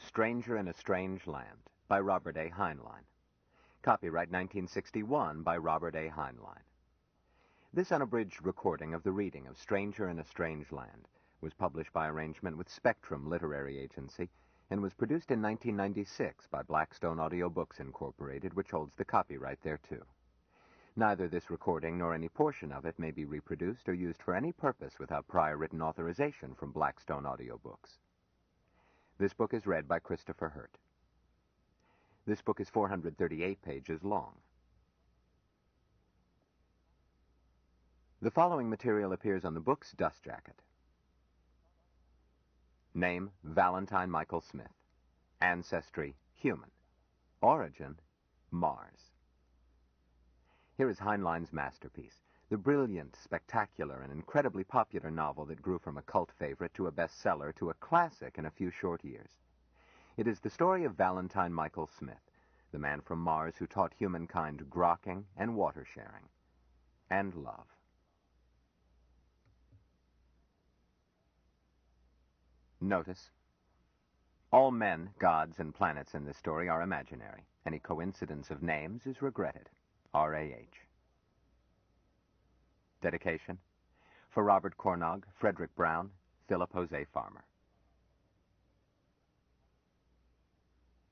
Stranger in a Strange Land by Robert A. Heinlein. Copyright 1961 by Robert A. Heinlein. This unabridged recording of the reading of Stranger in a Strange Land was published by arrangement with Spectrum Literary Agency and was produced in 1996 by Blackstone Audiobooks Incorporated, which holds the copyright thereto. Neither this recording nor any portion of it may be reproduced or used for any purpose without prior written authorization from Blackstone Audiobooks. This book is read by Christopher Hurt. This book is 438 pages long. The following material appears on the book's dust jacket. Name, Valentine Michael Smith. Ancestry, human. Origin, Mars. Here is Heinlein's masterpiece, the brilliant, spectacular, and incredibly popular novel that grew from a cult favorite to a bestseller to a classic in a few short years. It is the story of Valentine Michael Smith, the man from Mars who taught humankind grokking and water sharing, and love. Notice: all men, gods, and planets in this story are imaginary. Any coincidence of names is regretted. R.A.H. Dedication: for Robert Cornog, Frederick Brown, Philip Jose Farmer.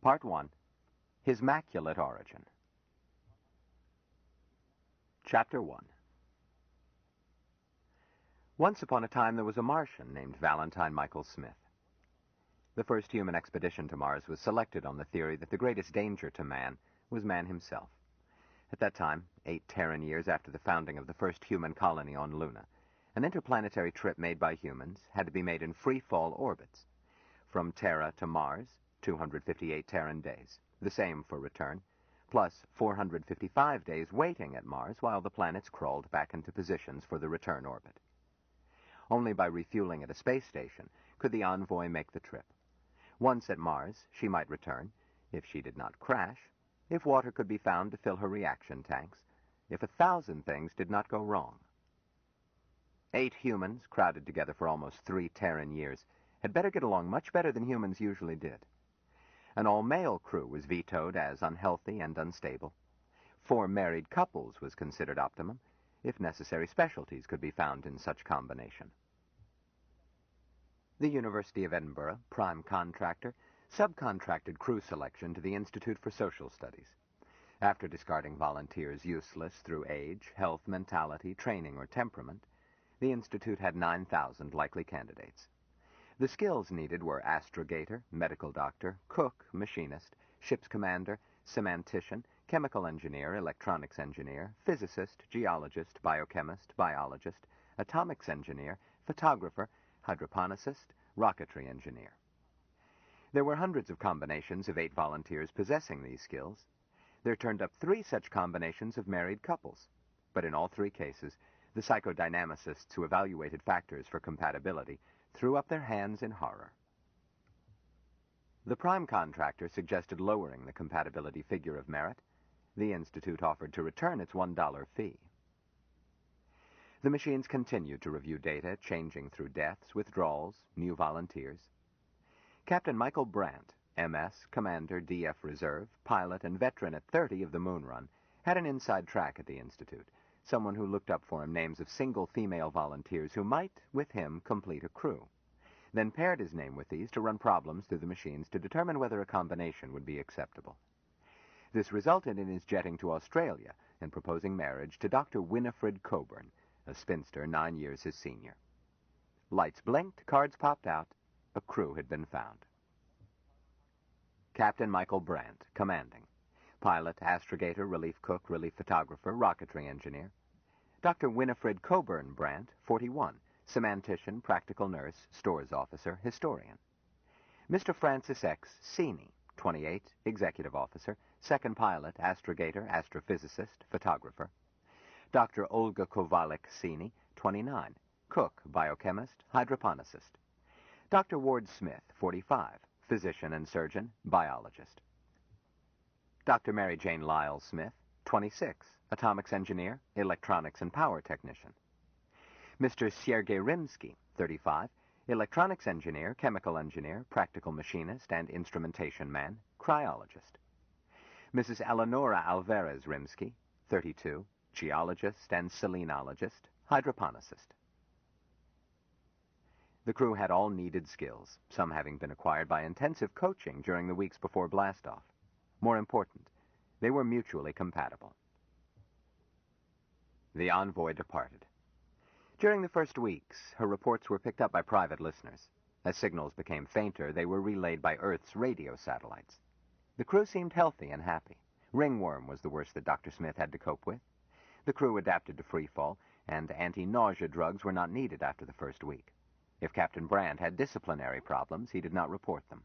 Part 1. His Maculate Origin. Chapter 1. Once upon a time there was a Martian named Valentine Michael Smith. The first human expedition to Mars was selected on the theory that the greatest danger to man was man himself. At that time, 8 Terran years after the founding of the first human colony on Luna, an interplanetary trip made by humans had to be made in free-fall orbits. From Terra to Mars, 258 Terran days, the same for return, plus 455 days waiting at Mars while the planets crawled back into positions for the return orbit. Only by refueling at a space station could the envoy make the trip. Once at Mars, she might return, if she did not crash, if water could be found to fill her reaction tanks, if 1,000 things did not go wrong. 8 humans, crowded together for almost 3 Terran years, had better get along much better than humans usually did. An all-male crew was vetoed as unhealthy and unstable. 4 married couples was considered optimum, if necessary specialties could be found in such combination. The University of Edinburgh, prime contractor, subcontracted crew selection to the Institute for Social Studies. After discarding volunteers useless through age, health, mentality, training, or temperament, the Institute had 9,000 likely candidates. The skills needed were astrogator, medical doctor, cook, machinist, ship's commander, semantician, chemical engineer, electronics engineer, physicist, geologist, biochemist, biologist, atomics engineer, photographer, hydroponicist, rocketry engineer. There were hundreds of combinations of 8 volunteers possessing these skills. There turned up 3 such combinations of married couples, but in all 3 cases, the psychodynamicists who evaluated factors for compatibility threw up their hands in horror. The prime contractor suggested lowering the compatibility figure of merit. The Institute offered to return its $1 fee. The machines continued to review data, changing through deaths, withdrawals, new volunteers. Captain Michael Brandt, MS, Commander, DF Reserve, pilot, and veteran at 30 of the moon run, had an inside track at the Institute, someone who looked up for him names of single female volunteers who might, with him, complete a crew, then paired his name with these to run problems through the machines to determine whether a combination would be acceptable. This resulted in his jetting to Australia and proposing marriage to Dr. Winifred Coburn, a spinster 9 years his senior. Lights blinked, cards popped out. A crew had been found. Captain Michael Brandt, commanding. Pilot, astrogator, relief cook, relief photographer, rocketry engineer. Dr. Winifred Coburn Brandt, 41, semantician, practical nurse, stores officer, historian. Mr. Francis X. Seeney, 28, executive officer, second pilot, astrogator, astrophysicist, photographer. Dr. Olga Kovalik Seeney, 29, cook, biochemist, hydroponicist. Dr. Ward Smith, 45, physician and surgeon, biologist. Dr. Mary Jane Lyle Smith, 26, atomics engineer, electronics and power technician. Mr. Sergei Rimsky, 35, electronics engineer, chemical engineer, practical machinist and instrumentation man, cryologist. Mrs. Eleonora Alvarez Rimsky, 32, geologist and selenologist, hydroponicist. The crew had all needed skills, some having been acquired by intensive coaching during the weeks before blastoff. More important, they were mutually compatible. The Envoy departed. During the first weeks, her reports were picked up by private listeners. As signals became fainter, they were relayed by Earth's radio satellites. The crew seemed healthy and happy. Ringworm was the worst that Dr. Smith had to cope with. The crew adapted to freefall, and anti-nausea drugs were not needed after the first week. If Captain Brand had disciplinary problems, he did not report them.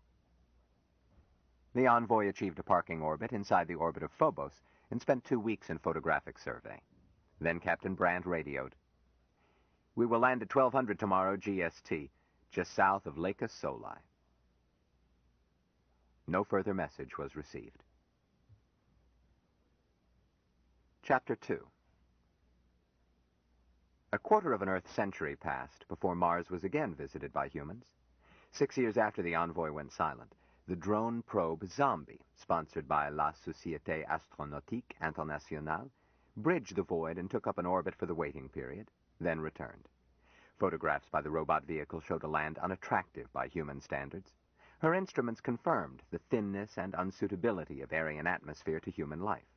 The Envoy achieved a parking orbit inside the orbit of Phobos and spent 2 weeks in photographic survey. Then Captain Brand radioed, "We will land at 1200 tomorrow GST, just south of Lake Soli." No further message was received. Chapter 2. A quarter of an Earth century passed before Mars was again visited by humans. 6 years after the Envoy went silent, the drone probe Zombie, sponsored by La Société Astronautique Internationale, bridged the void and took up an orbit for the waiting period, then returned. Photographs by the robot vehicle showed a land unattractive by human standards. Her instruments confirmed the thinness and unsuitability of Aryan atmosphere to human life.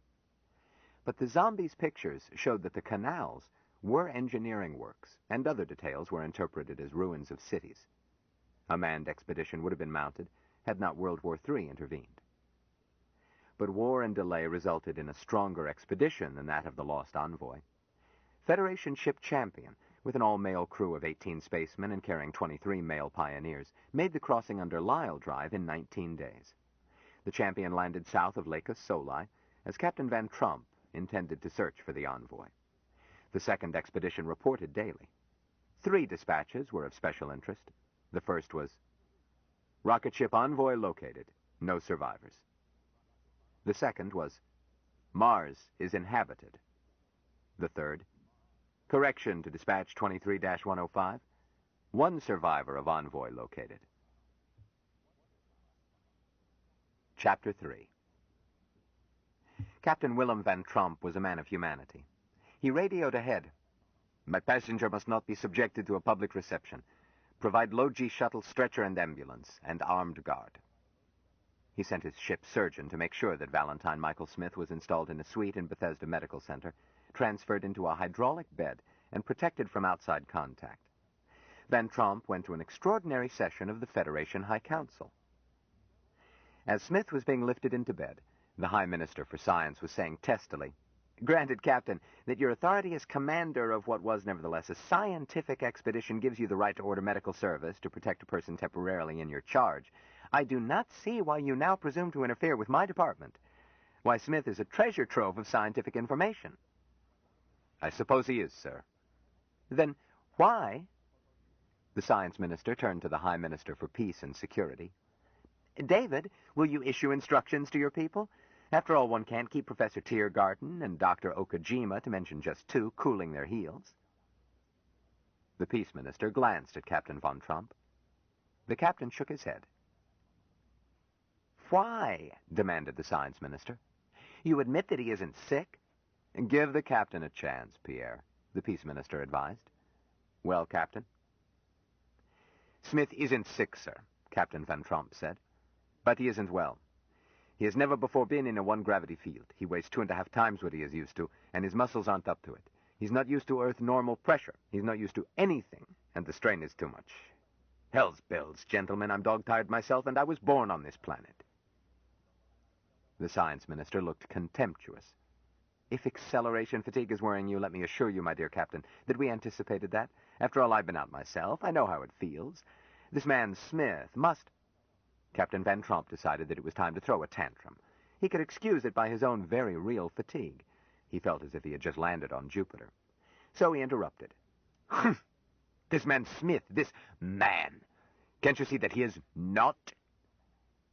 But the Zombie's pictures showed that the canals were engineering works, and other details were interpreted as ruins of cities. A manned expedition would have been mounted had not World War III intervened. But war and delay resulted in a stronger expedition than that of the Lost Envoy. Federation ship Champion, with an all-male crew of 18 spacemen and carrying 23 male pioneers, made the crossing under Lyle Drive in 19 days. The Champion landed south of Lake Soli, as Captain Van Trump intended to search for the Envoy. The second expedition reported daily. 3 dispatches were of special interest. The first was, "Rocket ship Envoy located. No survivors." The second was, "Mars is inhabited." The third, "Correction to dispatch 23-105. 1 survivor of Envoy located." Chapter 3. Captain Willem Van Trump was a man of humanity. He radioed ahead, "My passenger must not be subjected to a public reception. Provide low-G shuttle, stretcher and ambulance, and armed guard." He sent his ship's surgeon to make sure that Valentine Michael Smith was installed in a suite in Bethesda Medical Center, transferred into a hydraulic bed, and protected from outside contact. Van Trump went to an extraordinary session of the Federation High Council. As Smith was being lifted into bed, the High Minister for Science was saying testily, "Granted, Captain, that your authority as commander of what was nevertheless a scientific expedition gives you the right to order medical service to protect a person temporarily in your charge, I do not see why you now presume to interfere with my department. Why, Smith is a treasure trove of scientific information." "I suppose he is, sir." "Then why—" The Science Minister turned to the High Minister for Peace and Security. "David, will you issue instructions to your people? After all, one can't keep Professor Tiergarten and Dr. Okajima, to mention just 2, cooling their heels." The Peace Minister glanced at Captain Von Trump. The captain shook his head. "Why?" demanded the Science Minister. "You admit that he isn't sick?" "Give the captain a chance, Pierre," the Peace Minister advised. "Well, Captain?" "Smith isn't sick, sir," Captain Van Trump said. "But he isn't well. He has never before been in a one-gravity field. He weighs 2.5 times what he is used to, and his muscles aren't up to it. He's not used to Earth normal pressure. He's not used to anything, and the strain is too much. Hell's bells, gentlemen, I'm dog-tired myself, and I was born on this planet." The Science Minister looked contemptuous. "If acceleration fatigue is worrying you, let me assure you, my dear Captain, that we anticipated that. After all, I've been out myself. I know how it feels. This man Smith must—" Captain Van Trump decided that it was time to throw a tantrum. He could excuse it by his own very real fatigue. He felt as if he had just landed on Jupiter. So he interrupted. "Humph! This man Smith, this man! Can't you see that he is not—"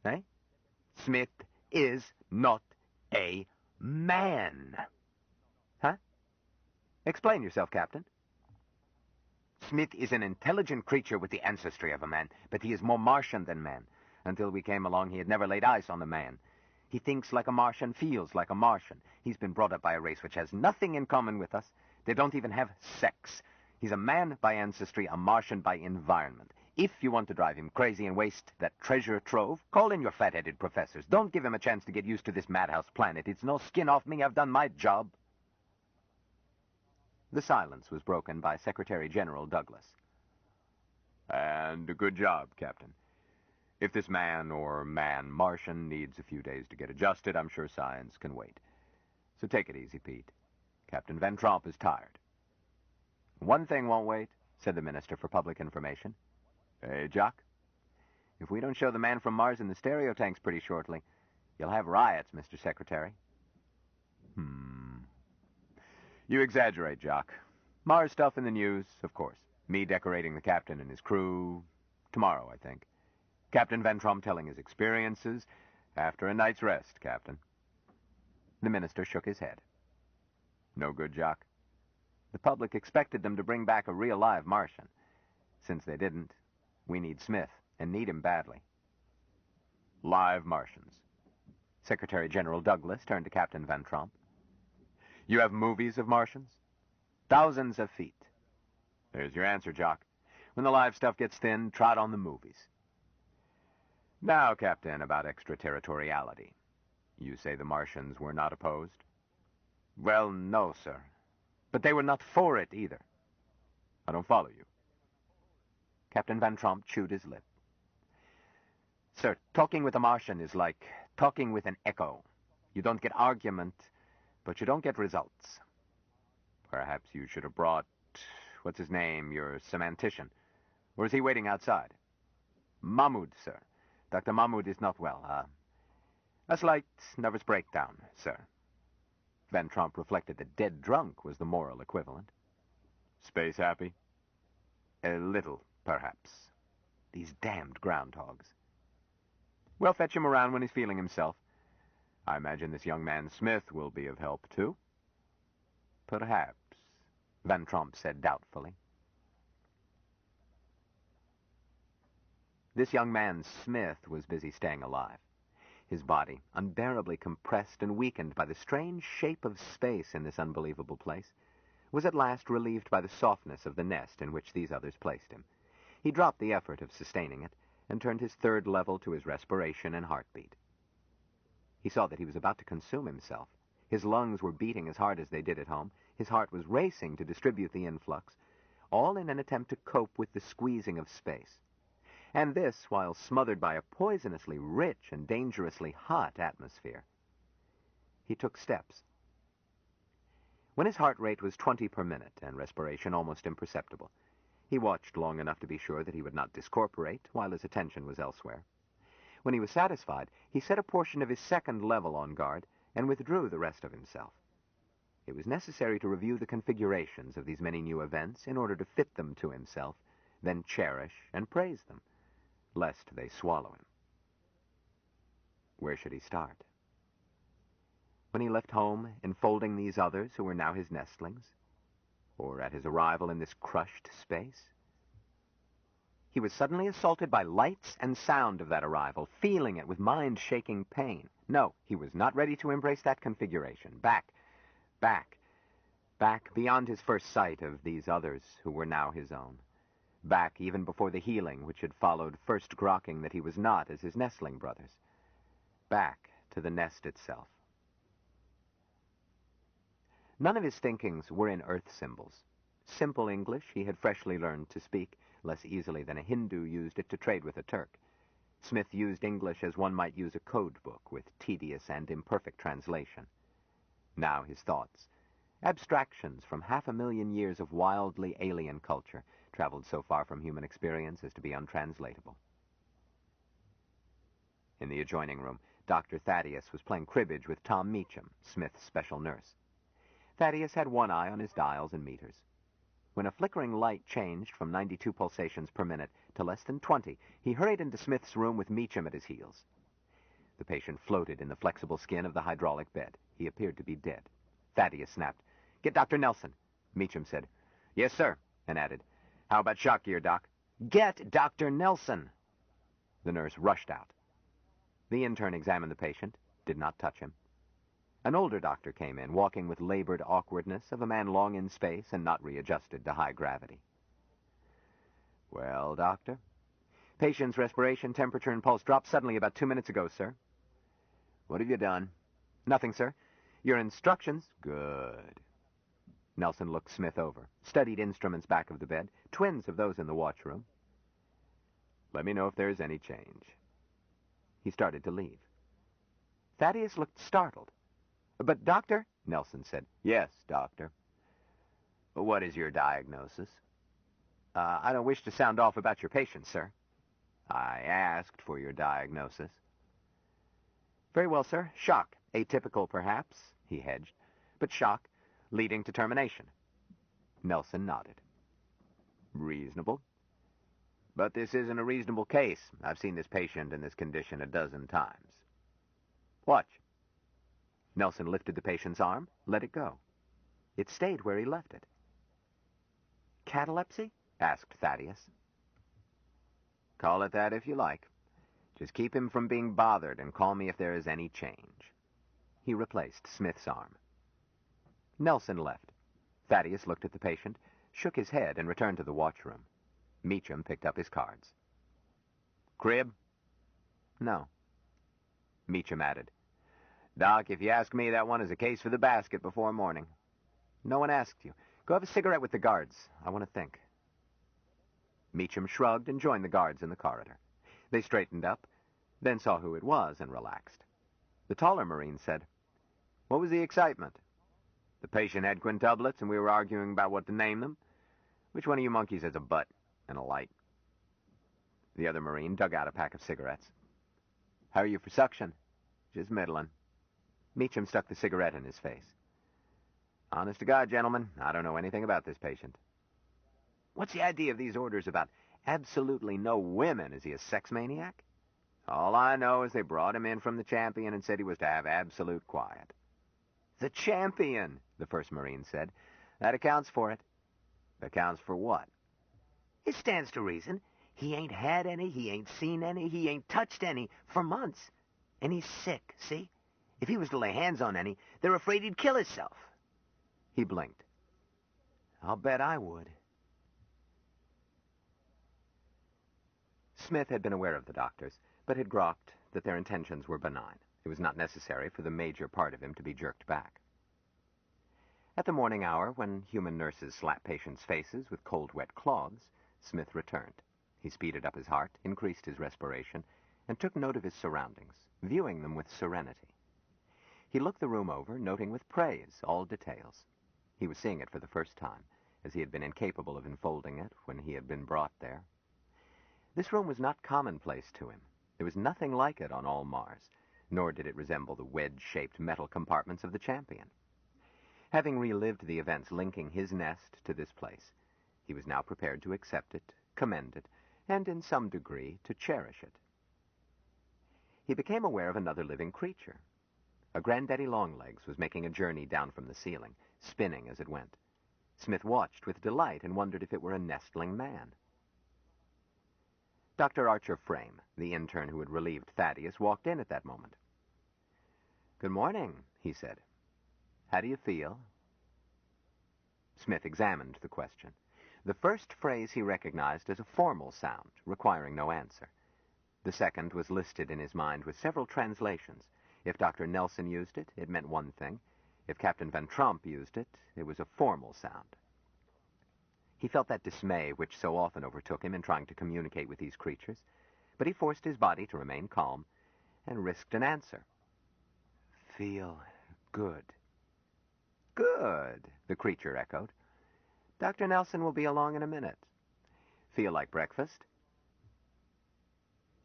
"Eh?" "Smith is not a man." "Huh? Explain yourself, Captain." Smith is an intelligent creature with the ancestry of a man, but he is more Martian than man. Until we came along, he had never laid eyes on a man. He thinks like a Martian, feels like a Martian. He's been brought up by a race which has nothing in common with us. They don't even have sex. He's a man by ancestry, a Martian by environment. If you want to drive him crazy and waste that treasure trove, call in your fat-headed professors. Don't give him a chance to get used to this madhouse planet. It's no skin off me. I've done my job. The silence was broken by Secretary General Douglas. And a good job, Captain. If this man or man Martian needs a few days to get adjusted, I'm sure science can wait. So take it easy, Pete. Captain Van Tromp is tired. One thing won't wait, said the Minister for Public Information. Hey, Jock, if we don't show the man from Mars in the stereo tanks pretty shortly, you'll have riots, Mr. Secretary. You exaggerate, Jock. Mars stuff in the news, of course. Me decorating the captain and his crew. Tomorrow, I think. Captain Van Tromp telling his experiences. After a night's rest, Captain. The minister shook his head. No good, Jock. The public expected them to bring back a real live Martian. Since they didn't, we need Smith, and need him badly. Live Martians. Secretary General Douglas turned to Captain Van Tromp. You have movies of Martians? Thousands of feet. There's your answer, Jock. When the live stuff gets thin, trot on the movies. Now, Captain, about extraterritoriality. You say the Martians were not opposed? Well, no, sir. But they were not for it, either. I don't follow you. Captain Van Tromp chewed his lip. Sir, talking with a Martian is like talking with an echo. You don't get argument, but you don't get results. Perhaps you should have brought, what's his name, your semantician. Or is he waiting outside? Mahmoud, sir. Dr. Mahmoud is not well. A slight nervous breakdown, sir. Van Tromp reflected that dead drunk was the moral equivalent. Space happy? A little, perhaps. These damned groundhogs. Well, fetch him around when he's feeling himself. I imagine this young man Smith will be of help, too. Perhaps, Van Tromp said doubtfully. This young man Smith was busy staying alive. His body, unbearably compressed and weakened by the strange shape of space in this unbelievable place, was at last relieved by the softness of the nest in which these others placed him. He dropped the effort of sustaining it and turned his third level to his respiration and heartbeat. He saw that he was about to consume himself. His lungs were beating as hard as they did at home. His heart was racing to distribute the influx, all in an attempt to cope with the squeezing of space. And this while smothered by a poisonously rich and dangerously hot atmosphere. He took steps. When his heart rate was 20 per minute and respiration almost imperceptible, he watched long enough to be sure that he would not discorporate while his attention was elsewhere. When he was satisfied, he set a portion of his second level on guard and withdrew the rest of himself. It was necessary to review the configurations of these many new events in order to fit them to himself, then cherish and praise them, lest they swallow him. Where should he start? When he left home, enfolding these others who were now his nestlings, or at his arrival in this crushed space? He was suddenly assaulted by lights and sound of that arrival, feeling it with mind-shaking pain. No, he was not ready to embrace that configuration. Back beyond his first sight of these others who were now his own. Back even before the healing which had followed first grokking that he was not as his nestling brothers. Back to the nest itself. None of his thinkings were in earth symbols. Simple English he had freshly learned to speak, less easily than a Hindu used it to trade with a Turk. Smith used English as one might use a code book with tedious and imperfect translation. Now his thoughts, abstractions from 500,000 years of wildly alien culture, traveled so far from human experience as to be untranslatable. In the adjoining room, Dr. Thaddeus was playing cribbage with Tom Meacham, Smith's special nurse. Thaddeus had one eye on his dials and meters. When a flickering light changed from 92 pulsations per minute to less than 20, he hurried into Smith's room with Meacham at his heels. The patient floated in the flexible skin of the hydraulic bed. He appeared to be dead. Thaddeus snapped, "Get Dr. Nelson." Meacham said, "Yes, sir," and added, How about shock gear, Doc? Get Dr. Nelson! The nurse rushed out. The intern examined the patient, did not touch him. An older doctor came in, walking with labored awkwardness of a man long in space and not readjusted to high gravity. Well, doctor? Patient's respiration, temperature, and pulse dropped suddenly about 2 minutes ago, sir. What have you done? Nothing, sir. Your instructions? Good. Nelson looked Smith over, studied instruments back of the bed, twins of those in the watchroom. Let me know if there is any change. He started to leave. Thaddeus looked startled. But, doctor, Nelson said. Yes, doctor. What is your diagnosis? I don't wish to sound off about your patient, sir. I asked for your diagnosis. Very well, sir. Shock. Atypical, perhaps, he hedged, but shock, leading to termination. Nelson nodded. Reasonable. But this isn't a reasonable case. I've seen this patient in this condition a dozen times. Watch. Nelson lifted the patient's arm, let it go. It stayed where he left it. Catalepsy? Asked Thaddeus. Call it that if you like. Just keep him from being bothered and call me if there is any change. He replaced Smith's arm. Nelson left. Thaddeus looked at the patient, shook his head, and returned to the watchroom. Meacham picked up his cards. Crib? No. Meacham added, Doc, if you ask me, that one is a case for the basket before morning. No one asked you. Go have a cigarette with the guards. I want to think. Meacham shrugged and joined the guards in the corridor. They straightened up, then saw who it was and relaxed. The taller Marine said, What was the excitement? The patient had quintuplets, and we were arguing about what to name them. Which one of you monkeys has a butt and a light? The other Marine dug out a pack of cigarettes. How are you for suction? Just middling. Meacham stuck the cigarette in his face. Honest to God, gentlemen, I don't know anything about this patient. What's the idea of these orders about absolutely no women? Is he a sex maniac? All I know is they brought him in from the Champion and said he was to have absolute quiet. The Champion, the first Marine said. That accounts for it. Accounts for what? It stands to reason. He ain't had any, he ain't seen any, he ain't touched any for months. And he's sick, see? If he was to lay hands on any, they're afraid he'd kill himself. He blinked. I'll bet I would. Smith had been aware of the doctors, but had grokked that their intentions were benign. It was not necessary for the major part of him to be jerked back. At the morning hour, when human nurses slap patients' faces with cold, wet cloths, Smith returned. He speeded up his heart, increased his respiration, and took note of his surroundings, viewing them with serenity. He looked the room over, noting with praise all details. He was seeing it for the first time, as he had been incapable of unfolding it when he had been brought there. This room was not commonplace to him. There was nothing like it on all Mars, nor did it resemble the wedge-shaped metal compartments of the Champion. Having relived the events linking his nest to this place, he was now prepared to accept it, commend it, and in some degree to cherish it. He became aware of another living creature. A Granddaddy Longlegs was making a journey down from the ceiling, spinning as it went. Smith watched with delight and wondered if it were a nestling man. Dr. Archer Frame, the intern who had relieved Thaddeus, walked in at that moment. Good morning, he said. How do you feel? Smith examined the question. The first phrase he recognized as a formal sound, requiring no answer. The second was listed in his mind with several translations. If Dr. Nelson used it, it meant one thing. If Captain Van Tromp used it, it was a formal sound. He felt that dismay which so often overtook him in trying to communicate with these creatures, but he forced his body to remain calm and risked an answer. Feel good. Good, the creature echoed. Dr. Nelson will be along in a minute. Feel like breakfast?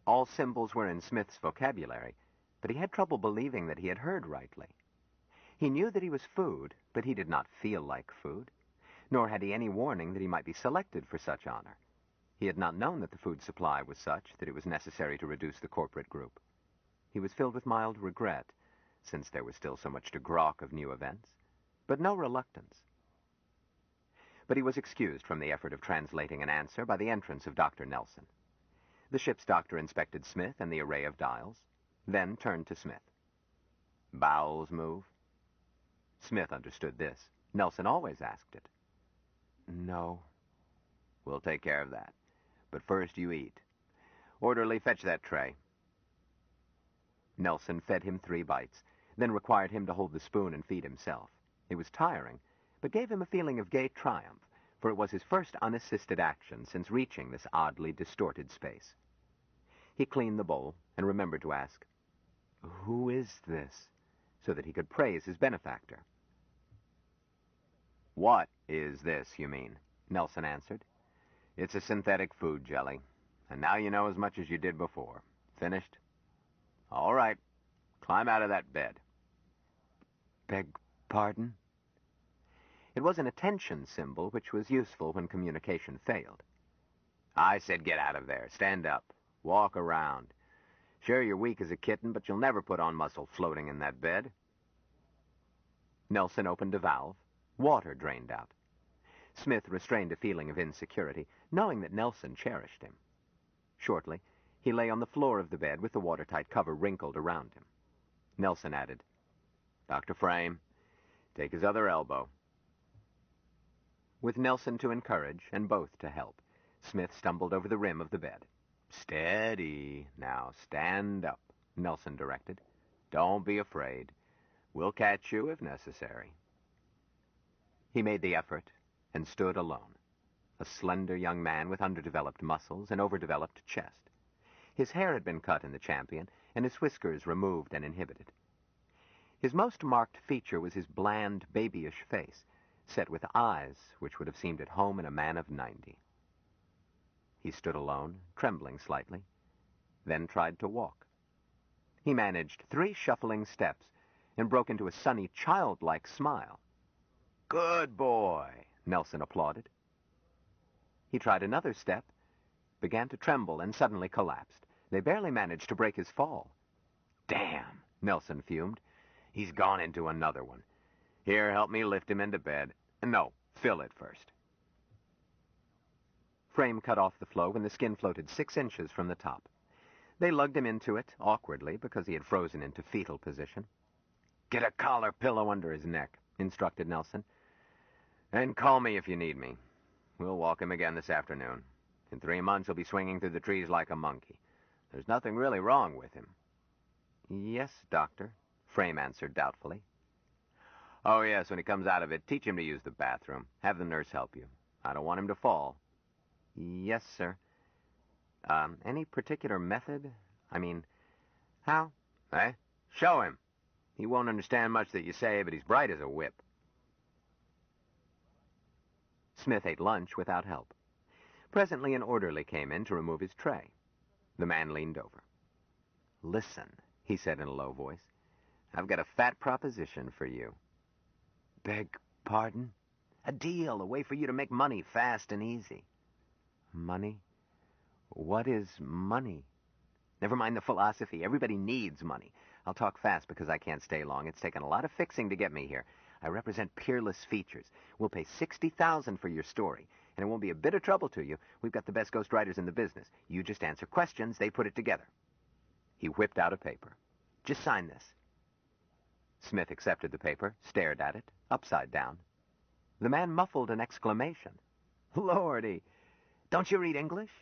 All symbols were in Smith's vocabulary, but he had trouble believing that he had heard rightly. He knew that he was food, but he did not feel like food, nor had he any warning that he might be selected for such honor. He had not known that the food supply was such that it was necessary to reduce the corporate group. He was filled with mild regret, since there was still so much to grok of new events, but no reluctance. but he was excused from the effort of translating an answer by the entrance of Dr. Nelson. The ship's doctor inspected Smith and the array of dials, then turned to Smith. Bowels move? Smith understood this. Nelson always asked it. No. We'll take care of that. But first you eat. Orderly, fetch that tray. Nelson fed him 3 bites, then required him to hold the spoon and feed himself. It was tiring, but gave him a feeling of gay triumph, for it was his first unassisted action since reaching this oddly distorted space. He cleaned the bowl and remembered to ask, "Who is this?" so that he could praise his benefactor. "What is this, you mean?" Nelson answered. "It's a synthetic food jelly, and now you know as much as you did before. Finished? All right. Climb out of that bed." "Beg pardon?" It was an attention symbol which was useful when communication failed. "I said get out of there. Stand up. Walk around. Sure, you're weak as a kitten, but you'll never put on muscle floating in that bed." Nelson opened a valve. Water drained out. Smith restrained a feeling of insecurity, knowing that Nelson cherished him. Shortly, he lay on the floor of the bed with the watertight cover wrinkled around him. Nelson added, "Dr. Frame, take his other elbow." With Nelson to encourage and both to help, Smith stumbled over the rim of the bed. "Steady. Now stand up," Nelson directed. "Don't be afraid. We'll catch you if necessary." He made the effort and stood alone, a slender young man with underdeveloped muscles and overdeveloped chest. His hair had been cut in the Champion, and his whiskers removed and inhibited. His most marked feature was his bland, babyish face, set with eyes which would have seemed at home in a man of 90. He stood alone, trembling slightly, then tried to walk. He managed 3 shuffling steps and broke into a sunny, childlike smile. "Good boy," Nelson applauded. He tried another step, began to tremble, and suddenly collapsed. They barely managed to break his fall. "Damn," Nelson fumed. "He's gone into another one. Here, help me lift him into bed. No, fill it first." Frame cut off the flow when the skin floated 6 inches from the top. They lugged him into it, awkwardly, because he had frozen into fetal position. "Get a collar pillow under his neck," instructed Nelson. "And call me if you need me. We'll walk him again this afternoon. In 3 months he'll be swinging through the trees like a monkey. There's nothing really wrong with him." "Yes, Doctor," Frame answered doubtfully. "Oh, yes, when he comes out of it, teach him to use the bathroom. Have the nurse help you. I don't want him to fall." "Yes, sir. Any particular method? I mean, how?" "Eh? Show him. He won't understand much that you say, but he's bright as a whip." Smith ate lunch without help. Presently an orderly came in to remove his tray. The man leaned over. "Listen," he said in a low voice. "I've got a fat proposition for you." "Beg pardon?" "A deal, a way for you to make money fast and easy." "Money? What is money?" Never mind the philosophy. Everybody needs money. I'll talk fast because I can't stay long. It's taken a lot of fixing to get me here. I represent Peerless Features. We'll pay $60,000 for your story, and it won't be a bit of trouble to you. We've got the best ghostwriters in the business. You just answer questions, they put it together. He whipped out a paper. "Just sign this." Smith accepted the paper, stared at it, upside down. The man muffled an exclamation. "Lordy, don't you read English?"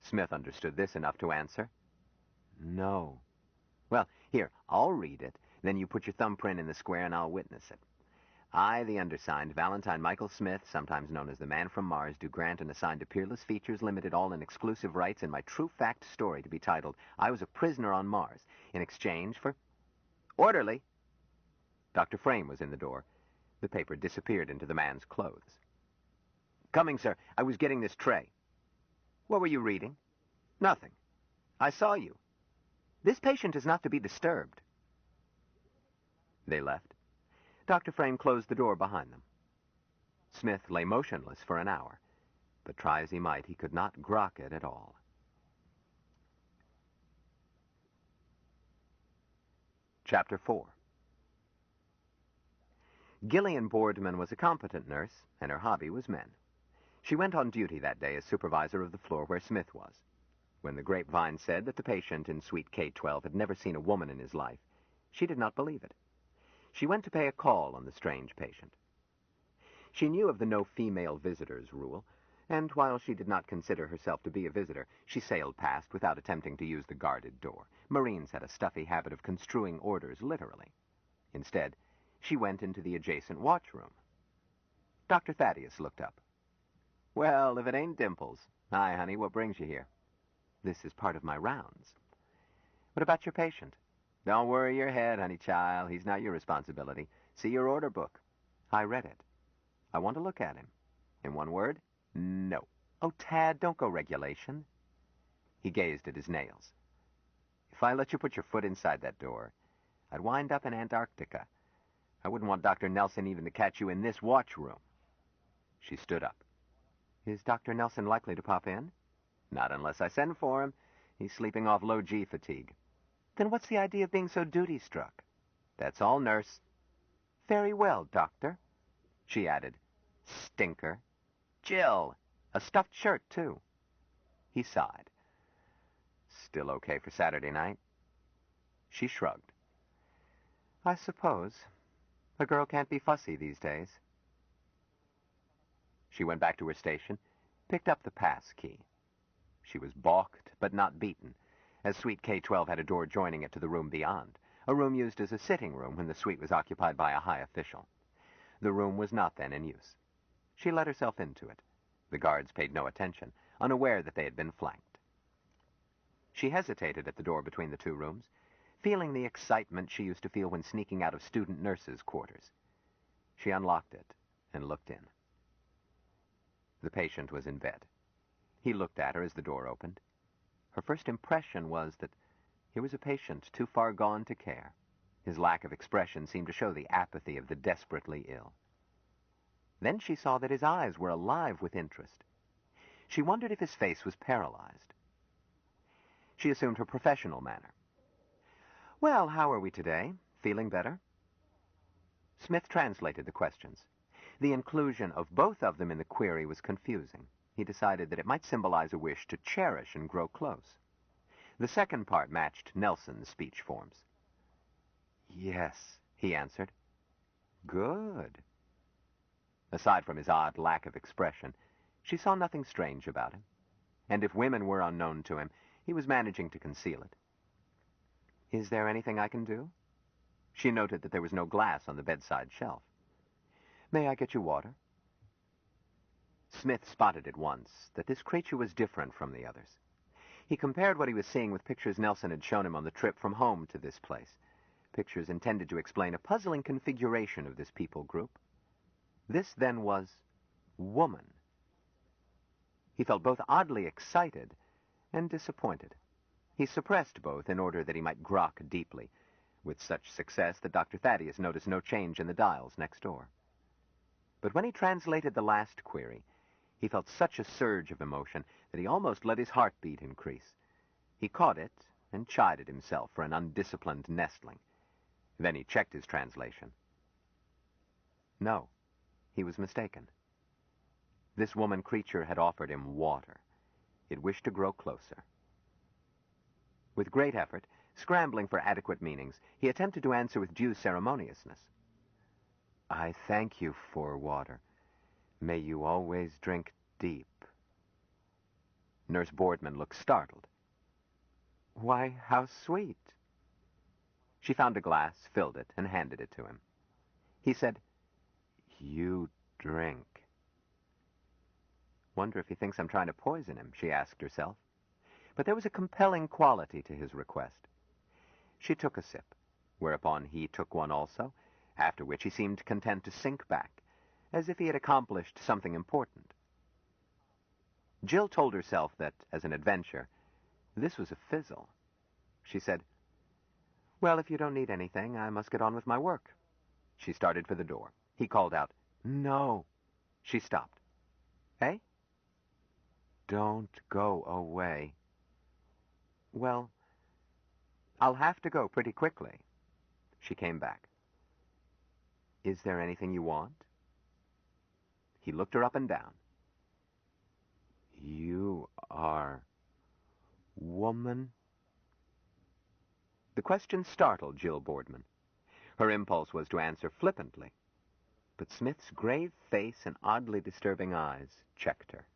Smith understood this enough to answer, "No." "Well, here, I'll read it. Then you put your thumbprint in the square and I'll witness it. I, the undersigned, Valentine Michael Smith, sometimes known as the Man from Mars, do grant and assign to Peerless Features Limited all and exclusive rights in my true fact story to be titled, 'I Was a Prisoner on Mars,' in exchange for—" "Orderly!" Dr. Frame was in the door. The paper disappeared into the man's clothes. "Coming, sir. I was getting this tray." "What were you reading?" "Nothing. I saw you. This patient is not to be disturbed." They left. Dr. Frame closed the door behind them. Smith lay motionless for an hour, but try as he might, he could not grok it at all. Chapter 4. Gillian Boardman was a competent nurse, and her hobby was men. She went on duty that day as supervisor of the floor where Smith was. When the grapevine said that the patient in Suite K-12 had never seen a woman in his life, she did not believe it. She went to pay a call on the strange patient. She knew of the no female visitors rule, and while she did not consider herself to be a visitor, she sailed past without attempting to use the guarded door. Marines had a stuffy habit of construing orders literally. Instead, she went into the adjacent watchroom. Dr. Thaddeus looked up. "Well, if it ain't Dimples. Hi, honey, what brings you here?" "This is part of my rounds." "What about your patient?" "Don't worry your head, honey child. He's not your responsibility. See your order book." "I read it. I want to look at him." "In one word, no." "Oh, Tad, don't go regulation." He gazed at his nails. "If I let you put your foot inside that door, I'd wind up in Antarctica. I wouldn't want Dr. Nelson even to catch you in this watchroom." She stood up. "Is Dr. Nelson likely to pop in?" "Not unless I send for him. He's sleeping off low G fatigue." "Then what's the idea of being so duty-struck?" "That's all, nurse." "Very well, doctor." She added, "Stinker." "Jill! A stuffed shirt, too." He sighed. "Still okay for Saturday night?" She shrugged. "I suppose. A girl can't be fussy these days." She went back to her station, picked up the pass key. She was balked, but not beaten, as Suite K-12 had a door joining it to the room beyond, a room used as a sitting room when the suite was occupied by a high official. The room was not then in use. She let herself into it. The guards paid no attention, unaware that they had been flanked. She hesitated at the door between the two rooms, feeling the excitement she used to feel when sneaking out of student nurses' quarters. She unlocked it and looked in. The patient was in bed. He looked at her as the door opened. Her first impression was that he was a patient too far gone to care. His lack of expression seemed to show the apathy of the desperately ill. Then she saw that his eyes were alive with interest. She wondered if his face was paralyzed. She assumed her professional manner. "Well, how are we today? Feeling better?" Smith translated the questions. The inclusion of both of them in the query was confusing. He decided that it might symbolize a wish to cherish and grow close. The second part matched Nelson's speech forms. "Yes," he answered. "Good." Aside from his odd lack of expression, she saw nothing strange about him. And if women were unknown to him, he was managing to conceal it. "Is there anything I can do?" She noted that there was no glass on the bedside shelf. "May I get you water?" Smith spotted at once that this creature was different from the others. He compared what he was seeing with pictures Nelson had shown him on the trip from home to this place, pictures intended to explain a puzzling configuration of this people group. This, then, was woman. He felt both oddly excited and disappointed. He suppressed both in order that he might grok deeply, with such success that Dr. Thaddeus noticed no change in the dials next door. But when he translated the last query, he felt such a surge of emotion that he almost let his heartbeat increase. He caught it and chided himself for an undisciplined nestling. Then he checked his translation. No, he was mistaken. This woman creature had offered him water. It wished to grow closer. With great effort, scrambling for adequate meanings, he attempted to answer with due ceremoniousness. "I thank you for water. May you always drink deep." Nurse Boardman looked startled. "Why, how sweet." She found a glass, filled it, and handed it to him. He said, "You drink." "Wonder if he thinks I'm trying to poison him," she asked herself. But there was a compelling quality to his request. She took a sip, whereupon he took one also, after which he seemed content to sink back, as if he had accomplished something important. Jill told herself that, as an adventure, this was a fizzle. She said, "Well, if you don't need anything, I must get on with my work." She started for the door. He called out, "No." She stopped. "Eh?" "Don't go away." "Well, I'll have to go pretty quickly." She came back. Is there anything you want? He looked her up and down. You are woman? The question startled Jill Boardman. Her impulse was to answer flippantly, but Smith's grave face and oddly disturbing eyes checked her.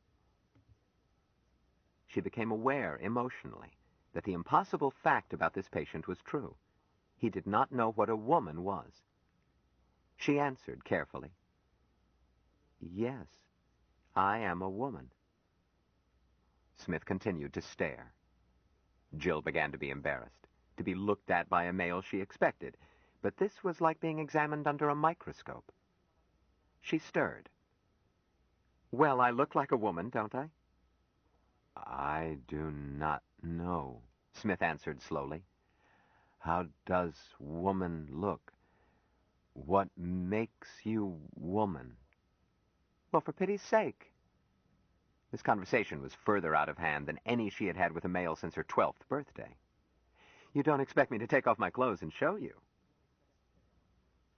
She became aware, emotionally, that the impossible fact about this patient was true. He did not know what a woman was. She answered carefully, "Yes, I am a woman." Smith continued to stare. Jill began to be embarrassed, to be looked at by a male she expected, but this was like being examined under a microscope. She stirred. "Well, I look like a woman, don't I?" "I do not know," Smith answered slowly. "How does woman look? What makes you woman?" "Well, for pity's sake." This conversation was further out of hand than any she had had with a male since her 12th birthday. "You don't expect me to take off my clothes and show you?"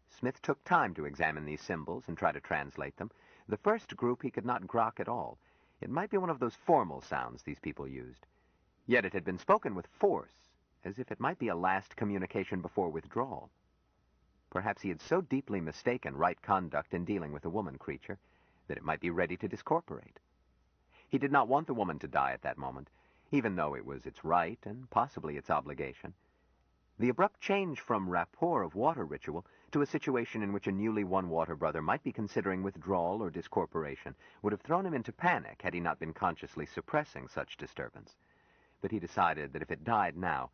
Smith took time to examine these symbols and try to translate them. The first group he could not grok at all. It might be one of those formal sounds these people used. Yet it had been spoken with force, as if it might be a last communication before withdrawal. Perhaps he had so deeply mistaken right conduct in dealing with a woman creature that it might be ready to discorporate. He did not want the woman to die at that moment, even though it was its right and possibly its obligation. The abrupt change from rapport of water ritual to a situation in which a newly won water brother might be considering withdrawal or discorporation would have thrown him into panic had he not been consciously suppressing such disturbance. But he decided that if it died now,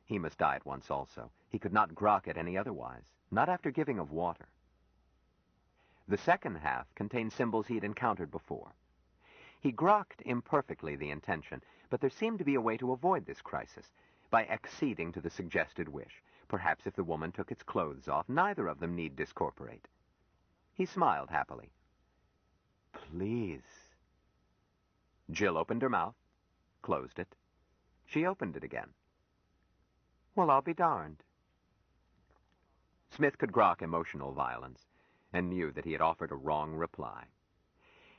he must die at once also. He could not grok it any otherwise, not after giving of water. The second half contained symbols he had encountered before. He grokked imperfectly the intention, but there seemed to be a way to avoid this crisis, by acceding to the suggested wish. Perhaps if the woman took its clothes off, neither of them need discorporate. He smiled happily. "Please." Jill opened her mouth, closed it. She opened it again. "Well, I'll be darned." Smith could grok emotional violence, and knew that he had offered a wrong reply.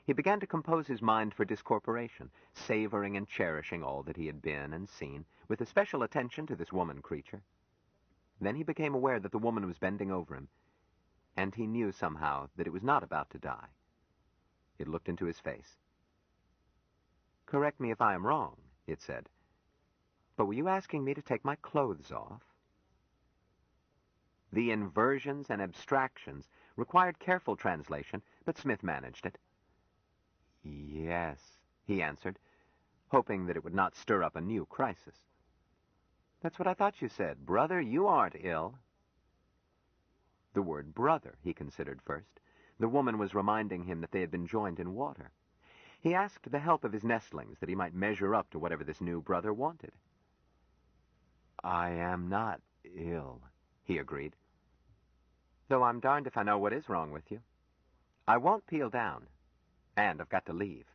He began to compose his mind for discorporation, savoring and cherishing all that he had been and seen, with especial attention to this woman creature. Then he became aware that the woman was bending over him, and he knew somehow that it was not about to die. It looked into his face. "Correct me if I am wrong," it said, "but were you asking me to take my clothes off?" The inversions and abstractions required careful translation, but Smith managed it. "Yes," he answered, hoping that it would not stir up a new crisis. "That's what I thought you said. Brother, you aren't ill." The word brother, he considered first. The woman was reminding him that they had been joined in water. He asked the help of his nestlings that he might measure up to whatever this new brother wanted. "I am not ill," he agreed. "Though I'm darned if I know what is wrong with you. I won't peel down. And I've got to leave."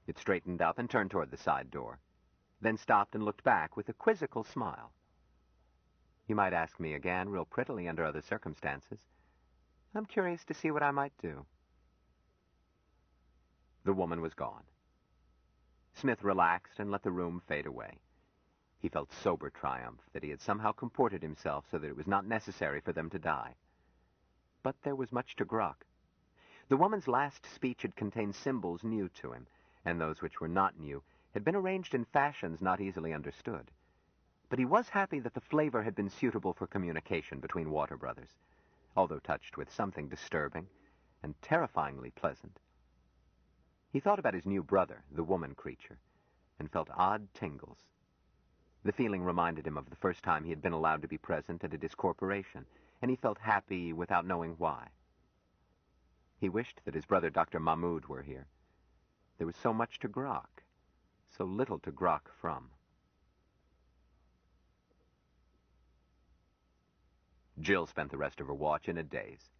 It straightened up and turned toward the side door, then stopped and looked back with a quizzical smile. "You might ask me again real prettily under other circumstances. I'm curious to see what I might do." The woman was gone. Smith relaxed and let the room fade away. He felt sober triumph that he had somehow comported himself so that it was not necessary for them to die. But there was much to grok. The woman's last speech had contained symbols new to him, and those which were not new had been arranged in fashions not easily understood. But he was happy that the flavor had been suitable for communication between water brothers, although touched with something disturbing and terrifyingly pleasant. He thought about his new brother, the woman creature, and felt odd tingles. The feeling reminded him of the first time he had been allowed to be present at a discorporation, and he felt happy without knowing why. He wished that his brother Dr. Mahmoud were here. There was so much to grok, so little to grok from. Jill spent the rest of her watch in a daze.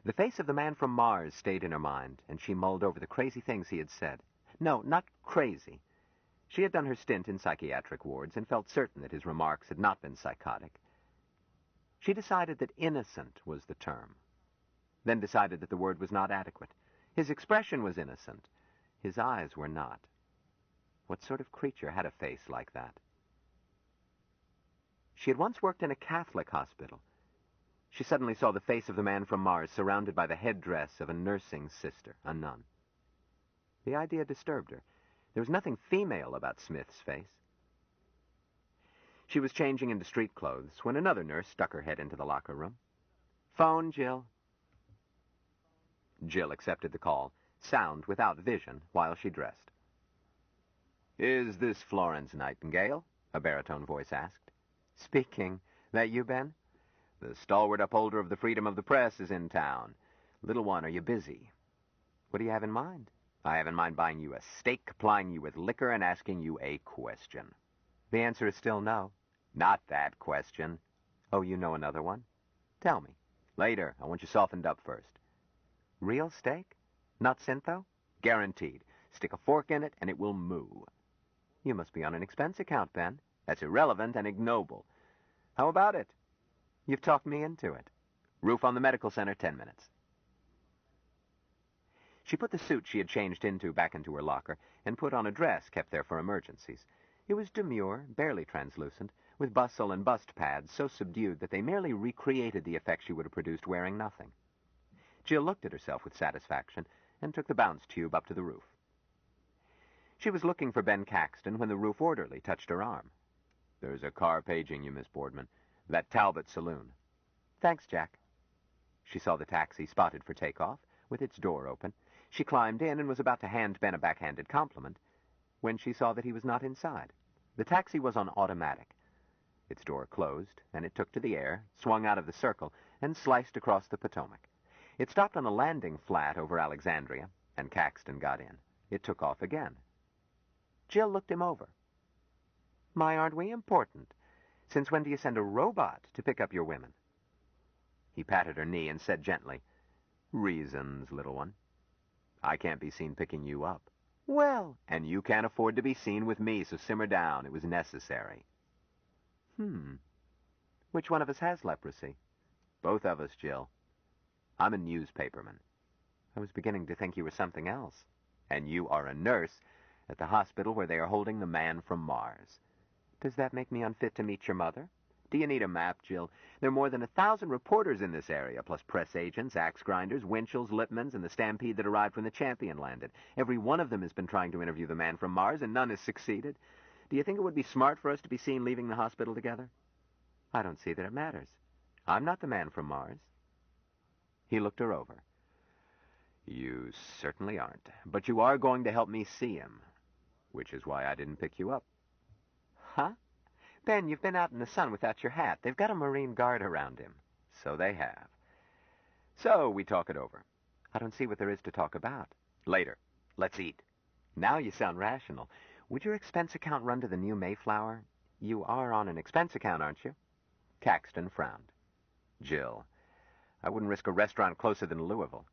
The face of the man from Mars stayed in her mind, and she mulled over the crazy things he had said. No, not crazy. She had done her stint in psychiatric wards and felt certain that his remarks had not been psychotic. She decided that innocent was the term. then decided that the word was not adequate. His expression was innocent. His eyes were not. What sort of creature had a face like that? She had once worked in a Catholic hospital. She suddenly saw the face of the man from Mars surrounded by the headdress of a nursing sister, a nun. The idea disturbed her. There was nothing female about Smith's face. She was changing into street clothes when another nurse stuck her head into the locker room. "Phone, Jill." Jill accepted the call, sound without vision, while she dressed. "Is this Florence Nightingale?" a baritone voice asked. "Speaking. That you, Ben?" "The stalwart upholder of the freedom of the press is in town. Little one, are you busy?" "What do you have in mind?" "I have in mind buying you a steak, plying you with liquor, and asking you a question." "The answer is still no." "Not that question." "Oh, you know another one?" "Tell me." "Later. I want you softened up first." "Real steak? Not Syntho?" "Guaranteed. Stick a fork in it, and it will moo." "You must be on an expense account, Ben." "That's irrelevant and ignoble. How about it?" "You've talked me into it." "Roof on the medical center, 10 minutes." She put the suit she had changed into back into her locker and put on a dress kept there for emergencies. It was demure, barely translucent, with bustle and bust pads so subdued that they merely recreated the effect she would have produced wearing nothing. Jill looked at herself with satisfaction and took the bounce tube up to the roof. She was looking for Ben Caxton when the roof orderly touched her arm. "There's a car paging you, Miss Boardman. That Talbot saloon." "Thanks, Jack." She saw the taxi spotted for takeoff, with its door open. She climbed in and was about to hand Ben a backhanded compliment when she saw that he was not inside. The taxi was on automatic. Its door closed, and it took to the air, swung out of the circle, and sliced across the Potomac. It stopped on a landing flat over Alexandria, and Caxton got in. It took off again. Jill looked him over. "My, aren't we important? Since when do you send a robot to pick up your women?" He patted her knee and said gently, "Reasons, little one. I can't be seen picking you up." "Well," "and you can't afford to be seen with me, so simmer down. It was necessary." Which one of us has leprosy?" "Both of us, Jill. I'm a newspaperman." "I was beginning to think you were something else." "And you are a nurse at the hospital where they are holding the man from Mars." "Does that make me unfit to meet your mother?" "Do you need a map, Jill? There are more than 1,000 reporters in this area, plus press agents, axe grinders, Winchells, Lipmans, and the stampede that arrived when the Champion landed. Every one of them has been trying to interview the man from Mars, and none has succeeded. Do you think it would be smart for us to be seen leaving the hospital together?" "I don't see that it matters. I'm not the man from Mars." He looked her over. "You certainly aren't. But you are going to help me see him, which is why I didn't pick you up." "Huh? Ben, you've been out in the sun without your hat. They've got a Marine Guard around him." "So they have. So we talk it over." "I don't see what there is to talk about." "Later. Let's eat." "Now you sound rational. Would your expense account run to the new Mayflower? You are on an expense account, aren't you?" Caxton frowned. "Jill, I wouldn't risk a restaurant closer than Louisville.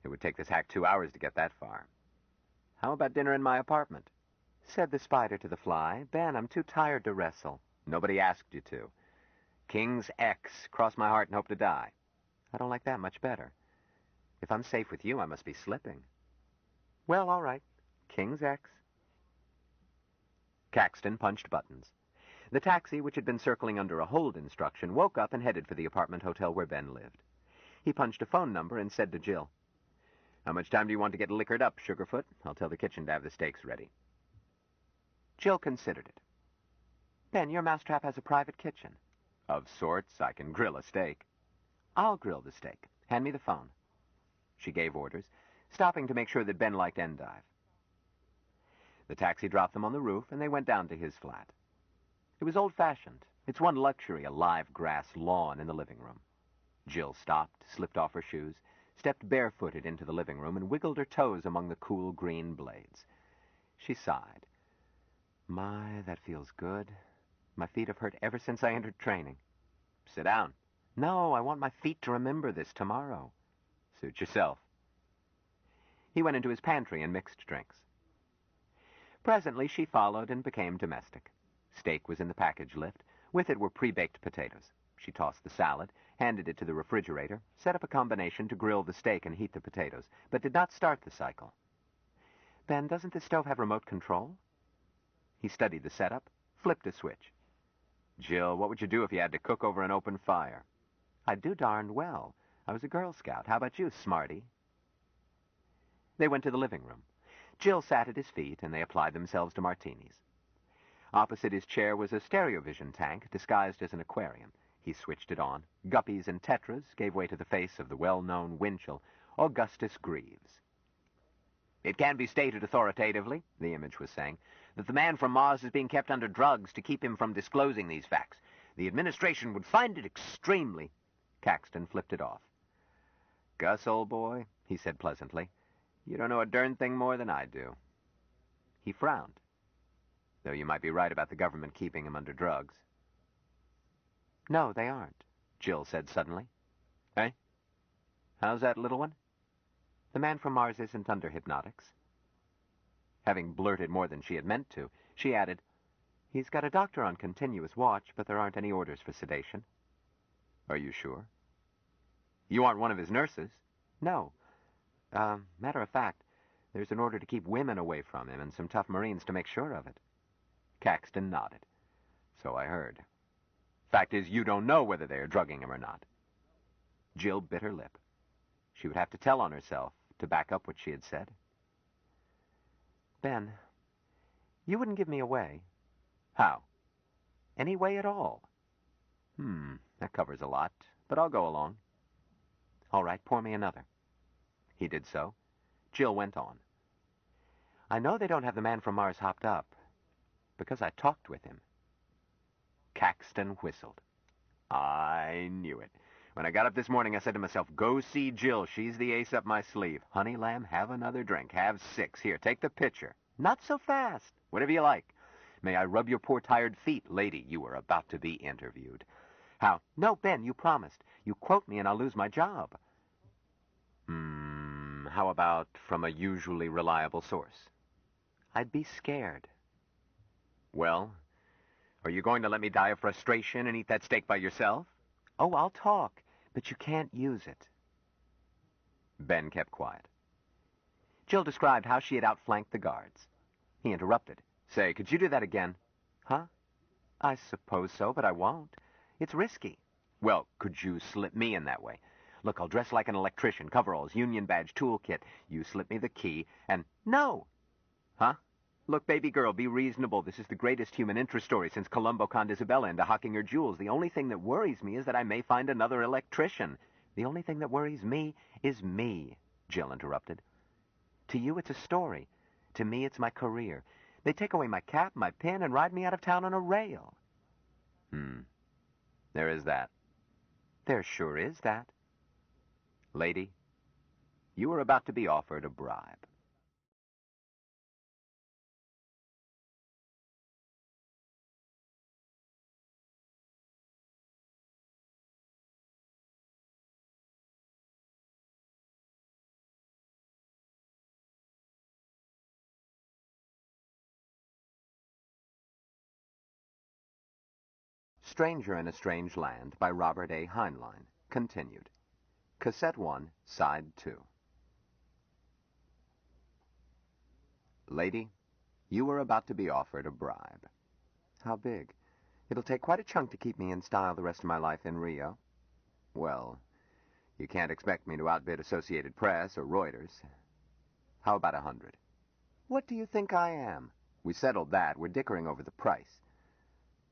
It would take this hack 2 hours to get that far. How about dinner in my apartment?" Said the spider to the fly, "Ben, I'm too tired to wrestle." "Nobody asked you to." "King's X, cross my heart and hope to die." "I don't like that much better. If I'm safe with you, I must be slipping." "Well, all right. King's X." Caxton punched buttons. The taxi, which had been circling under a hold instruction, woke up and headed for the apartment hotel where Ben lived. He punched a phone number and said to Jill, "How much time do you want to get liquored up, Sugarfoot? I'll tell the kitchen to have the steaks ready." Jill considered it. "Ben, your mousetrap has a private kitchen." "Of sorts. I can grill a steak." "I'll grill the steak. Hand me the phone." She gave orders, stopping to make sure that Ben liked endive. The taxi dropped them on the roof, and they went down to his flat. It was old-fashioned. Its one luxury, a live grass lawn in the living room. Jill stopped, slipped off her shoes, stepped barefooted into the living room, and wiggled her toes among the cool green blades. She sighed. "My, that feels good. My feet have hurt ever since I entered training." "Sit down." "No, I want my feet to remember this tomorrow." "Suit yourself." He went into his pantry and mixed drinks. Presently she followed and became domestic. Steak was in the package lift. With it were pre-baked potatoes. She tossed the salad, handed it to the refrigerator, set up a combination to grill the steak and heat the potatoes, but did not start the cycle. Ben, doesn't this stove have remote control? He studied the setup, flipped a switch. Jill, what would you do if you had to cook over an open fire? I'd do darned well. I was a Girl Scout. How about you, smarty? They went to the living room. Jill sat at his feet, and they applied themselves to martinis. Opposite his chair was a stereovision tank disguised as an aquarium. He switched it on. Guppies and tetras gave way to the face of the well-known Winchell, Augustus Greaves. It can be stated authoritatively, the image was saying, that the man from Mars is being kept under drugs to keep him from disclosing these facts. The administration would find it extremely... Caxton flipped it off. Gus, old boy, he said pleasantly, you don't know a darn thing more than I do. He frowned. Though you might be right about the government keeping him under drugs. No, they aren't, Jill said suddenly. Eh? How's that, little one? The man from Mars isn't under hypnotics. Having blurted more than she had meant to, she added, he's got a doctor on continuous watch, but there aren't any orders for sedation. Are you sure? You aren't one of his nurses? No. Matter of fact, there's an order to keep women away from him and some tough Marines to make sure of it. Caxton nodded. So I heard. Fact is, you don't know whether they are drugging him or not. Jill bit her lip. She would have to tell on herself to back up what she had said. Ben, you wouldn't give me away. How? Any way at all. That covers a lot, but I'll go along. All right, pour me another. He did so. Jill went on. I know they don't have the man from Mars hopped up, because I talked with him. Caxton whistled. I knew it. When I got up this morning, I said to myself, go see Jill. She's the ace up my sleeve. Honey lamb, have another drink. Have 6. Here, take the pitcher. Not so fast. Whatever you like. May I rub your poor tired feet? Lady, you are about to be interviewed. How? No, Ben, you promised. You quote me and I'll lose my job. How about from a usually reliable source? I'd be scared. Well, are you going to let me die of frustration and eat that steak by yourself? Oh, I'll talk, but you can't use it. Ben kept quiet. Jill described how she had outflanked the guards. He interrupted. Say, could you do that again? Huh? I suppose so, but I won't. It's risky. Well, could you slip me in that way? Look, I'll dress like an electrician, coveralls, union badge, toolkit. You slip me the key, and... No! Huh? Look, baby girl, be reasonable. This is the greatest human interest story since Columbo conned Isabella into hawking her jewels. The only thing that worries me is that I may find another electrician. The only thing that worries me is me, Jill interrupted. To you, it's a story. To me, it's my career. They take away my cap, my pin, and ride me out of town on a rail. There is that. There sure is that. Lady, you are about to be offered a bribe. Stranger in a Strange Land by Robert A. Heinlein. Continued. Cassette 1, Side 2. Lady, you are about to be offered a bribe. How big? It'll take quite a chunk to keep me in style the rest of my life in Rio. Well, you can't expect me to outbid Associated Press or Reuters. How about 100? What do you think I am? We settled that. We're dickering over the price.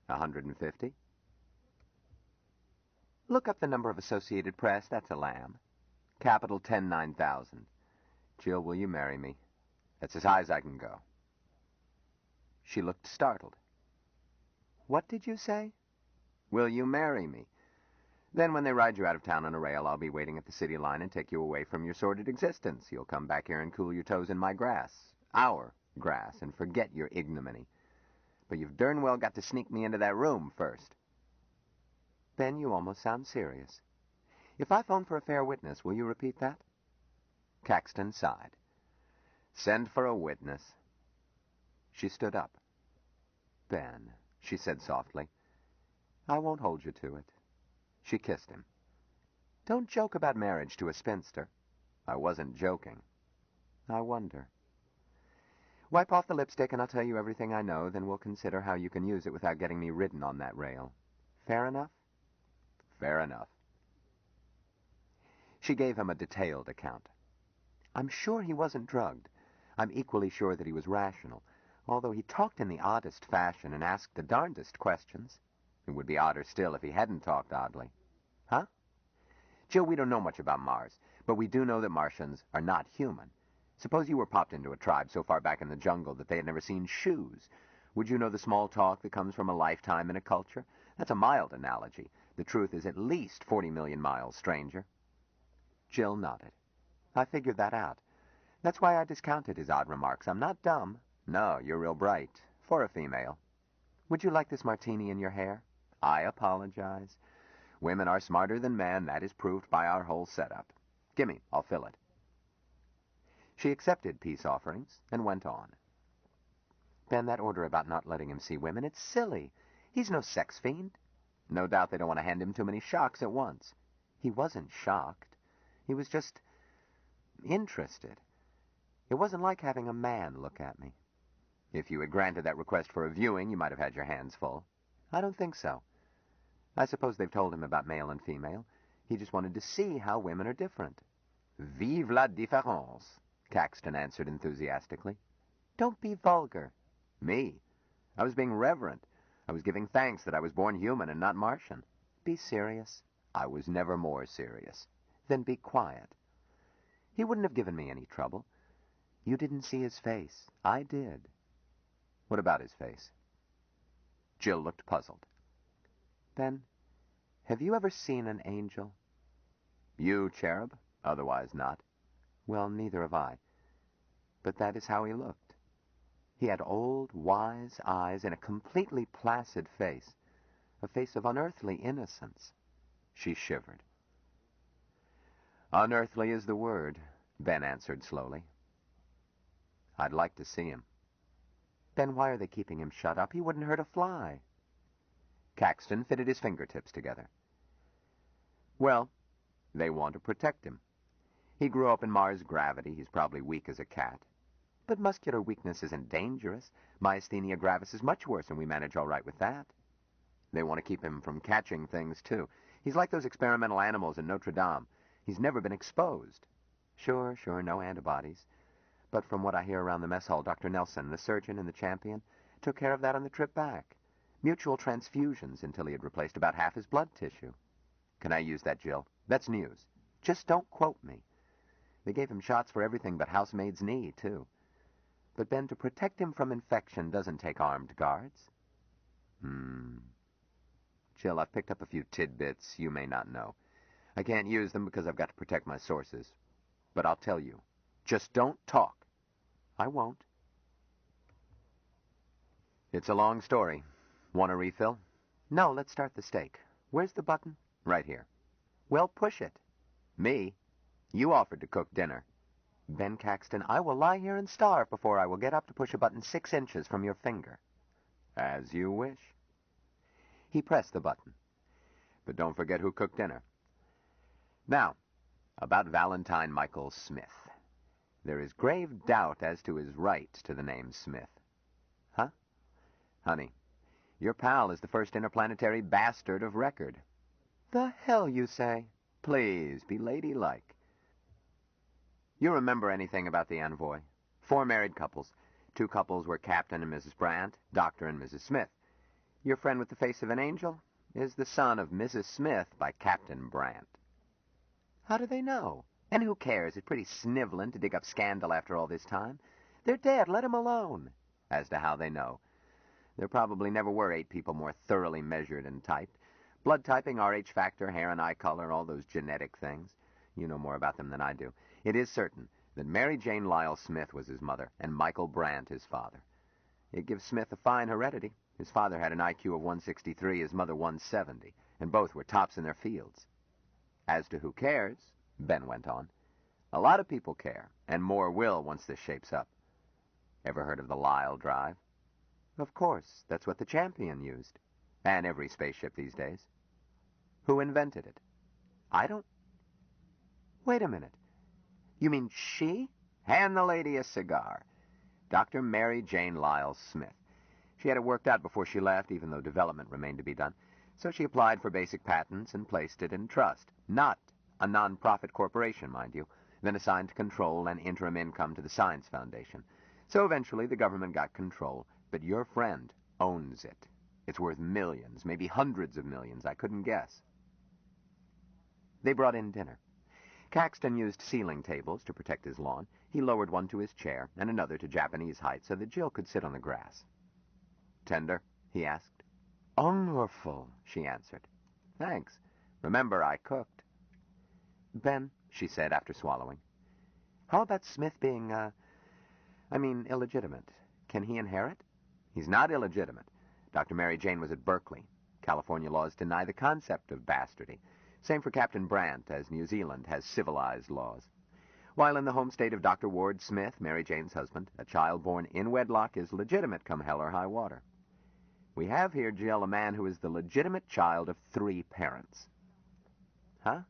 150? Look up the number of Associated Press. That's a lamb. Capital 10-9000. Jill, will you marry me? That's as high as I can go. She looked startled. What did you say? Will you marry me? Then when they ride you out of town on a rail, I'll be waiting at the city line and take you away from your sordid existence. You'll come back here and cool your toes in my grass. Our grass, and forget your ignominy. But you've darn well got to sneak me into that room first. Ben, you almost sound serious. If I phone for a fair witness, will you repeat that? Caxton sighed. Send for a witness. She stood up. Ben, she said softly, I won't hold you to it. She kissed him. Don't joke about marriage to a spinster. I wasn't joking. I wonder. Wipe off the lipstick and I'll tell you everything I know, then we'll consider how you can use it without getting me ridden on that rail. Fair enough? Fair enough. She gave him a detailed account. I'm sure he wasn't drugged. I'm equally sure that he was rational, although he talked in the oddest fashion and asked the darndest questions. It would be odder still if he hadn't talked oddly. Huh? Jill, we don't know much about Mars, but we do know that Martians are not human. Suppose you were popped into a tribe so far back in the jungle that they had never seen shoes. Would you know the small talk that comes from a lifetime in a culture? That's a mild analogy. The truth is at least 40 million miles stranger. Jill nodded. I figured that out. That's why I discounted his odd remarks. I'm not dumb. No, you're real bright. For a female. Would you like this martini in your hair? I apologize. Women are smarter than men. That is proved by our whole setup. Gimme, I'll fill it. She accepted peace offerings and went on. Ben, that order about not letting him see women, it's silly. He's no sex fiend. No doubt they don't want to hand him too many shocks at once. He wasn't shocked. He was just interested. It wasn't like having a man look at me. If you had granted that request for a viewing, you might have had your hands full. I don't think so. I suppose they've told him about male and female. He just wanted to see how women are different. Vive la différence, Caxton answered enthusiastically. Don't be vulgar. Me? I was being reverent. I was giving thanks that I was born human and not Martian. Be serious. I was never more serious. Then be quiet. He wouldn't have given me any trouble. You didn't see his face. I did. What about his face? Jill looked puzzled. Ben, have you ever seen an angel? You, cherub? Otherwise not. Well, neither have I. But that is how he looked. He had old, wise eyes and a completely placid face, a face of unearthly innocence. She shivered. Unearthly is the word, Ben answered slowly. I'd like to see him. Then why are they keeping him shut up? He wouldn't hurt a fly. Caxton fitted his fingertips together. Well, they want to protect him. He grew up in Mars gravity. He's probably weak as a cat. But muscular weakness isn't dangerous. Myasthenia gravis is much worse, and we manage all right with that. They want to keep him from catching things, too. He's like those experimental animals in Notre Dame. He's never been exposed. Sure, no antibodies. But from what I hear around the mess hall, Dr. Nelson, the surgeon and the champion, took care of that on the trip back. Mutual transfusions until he had replaced about half his blood tissue. Can I use that, Jill? That's news. Just don't quote me. They gave him shots for everything but housemaid's knee, too. But, Ben, to protect him from infection doesn't take armed guards. Jill, I've picked up a few tidbits you may not know. I can't use them because I've got to protect my sources. But I'll tell you. Just don't talk. I won't. It's a long story. Want a refill? No, let's start the steak. Where's the button? Right here. Well, push it. Me? You offered to cook dinner. Ben Caxton, I will lie here and starve before I will get up to push a button 6 inches from your finger. As you wish. He pressed the button. But don't forget who cooked dinner. Now, about Valentine Michael Smith. There is grave doubt as to his right to the name Smith. Huh? Honey, your pal is the first interplanetary bastard of record. The hell you say? Please, be ladylike. You remember anything about the envoy? 4 married couples. 2 couples were Captain and Mrs. Brandt, Dr. and Mrs. Smith. Your friend with the face of an angel is the son of Mrs. Smith by Captain Brandt. How do they know? And who cares? It's pretty sniveling to dig up scandal after all this time. They're dead. Let 'em alone. As to how they know. There probably never were 8 people more thoroughly measured and typed. Blood typing, RH factor, hair and eye color, all those genetic things. You know more about them than I do. It is certain that Mary Jane Lyle Smith was his mother, and Michael Brandt his father. It gives Smith a fine heredity. His father had an IQ of 163, his mother 170, and both were tops in their fields. As to who cares, Ben went on, a lot of people care, and more will once this shapes up. Ever heard of the Lyle Drive? Of course, that's what the Champion used. And every spaceship these days. Who invented it? I don't... Wait a minute. You mean she? Hand the lady a cigar. Dr. Mary Jane Lyles Smith. She had it worked out before she left, even though development remained to be done. So she applied for basic patents and placed it in trust. Not a non-profit corporation, mind you, then assigned control and interim income to the Science Foundation. So eventually the government got control, but your friend owns it. It's worth millions, maybe hundreds of millions, I couldn't guess. They brought in dinner. Caxton used ceiling tables to protect his lawn. He lowered one to his chair and another to Japanese height so that Jill could sit on the grass. Tender? He asked. Wonderful, she answered. Thanks. Remember, I cooked. Ben, she said after swallowing, how about Smith being, illegitimate? Can he inherit? He's not illegitimate. Dr. Mary Jane was at Berkeley. California laws deny the concept of bastardy. Same for Captain Brandt, as New Zealand has civilized laws. While in the home state of Dr. Ward Smith, Mary Jane's husband, a child born in wedlock is legitimate come hell or high water. We have here, Jill, a man who is the legitimate child of 3 parents. Huh?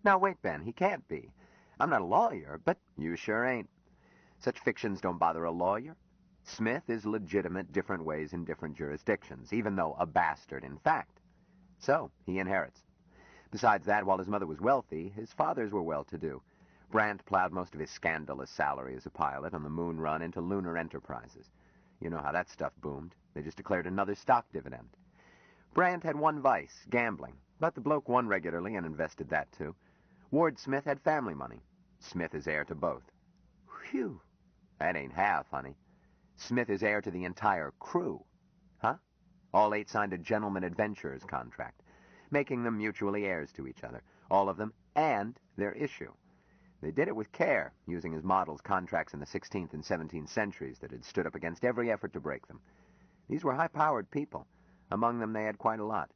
Now, wait, Ben, he can't be. I'm not a lawyer, but you sure ain't. Such fictions don't bother a lawyer. Smith is legitimate different ways in different jurisdictions, even though a bastard in fact. So, he inherits. Besides that, while his mother was wealthy, his fathers were well-to-do. Brandt plowed most of his scandalous salary as a pilot on the moon run into lunar enterprises. You know how that stuff boomed. They just declared another stock dividend. Brandt had one vice, gambling, but the bloke won regularly and invested that too. Ward Smith had family money. Smith is heir to both. Phew. That ain't half, honey. Smith is heir to the entire crew. Huh? All 8 signed a gentleman adventurers contract, making them mutually heirs to each other, all of them, and their issue. They did it with care, using as models contracts in the 16th and 17th centuries that had stood up against every effort to break them. These were high-powered people. Among them they had quite a lot.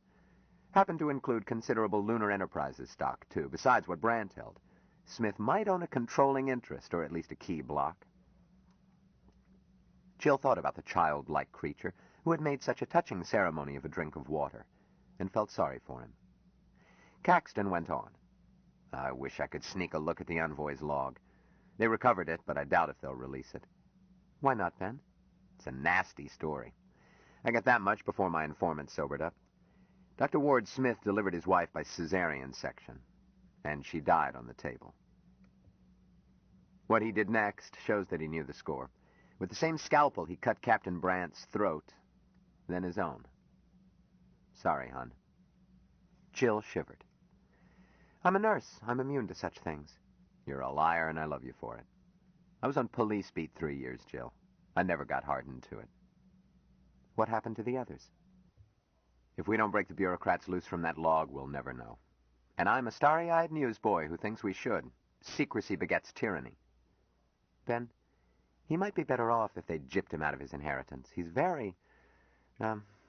Happened to include considerable lunar enterprises stock, too, besides what Brandt held. Smith might own a controlling interest, or at least a key block. Jill thought about the childlike creature who had made such a touching ceremony of a drink of water, and felt sorry for him. Caxton went on. I wish I could sneak a look at the envoy's log. They recovered it, but I doubt if they'll release it. Why not, Ben? It's a nasty story. I got that much before my informant sobered up. Dr. Ward Smith delivered his wife by cesarean section, and she died on the table. What he did next shows that he knew the score. With the same scalpel, he cut Captain Brandt's throat, then his own. Sorry, hon. Jill shivered. I'm a nurse. I'm immune to such things. You're a liar, and I love you for it. I was on police beat 3 years, Jill. I never got hardened to it. What happened to the others? If we don't break the bureaucrats loose from that log, we'll never know. And I'm a starry-eyed newsboy who thinks we should. Secrecy begets tyranny. Ben, he might be better off if they gypped him out of his inheritance. He's very,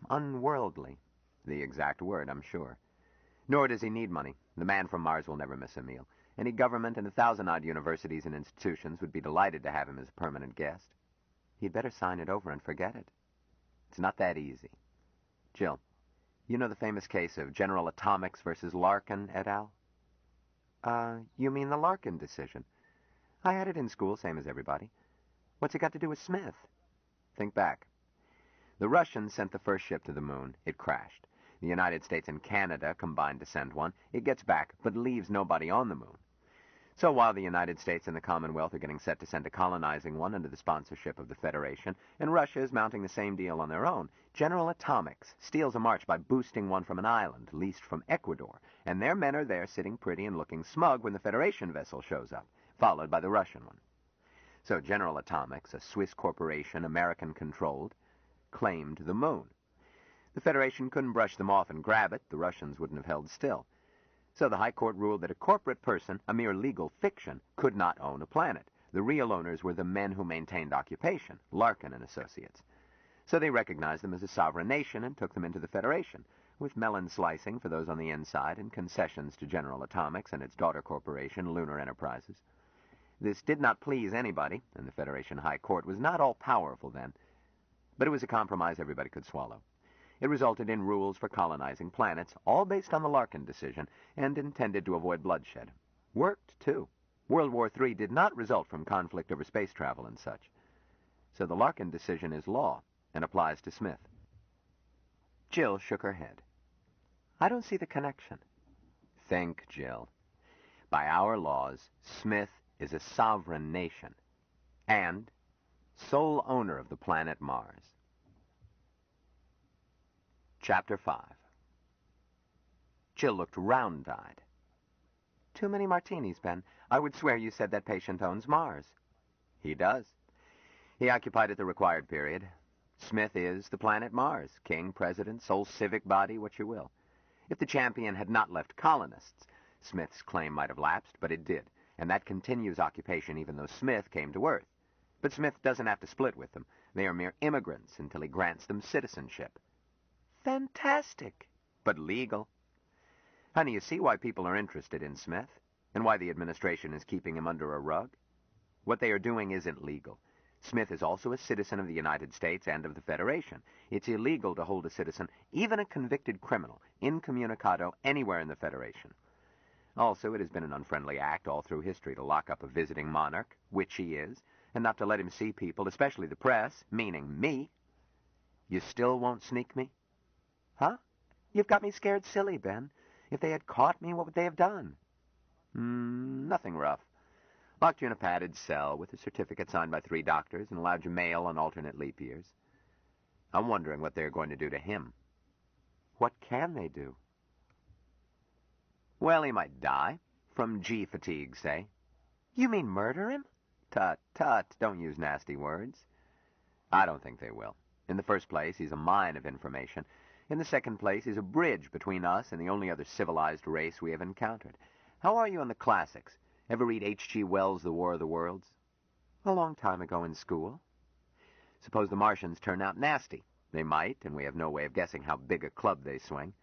unworldly. The exact word, I'm sure. Nor does he need money. The man from Mars will never miss a meal. Any government and 1,000-odd universities and institutions would be delighted to have him as a permanent guest. He'd better sign it over and forget it. It's not that easy. Jill, you know the famous case of General Atomics versus Larkin et al.? You mean the Larkin decision? I had it in school, same as everybody. What's it got to do with Smith? Think back. The Russians sent the first ship to the moon. It crashed. The United States and Canada combined to send one. It gets back, but leaves nobody on the moon. So while the United States and the Commonwealth are getting set to send a colonizing one under the sponsorship of the Federation, and Russia is mounting the same deal on their own, General Atomics steals a march by boosting one from an island leased from Ecuador, and their men are there sitting pretty and looking smug when the Federation vessel shows up, followed by the Russian one. So General Atomics, a Swiss corporation, American-controlled, claimed the moon. The Federation couldn't brush them off and grab it. The Russians wouldn't have held still. So the High Court ruled that a corporate person, a mere legal fiction, could not own a planet. The real owners were the men who maintained occupation, Larkin and Associates. So they recognized them as a sovereign nation and took them into the Federation, with melon slicing for those on the inside and concessions to General Atomics and its daughter corporation, Lunar Enterprises. This did not please anybody, and the Federation High Court was not all-powerful then, but it was a compromise everybody could swallow. It resulted in rules for colonizing planets, all based on the Larkin decision, and intended to avoid bloodshed. Worked, too. World War III did not result from conflict over space travel and such. So the Larkin decision is law, and applies to Smith. Jill shook her head. I don't see the connection. Think, Jill. By our laws, Smith is a sovereign nation, and sole owner of the planet Mars. Chapter 5. Jill looked round-eyed. Too many martinis, Ben. I would swear you said that patient owns Mars. He does. He occupied it the required period. Smith is the planet Mars, king, president, sole civic body, what you will. If the champion had not left colonists, Smith's claim might have lapsed, but it did, and that continues occupation even though Smith came to Earth. But Smith doesn't have to split with them. They are mere immigrants until he grants them citizenship. Fantastic, but legal. Honey, you see why people are interested in Smith, and why the administration is keeping him under a rug? What they are doing isn't legal. Smith is also a citizen of the United States and of the Federation. It's illegal to hold a citizen, even a convicted criminal, incommunicado anywhere in the Federation. Also, it has been an unfriendly act all through history to lock up a visiting monarch, which he is, and not to let him see people, especially the press, meaning me. You still won't sneak me? Huh? You've got me scared silly, Ben. If they had caught me, what would they have done? Nothing rough. Locked you in a padded cell with a certificate signed by 3 doctors and allowed you mail on alternate leap years. I'm wondering what they're going to do to him. What can they do? Well, he might die. From G fatigue, say. You mean murder him? Tut, tut, don't use nasty words. I don't think they will. In the first place, he's a mine of information. In the second place, he's a bridge between us and the only other civilized race we have encountered. How are you on the classics? Ever read H.G. Wells' The War of the Worlds? A long time ago in school. Suppose the Martians turn out nasty. They might, and we have no way of guessing how big a club they swing.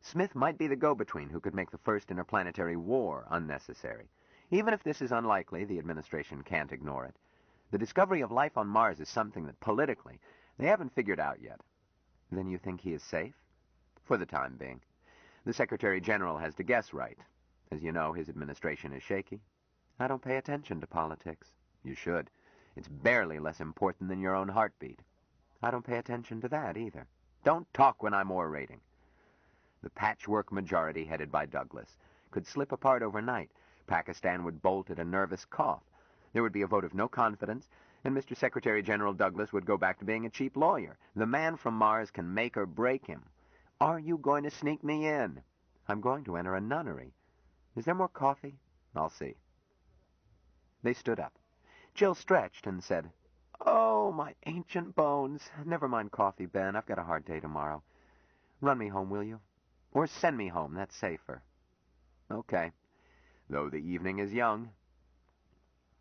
Smith might be the go-between who could make the first interplanetary war unnecessary. Even if this is unlikely, the administration can't ignore it. The discovery of life on Mars is something that, politically, they haven't figured out yet. Then you think he is safe? For the time being. The Secretary General has to guess right. As you know, his administration is shaky. I don't pay attention to politics. You should. It's barely less important than your own heartbeat. I don't pay attention to that, either. Don't talk when I'm orating. The patchwork majority, headed by Douglas, could slip apart overnight. Pakistan would bolt at a nervous cough. There would be a vote of no confidence, and Mr. Secretary General Douglas would go back to being a cheap lawyer. The man from Mars can make or break him. Are you going to sneak me in? I'm going to enter a nunnery. Is there more coffee? I'll see. They stood up. Jill stretched and said, Oh, my ancient bones. Never mind coffee, Ben. I've got a hard day tomorrow. Run me home, will you? Or send me home. That's safer. Okay. Though the evening is young.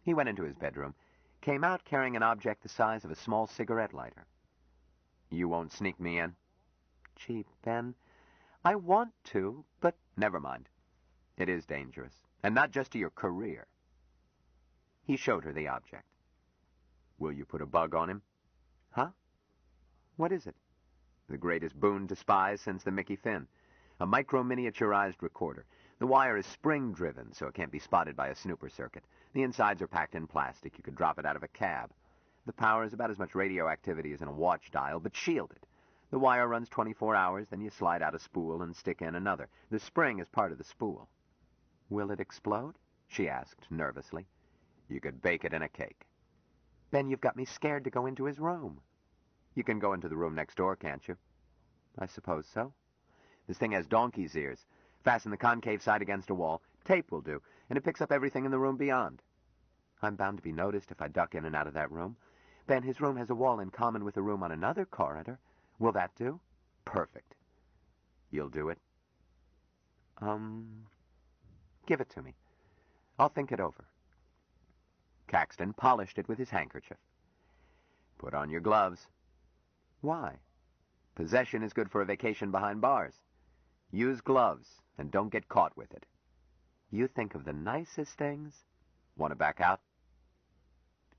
He went into his bedroom, came out carrying an object the size of a small cigarette lighter. You won't sneak me in? Gee, Ben, I want to, but never mind. It is dangerous, and not just to your career. He showed her the object. Will you put a bug on him? Huh? What is it? The greatest boon to spies since the Mickey Finn. A micro-miniaturized recorder. The wire is spring-driven, so it can't be spotted by a snooper circuit. The insides are packed in plastic. You could drop it out of a cab. The power is about as much radioactivity as in a watch dial, but shielded. The wire runs 24 hours, then you slide out a spool and stick in another. The spring is part of the spool. Will it explode? She asked nervously. You could bake it in a cake. Ben, you've got me scared to go into his room. You can go into the room next door, can't you? I suppose so. This thing has donkey's ears. Fasten the concave side against a wall. Tape will do, and it picks up everything in the room beyond. I'm bound to be noticed if I duck in and out of that room. Ben, his room has a wall in common with a room on another corridor. Will that do? Perfect. You'll do it? Give it to me. I'll think it over. Caxton polished it with his handkerchief. Put on your gloves. Why? Possession is good for a vacation behind bars. Use gloves, and don't get caught with it. You think of the nicest things. Want to back out?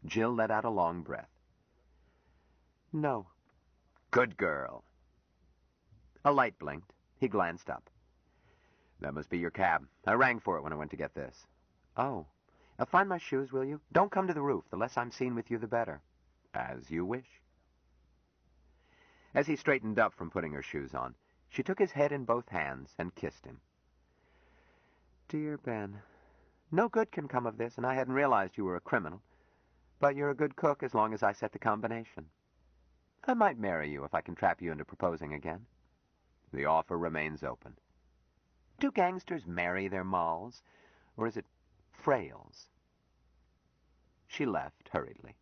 Jill let out a long breath. No. Good girl. A light blinked. He glanced up. That must be your cab. I rang for it when I went to get this. Oh. Find my shoes, will you? Don't come to the roof. The less I'm seen with you, the better. As you wish. As he straightened up from putting her shoes on, she took his head in both hands and kissed him. Dear Ben, no good can come of this, and I hadn't realized you were a criminal. But you're a good cook as long as I set the combination. I might marry you if I can trap you into proposing again. The offer remains open. Do gangsters marry their molls, or is it frails? She left hurriedly.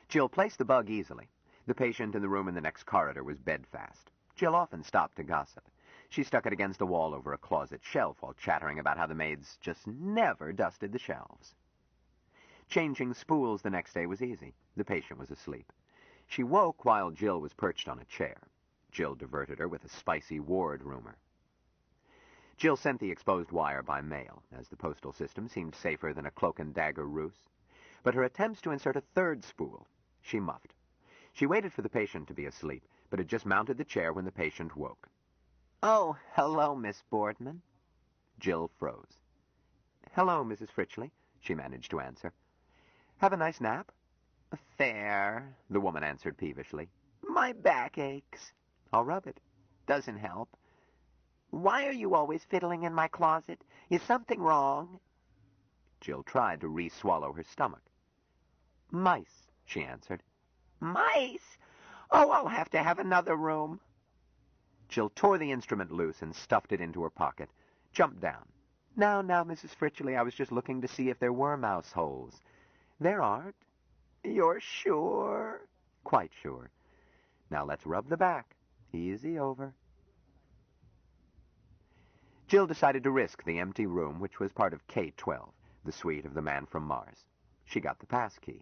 Jill placed the bug easily. The patient in the room in the next corridor was bedfast. Jill often stopped to gossip. She stuck it against the wall over a closet shelf while chattering about how the maids just never dusted the shelves. Changing spools the next day was easy. The patient was asleep. She woke while Jill was perched on a chair. Jill diverted her with a spicy ward rumor. Jill sent the exposed wire by mail, as the postal system seemed safer than a cloak-and-dagger ruse. But her attempts to insert a third spool, she muffed. She waited for the patient to be asleep, but had just mounted the chair when the patient woke. Oh, hello, Miss Boardman. Jill froze. Hello, Mrs. Fritchley, she managed to answer. Have a nice nap? Fair, the woman answered peevishly. My back aches. I'll rub it. Doesn't help. Why are you always fiddling in my closet? Is something wrong? Jill tried to re-swallow her stomach. Mice, she answered. Mice? Oh, I'll have to have another room. Jill tore the instrument loose and stuffed it into her pocket, jumped down. Now, Mrs. Fritchley, I was just looking to see if there were mouse holes. There aren't. You're sure? Quite sure. Now let's rub the back. Easy over. Jill decided to risk the empty room, which was part of K-12, the suite of the man from Mars. She got the passkey,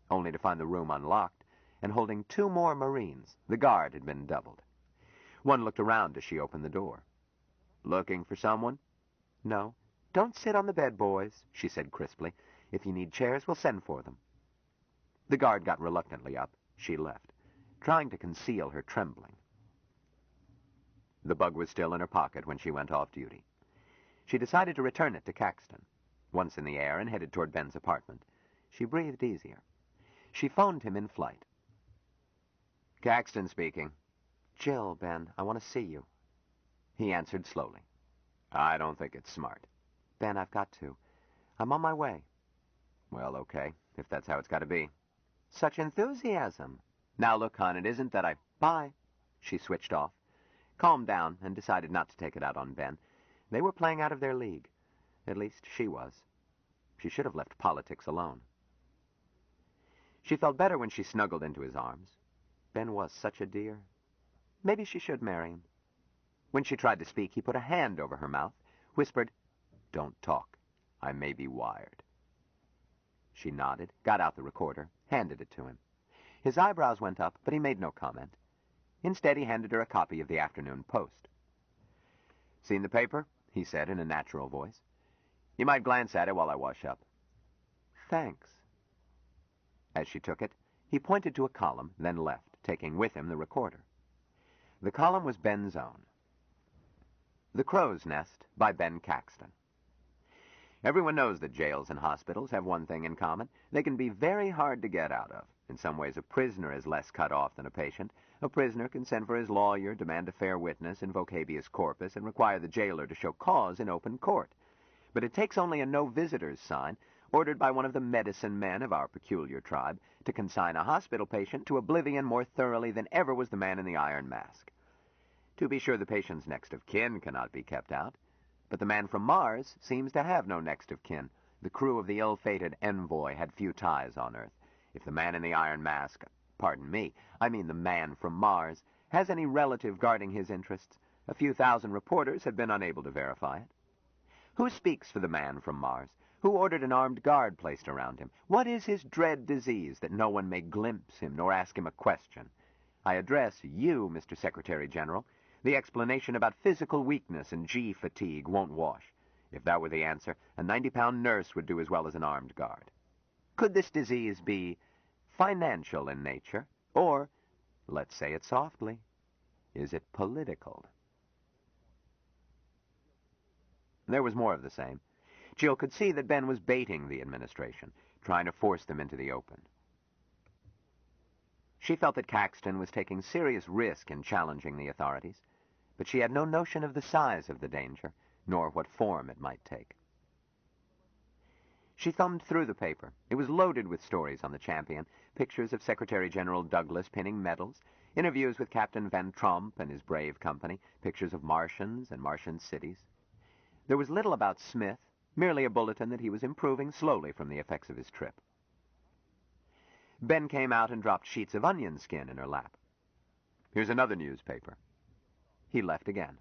only to find the room unlocked and holding 2 more Marines. The guard had been doubled. One looked around as she opened the door. Looking for someone? No. Don't sit on the bed, boys, she said crisply. If you need chairs, we'll send for them. The guard got reluctantly up. She left, trying to conceal her trembling. The bug was still in her pocket when she went off duty. She decided to return it to Caxton. Once in the air and headed toward Ben's apartment, she breathed easier. She phoned him in flight. Caxton speaking. Jill, Ben, I want to see you. He answered slowly. I don't think it's smart. Ben, I've got to. I'm on my way. Well, okay, if that's how it's got to be. Such enthusiasm. Now, look, hon, it isn't that I... Bye. She switched off, calmed down, and decided not to take it out on Ben. They were playing out of their league. At least she was. She should have left politics alone. She felt better when she snuggled into his arms. Ben was such a dear. Maybe she should marry him. When she tried to speak, he put a hand over her mouth, whispered, Don't talk. I may be wired. She nodded, got out the recorder, handed it to him. His eyebrows went up, but he made no comment. Instead, he handed her a copy of the Afternoon Post. Seen the paper? He said in a natural voice. You might glance at it while I wash up. Thanks. As she took it, he pointed to a column, then left, taking with him the recorder. The column was Ben's own. The Crow's Nest by Ben Caxton. Everyone knows that jails and hospitals have one thing in common. They can be very hard to get out of. In some ways, a prisoner is less cut off than a patient. A prisoner can send for his lawyer, demand a fair witness, invoke habeas corpus, and require the jailer to show cause in open court. But it takes only a no-visitors sign, ordered by one of the medicine men of our peculiar tribe, to consign a hospital patient to oblivion more thoroughly than ever was the man in the iron mask. To be sure, the patient's next of kin cannot be kept out, but the man from Mars seems to have no next of kin. The crew of the ill-fated Envoy had few ties on Earth. If the man in the iron mask, pardon me, I mean the man from Mars, has any relative guarding his interests, a few thousand reporters have been unable to verify it. Who speaks for the man from Mars? Who ordered an armed guard placed around him? What is his dread disease that no one may glimpse him nor ask him a question? I address you, Mr. Secretary General. The explanation about physical weakness and G fatigue won't wash. If that were the answer, a 90-pound nurse would do as well as an armed guard. Could this disease be financial in nature, or Let's say it softly. Is it political? There was more of the same. Jill could see that Ben was baiting the administration, trying to force them into the open. She felt that Caxton was taking serious risk in challenging the authorities, but she had no notion of the size of the danger, nor what form it might take. She thumbed through the paper. It was loaded with stories on the Champion, pictures of Secretary General Douglas pinning medals, interviews with Captain Van Tromp and his brave company, pictures of Martians and Martian cities. There was little about Smith, merely a bulletin that he was improving slowly from the effects of his trip. Ben came out and dropped sheets of onion skin in her lap. Here's another newspaper. He left again.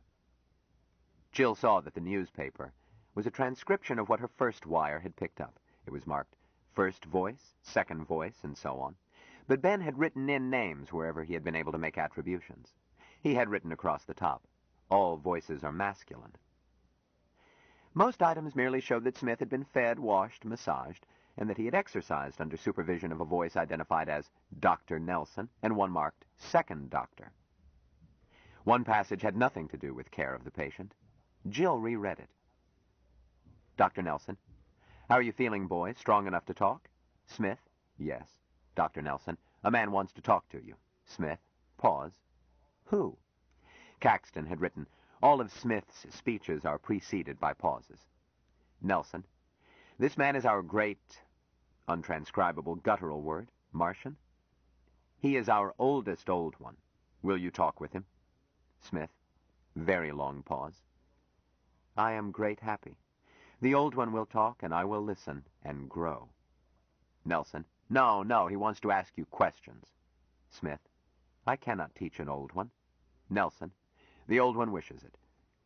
Jill saw that the newspaper was a transcription of what her first wire had picked up. It was marked first voice, second voice, and so on. But Ben had written in names wherever he had been able to make attributions. He had written across the top, all voices are masculine. Most items merely showed that Smith had been fed, washed, massaged, and that he had exercised under supervision of a voice identified as Dr. Nelson and one marked Second Doctor. One passage had nothing to do with care of the patient. Jill reread it. Dr. Nelson, how are you feeling, boy? Strong enough to talk? Smith, yes. Dr. Nelson, a man wants to talk to you. Smith, pause. Who? Caxton had written, all of Smith's speeches are preceded by pauses. Nelson, this man is our great, untranscribable, guttural word, Martian. He is our oldest old one. Will you talk with him? Smith, very long pause. I am great happy. The old one will talk, and I will listen and grow. Nelson, no, he wants to ask you questions. Smith, I cannot teach an old one. Nelson, the old one wishes it.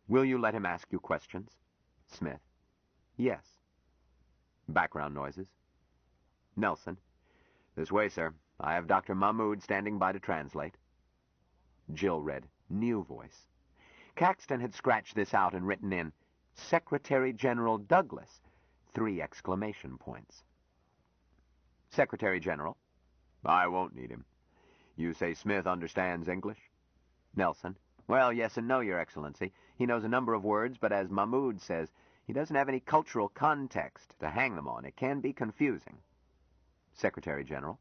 Will you let him ask you questions? Smith, yes. Background noises. Nelson, this way, sir. I have Dr. Mahmood standing by to translate. Jill read, new voice. Caxton had scratched this out and written in, Secretary General Douglas, 3 exclamation points. Secretary General, I won't need him. You say Smith understands English? Nelson, well, yes and no, Your Excellency. He knows a number of words, but as Mahmood says, he doesn't have any cultural context to hang them on. It can be confusing. Secretary General,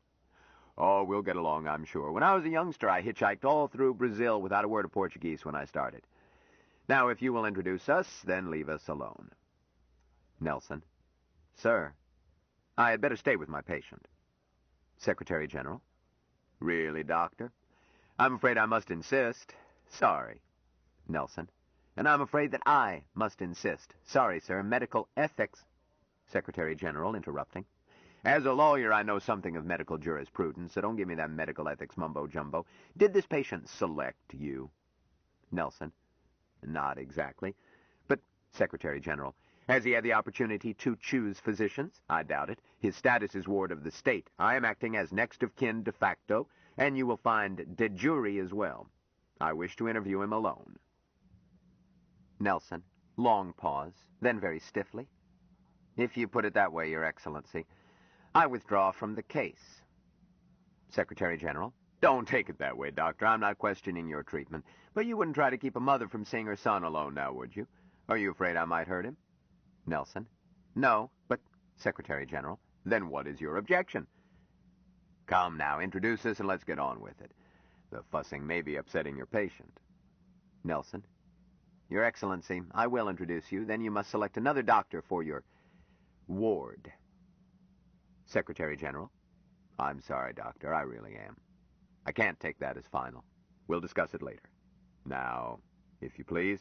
oh, we'll get along, I'm sure. When I was a youngster, I hitchhiked all through Brazil without a word of Portuguese when I started. Now, if you will introduce us, then leave us alone. Nelson, sir, I had better stay with my patient. Secretary General, really, Doctor? I'm afraid I must insist. Sorry. Nelson, and I'm afraid that I must insist. Sorry, sir, medical ethics. Secretary General, interrupting. As a lawyer, I know something of medical jurisprudence, so don't give me that medical ethics mumbo-jumbo. Did this patient select you? Nelson, not exactly. But, Secretary General, has he had the opportunity to choose physicians? I doubt it. His status is ward of the state. I am acting as next of kin de facto, and you will find de jure as well. I wish to interview him alone. Nelson, long pause, then very stiffly. If you put it that way, Your Excellency, I withdraw from the case. Secretary General, don't take it that way, Doctor. I'm not questioning your treatment. But you wouldn't try to keep a mother from seeing her son alone now, would you? Are you afraid I might hurt him? Nelson, no, but... Secretary General, then what is your objection? Come now, introduce us and let's get on with it. The fussing may be upsetting your patient. Nelson, Your Excellency, I will introduce you. Then you must select another doctor for your ward. Secretary General, I'm sorry, Doctor, I really am. I can't take that as final. We'll discuss it later. Now, if you please.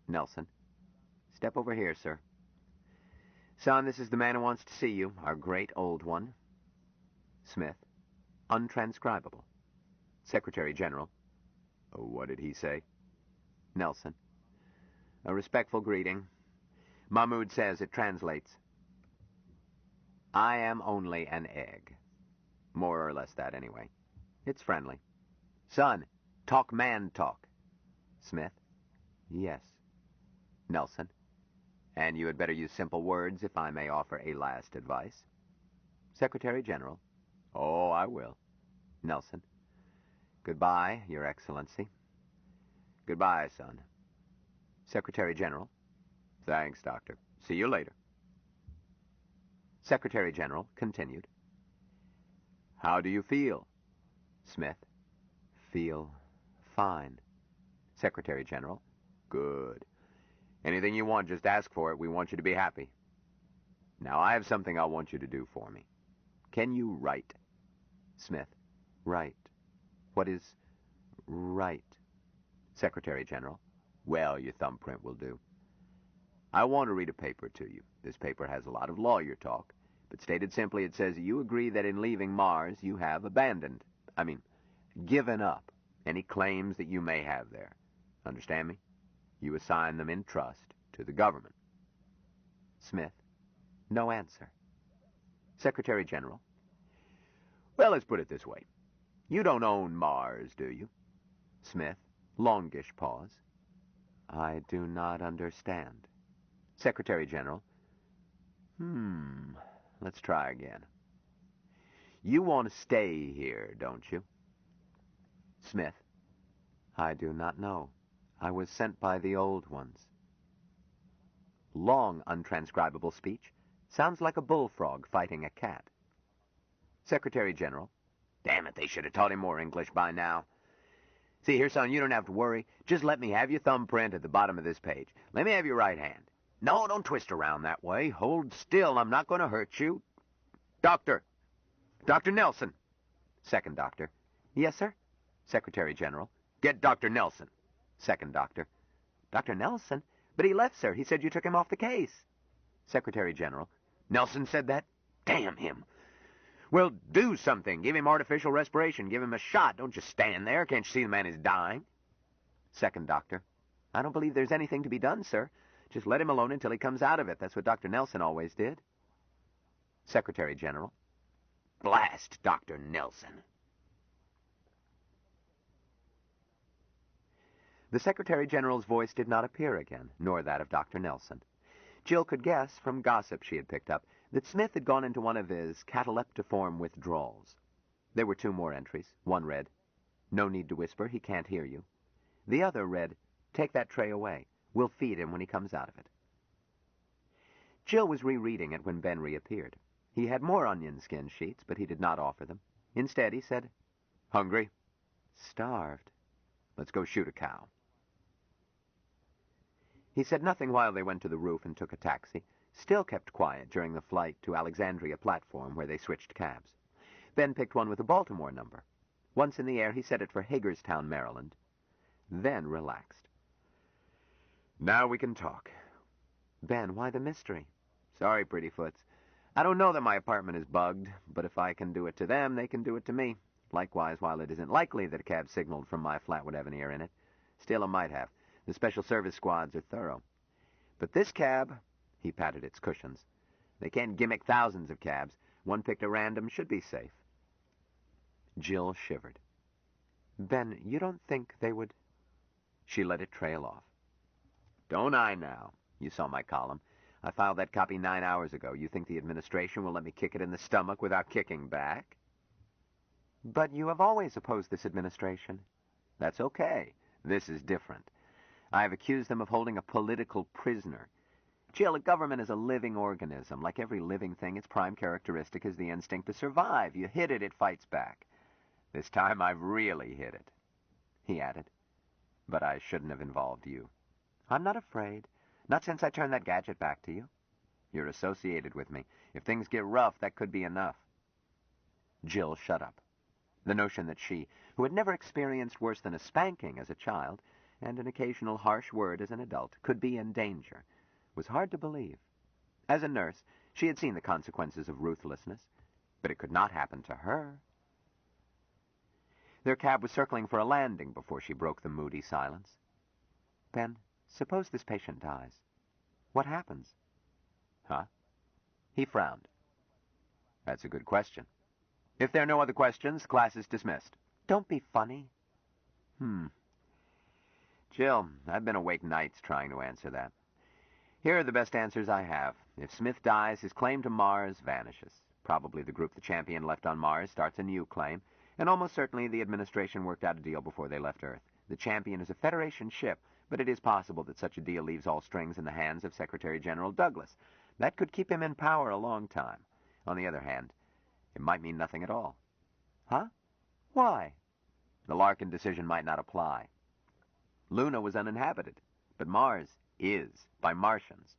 Nelson, step over here, sir. Son, this is the man who wants to see you, our great old one. Smith, untranscribable. Secretary General, what did he say? Nelson, a respectful greeting. Mahmood says it translates. I am only an egg. More or less that, anyway. It's friendly. Son, talk man talk. Smith, yes. Nelson, and you had better use simple words if I may offer a last advice. Secretary General, oh, I will. Nelson, Goodbye, Your Excellency. Goodbye, son. Secretary General. Thanks, Doctor. See you later. Secretary General continued. How do you feel? Smith. Feel fine. Secretary General. Good. Anything you want, just ask for it. We want you to be happy. Now, I have something I want you to do for me. Can you write? Smith. Write. What is write? Secretary General. Well, your thumbprint will do. I want to read a paper to you. This paper has a lot of lawyer talk, but stated simply it says you agree that in leaving Mars you have given up any claims that you may have there. Understand me? You assign them in trust to the government. Smith. No answer. Secretary General. Well, let's put it this way. You don't own Mars, do you? Smith. Longish pause. I do not understand. Secretary General. Let's try again. You want to stay here, don't you? Smith. I do not know. I was sent by the old ones. Long, untranscribable speech. Sounds like a bullfrog fighting a cat. Secretary General. Damn it, they should have taught him more English by now. See here, son, you don't have to worry. Just let me have your thumbprint at the bottom of this page. Let me have your right hand. No, don't twist around that way. Hold still. I'm not going to hurt you. Doctor. Dr. Nelson. Second doctor. Yes, sir? Secretary General. Get Dr. Nelson. Second doctor. Dr. Nelson? But he left, sir. He said you took him off the case. Secretary General. Nelson said that? Damn him. Well, do something. Give him artificial respiration. Give him a shot. Don't just stand there. Can't you see the man is dying? Second doctor. I don't believe there's anything to be done, sir. Just let him alone until he comes out of it. That's what Dr. Nelson always did. Secretary General. Blast Dr. Nelson. The Secretary General's voice did not appear again, nor that of Dr. Nelson. Jill could guess, from gossip she had picked up, that Smith had gone into one of his cataleptiform withdrawals. There were two more entries. One read, No need to whisper, he can't hear you. The other read, Take that tray away. We'll feed him when he comes out of it. Jill was rereading it when Ben reappeared. He had more onion skin sheets, but he did not offer them. Instead, he said, Hungry? Starved. Let's go shoot a cow. He said nothing while they went to the roof and took a taxi, still kept quiet during the flight to Alexandria platform where they switched cabs. Ben picked one with a Baltimore number. Once in the air, he set it for Hagerstown, Maryland, then relaxed. Now we can talk. Ben, why the mystery? Sorry, Prettyfoots. I don't know that my apartment is bugged, but if I can do it to them, they can do it to me. Likewise, while it isn't likely that a cab signaled from my flat would have an ear in it, still it might have. The special service squads are thorough. But this cab, he patted its cushions. They can't gimmick thousands of cabs. One picked at random should be safe. Jill shivered. Ben, you don't think they would... She let it trail off. Don't I now? You saw my column. I filed that copy 9 hours ago. You think the administration will let me kick it in the stomach without kicking back? But you have always opposed this administration. That's okay. This is different. I have accused them of holding a political prisoner. Jill, a government is a living organism. Like every living thing, its prime characteristic is the instinct to survive. You hit it, it fights back. This time I've really hit it. He added, but I shouldn't have involved you. I'm not afraid. Not since I turned that gadget back to you. You're associated with me. If things get rough, that could be enough. Jill shut up. The notion that she, who had never experienced worse than a spanking as a child, and an occasional harsh word as an adult, could be in danger, was hard to believe. As a nurse, she had seen the consequences of ruthlessness, but it could not happen to her. Their cab was circling for a landing before she broke the moody silence. Ben, suppose this patient dies. What happens? Huh? He frowned. That's a good question. If there are no other questions, class is dismissed. Don't be funny. Jill, I've been awake nights trying to answer that. Here are the best answers I have. If Smith dies, his claim to Mars vanishes. Probably the group the champion left on Mars starts a new claim, And almost certainly the administration worked out a deal before they left Earth. The Champion is a Federation ship, but it is possible that such a deal leaves all strings in the hands of Secretary General Douglas. That could keep him in power a long time. On the other hand, it might mean nothing at all. Huh? Why? The Larkin decision might not apply. Luna was uninhabited, but Mars is, by Martians.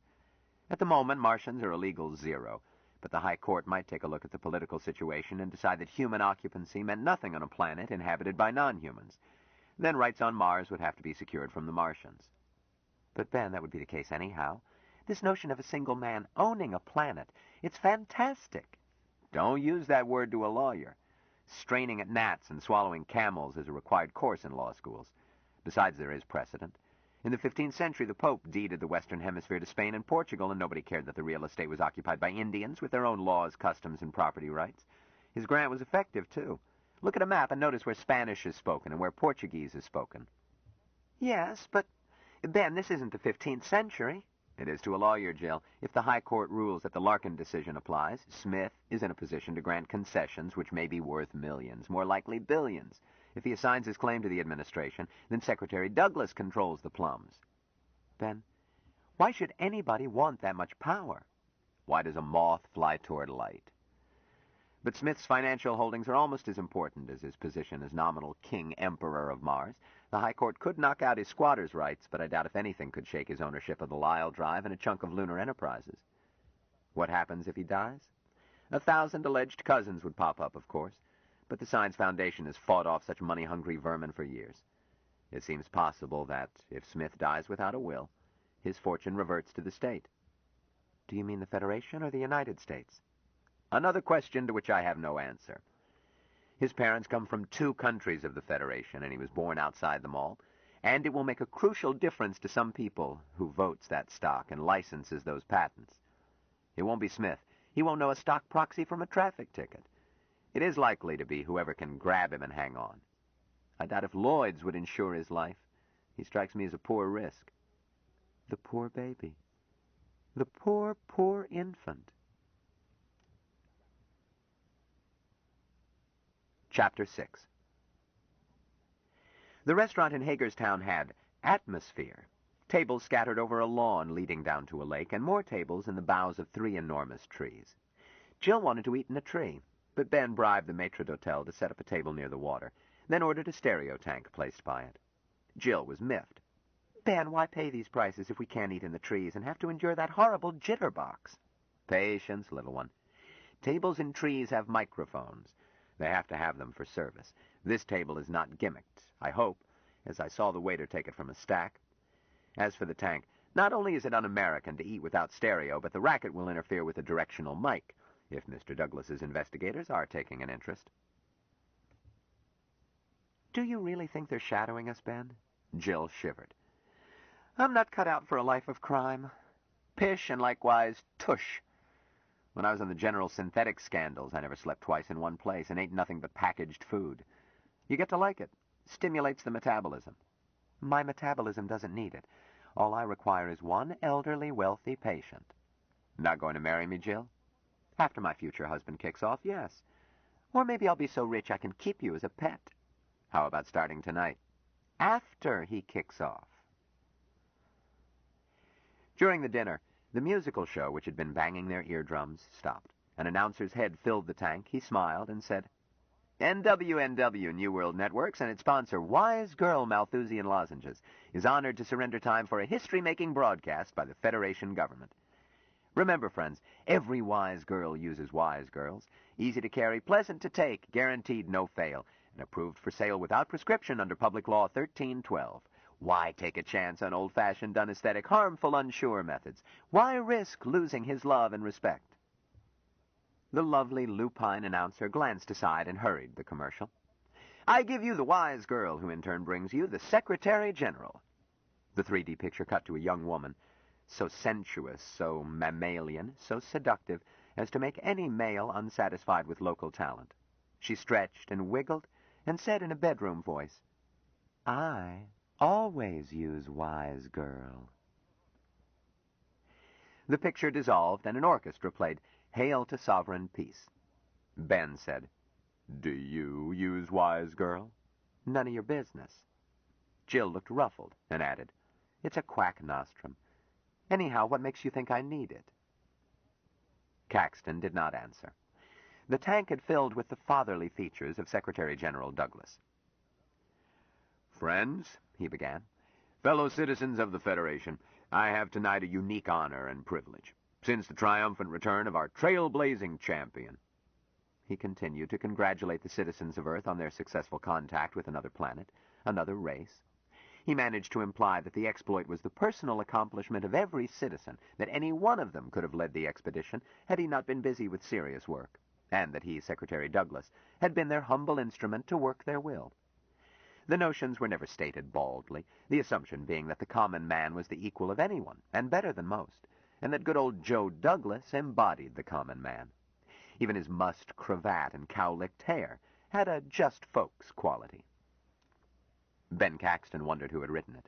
At the moment, Martians are a legal zero, but the High Court might take a look at the political situation and decide that human occupancy meant nothing on a planet inhabited by non-humans. Then rights on Mars would have to be secured from the Martians. But, Ben, that would be the case anyhow. This notion of a single man owning a planet, it's fantastic. Don't use that word to a lawyer. Straining at gnats and swallowing camels is a required course in law schools. Besides, there is precedent. In the 15th century, the Pope deeded the Western Hemisphere to Spain and Portugal, and nobody cared that the real estate was occupied by Indians with their own laws, customs, and property rights. His grant was effective, too. Look at a map and notice where Spanish is spoken and where Portuguese is spoken. Yes, but, Ben, this isn't the 15th century. It is to a lawyer, Jill. If the High Court rules that the Larkin decision applies, Smith is in a position to grant concessions which may be worth millions, more likely billions. If he assigns his claim to the administration, then Secretary Douglas controls the plums. Ben, why should anybody want that much power? Why does a moth fly toward light? But Smith's financial holdings are almost as important as his position as nominal King Emperor of Mars. The High Court could knock out his squatter's rights, but I doubt if anything could shake his ownership of the Lyle Drive and a chunk of Lunar Enterprises. What happens if he dies? 1,000 alleged cousins would pop up, of course, but the Science Foundation has fought off such money-hungry vermin for years. It seems possible that, if Smith dies without a will, his fortune reverts to the state. Do you mean the Federation or the United States? Another question to which I have no answer. His parents come from 2 countries of the Federation, and he was born outside them all, and it will make a crucial difference to some people who votes that stock and licenses those patents. It won't be Smith. He won't know a stock proxy from a traffic ticket. It is likely to be whoever can grab him and hang on. I doubt if Lloyd's would insure his life. He strikes me as a poor risk. The poor baby. The poor, poor infant. Chapter 6. The restaurant in Hagerstown had atmosphere. Tables scattered over a lawn leading down to a lake, and more tables in the boughs of 3 enormous trees. Jill wanted to eat in a tree, but Ben bribed the maitre d'hotel to set up a table near the water, then ordered a stereo tank placed by it. Jill was miffed. Ben, why pay these prices if we can't eat in the trees and have to endure that horrible jitterbox? Patience, little one. Tables in trees have microphones. They have to have them for service. This table is not gimmicked, I hope, as I saw the waiter take it from a stack. As for the tank, not only is it un-American to eat without stereo, but the racket will interfere with the directional mic, if Mr. Douglas's investigators are taking an interest. Do you really think they're shadowing us, Ben? Jill shivered. I'm not cut out for a life of crime. Pish and likewise tush. When I was on the General Synthetics scandals, I never slept twice in one place and ate nothing but packaged food. You get to like it. Stimulates the metabolism. My metabolism doesn't need it. All I require is one elderly, wealthy patient. Not going to marry me, Jill? After my future husband kicks off, yes. Or maybe I'll be so rich I can keep you as a pet. How about starting tonight? After he kicks off. During the dinner, the musical show, which had been banging their eardrums, stopped. An announcer's head filled the tank. He smiled and said, NWNW New World Networks and its sponsor, Wise Girl Malthusian Lozenges, is honored to surrender time for a history-making broadcast by the Federation government. Remember, friends, every wise girl uses Wise Girls. Easy to carry, pleasant to take, guaranteed no fail, and approved for sale without prescription under Public Law 1312. Why take a chance on old-fashioned, unesthetic, harmful, unsure methods? Why risk losing his love and respect? The lovely lupine announcer glanced aside and hurried the commercial. I give you the wise girl, who in turn brings you the Secretary General. The 3D picture cut to a young woman, so sensuous, so mammalian, so seductive, as to make any male unsatisfied with local talent. She stretched and wiggled and said in a bedroom voice, I always use Wise Girl. The picture dissolved and an orchestra played Hail to Sovereign Peace. Ben said, Do you use Wise Girl? None of your business. Jill looked ruffled and added, It's a quack nostrum. Anyhow, what makes you think I need it? Caxton did not answer. The tank had filled with the fatherly features of Secretary General Douglas. Friends, he began, fellow citizens of the Federation, I have tonight a unique honor and privilege. Since the triumphant return of our trailblazing champion, he continued to congratulate the citizens of Earth on their successful contact with another planet, another race. He managed to imply that the exploit was the personal accomplishment of every citizen, that any one of them could have led the expedition had he not been busy with serious work, and that he, Secretary Douglas, had been their humble instrument to work their will. The notions were never stated baldly, the assumption being that the common man was the equal of anyone, and better than most, and that good old Joe Douglas embodied the common man. Even his mussed cravat and cow-licked hair had a just folks quality. Ben Caxton wondered who had written it.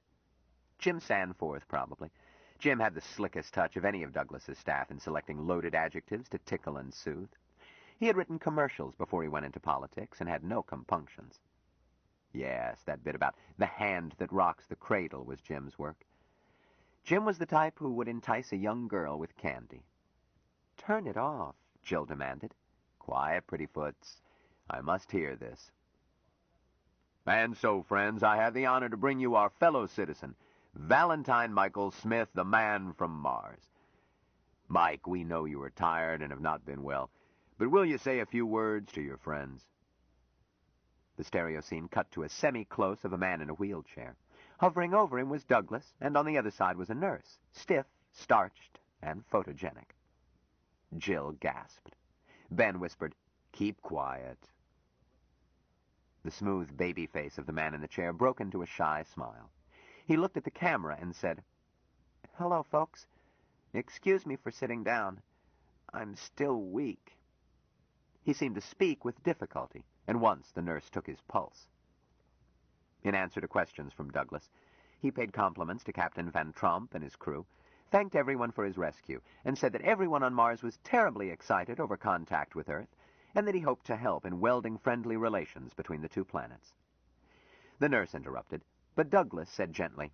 Jim Sanforth, probably. Jim had the slickest touch of any of Douglas's staff in selecting loaded adjectives to tickle and soothe. He had written commercials before he went into politics and had no compunctions. Yes, that bit about the hand that rocks the cradle was Jim's work. Jim was the type who would entice a young girl with candy. "Turn it off," Jill demanded. "Quiet, Prettyfoots. I must hear this." And so, friends, I have the honor to bring you our fellow citizen, Valentine Michael Smith, the man from Mars. Mike, we know you are tired and have not been well, but will you say a few words to your friends? The stereo scene cut to a semi-close of a man in a wheelchair. Hovering over him was Douglas, and on the other side was a nurse, stiff, starched, and photogenic. Jill gasped. Ben whispered, "Keep quiet." The smooth baby face of the man in the chair broke into a shy smile. He looked at the camera and said, "Hello, folks. Excuse me for sitting down. I'm still weak." He seemed to speak with difficulty, and once the nurse took his pulse. In answer to questions from Douglas, he paid compliments to Captain Van Tromp and his crew, thanked everyone for his rescue, and said that everyone on Mars was terribly excited over contact with Earth, and that he hoped to help in welding friendly relations between the two planets. The nurse interrupted, but Douglas said gently,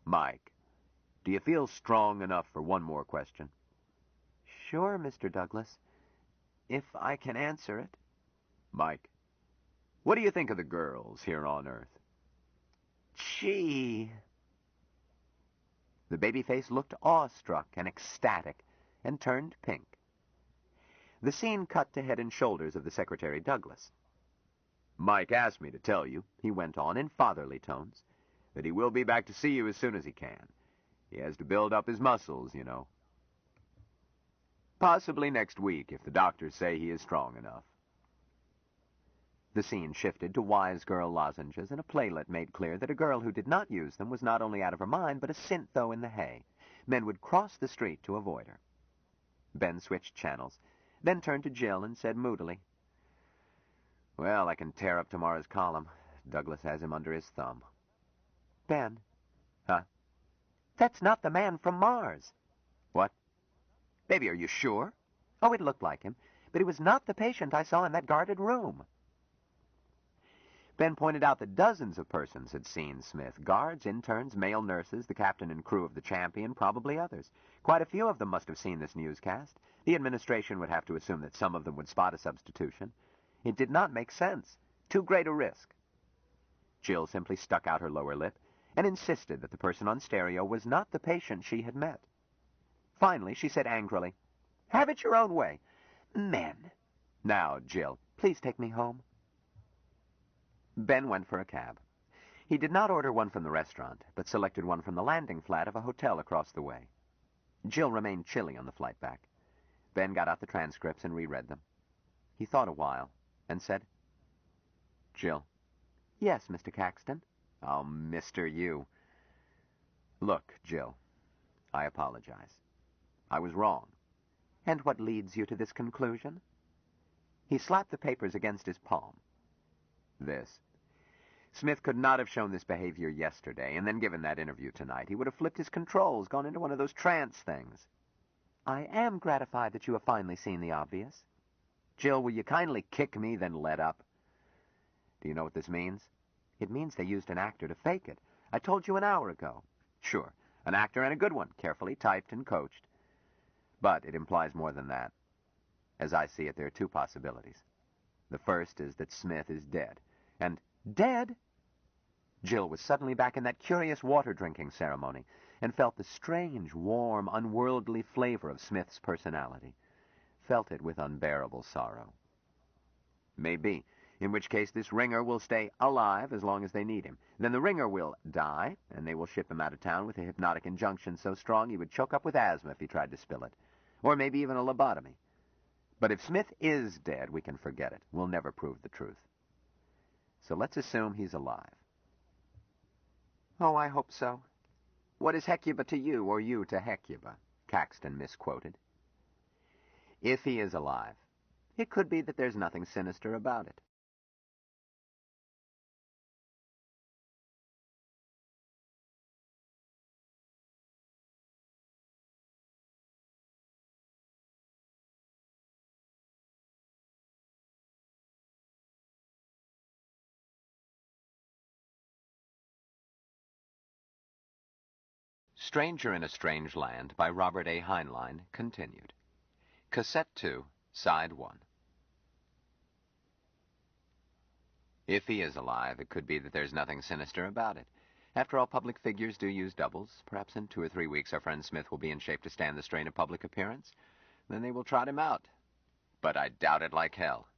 "Mike, do you feel strong enough for one more question?" "Sure, Mr. Douglas, if I can answer it." "Mike, what do you think of the girls here on Earth?" "Gee." The babyface looked awestruck and ecstatic, and turned pink. The scene cut to head and shoulders of the Secretary Douglas. "Mike asked me to tell you," he went on in fatherly tones, "that he will be back to see you as soon as he can. He has to build up his muscles, you know. Possibly next week, if the doctors say he is strong enough." The scene shifted to Wise Girl lozenges, and a playlet made clear that a girl who did not use them was not only out of her mind, but a syntho in the hay. Men would cross the street to avoid her. Ben switched channels, then turned to Jill and said moodily, "Well, I can tear up tomorrow's column. Douglas has him under his thumb." "Ben." "Huh?" "That's not the man from Mars." "What? Baby, are you sure?" "Oh, it looked like him, but he was not the patient I saw in that guarded room." Ben pointed out that dozens of persons had seen Smith. Guards, interns, male nurses, the captain and crew of the Champion, probably others. Quite a few of them must have seen this newscast. The administration would have to assume that some of them would spot a substitution. It did not make sense. Too great a risk. Jill simply stuck out her lower lip and insisted that the person on stereo was not the patient she had met. Finally, she said angrily, "Have it your own way. Men. Now, Jill, please take me home." Ben went for a cab. He did not order one from the restaurant, but selected one from the landing flat of a hotel across the way. Jill remained chilly on the flight back. Ben got out the transcripts and reread them. He thought a while and said, "Jill." "Yes, Mr. Caxton." "Oh, Mr. you." "Look, Jill, I apologize. I was wrong." "And what leads you to this conclusion?" He slapped the papers against his palm. "This. Smith could not have shown this behavior yesterday, and then given that interview tonight. He would have flipped his controls, gone into one of those trance things." "I am gratified that you have finally seen the obvious." Jill, will you kindly kick me, then let up? Do you know what this means? It means they used an actor to fake it. I told you an hour ago. Sure, an actor and a good one, carefully typed and coached. But it implies more than that. As I see it, there are two possibilities. The first is that Smith is dead. And dead? Jill was suddenly back in that curious water-drinking ceremony and felt the strange, warm, unworldly flavor of Smith's personality. Felt it with unbearable sorrow. Maybe, in which case this ringer will stay alive as long as they need him. Then the ringer will die, and they will ship him out of town with a hypnotic injunction so strong he would choke up with asthma if he tried to spill it. Or maybe even a lobotomy. But if Smith is dead, we can forget it. We'll never prove the truth. So let's assume he's alive. Oh, I hope so. What is Hecuba to you, or you to Hecuba? Caxton misquoted. If he is alive, it could be that there's nothing sinister about it. Stranger in a Strange Land by Robert A. Heinlein, continued. Cassette 2, Side 1. If he is alive, it could be that there's nothing sinister about it. After all, public figures do use doubles. Perhaps in 2 or 3 weeks our friend Smith will be in shape to stand the strain of public appearance. Then they will trot him out. But I doubt it like hell.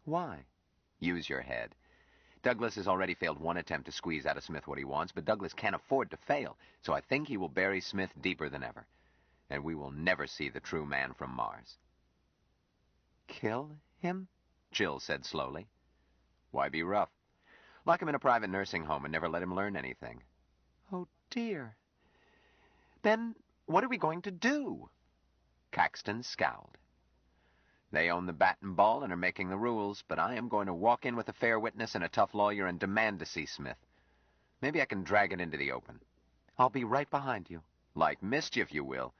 Why? Use your head. Douglas has already failed one attempt to squeeze out of Smith what he wants, but Douglas can't afford to fail, so I think he will bury Smith deeper than ever, and we will never see the true man from Mars. Kill him? Jill said slowly. Why be rough? Lock him in a private nursing home and never let him learn anything. Oh, dear. Ben, what are we going to do? Caxton scowled. They own the bat and ball and are making the rules, but I am going to walk in with a fair witness and a tough lawyer and demand to see Smith. Maybe I can drag it into the open. I'll be right behind you. Like mischief you will.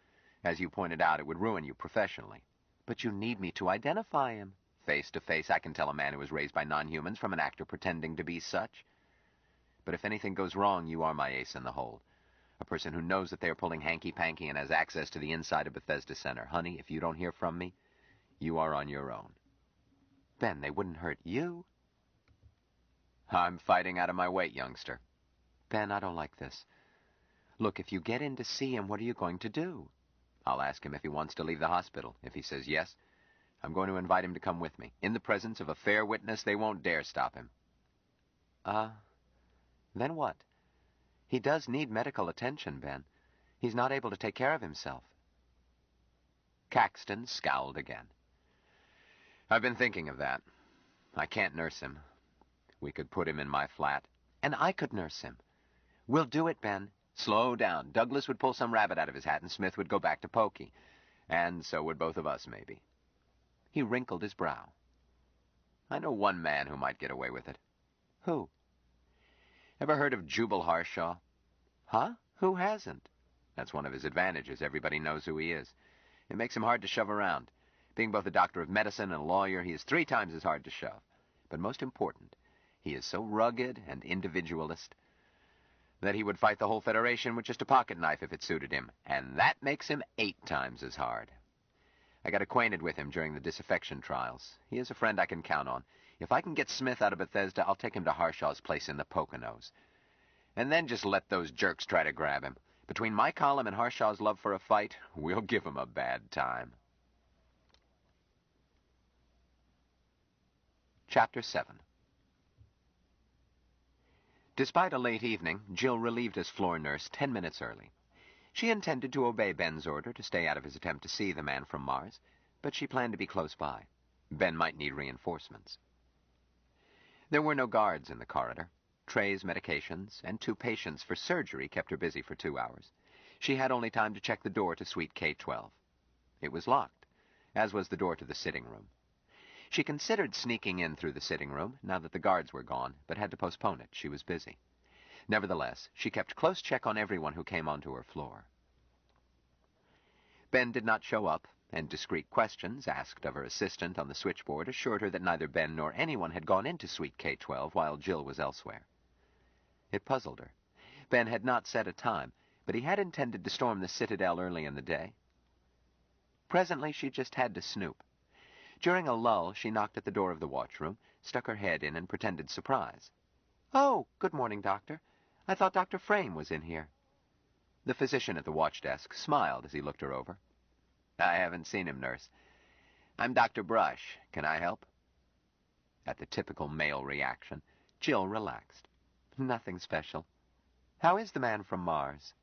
As you pointed out, it would ruin you professionally. But you need me to identify him. Face to face, I can tell a man who was raised by non-humans from an actor pretending to be such. But if anything goes wrong, you are my ace in the hole. A person who knows that they are pulling hanky-panky and has access to the inside of Bethesda Center. Honey, if you don't hear from me, you are on your own. Ben, they wouldn't hurt you. I'm fighting out of my weight, youngster. Ben, I don't like this. Look, if you get in to see him, what are you going to do? I'll ask him if he wants to leave the hospital. If he says yes, I'm going to invite him to come with me. In the presence of a fair witness, they won't dare stop him. Then what? He does need medical attention, Ben. He's not able to take care of himself. Caxton scowled again. I've been thinking of that. I can't nurse him. We could put him in my flat. And I could nurse him. We'll do it, Ben. Slow down. Douglas would pull some rabbit out of his hat and Smith would go back to Pokey. And so would both of us, maybe. He wrinkled his brow. I know one man who might get away with it. Who? Ever heard of Jubal Harshaw? Huh? Who hasn't? That's one of his advantages. Everybody knows who he is. It makes him hard to shove around. Being both a doctor of medicine and a lawyer, he is 3 times as hard to shove. But most important, he is so rugged and individualist that he would fight the whole Federation with just a pocket knife if it suited him, and that makes him 8 times as hard. I got acquainted with him during the disaffection trials. He is a friend I can count on. If I can get Smith out of Bethesda, I'll take him to Harshaw's place in the Poconos. And then just let those jerks try to grab him. Between my column and Harshaw's love for a fight, we'll give him a bad time. Chapter 7. Despite a late evening, Jill relieved as floor nurse 10 minutes early. She intended to obey Ben's order to stay out of his attempt to see the man from Mars, but she planned to be close by. Ben might need reinforcements. There were no guards in the corridor. Trays, medications, and 2 patients for surgery kept her busy for 2 hours. She had only time to check the door to suite K-12. It was locked, as was the door to the sitting room. She considered sneaking in through the sitting room, now that the guards were gone, but had to postpone it. She was busy. Nevertheless, she kept close check on everyone who came onto her floor. Ben did not show up, and discreet questions asked of her assistant on the switchboard assured her that neither Ben nor anyone had gone into Suite K-12 while Jill was elsewhere. It puzzled her. Ben had not set a time, but he had intended to storm the Citadel early in the day. Presently, she just had to snoop. During a lull, she knocked at the door of the watchroom, stuck her head in, and pretended surprise. "Oh, good morning, Doctor. I thought Dr. Frame was in here." The physician at the watch desk smiled as he looked her over. "I haven't seen him, nurse. I'm Dr. Brush. Can I help?" At the typical male reaction, Jill relaxed. "Nothing special. How is the man from Mars?"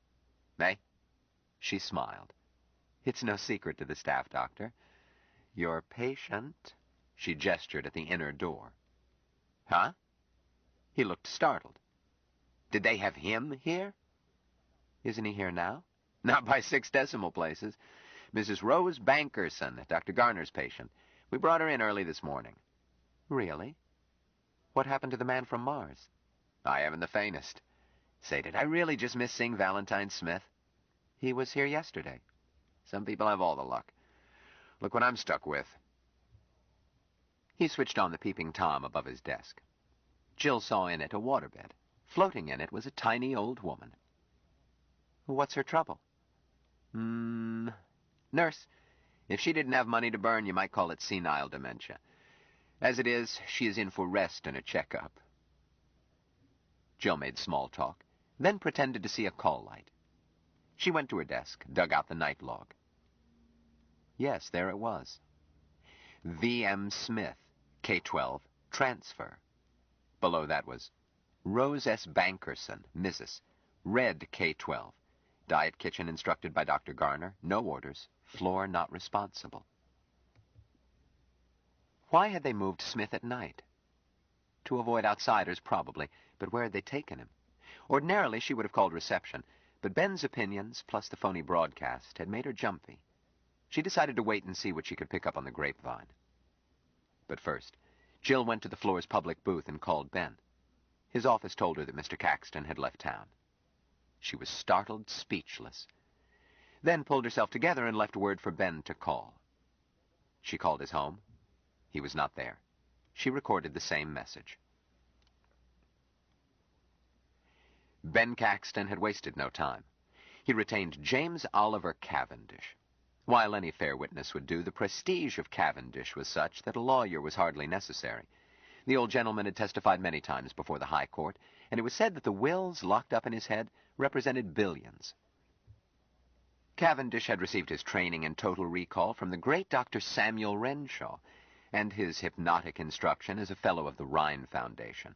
"Eh?" She smiled. "It's no secret to the staff, Doctor. Your patient—" She gestured at the inner door. "Huh?" He looked startled. "Did they have him here?" "Isn't he here now?" "Not by 6 decimal places. Mrs. Rose Bankerson, Dr. Garner's patient. We brought her in early this morning." "Really? What happened to the man from Mars?" "I haven't the faintest. Say, did I really just miss seeing Valentine Smith?" "He was here yesterday." "Some people have all the luck. Look what I'm stuck with." He switched on the peeping Tom above his desk. Jill saw in it a waterbed. Floating in it was a tiny old woman. "What's her trouble?" Nurse, if she didn't have money to burn, you might call it senile dementia. As it is, she is in for rest and a checkup." Jill made small talk, then pretended to see a call light. She went to her desk, dug out the night log. Yes, there it was. V.M. Smith, K-12, transfer. Below that was Rose S. Bankerson, Mrs., Red K-12. Diet kitchen instructed by Dr. Garner. No orders. Floor not responsible. Why had they moved Smith at night? To avoid outsiders, probably, but where had they taken him? Ordinarily, she would have called reception, but Ben's opinions, plus the phony broadcast, had made her jumpy. She decided to wait and see what she could pick up on the grapevine. But first, Jill went to the floor's public booth and called Ben. His office told her that Mr. Caxton had left town. She was startled, speechless. Then pulled herself together and left word for Ben to call. She called his home. He was not there. She recorded the same message. Ben Caxton had wasted no time. He retained James Oliver Cavendish. While any fair witness would do, the prestige of Cavendish was such that a lawyer was hardly necessary. The old gentleman had testified many times before the High Court, and it was said that the wills locked up in his head represented billions. Cavendish had received his training in total recall from the great Dr. Samuel Renshaw, and his hypnotic instruction as a fellow of the Rhine Foundation.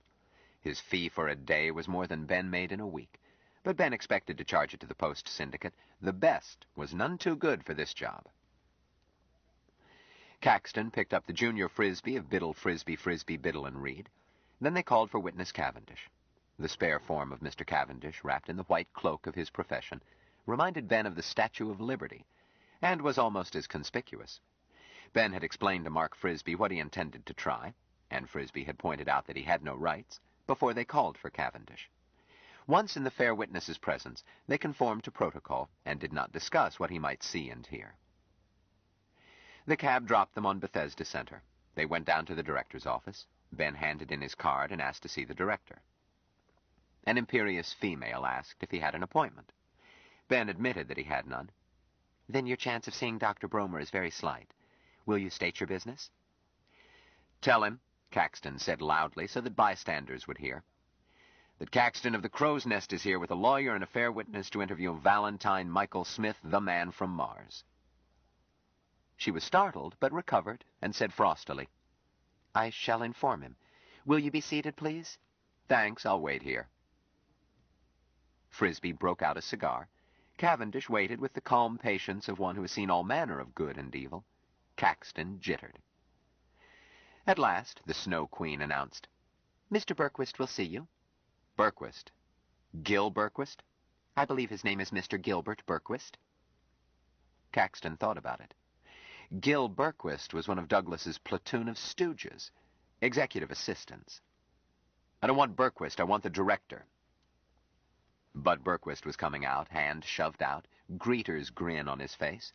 His fee for a day was more than Ben made in a week, but Ben expected to charge it to the Post Syndicate. The best was none too good for this job. Caxton picked up the junior Frisbee of Biddle, Frisbee, Frisbee, Biddle, and Reed. Then they called for witness Cavendish. The spare form of Mr. Cavendish, wrapped in the white cloak of his profession, reminded Ben of the Statue of Liberty, and was almost as conspicuous. Ben had explained to Mark Frisbee what he intended to try, and Frisbee had pointed out that he had no rights, before they called for Cavendish. Once in the fair witness's presence, they conformed to protocol and did not discuss what he might see and hear. The cab dropped them on Bethesda Center. They went down to the director's office. Ben handed in his card and asked to see the director. An imperious female asked if he had an appointment. Ben admitted that he had none. "Then your chance of seeing Dr. Bromer is very slight. Will you state your business?" "Tell him," Caxton said loudly so that bystanders would hear, "that Caxton of the Crow's Nest is here with a lawyer and a fair witness to interview Valentine Michael Smith, the man from Mars." She was startled, but recovered, and said frostily, "I shall inform him. Will you be seated, please?" "Thanks, I'll wait here." Frisbee broke out a cigar. Cavendish waited with the calm patience of one who has seen all manner of good and evil. Caxton jittered. At last, the Snow Queen announced, "Mr. Berquist will see you." "Berquist? Gil Berquist?" "I believe his name is Mr. Gilbert Berquist." Caxton thought about it. Gil Berquist was one of Douglas's platoon of stooges, executive assistants. "I don't want Berquist, I want the director." Bud Berquist was coming out, hand shoved out, greeter's grin on his face.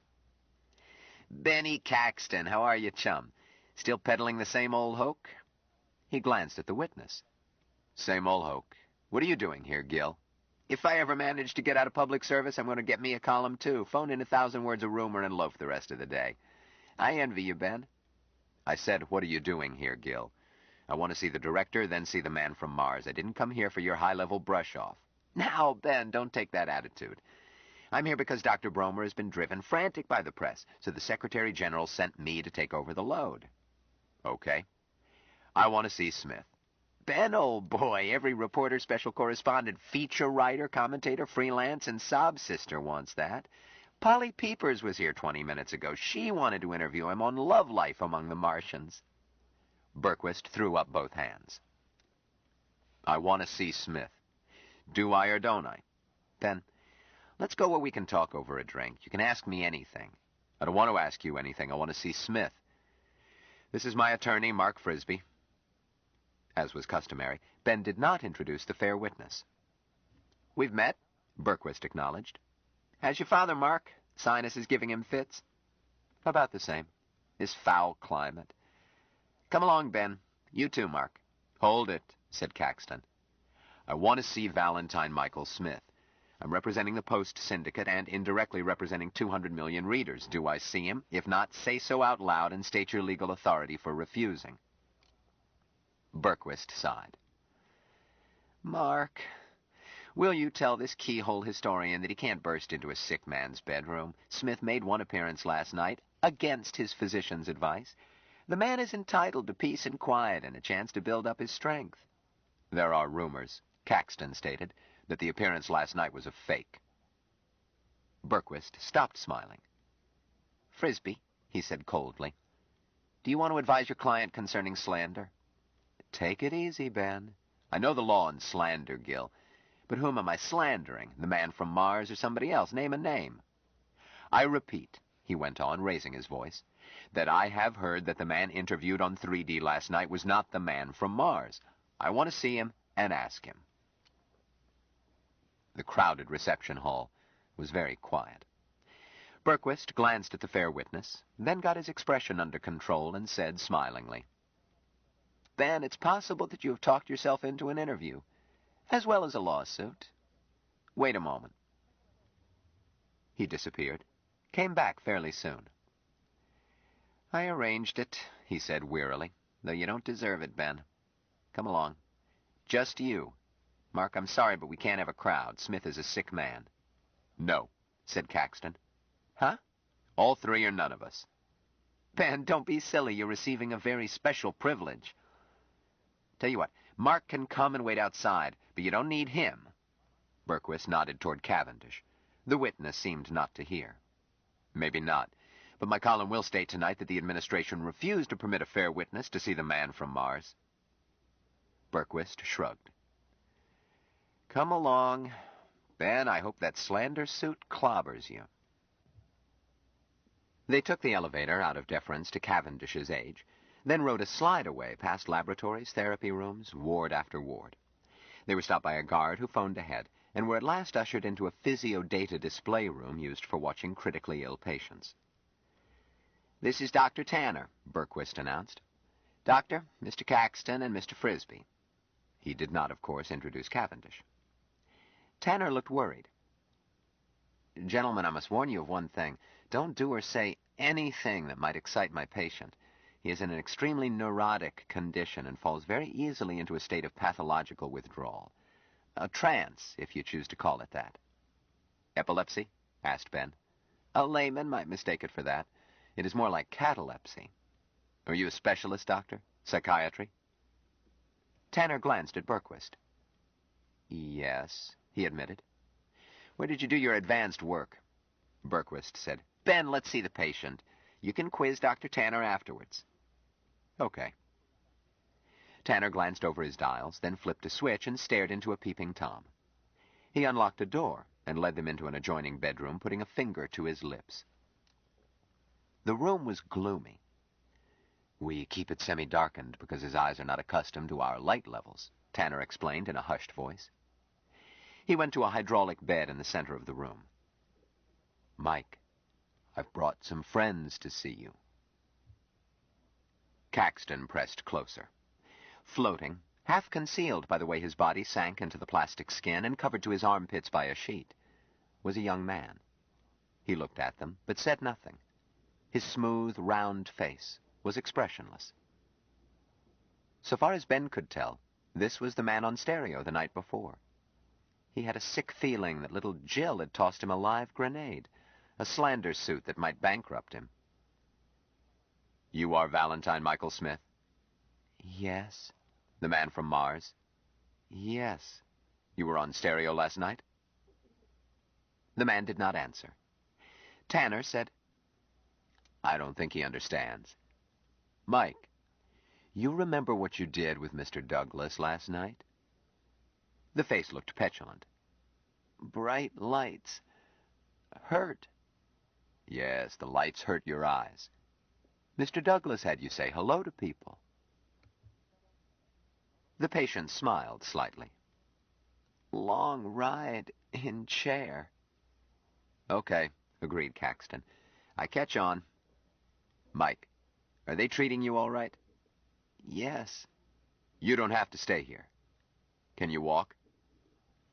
Benny Caxton, how are you, chum? Still peddling the same old hoke? He glanced at the witness. Same old hoke. What are you doing here, Gil? If I ever manage to get out of public service, I'm going to get me a column, too. Phone in 1,000 words of rumor and loaf the rest of the day. I envy you, Ben. I said, what are you doing here, Gil? I want to see the director, then see the man from Mars. I didn't come here for your high-level brush-off. Now, Ben, don't take that attitude. I'm here because Dr. Bromer has been driven frantic by the press, so the Secretary General sent me to take over the load. Okay. I want to see Smith. Ben, old boy, every reporter, special correspondent, feature writer, commentator, freelance, and sob sister wants that. Polly Peepers was here 20 minutes ago. She wanted to interview him on love life among the Martians. Berquist threw up both hands. I want to see Smith. Do I or don't I? Ben, let's go where we can talk over a drink. You can ask me anything. I don't want to ask you anything. I want to see Smith. This is my attorney, Mark Frisbee. As was customary, Ben did not introduce the fair witness. We've met, Berquist acknowledged. How's your father, Mark? Sinus is giving him fits? About the same. This foul climate. Come along, Ben. You too, Mark. Hold it, said Caxton. I want to see Valentine Michael Smith. I'm representing the Post Syndicate and indirectly representing 200 million readers. Do I see him? If not, say so out loud and state your legal authority for refusing. Berquist sighed. Mark, will you tell this keyhole historian that he can't burst into a sick man's bedroom? Smith made one appearance last night, against his physician's advice. The man is entitled to peace and quiet and a chance to build up his strength. There are rumors, Caxton stated, that the appearance last night was a fake. Berquist stopped smiling. Frisbee, he said coldly, do you want to advise your client concerning slander? Take it easy, Ben. I know the law on slander, Gil. But whom am I slandering? The man from Mars or somebody else? Name a name. I repeat, he went on, raising his voice, that I have heard that the man interviewed on 3D last night was not the man from Mars. I want to see him and ask him. The crowded reception hall was very quiet. Berquist glanced at the fair witness, then got his expression under control and said smilingly, Ben, it's possible that you have talked yourself into an interview, as well as a lawsuit. Wait a moment. He disappeared, came back fairly soon. I arranged it, he said wearily, though you don't deserve it, Ben. Come along. Just you. Mark, I'm sorry, but we can't have a crowd. Smith is a sick man. No, said Caxton. Huh? All three or none of us. Ben, don't be silly. You're receiving a very special privilege. Tell you what, Mark can come and wait outside, but you don't need him. Berquist nodded toward Cavendish. The witness seemed not to hear. Maybe not, but my column will state tonight that the administration refused to permit a fair witness to see the man from Mars. Berquist shrugged. Come along. Ben, I hope that slander suit clobbers you. They took the elevator out of deference to Cavendish's age, then rode a slide away past laboratories, therapy rooms, ward after ward. They were stopped by a guard who phoned ahead, and were at last ushered into a physio-data display room used for watching critically ill patients. This is Dr. Tanner, Berquist announced. Doctor, Mr. Caxton, and Mr. Frisbee. He did not, of course, introduce Cavendish. Tanner looked worried. Gentlemen, I must warn you of one thing. Don't do or say anything that might excite my patient. He is in an extremely neurotic condition and falls very easily into a state of pathological withdrawal. A trance, if you choose to call it that. Epilepsy? Asked Ben. A layman might mistake it for that. It is more like catalepsy. Are you a specialist, doctor? Psychiatry? Tanner glanced at Berquist. Yes, he admitted. Where did you do your advanced work? Berquist said, Ben, let's see the patient. You can quiz Dr. Tanner afterwards. Okay. Tanner glanced over his dials, then flipped a switch and stared into a peeping Tom. He unlocked a door and led them into an adjoining bedroom, putting a finger to his lips. The room was gloomy. We keep it semi-darkened because his eyes are not accustomed to our light levels, Tanner explained in a hushed voice. He went to a hydraulic bed in the center of the room. Mike, I've brought some friends to see you. Caxton pressed closer. Floating, half concealed by the way his body sank into the plastic skin and covered to his armpits by a sheet, was a young man. He looked at them, but said nothing. His smooth, round face was expressionless. So far as Ben could tell, this was the man on stereo the night before. He had a sick feeling that little Jill had tossed him a live grenade, a slander suit that might bankrupt him. You are Valentine Michael Smith? Yes. The man from Mars? Yes. You were on stereo last night? The man did not answer. Tanner said, I don't think he understands. Mike, you remember what you did with Mr. Douglas last night? The face looked petulant. Bright lights. Hurt. Yes, the lights hurt your eyes. Mr. Douglas had you say hello to people. The patient smiled slightly. Long ride in chair. Okay, agreed Caxton. I catch on. Mike, are they treating you all right? Yes. You don't have to stay here. Can you walk?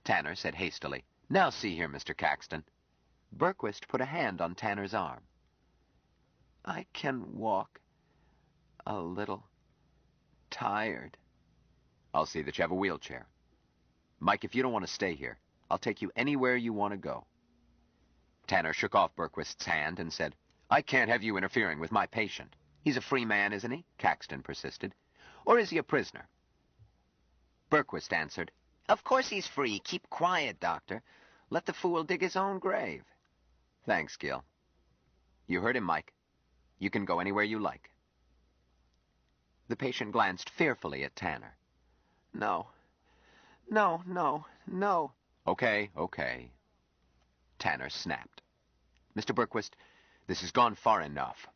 Tanner said hastily, Now see here, Mr. Caxton. Berquist put a hand on Tanner's arm. I can walk a little tired. I'll see that you have a wheelchair. Mike, if you don't want to stay here, I'll take you anywhere you want to go. Tanner shook off Berquist's hand and said, I can't have you interfering with my patient. He's a free man, isn't he? Caxton persisted. Or is he a prisoner? Berquist answered, Of course he's free. Keep quiet, Doctor. Let the fool dig his own grave. Thanks, Gil. You heard him, Mike. You can go anywhere you like. The patient glanced fearfully at Tanner. No. No, no, no. Okay, okay. Tanner snapped. Mr. Berquist, this has gone far enough.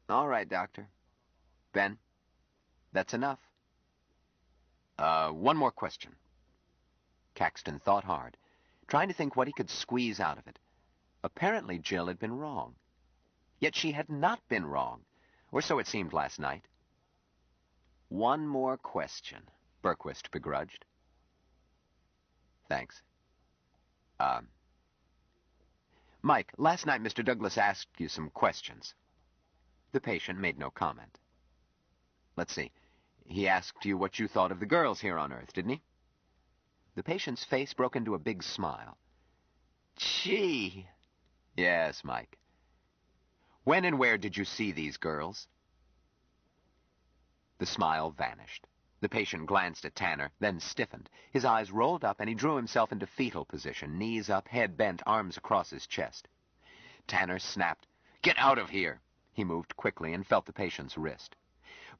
All right, Doctor. Ben, that's enough. One more question. Caxton thought hard, trying to think what he could squeeze out of it. Apparently Jill had been wrong. Yet she had not been wrong, or so it seemed last night. One more question, Berquist begrudged. Thanks. Mike, last night Mr. Douglas asked you some questions. The patient made no comment. Let's see. He asked you what you thought of the girls here on Earth, didn't he? The patient's face broke into a big smile. Gee. Yes, Mike. When and where did you see these girls? The smile vanished. The patient glanced at Tanner, then stiffened. His eyes rolled up, and he drew himself into fetal position, knees up, head bent, arms across his chest. Tanner snapped, Get out of here! He moved quickly and felt the patient's wrist.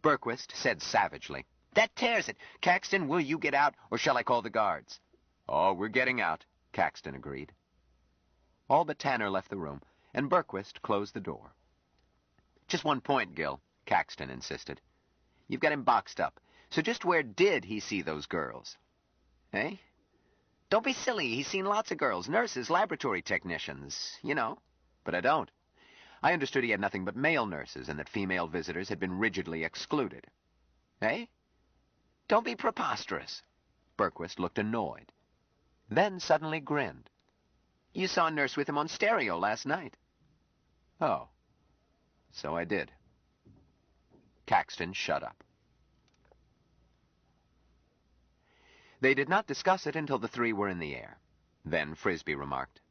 Berquist said savagely, That tears it! Caxton, will you get out, or shall I call the guards? Oh, we're getting out, Caxton agreed. All but Tanner left the room, and Berquist closed the door. Just one point, Gil, Caxton insisted. You've got him boxed up. So just where did he see those girls? Eh? Don't be silly. He's seen lots of girls. Nurses, laboratory technicians, you know. But I don't. I understood he had nothing but male nurses and that female visitors had been rigidly excluded. Eh? Don't be preposterous. Berquist looked annoyed. Then suddenly grinned. You saw a nurse with him on stereo last night. Oh. So I did. Caxton shut up. They did not discuss it until the three were in the air. Then Frisbee remarked,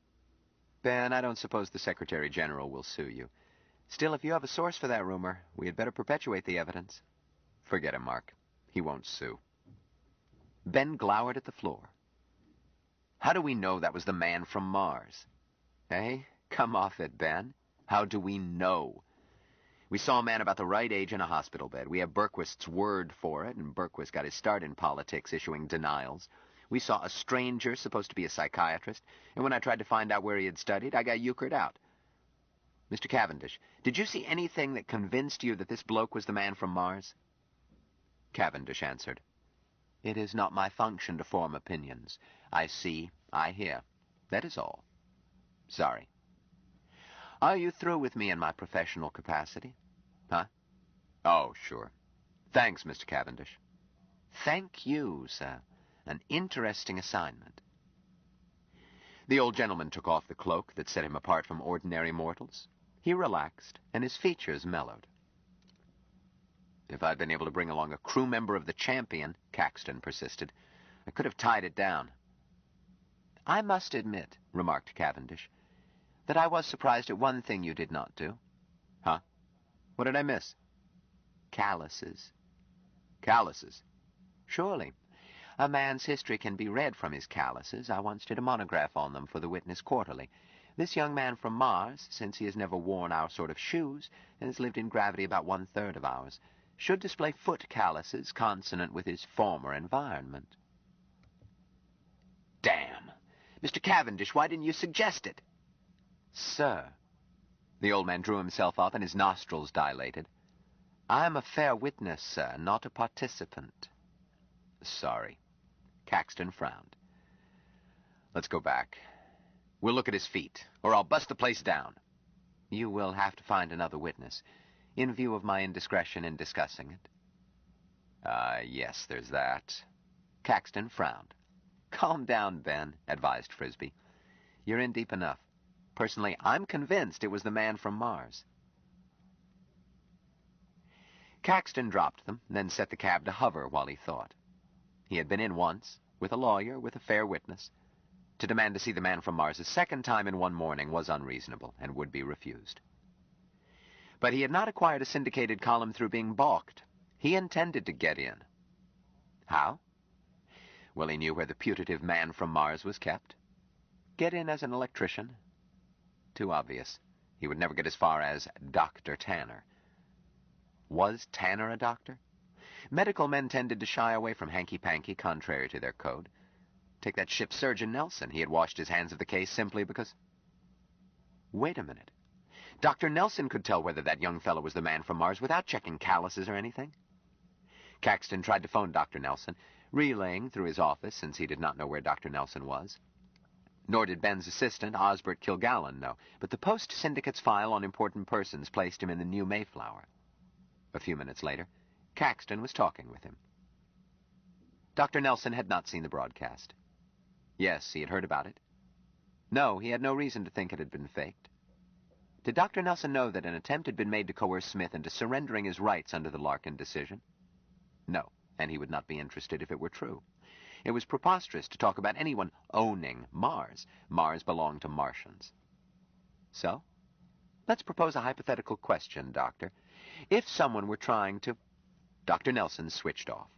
Ben, I don't suppose the Secretary General will sue you. Still, if you have a source for that rumor, we had better perpetuate the evidence. Forget him, Mark. He won't sue. Ben glowered at the floor. How do we know that was the man from Mars? Eh? Come off it, Ben. How do we know? We saw a man about the right age in a hospital bed. We have Berquist's word for it, and Berquist got his start in politics, issuing denials. We saw a stranger supposed to be a psychiatrist, and when I tried to find out where he had studied, I got euchred out. Mr. Cavendish, did you see anything that convinced you that this bloke was the man from Mars? Cavendish answered, It is not my function to form opinions. I see, I hear. That is all. Sorry. Are you through with me in my professional capacity? Huh? Oh, sure. Thanks, Mr. Cavendish. Thank you, sir. An interesting assignment. The old gentleman took off the cloak that set him apart from ordinary mortals. He relaxed, and his features mellowed. If I'd been able to bring along a crew member of the Champion, Caxton persisted, I could have tied it down. I must admit, remarked Cavendish, that I was surprised at one thing you did not do. Huh? What did I miss? Calluses. Calluses? Surely. A man's history can be read from his calluses. I once did a monograph on them for the Witness Quarterly. This young man from Mars, since he has never worn our sort of shoes and has lived in gravity about 1/3 of ours, should display foot calluses consonant with his former environment. Damn! Mr. Cavendish, why didn't you suggest it? Sir. The old man drew himself up and his nostrils dilated. I am a fair witness, sir, not a participant. Sorry. Caxton frowned. Let's go back. We'll look at his feet, or I'll bust the place down. You will have to find another witness, in view of my indiscretion in discussing it. Yes, there's that. Caxton frowned. Calm down, Ben, advised Frisbee. You're in deep enough. Personally, I'm convinced it was the man from Mars. Caxton dropped them, then set the cab to hover while he thought. He had been in once, with a lawyer, with a fair witness. To demand to see the man from Mars a second time in one morning was unreasonable and would be refused. But he had not acquired a syndicated column through being balked. He intended to get in. How? Well, he knew where the putative man from Mars was kept. Get in as an electrician? Too obvious. He would never get as far as Dr. Tanner. Was Tanner a doctor? Medical men tended to shy away from hanky-panky, contrary to their code. Take that ship's surgeon Nelson. He had washed his hands of the case simply because... Wait a minute. Dr. Nelson could tell whether that young fellow was the man from Mars without checking calluses or anything. Caxton tried to phone Dr. Nelson, relaying through his office since he did not know where Dr. Nelson was. Nor did Ben's assistant, Osbert Kilgallen, know, but the Post Syndicate's file on important persons placed him in the New Mayflower. A few minutes later, Caxton was talking with him. Dr. Nelson had not seen the broadcast. Yes, he had heard about it. No, he had no reason to think it had been faked. Did Dr. Nelson know that an attempt had been made to coerce Smith into surrendering his rights under the Larkin decision? No, and he would not be interested if it were true. It was preposterous to talk about anyone owning Mars. Mars belonged to Martians. So, let's propose a hypothetical question, Doctor. If someone were trying to... Dr. Nelson switched off.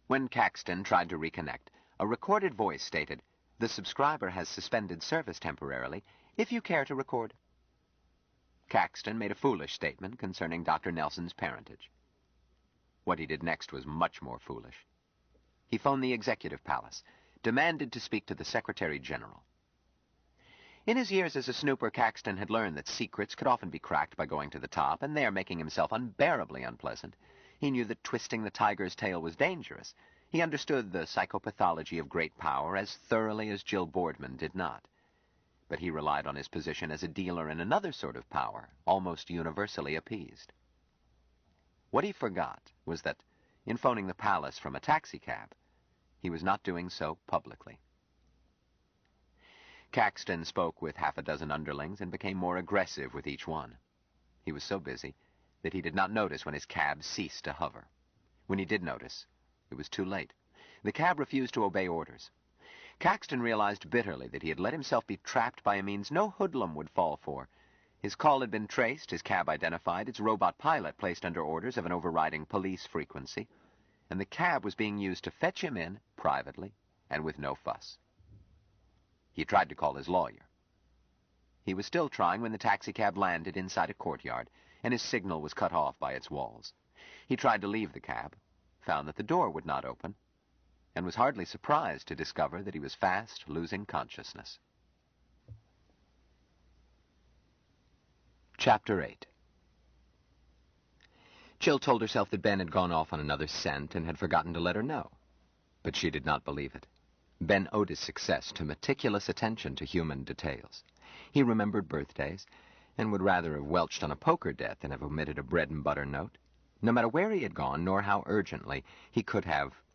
When Caxton tried to reconnect, a recorded voice stated, "The subscriber has suspended service temporarily. If you care to record..." Caxton made a foolish statement concerning Dr. Nelson's parentage. What he did next was much more foolish. He phoned the Executive Palace, demanded to speak to the Secretary General. In his years as a snooper, Caxton had learned that secrets could often be cracked by going to the top, and there making himself unbearably unpleasant. He knew that twisting the tiger's tail was dangerous. He understood the psychopathology of great power as thoroughly as Jill Boardman did not. But he relied on his position as a dealer in another sort of power, almost universally appeased. What he forgot was that, in phoning the palace from a taxicab, he was not doing so publicly. Caxton spoke with half a dozen underlings and became more aggressive with each one. He was so busy that he did not notice when his cab ceased to hover. When he did notice, it was too late. The cab refused to obey orders. Caxton realized bitterly that he had let himself be trapped by a means no hoodlum would fall for. His call had been traced, his cab identified, its robot pilot placed under orders of an overriding police frequency, and the cab was being used to fetch him in, privately, and with no fuss. He tried to call his lawyer. He was still trying when the taxicab landed inside a courtyard, and his signal was cut off by its walls. He tried to leave the cab, found that the door would not open, and was hardly surprised to discover that he was fast losing consciousness. Chapter 8. Jill told herself that Ben had gone off on another scent and had forgotten to let her know. But she did not believe it. Ben owed his success to meticulous attention to human details. He remembered birthdays, and would rather have welched on a poker debt than have omitted a bread-and-butter note. No matter where he had gone, nor how urgently, he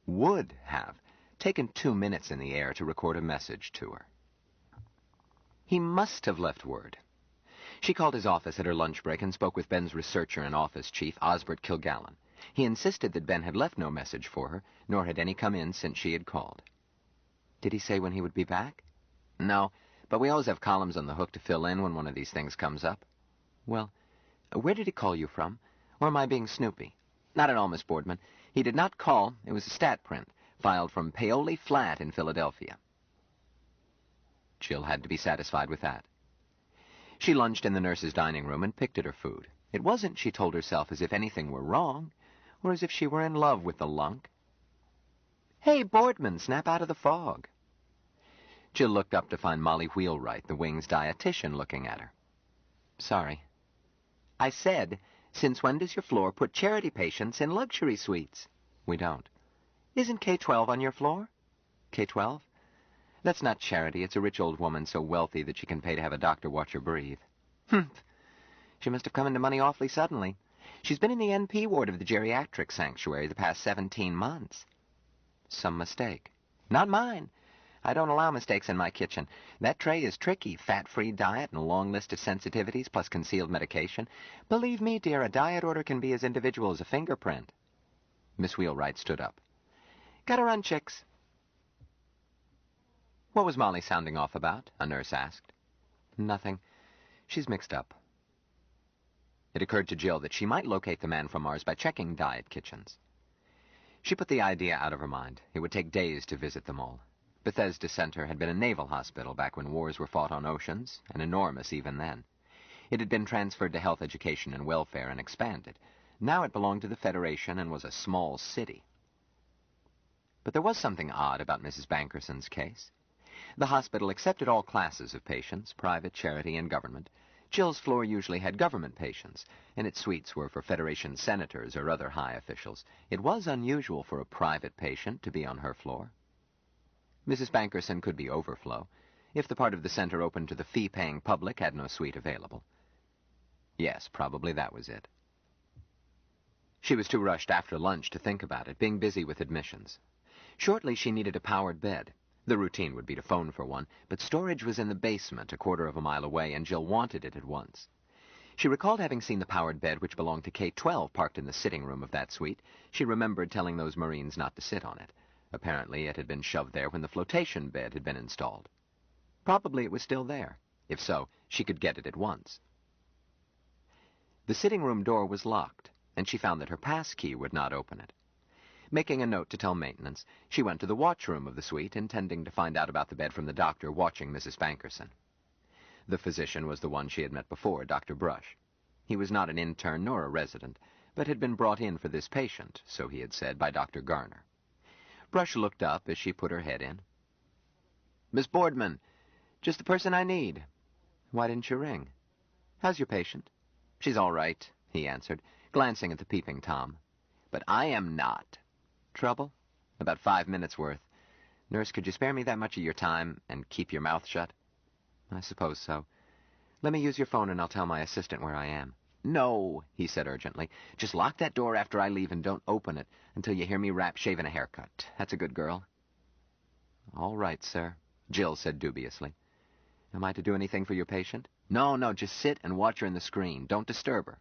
would have, taken 2 minutes in the air to record a message to her. He must have left word. She called his office at her lunch break and spoke with Ben's researcher and office chief, Osbert Kilgallen. He insisted that Ben had left no message for her, nor had any come in since she had called. Did he say when he would be back? No, but we always have columns on the hook to fill in when one of these things comes up. Well, where did he call you from? Or am I being snoopy? Not at all, Miss Boardman. He did not call. It was a stat print, filed from Paoli Flat in Philadelphia. Jill had to be satisfied with that. She lunched in the nurse's dining room and picked at her food. It wasn't, she told herself, as if anything were wrong, or as if she were in love with the lunk. Hey, Boardman, snap out of the fog. Jill looked up to find Molly Wheelwright, the Wing's dietitian, looking at her. Sorry. I said, since when does your floor put charity patients in luxury suites? We don't. Isn't K-12 on your floor? K-12? That's not charity. It's a rich old woman so wealthy that she can pay to have a doctor watch her breathe. Humph. She must have come into money awfully suddenly. She's been in the NP ward of the geriatric sanctuary the past 17 months. Some mistake. Not mine. I don't allow mistakes in my kitchen. That tray is tricky. Fat-free diet and a long list of sensitivities plus concealed medication. Believe me, dear, a diet order can be as individual as a fingerprint. Miss Wheelwright stood up. Gotta run, chicks. What was Molly sounding off about? A nurse asked. Nothing. She's mixed up. It occurred to Jill that she might locate the man from Mars by checking diet kitchens. She put the idea out of her mind. It would take days to visit them all. Bethesda Center had been a naval hospital back when wars were fought on oceans, and enormous even then. It had been transferred to health education and welfare and expanded. Now it belonged to the Federation and was a small city. But there was something odd about Mrs. Bankerson's case. The hospital accepted all classes of patients, private, charity, and government. Jill's floor usually had government patients, and its suites were for Federation senators or other high officials. It was unusual for a private patient to be on her floor. Mrs. Bankerson could be overflow, if the part of the center open to the fee-paying public had no suite available. Yes, probably that was it. She was too rushed after lunch to think about it, being busy with admissions. Shortly, she needed a powered bed. The routine would be to phone for one, but storage was in the basement, a quarter of a mile away, and Jill wanted it at once. She recalled having seen the powered bed which belonged to K-12 parked in the sitting room of that suite. She remembered telling those Marines not to sit on it. Apparently it had been shoved there when the flotation bed had been installed. Probably it was still there. If so, she could get it at once. The sitting room door was locked, and she found that her pass key would not open it. Making a note to tell maintenance, she went to the watchroom of the suite, intending to find out about the bed from the doctor watching Mrs. Bankerson. The physician was the one she had met before, Dr. Brush. He was not an intern nor a resident, but had been brought in for this patient, so he had said, by Dr. Garner. Brush looked up as she put her head in. Miss Boardman, just the person I need. Why didn't you ring? How's your patient? She's all right, he answered, glancing at the peeping Tom. But I am not. Trouble? About 5 minutes worth. Nurse, could you spare me that much of your time and keep your mouth shut? I suppose so. Let me use your phone and I'll tell my assistant where I am. No, he said urgently. Just lock that door after I leave and don't open it until you hear me rap shaving a haircut. That's a good girl. All right, sir, Jill said dubiously. Am I to do anything for your patient? No, just sit and watch her in the screen. Don't disturb her.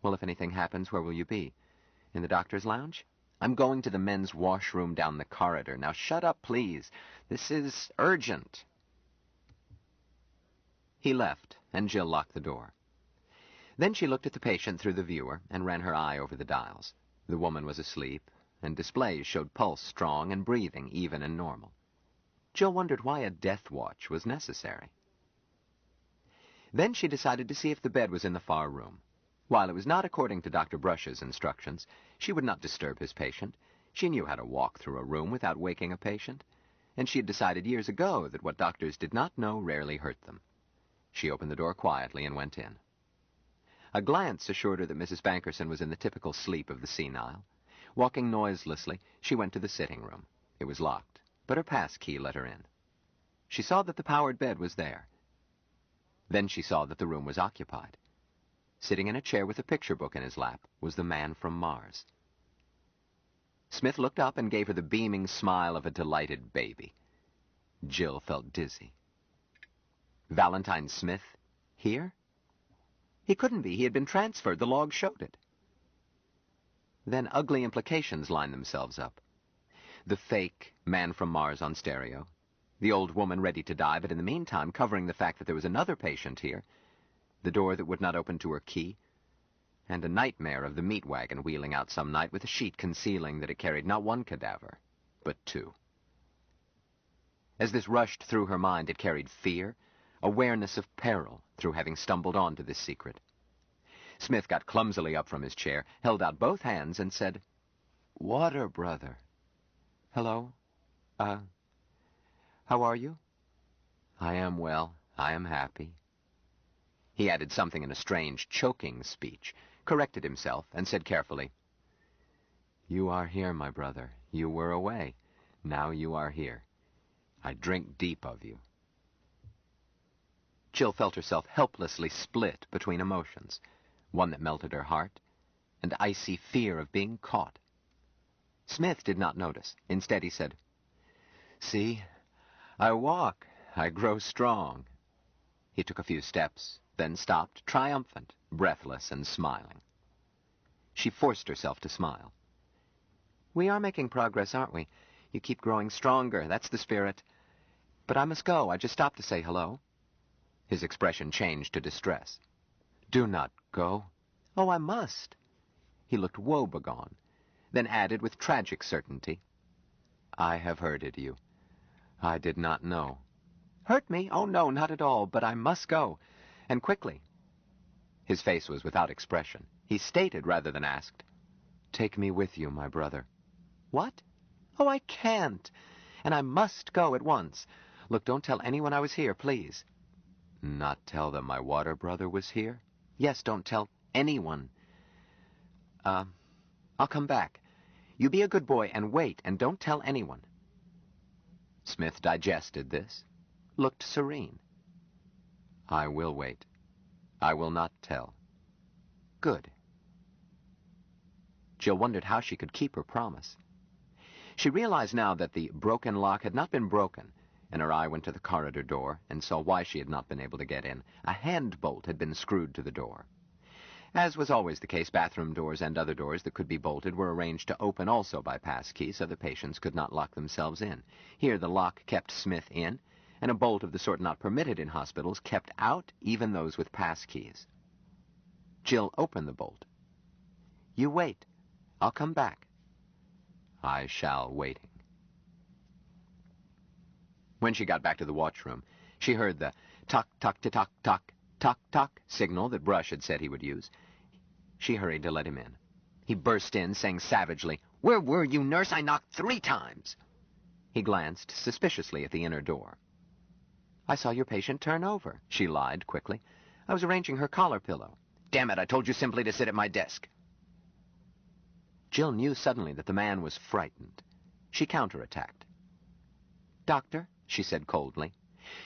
Well, if anything happens, where will you be? In the doctor's lounge? I'm going to the men's washroom down the corridor. Now shut up, please. This is urgent. He left, and Jill locked the door. Then she looked at the patient through the viewer and ran her eye over the dials. The woman was asleep, and displays showed pulse strong and breathing even and normal. Jill wondered why a death watch was necessary. Then she decided to see if the bed was in the far room. While it was not according to Dr. Brush's instructions, she would not disturb his patient. She knew how to walk through a room without waking a patient, and she had decided years ago that what doctors did not know rarely hurt them. She opened the door quietly and went in. A glance assured her that Mrs. Bankerson was in the typical sleep of the senile. Walking noiselessly, she went to the sitting room. It was locked, but her pass key let her in. She saw that the powered bed was there. Then she saw that the room was occupied. Sitting in a chair with a picture book in his lap was the man from Mars. Smith looked up and gave her the beaming smile of a delighted baby. Jill felt dizzy. Valentine Smith? Here? He couldn't be. He had been transferred. The log showed it. Then ugly implications lined themselves up. The fake man from Mars on stereo, the old woman ready to die, but in the meantime covering the fact that there was another patient here, the door that would not open to her key, and a nightmare of the meat wagon wheeling out some night with a sheet concealing that it carried not one cadaver, but two. As this rushed through her mind, it carried fear, awareness of peril through having stumbled onto this secret. Smith got clumsily up from his chair, held out both hands, and said, "Water, brother." "Hello? How are you?" "I am well. I am happy." He added something in a strange, choking speech, corrected himself, and said carefully, "You are here, my brother. You were away. Now you are here. I drink deep of you." Jill felt herself helplessly split between emotions, one that melted her heart, and icy fear of being caught. Smith did not notice. Instead, he said, "See, I walk. I grow strong." He took a few steps, then stopped, triumphant, breathless, and smiling. She forced herself to smile. "We are making progress, aren't we? You keep growing stronger. That's the spirit. But I must go. I just stopped to say hello." His expression changed to distress. "Do not go." "Oh, I must." He looked woe-begone, then added with tragic certainty, "I have hurted you. I did not know." "Hurt me? Oh, no, not at all, but I must go, and quickly." His face was without expression. He stated rather than asked, "Take me with you, my brother." "What?" "Oh, I can't, and I must go at once. Look, don't tell anyone I was here, please." "Not tell them my water brother was here?" "Yes, don't tell anyone." I'll come back. You be a good boy and wait, and don't tell anyone." Smith digested this, looked serene. "I will wait. I will not tell." "Good." Jill wondered how she could keep her promise. She realized now that the broken lock had not been broken, and her eye went to the corridor door and saw why she had not been able to get in. A hand bolt had been screwed to the door. As was always the case, bathroom doors and other doors that could be bolted were arranged to open also by passkey so the patients could not lock themselves in. Here the lock kept Smith in, and a bolt of the sort not permitted in hospitals kept out even those with passkeys. Jill opened the bolt. "You wait. I'll come back." "I shall, waiting." When she got back to the watchroom, she heard the tock-tock-tock-tock, tock-tock signal that Brush had said he would use. She hurried to let him in. He burst in, saying savagely, "Where were you, nurse? I knocked 3 times." He glanced suspiciously at the inner door. "I saw your patient turn over," she lied quickly. "I was arranging her collar pillow." "Damn it, I told you simply to sit at my desk." Jill knew suddenly that the man was frightened. She counterattacked. "Doctor," she said coldly,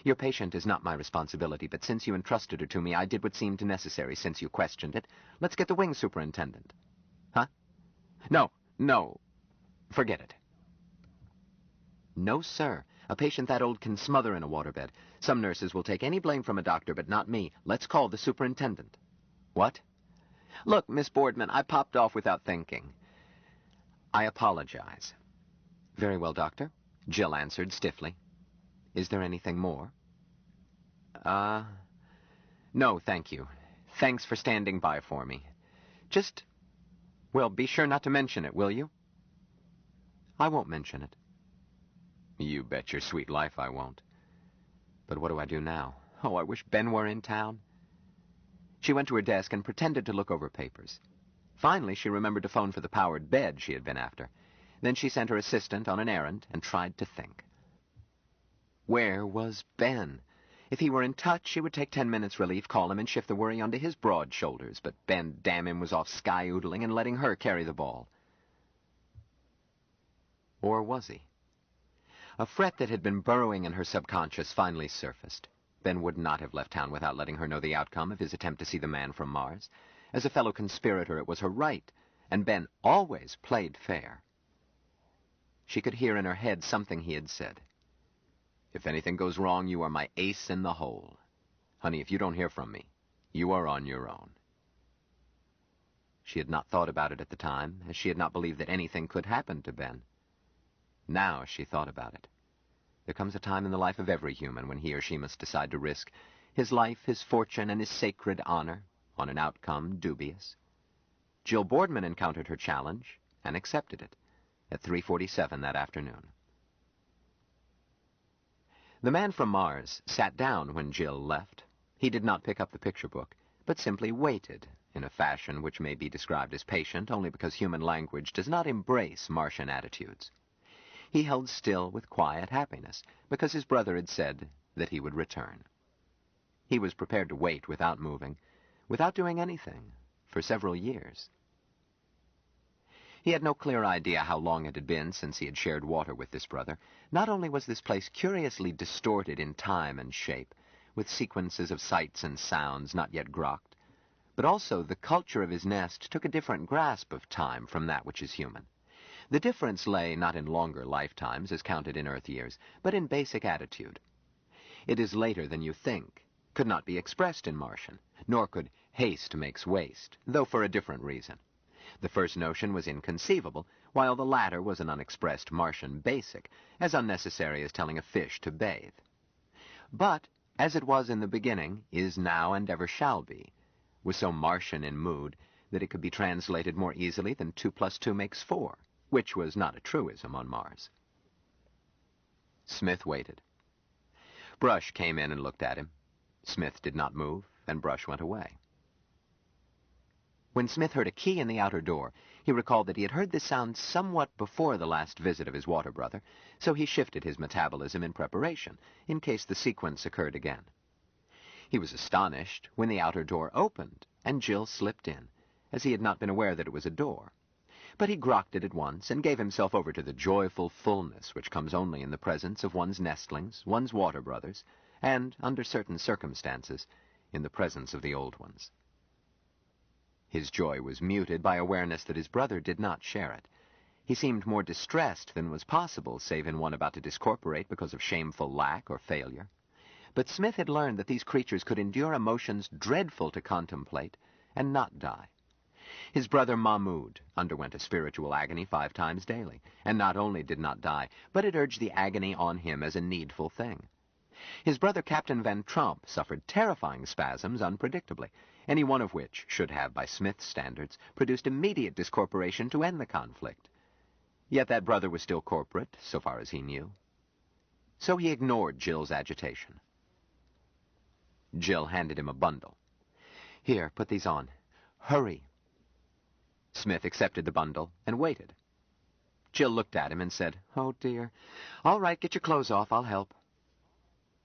"your patient is not my responsibility, but since you entrusted her to me, I did what seemed necessary since you questioned it. Let's get the wing superintendent." "Huh? No. Forget it." "No, sir. A patient that old can smother in a waterbed. Some nurses will take any blame from a doctor, but not me. Let's call the superintendent." "What?" "Look, Miss Boardman, I popped off without thinking." "I apologize." "Very well, doctor," Jill answered stiffly. "Is there anything more?" No, thank you. Thanks for standing by for me. Well, be sure not to mention it, will you?" "I won't mention it." "You bet your sweet life I won't. But what do I do now? Oh, I wish Ben were in town." She went to her desk and pretended to look over papers. Finally, she remembered to phone for the powered bed she had been after. Then she sent her assistant on an errand and tried to think. Where was Ben? If he were in touch, she would take 10 minutes relief, call him, and shift the worry onto his broad shoulders. But Ben, damn him, was off sky-oodling and letting her carry the ball. Or was he? A fret that had been burrowing in her subconscious finally surfaced. Ben would not have left town without letting her know the outcome of his attempt to see the man from Mars. As a fellow conspirator, it was her right, and Ben always played fair. She could hear in her head something he had said. "If anything goes wrong, you are my ace in the hole. Honey, if you don't hear from me, you are on your own." She had not thought about it at the time, as she had not believed that anything could happen to Ben. Now she thought about it. There comes a time in the life of every human when he or she must decide to risk his life, his fortune, and his sacred honor on an outcome dubious. Jill Boardman encountered her challenge and accepted it at 3:47 that afternoon. The man from Mars sat down when Jill left. He did not pick up the picture book, but simply waited in a fashion which may be described as patient only because human language does not embrace Martian attitudes. He held still with quiet happiness because his brother had said that he would return. He was prepared to wait without moving, without doing anything, for several years. He had no clear idea how long it had been since he had shared water with this brother. Not only was this place curiously distorted in time and shape, with sequences of sights and sounds not yet grokked, but also the culture of his nest took a different grasp of time from that which is human. The difference lay not in longer lifetimes, as counted in Earth years, but in basic attitude. "It is later than you think" could not be expressed in Martian, nor could "haste makes waste," though for a different reason. The first notion was inconceivable, while the latter was an unexpressed Martian basic, as unnecessary as telling a fish to bathe. But, as it was in the beginning, is now, and ever shall be, was so Martian in mood that it could be translated more easily than 2 + 2 makes 4, which was not a truism on Mars. Smith waited. Brush came in and looked at him. Smith did not move, and Brush went away. When Smith heard a key in the outer door, he recalled that he had heard this sound somewhat before the last visit of his water brother, so he shifted his metabolism in preparation, in case the sequence occurred again. He was astonished when the outer door opened, and Jill slipped in, as he had not been aware that it was a door. But he grokked it at once, and gave himself over to the joyful fullness which comes only in the presence of one's nestlings, one's water brothers, and, under certain circumstances, in the presence of the old ones. His joy was muted by awareness that his brother did not share it. He seemed more distressed than was possible, save in one about to discorporate because of shameful lack or failure. But Smith had learned that these creatures could endure emotions dreadful to contemplate and not die. His brother Mahmoud underwent a spiritual agony 5 times daily, and not only did not die, but it urged the agony on him as a needful thing. His brother Captain Van Tromp suffered terrifying spasms unpredictably, any one of which should have, by Smith's standards, produced immediate discorporation to end the conflict. Yet that brother was still corporate, so far as he knew. So he ignored Jill's agitation. Jill handed him a bundle. "Here, put these on. Hurry." Smith accepted the bundle and waited. Jill looked at him and said, "Oh, dear. All right, get your clothes off. I'll help."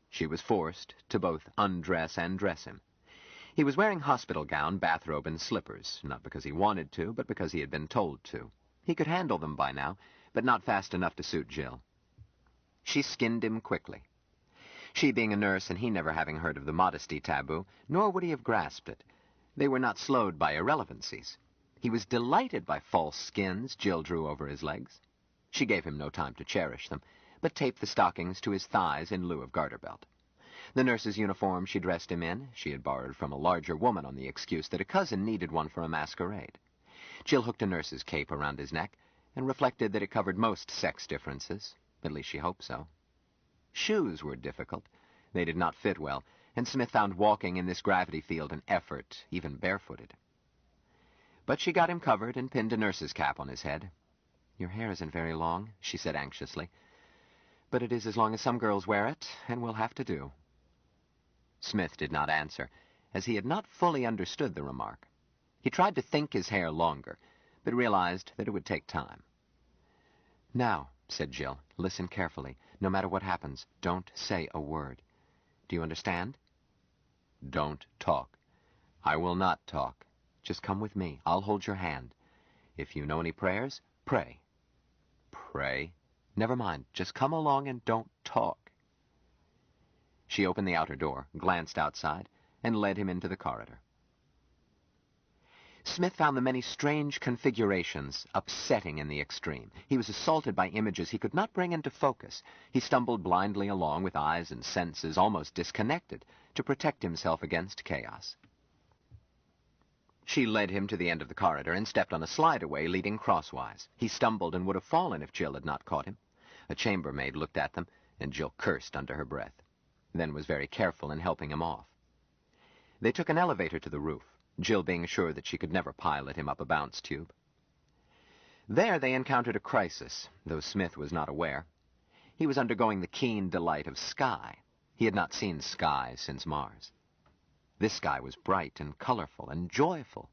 She was forced to both undress and dress him. He was wearing hospital gown, bathrobe, and slippers, not because he wanted to, but because he had been told to. He could handle them by now, but not fast enough to suit Jill. She skinned him quickly. She being a nurse and he never having heard of the modesty taboo, nor would he have grasped it. They were not slowed by irrelevancies. He was delighted by false skins Jill drew over his legs. She gave him no time to cherish them, but taped the stockings to his thighs in lieu of garter belt. The nurse's uniform she dressed him in, she had borrowed from a larger woman on the excuse that a cousin needed one for a masquerade. Jill hooked a nurse's cape around his neck and reflected that it covered most sex differences. At least she hoped so. Shoes were difficult. They did not fit well, and Smith found walking in this gravity field an effort, even barefooted. But she got him covered and pinned a nurse's cap on his head. "Your hair isn't very long," she said anxiously. "But it is as long as some girls wear it, and will have to do." Smith did not answer, as he had not fully understood the remark. He tried to think his hair longer, but realized that it would take time. "Now," said Jill, "listen carefully. No matter what happens, don't say a word. Do you understand?" "Don't talk." "I will not talk. Just come with me. I'll hold your hand. If you know any prayers, pray." "Pray?" "Never mind. Just come along and don't talk." She opened the outer door, glanced outside, and led him into the corridor. Smith found the many strange configurations upsetting in the extreme. He was assaulted by images he could not bring into focus. He stumbled blindly along with eyes and senses almost disconnected to protect himself against chaos. She led him to the end of the corridor and stepped on a slide-away leading crosswise. He stumbled and would have fallen if Jill had not caught him. A chambermaid looked at them, and Jill cursed under her breath, then was very careful in helping him off. They took an elevator to the roof, Jill being sure that she could never pilot him up a bounce tube. There they encountered a crisis, though Smith was not aware. He was undergoing the keen delight of sky. He had not seen sky since Mars. This sky was bright and colorful and joyful,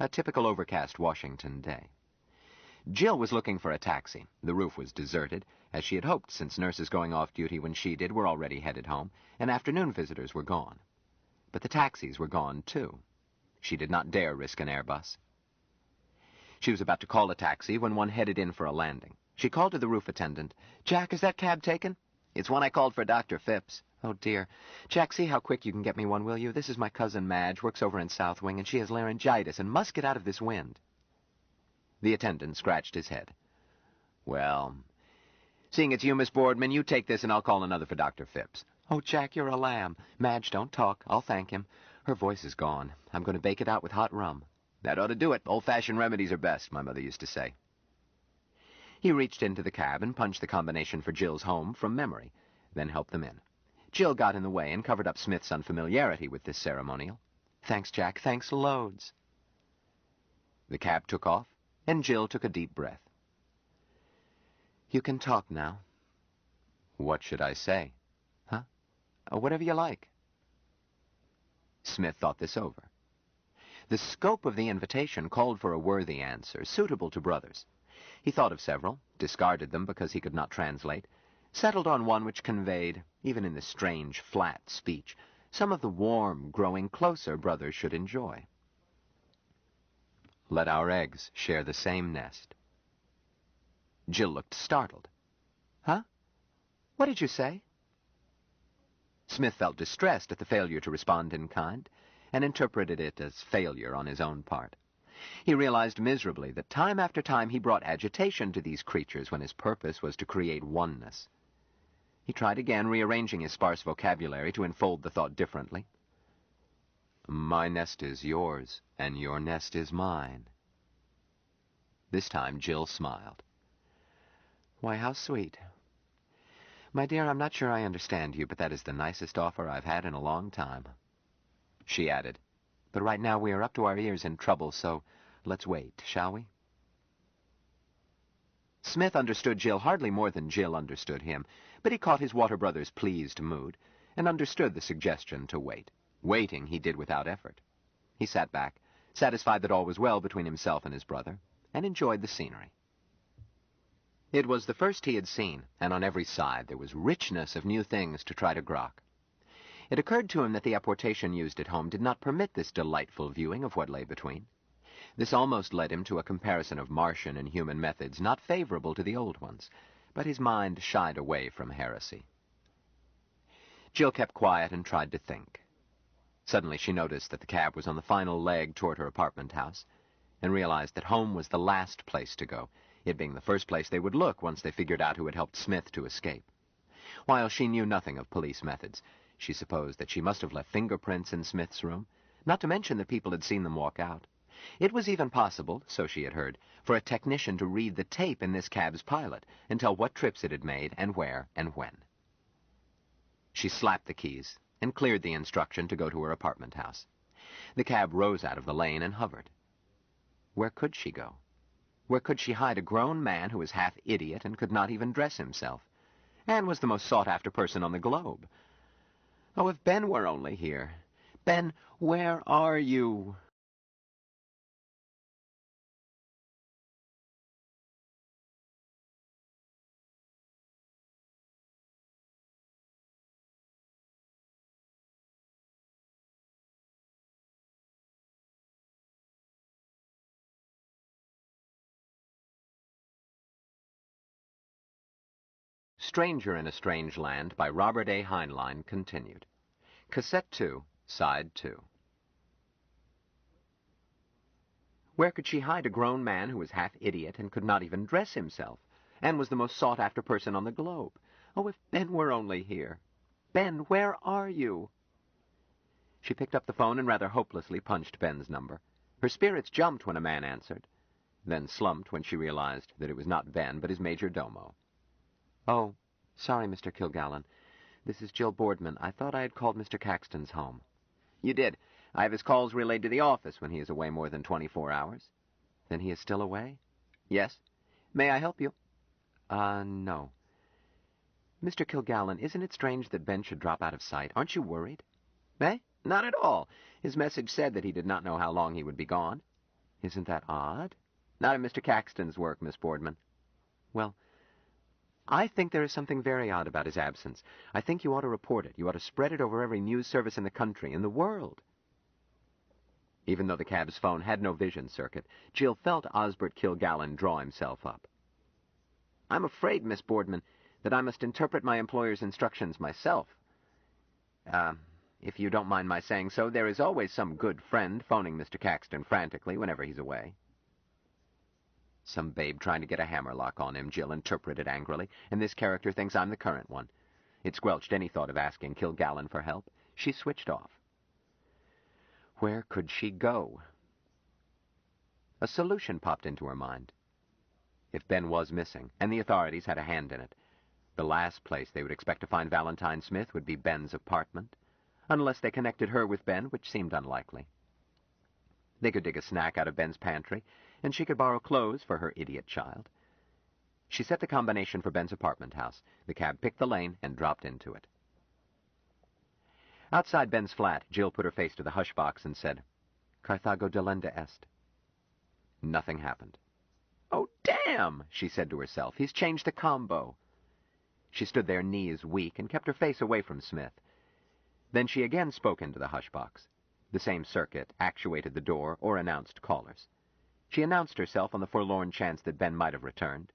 a typical overcast Washington day. Jill was looking for a taxi. The roof was deserted, as she had hoped, since nurses going off duty when she did were already headed home, and afternoon visitors were gone. But the taxis were gone, too. She did not dare risk an Airbus. She was about to call a taxi when one headed in for a landing. She called to the roof attendant. "Jack, is that cab taken?" "It's one I called for Dr. Phipps." "Oh, dear. Jack, see how quick you can get me one, will you? This is my cousin Madge, works over in South Wing, and she has laryngitis and must get out of this wind." The attendant scratched his head. "Well, seeing it's you, Miss Boardman, you take this and I'll call another for Dr. Phipps." "Oh, Jack, you're a lamb. Madge, don't talk. I'll thank him. Her voice is gone. I'm going to bake it out with hot rum." "That ought to do it. Old-fashioned remedies are best," my mother used to say. He reached into the cab and punched the combination for Jill's home from memory, then helped them in. Jill got in the way and covered up Smith's unfamiliarity with this ceremonial. "Thanks, Jack. Thanks loads." The cab took off, and Jill took a deep breath. "You can talk now." "What should I say?" "Huh? Whatever you like." Smith thought this over. The scope of the invitation called for a worthy answer, suitable to brothers. He thought of several, discarded them because he could not translate, settled on one which conveyed, even in the strange, flat speech, some of the warm, growing closer brothers should enjoy. "Let our eggs share the same nest." Jill looked startled. "Huh? What did you say?" Smith felt distressed at the failure to respond in kind, and interpreted it as failure on his own part. He realized miserably that time after time he brought agitation to these creatures when his purpose was to create oneness. He tried again, rearranging his sparse vocabulary to enfold the thought differently. "My nest is yours, and your nest is mine." This time Jill smiled. "Why, how sweet. My dear, I'm not sure I understand you, but that is the nicest offer I've had in a long time." She added, "But right now we are up to our ears in trouble, so let's wait, shall we?" Smith understood Jill hardly more than Jill understood him, but he caught his Water Brother's pleased mood, and understood the suggestion to wait. Waiting he did without effort. He sat back, satisfied that all was well between himself and his brother, and enjoyed the scenery. It was the first he had seen, and on every side there was richness of new things to try to grok. It occurred to him that the apportation used at home did not permit this delightful viewing of what lay between. This almost led him to a comparison of Martian and human methods not favorable to the old ones, but his mind shied away from heresy. Jill kept quiet and tried to think. Suddenly she noticed that the cab was on the final leg toward her apartment house, and realized that home was the last place to go, it being the first place they would look once they figured out who had helped Smith to escape. While she knew nothing of police methods, she supposed that she must have left fingerprints in Smith's room, not to mention that people had seen them walk out. It was even possible, so she had heard, for a technician to read the tape in this cab's pilot and tell what trips it had made and where and when. She slapped the keys and cleared the instruction to go to her apartment house. The cab rose out of the lane and hovered. Where could she go? Where could she hide a grown man who was half idiot and could not even dress himself, and was the most sought-after person on the globe? Oh, if Ben were only here. Ben, where are you? Stranger in a Strange Land by Robert A. Heinlein continued. Cassette 2, Side 2. Where could she hide a grown man who was half idiot and could not even dress himself, and was the most sought-after person on the globe? Oh, if Ben were only here. Ben, where are you? She picked up the phone and rather hopelessly punched Ben's number. Her spirits jumped when a man answered, then slumped when she realized that it was not Ben, but his major domo. Oh, sorry, Mr. Kilgallen. This is Jill Boardman. I thought I had called Mr. Caxton's home. You did. I have his calls relayed to the office when he is away more than 24 hours. Then he is still away? Yes. May I help you? No. Mr. Kilgallen, isn't it strange that Ben should drop out of sight? Aren't you worried? Eh? Not at all. His message said that he did not know how long he would be gone. Isn't that odd? Not in Mr. Caxton's work, Miss Boardman. Well, I think there is something very odd about his absence. I think you ought to report it. You ought to spread it over every news service in the country, in the world. Even though the cab's phone had no vision circuit, Jill felt Osbert Kilgallen draw himself up. I'm afraid, Miss Boardman, that I must interpret my employer's instructions myself. If you don't mind my saying so, there is always some good friend phoning Mr. Caxton frantically whenever he's away. Some babe trying to get a hammerlock on him, Jill interpreted angrily, and this character thinks I'm the current one. It squelched any thought of asking Kilgallen for help. She switched off. Where could she go? A solution popped into her mind. If Ben was missing, and the authorities had a hand in it, the last place they would expect to find Valentine Smith would be Ben's apartment, unless they connected her with Ben, which seemed unlikely. They could dig a snack out of Ben's pantry, and she could borrow clothes for her idiot child. She set the combination for Ben's apartment house. The cab picked the lane and dropped into it. Outside Ben's flat, Jill put her face to the hush box and said, Carthago delenda est. Nothing happened. Oh, damn, she said to herself. He's changed the combo. She stood there, knees weak, and kept her face away from Smith. Then she again spoke into the hush box. The same circuit actuated the door or announced callers. She announced herself on the forlorn chance that Ben might have returned.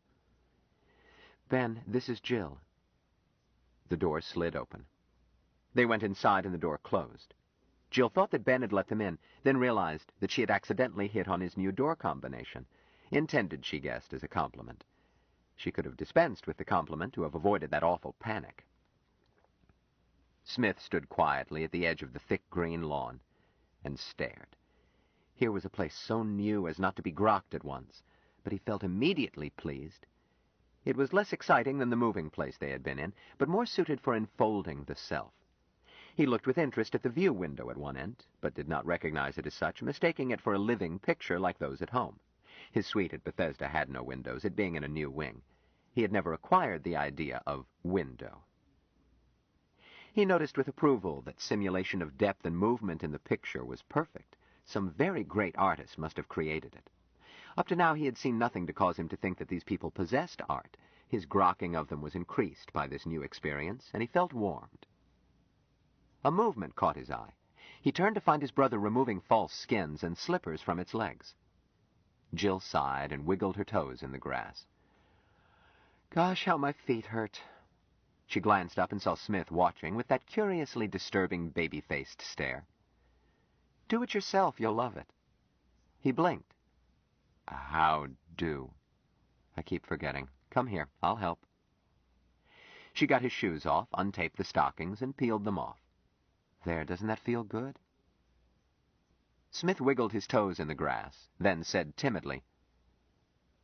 Ben, this is Jill. The door slid open. They went inside and the door closed. Jill thought that Ben had let them in, then realized that she had accidentally hit on his new door combination, intended, she guessed, as a compliment. She could have dispensed with the compliment to have avoided that awful panic. Smith stood quietly at the edge of the thick green lawn and stared. Here was a place so new as not to be grokked at once, but he felt immediately pleased. It was less exciting than the moving place they had been in, but more suited for enfolding the self. He looked with interest at the view window at one end, but did not recognize it as such, mistaking it for a living picture like those at home. His suite at Bethesda had no windows, it being in a new wing. He had never acquired the idea of window. He noticed with approval that simulation of depth and movement in the picture was perfect. Some very great artist must have created it. Up to now he had seen nothing to cause him to think that these people possessed art. His grokking of them was increased by this new experience, and he felt warmed. A movement caught his eye. He turned to find his brother removing false skins and slippers from its legs. Jill sighed and wiggled her toes in the grass. Gosh, how my feet hurt. She glanced up and saw Smith watching with that curiously disturbing baby-faced stare. Do it yourself, you'll love it. He blinked. How do? I keep forgetting. Come here, I'll help. She got his shoes off, untaped the stockings, and peeled them off. There, doesn't that feel good? Smith wiggled his toes in the grass, then said timidly,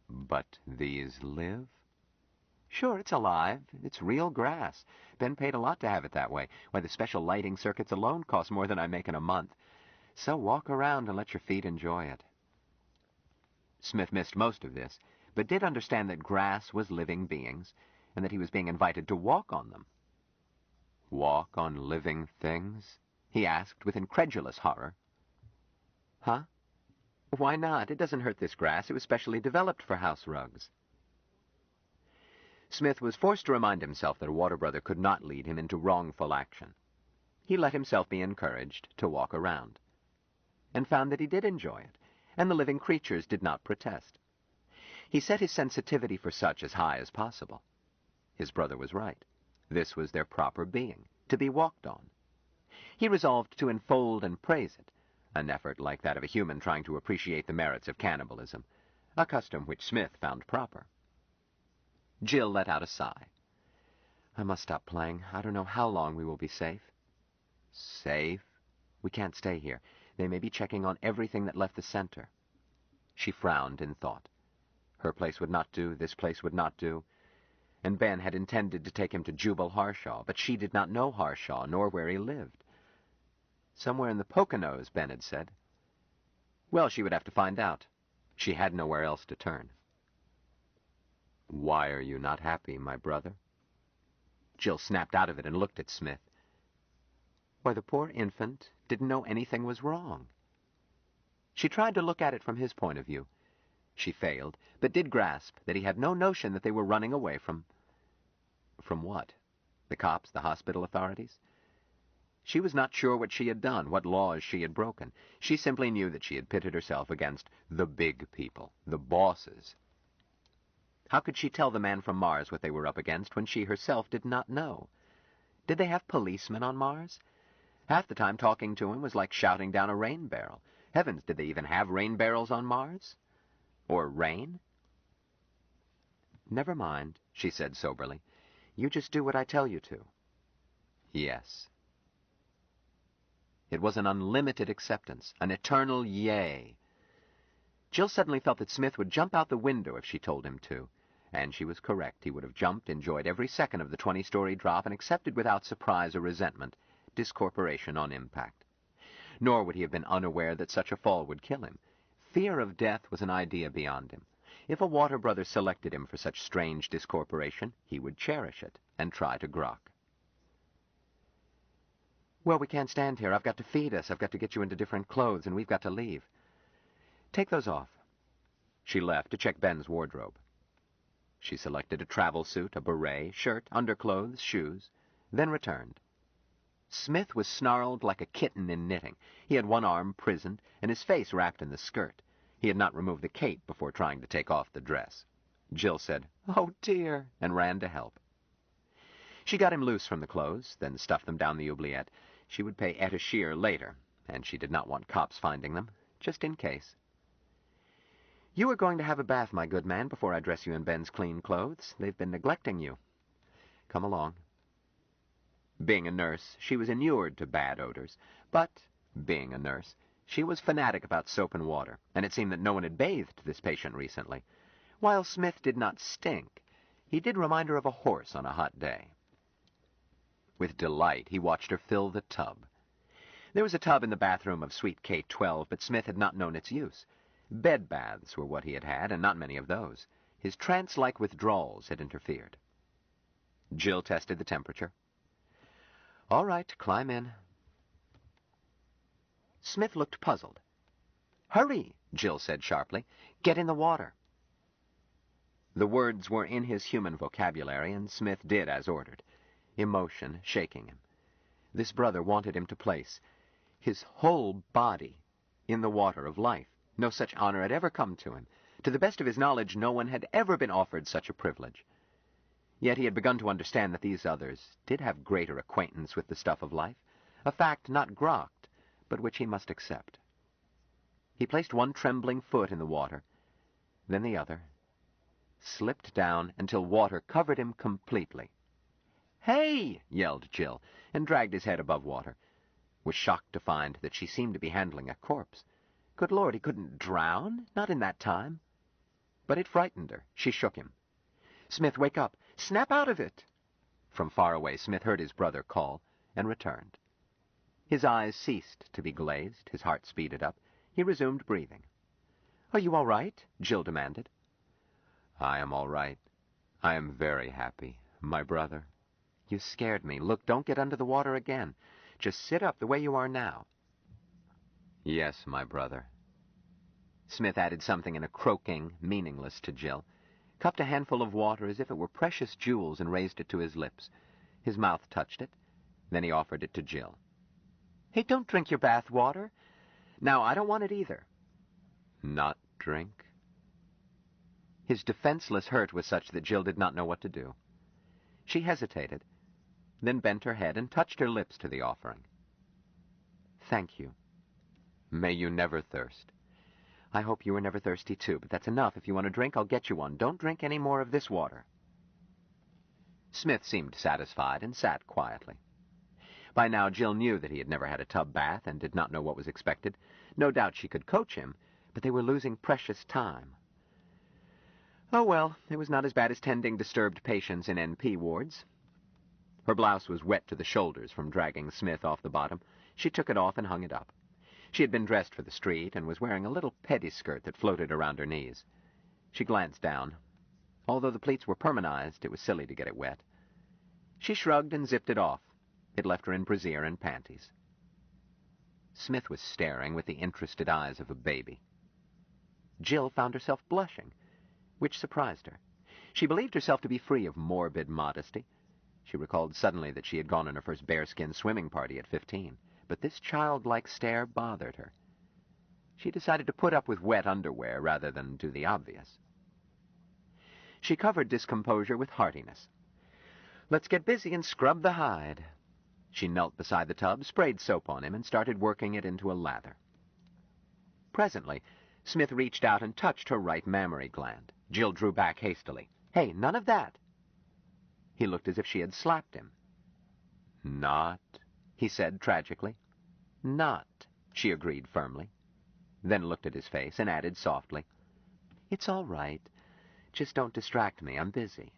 But these live? Sure, it's alive. It's real grass. Ben paid a lot to have it that way. Why, the special lighting circuits alone cost more than I make in a month. So walk around and let your feet enjoy it. Smith missed most of this, but did understand that grass was living beings, and that he was being invited to walk on them. Walk on living things? He asked with incredulous horror. Huh? Why not? It doesn't hurt this grass. It was specially developed for house rugs. Smith was forced to remind himself that a water brother could not lead him into wrongful action. He let himself be encouraged to walk around, and found that he did enjoy it, and the living creatures did not protest. He set his sensitivity for such as high as possible. His brother was right. This was their proper being, to be walked on. He resolved to enfold and praise it, an effort like that of a human trying to appreciate the merits of cannibalism, a custom which Smith found proper. Jill let out a sigh. I must stop playing. I don't know how long we will be safe. Safe? We can't stay here. They may be checking on everything that left the center. She frowned in thought. Her place would not do, this place would not do. And Ben had intended to take him to Jubal Harshaw, but she did not know Harshaw, nor where he lived. Somewhere in the Poconos, Ben had said. Well, she would have to find out. She had nowhere else to turn. Why are you not happy, my brother? Jill snapped out of it and looked at Smith. Why, the poor infant didn't know anything was wrong. She tried to look at it from his point of view. She failed, but did grasp that he had no notion that they were running away from... From what? The cops, the hospital authorities? She was not sure what she had done, what laws she had broken. She simply knew that she had pitted herself against the big people, the bosses. How could she tell the man from Mars what they were up against when she herself did not know? Did they have policemen on Mars? Half the time talking to him was like shouting down a rain barrel. Heavens, did they even have rain barrels on Mars? Or rain? Never mind, she said soberly. You just do what I tell you to. Yes. It was an unlimited acceptance, an eternal yay. Jill suddenly felt that Smith would jump out the window if she told him to. And she was correct. He would have jumped, enjoyed every second of the 20-story drop, and accepted without surprise or resentment discorporation on impact. Nor would he have been unaware that such a fall would kill him. Fear of death was an idea beyond him. If a water brother selected him for such strange discorporation, he would cherish it and try to grok. Well, we can't stand here. I've got to feed us. I've got to get you into different clothes, and we've got to leave. Take those off. She left to check Ben's wardrobe. She selected a travel suit, a beret, shirt, underclothes, shoes, then returned. Smith was snarled like a kitten in knitting. He had one arm prisoned, and his face wrapped in the skirt. He had not removed the cape before trying to take off the dress. Jill said, "Oh, dear," and ran to help. She got him loose from the clothes, then stuffed them down the oubliette. She would pay Etta Shear later, and she did not want cops finding them, just in case. You are going to have a bath, my good man, before I dress you in Ben's clean clothes. They've been neglecting you. Come along. Being a nurse, she was inured to bad odors, but, being a nurse, she was fanatic about soap and water, and it seemed that no one had bathed this patient recently. While Smith did not stink, he did remind her of a horse on a hot day. With delight, he watched her fill the tub. There was a tub in the bathroom of Suite K-12, but Smith had not known its use. Bed baths were what he had had, and not many of those. His trance-like withdrawals had interfered. Jill tested the temperature. All right, climb in. Smith looked puzzled. Hurry, Jill said sharply. Get in the water. The words were in his human vocabulary, and Smith did as ordered, emotion shaking him. This brother wanted him to place his whole body in the water of life. No such honor had ever come to him. To the best of his knowledge, no one had ever been offered such a privilege. Yet he had begun to understand that these others did have greater acquaintance with the stuff of life, a fact not grokked, but which he must accept. He placed one trembling foot in the water, then the other, slipped down until water covered him completely. "Hey!" yelled Jill, and dragged his head above water. Was shocked to find that she seemed to be handling a corpse. Good Lord, he couldn't drown, not in that time. But it frightened her. She shook him. "Smith, wake up! Snap out of it!" From far away, Smith heard his brother call, and returned. His eyes ceased to be glazed, his heart speeded up. He resumed breathing. "Are you all right?" Jill demanded. "I am all right. I am very happy, my brother." "You scared me. Look, don't get under the water again. Just sit up the way you are now." "Yes, my brother." Smith added something in a croaking, meaningless to Jill, cupped a handful of water as if it were precious jewels and raised it to his lips. His mouth touched it. Then he offered it to Jill. "Hey, don't drink your bath water. Now, I don't want it either." "Not drink?" His defenseless hurt was such that Jill did not know what to do. She hesitated, then bent her head and touched her lips to the offering. Thank you. May you never thirst. I hope you are never thirsty, too, but that's enough. If you want a drink, I'll get you one. Don't drink any more of this water. Smith seemed satisfied and sat quietly. By now, Jill knew that he had never had a tub bath and did not know what was expected. No doubt she could coach him, but they were losing precious time. Oh, well, it was not as bad as tending disturbed patients in NP wards. Her blouse was wet to the shoulders from dragging Smith off the bottom. She took it off and hung it up. She had been dressed for the street and was wearing a little pettiskirt that floated around her knees. She glanced down. Although the pleats were permanized, it was silly to get it wet. She shrugged and zipped it off. It left her in brassiere and panties. Smith was staring with the interested eyes of a baby. Jill found herself blushing, which surprised her. She believed herself to be free of morbid modesty. She recalled suddenly that she had gone on her first bearskin swimming party at 15, but this childlike stare bothered her. She decided to put up with wet underwear rather than do the obvious. She covered discomposure with heartiness. Let's get busy and scrub the hide. She knelt beside the tub, sprayed soap on him, and started working it into a lather. Presently, Smith reached out and touched her right mammary gland. Jill drew back hastily. Hey, none of that. He looked as if she had slapped him. Not, he said tragically. Not, she agreed firmly, then looked at his face and added softly, It's all right. Just don't distract me. I'm busy.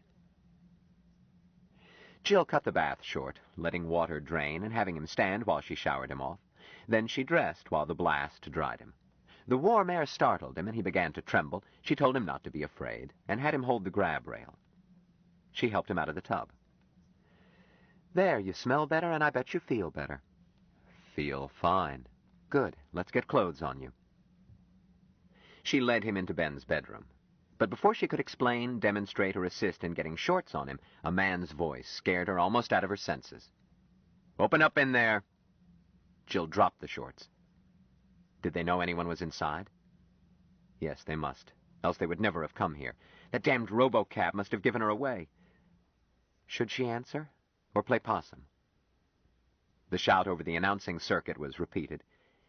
Jill cut the bath short, letting water drain and having him stand while she showered him off. Then she dressed while the blast dried him. The warm air startled him, and he began to tremble. She told him not to be afraid, and had him hold the grab rail. She helped him out of the tub. There, you smell better, and I bet you feel better. Feel fine. Good. Let's get clothes on you. She led him into Ben's bedroom. But before she could explain, demonstrate, or assist in getting shorts on him, a man's voice scared her almost out of her senses. Open up in there. Jill dropped the shorts. Did they know anyone was inside? Yes, they must, else they would never have come here. That damned robocab must have given her away. Should she answer, or play possum? The shout over the announcing circuit was repeated.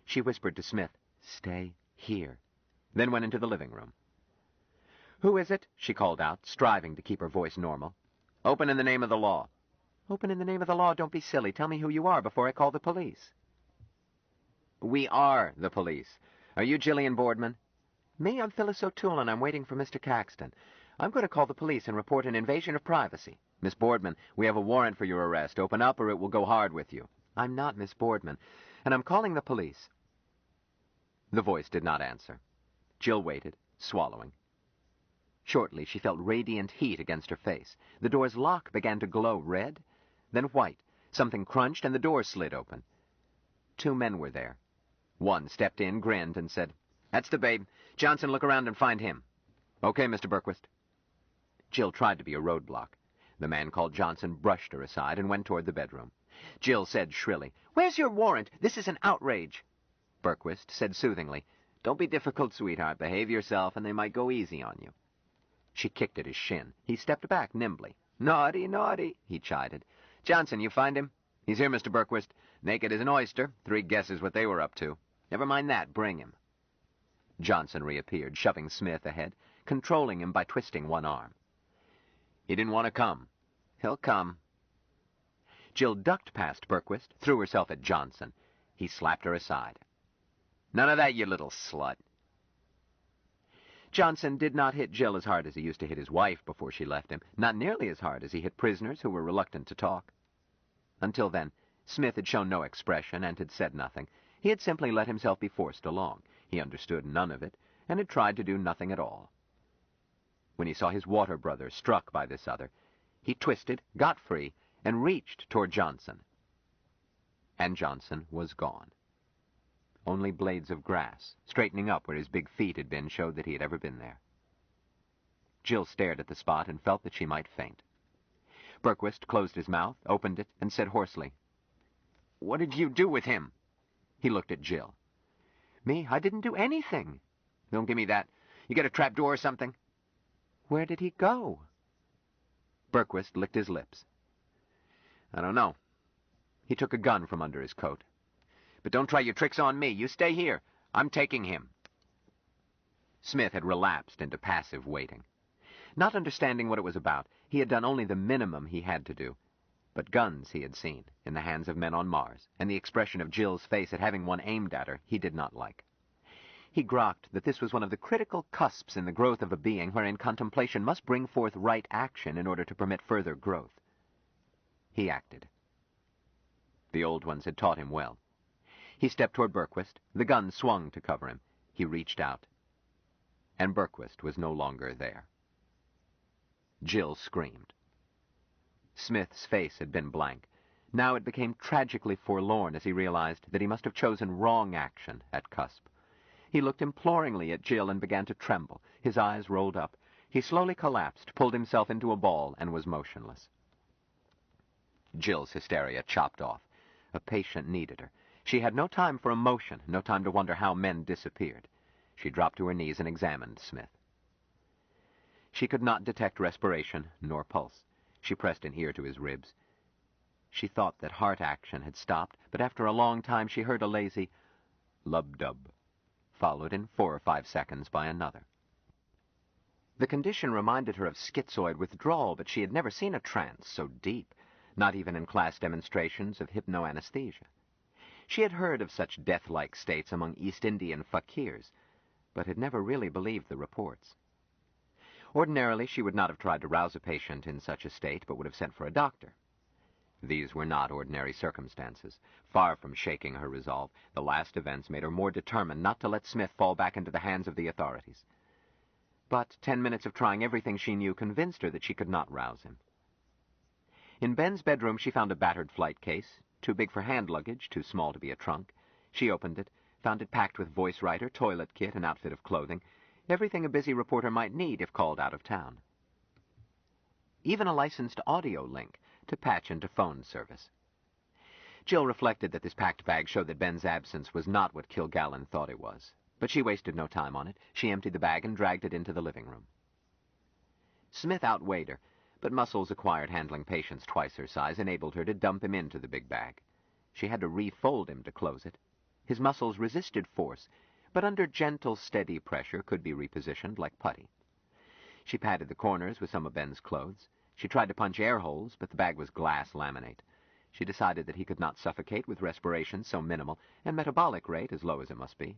She whispered to Smith, Stay here, then went into the living room. Who is it? She called out, striving to keep her voice normal. Open in the name of the law. Open in the name of the law? Don't be silly. Tell me who you are before I call the police. We are the police. Are you Jillian Boardman? Me? I'm Phyllis O'Toole, and I'm waiting for Mr. Caxton. I'm going to call the police and report an invasion of privacy. Miss Boardman, we have a warrant for your arrest. Open up or it will go hard with you. I'm not Miss Boardman, and I'm calling the police. The voice did not answer. Jill waited, swallowing. Shortly, she felt radiant heat against her face. The door's lock began to glow red, then white. Something crunched, and the door slid open. 2 men were there. One stepped in, grinned, and said, That's the babe. Johnson, look around and find him. Okay, Mr. Berquist. Jill tried to be a roadblock. The man called Johnson brushed her aside and went toward the bedroom. Jill said shrilly, Where's your warrant? This is an outrage. Berquist said soothingly, Don't be difficult, sweetheart. Behave yourself, and they might go easy on you. She kicked at his shin. He stepped back nimbly. Naughty, naughty, he chided. Johnson, you find him? He's here, Mr. Berquist. Naked as an oyster. 3 guesses what they were up to. Never mind that. Bring him. Johnson reappeared, shoving Smith ahead, controlling him by twisting one arm. He didn't want to come. He'll come. Jill ducked past Berquist, threw herself at Johnson. He slapped her aside. None of that, you little slut. Johnson did not hit Jill as hard as he used to hit his wife before she left him, not nearly as hard as he hit prisoners who were reluctant to talk. Until then, Smith had shown no expression and had said nothing. He had simply let himself be forced along. He understood none of it, and had tried to do nothing at all. When he saw his water brother struck by this other, he twisted, got free, and reached toward Johnson. And Johnson was gone. Only blades of grass, straightening up where his big feet had been, showed that he had ever been there. Jill stared at the spot and felt that she might faint. Berquist closed his mouth, opened it, and said hoarsely, What did you do with him? He looked at Jill. Me? I didn't do anything. Don't give me that. You got a trap door or something? Where did he go? Berquist licked his lips. "I don't know." He took a gun from under his coat. "But don't try your tricks on me. You stay here. I'm taking him." Smith had relapsed into passive waiting. Not understanding what it was about, he had done only the minimum he had to do. But guns he had seen, in the hands of men on Mars, and the expression of Jill's face at having one aimed at her, he did not like. He grokked that this was one of the critical cusps in the growth of a being wherein contemplation must bring forth right action in order to permit further growth. He acted. The old ones had taught him well. He stepped toward Berquist. The gun swung to cover him. He reached out. And Berquist was no longer there. Jill screamed. Smith's face had been blank. Now it became tragically forlorn as he realized that he must have chosen wrong action at cusp. He looked imploringly at Jill and began to tremble. His eyes rolled up. He slowly collapsed, pulled himself into a ball, and was motionless. Jill's hysteria chopped off. A patient needed her. She had no time for emotion, no time to wonder how men disappeared. She dropped to her knees and examined Smith. She could not detect respiration nor pulse. She pressed an ear to his ribs. She thought that heart action had stopped, but after a long time she heard a lazy lub-dub, followed in 4 or 5 seconds by another. The condition reminded her of schizoid withdrawal, but she had never seen a trance so deep, not even in class demonstrations of hypnoanesthesia. She had heard of such death-like states among East Indian fakirs, but had never really believed the reports. Ordinarily, she would not have tried to rouse a patient in such a state, but would have sent for a doctor. These were not ordinary circumstances. Far from shaking her resolve, the last events made her more determined not to let Smith fall back into the hands of the authorities. But 10 minutes of trying everything she knew convinced her that she could not rouse him. In Ben's bedroom, she found a battered flight case, too big for hand luggage, too small to be a trunk. She opened it, found it packed with voice writer, toilet kit, and outfit of clothing, everything a busy reporter might need if called out of town. Even a licensed audio link to patch into phone service. Jill reflected that this packed bag showed that Ben's absence was not what Kilgallen thought it was. But she wasted no time on it. She emptied the bag and dragged it into the living room. Smith outweighed her, but muscles acquired handling patients twice her size enabled her to dump him into the big bag. She had to refold him to close it. His muscles resisted force, but under gentle, steady pressure could be repositioned like putty. She patted the corners with some of Ben's clothes. She tried to punch air holes, but the bag was glass laminate. She decided that he could not suffocate with respiration so minimal and metabolic rate as low as it must be.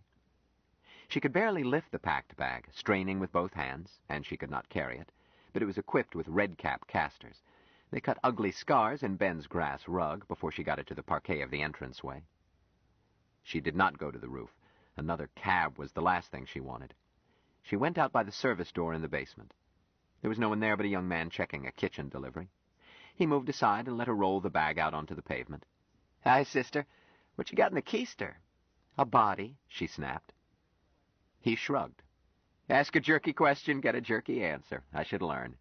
She could barely lift the packed bag, straining with both hands, and she could not carry it, but it was equipped with red-cap casters. They cut ugly scars in Ben's grass rug before she got it to the parquet of the entranceway. She did not go to the roof. Another cab was the last thing she wanted. She went out by the service door in the basement. There was no one there but a young man checking a kitchen delivery. He moved aside and let her roll the bag out onto the pavement. "Hi, sister. What you got in the keister?" "A body," she snapped. He shrugged. "Ask a jerky question, get a jerky answer. I should learn."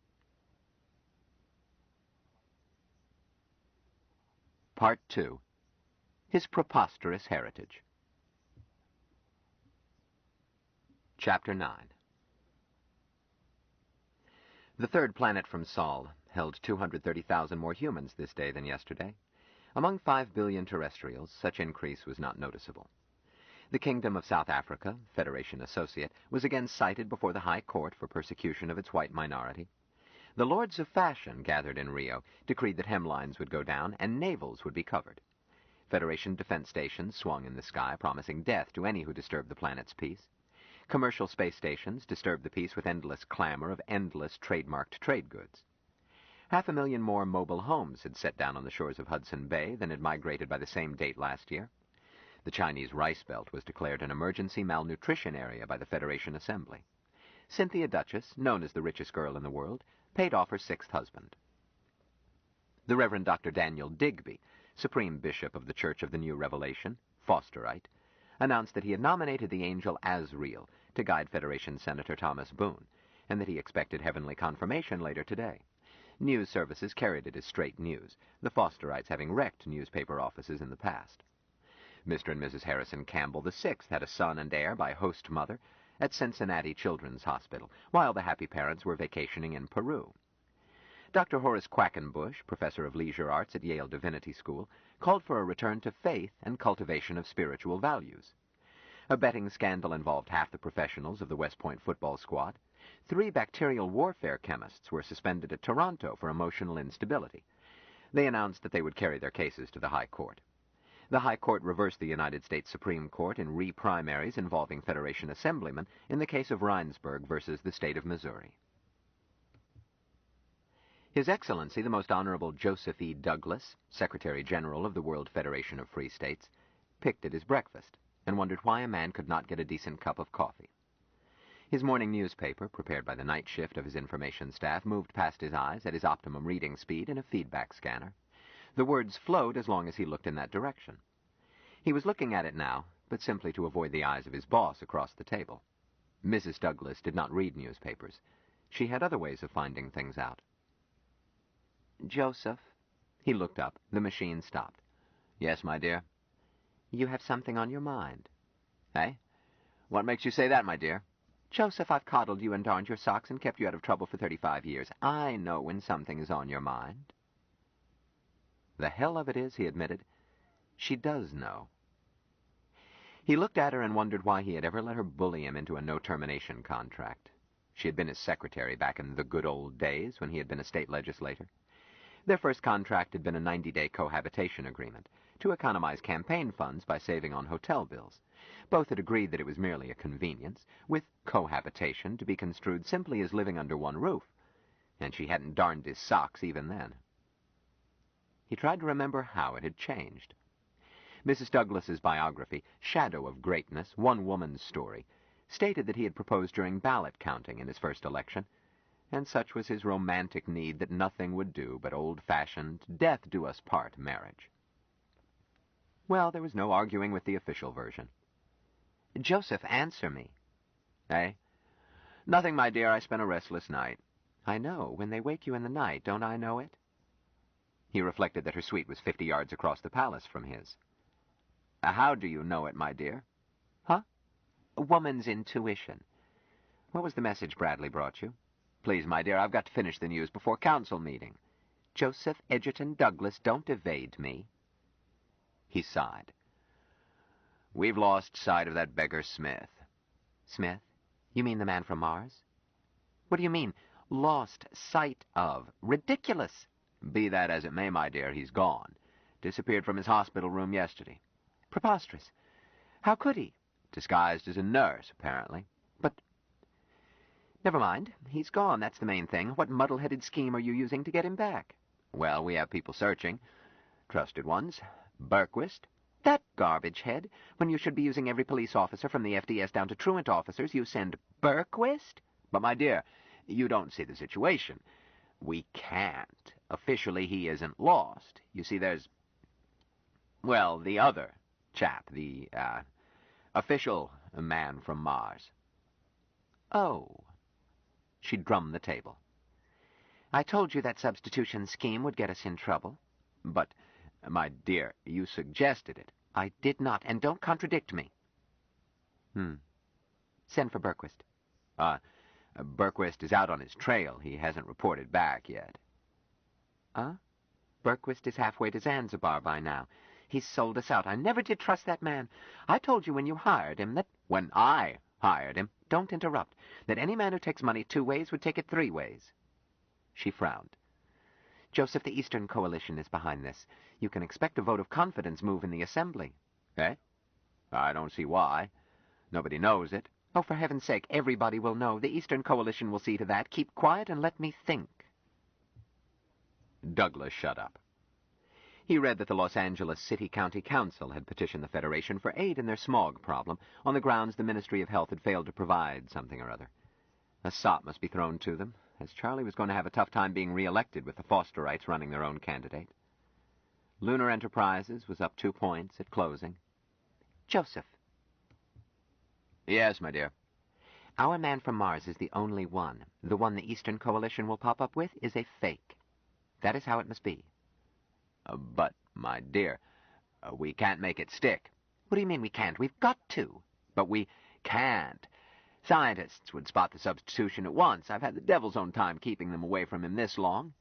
Part 2. His Preposterous Heritage. Chapter 9. The third planet from Sol held 230,000 more humans this day than yesterday. Among 5 billion terrestrials, such increase was not noticeable. The Kingdom of South Africa, Federation Associate, was again cited before the High Court for persecution of its white minority. The Lords of Fashion, gathered in Rio, decreed that hemlines would go down and navels would be covered. Federation defense stations swung in the sky, promising death to any who disturbed the planet's peace. Commercial space stations disturbed the peace with endless clamor of endless trademarked trade goods. 500,000 more mobile homes had set down on the shores of Hudson Bay than had migrated by the same date last year. The Chinese Rice Belt was declared an emergency malnutrition area by the Federation Assembly. Cynthia Duchess, known as the richest girl in the world, paid off her 6th husband. The Reverend Dr. Daniel Digby, Supreme Bishop of the Church of the New Revelation, Fosterite, announced that he had nominated the angel Azrael to guide Federation Senator Thomas Boone, and that he expected heavenly confirmation later today. News services carried it as straight news, the Fosterites having wrecked newspaper offices in the past. Mr. and Mrs. Harrison Campbell VI had a son and heir by host mother at Cincinnati Children's Hospital, while the happy parents were vacationing in Peru. Dr. Horace Quackenbush, professor of leisure arts at Yale Divinity School, called for a return to faith and cultivation of spiritual values. A betting scandal involved half the professionals of the West Point football squad. 3 bacterial warfare chemists were suspended at Toronto for emotional instability. They announced that they would carry their cases to the High Court. The High Court reversed the United States Supreme Court in re-primaries involving Federation assemblymen in the case of Rhinesburg versus the state of Missouri. His Excellency, the Most Honorable Joseph E. Douglas, Secretary General of the World Federation of Free States, picked at his breakfast and wondered why a man could not get a decent cup of coffee. His morning newspaper, prepared by the night shift of his information staff, moved past his eyes at his optimum reading speed in a feedback scanner. The words flowed as long as he looked in that direction. He was looking at it now, but simply to avoid the eyes of his boss across the table. Mrs. Douglas did not read newspapers. She had other ways of finding things out. "Joseph." He looked up. The machine stopped. "Yes, my dear?" "You have something on your mind." "Eh? What makes you say that, my dear?" "Joseph, I've coddled you and darned your socks and kept you out of trouble for 35 years. I know when something is on your mind." "The hell of it is," he admitted, "she does know." He looked at her and wondered why he had ever let her bully him into a no-termination contract. She had been his secretary back in the good old days when he had been a state legislator. Their first contract had been a 90-day cohabitation agreement to economize campaign funds by saving on hotel bills. Both had agreed that it was merely a convenience, with cohabitation to be construed simply as living under one roof, and she hadn't darned his socks even then. He tried to remember how it had changed. Mrs. Douglas's biography, Shadow of Greatness, One Woman's Story, stated that he had proposed during ballot counting in his first election, and such was his romantic need that nothing would do but old-fashioned, death-do-us-part marriage. Well, there was no arguing with the official version. "Joseph, answer me." "Eh? Nothing, my dear. I spent a restless night." "I know. When they wake you in the night, don't I know it?" He reflected that her suite was 50 yards across the palace from his. "How do you know it, my dear?" "Huh? A woman's intuition. What was the message Bradley brought you?" "Please, my dear, I've got to finish the news before council meeting." "Joseph Edgerton Douglas, don't evade me." He sighed. "We've lost sight of that beggar Smith." "Smith? You mean the man from Mars?" "What do you mean, lost sight of? Ridiculous!" "Be that as it may, my dear, he's gone. Disappeared from his hospital room yesterday." "Preposterous. How could he?" "Disguised as a nurse, apparently." "But—" "Never mind. He's gone, that's the main thing. What muddle-headed scheme are you using to get him back?" "Well, we have people searching. Trusted ones. Berquist." "That garbage head. When you should be using every police officer from the FDS down to truant officers, you send Berquist?" "But, my dear, you don't see the situation. We can't. Officially, he isn't lost. You see, there's... well, the other chap, the, official man from Mars." "Oh." She drummed the table. "I told you that substitution scheme would get us in trouble." "But, my dear, you suggested it." "I did not, and don't contradict me." Send for Berquist." Berquist is out on his trail. He hasn't reported back yet." Berquist is halfway to Zanzibar by now. He's sold us out. I never did trust that man. I told you when you hired him that—" "When I hired him." Don't interrupt. That any man who takes money 2 ways would take it 3 ways. She frowned. Joseph, the Eastern Coalition is behind this. You can expect a vote of confidence move in the Assembly. Eh? I don't see why. Nobody knows it. Oh, for heaven's sake, everybody will know. The Eastern Coalition will see to that. Keep quiet and let me think. Douglas shut up. He read that the Los Angeles City County Council had petitioned the Federation for aid in their smog problem on the grounds the Ministry of Health had failed to provide something or other. A sop must be thrown to them, as Charlie was going to have a tough time being re-elected with the Fosterites running their own candidate. Lunar Enterprises was up 2 points at closing. Joseph. Yes, my dear. Our man from Mars is the only one. The one the Eastern Coalition will pop up with is a fake. That is how it must be. But, my dear, we can't make it stick. What do you mean we can't? We've got to. But we can't. Scientists would spot the substitution at once. I've had the devil's own time keeping them away from him this long.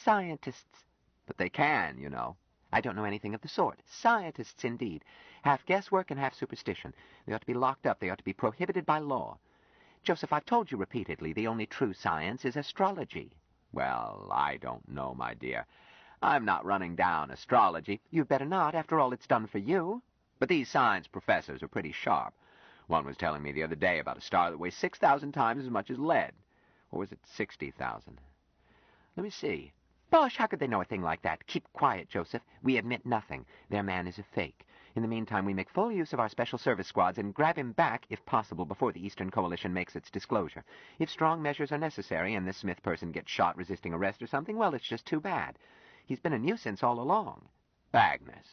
scientists. But they can, you know. I don't know anything of the sort. Scientists, indeed. Half guesswork and half superstition. They ought to be locked up. They ought to be prohibited by law. Joseph, I've told you repeatedly, the only true science is astrology. Well, I don't know, my dear. I'm not running down astrology. You'd better not. After all, it's done for you. But these science professors are pretty sharp. One was telling me the other day about a star that weighs 6,000 times as much as lead. Or was it 60,000? Let me see. Bosh, how could they know a thing like that? Keep quiet, Joseph. We admit nothing. Their man is a fake. In the meantime, we make full use of our special service squads and grab him back, if possible, before the Eastern Coalition makes its disclosure. If strong measures are necessary and this Smith person gets shot resisting arrest or something, well, it's just too bad. He's been a nuisance all along. Agnes,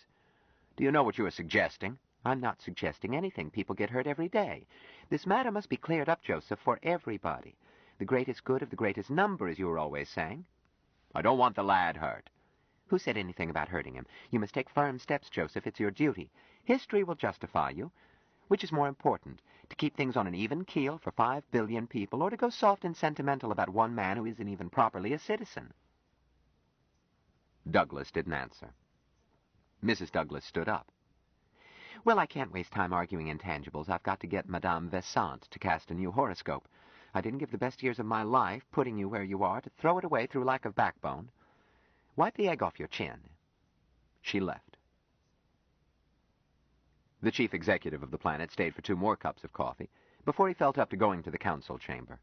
do you know what you are suggesting? I'm not suggesting anything. People get hurt every day. This matter must be cleared up, Joseph, for everybody. The greatest good of the greatest number, as you were always saying. I don't want the lad hurt. Who said anything about hurting him? You must take firm steps, Joseph. It's your duty. History will justify you. Which is more important, to keep things on an even keel for 5 billion people, or to go soft and sentimental about one man who isn't even properly a citizen? Douglas didn't answer. Mrs. Douglas stood up. Well, I can't waste time arguing intangibles. I've got to get Madame Vesant to cast a new horoscope. I didn't give the best years of my life, putting you where you are, to throw it away through lack of backbone. Wipe the egg off your chin. She left. The chief executive of the planet stayed for 2 more cups of coffee before he felt up to going to the council chamber.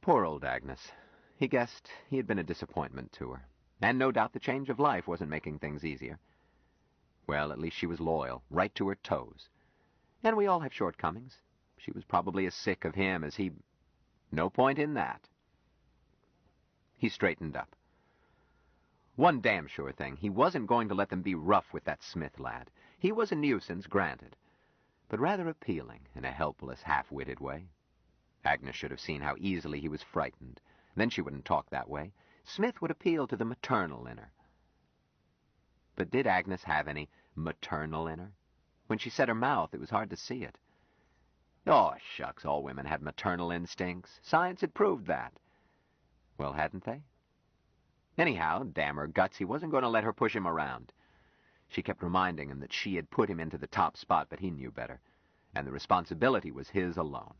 Poor old Agnes. He guessed he had been a disappointment to her, and no doubt the change of life wasn't making things easier. Well, at least she was loyal, right to her toes. And we all have shortcomings. She was probably as sick of him as he... No point in that. He straightened up. One damn sure thing, he wasn't going to let them be rough with that Smith lad. He was a nuisance, granted, but rather appealing in a helpless, half-witted way. Agnes should have seen how easily he was frightened. Then she wouldn't talk that way. Smith would appeal to the maternal in her. But did Agnes have any maternal in her? When she set her mouth, it was hard to see it. Oh, shucks, all women had maternal instincts. Science had proved that. Well, hadn't they? Anyhow, damn her guts, he wasn't going to let her push him around. She kept reminding him that she had put him into the top spot, but he knew better, and the responsibility was his alone.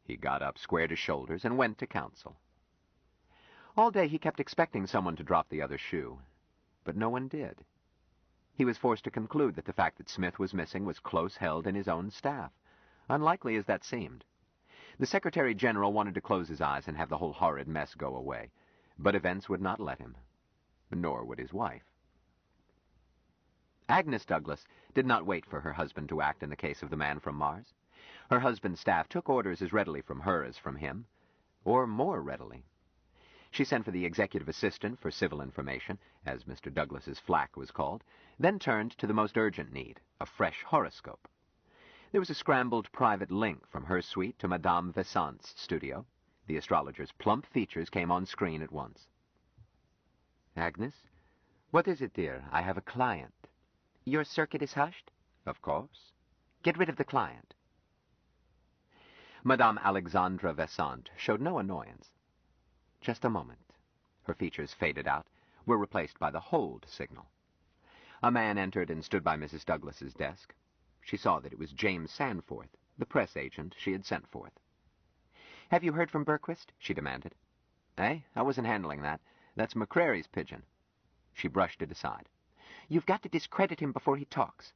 He got up, squared his shoulders, and went to council. All day he kept expecting someone to drop the other shoe, but no one did. He was forced to conclude that the fact that Smith was missing was close held in his own staff, unlikely as that seemed. The Secretary General wanted to close his eyes and have the whole horrid mess go away, but events would not let him, nor would his wife. Agnes Douglas did not wait for her husband to act in the case of the man from Mars. Her husband's staff took orders as readily from her as from him, or more readily. She sent for the executive assistant for civil information, as Mr. Douglas's flack was called, then turned to the most urgent need, a fresh horoscope. There was a scrambled private link from her suite to Madame Vesant's studio. The astrologer's plump features came on screen at once. Agnes? What is it, dear? I have a client. Your circuit is hushed? Of course. Get rid of the client. Madame Alexandra Vesant showed no annoyance. Just a moment. Her features faded out, were replaced by the hold signal. A man entered and stood by Mrs. Douglas's desk. She saw that it was James Sanforth, the press agent she had sent forth. Have you heard from Berquist? She demanded. I wasn't handling that. That's McCrary's pigeon. She brushed it aside. You've got to discredit him before he talks.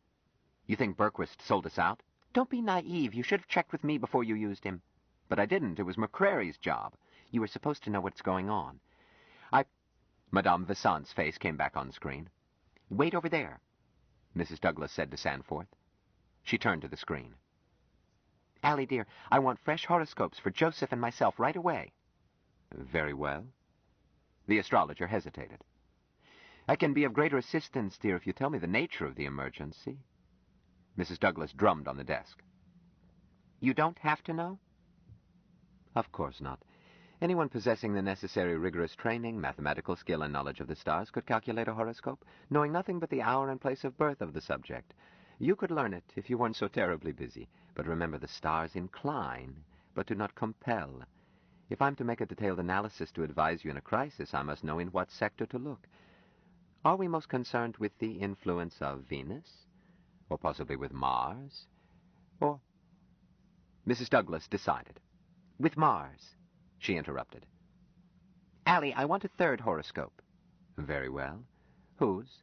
You think Berquist sold us out? Don't be naive. You should have checked with me before you used him. But I didn't. It was McCrary's job. You were supposed to know what's going on. Madame Vesant's face came back on screen. Wait over there, Mrs. Douglas said to Sanforth. She turned to the screen. Allie, dear, I want fresh horoscopes for Joseph and myself right away. Very well. The astrologer hesitated. I can be of greater assistance, dear, if you tell me the nature of the emergency. Mrs. Douglas drummed on the desk. You don't have to know? Of course not. Anyone possessing the necessary rigorous training, mathematical skill, and knowledge of the stars could calculate a horoscope, knowing nothing but the hour and place of birth of the subject. You could learn it if you weren't so terribly busy. But remember, the stars incline, but do not compel. If I'm to make a detailed analysis to advise you in a crisis, I must know in what sector to look. Are we most concerned with the influence of Venus? Or possibly with Mars? Or... Mrs. Douglas decided. With Mars, she interrupted. Allie, I want a third horoscope. Very well. Whose?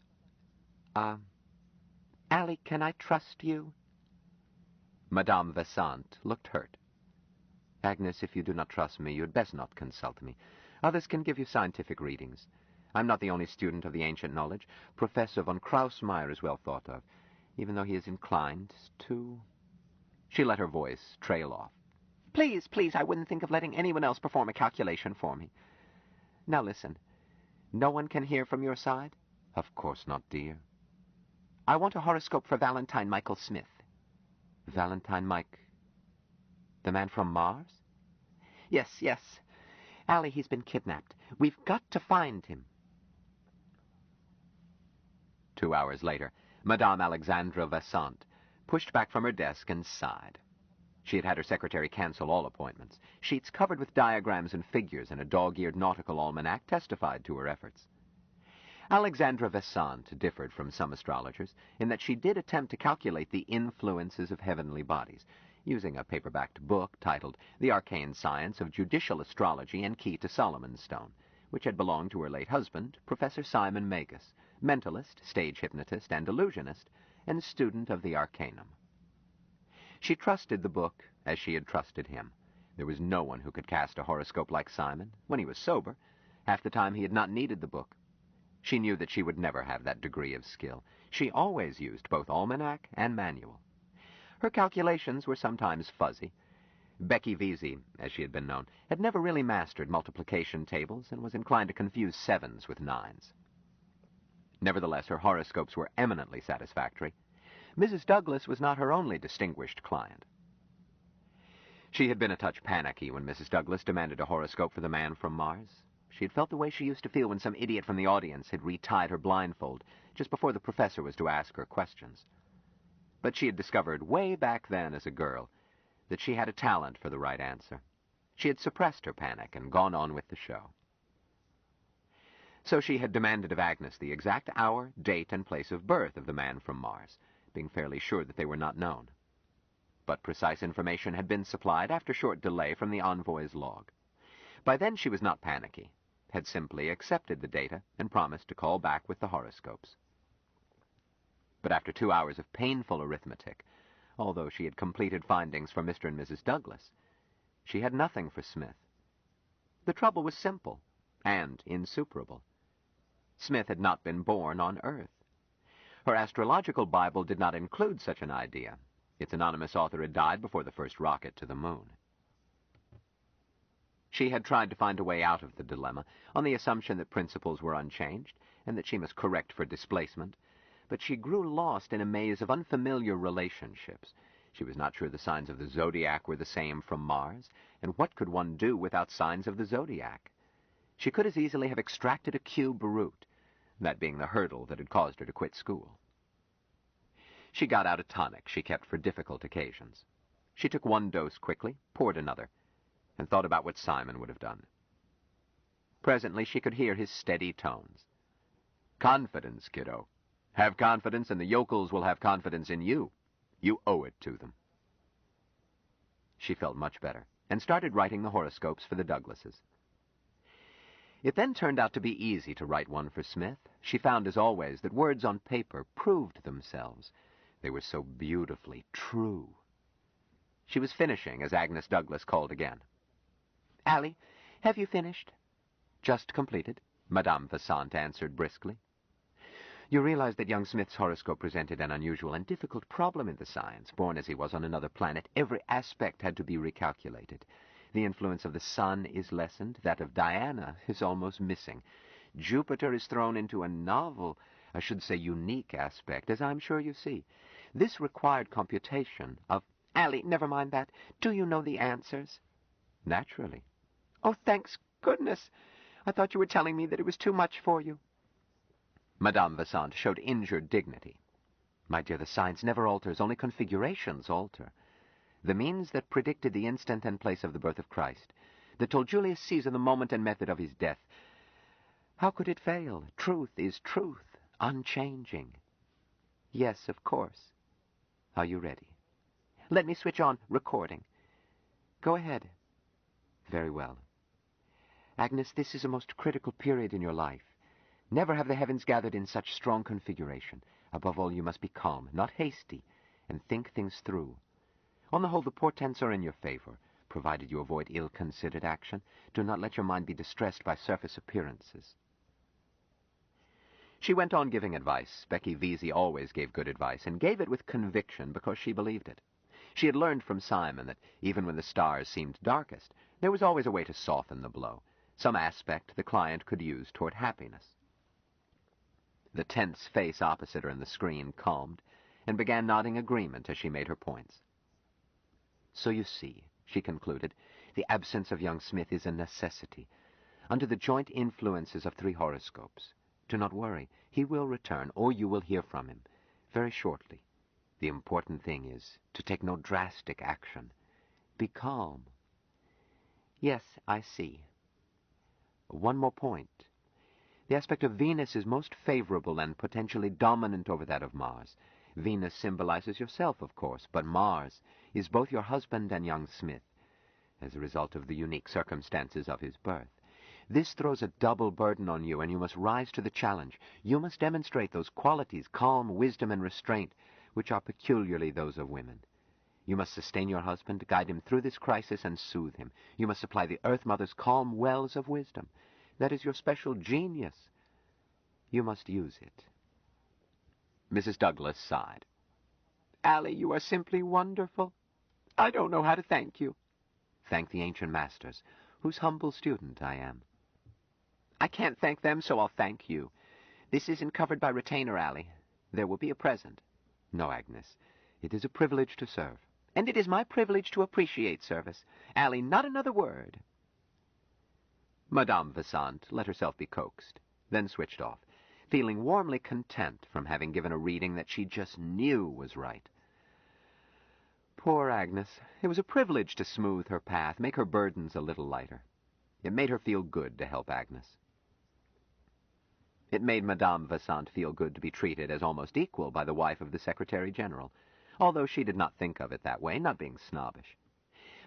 Allie, can I trust you? Madame Vasant looked hurt. Agnes, if you do not trust me, you had best not consult me. Others can give you scientific readings. I'm not the only student of the ancient knowledge. Professor von Krausmeyer is well thought of, even though he is inclined to... She let her voice trail off. Please, please, I wouldn't think of letting anyone else perform a calculation for me. Now listen. No one can hear from your side? Of course not, dear. I want a horoscope for Valentine Michael Smith. Valentine Mike... The man from Mars? Yes, yes. Allie, he's been kidnapped. We've got to find him. 2 hours later, Madame Alexandra Vasant pushed back from her desk and sighed. She had had her secretary cancel all appointments. Sheets covered with diagrams and figures and a dog-eared nautical almanac testified to her efforts. Alexandra Vasant differed from some astrologers in that she did attempt to calculate the influences of heavenly bodies, using a paperbacked book titled The Arcane Science of Judicial Astrology and Key to Solomon's Stone, which had belonged to her late husband, Professor Simon Magus, mentalist, stage hypnotist, and illusionist, and student of the Arcanum. She trusted the book as she had trusted him. There was no one who could cast a horoscope like Simon. When he was sober, half the time he had not needed the book. She knew that she would never have that degree of skill. She always used both almanac and manual. Her calculations were sometimes fuzzy. Becky Vesey, as she had been known, had never really mastered multiplication tables and was inclined to confuse sevens with nines. Nevertheless, her horoscopes were eminently satisfactory. Mrs. Douglas was not her only distinguished client. She had been a touch panicky when Mrs. Douglas demanded a horoscope for the man from Mars. She had felt the way she used to feel when some idiot from the audience had retied her blindfold just before the professor was to ask her questions. But she had discovered way back then as a girl that she had a talent for the right answer. She had suppressed her panic and gone on with the show. So she had demanded of Agnes the exact hour, date, and place of birth of the man from Mars, being fairly sure that they were not known. But precise information had been supplied after short delay from the envoy's log. By then she was not panicky, had simply accepted the data and promised to call back with the horoscopes. But after 2 hours of painful arithmetic, although she had completed findings for Mr. and Mrs. Douglas, she had nothing for Smith. The trouble was simple and insuperable. Smith had not been born on Earth. Her astrological Bible did not include such an idea. Its anonymous author had died before the first rocket to the moon. She had tried to find a way out of the dilemma on the assumption that principles were unchanged and that she must correct for displacement, but she grew lost in a maze of unfamiliar relationships. She was not sure the signs of the zodiac were the same from Mars, and what could one do without signs of the zodiac? She could as easily have extracted a cube root, that being the hurdle that had caused her to quit school. She got out a tonic she kept for difficult occasions. She took one dose quickly, poured another, and thought about what Simon would have done. Presently she could hear his steady tones. Confidence, kiddo. Have confidence, and the yokels will have confidence in you. You owe it to them. She felt much better, and started writing the horoscopes for the Douglases. It then turned out to be easy to write one for Smith. She found, as always, that words on paper proved themselves. They were so beautifully true. She was finishing as Agnes Douglas called again. Allie, have you finished? Just completed, Madame Vasant answered briskly. You realize that young Smith's horoscope presented an unusual and difficult problem in the science. Born as he was on another planet, every aspect had to be recalculated. The influence of the sun is lessened. That of Diana is almost missing. Jupiter is thrown into a novel, I should say unique aspect, as I'm sure you see. This required computation of... Allie, never mind that. Do you know the answers? Naturally. Oh, thanks goodness. I thought you were telling me that it was too much for you. Madame Vasant showed injured dignity. My dear, the science never alters, only configurations alter. The means that predicted the instant and place of the birth of Christ that told Julius Caesar the moment and method of his death. How could it fail? Truth is truth, unchanging. Yes, of course. Are you ready? Let me switch on recording. Go ahead. Very well. Agnes, this is a most critical period in your life. Never have the heavens gathered in such strong configuration. Above all, you must be calm, not hasty, and think things through. On the whole, the portents are in your favor, provided you avoid ill-considered action. Do not let your mind be distressed by surface appearances. She went on giving advice. Becky Vesey always gave good advice, and gave it with conviction because she believed it. She had learned from Simon that even when the stars seemed darkest, there was always a way to soften the blow, some aspect the client could use toward happiness. The tense face opposite her in the screen calmed, and began nodding agreement as she made her points. So you see, she concluded, the absence of young Smith is a necessity. Under the joint influences of 3 horoscopes. Do not worry. He will return, or you will hear from him, very shortly. The important thing is to take no drastic action. Be calm. Yes, I see. One more point. The aspect of Venus is most favorable and potentially dominant over that of Mars. Venus symbolizes yourself, of course, but Mars is both your husband and young Smith, as a result of the unique circumstances of his birth. This throws a double burden on you, and you must rise to the challenge. You must demonstrate those qualities, calm, wisdom, and restraint, which are peculiarly those of women. You must sustain your husband, guide him through this crisis, and soothe him. You must supply the Earth Mother's calm wells of wisdom. That is your special genius. You must use it. Mrs. Douglas sighed. Allie, you are simply wonderful. I don't know how to thank you. Thank the ancient masters, whose humble student I am. I can't thank them, so I'll thank you. This isn't covered by retainer, Allie. There will be a present. No, Agnes. It is a privilege to serve. And it is my privilege to appreciate service. Allie, not another word. Madame Vasant let herself be coaxed, then switched off, feeling warmly content from having given a reading that she just knew was right. Poor Agnes. It was a privilege to smooth her path, make her burdens a little lighter. It made her feel good to help Agnes. It made Madame Vasant feel good to be treated as almost equal by the wife of the Secretary-General, although she did not think of it that way, not being snobbish.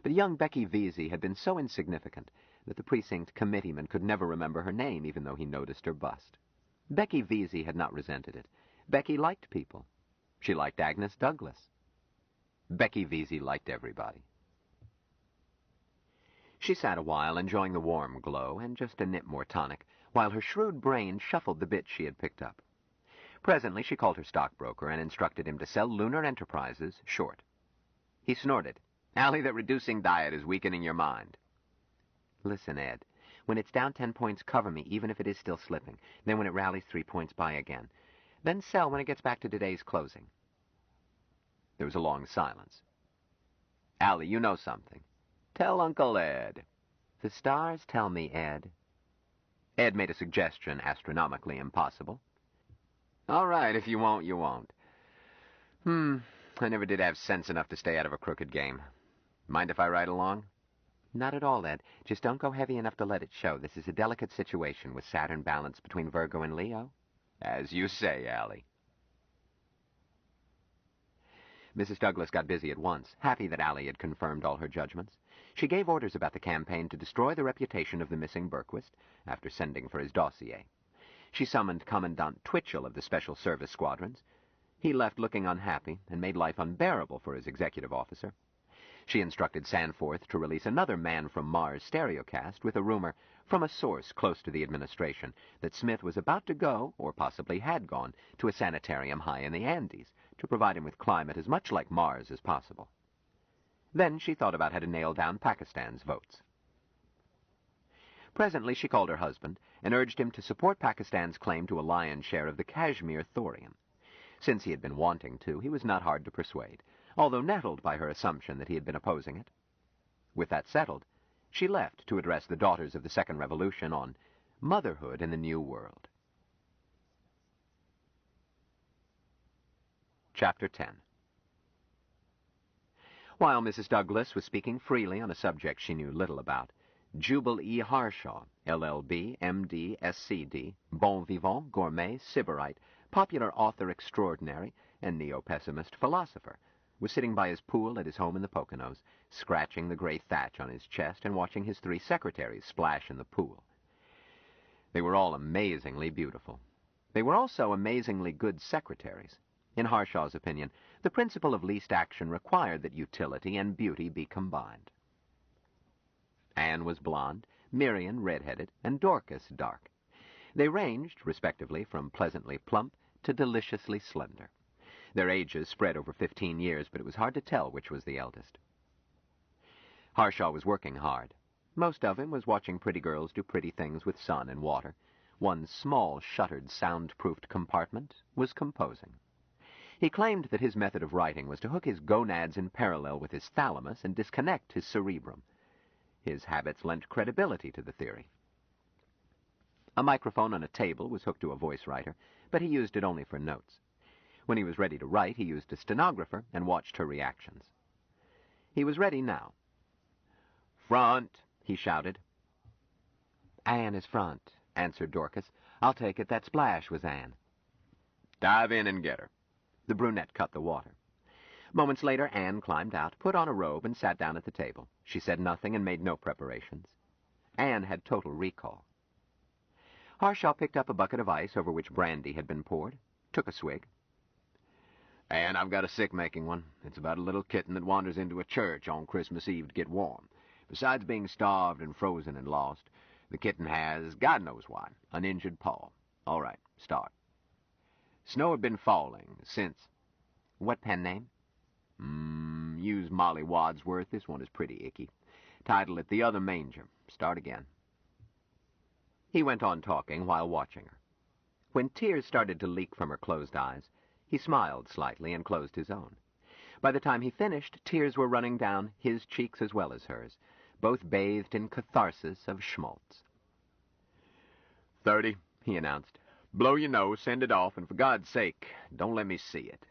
But young Becky Vesey had been so insignificant that the precinct committeeman could never remember her name, even though he noticed her bust. Becky Vesey had not resented it. Becky liked people. She liked Agnes Douglas. Becky Vesey liked everybody. She sat a while, enjoying the warm glow and just a nip more tonic, while her shrewd brain shuffled the bits she had picked up. Presently she called her stockbroker and instructed him to sell Lunar Enterprises short. He snorted. Allie, that reducing diet is weakening your mind. Listen, Ed. When it's down 10 points, cover me, even if it is still slipping. Then when it rallies 3 points, buy again. Then sell when it gets back to today's closing. There was a long silence. Allie, you know something. Tell Uncle Ed. The stars tell me, Ed. Ed made a suggestion astronomically impossible. All right, if you won't, you won't. I never did have sense enough to stay out of a crooked game. Mind if I ride along? Not at all, Ed. Just don't go heavy enough to let it show. This is a delicate situation with Saturn balanced between Virgo and Leo. As you say, Allie. Mrs. Douglas got busy at once, happy that Allie had confirmed all her judgments. She gave orders about the campaign to destroy the reputation of the missing Berquist, after sending for his dossier. She summoned Commandant Twitchell of the Special Service Squadrons. He left looking unhappy and made life unbearable for his executive officer. She instructed Sanforth to release another Man from Mars stereocast with a rumor from a source close to the administration that Smith was about to go, or possibly had gone, to a sanitarium high in the Andes to provide him with climate as much like Mars as possible. Then she thought about how to nail down Pakistan's votes. Presently she called her husband and urged him to support Pakistan's claim to a lion's share of the Kashmir thorium. Since he had been wanting to, he was not hard to persuade, although nettled by her assumption that he had been opposing it. With that settled, she left to address the daughters of the Second Revolution on Motherhood in the New World. Chapter 10. While Mrs. Douglas was speaking freely on a subject she knew little about, Jubal E. Harshaw, LL.B., M.D., S.C.D., bon vivant, gourmet, sybarite, popular author extraordinary, and neo-pessimist philosopher, was sitting by his pool at his home in the Poconos, scratching the gray thatch on his chest and watching his 3 secretaries splash in the pool. They were all amazingly beautiful. They were also amazingly good secretaries. In Harshaw's opinion, the principle of least action required that utility and beauty be combined. Anne was blonde, Miriam red-headed, and Dorcas dark. They ranged, respectively, from pleasantly plump to deliciously slender. Their ages spread over 15 years, but it was hard to tell which was the eldest. Harshaw was working hard. Most of him was watching pretty girls do pretty things with sun and water. One small, shuttered, soundproofed compartment was composing. He claimed that his method of writing was to hook his gonads in parallel with his thalamus and disconnect his cerebrum. His habits lent credibility to the theory. A microphone on a table was hooked to a voice writer, but he used it only for notes. When he was ready to write, he used a stenographer and watched her reactions. He was ready now. "Front!" he shouted. "Anne is front," answered Dorcas. "I'll take it that splash was Anne." "Dive in and get her." The brunette cut the water. Moments later, Anne climbed out, put on a robe, and sat down at the table. She said nothing and made no preparations. Anne had total recall. Harshaw picked up a bucket of ice over which brandy had been poured, took a swig. "Anne, I've got a sick-making one. It's about a little kitten that wanders into a church on Christmas Eve to get warm. Besides being starved and frozen and lost, the kitten has, God knows why, an injured paw. All right, start. Snow had been falling since..." "What pen name?" Use Molly Wadsworth. This one is pretty icky. Title it The Other Manger. Start again." He went on talking while watching her. When tears started to leak from her closed eyes, he smiled slightly and closed his own. By the time he finished, tears were running down his cheeks as well as hers, both bathed in catharsis of schmaltz. 30, he announced. "Blow your nose, send it off, and for God's sake, don't let me see it."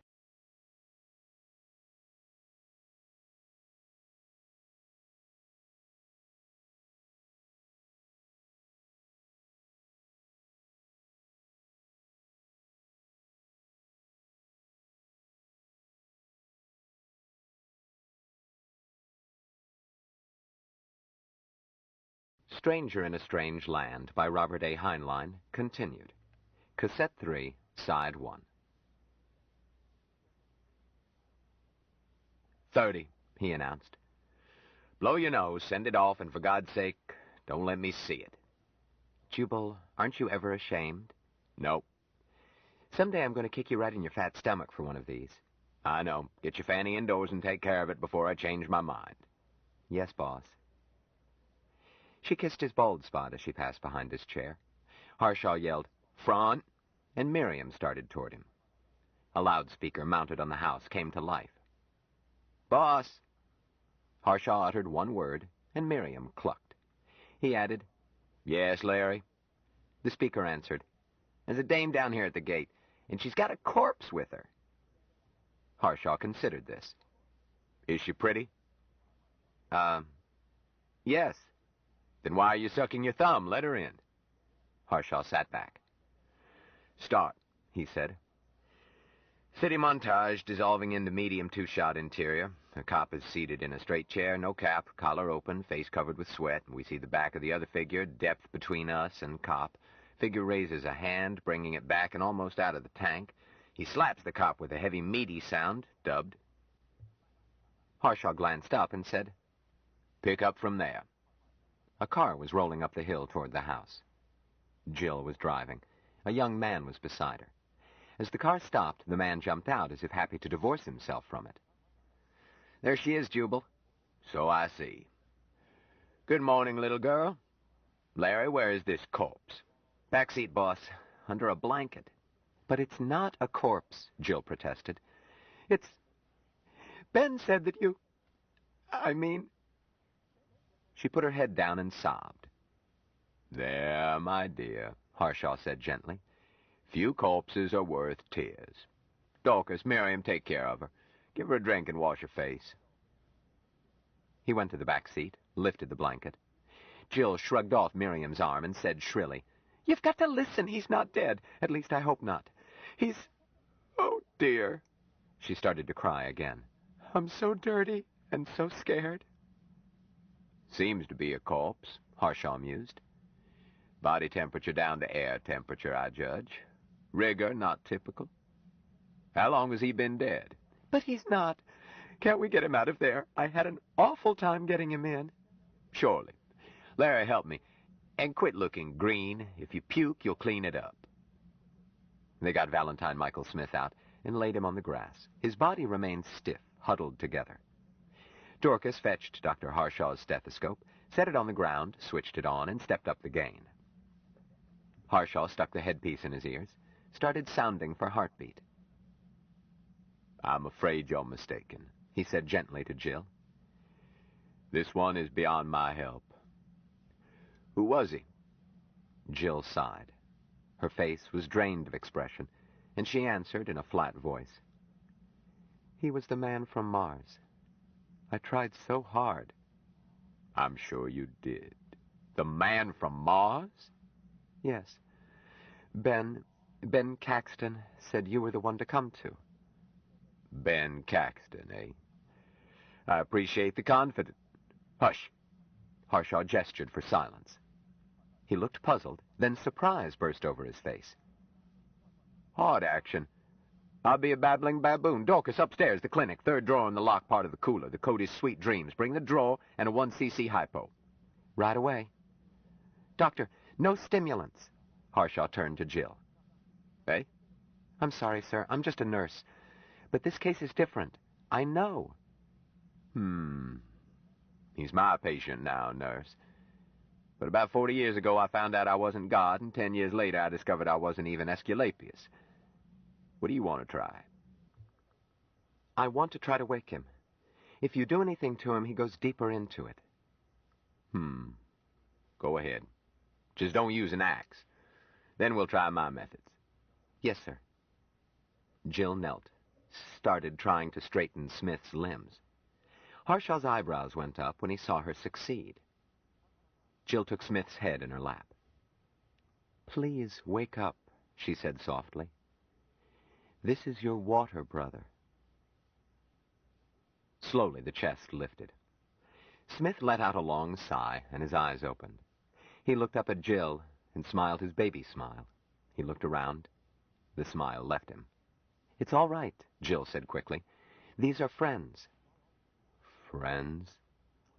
Stranger in a Strange Land by Robert A. Heinlein, continued. Cassette 3, Side 1. 30, he announced. "Blow your nose, send it off, and for God's sake, don't let me see it." "Jubal, aren't you ever ashamed?" "Nope." "Someday I'm going to kick you right in your fat stomach for one of these." "I know. Get your fanny indoors and take care of it before I change my mind." "Yes, boss." She kissed his bald spot as she passed behind his chair. Harshaw yelled, "Front!" and Miriam started toward him. A loudspeaker mounted on the house came to life. "Boss!" Harshaw uttered one word, and Miriam clucked. He added, "Yes, Larry?" The speaker answered, "There's a dame down here at the gate, and she's got a corpse with her." Harshaw considered this. "Is she pretty?" Yes." "Then why are you sucking your thumb? Let her in." Harshaw sat back. "Start," he said. City montage dissolving into medium 2-shot interior. A cop is seated in a straight chair, no cap, collar open, face covered with sweat. We see the back of the other figure, depth between us and cop. Figure raises a hand, bringing it back and almost out of the tank. He slaps the cop with a heavy, meaty sound, dubbed. Harshaw glanced up and said, "Pick up from there." A car was rolling up the hill toward the house. Jill was driving. A young man was beside her. As the car stopped, the man jumped out as if happy to divorce himself from it. "There she is, Jubal." "So I see. Good morning, little girl. Larry, where is this corpse?" "Back seat, boss. Under a blanket." "But it's not a corpse," Jill protested. "It's... Ben said that you... I mean..." She put her head down and sobbed. "There, my dear," Harshaw said gently. "Few corpses are worth tears. Dorcas, Miriam, take care of her. Give her a drink and wash her face." He went to the back seat, lifted the blanket. Jill shrugged off Miriam's arm and said shrilly, "You've got to listen. He's not dead. At least I hope not. He's... Oh, dear." She started to cry again. "I'm so dirty and so scared." "Seems to be a corpse," Harshaw mused. "Body temperature down to air temperature, I judge. Rigor not typical. How long has he been dead?" "But he's not. Can't we get him out of there? I had an awful time getting him in." "Surely. Larry, help me. And quit looking green. If you puke, you'll clean it up." They got Valentine Michael Smith out and laid him on the grass. His body remained stiff, huddled together. Dorcas fetched Dr. Harshaw's stethoscope, set it on the ground, switched it on, and stepped up the gain. Harshaw stuck the headpiece in his ears, started sounding for heartbeat. "I'm afraid you're mistaken," he said gently to Jill. "This one is beyond my help. Who was he?" Jill sighed. Her face was drained of expression, and she answered in a flat voice. "He was the man from Mars. I tried so hard." "I'm sure you did. The man from Mars?" "Yes. Ben Caxton said you were the one to come to." "Ben Caxton, eh? I appreciate the confidence." "Hush." Harshaw gestured for silence. He looked puzzled, then surprise burst over his face. "Hard action. I'll be a babbling baboon. Dorcas, upstairs, the clinic, third drawer in the locked part of the cooler. The code is Sweet Dreams. Bring the drawer and a 1cc hypo." "Right away." "Doctor, no stimulants." Harshaw turned to Jill. "Eh?" "I'm sorry, sir. I'm just a nurse. But this case is different. I know." He's my patient now, nurse. But about 40 years ago, I found out I wasn't God, and 10 years later, I discovered I wasn't even Aesculapius. What do you want to try?" I want to try to wake him. If you do anything to him, he goes deeper into it. Go ahead. Just don't use an axe. Then we'll try my methods." Yes, sir." Jill knelt, started trying to straighten Smith's limbs. Harshaw's eyebrows went up when he saw her succeed. Jill took Smith's head in her lap. "Please wake up," she said softly. "This is your water brother." Slowly the chest lifted. Smith let out a long sigh, and his eyes opened. He looked up at Jill and smiled his baby smile. He looked around. The smile left him. "It's all right," Jill said quickly. "These are friends." "Friends?"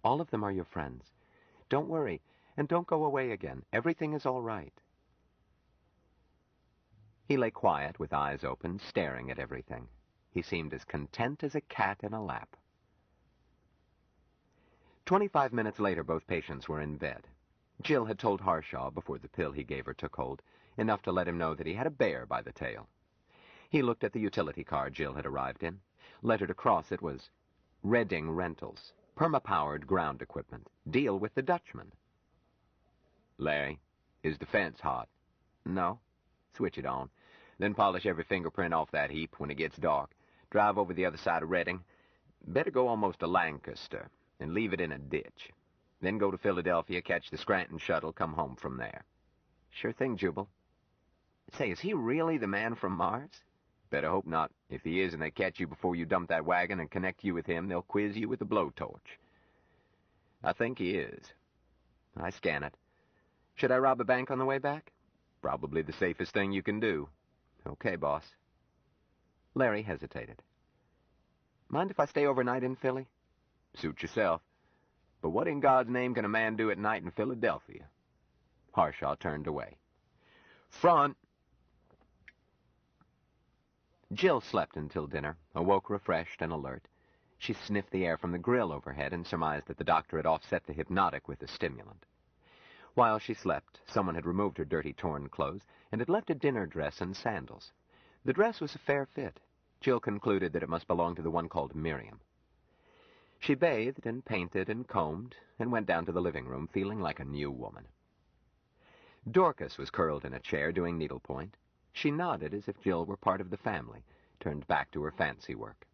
"All of them are your friends. Don't worry, and don't go away again. Everything is all right." He lay quiet, with eyes open, staring at everything. He seemed as content as a cat in a lap. 25 minutes later, both patients were in bed. Jill had told Harshaw, before the pill he gave her took hold, enough to let him know that he had a bear by the tail. He looked at the utility car Jill had arrived in. Lettered across it was Redding Rentals, perma-powered ground equipment. Deal with the Dutchman. "Larry, is the fence hot?" "No." "Switch it on. Then polish every fingerprint off that heap when it gets dark. Drive over the other side of Redding. Better go almost to Lancaster and leave it in a ditch. Then go to Philadelphia, catch the Scranton shuttle, come home from there." "Sure thing, Jubal." "Say, is he really the man from Mars?" "Better hope not. If he is and they catch you before you dump that wagon and connect you with him, they'll quiz you with a blowtorch." "I think he is." "I scan it. Should I rob a bank on the way back?" "Probably the safest thing you can do." "Okay, boss." Larry hesitated. "Mind if I stay overnight in Philly?" "Suit yourself. But what in God's name can a man do at night in Philadelphia?" Harshaw turned away. "Front!" Jill slept until dinner, awoke refreshed and alert. She sniffed the air from the grill overhead and surmised that the doctor had offset the hypnotic with a stimulant. While she slept, someone had removed her dirty, torn clothes and had left a dinner dress and sandals. The dress was a fair fit. Jill concluded that it must belong to the one called Miriam. She bathed and painted and combed and went down to the living room feeling like a new woman. Dorcas was curled in a chair doing needlepoint. She nodded as if Jill were part of the family, turned back to her fancy work.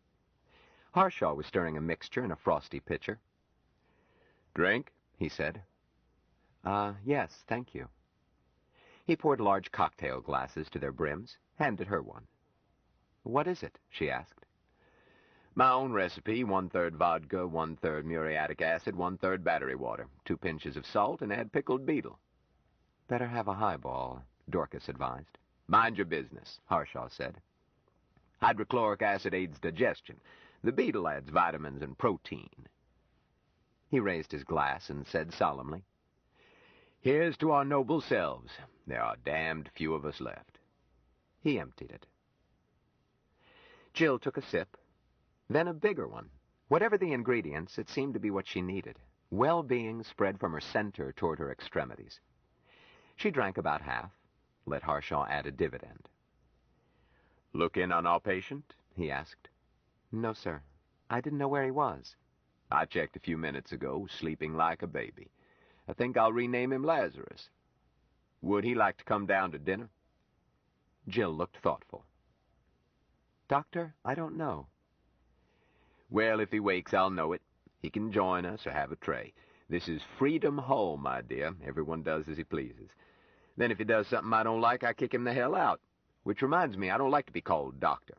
Harshaw was stirring a mixture in a frosty pitcher. "Drink?" he said. Yes, thank you. He poured large cocktail glasses to their brims, handed her one. What is it? She asked. My own recipe, 1/3 vodka, 1/3 muriatic acid, 1/3 battery water, 2 pinches of salt, and add pickled beetle. Better have a highball, Dorcas advised. Mind your business, Harshaw said. Hydrochloric acid aids digestion. The beetle adds vitamins and protein. He raised his glass and said solemnly, Here's to our noble selves. There are damned few of us left. He emptied it. Jill took a sip, then a bigger one. Whatever the ingredients, it seemed to be what she needed. Well-being spread from her center toward her extremities. She drank about half, let Harshaw add a dividend. Look in on our patient? He asked. No, sir. I didn't know where he was. I checked a few minutes ago, sleeping like a baby. I think I'll rename him Lazarus. Would he like to come down to dinner? Jill looked thoughtful. Doctor, I don't know. Well, if he wakes, I'll know it. He can join us or have a tray. This is Freedom Hall, my dear. Everyone does as he pleases. Then if he does something I don't like, I kick him the hell out. Which reminds me, I don't like to be called doctor.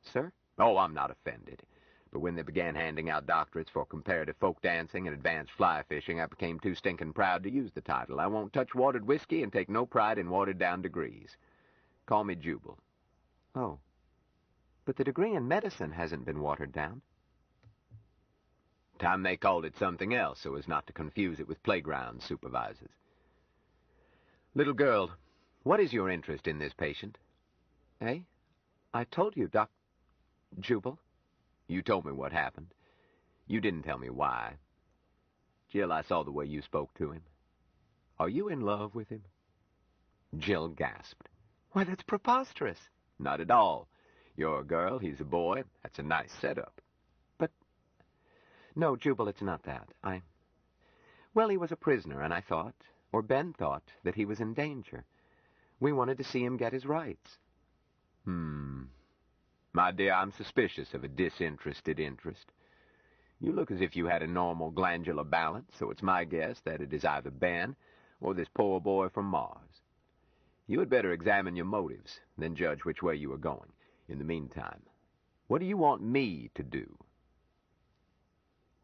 Sir? Oh, I'm not offended. But when they began handing out doctorates for comparative folk dancing and advanced fly fishing, I became too stinking proud to use the title. I won't touch watered whiskey and take no pride in watered-down degrees. Call me Jubal. Oh. But the degree in medicine hasn't been watered down. Time they called it something else so as not to confuse it with playground supervisors. Little girl, what is your interest in this patient? Eh? I told you, Jubal. You told me what happened. You didn't tell me why. Jill, I saw the way you spoke to him. Are you in love with him? Jill gasped. Why, that's preposterous. Not at all. You're a girl, he's a boy. That's a nice setup. But, no, Jubal, it's not that. Well, he was a prisoner, and I thought, or Ben thought, that he was in danger. We wanted to see him get his rights. My dear, I'm suspicious of a disinterested interest. You look as if you had a normal glandular balance, so it's my guess that it is either Ben or this poor boy from Mars. You had better examine your motives, then judge which way you are going. In the meantime, what do you want me to do?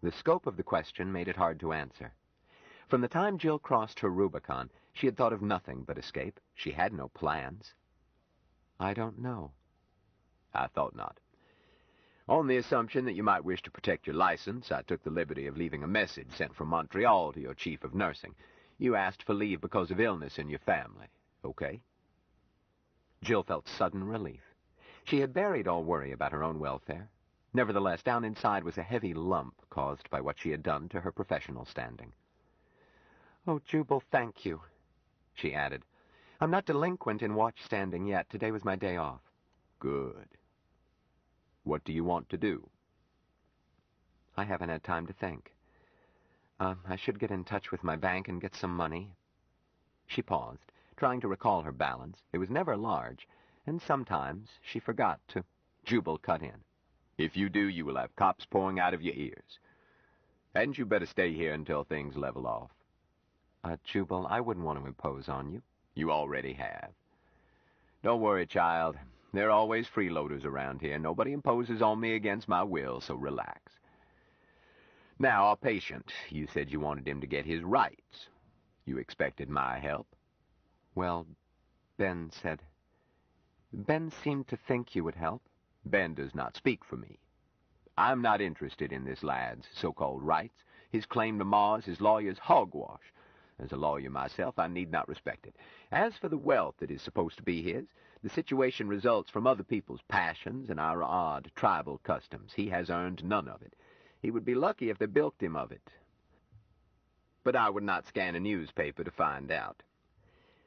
The scope of the question made it hard to answer. From the time Jill crossed her Rubicon, she had thought of nothing but escape. She had no plans. I don't know. I thought not. On the assumption that you might wish to protect your license, I took the liberty of leaving a message sent from Montreal to your chief of nursing. You asked for leave because of illness in your family. Okay? Jill felt sudden relief. She had buried all worry about her own welfare. Nevertheless, down inside was a heavy lump caused by what she had done to her professional standing. Oh, Jubal, thank you, she added. I'm not delinquent in watch standing yet. Today was my day off. Good. What do you want to do? I haven't had time to think. I should get in touch with my bank and get some money. She paused, trying to recall her balance. It was never large, and sometimes she forgot to. Jubal cut in. If you do, you will have cops pouring out of your ears. Hadn't you better stay here until things level off? Jubal, I wouldn't want to impose on you. You already have. Don't worry, child. There are always freeloaders around here. Nobody imposes on me against my will, so relax. Now, our patient, you said you wanted him to get his rights. You expected my help? Well, Ben said. Ben seemed to think you would help. Ben does not speak for me. I'm not interested in this lad's so-called rights. His claim to Mars, his lawyer's hogwash. As a lawyer myself, I need not respect it. As for the wealth that is supposed to be his, the situation results from other people's passions and our odd tribal customs. He has earned none of it. He would be lucky if they bilked him of it. But I would not scan a newspaper to find out.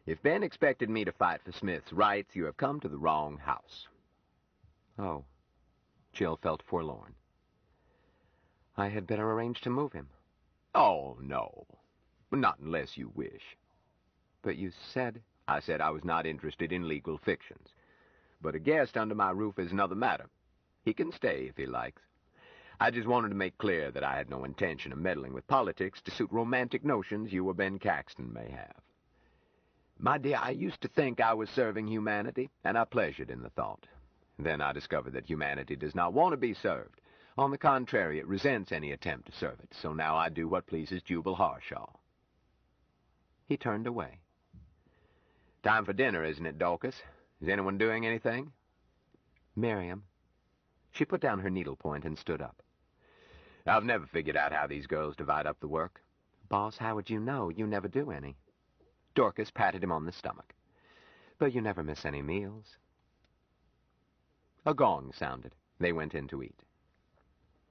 If Ben expected me to fight for Smith's rights, you have come to the wrong house. Oh. Jill felt forlorn. I had better arrange to move him. Oh, no. Not unless you wish. But you said... I said I was not interested in legal fictions. But a guest under my roof is another matter. He can stay if he likes. I just wanted to make clear that I had no intention of meddling with politics to suit romantic notions you or Ben Caxton may have. My dear, I used to think I was serving humanity, and I pleasured in the thought. Then I discovered that humanity does not want to be served. On the contrary, it resents any attempt to serve it, so now I do what pleases Jubal Harshaw. He turned away. Time for dinner, isn't it, Dorcas? Is anyone doing anything? Miriam. She put down her needlepoint and stood up. I've never figured out how these girls divide up the work. Boss, how would you know? You never do any. Dorcas patted him on the stomach. But you never miss any meals. A gong sounded. They went in to eat.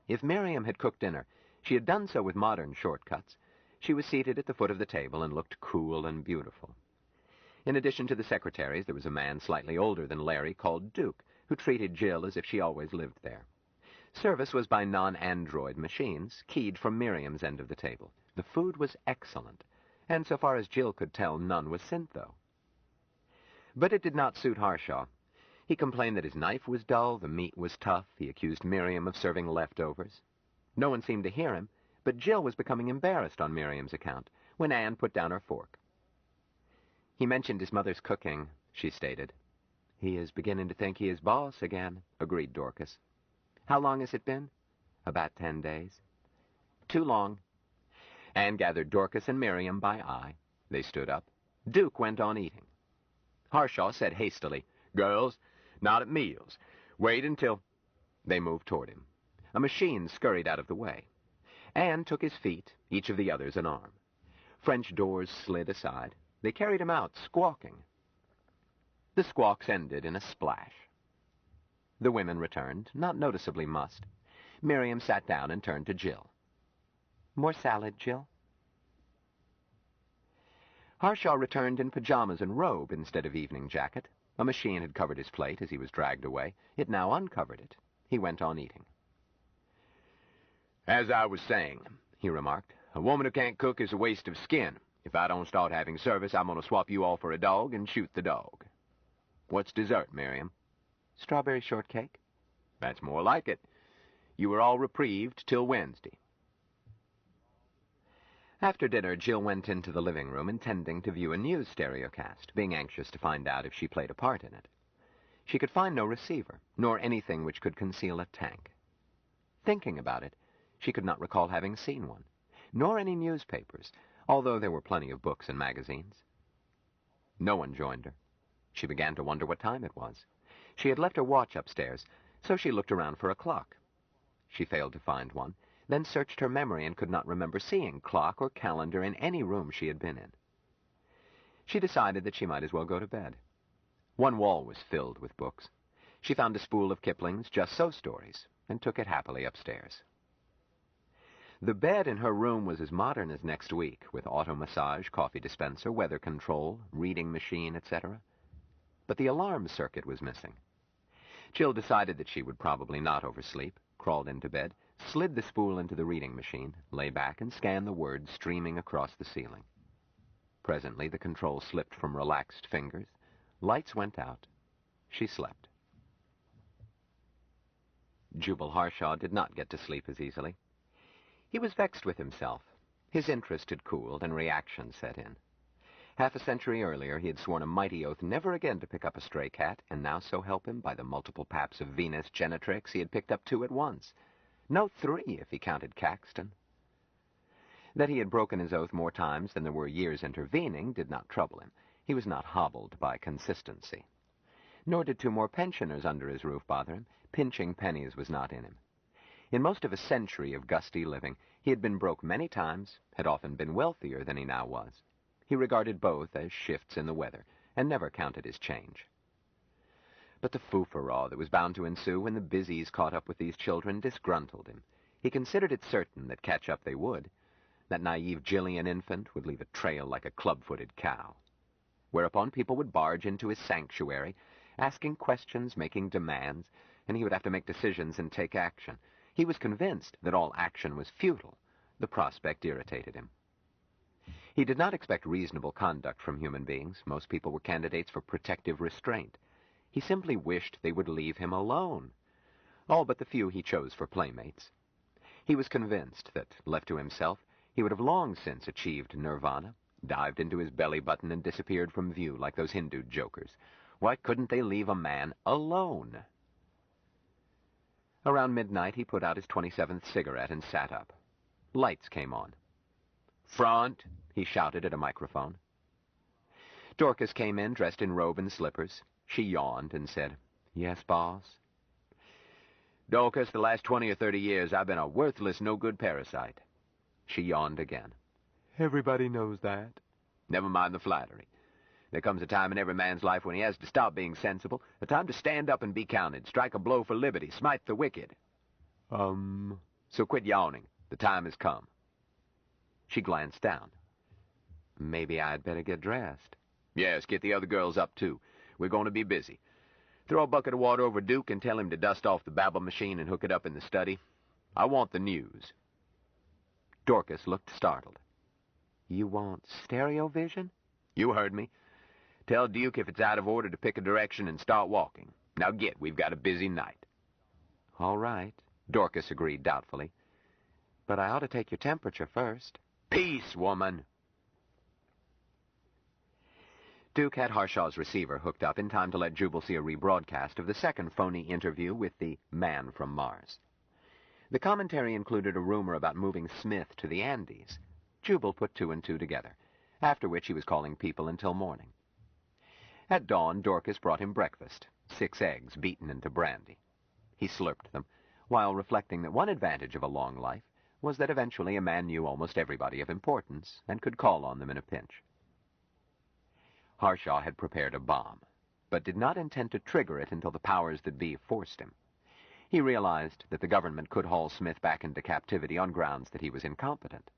If Miriam had cooked dinner, she had done so with modern shortcuts. She was seated at the foot of the table and looked cool and beautiful. In addition to the secretaries, there was a man slightly older than Larry called Duke, who treated Jill as if she always lived there. Service was by non-android machines, keyed from Miriam's end of the table. The food was excellent, and so far as Jill could tell, none was syntho. But it did not suit Harshaw. He complained that his knife was dull, the meat was tough, he accused Miriam of serving leftovers. No one seemed to hear him, but Jill was becoming embarrassed on Miriam's account when Anne put down her fork. He mentioned his mother's cooking, she stated. He is beginning to think he is boss again, agreed Dorcas. How long has it been? About 10 days. Too long. Anne gathered Dorcas and Miriam by eye. They stood up. Duke went on eating. Harshaw said hastily, "Girls, not at meals. Wait until—" They moved toward him. A machine scurried out of the way. Anne took his feet, each of the others an arm. French doors slid aside. They carried him out, squawking. The squawks ended in a splash. The women returned, not noticeably mussed. Miriam sat down and turned to Jill. More salad, Jill? Harshaw returned in pajamas and robe instead of evening jacket. A machine had covered his plate as he was dragged away. It now uncovered it. He went on eating. "As I was saying," he remarked, "a woman who can't cook is a waste of skin. If I don't start having service, I'm going to swap you all for a dog and shoot the dog. What's dessert, Miriam?" Strawberry shortcake. That's more like it. You were all reprieved till Wednesday. After dinner, Jill went into the living room intending to view a news stereocast, being anxious to find out if she played a part in it. She could find no receiver, nor anything which could conceal a tank. Thinking about it, she could not recall having seen one, nor any newspapers, although there were plenty of books and magazines. No one joined her. She began to wonder what time it was. She had left her watch upstairs, so she looked around for a clock. She failed to find one, then searched her memory and could not remember seeing clock or calendar in any room she had been in. She decided that she might as well go to bed. One wall was filled with books. She found a spool of Kipling's Just So stories and took it happily upstairs. The bed in her room was as modern as next week, with auto massage, coffee dispenser, weather control, reading machine, etc. But the alarm circuit was missing. Jill decided that she would probably not oversleep, crawled into bed, slid the spool into the reading machine, lay back, and scanned the words streaming across the ceiling. Presently, the control slipped from relaxed fingers. Lights went out. She slept. Jubal Harshaw did not get to sleep as easily. He was vexed with himself. His interest had cooled, and reaction set in. Half a century earlier, he had sworn a mighty oath never again to pick up a stray cat, and now, so help him, by the multiple paps of Venus Genetrix, he had picked up 2 at once. No, 3, if he counted Caxton. That he had broken his oath more times than there were years intervening did not trouble him. He was not hobbled by consistency. Nor did 2 more pensioners under his roof bother him. Pinching pennies was not in him. In most of a century of gusty living, he had been broke many times, had often been wealthier than he now was. He regarded both as shifts in the weather, and never counted his change. But the foo-for-all that was bound to ensue when the busies caught up with these children disgruntled him. He considered it certain that catch up they would. That naive Jillian infant would leave a trail like a club-footed cow. Whereupon people would barge into his sanctuary, asking questions, making demands, and he would have to make decisions and take action. He was convinced that all action was futile. The prospect irritated him. He did not expect reasonable conduct from human beings. Most people were candidates for protective restraint. He simply wished they would leave him alone. All but the few he chose for playmates. He was convinced that, left to himself, he would have long since achieved nirvana, dived into his belly button and disappeared from view like those Hindu jokers. Why couldn't they leave a man alone? Around midnight, he put out his 27th cigarette and sat up. Lights came on. "Front!" he shouted at a microphone. Dorcas came in, dressed in robe and slippers. She yawned and said, "Yes, boss?" "Dorcas, the last 20 or 30 years I've been a worthless, no-good parasite." She yawned again. "Everybody knows that." "Never mind the flattery. There comes a time in every man's life when he has to stop being sensible, a time to stand up and be counted, strike a blow for liberty, smite the wicked." So quit yawning. The time has come." She glanced down. "Maybe I'd better get dressed." "Yes, get the other girls up, too. We're going to be busy. Throw a bucket of water over Duke and tell him to dust off the babble machine and hook it up in the study. I want the news." Dorcas looked startled. "You want stereo vision?" "You heard me. Tell Duke if it's out of order to pick a direction and start walking. Now get, we've got a busy night." "All right," Dorcas agreed doubtfully. "But I ought to take your temperature first." "Peace, woman." Duke had Harshaw's receiver hooked up in time to let Jubal see a rebroadcast of the second phony interview with the man from Mars. The commentary included a rumor about moving Smith to the Andes. Jubal put two and two together, after which he was calling people until morning. At dawn, Dorcas brought him breakfast, 6 eggs beaten into brandy. He slurped them, while reflecting that one advantage of a long life was that eventually a man knew almost everybody of importance and could call on them in a pinch. Harshaw had prepared a bomb, but did not intend to trigger it until the powers that be forced him. He realized that the government could haul Smith back into captivity on grounds that he was incompetent.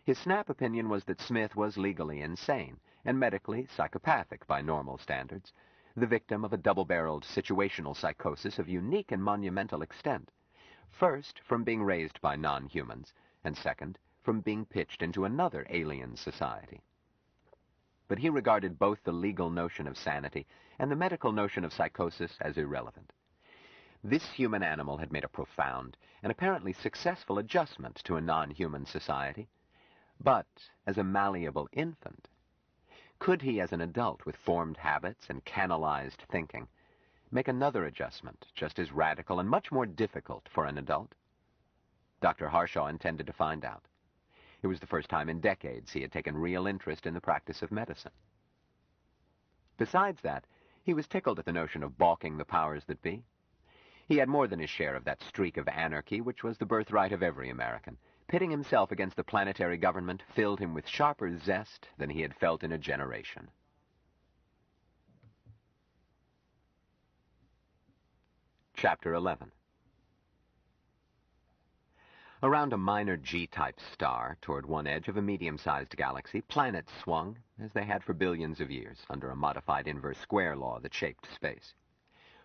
His snap opinion was that Smith was legally insane and medically psychopathic by normal standards, the victim of a double-barreled situational psychosis of unique and monumental extent, first from being raised by non-humans, and second from being pitched into another alien society. But he regarded both the legal notion of sanity and the medical notion of psychosis as irrelevant. This human animal had made a profound and apparently successful adjustment to a non-human society. But as a malleable infant, could he, as an adult with formed habits and canalized thinking, make another adjustment just as radical and much more difficult for an adult? Dr. Harshaw intended to find out. It was the first time in decades he had taken real interest in the practice of medicine. Besides that, he was tickled at the notion of balking the powers that be. He had more than his share of that streak of anarchy which was the birthright of every American. Pitting himself against the planetary government filled him with sharper zest than he had felt in a generation. Chapter 11. Around a minor G-type star, toward one edge of a medium-sized galaxy, planets swung, as they had for billions of years, under a modified inverse square law that shaped space.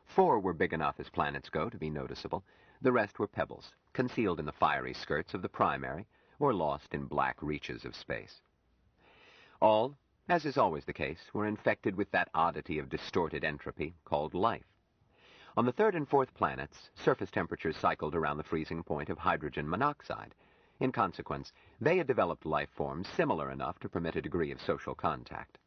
4 were big enough as planets go to be noticeable. The rest were pebbles, concealed in the fiery skirts of the primary, or lost in black reaches of space. All, as is always the case, were infected with that oddity of distorted entropy called life. On the 3rd and 4th planets, surface temperatures cycled around the freezing point of hydrogen monoxide. In consequence, they had developed life forms similar enough to permit a degree of social contact.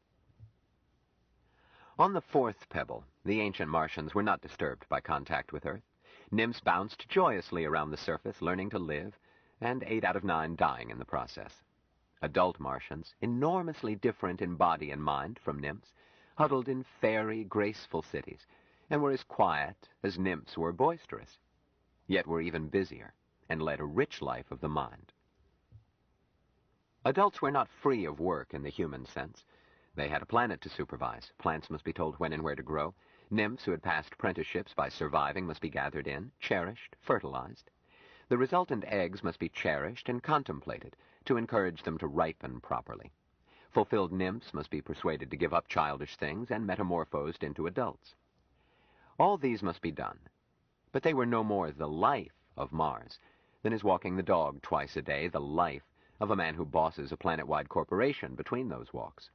On the 4th pebble, the ancient Martians were not disturbed by contact with Earth. Nymphs bounced joyously around the surface, learning to live, and 8 out of 9 dying in the process. Adult Martians, enormously different in body and mind from nymphs, huddled in fairy, graceful cities, and were as quiet as nymphs were boisterous, yet were even busier, and led a rich life of the mind. Adults were not free of work in the human sense. They had a planet to supervise. Plants must be told when and where to grow. Nymphs who had passed apprenticeships by surviving must be gathered in, cherished, fertilized. The resultant eggs must be cherished and contemplated to encourage them to ripen properly. Fulfilled nymphs must be persuaded to give up childish things and metamorphosed into adults. All these must be done, but they were no more the life of Mars than is walking the dog twice a day the life of a man who bosses a planet-wide corporation between those walks,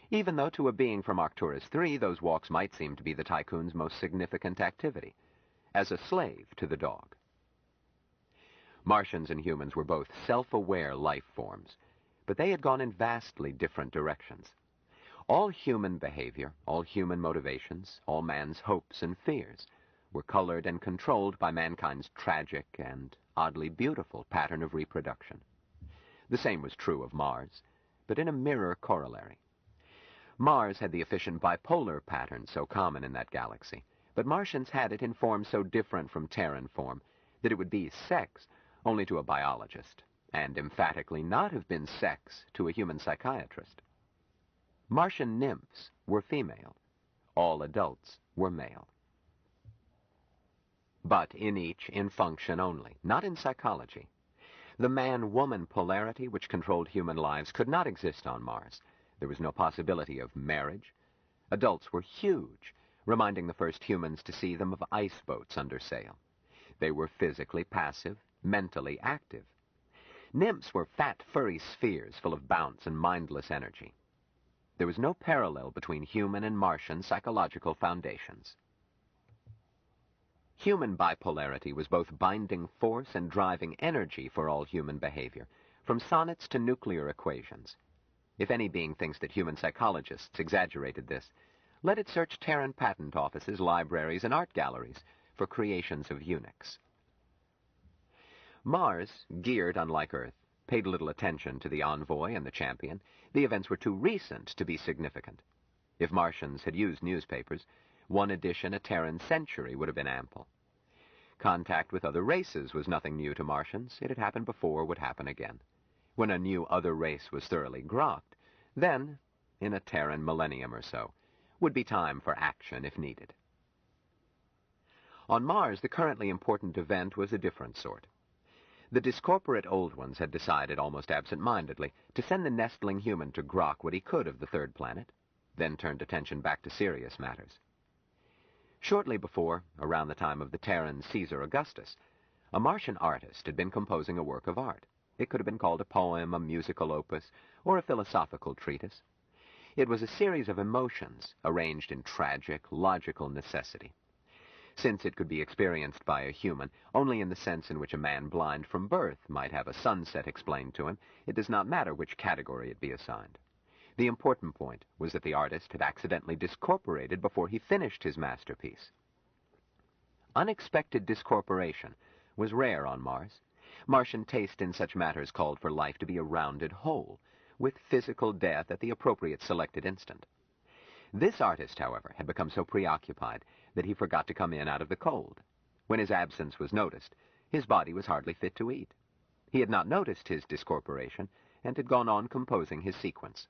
even though to a being from Arcturus 3 those walks might seem to be the tycoon's most significant activity, as a slave to the dog. Martians and humans were both self-aware life forms, but they had gone in vastly different directions. All human behavior, all human motivations, all man's hopes and fears were colored and controlled by mankind's tragic and oddly beautiful pattern of reproduction. The same was true of Mars, but in a mirror corollary. Mars had the efficient bipolar pattern so common in that galaxy, but Martians had it in form so different from Terran form that it would be sex only to a biologist, and emphatically not have been sex to a human psychiatrist. Martian nymphs were female. All adults were male. But in each, in function only, not in psychology. The man-woman polarity which controlled human lives could not exist on Mars. There was no possibility of marriage. Adults were huge, reminding the first humans to see them of ice boats under sail. They were physically passive, mentally active. Nymphs were fat, furry spheres full of bounce and mindless energy. There was no parallel between human and Martian psychological foundations. Human bipolarity was both binding force and driving energy for all human behavior, from sonnets to nuclear equations. If any being thinks that human psychologists exaggerated this, let it search Terran patent offices, libraries, and art galleries for creations of eunuchs. Mars, geared unlike Earth, paid little attention to the envoy and the champion. The events were too recent to be significant. If Martians had used newspapers, one edition a Terran century would have been ample. Contact with other races was nothing new to Martians. It had happened before, would happen again. When a new other race was thoroughly grokked, then, in a Terran millennium or so, would be time for action if needed. On Mars, the currently important event was a different sort. The discorporate Old Ones had decided, almost absent-mindedly, to send the nestling human to grok what he could of the third planet, then turned attention back to serious matters. Shortly before, around the time of the Terran Caesar Augustus, a Martian artist had been composing a work of art. It could have been called a poem, a musical opus, or a philosophical treatise. It was a series of emotions arranged in tragic, logical necessity. Since it could be experienced by a human only in the sense in which a man blind from birth might have a sunset explained to him, it does not matter which category it be assigned. The important point was that the artist had accidentally discorporated before he finished his masterpiece. Unexpected discorporation was rare on Mars. Martian taste in such matters called for life to be a rounded whole, with physical death at the appropriate selected instant. This artist, however, had become so preoccupied that he forgot to come in out of the cold. When his absence was noticed, his body was hardly fit to eat. He had not noticed his discorporation and had gone on composing his sequence.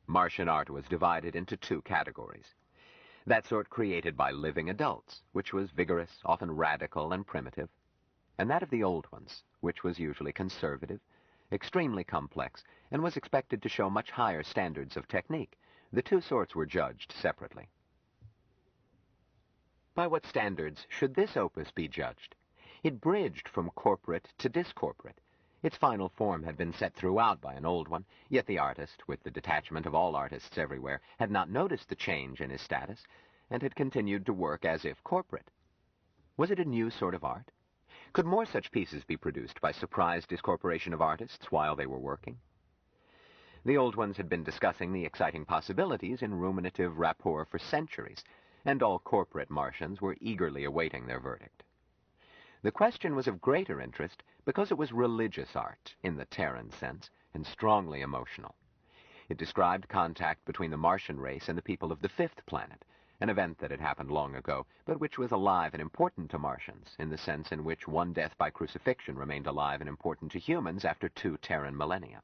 Martian art was divided into two categories. That sort created by living adults, which was vigorous, often radical and primitive, and that of the Old Ones, which was usually conservative, extremely complex, and was expected to show much higher standards of technique. The two sorts were judged separately. By what standards should this opus be judged? It bridged from corporate to discorporate. Its final form had been set throughout by an old one, yet the artist, with the detachment of all artists everywhere, had not noticed the change in his status, and had continued to work as if corporate. Was it a new sort of art? Could more such pieces be produced by surprise discorporation of artists while they were working? The Old Ones had been discussing the exciting possibilities in ruminative rapport for centuries, and all corporate Martians were eagerly awaiting their verdict. The question was of greater interest because it was religious art, in the Terran sense, and strongly emotional. It described contact between the Martian race and the people of the fifth planet, an event that had happened long ago, but which was alive and important to Martians, in the sense in which one death by crucifixion remained alive and important to humans after 2 Terran millennia.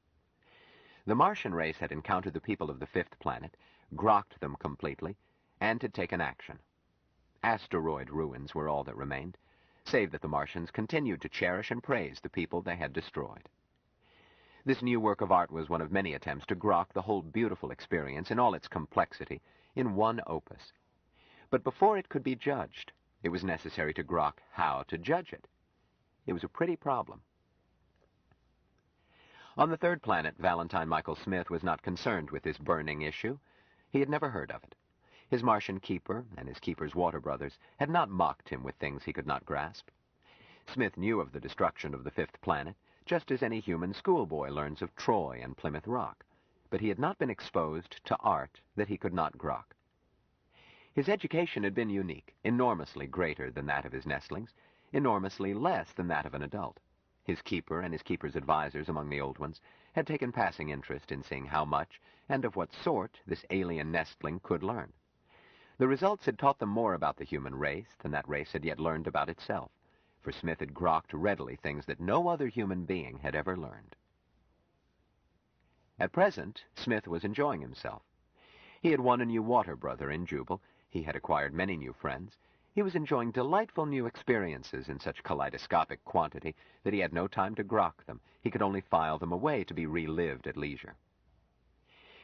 The Martian race had encountered the people of the fifth planet, grokked them completely, and had taken action. Asteroid ruins were all that remained, save that the Martians continued to cherish and praise the people they had destroyed. This new work of art was one of many attempts to grok the whole beautiful experience in all its complexity in one opus. But before it could be judged, it was necessary to grok how to judge it. It was a pretty problem. On the third planet, Valentine Michael Smith was not concerned with this burning issue. He had never heard of it. His Martian keeper and his keeper's water brothers had not mocked him with things he could not grasp. Smith knew of the destruction of the fifth planet, just as any human schoolboy learns of Troy and Plymouth Rock, but he had not been exposed to art that he could not grok. His education had been unique, enormously greater than that of his nestlings, enormously less than that of an adult. His keeper and his keeper's advisors among the old ones had taken passing interest in seeing how much and of what sort this alien nestling could learn. The results had taught them more about the human race than that race had yet learned about itself, for Smith had grokked readily things that no other human being had ever learned. At present, Smith was enjoying himself. He had won a new water brother in Jubal. He had acquired many new friends. He was enjoying delightful new experiences in such kaleidoscopic quantity that he had no time to grok them. He could only file them away to be relived at leisure.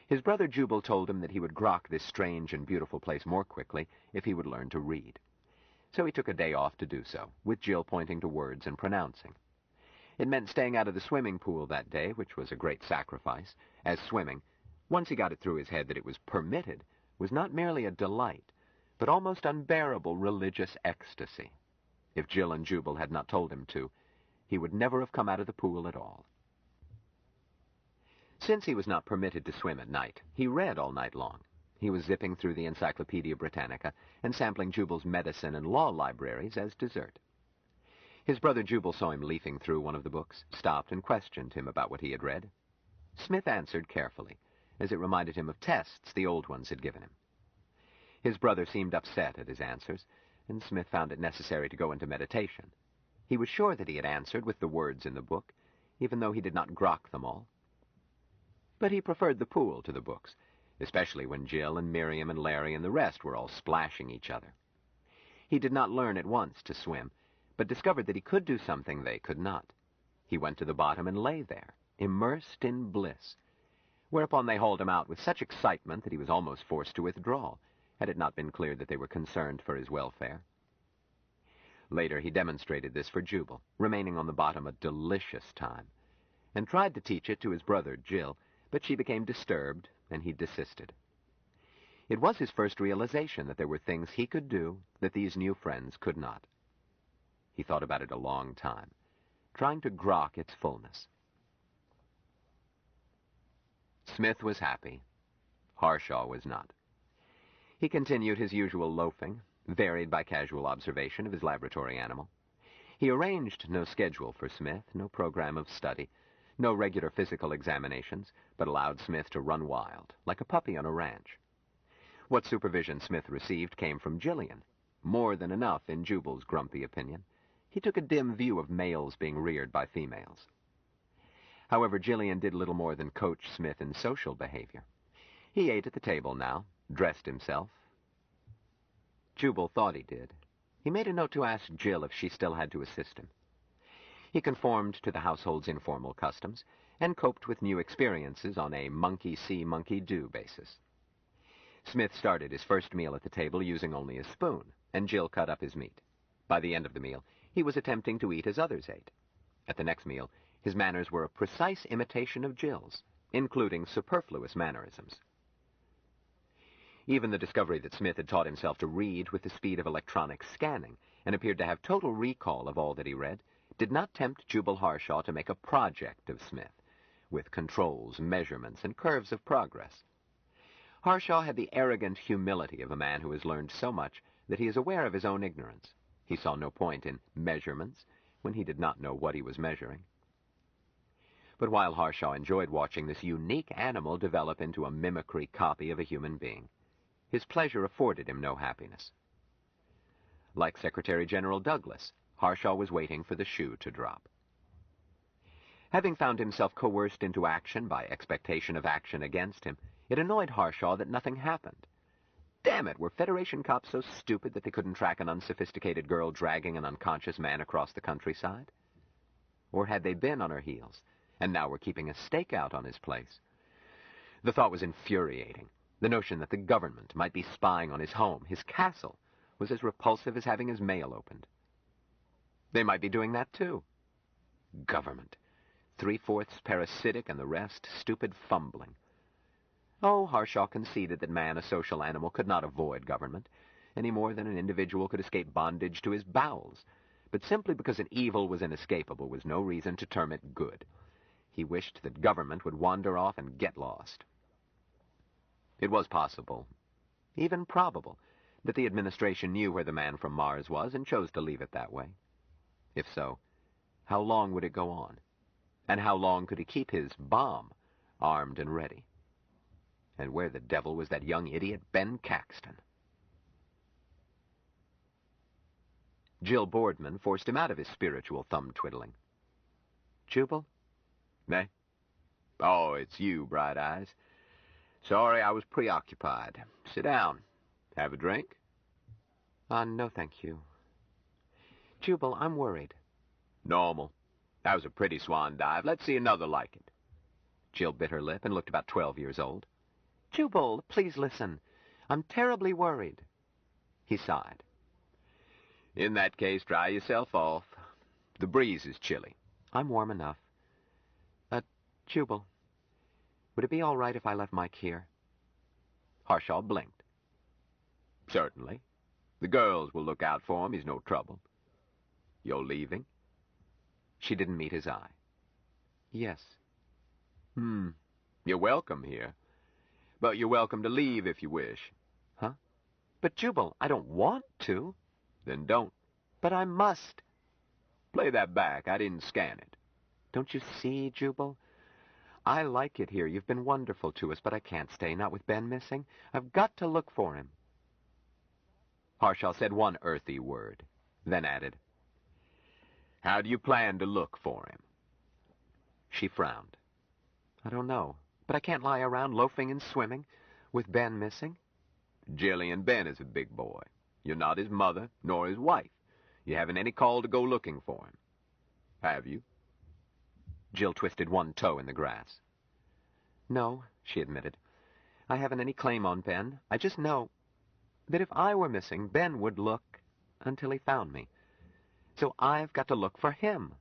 His brother Jubal told him that he would grok this strange and beautiful place more quickly if he would learn to read. So he took a day off to do so, with Jill pointing to words and pronouncing. It meant staying out of the swimming pool that day, which was a great sacrifice, as swimming, once he got it through his head that it was permitted, was not merely a delight, but almost unbearable religious ecstasy. If Jill and Jubal had not told him to, he would never have come out of the pool at all. Since he was not permitted to swim at night, he read all night long. He was zipping through the Encyclopedia Britannica and sampling Jubal's medicine and law libraries as dessert. His brother Jubal saw him leafing through one of the books, stopped and questioned him about what he had read. Smith answered carefully, as it reminded him of tests the old ones had given him. His brother seemed upset at his answers, and Smith found it necessary to go into meditation. He was sure that he had answered with the words in the book, even though he did not grok them all. But he preferred the pool to the books, especially when Jill and Miriam and Larry and the rest were all splashing each other. He did not learn at once to swim, but discovered that he could do something they could not. He went to the bottom and lay there, immersed in bliss, whereupon they hauled him out with such excitement that he was almost forced to withdraw, had it not been clear that they were concerned for his welfare. Later he demonstrated this for Jubal, remaining on the bottom a delicious time, and tried to teach it to his brother Jill, but she became disturbed, and he desisted. It was his first realization that there were things he could do that these new friends could not. He thought about it a long time, trying to grok its fullness. Smith was happy. Harshaw was not. He continued his usual loafing, varied by casual observation of his laboratory animal. He arranged no schedule for Smith, no program of study, no regular physical examinations, but allowed Smith to run wild, like a puppy on a ranch. What supervision Smith received came from Jillian, more than enough in Jubal's grumpy opinion. He took a dim view of males being reared by females. However, Jillian did little more than coach Smith in social behavior. He ate at the table now, dressed himself. Jubal thought he did. He made a note to ask Jill if she still had to assist him. He conformed to the household's informal customs and coped with new experiences on a monkey-see, monkey-do basis. Smith started his first meal at the table using only a spoon, and Jill cut up his meat. By the end of the meal, he was attempting to eat as others ate. At the next meal, his manners were a precise imitation of Jill's, including superfluous mannerisms. Even the discovery that Smith had taught himself to read with the speed of electronic scanning and appeared to have total recall of all that he read did not tempt Jubal Harshaw to make a project of Smith, with controls, measurements, and curves of progress. Harshaw had the arrogant humility of a man who has learned so much that he is aware of his own ignorance. He saw no point in measurements when he did not know what he was measuring. But while Harshaw enjoyed watching this unique animal develop into a mimicry copy of a human being, his pleasure afforded him no happiness. Like Secretary General Douglas, Harshaw was waiting for the shoe to drop. Having found himself coerced into action by expectation of action against him, it annoyed Harshaw that nothing happened. Damn it, were Federation cops so stupid that they couldn't track an unsophisticated girl dragging an unconscious man across the countryside? Or had they been on her heels, and now were keeping a stakeout on his place? The thought was infuriating. The notion that the government might be spying on his home, his castle, was as repulsive as having his mail opened. They might be doing that too. Government. 3/4 parasitic and the rest stupid fumbling. Oh, Harshaw conceded that man, a social animal, could not avoid government, any more than an individual could escape bondage to his bowels. but simply because an evil was inescapable was no reason to term it good. He wished that government would wander off and get lost. It was possible, even probable, that the administration knew where the man from Mars was and chose to leave it that way. If so, how long would it go on? And how long could he keep his bomb armed and ready? And where the devil was that young idiot, Ben Caxton? Jill Boardman forced him out of his spiritual thumb-twiddling. Jubal? Eh? Oh, it's you, Bright Eyes. Sorry, I was preoccupied. Sit down. Have a drink? No, thank you. Jubal, I'm worried. Normal. That was a pretty swan dive. Let's see another like it. Jill bit her lip and looked about 12 years old. Jubal, please listen. I'm terribly worried. He sighed. In that case, dry yourself off. The breeze is chilly. I'm warm enough. Jubal, would it be all right if I left Mike here? Harshaw blinked. Certainly. The girls will look out for him. He's no trouble. You're leaving? She didn't meet his eye. Yes. You're welcome here. But you're welcome to leave if you wish. Huh? But Jubal, I don't want to. Then don't. But I must. Play that back. I didn't scan it. Don't you see, Jubal? I like it here. You've been wonderful to us, but I can't stay, not with Ben missing. I've got to look for him. Harshaw said one earthy word, then added, How do you plan to look for him? She frowned. I don't know, but I can't lie around loafing and swimming with Ben missing. Jillian, Ben is a big boy. You're not his mother, nor his wife. You haven't any call to go looking for him. Have you? Jill twisted one toe in the grass. No, she admitted. I haven't any claim on Ben. I just know that if I were missing, Ben would look until he found me. So I've got to look for him.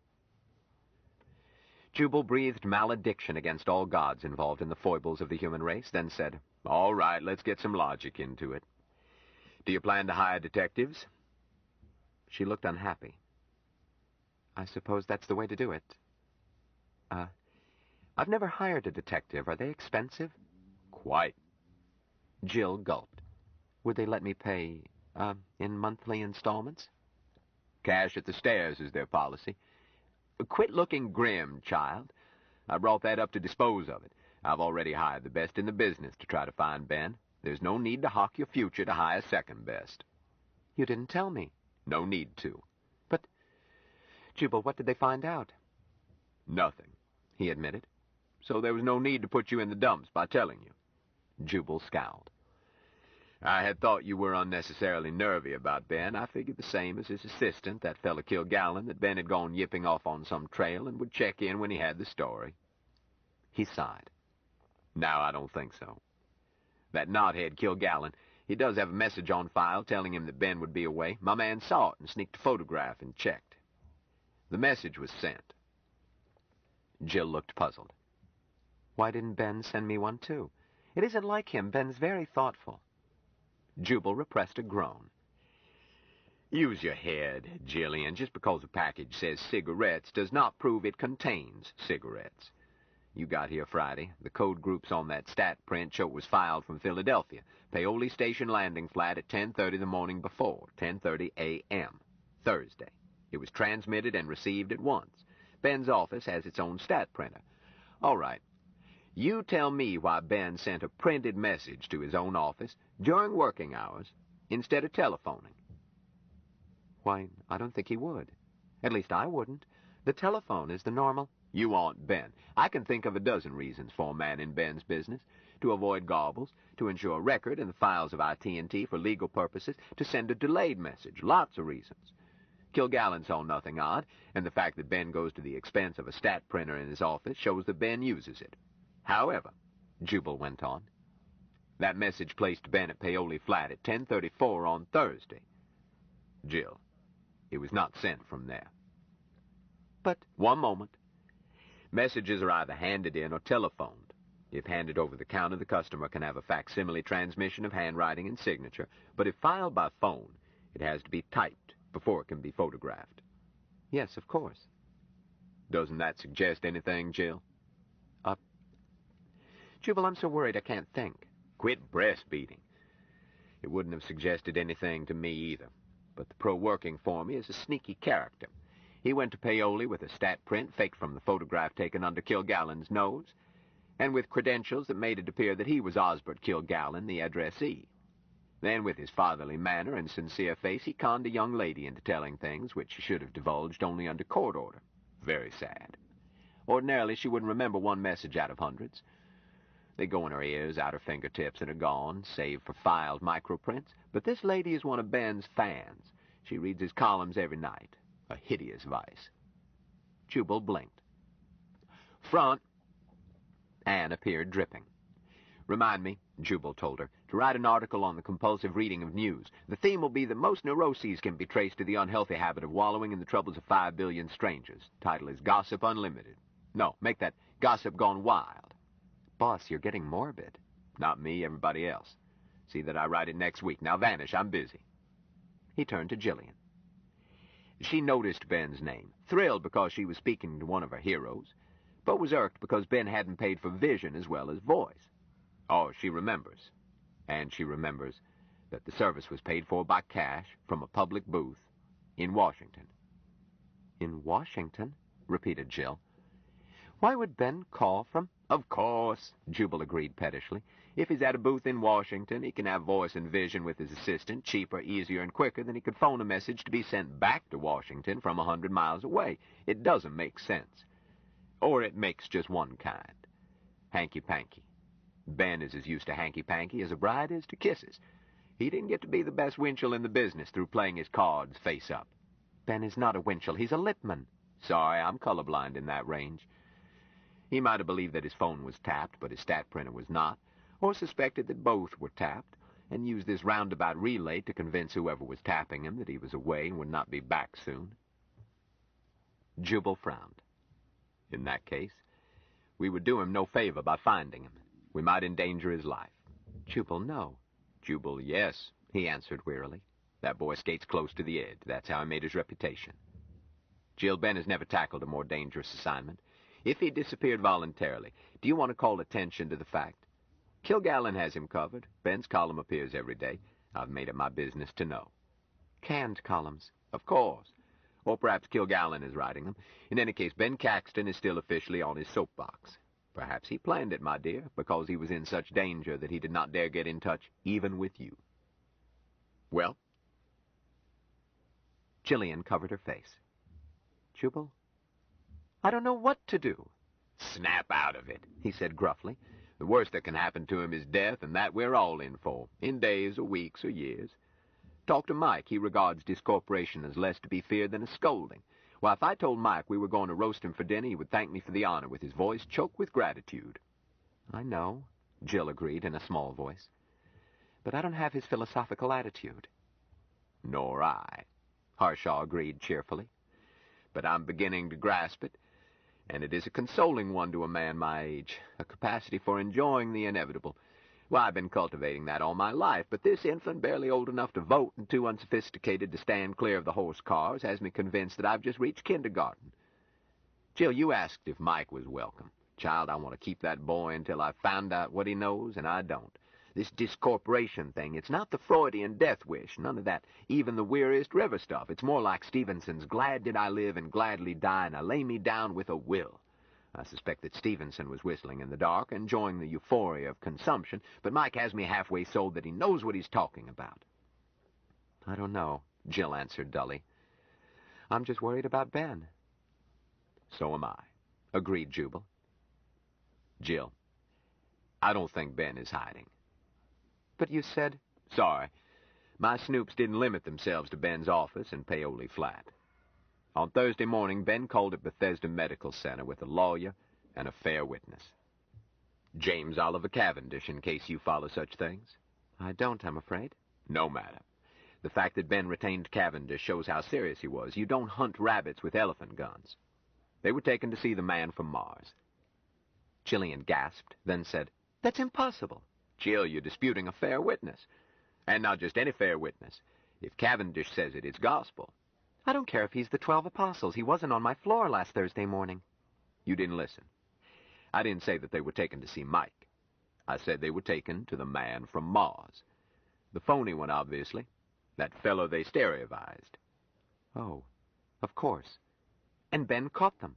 Jubal breathed malediction against all gods involved in the foibles of the human race, then said, All right, let's get some logic into it. Do you plan to hire detectives? She looked unhappy. I suppose that's the way to do it. I've never hired a detective. Are they expensive? Quite. Jill gulped. Would they let me pay, in monthly installments? Cash at the stairs is their policy. Quit looking grim, child. I brought that up to dispose of it. I've already hired the best in the business to try to find Ben. There's no need to hawk your future to hire second best. You didn't tell me. No need to. But, Jubal, what did they find out? Nothing, he admitted. So there was no need to put you in the dumps by telling you. Jubal scowled. I had thought you were unnecessarily nervy about Ben. I figured the same as his assistant, that fella Kilgallen, that Ben had gone yipping off on some trail and would check in when he had the story. He sighed. Now I don't think so. That knothead Kilgallen, he does have a message on file telling him that Ben would be away. My man saw it and sneaked a photograph and checked. The message was sent. Jill looked puzzled. Why didn't Ben send me one, too? It isn't like him. Ben's very thoughtful. Jubal repressed a groan. Use your head, Jillian. Just because a package says cigarettes does not prove it contains cigarettes. You got here Friday. The code groups on that stat print show it was filed from Philadelphia. Paoli Station landing flat at 10:30 the morning before, 10:30 a.m., Thursday. It was transmitted and received at once. Ben's office has its own stat printer. All right. You tell me why Ben sent a printed message to his own office during working hours instead of telephoning. Why, I don't think he would. At least I wouldn't. The telephone is the normal... You want Ben. I can think of a dozen reasons for a man in Ben's business. To avoid gobbles, to ensure a record in the files of IT&T for legal purposes, to send a delayed message. Lots of reasons. Kilgallen saw nothing odd, and the fact that Ben goes to the expense of a stat printer in his office shows that Ben uses it. However, Jubal went on, that message placed Ben at Paoli Flat at 10:34 on Thursday. Jill, it was not sent from there. But... One moment. Messages are either handed in or telephoned. If handed over the counter, the customer can have a facsimile transmission of handwriting and signature, but if filed by phone, it has to be typed before it can be photographed. Yes, of course. Doesn't that suggest anything, Jill? Jubal, I'm so worried I can't think. Quit breastfeeding. It wouldn't have suggested anything to me either. But the pro working for me is a sneaky character. He went to Paoli with a stat print faked from the photograph taken under Kilgallen's nose, and with credentials that made it appear that he was Osbert Kilgallen, the addressee. Then, with his fatherly manner and sincere face, he conned a young lady into telling things which she should have divulged only under court order. Very sad. Ordinarily, she wouldn't remember one message out of hundreds. They go in her ears, out her fingertips, and are gone, save for filed microprints. But this lady is one of Ben's fans. She reads his columns every night. A hideous vice. Jubal blinked. Front. Anne appeared dripping. Remind me, Jubal told her, to write an article on the compulsive reading of news. The theme will be that most neuroses can be traced to the unhealthy habit of wallowing in the troubles of 5 billion strangers. Title is Gossip Unlimited. No, make that Gossip Gone Wild. Boss, you're getting morbid. Not me, everybody else. See that I write it next week. Now vanish, I'm busy. He turned to Jillian. She noticed Ben's name, thrilled because she was speaking to one of her heroes, but was irked because Ben hadn't paid for vision as well as voice. Oh, she remembers. And she remembers that the service was paid for by cash from a public booth in Washington. In Washington? Repeated Jill. Why would Ben call from... Of course, Jubal agreed pettishly. If he's at a booth in Washington, he can have voice and vision with his assistant, cheaper, easier, and quicker than he could phone a message to be sent back to Washington from 100 miles away. It doesn't make sense. Or it makes just one kind. Hanky-panky. Ben is as used to hanky-panky as a bride is to kisses. He didn't get to be the best Winchell in the business through playing his cards face up. Ben is not a Winchell, he's a Lippman. Sorry, I'm colorblind in that range. He might have believed that his phone was tapped, but his stat printer was not, or suspected that both were tapped, and used this roundabout relay to convince whoever was tapping him that he was away and would not be back soon. Jubal frowned. In that case, we would do him no favor by finding him. We might endanger his life. Jubal, no. Jubal, yes, he answered wearily. That boy skates close to the edge. That's how he made his reputation. Jill, Ben has never tackled a more dangerous assignment. If he disappeared voluntarily, do you want to call attention to the fact? Kilgallen has him covered. Ben's column appears every day. I've made it my business to know. Canned columns. Of course. Or perhaps Kilgallen is writing them. In any case, Ben Caxton is still officially on his soapbox. Perhaps he planned it, my dear, because he was in such danger that he did not dare get in touch even with you. Well? Jillian covered her face. Jubal, I don't know what to do. Snap out of it, he said gruffly. The worst that can happen to him is death, and that we're all in for, in days or weeks or years. Talk to Mike. He regards discorporation as less to be feared than a scolding. Why, if I told Mike we were going to roast him for dinner, he would thank me for the honor with his voice choked with gratitude. I know, Jill agreed in a small voice. But I don't have his philosophical attitude. Nor I, Harshaw agreed cheerfully. But I'm beginning to grasp it, and it is a consoling one to a man my age, a capacity for enjoying the inevitable. Well, I've been cultivating that all my life, but this infant, barely old enough to vote and too unsophisticated to stand clear of the horse cars, has me convinced that I've just reached kindergarten. Jill, you asked if Mike was welcome. Child, I want to keep that boy until I've found out what he knows, and I don't. This discorporation thing, it's not the Freudian death wish, none of that, even the weariest river stuff. It's more like Stevenson's glad did I live and gladly die, and I lay me down with a will. I suspect that Stevenson was whistling in the dark, enjoying the euphoria of consumption, but Mike has me halfway sold that he knows what he's talking about. I don't know, Jill answered dully. I'm just worried about Ben. So am I, agreed Jubal. Jill, I don't think Ben is hiding. But you said... Sorry. My snoops didn't limit themselves to Ben's office in Paoli Flat. On Thursday morning, Ben called at Bethesda Medical Center with a lawyer and a fair witness. James Oliver Cavendish, in case you follow such things. I don't, I'm afraid. No matter. The fact that Ben retained Cavendish shows how serious he was. You don't hunt rabbits with elephant guns. They were taken to see the man from Mars. Jillian gasped, then said, That's impossible. Jill, you're disputing a fair witness. And not just any fair witness. If Cavendish says it, it's gospel. I don't care if he's the 12 apostles. He wasn't on my floor last Thursday morning. You didn't listen. I didn't say that they were taken to see Mike. I said they were taken to the man from Mars. The phony one, obviously. That fellow they stereovised. Oh, of course. And Ben caught them.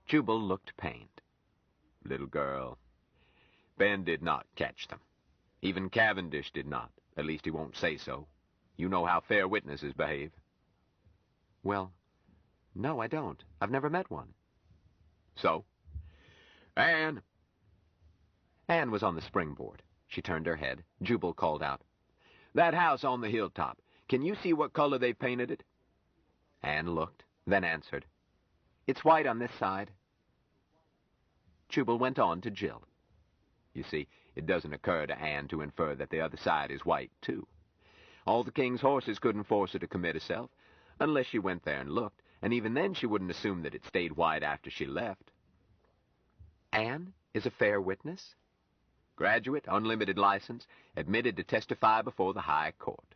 Jubal looked pained. Little girl. Ben did not catch them. Even Cavendish did not. At least he won't say so. You know how fair witnesses behave. Well, no, I don't. I've never met one. So? Anne! Anne was on the springboard. She turned her head. Jubal called out, That house on the hilltop. Can you see what color they painted it? Anne looked, then answered, It's white on this side. Jubal went on to Jill. You see, it doesn't occur to Anne to infer that the other side is white, too. All the king's horses couldn't force her to commit herself, unless she went there and looked, and even then she wouldn't assume that it stayed white after she left. Anne is a fair witness? Graduate, unlimited license, admitted to testify before the High Court.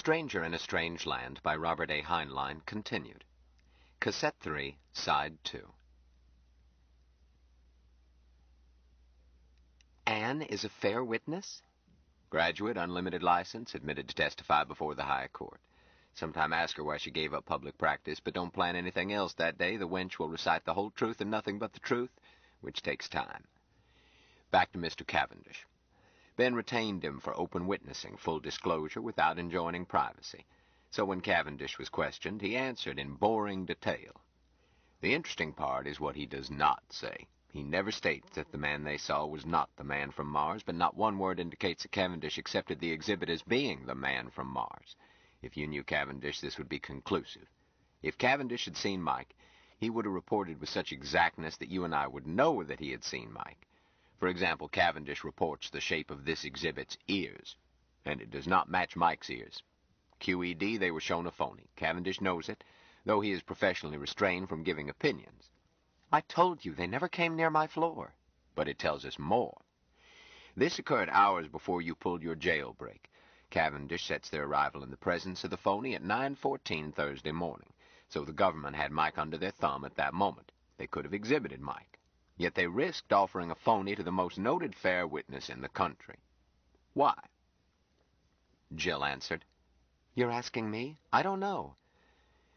Stranger in a Strange Land by Robert A. Heinlein continued. Cassette 3, Side 2. Anne is a fair witness? Graduate, unlimited license, admitted to testify before the High Court. Sometime ask her why she gave up public practice, but don't plan anything else that day. The wench will recite the whole truth and nothing but the truth, which takes time. Back to Mr. Cavendish. Ben retained him for open witnessing, full disclosure, without enjoining privacy. So when Cavendish was questioned, he answered in boring detail. The interesting part is what he does not say. He never states that the man they saw was not the man from Mars, but not one word indicates that Cavendish accepted the exhibit as being the man from Mars. If you knew Cavendish, this would be conclusive. If Cavendish had seen Mike, he would have reported with such exactness that you and I would know that he had seen Mike. For example, Cavendish reports the shape of this exhibit's ears, and it does not match Mike's ears. QED, they were shown a phony. Cavendish knows it, though he is professionally restrained from giving opinions. I told you, they never came near my floor. But it tells us more. This occurred hours before you pulled your jailbreak. Cavendish sets their arrival in the presence of the phony at 9:14 Thursday morning, so the government had Mike under their thumb at that moment. They could have exhibited Mike. Yet they risked offering a phony to the most noted fair witness in the country. Why? Jill answered. You're asking me? I don't know.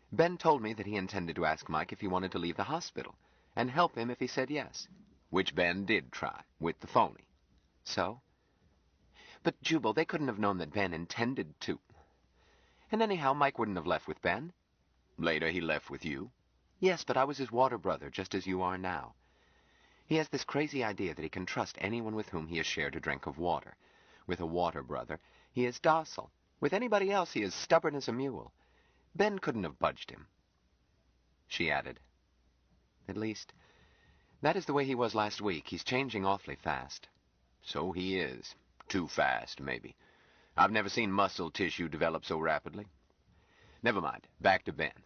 Ben told me that he intended to ask Mike if he wanted to leave the hospital, and help him if he said yes. Which Ben did try, with the phony. So? But, Jubal, they couldn't have known that Ben intended to. And anyhow, Mike wouldn't have left with Ben. Later he left with you. Yes, but I was his water brother, just as you are now. He has this crazy idea that he can trust anyone with whom he has shared a drink of water. With a water brother, he is docile. With anybody else, he is stubborn as a mule. Ben couldn't have budged him. She added, At least, that is the way he was last week. He's changing awfully fast. So he is. Too fast, maybe. I've never seen muscle tissue develop so rapidly. Never mind. Back to Ben.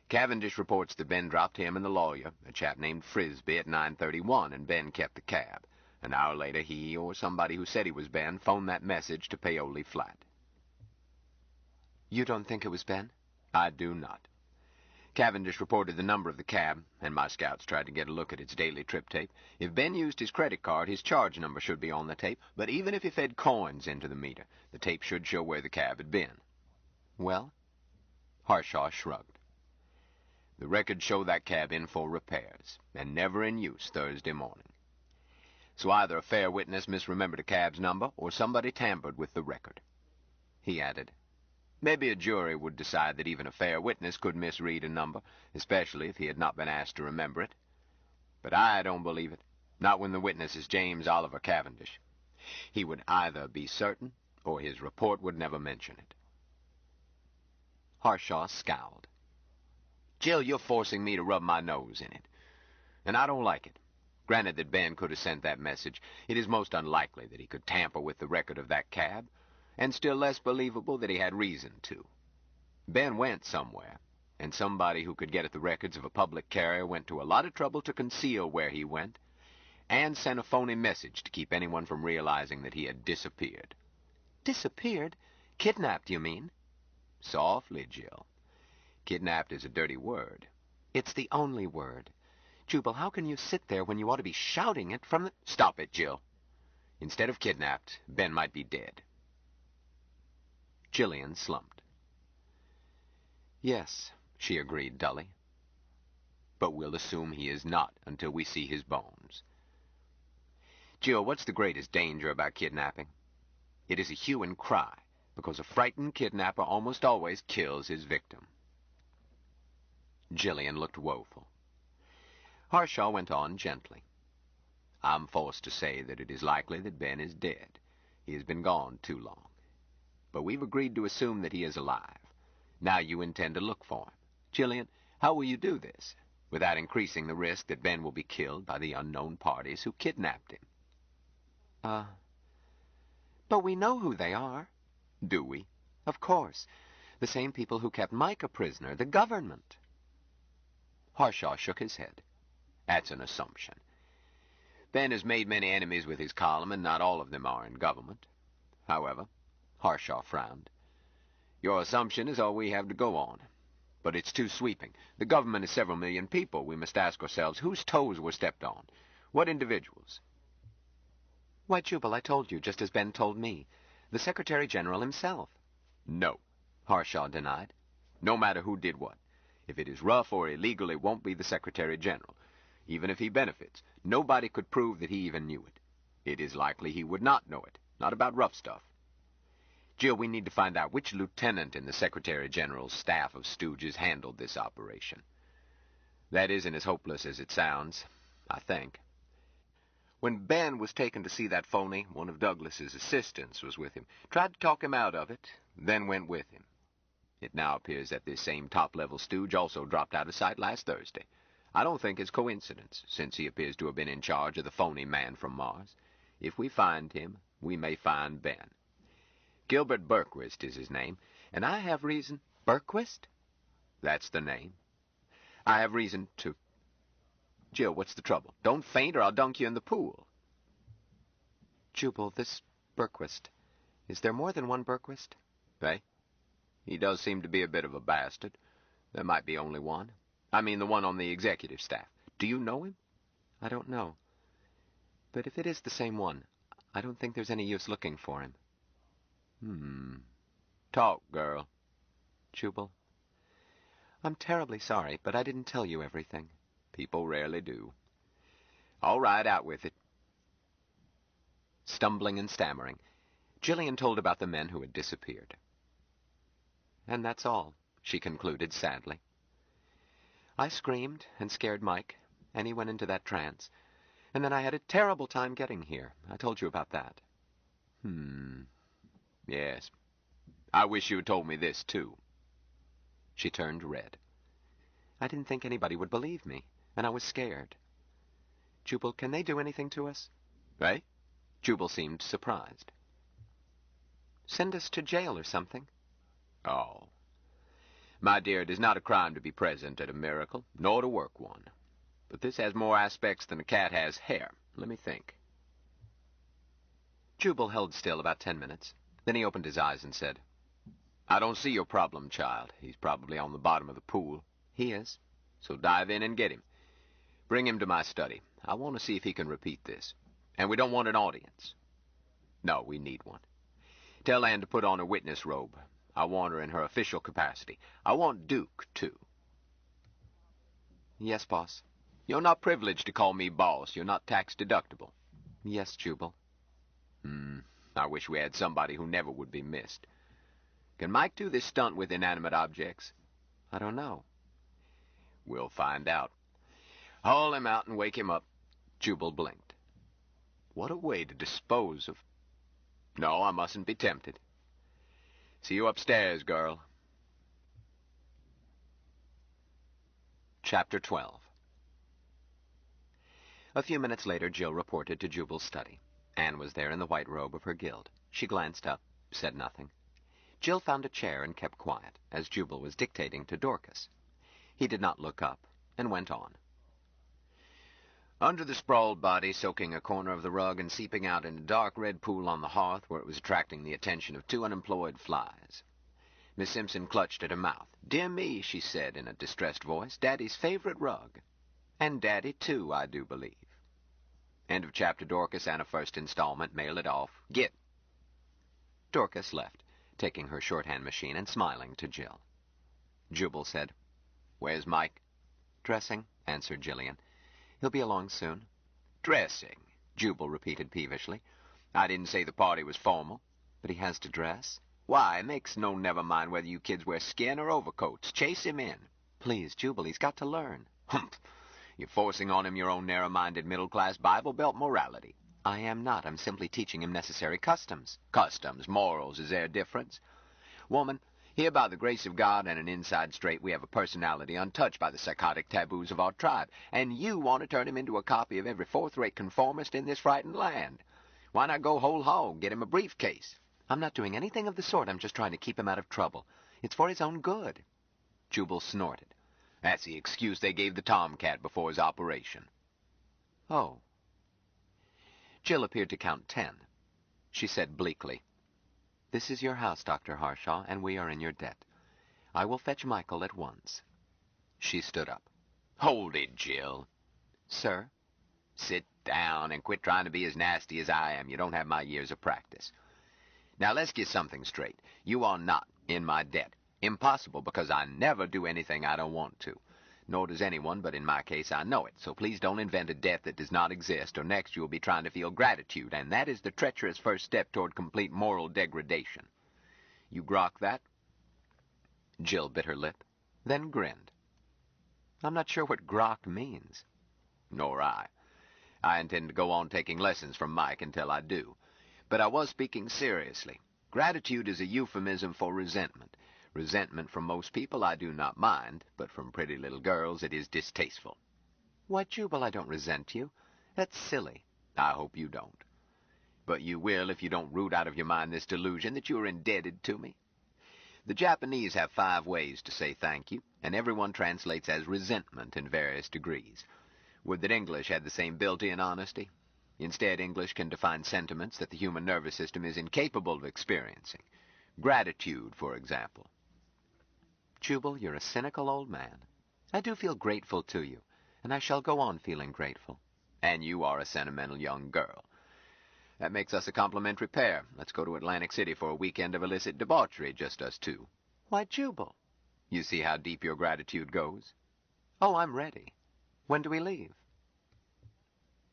Cavendish reports that Ben dropped him and the lawyer, a chap named Frisbee, at 9:31, and Ben kept the cab. An hour later, he, or somebody who said he was Ben, phoned that message to Paoli Flat. You don't think it was Ben? I do not. Cavendish reported the number of the cab, and my scouts tried to get a look at its daily trip tape. If Ben used his credit card, his charge number should be on the tape, but even if he fed coins into the meter, the tape should show where the cab had been. Well? Harshaw shrugged. The records show that cab in for repairs, and never in use Thursday morning. So either a fair witness misremembered a cab's number, or somebody tampered with the record. He added, Maybe a jury would decide that even a fair witness could misread a number, especially if he had not been asked to remember it. But I don't believe it, not when the witness is James Oliver Cavendish. He would either be certain, or his report would never mention it. Harshaw scowled. Jill, you're forcing me to rub my nose in it. And I don't like it. Granted that Ben could have sent that message, it is most unlikely that he could tamper with the record of that cab, and still less believable that he had reason to. Ben went somewhere, and somebody who could get at the records of a public carrier went to a lot of trouble to conceal where he went, and sent a phony message to keep anyone from realizing that he had disappeared. Disappeared? Kidnapped, you mean? Softly, Jill. Kidnapped is a dirty word. It's the only word. Jubal, how can you sit there when you ought to be shouting it from the... Stop it, Jill. Instead of kidnapped, Ben might be dead. Jillian slumped. Yes, she agreed dully. But we'll assume he is not until we see his bones. Jill, what's the greatest danger about kidnapping? It is a hue and cry, because a frightened kidnapper almost always kills his victim. Jillian looked woeful. Harshaw went on gently. I'm forced to say that it is likely that Ben is dead. He has been gone too long. But we've agreed to assume that he is alive. Now you intend to look for him. Jillian, how will you do this, without increasing the risk that Ben will be killed by the unknown parties who kidnapped him? But we know who they are. Do we? Of course. The same people who kept Mike a prisoner, the government. Harshaw shook his head. That's an assumption. Ben has made many enemies with his column, and not all of them are in government. However, Harshaw frowned. Your assumption is all we have to go on. But it's too sweeping. The government is several million people. We must ask ourselves whose toes were stepped on. What individuals? Why, Jubal, I told you, just as Ben told me. The Secretary General himself. No, Harshaw denied. No matter who did what. If it is rough or illegal, it won't be the Secretary General. Even if he benefits, nobody could prove that he even knew it. It is likely he would not know it. Not about rough stuff. Jill, we need to find out which lieutenant in the Secretary General's staff of stooges handled this operation. That isn't as hopeless as it sounds, I think. When Ben was taken to see that phony, one of Douglas's assistants was with him. Tried to talk him out of it, then went with him. It now appears that this same top-level stooge also dropped out of sight last Thursday. I don't think it's coincidence, since he appears to have been in charge of the phony man from Mars. If we find him, we may find Ben. Gilbert Berquist is his name, and I have reason... Berquist? That's the name. I have reason to... Jill, what's the trouble? Don't faint or I'll dunk you in the pool. Jubal, this Berquist. Is there more than one Berquist? Eh? He does seem to be a bit of a bastard. There might be only one. I mean the one on the executive staff. Do you know him? I don't know. But if it is the same one, I don't think there's any use looking for him. Talk, girl. Jubal, I'm terribly sorry, but I didn't tell you everything. People rarely do. All right, out with it. Stumbling and stammering, Jillian told about the men who had disappeared. And that's all, she concluded sadly. I screamed and scared Mike, and he went into that trance. And then I had a terrible time getting here. I told you about that. Yes. I wish you had told me this, too. She turned red. I didn't think anybody would believe me, and I was scared. Jubal, can they do anything to us? Eh? Jubal seemed surprised. Send us to jail or something. Oh. My dear, it is not a crime to be present at a miracle, nor to work one. But this has more aspects than a cat has hair. Let me think. Jubal held still about 10 minutes. Then he opened his eyes and said, I don't see your problem, child. He's probably on the bottom of the pool. He is. So dive in and get him. Bring him to my study. I want to see if he can repeat this. And we don't want an audience. No, we need one. Tell Ann to put on her witness robe. I want her in her official capacity. I want Duke, too. Yes, boss. You're not privileged to call me boss. You're not tax deductible. Yes, Jubal. I wish we had somebody who never would be missed. Can Mike do this stunt with inanimate objects? I don't know. We'll find out. Haul him out and wake him up. Jubal blinked. What a way to dispose of... No, I mustn't be tempted. See you upstairs, girl. Chapter 12. A few minutes later, Jill reported to Jubal's study. Anne was there in the white robe of her guild. She glanced up, said nothing. Jill found a chair and kept quiet, as Jubal was dictating to Dorcas. He did not look up, and went on. Under the sprawled body, soaking a corner of the rug and seeping out in a dark red pool on the hearth where it was attracting the attention of 2 unemployed flies. Miss Simpson clutched at her mouth. "Dear me," she said in a distressed voice, "Daddy's favorite rug. And Daddy, too, I do believe." End of chapter, Dorcas, and a first installment. Mail it off. Get. Dorcas left, taking her shorthand machine and smiling to Jill. Jubal said, "Where's Mike?" "Dressing," answered Jillian. "He'll be along soon." "Dressing," Jubal repeated peevishly. "I didn't say the party was formal." "But he has to dress." "Why, it makes no never mind whether you kids wear skin or overcoats. Chase him in." "Please, Jubal, he's got to learn." "Humph! You're forcing on him your own narrow-minded middle-class Bible Belt morality." "I am not. I'm simply teaching him necessary customs." "Customs, morals, is there a difference? Woman, here by the grace of God and an inside straight, we have a personality untouched by the psychotic taboos of our tribe, and you want to turn him into a copy of every fourth-rate conformist in this frightened land. Why not go whole hog, get him a briefcase?" "I'm not doing anything of the sort. I'm just trying to keep him out of trouble. It's for his own good." Jubal snorted. "That's the excuse they gave the tomcat before his operation." "Oh." Jill appeared to count 10. She said bleakly, "This is your house, Dr. Harshaw, and we are in your debt. I will fetch Michael at once." She stood up. "Hold it, Jill." "Sir?" "Sit down and quit trying to be as nasty as I am. You don't have my years of practice. Now, let's get something straight. You are not in my debt. Impossible, because I never do anything I don't want to. Nor does anyone, but in my case I know it. So please don't invent a debt that does not exist, or next you will be trying to feel gratitude, and that is the treacherous first step toward complete moral degradation. You grok that?" Jill bit her lip, then grinned. "I'm not sure what grok means." "Nor I. I intend to go on taking lessons from Mike until I do. But I was speaking seriously. Gratitude is a euphemism for resentment. Resentment from most people I do not mind, but from pretty little girls it is distasteful." "Why, Jubal, I don't resent you. That's silly." "I hope you don't. But you will if you don't root out of your mind this delusion that you are indebted to me. The Japanese have 5 ways to say thank you, and everyone translates as resentment in various degrees. Would that English had the same built-in honesty. Instead, English can define sentiments that the human nervous system is incapable of experiencing. Gratitude, for example." "Jubal, you're a cynical old man. I do feel grateful to you, and I shall go on feeling grateful." "And you are a sentimental young girl. That makes us a complimentary pair. Let's go to Atlantic City for a weekend of illicit debauchery, just us two." "Why, Jubal." "You see how deep your gratitude goes?" "Oh, I'm ready. When do we leave?"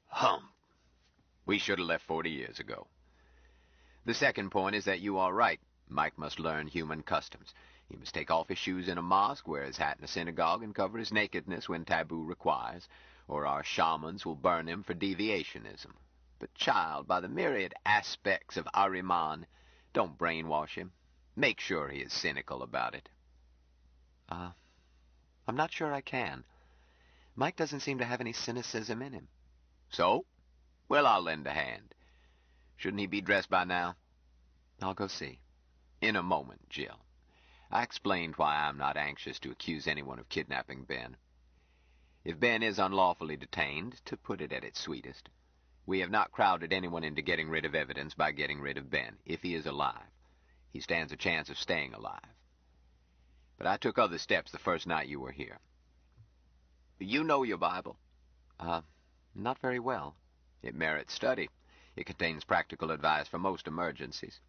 "Hump. We should have left 40 years ago. The second point is that you are right. Mike must learn human customs. He must take off his shoes in a mosque, wear his hat in a synagogue, and cover his nakedness when taboo requires, or our shamans will burn him for deviationism. But, child, by the myriad aspects of Ahriman, don't brainwash him. Make sure he is cynical about it." I'm not sure I can. Mike doesn't seem to have any cynicism in him." "So? Well, I'll lend a hand. Shouldn't he be dressed by now?" "I'll go see." "In a moment, Jill. I explained why I'm not anxious to accuse anyone of kidnapping Ben. If Ben is unlawfully detained, to put it at its sweetest, we have not crowded anyone into getting rid of evidence by getting rid of Ben. If he is alive, he stands a chance of staying alive. But I took other steps the first night you were here. You know your Bible?" Not very well." "It merits study. It contains practical advice for most emergencies.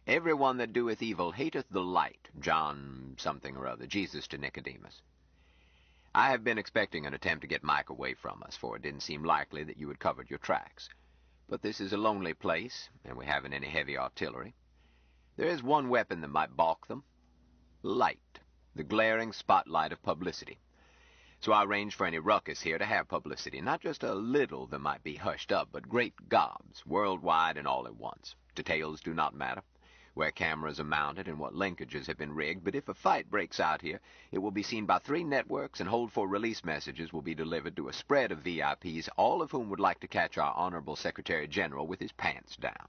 Everyone that doeth evil hateth the light, John something or other, Jesus to Nicodemus. I have been expecting an attempt to get Mike away from us, for it didn't seem likely that you had covered your tracks. But this is a lonely place, and we haven't any heavy artillery. There is one weapon that might balk them. Light, the glaring spotlight of publicity. So I arranged for any ruckus here to have publicity, not just a little that might be hushed up, but great gobs, worldwide and all at once. Details do not matter. where cameras are mounted and what linkages have been rigged, but if a fight breaks out here, it will be seen by 3 networks, and hold-for-release messages will be delivered to a spread of VIPs, all of whom would like to catch our Honorable Secretary General with his pants down.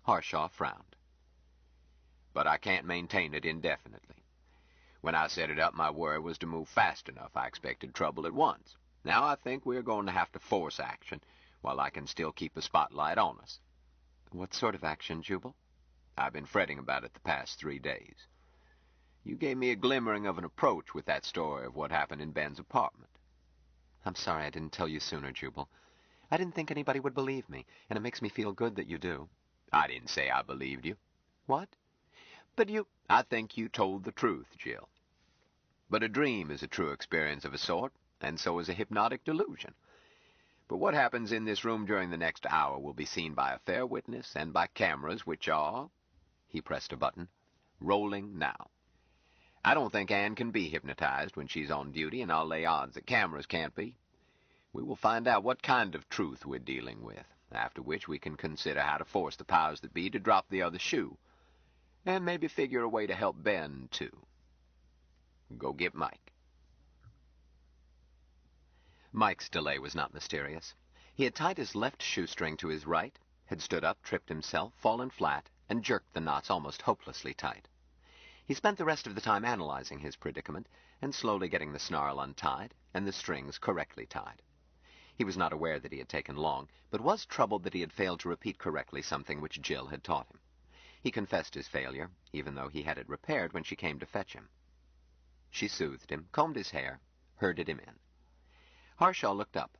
Harshaw frowned. But I can't maintain it indefinitely. When I set it up, my worry was to move fast enough. I expected trouble at once. Now I think we're going to have to force action, while I can still keep a spotlight on us. What sort of action, Jubal? I've been fretting about it the past 3 days. You gave me a glimmering of an approach with that story of what happened in Ben's apartment. I'm sorry I didn't tell you sooner, Jubal. I didn't think anybody would believe me, and it makes me feel good that you do. I didn't say I believed you. What? But I think you told the truth, Jill. But a dream is a true experience of a sort, and so is a hypnotic delusion. But what happens in this room during the next hour will be seen by a fair witness and by cameras which are, he pressed a button, rolling now. I don't think Anne can be hypnotized when she's on duty, and I'll lay odds that cameras can't be. We will find out what kind of truth we're dealing with, after which we can consider how to force the powers that be to drop the other shoe, and maybe figure a way to help Ben, too. Go get Mike. Mike's delay was not mysterious. He had tied his left shoestring to his right, had stood up, tripped himself, fallen flat, and jerked the knots almost hopelessly tight. He spent the rest of the time analyzing his predicament and slowly getting the snarl untied and the strings correctly tied. He was not aware that he had taken long, but was troubled that he had failed to repeat correctly something which Jill had taught him. He confessed his failure, even though he had it repaired when she came to fetch him. She soothed him, combed his hair, herded him in. Harshaw looked up.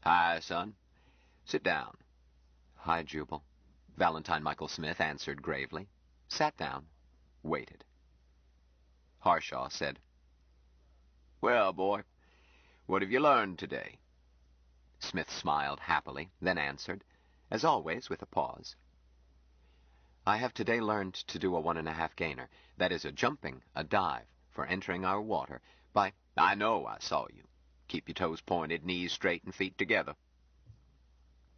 Hi, son. Sit down. Hi, Jubal. Valentine Michael Smith answered gravely, sat down, waited. Harshaw said, Well, boy, what have you learned today? Smith smiled happily, then answered, as always with a pause. I have today learned to do a 1.5 gainer, that is a jumping, a dive, for entering our water by... I know, I saw you. Keep your toes pointed, knees straight, and feet together.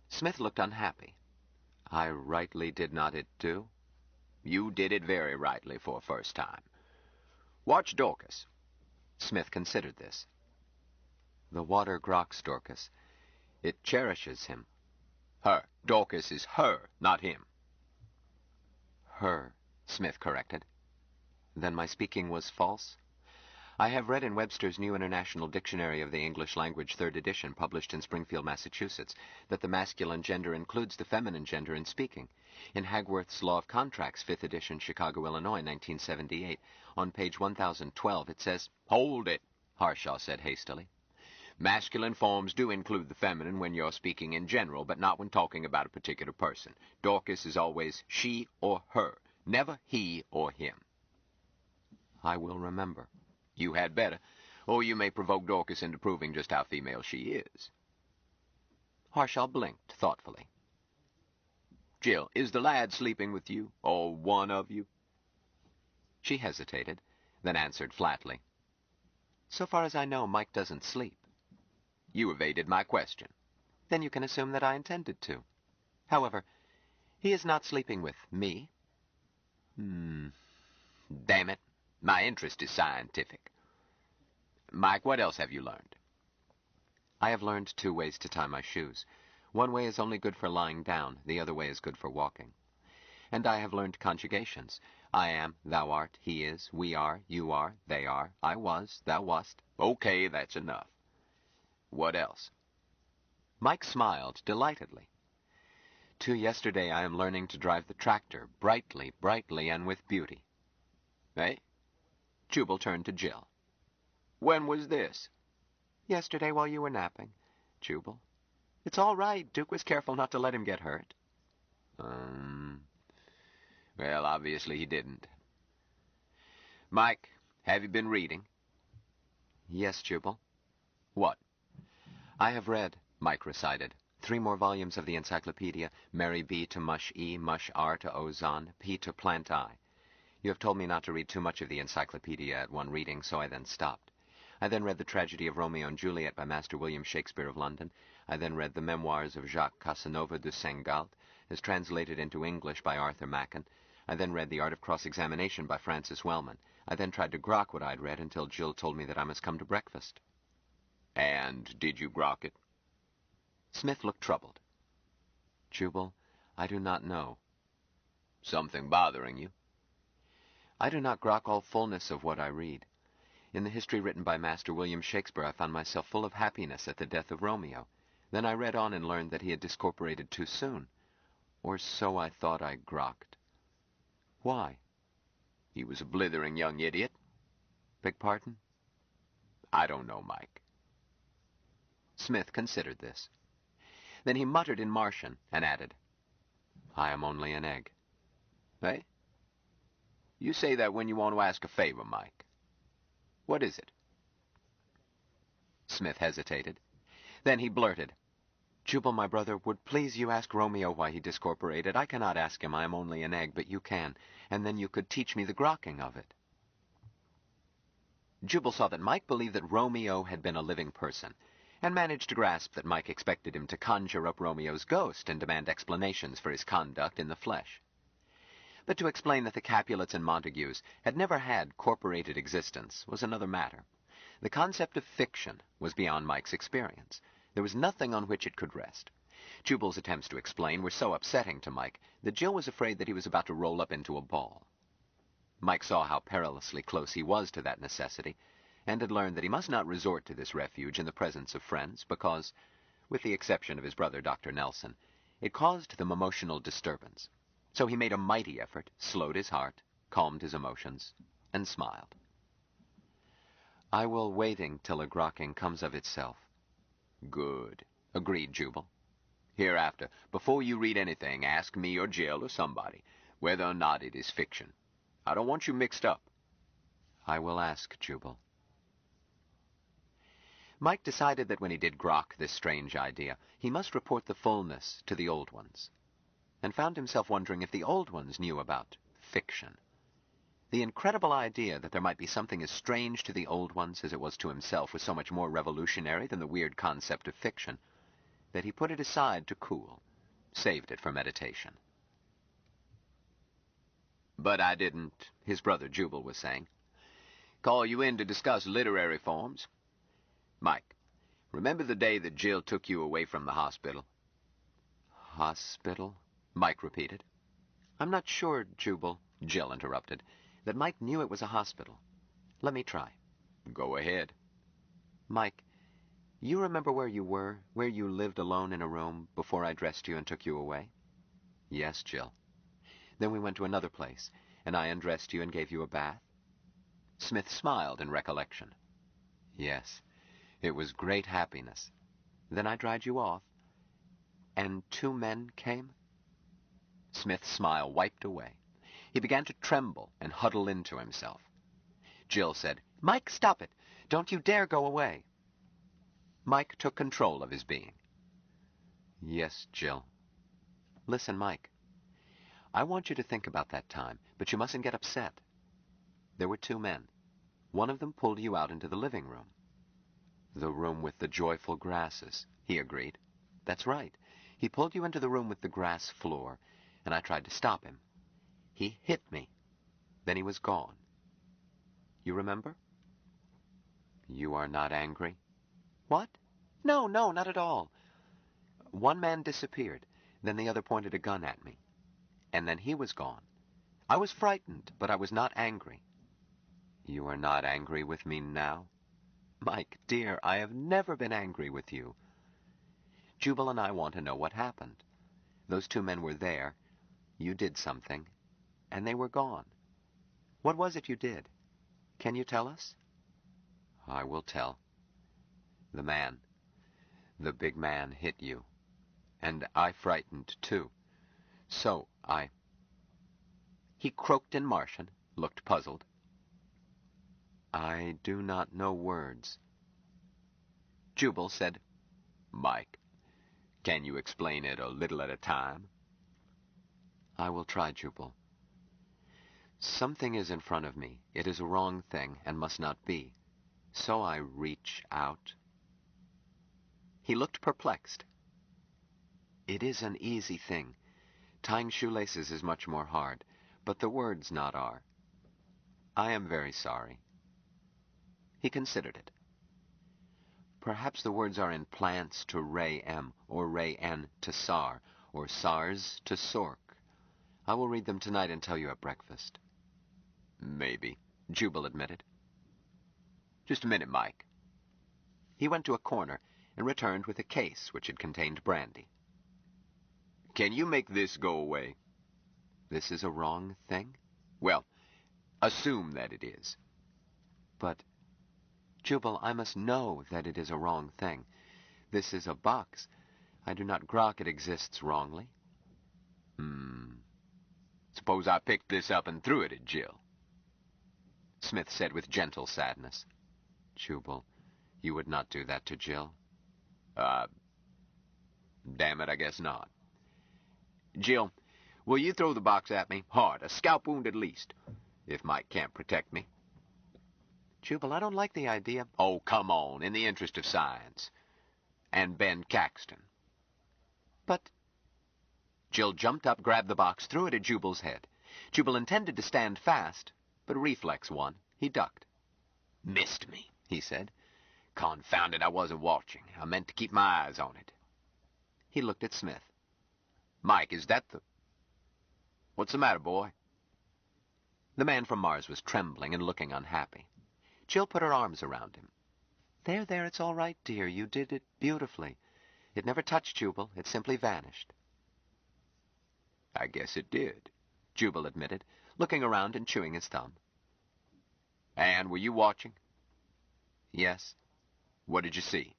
Smith looked unhappy. I rightly did not it do? You did it very rightly for a first time. Watch Dorcas. Smith considered this. The water Grok's Dorcas. It cherishes him. Her. Dorcas is her, not him. Her, Smith corrected. Then my speaking was false? I have read in Webster's New International Dictionary of the English Language, 3rd edition, published in Springfield, Massachusetts, that the masculine gender includes the feminine gender in speaking. In Hagworth's Law of Contracts, 5th edition, Chicago, Illinois, 1978, on page 1012, it says, Hold it, Harshaw said hastily. Masculine forms do include the feminine when you're speaking in general, but not when talking about a particular person. Dorcas is always she or her, never he or him. I will remember. You had better, or you may provoke Dorcas into proving just how female she is. Harshaw blinked thoughtfully. Jill, is the lad sleeping with you, or one of you? She hesitated, then answered flatly. So far as I know, Mike doesn't sleep. You evaded my question. Then you can assume that I intended to. However, he is not sleeping with me. Damn it. My interest is scientific. Mike, what else have you learned? I have learned 2 ways to tie my shoes. One way is only good for lying down. The other way is good for walking. And I have learned conjugations. I am, thou art, he is, we are, you are, they are, I was, thou wast. Okay, that's enough. What else? Mike smiled delightedly. To yesterday I am learning to drive the tractor, brightly, and with beauty. Eh? Jubal turned to Jill. When was this? Yesterday while you were napping, Jubal. It's all right. Duke was careful not to let him get hurt. Well, obviously he didn't. Mike, have you been reading? Yes, Jubal. What? I have read, Mike recited, 3 more volumes of the encyclopedia, Mary B. to Mush E, Mush R to Ozon, P to Plant I. You have told me not to read too much of the encyclopedia at one reading, so I then stopped. I then read the Tragedy of Romeo and Juliet by Master William Shakespeare of London. I then read the Memoirs of Jacques Casanova de Saint-Galt, as translated into English by Arthur Machen. I then read The Art of Cross-Examination by Francis Wellman. I then tried to grok what I'd read until Jill told me that I must come to breakfast. And did you grok it? Smith looked troubled. Jubal, I do not know. Something bothering you? I do not grok all fullness of what I read. In the history written by Master William Shakespeare, I found myself full of happiness at the death of Romeo. Then I read on and learned that he had discorporated too soon. Or so I thought I grokked. Why? He was a blithering young idiot. Beg pardon? I don't know, Mike. Smith considered this. Then he muttered in Martian and added, I am only an egg. Eh? You say that when you want to ask a favor, Mike. What is it? Smith hesitated. Then he blurted, Jubal, my brother, would please you ask Romeo why he discorporated. I cannot ask him, I am only an egg, but you can, and then you could teach me the grokking of it. Jubal saw that Mike believed that Romeo had been a living person, and managed to grasp that Mike expected him to conjure up Romeo's ghost and demand explanations for his conduct in the flesh. But to explain that the Capulets and Montagues had never had corporated existence was another matter. The concept of fiction was beyond Mike's experience. There was nothing on which it could rest. Jubal's attempts to explain were so upsetting to Mike that Jill was afraid that he was about to roll up into a ball. Mike saw how perilously close he was to that necessity, and had learned that he must not resort to this refuge in the presence of friends because, with the exception of his brother Dr. Nelson, it caused them emotional disturbance. So he made a mighty effort, slowed his heart, calmed his emotions, and smiled. I will waiting till a grokking comes of itself. Good, agreed Jubal. Hereafter, before you read anything, ask me or Jill or somebody whether or not it is fiction. I don't want you mixed up. I will ask, Jubal. Mike decided that when he did grok this strange idea, he must report the fullness to the old ones, and found himself wondering if the old ones knew about fiction. The incredible idea that there might be something as strange to the old ones as it was to himself was so much more revolutionary than the weird concept of fiction that he put it aside to cool, saved it for meditation. But I didn't, his brother Jubal was saying, call you in to discuss literary forms. Mike, remember the day that Jill took you away from the hospital? Hospital? Mike repeated. I'm not sure, Jubal, Jill interrupted, that Mike knew it was a hospital. Let me try. Go ahead. Mike, you remember where you were, where you lived alone in a room before I dressed you and took you away? Yes, Jill. Then we went to another place, and I undressed you and gave you a bath? Smith smiled in recollection. Yes, it was great happiness. Then I dried you off, and 2 men came? Smith's smile wiped away. He began to tremble and huddle into himself. Jill said, Mike, stop it! Don't you dare go away! Mike took control of his being. Yes, Jill. Listen, Mike. I want you to think about that time, but you mustn't get upset. There were 2 men. One of them pulled you out into the living room. The room with the joyful grasses, he agreed. That's right. He pulled you into the room with the grass floor, and I tried to stop him. He hit me. Then he was gone. You remember? You are not angry? What? No, not at all. One man disappeared. Then the other pointed a gun at me. And then he was gone. I was frightened, but I was not angry. You are not angry with me now? Mike, dear, I have never been angry with you. Jubal and I want to know what happened. Those 2 men were there. You did something, and they were gone. What was it you did? Can you tell us? I will tell. The big man hit you, and I frightened too. So He croaked in Martian, looked puzzled. I do not know words. Jubal said, Mike, can you explain it a little at a time? I will try, Jubal. Something is in front of me. It is a wrong thing and must not be. So I reach out. He looked perplexed. It is an easy thing. Tying shoelaces is much more hard, but the words not are. I am very sorry. He considered it. Perhaps the words are in plants to Ray M, or Ray N to SAR, or SARS to SORK. I will read them tonight and tell you at breakfast. Maybe, Jubal admitted. Just a minute, Mike. He went to a corner and returned with a case which had contained brandy. Can you make this go away? This is a wrong thing? Well, assume that it is. But, Jubal, I must know that it is a wrong thing. This is a box. I do not grok it exists wrongly. Suppose I picked this up and threw it at Jill. Smith said with gentle sadness. Jubal, you would not do that to Jill? Damn it, I guess not. Jill, will you throw the box at me? Hard, a scalp wound at least, if Mike can't protect me. Jubal, I don't like the idea. Oh, come on, in the interest of science. And Ben Caxton. But... Jill jumped up, grabbed the box, threw it at Jubal's head. Jubal intended to stand fast, but reflex won. He ducked. Missed me, he said. Confound it, I wasn't watching. I meant to keep my eyes on it. He looked at Smith. Mike, is that the... What's the matter, boy? The man from Mars was trembling and looking unhappy. Jill put her arms around him. There, it's all right, dear. You did it beautifully. It never touched Jubal. It simply vanished. I guess it did, Jubal admitted, looking around and chewing his thumb. And were you watching? Yes. What did you see?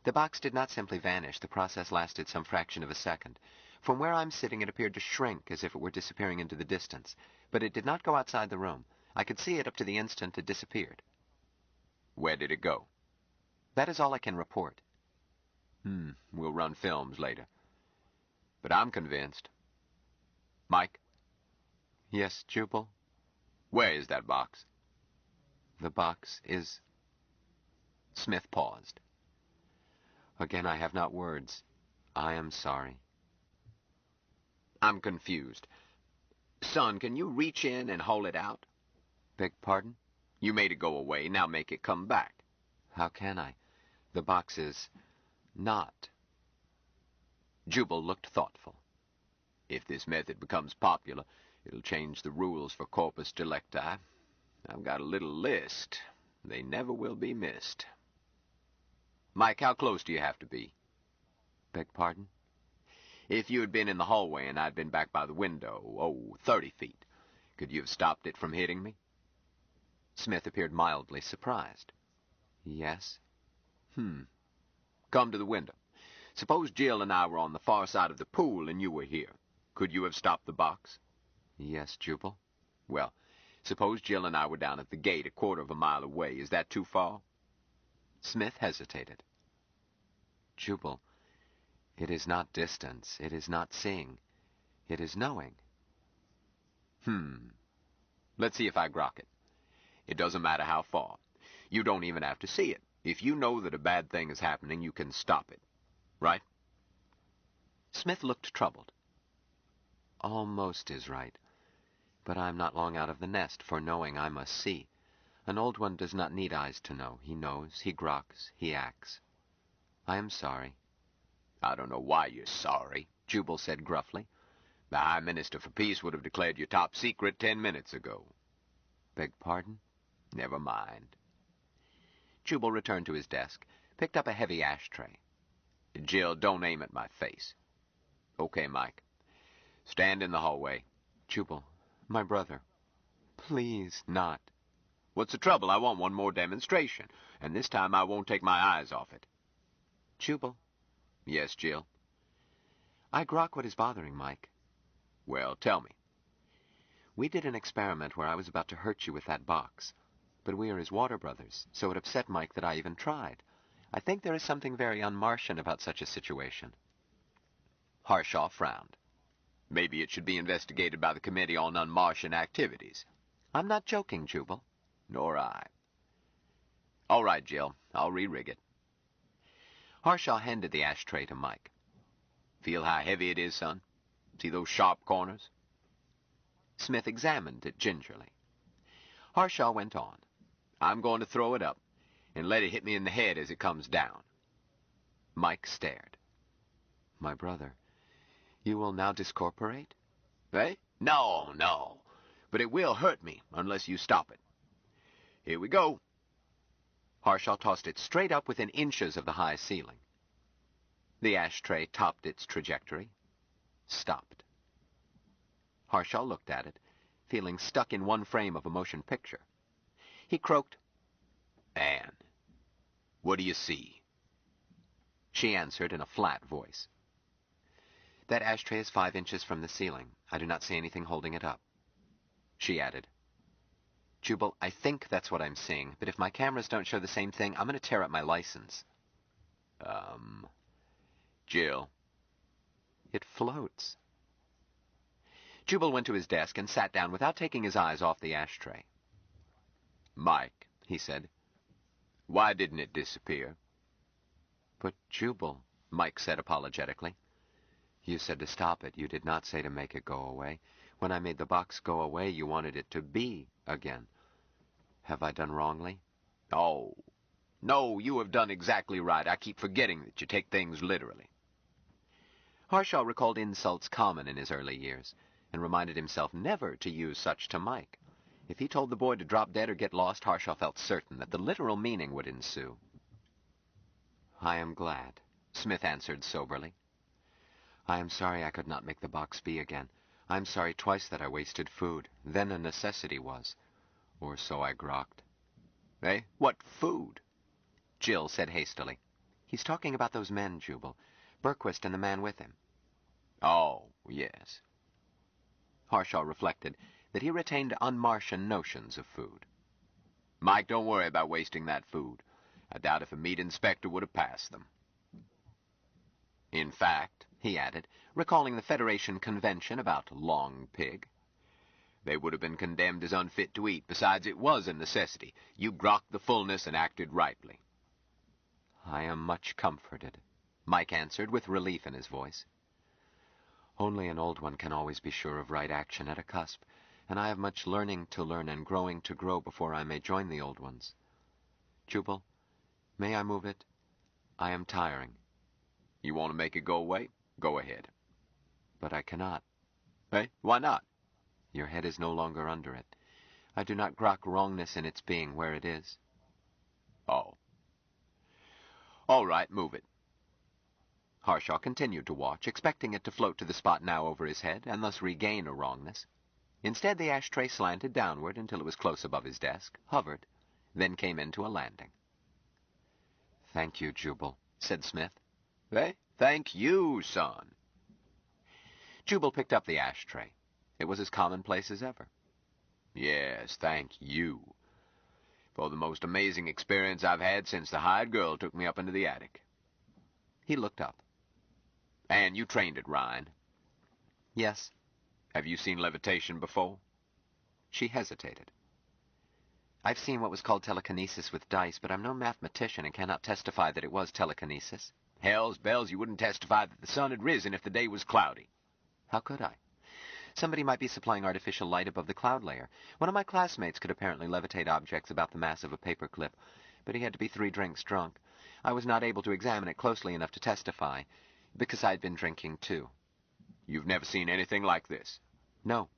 The box did not simply vanish. The process lasted some fraction of a second. From where I'm sitting, it appeared to shrink as if it were disappearing into the distance. But it did not go outside the room. I could see it up to the instant it disappeared. Where did it go? That is all I can report. We'll run films later. But I'm convinced. Mike? Yes, Jubal? Where is that box? The box is... Smith paused. Again, I have not words. I am sorry. I'm confused. Son, can you reach in and haul it out? Beg pardon? You made it go away, now make it come back. How can I? The box is... not. Jubal looked thoughtful. If this method becomes popular, it'll change the rules for corpus delicti. I've got a little list. They never will be missed. Mike, how close do you have to be? Beg pardon? If you had been in the hallway and I'd been back by the window, 30 feet, could you have stopped it from hitting me? Smith appeared mildly surprised. Yes. Come to the window. Suppose Jill and I were on the far side of the pool and you were here. Could you have stopped the box? Yes, Jubal. Well, suppose Jill and I were down at the gate a quarter of a mile away. Is that too far? Smith hesitated. Jubal, it is not distance. It is not seeing. It is knowing. Let's see if I grok it. It doesn't matter how far. You don't even have to see it. If you know that a bad thing is happening, you can stop it. Right? Smith looked troubled. Almost is right. But I'm not long out of the nest, for knowing I must see. An old one does not need eyes to know. He knows, he groks, he acts. I am sorry. I don't know why you're sorry, Jubal said gruffly. The High Minister for Peace would have declared you top secret 10 minutes ago. Beg pardon? Never mind. Jubal returned to his desk, picked up a heavy ashtray. Jill, don't aim at my face. Okay, Mike. Stand in the hallway. Jubal, my brother. Please not. What's the trouble? I want one more demonstration, and this time I won't take my eyes off it. Jubal. Yes, Jill? I grok what is bothering Mike. Well, tell me. We did an experiment where I was about to hurt you with that box, but we are his water brothers, so it upset Mike that I even tried. I think there is something very un-Martian about such a situation. Harshaw frowned. Maybe it should be investigated by the Committee on Un-Martian Activities. I'm not joking, Jubal. Nor I. All right, Jill. I'll re-rig it. Harshaw handed the ashtray to Mike. Feel how heavy it is, son? See those sharp corners? Smith examined it gingerly. Harshaw went on. I'm going to throw it up and let it hit me in the head as it comes down. Mike stared. My brother, you will now discorporate? Eh? No, no. But it will hurt me unless you stop it. Here we go. Harshaw tossed it straight up within inches of the high ceiling. The ashtray topped its trajectory, stopped. Harshaw looked at it, feeling stuck in one frame of a motion picture. He croaked, Anne, what do you see? She answered in a flat voice. That ashtray is 5 inches from the ceiling. I do not see anything holding it up. She added, Jubal, I think that's what I'm seeing, but if my cameras don't show the same thing, I'm going to tear up my license. Jill. It floats. Jubal went to his desk and sat down without taking his eyes off the ashtray. Mike, he said, why didn't it disappear? But Jubal, Mike said apologetically, you said to stop it. You did not say to make it go away. When I made the box go away, you wanted it to be again. Have I done wrongly? Oh, no, you have done exactly right. I keep forgetting that you take things literally. Harshaw recalled insults common in his early years, and reminded himself never to use such to Mike. If he told the boy to drop dead or get lost, Harshaw felt certain that the literal meaning would ensue. I am glad, Smith answered soberly. I am sorry I could not make the box be again. I am sorry twice that I wasted food. Then a necessity was. Or so I grokked. Eh? What food? Jill said hastily. He's talking about those men, Jubal. Berquist and the man with him. Oh, yes. Harshaw reflected that he retained un-Martian notions of food. Mike, don't worry about wasting that food. I doubt if a meat inspector would have passed them. In fact, he added, recalling the Federation convention about long pig, they would have been condemned as unfit to eat. Besides, it was a necessity. You grokked the fullness and acted rightly. I am much comforted, Mike answered with relief in his voice. Only an old one can always be sure of right action at a cusp, and I have much learning to learn and growing to grow before I may join the old ones. Jubal, may I move it? I am tiring. You want to make it go away? Go ahead. But I cannot. Eh? Why not? Your head is no longer under it. I do not grok wrongness in its being where it is. Oh. All right, move it. Harshaw continued to watch, expecting it to float to the spot now over his head, and thus regain a wrongness. Instead, the ashtray slanted downward until it was close above his desk, hovered, then came into a landing. Thank you, Jubal, said Smith. Eh? Thank you, son. Jubal picked up the ashtray. It was as commonplace as ever. Yes, thank you. For the most amazing experience I've had since the hired girl took me up into the attic. He looked up. And you trained at Rhine? Yes. Have you seen levitation before? She hesitated. I've seen what was called telekinesis with dice, but I'm no mathematician and cannot testify that it was telekinesis. Hell's bells, you wouldn't testify that the sun had risen if the day was cloudy. How could I? Somebody might be supplying artificial light above the cloud layer. One of my classmates could apparently levitate objects about the mass of a paper clip, but he had to be 3 drinks drunk. I was not able to examine it closely enough to testify, because I'd been drinking too. You've never seen anything like this? No.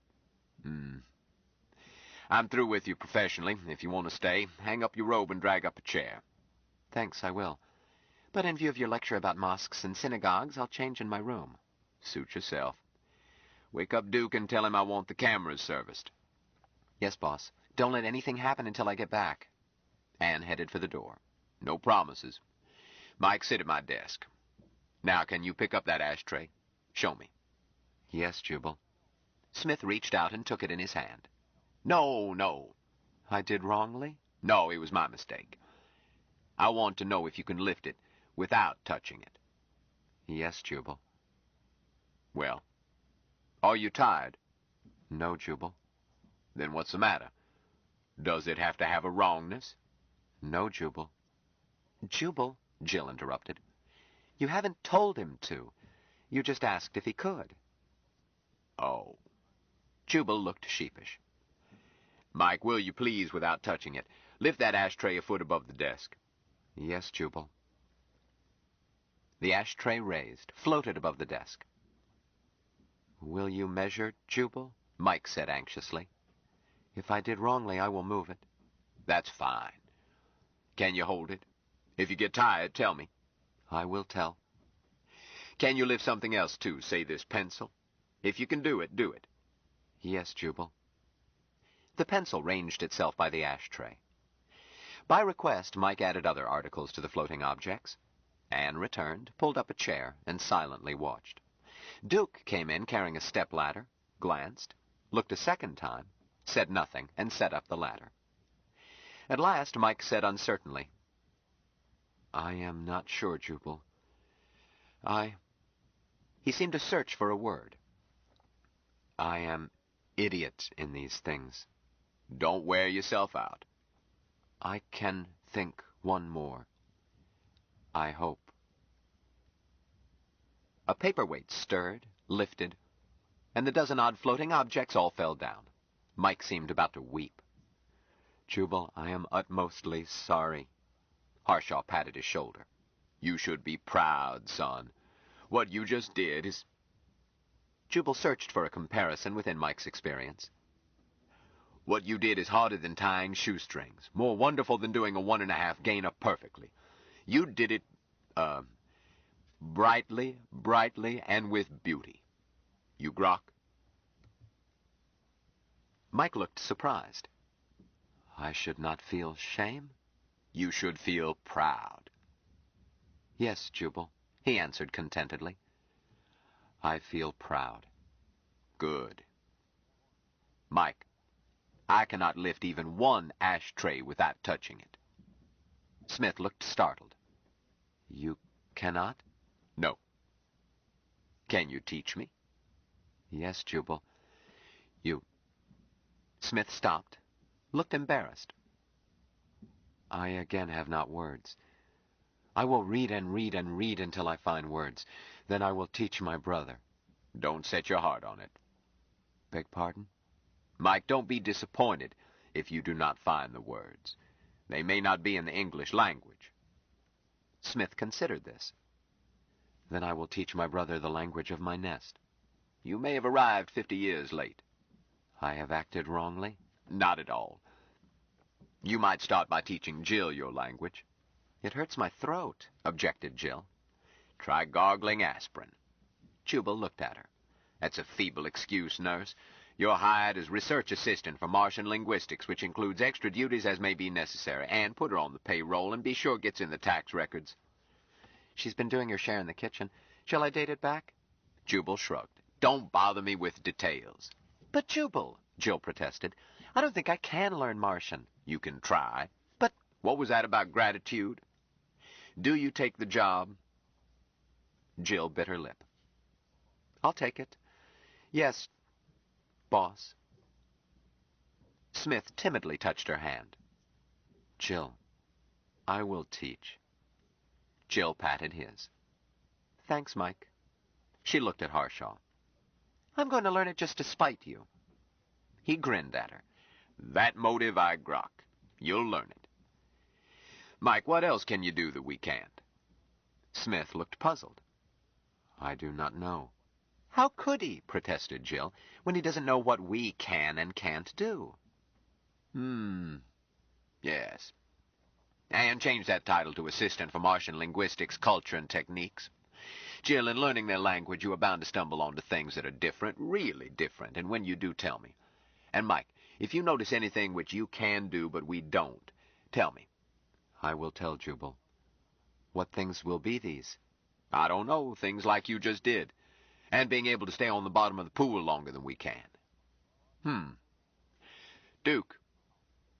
I'm through with you professionally. If you want to stay, hang up your robe and drag up a chair. Thanks, I will. But in view of your lecture about mosques and synagogues, I'll change in my room. Suit yourself. Wake up Duke and tell him I want the cameras serviced. Yes, boss. Don't let anything happen until I get back. Anne headed for the door. No promises. Mike, sit at my desk. Now, can you pick up that ashtray? Show me. Yes, Jubal. Smith reached out and took it in his hand. No. I did wrongly? No, it was my mistake. I want to know if you can lift it without touching it. Yes, Jubal. Well, are you tired? No, Jubal. Then what's the matter? Does it have to have a wrongness? No, Jubal. Jubal, Jill interrupted. You haven't told him to. You just asked if he could. Oh. Jubal looked sheepish. Mike, will you please, without touching it, lift that ashtray a foot above the desk? Yes, Jubal. The ashtray raised, floated above the desk. Will you measure, Jubal? Mike said anxiously. If I did wrongly, I will move it. That's fine. Can you hold it? If you get tired, tell me. I will tell. Can you lift something else, too? Say this pencil? If you can do it, do it. Yes, Jubal. The pencil ranged itself by the ashtray. By request, Mike added other articles to the floating objects. Anne returned, pulled up a chair, and silently watched. Duke came in carrying a step-ladder, glanced, looked a second time, said nothing, and set up the ladder. At last, Mike said uncertainly, I am not sure, Jubal. He seemed to search for a word. I am idiot in these things. Don't wear yourself out. I can think one more. I hope. A paperweight stirred, lifted, and the dozen-odd floating objects all fell down. Mike seemed about to weep. Jubal, I am utmostly sorry. Harshaw patted his shoulder. You should be proud, son. What you just did is... Jubal searched for a comparison within Mike's experience. What you did is harder than tying shoestrings, more wonderful than doing a 1.5 gainer perfectly. You did it, brightly, and with beauty. You Grok? Mike looked surprised. I should not feel shame? You should feel proud. Yes, Jubal, he answered contentedly. I feel proud. Good. Mike, I cannot lift even one ashtray without touching it. Smith looked startled. You cannot? No. Can you teach me? Yes, Jubal. Smith stopped, looked embarrassed. I again have not words. I will read and read and read until I find words. Then I will teach my brother. Don't set your heart on it. Beg pardon? Mike, don't be disappointed if you do not find the words. They may not be in the English language. Smith considered this. Then I will teach my brother the language of my nest. You may have arrived 50 years late. I have acted wrongly? Not at all. You might start by teaching Jill your language. It hurts my throat, objected Jill. Try gargling aspirin. Jubal looked at her. That's a feeble excuse, nurse. You're hired as research assistant for Martian linguistics, which includes extra duties as may be necessary. And put her on the payroll and be sure it gets in the tax records. She's been doing her share in the kitchen. Shall I date it back? Jubal shrugged. Don't bother me with details. But Jubal, Jill protested, I don't think I can learn Martian. You can try. But what was that about gratitude? Do you take the job? Jill bit her lip. I'll take it. Yes, boss. Smith timidly touched her hand. Jill, I will teach. Jill patted his. Thanks, Mike. She looked at Harshaw. I'm going to learn it just to spite you. He grinned at her. That motive I grok. You'll learn it. Mike, what else can you do that we can't? Smith looked puzzled. I do not know. How could he, protested Jill, when he doesn't know what we can and can't do? Yes. And change that title to Assistant for Martian Linguistics, Culture, and Techniques. Jill, in learning their language, you are bound to stumble onto things that are different, really different, and when you do, tell me. And Mike, if you notice anything which you can do but we don't, tell me. I will tell, Jubal. What things will be these? I don't know, things like you just did. And being able to stay on the bottom of the pool longer than we can. Duke.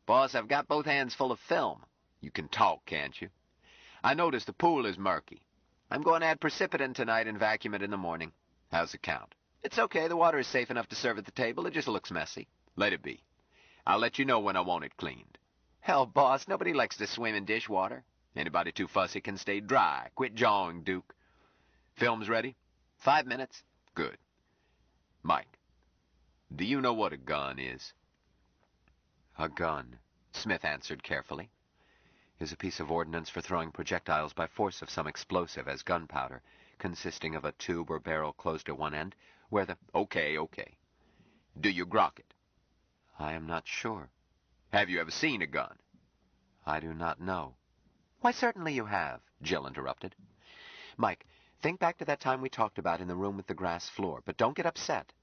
Boss, I've got both hands full of film. You can talk, can't you? I notice the pool is murky. I'm going to add precipitant tonight and vacuum it in the morning. How's it count? It's okay. The water is safe enough to serve at the table. It just looks messy. Let it be. I'll let you know when I want it cleaned. Hell, boss, nobody likes to swim in dishwater. Anybody too fussy can stay dry. Quit jawing, Duke. Film's ready? 5 minutes. Good. Mike, you know what a gun is? A gun, Smith answered carefully, is a piece of ordnance for throwing projectiles by force of some explosive as gunpowder, consisting of a tube or barrel closed at one end, where the... Okay. Do you grok it? I am not sure. Have you ever seen a gun? I do not know. Why, certainly you have, Jill interrupted. Mike, think back to that time we talked about in the room with the grass floor, but don't get upset.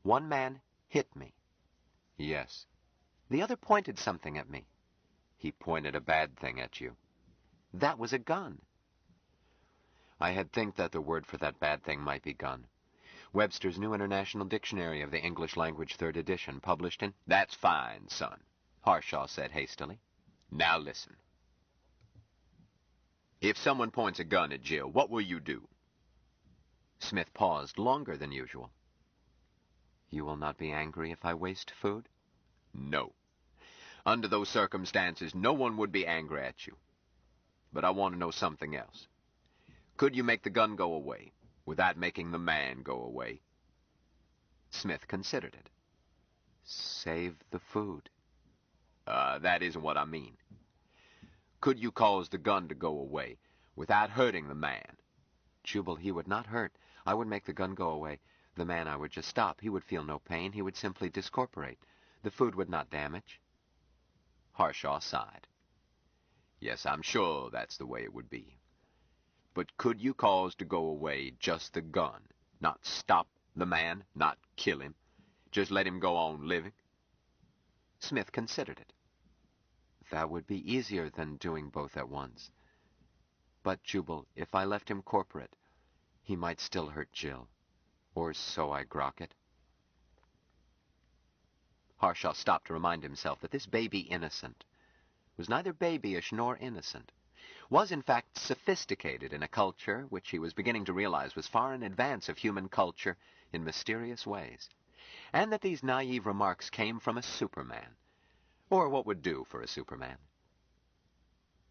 One man hit me. Yes. The other pointed something at me. He pointed a bad thing at you. That was a gun. I had think that the word for that bad thing might be gun. Webster's New International Dictionary of the English Language, 3rd edition, published in... That's fine, son, Harshaw said hastily. Now listen. If someone points a gun at Jill, what will you do? Smith paused longer than usual. You will not be angry if I waste food? No. Under those circumstances, no one would be angry at you. But I want to know something else. Could you make the gun go away without making the man go away? Smith considered it. Save the food. That isn't what I mean. Could you cause the gun to go away without hurting the man? Jubal, he would not hurt. I would make the gun go away. The man I would just stop. He would feel no pain. He would simply discorporate. The food would not damage. Harshaw sighed. Yes, I'm sure that's the way it would be. But could you cause to go away just the gun? Not stop the man, not kill him. Just let him go on living? Smith considered it. That would be easier than doing both at once. But, Jubal, if I left him corporate, he might still hurt Jill. Or so I grok it. Harshaw stopped to remind himself that this baby innocent was neither babyish nor innocent, was in fact sophisticated in a culture which he was beginning to realize was far in advance of human culture in mysterious ways, and that these naive remarks came from a Superman, or what would do for a Superman.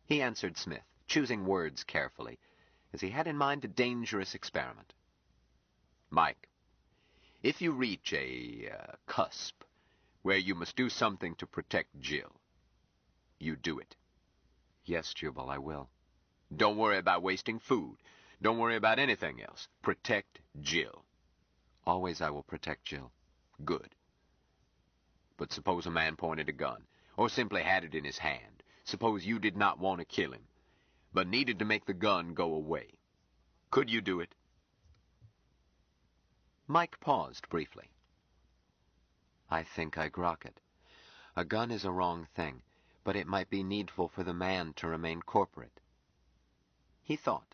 He answered Smith, choosing words carefully, as he had in mind a dangerous experiment. Mike, if you reach a cusp where you must do something to protect Jill, you do it. Yes, Jubal, I will. Don't worry about wasting food. Don't worry about anything else. Protect Jill. Always I will protect Jill. Good. But suppose a man pointed a gun, or simply had it in his hand. Suppose you did not want to kill him, but needed to make the gun go away. Could you do it? Mike paused briefly. I think I grok it. A gun is a wrong thing, but it might be needful for the man to remain corporate. He thought.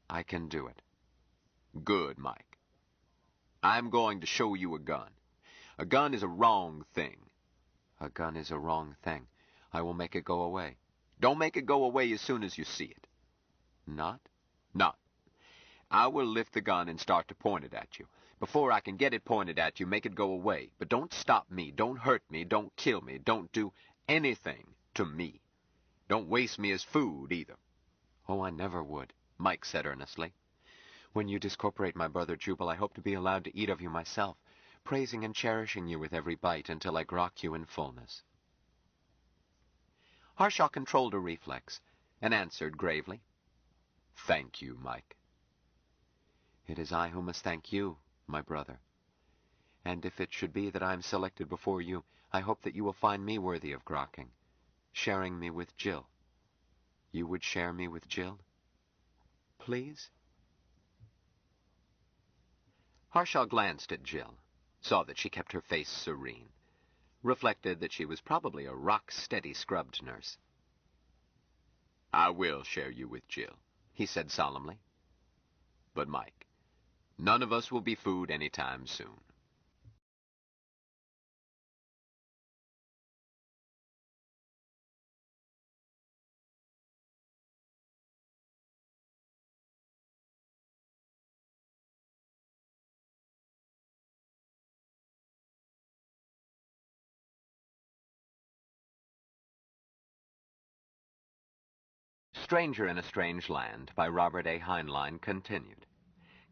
I can do it. Good, Mike. I'm going to show you a gun. A gun is a wrong thing. A gun is a wrong thing. I will make it go away. Don't make it go away as soon as you see it. Not? Not. I will lift the gun and start to point it at you. Before I can get it pointed at you, make it go away. But don't stop me. Don't hurt me. Don't kill me. Don't do anything to me. Don't waste me as food, either. Oh, I never would, Mike said earnestly. When you discorporate my brother Jubal, I hope to be allowed to eat of you myself, praising and cherishing you with every bite until I grok you in fullness. Harshaw controlled a reflex and answered gravely. Thank you, Mike. It is I who must thank you, my brother. And if it should be that I am selected before you, I hope that you will find me worthy of grokking, sharing me with Jill. You would share me with Jill? Please? Harshaw glanced at Jill, saw that she kept her face serene, reflected that she was probably a rock-steady scrubbed nurse. I will share you with Jill, he said solemnly. But, Mike, none of us will be food any time soon. Stranger in a Strange Land by Robert A. Heinlein continued.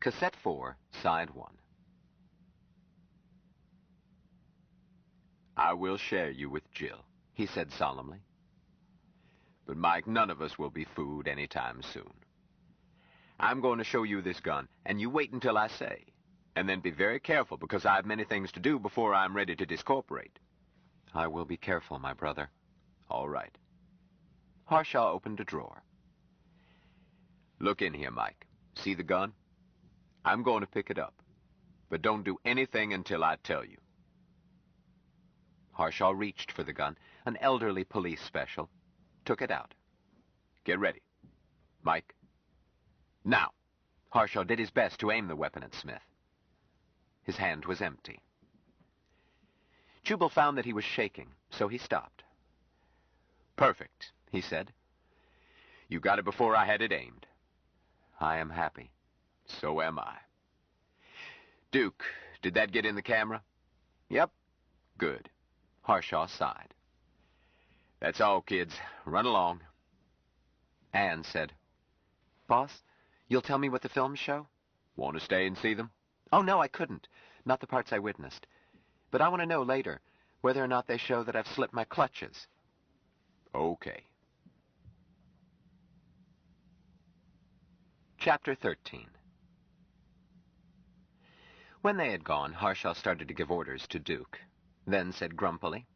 Cassette 4, Side 1. I will share you with Jill, he said solemnly. But, Mike, none of us will be food any time soon. I'm going to show you this gun, and you wait until I say. And then be very careful, because I have many things to do before I'm ready to discorporate. I will be careful, my brother. All right. Harshaw opened a drawer. Look in here, Mike. See the gun? I'm going to pick it up. But don't do anything until I tell you. Harshaw reached for the gun, an elderly police special, took it out. Get ready. Mike. Now. Harshaw did his best to aim the weapon at Smith. His hand was empty. Jubal found that he was shaking, so he stopped. Perfect, he said. You got it before I had it aimed. I am happy. So am I. Duke, did that get in the camera? Yep. Good. Harshaw sighed. That's all, kids. Run along. Anne said, Boss, you'll tell me what the films show? Want to stay and see them? Oh, no, I couldn't. Not the parts I witnessed. But I want to know later whether or not they show that I've slipped my clutches. Okay. Chapter 13. When they had gone, Harshaw started to give orders to Duke, then said grumpily,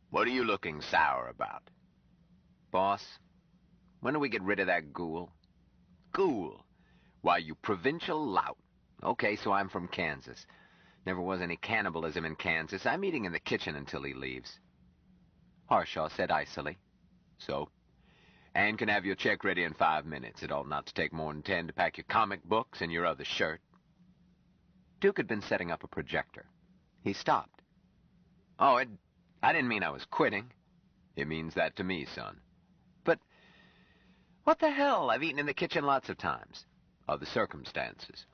What are you looking sour about? Boss, when do we get rid of that ghoul? Ghoul? Why, you provincial lout. Okay, so I'm from Kansas. Never was any cannibalism in Kansas. I'm eating in the kitchen until he leaves. Harshaw said icily. So? Anne can have your check ready in 5 minutes. It ought not to take more than 10 to pack your comic books and your other shirt. Duke had been setting up a projector. He stopped. Oh, I didn't mean I was quitting. It means that to me, son. But what the hell? I've eaten in the kitchen lots of times. Other circumstances.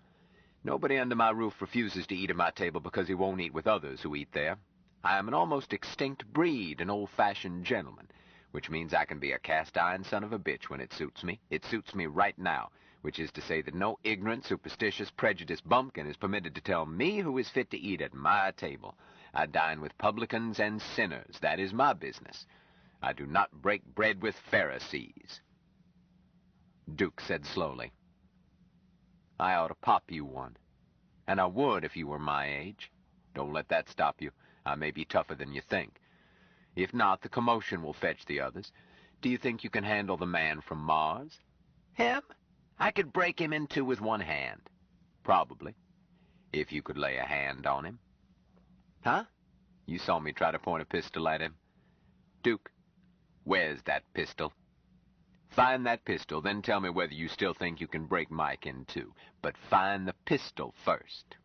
Nobody under my roof refuses to eat at my table because he won't eat with others who eat there. I am an almost extinct breed, an old-fashioned gentleman, which means I can be a cast-iron son of a bitch when it suits me. It suits me right now, which is to say that no ignorant, superstitious, prejudiced bumpkin is permitted to tell me who is fit to eat at my table. I dine with publicans and sinners. That is my business. I do not break bread with Pharisees. Duke said slowly, I ought to pop you one. And I would if you were my age. Don't let that stop you. I may be tougher than you think. If not, the commotion will fetch the others. Do you think you can handle the man from Mars? Him? I could break him in two with one hand. Probably. If you could lay a hand on him. Huh? You saw me try to point a pistol at him. Duke, where's that pistol? Find that pistol, then tell me whether you still think you can break Mike in two. But find the pistol first.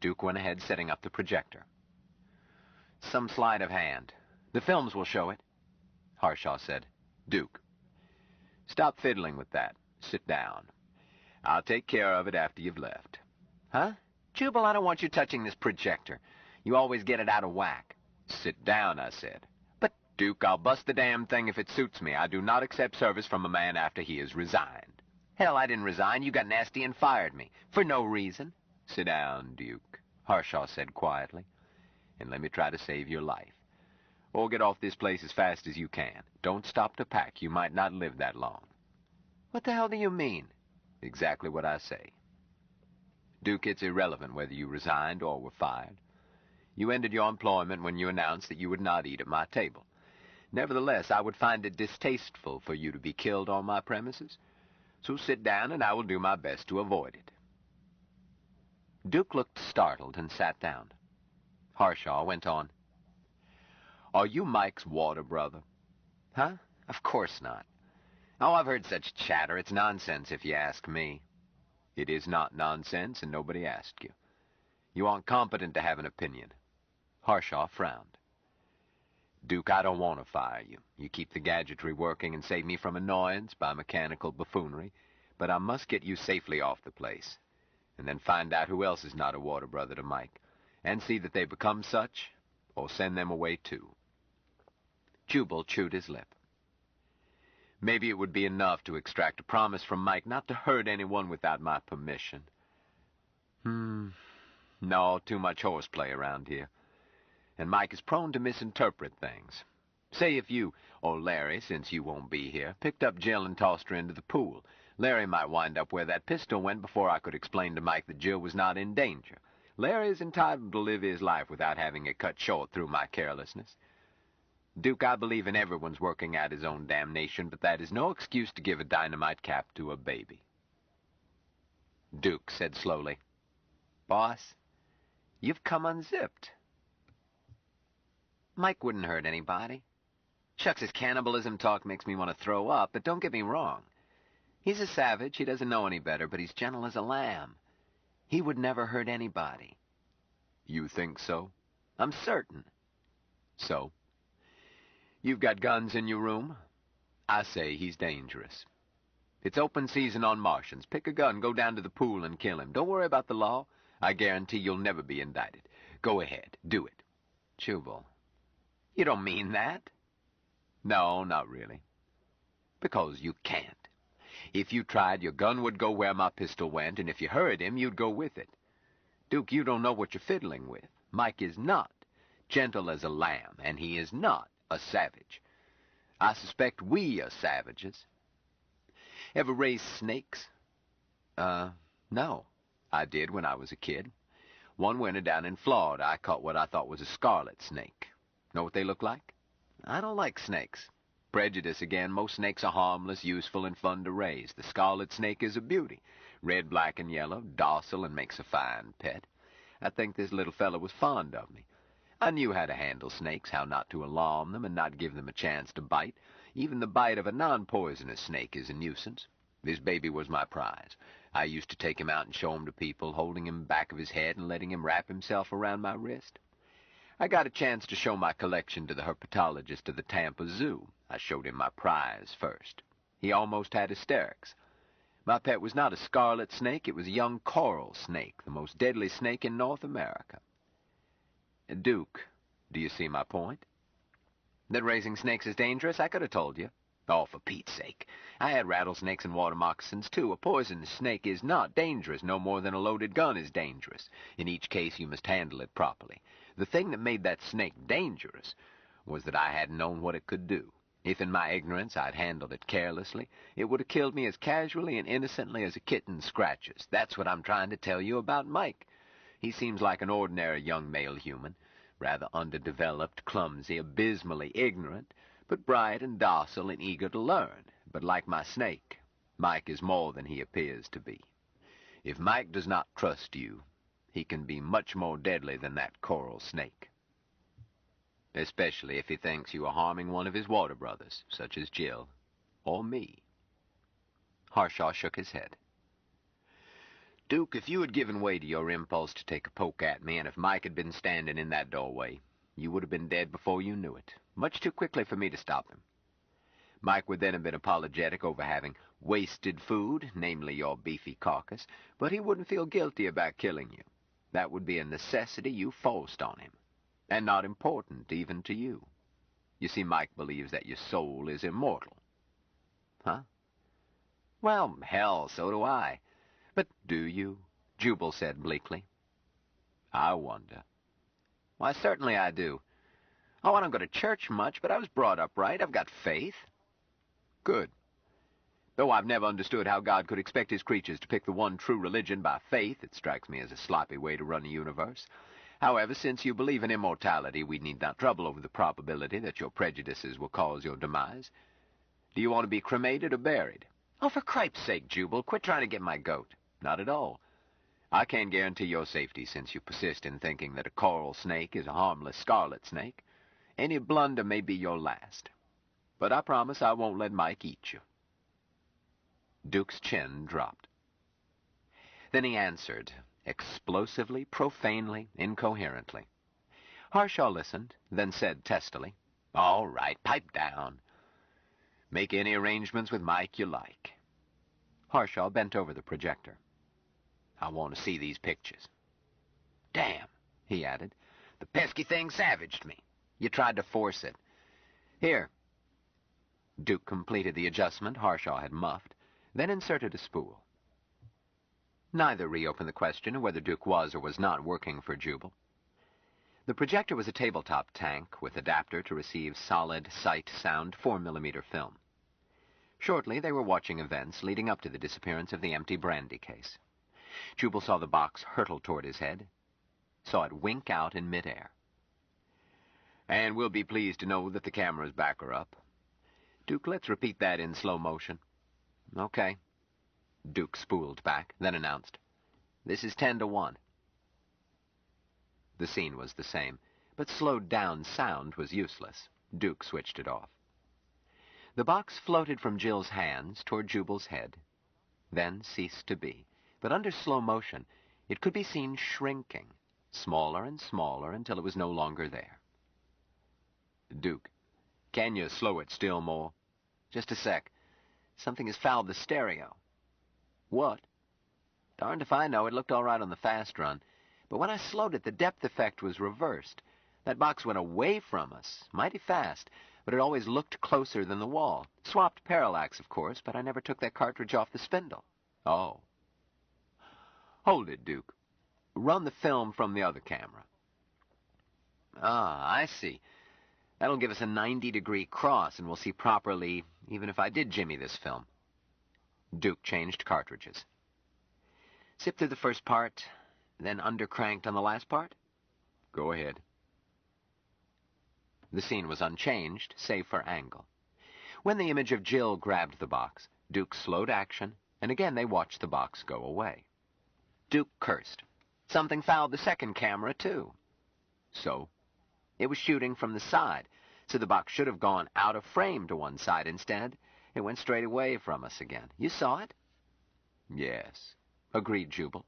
Duke went ahead setting up the projector. Some sleight of hand. The films will show it, Harshaw said. Duke, stop fiddling with that. Sit down. I'll take care of it after you've left. Huh? Jubal, I don't want you touching this projector. You always get it out of whack. Sit down, I said. But, Duke, I'll bust the damn thing if it suits me. I do not accept service from a man after he is resigned. Hell, I didn't resign. You got nasty and fired me. For no reason. Sit down, Duke, Harshaw said quietly, and let me try to save your life. Or get off this place as fast as you can. Don't stop to pack. You might not live that long. What the hell do you mean? Exactly what I say. Duke, it's irrelevant whether you resigned or were fired. You ended your employment when you announced that you would not eat at my table. Nevertheless, I would find it distasteful for you to be killed on my premises. So sit down and I will do my best to avoid it. Duke looked startled and sat down. Harshaw went on. Are you Mike's water brother? Huh? Of course not. Oh, I've heard such chatter. It's nonsense if you ask me. It is not nonsense, and nobody asked you. You aren't competent to have an opinion. Harshaw frowned. Duke, I don't want to fire you. You keep the gadgetry working and save me from annoyance by mechanical buffoonery, but I must get you safely off the place, and then find out who else is not a water brother to Mike, and see that they become such, or send them away too. Jubal chewed his lip. Maybe it would be enough to extract a promise from Mike not to hurt anyone without my permission. No, too much horseplay around here. and Mike is prone to misinterpret things. Say if you, or Larry, since you won't be here, picked up Jill and tossed her into the pool. Larry might wind up where that pistol went before I could explain to Mike that Jill was not in danger. Larry is entitled to live his life without having it cut short through my carelessness. Duke, I believe in everyone's working out his own damnation, but that is no excuse to give a dynamite cap to a baby. Duke said slowly, "Boss, you've come unzipped." Mike wouldn't hurt anybody. Shucks, his cannibalism talk makes me want to throw up, but don't get me wrong. He's a savage, he doesn't know any better, but he's gentle as a lamb. He would never hurt anybody. You think so? I'm certain. So? You've got guns in your room? I say he's dangerous. It's open season on Martians. Pick a gun, go down to the pool and kill him. Don't worry about the law. I guarantee you'll never be indicted. Go ahead, do it. Jubal, you don't mean that? No, not really. Because you can't. If you tried, your gun would go where my pistol went, and if you hurt him, you'd go with it. Duke, you don't know what you're fiddling with. Mike is not gentle as a lamb, and he is not a savage. I suspect we are savages. Ever raised snakes? No. I did when I was a kid. One winter down in Florida, I caught what I thought was a scarlet snake. Know what they look like? I don't like snakes. Prejudice again. Most snakes are harmless, useful, and fun to raise. The scarlet snake is a beauty. Red, black, and yellow, docile, and makes a fine pet. I think this little fellow was fond of me. I knew how to handle snakes, how not to alarm them and not give them a chance to bite. Even the bite of a non-poisonous snake is a nuisance. This baby was my prize. I used to take him out and show him to people, holding him back of his head and letting him wrap himself around my wrist. I got a chance to show my collection to the herpetologist of the Tampa Zoo. I showed him my prize first. He almost had hysterics. My pet was not a scarlet snake, it was a young coral snake, the most deadly snake in North America. Duke, do you see my point? That raising snakes is dangerous? I could have told you. Oh, for Pete's sake. I had rattlesnakes and water moccasins, too. A poisonous snake is not dangerous, no more than a loaded gun is dangerous. In each case, you must handle it properly. The thing that made that snake dangerous was that I hadn't known what it could do. If in my ignorance I'd handled it carelessly, it would have killed me as casually and innocently as a kitten scratches. That's what I'm trying to tell you about Mike. He seems like an ordinary young male human, rather underdeveloped, clumsy, abysmally ignorant, but bright and docile and eager to learn. But like my snake, Mike is more than he appears to be. If Mike does not trust you, he can be much more deadly than that coral snake. Especially if he thinks you are harming one of his water brothers, such as Jill, or me. Harshaw shook his head. Duke, if you had given way to your impulse to take a poke at me, and if Mike had been standing in that doorway, you would have been dead before you knew it, much too quickly for me to stop him. Mike would then have been apologetic over having wasted food, namely your beefy carcass, but he wouldn't feel guilty about killing you. That would be a necessity you forced on him, and not important even to you. You see, Mike believes that your soul is immortal. Huh? Well, hell, so do I. But do you? Jubal said bleakly. I wonder. Why, certainly I do. Oh, I don't go to church much, but I was brought up right. I've got faith. Good. Though I've never understood how God could expect his creatures to pick the one true religion by faith, it strikes me as a sloppy way to run a universe. However, since you believe in immortality, we need not trouble over the probability that your prejudices will cause your demise. Do you want to be cremated or buried? Oh, for cripe's sake, Jubal, quit trying to get my goat. Not at all. I can't guarantee your safety since you persist in thinking that a coral snake is a harmless scarlet snake. Any blunder may be your last. But I promise I won't let Mike eat you. Duke's chin dropped. Then he answered, explosively, profanely, incoherently. Harshaw listened, then said testily, All right, pipe down. Make any arrangements with Mike you like. Harshaw bent over the projector. I want to see these pictures. Damn, he added. The pesky thing savaged me. You tried to force it. Here. Duke completed the adjustment Harshaw had muffed, then inserted a spool. Neither reopened the question of whether Duke was or was not working for Jubal. The projector was a tabletop tank with adapter to receive solid sight-sound 4mm film. Shortly, they were watching events leading up to the disappearance of the empty brandy case. Jubal saw the box hurtle toward his head, saw it wink out in midair. And we'll be pleased to know that the cameras back her up. Duke, let's repeat that in slow motion. Okay. Duke spooled back, then announced, "This is 10-1. The scene was the same, but slowed down sound was useless. Duke switched it off. The box floated from Jill's hands toward Jubal's head, then ceased to be. But under slow motion, it could be seen shrinking, smaller and smaller until it was no longer there. Duke, can you slow it still more? Just a sec. Something has fouled the stereo. What? Darned if I know. It looked all right on the fast run. But when I slowed it, the depth effect was reversed. That box went away from us, mighty fast, but it always looked closer than the wall. Swapped parallax, of course, but I never took that cartridge off the spindle. Oh. Hold it, Duke. Run the film from the other camera. Ah, I see. That'll give us a 90-degree cross, and we'll see properly, even if I did jimmy this film. Duke changed cartridges. Zip through the first part, then undercranked on the last part? Go ahead. The scene was unchanged, save for angle. When the image of Jill grabbed the box, Duke slowed action, and again they watched the box go away. Duke cursed. Something fouled the second camera, too. So? It was shooting from the side, so the box should have gone out of frame to one side. Instead, it went straight away from us again. You saw it? Yes, agreed Jubal.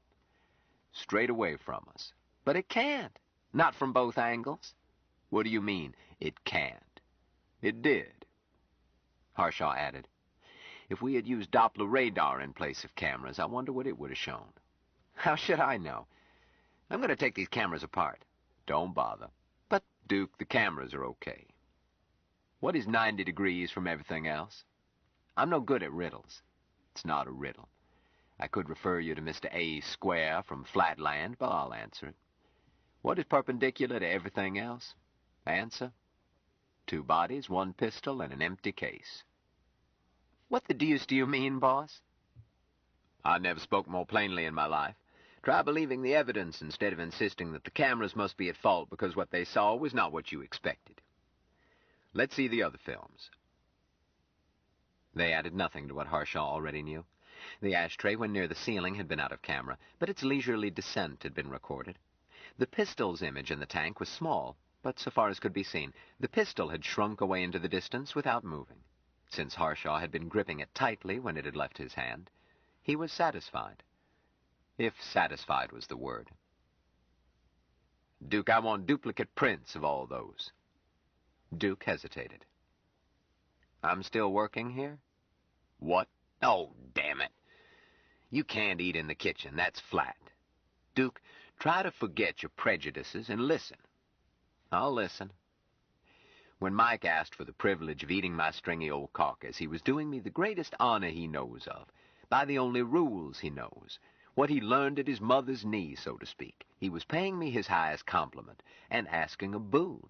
Straight away from us. But it can't. Not from both angles. What do you mean, it can't? It did. Harshaw added, if we had used Doppler radar in place of cameras, I wonder what it would have shown. How should I know? I'm going to take these cameras apart. Don't bother. But, Duke, the cameras are okay. What is 90 degrees from everything else? I'm no good at riddles. It's not a riddle. I could refer you to Mr. A Square from Flatland, but I'll answer it. What is perpendicular to everything else? Answer. 2 bodies, 1 pistol, and an empty case. What the deuce do you mean, boss? I never spoke more plainly in my life. Try believing the evidence instead of insisting that the cameras must be at fault because what they saw was not what you expected. Let's see the other films. They added nothing to what Harshaw already knew. The ashtray when near the ceiling had been out of camera, but its leisurely descent had been recorded. The pistol's image in the tank was small, but so far as could be seen, the pistol had shrunk away into the distance without moving. Since Harshaw had been gripping it tightly when it had left his hand, he was satisfied. If satisfied was the word. Duke, I want duplicate prints of all those. Duke hesitated. I'm still working here? What? Oh, damn it. You can't eat in the kitchen, that's flat. Duke, try to forget your prejudices and listen. I'll listen. When Mike asked for the privilege of eating my stringy old carcass, he was doing me the greatest honor he knows of, by the only rules he knows. What he learned at his mother's knee, so to speak. He was paying me his highest compliment and asking a boon.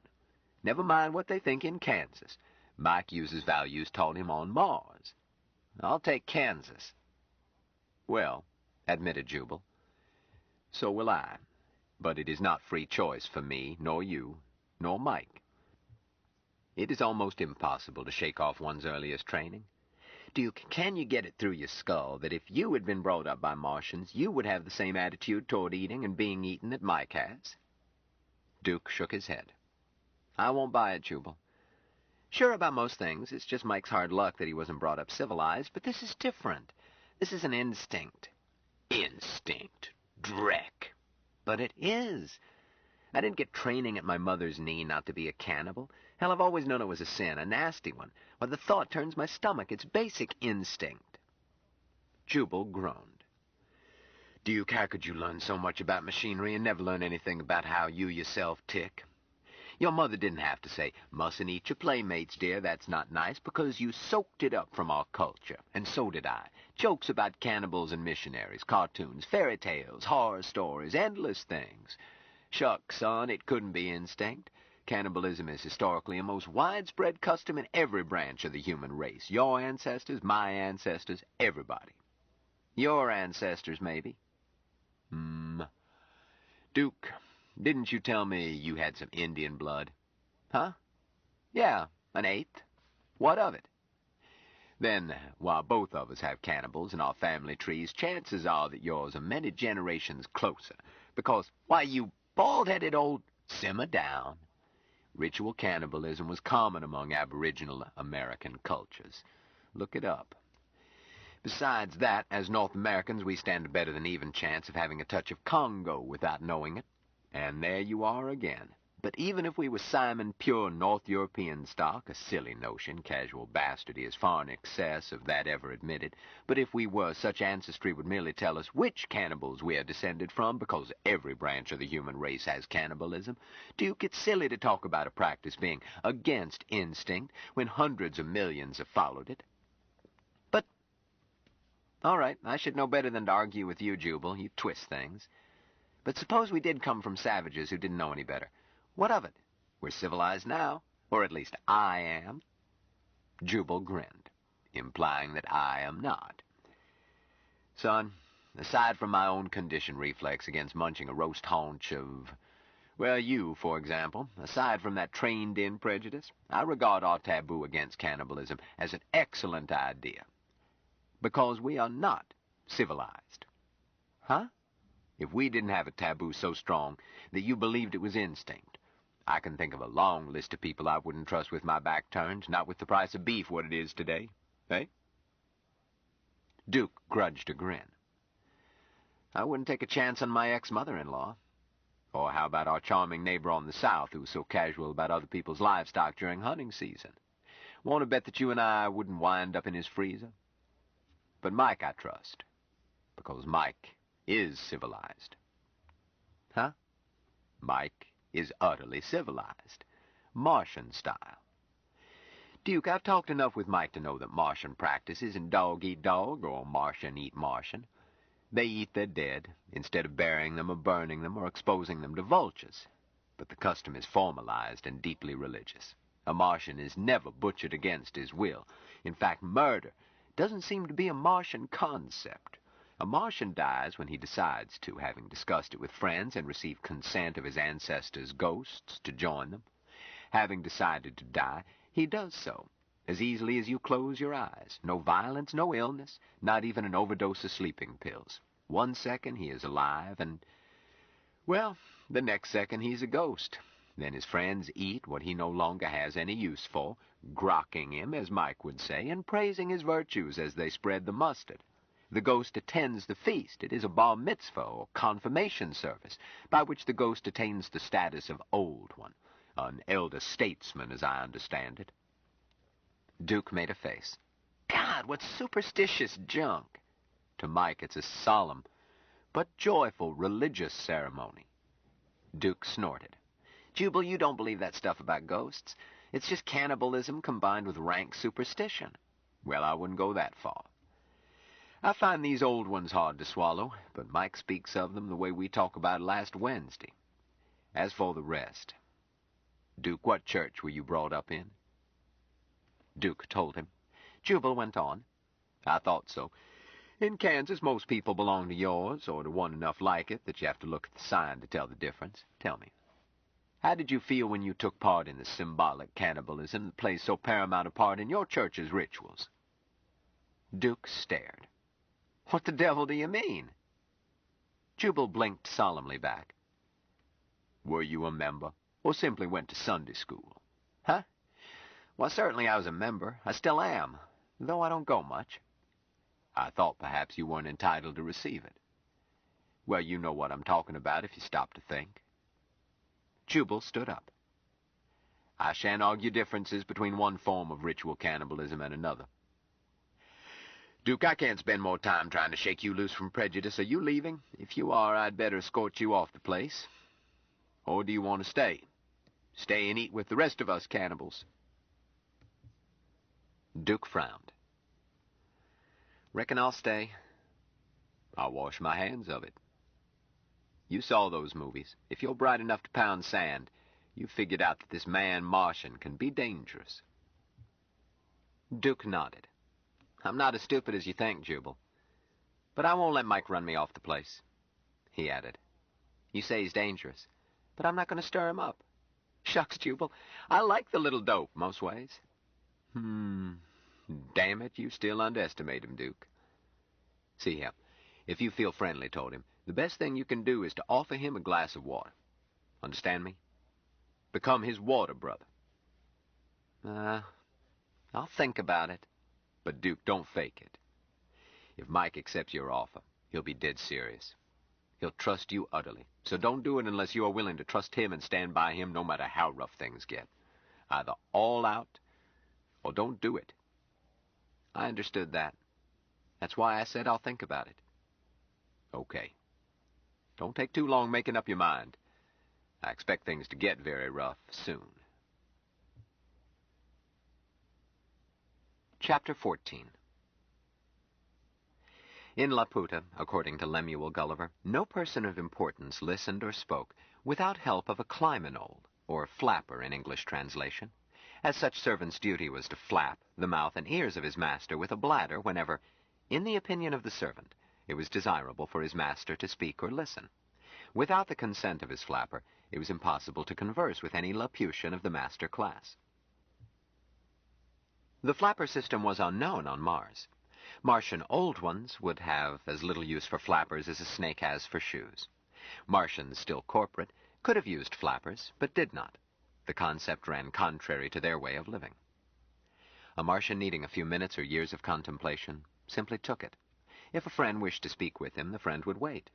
Never mind what they think in Kansas. Mike uses values taught him on Mars. I'll take Kansas. Well, admitted Jubal, so will I. But it is not free choice for me, nor you, nor Mike. It is almost impossible to shake off one's earliest training. Duke, can you get it through your skull that if you had been brought up by Martians, you would have the same attitude toward eating and being eaten that Mike has? Duke shook his head. I won't buy it, Jubal. Sure about most things. It's just Mike's hard luck that he wasn't brought up civilized, but this is different. This is an instinct. Instinct. Dreck. But it is. I didn't get training at my mother's knee not to be a cannibal. Hell, I've always known it was a sin, a nasty one. But the thought turns my stomach. It's basic instinct. Jubal groaned. Duke, how could you learn so much about machinery and never learn anything about how you yourself tick? Your mother didn't have to say, mustn't eat your playmates, dear, that's not nice, because you soaked it up from our culture, and so did I. Jokes about cannibals and missionaries, cartoons, fairy tales, horror stories, endless things. Shucks, son, it couldn't be instinct. Cannibalism is historically a most widespread custom in every branch of the human race. Your ancestors, my ancestors, everybody. Your ancestors, maybe. Duke, didn't you tell me you had some Indian blood? Huh? Yeah, an eighth. What of it? Then, while both of us have cannibals in our family trees, chances are that yours are many generations closer. Because, why, you bald-headed old... Simmer down. Ritual cannibalism was common among Aboriginal American cultures. Look it up. Besides that, as North Americans, we stand a better than even chance of having a touch of Congo without knowing it. And there you are again. But even if we were Simon pure North European stock, a silly notion, casual bastardy is far in excess of that ever admitted, but if we were, such ancestry would merely tell us which cannibals we are descended from, because every branch of the human race has cannibalism. Duke, it's silly to talk about a practice being against instinct when hundreds of millions have followed it. But, all right, I should know better than to argue with you, Jubal. You twist things. But suppose we did come from savages who didn't know any better. What of it? We're civilized now, or at least I am. Jubal grinned, implying that I am not. Son, aside from my own conditioned reflex against munching a roast haunch of, well, you, for example, aside from that trained-in prejudice, I regard our taboo against cannibalism as an excellent idea. Because we are not civilized. Huh? If we didn't have a taboo so strong that you believed it was instinct, I can think of a long list of people I wouldn't trust with my back turned, not with the price of beef what it is today. Eh? Duke grudged a grin. I wouldn't take a chance on my ex-mother-in-law. Or how about our charming neighbor on the south who was so casual about other people's livestock during hunting season? Want to bet that you and I wouldn't wind up in his freezer? But Mike I trust, because Mike is civilized. Huh? Mike is utterly civilized. Martian style. Duke, I've talked enough with Mike to know that Martian practice isn't dog-eat-dog or Martian-eat-Martian. They eat their dead, instead of burying them or burning them or exposing them to vultures. But the custom is formalized and deeply religious. A Martian is never butchered against his will. In fact, murder doesn't seem to be a Martian concept. A Martian dies when he decides to, having discussed it with friends and received consent of his ancestors' ghosts to join them. Having decided to die, he does so, as easily as you close your eyes. No violence, no illness, not even an overdose of sleeping pills. 1 second he is alive and, well, the next second he's a ghost. Then his friends eat what he no longer has any use for, grokking him, as Mike would say, and praising his virtues as they spread the mustard. The ghost attends the feast. It is a bar mitzvah or confirmation service, by which the ghost attains the status of old one, an elder statesman, as I understand it. Duke made a face. God, what superstitious junk! To Mike, it's a solemn, but joyful religious ceremony. Duke snorted. Jubal, you don't believe that stuff about ghosts. It's just cannibalism combined with rank superstition. Well, I wouldn't go that far. I find these old ones hard to swallow, but Mike speaks of them the way we talked about last Wednesday. As for the rest, Duke, what church were you brought up in? Duke told him. Jubal went on. I thought so. In Kansas, most people belong to yours, or to one enough like it that you have to look at the sign to tell the difference. Tell me, how did you feel when you took part in the symbolic cannibalism that plays so paramount a part in your church's rituals? Duke stared. What the devil do you mean? Jubal blinked solemnly back. Were you a member, or simply went to Sunday school? Huh? Well, certainly I was a member. I still am, though I don't go much. I thought perhaps you weren't entitled to receive it. Well, you know what I'm talking about if you stop to think. Jubal stood up. I shan't argue differences between one form of ritual cannibalism and another. Duke, I can't spend more time trying to shake you loose from prejudice. Are you leaving? If you are, I'd better escort you off the place. Or do you want to stay? Stay and eat with the rest of us cannibals. Duke frowned. Reckon I'll stay. I'll wash my hands of it. You saw those movies. If you're bright enough to pound sand, you figured out that this man Martian can be dangerous. Duke nodded. I'm not as stupid as you think, Jubal. But I won't let Mike run me off the place, he added. You say he's dangerous, but I'm not going to stir him up. Shucks, Jubal, I like the little dope most ways. Damn it, you still underestimate him, Duke. See here, if you feel friendly toward him, the best thing you can do is to offer him a glass of water. Understand me? Become his water brother. I'll think about it. But, Duke, don't fake it. If Mike accepts your offer, he'll be dead serious. He'll trust you utterly. So don't do it unless you are willing to trust him and stand by him no matter how rough things get. Either all out, or don't do it. I understood that. That's why I said I'll think about it. Okay. Don't take too long making up your mind. I expect things to get very rough soon. Chapter 14. In Laputa, according to Lemuel Gulliver, no person of importance listened or spoke without help of a climanold, or flapper in English translation, as such servant's duty was to flap the mouth and ears of his master with a bladder whenever, in the opinion of the servant, it was desirable for his master to speak or listen. Without the consent of his flapper, it was impossible to converse with any Laputian of the master class. The flapper system was unknown on Mars. Martian old ones would have as little use for flappers as a snake has for shoes. Martians, still corporate, could have used flappers, but did not. The concept ran contrary to their way of living. A Martian needing a few minutes or years of contemplation simply took it. If a friend wished to speak with him, the friend would wait.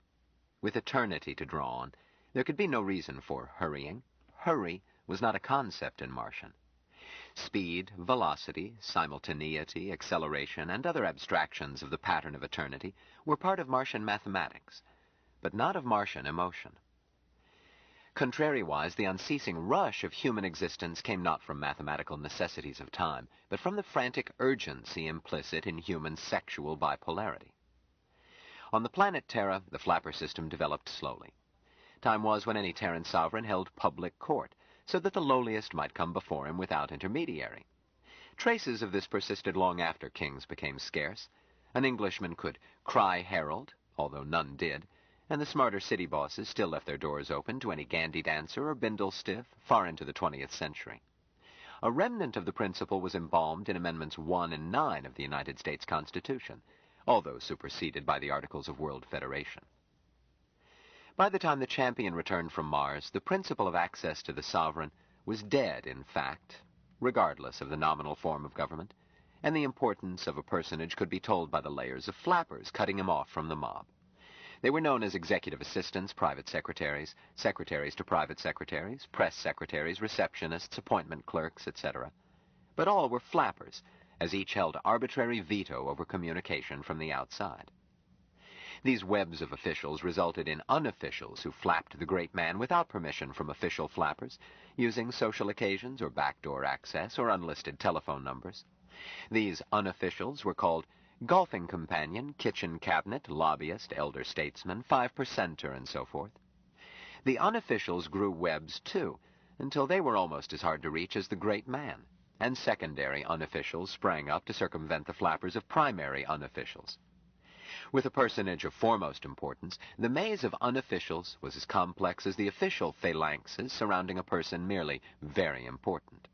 With eternity to draw on, there could be no reason for hurrying. Hurry was not a concept in Martian. Speed, velocity, simultaneity, acceleration, and other abstractions of the pattern of eternity were part of Martian mathematics, but not of Martian emotion. Contrariwise, the unceasing rush of human existence came not from mathematical necessities of time, but from the frantic urgency implicit in human sexual bipolarity. On the planet Terra, the flapper system developed slowly. Time was when any Terran sovereign held public court, so that the lowliest might come before him without intermediary. Traces of this persisted long after kings became scarce. An Englishman could cry herald, although none did, and the smarter city bosses still left their doors open to any Gandhi dancer or Bindle stiff far into the 20th century. A remnant of the principle was embalmed in Amendments 1 and 9 of the United States Constitution, although superseded by the Articles of World Federation. By the time the champion returned from Mars, the principle of access to the sovereign was dead, in fact, regardless of the nominal form of government, and the importance of a personage could be told by the layers of flappers cutting him off from the mob. They were known as executive assistants, private secretaries, secretaries to private secretaries, press secretaries, receptionists, appointment clerks, etc. But all were flappers, as each held arbitrary veto over communication from the outside. These webs of officials resulted in unofficials who flapped the great man without permission from official flappers, using social occasions or backdoor access or unlisted telephone numbers. These unofficials were called golfing companion, kitchen cabinet, lobbyist, elder statesman, 5%er, and so forth. The unofficials grew webs, too, until they were almost as hard to reach as the great man, and secondary unofficials sprang up to circumvent the flappers of primary unofficials. With a personage of foremost importance, the maze of unofficials was as complex as the official phalanxes surrounding a person merely very important.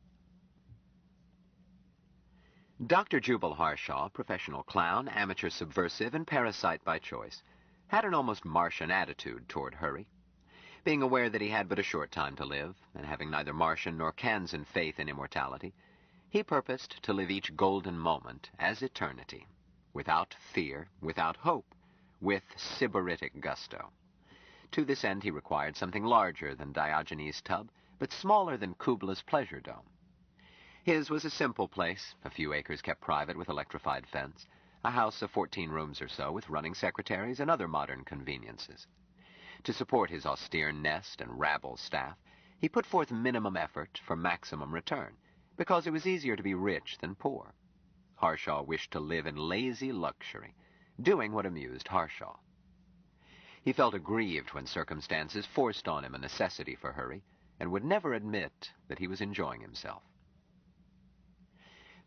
Dr. Jubal Harshaw, professional clown, amateur subversive, and parasite by choice, had an almost Martian attitude toward hurry. Being aware that he had but a short time to live, and having neither Martian nor Kansan faith in immortality, he purposed to live each golden moment as eternity, without fear, without hope, with sybaritic gusto. To this end he required something larger than Diogenes' tub, but smaller than Kubla's pleasure dome. His was a simple place, a few acres kept private with electrified fence, a house of 14 rooms or so with running secretaries and other modern conveniences. To support his austere nest and rabble staff, he put forth minimum effort for maximum return, because it was easier to be rich than poor. Harshaw wished to live in lazy luxury, doing what amused Harshaw. He felt aggrieved when circumstances forced on him a necessity for hurry, and would never admit that he was enjoying himself.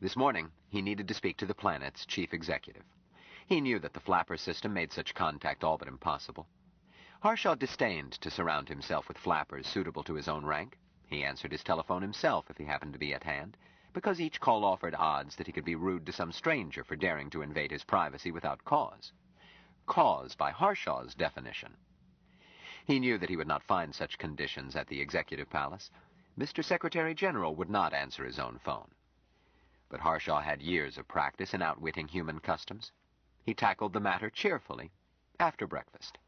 This morning, he needed to speak to the planet's chief executive. He knew that the flapper system made such contact all but impossible. Harshaw disdained to surround himself with flappers suitable to his own rank. He answered his telephone himself if he happened to be at hand, because each call offered odds that he could be rude to some stranger for daring to invade his privacy without cause. Cause by Harshaw's definition. He knew that he would not find such conditions at the Executive Palace. Mr. Secretary General would not answer his own phone. But Harshaw had years of practice in outwitting human customs. He tackled the matter cheerfully after breakfast.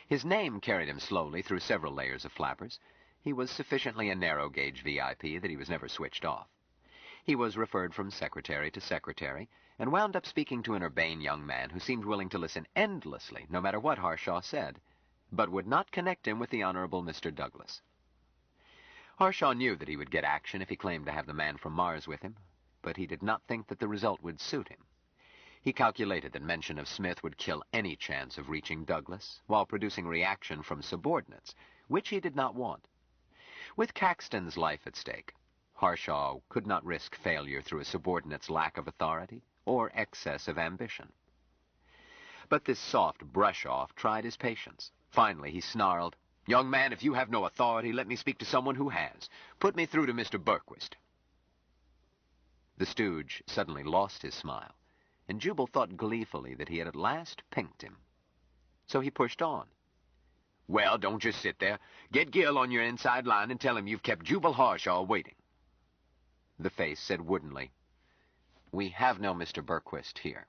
His name carried him slowly through several layers of flappers. He was sufficiently a narrow-gauge VIP that he was never switched off. He was referred from secretary to secretary, and wound up speaking to an urbane young man who seemed willing to listen endlessly, no matter what Harshaw said, but would not connect him with the Honorable Mr. Douglas. Harshaw knew that he would get action if he claimed to have the man from Mars with him, but he did not think that the result would suit him. He calculated that mention of Smith would kill any chance of reaching Douglas, while producing reaction from subordinates, which he did not want. With Caxton's life at stake, Harshaw could not risk failure through a subordinate's lack of authority or excess of ambition. But this soft brush-off tried his patience. Finally, he snarled, "Young man, if you have no authority, let me speak to someone who has. Put me through to Mr. Berquist." The stooge suddenly lost his smile, and Jubal thought gleefully that he had at last pinked him. So he pushed on. "Well, don't just sit there. Get Gil on your inside line and tell him you've kept Jubal Harshaw waiting." The face said woodenly, "We have no Mr. Berquist here."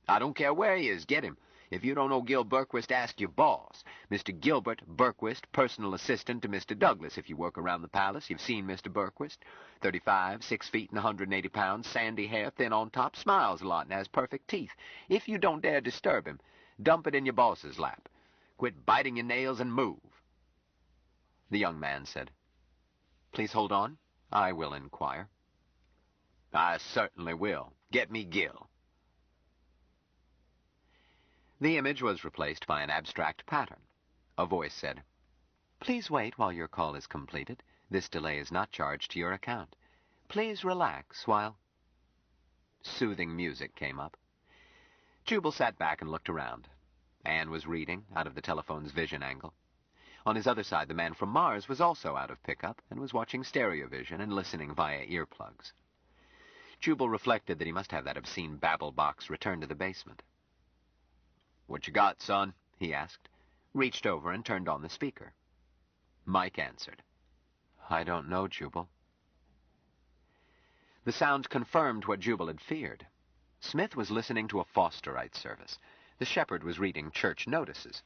"I don't care where he is. Get him. If you don't know Gil Berquist, ask your boss. Mr. Gilbert Berquist, personal assistant to Mr. Douglas. If you work around the palace, you've seen Mr. Berquist. 35, 6 feet and 180 pounds, sandy hair, thin on top, smiles a lot and has perfect teeth. If you don't dare disturb him, dump it in your boss's lap. Quit biting your nails and move." The young man said, "Please hold on. I will inquire." "I certainly will. Get me Gil." The image was replaced by an abstract pattern. A voice said, "Please wait while your call is completed. This delay is not charged to your account. Please relax while—" Soothing music came up. Jubal sat back and looked around. Anne was reading, out of the telephone's vision angle. On his other side, the man from Mars was also out of pickup and was watching stereovision and listening via earplugs. Jubal reflected that he must have that obscene babble box returned to the basement. "What you got, son?" he asked, reached over and turned on the speaker. Mike answered. "I don't know, Jubal." The sound confirmed what Jubal had feared. Smith was listening to a Fosterite service. The shepherd was reading church notices.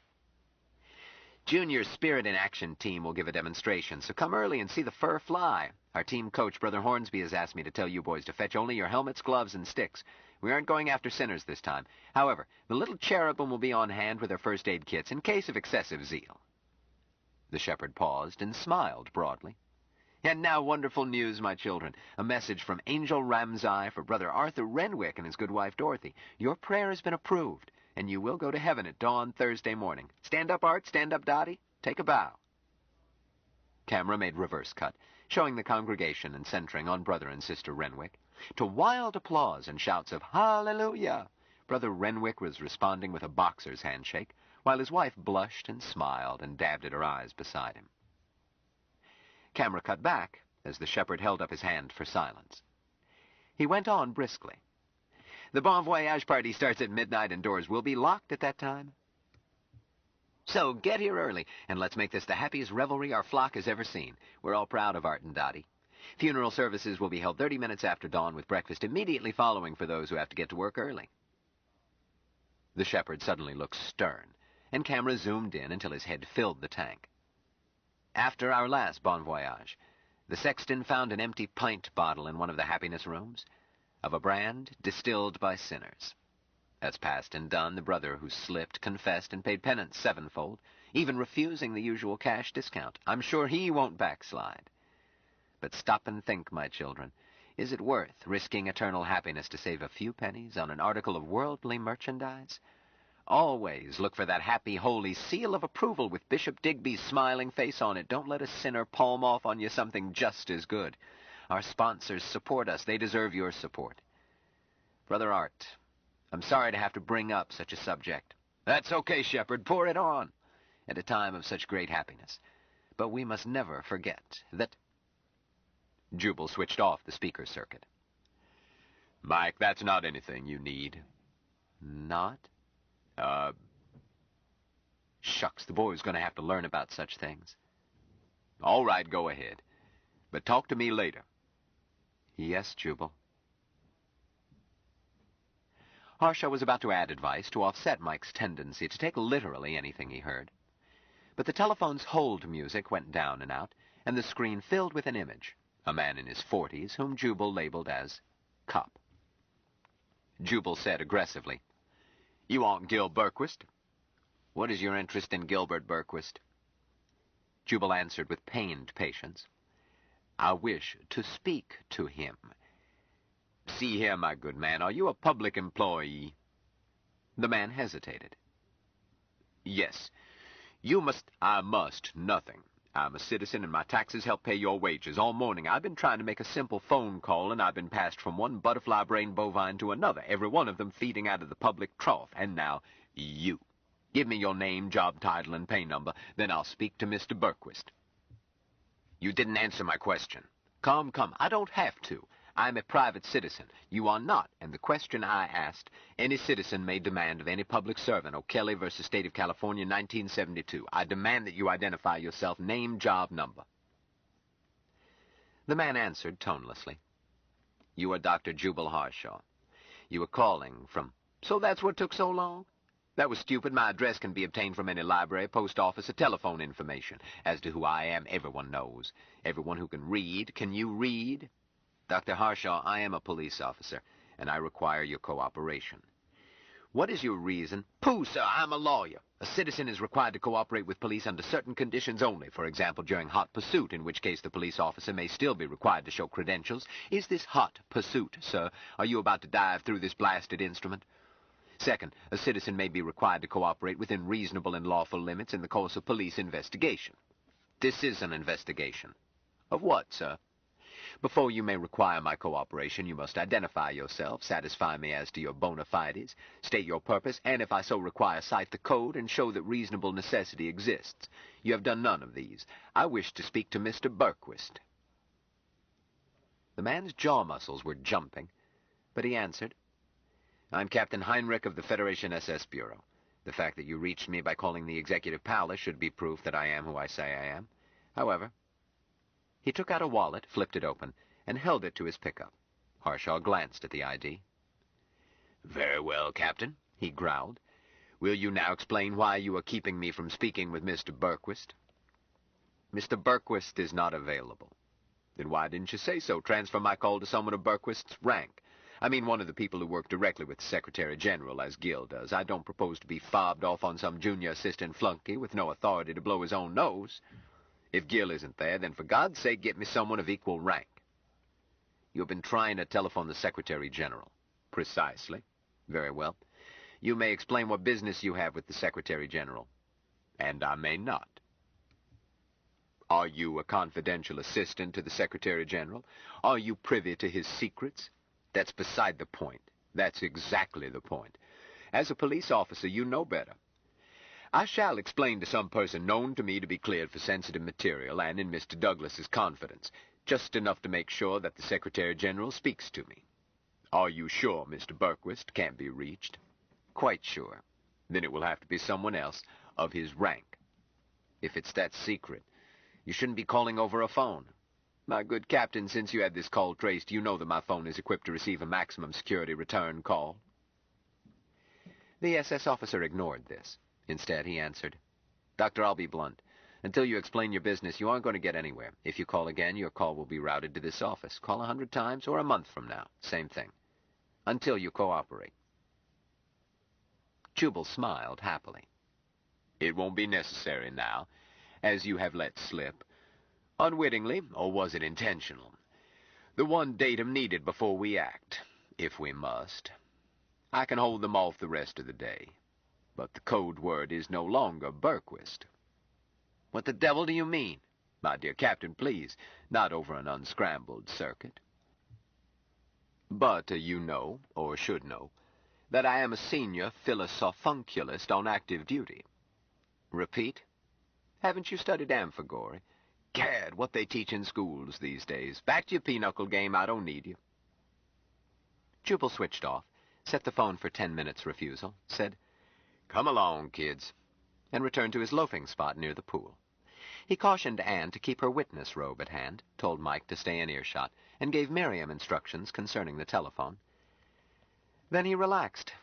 "Junior's Spirit in Action team will give a demonstration, so come early and see the fur fly. Our team coach, Brother Hornsby, has asked me to tell you boys to fetch only your helmets, gloves, and sticks. We aren't going after sinners this time. However, the little cherubim will be on hand with their first aid kits in case of excessive zeal." The shepherd paused and smiled broadly. "And now wonderful news, my children. A message from Angel Ramsay for Brother Arthur Renwick and his good wife Dorothy. Your prayer has been approved, and you will go to heaven at dawn Thursday morning. Stand up, Art. Stand up, Dottie. Take a bow." Camera made reverse cut, showing the congregation and centering on Brother and Sister Renwick. To wild applause and shouts of "Hallelujah!" Brother Renwick was responding with a boxer's handshake, while his wife blushed and smiled and dabbed at her eyes beside him. Camera cut back as the shepherd held up his hand for silence. He went on briskly. "The Bon Voyage party starts at midnight and doors will be locked at that time. So get here early, and let's make this the happiest revelry our flock has ever seen. We're all proud of Art and Dottie. Funeral services will be held 30 minutes after dawn, with breakfast immediately following for those who have to get to work early." The shepherd suddenly looked stern, and camera zoomed in until his head filled the tank. "After our last Bon Voyage, the sexton found an empty pint bottle in one of the happiness rooms, of a brand distilled by sinners. That's past and done. The brother who slipped confessed and paid penance sevenfold, even refusing the usual cash discount. I'm sure he won't backslide. But stop and think, my children. Is it worth risking eternal happiness to save a few pennies on an article of worldly merchandise? Always look for that happy, holy seal of approval with Bishop Digby's smiling face on it. Don't let a sinner palm off on you something just as good. Our sponsors support us. They deserve your support. Brother Art, I'm sorry to have to bring up such a subject. That's okay, Shepherd. Pour it on. At a time of such great happiness. But we must never forget that... Jubal switched off the speaker circuit. Mike, that's not anything you need. Not? Shucks, the boy's going to have to learn about such things. All right, go ahead. But talk to me later. Yes, Jubal. Harshaw was about to add advice to offset Mike's tendency to take literally anything he heard. But the telephone's hold music went down and out, and the screen filled with an image, a man in his 40s whom Jubal labeled as Cop. Jubal said aggressively, "You want Gil Berquist?" "What is your interest in Gilbert Berquist?" Jubal answered with pained patience, "I wish to speak to him." "See here, my good man, are you a public employee?" The man hesitated. "Yes. You must—" "I must nothing. I'm a citizen and my taxes help pay your wages. All morning I've been trying to make a simple phone call and I've been passed from one butterfly-brain bovine to another, every one of them feeding out of the public trough. And now, you. Give me your name, job title, and pay number, then I'll speak to Mr. Berquist." "You didn't answer my question." Come, I don't have to. I'm a private citizen. You are not, and the question I asked, any citizen may demand of any public servant, O'Kelly versus State of California, 1972. I demand that you identify yourself, name, job, number. The man answered tonelessly. "You are Dr. Jubal Harshaw. You were calling from..." "So that's what took so long?" "That was stupid. My address can be obtained from any library, post office, or telephone information. As to who I am, everyone knows. Everyone who can read. Can you read?" "Dr. Harshaw, I am a police officer, and I require your cooperation." "What is your reason?" "Pooh, sir, I'm a lawyer. A citizen is required to cooperate with police under certain conditions only. For example, during hot pursuit, in which case the police officer may still be required to show credentials. Is this hot pursuit, sir? Are you about to dive through this blasted instrument? Second, a citizen may be required to cooperate within reasonable and lawful limits in the course of police investigation." "This is an investigation." "Of what, sir?" "Before you may require my cooperation, you must identify yourself, satisfy me as to your bona fides, state your purpose, and if I so require, cite the code and show that reasonable necessity exists. You have done none of these. I wish to speak to Mr. Berquist." The man's jaw muscles were jumping, but he answered, "I'm Captain Heinrich of the Federation SS Bureau. The fact that you reached me by calling the Executive Palace should be proof that I am who I say I am. However..." He took out a wallet, flipped it open, and held it to his pickup. Harshaw glanced at the ID. "Very well, Captain," he growled. "Will you now explain why you are keeping me from speaking with Mr. Berquist?" "Mr. Berquist is not available." "Then why didn't you say so? Transfer my call to someone of Berquist's rank. I mean one of the people who work directly with the Secretary General, as Gil does. I don't propose to be fobbed off on some junior assistant flunky with no authority to blow his own nose. If Gil isn't there, then for God's sake get me someone of equal rank." "You've been trying to telephone the Secretary General." "Precisely." "Very well. You may explain what business you have with the Secretary General." "And I may not." "Are you a confidential assistant to the Secretary General? Are you privy to his secrets?" "That's beside the point." "That's exactly the point. As a police officer, you know better. I shall explain to some person known to me to be cleared for sensitive material and in Mr. Douglas's confidence, just enough to make sure that the Secretary General speaks to me. Are you sure Mr. Berquist can't be reached?" "Quite sure." "Then it will have to be someone else of his rank." "If it's that secret, you shouldn't be calling over a phone." "My good Captain, since you had this call traced, you know that my phone is equipped to receive a maximum security return call." The SS officer ignored this. Instead, he answered, "Doctor, I'll be blunt. Until you explain your business, you aren't going to get anywhere. If you call again, your call will be routed to this office. Call 100 times or a month from now. Same thing. Until you cooperate." Jubal smiled happily. "It won't be necessary now, as you have let slip. Unwittingly, or was it intentional? The one datum needed before we act, if we must. I can hold them off the rest of the day." But the code word is no longer Berquist. What the devil do you mean? My dear Captain, please, not over an unscrambled circuit. But you know, or should know, that I am a senior philosophunculist on active duty. Repeat? Haven't you studied Amphigory? Gad, what they teach in schools these days. Back to your pinochle game, I don't need you. Jubal switched off, set the phone for 10 minutes refusal, said, "Come along, kids," and returned to his loafing spot near the pool. He cautioned Anne to keep her witness robe at hand, told Mike to stay in earshot, and gave Miriam instructions concerning the telephone. Then he relaxed.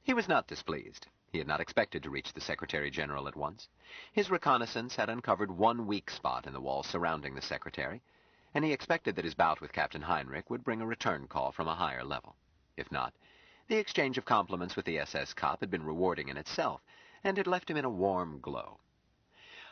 He was not displeased. He had not expected to reach the Secretary General at once. His reconnaissance had uncovered one weak spot in the wall surrounding the Secretary, and he expected that his bout with Captain Heinrich would bring a return call from a higher level. If not, the exchange of compliments with the SS cop had been rewarding in itself, and had left him in a warm glow.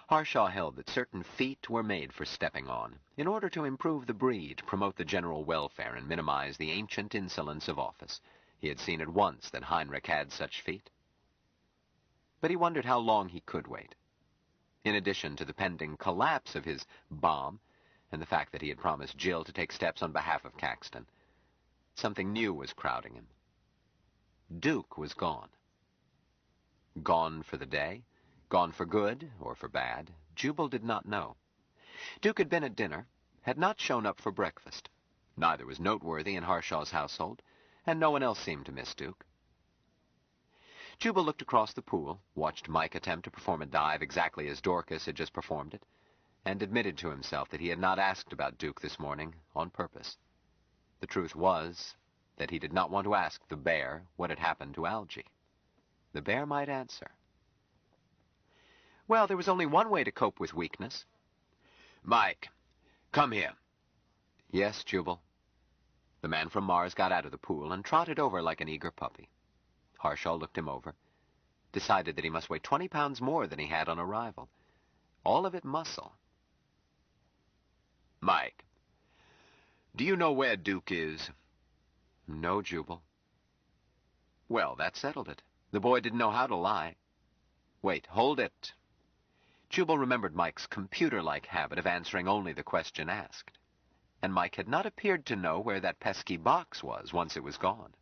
Harshaw held that certain feet were made for stepping on, in order to improve the breed, promote the general welfare, and minimize the ancient insolence of office. He had seen at once that Heinrich had such feet. But he wondered how long he could wait. In addition to the pending collapse of his bomb, and the fact that he had promised Jill to take steps on behalf of Caxton, something new was crowding him. Duke was gone. Gone for the day? Gone for good or for bad? Jubal did not know. Duke had been at dinner, had not shown up for breakfast. Neither was noteworthy in Harshaw's household, and no one else seemed to miss Duke. Jubal looked across the pool, watched Mike attempt to perform a dive exactly as Dorcas had just performed it, and admitted to himself that he had not asked about Duke this morning on purpose. The truth was that he did not want to ask the bear what had happened to Algy. The bear might answer. Well, there was only one way to cope with weakness. "Mike, come here." Yes, Jubal. The man from Mars got out of the pool and trotted over like an eager puppy. Harshaw looked him over, decided that he must weigh 20 pounds more than he had on arrival. All of it muscle. "Mike, do you know where Duke is?" No, Jubal. Well, that settled it. The boy didn't know how to lie. Wait, hold it. Jubal remembered Mike's computer-like habit of answering only the question asked. And Mike had not appeared to know where that pesky box was once it was gone.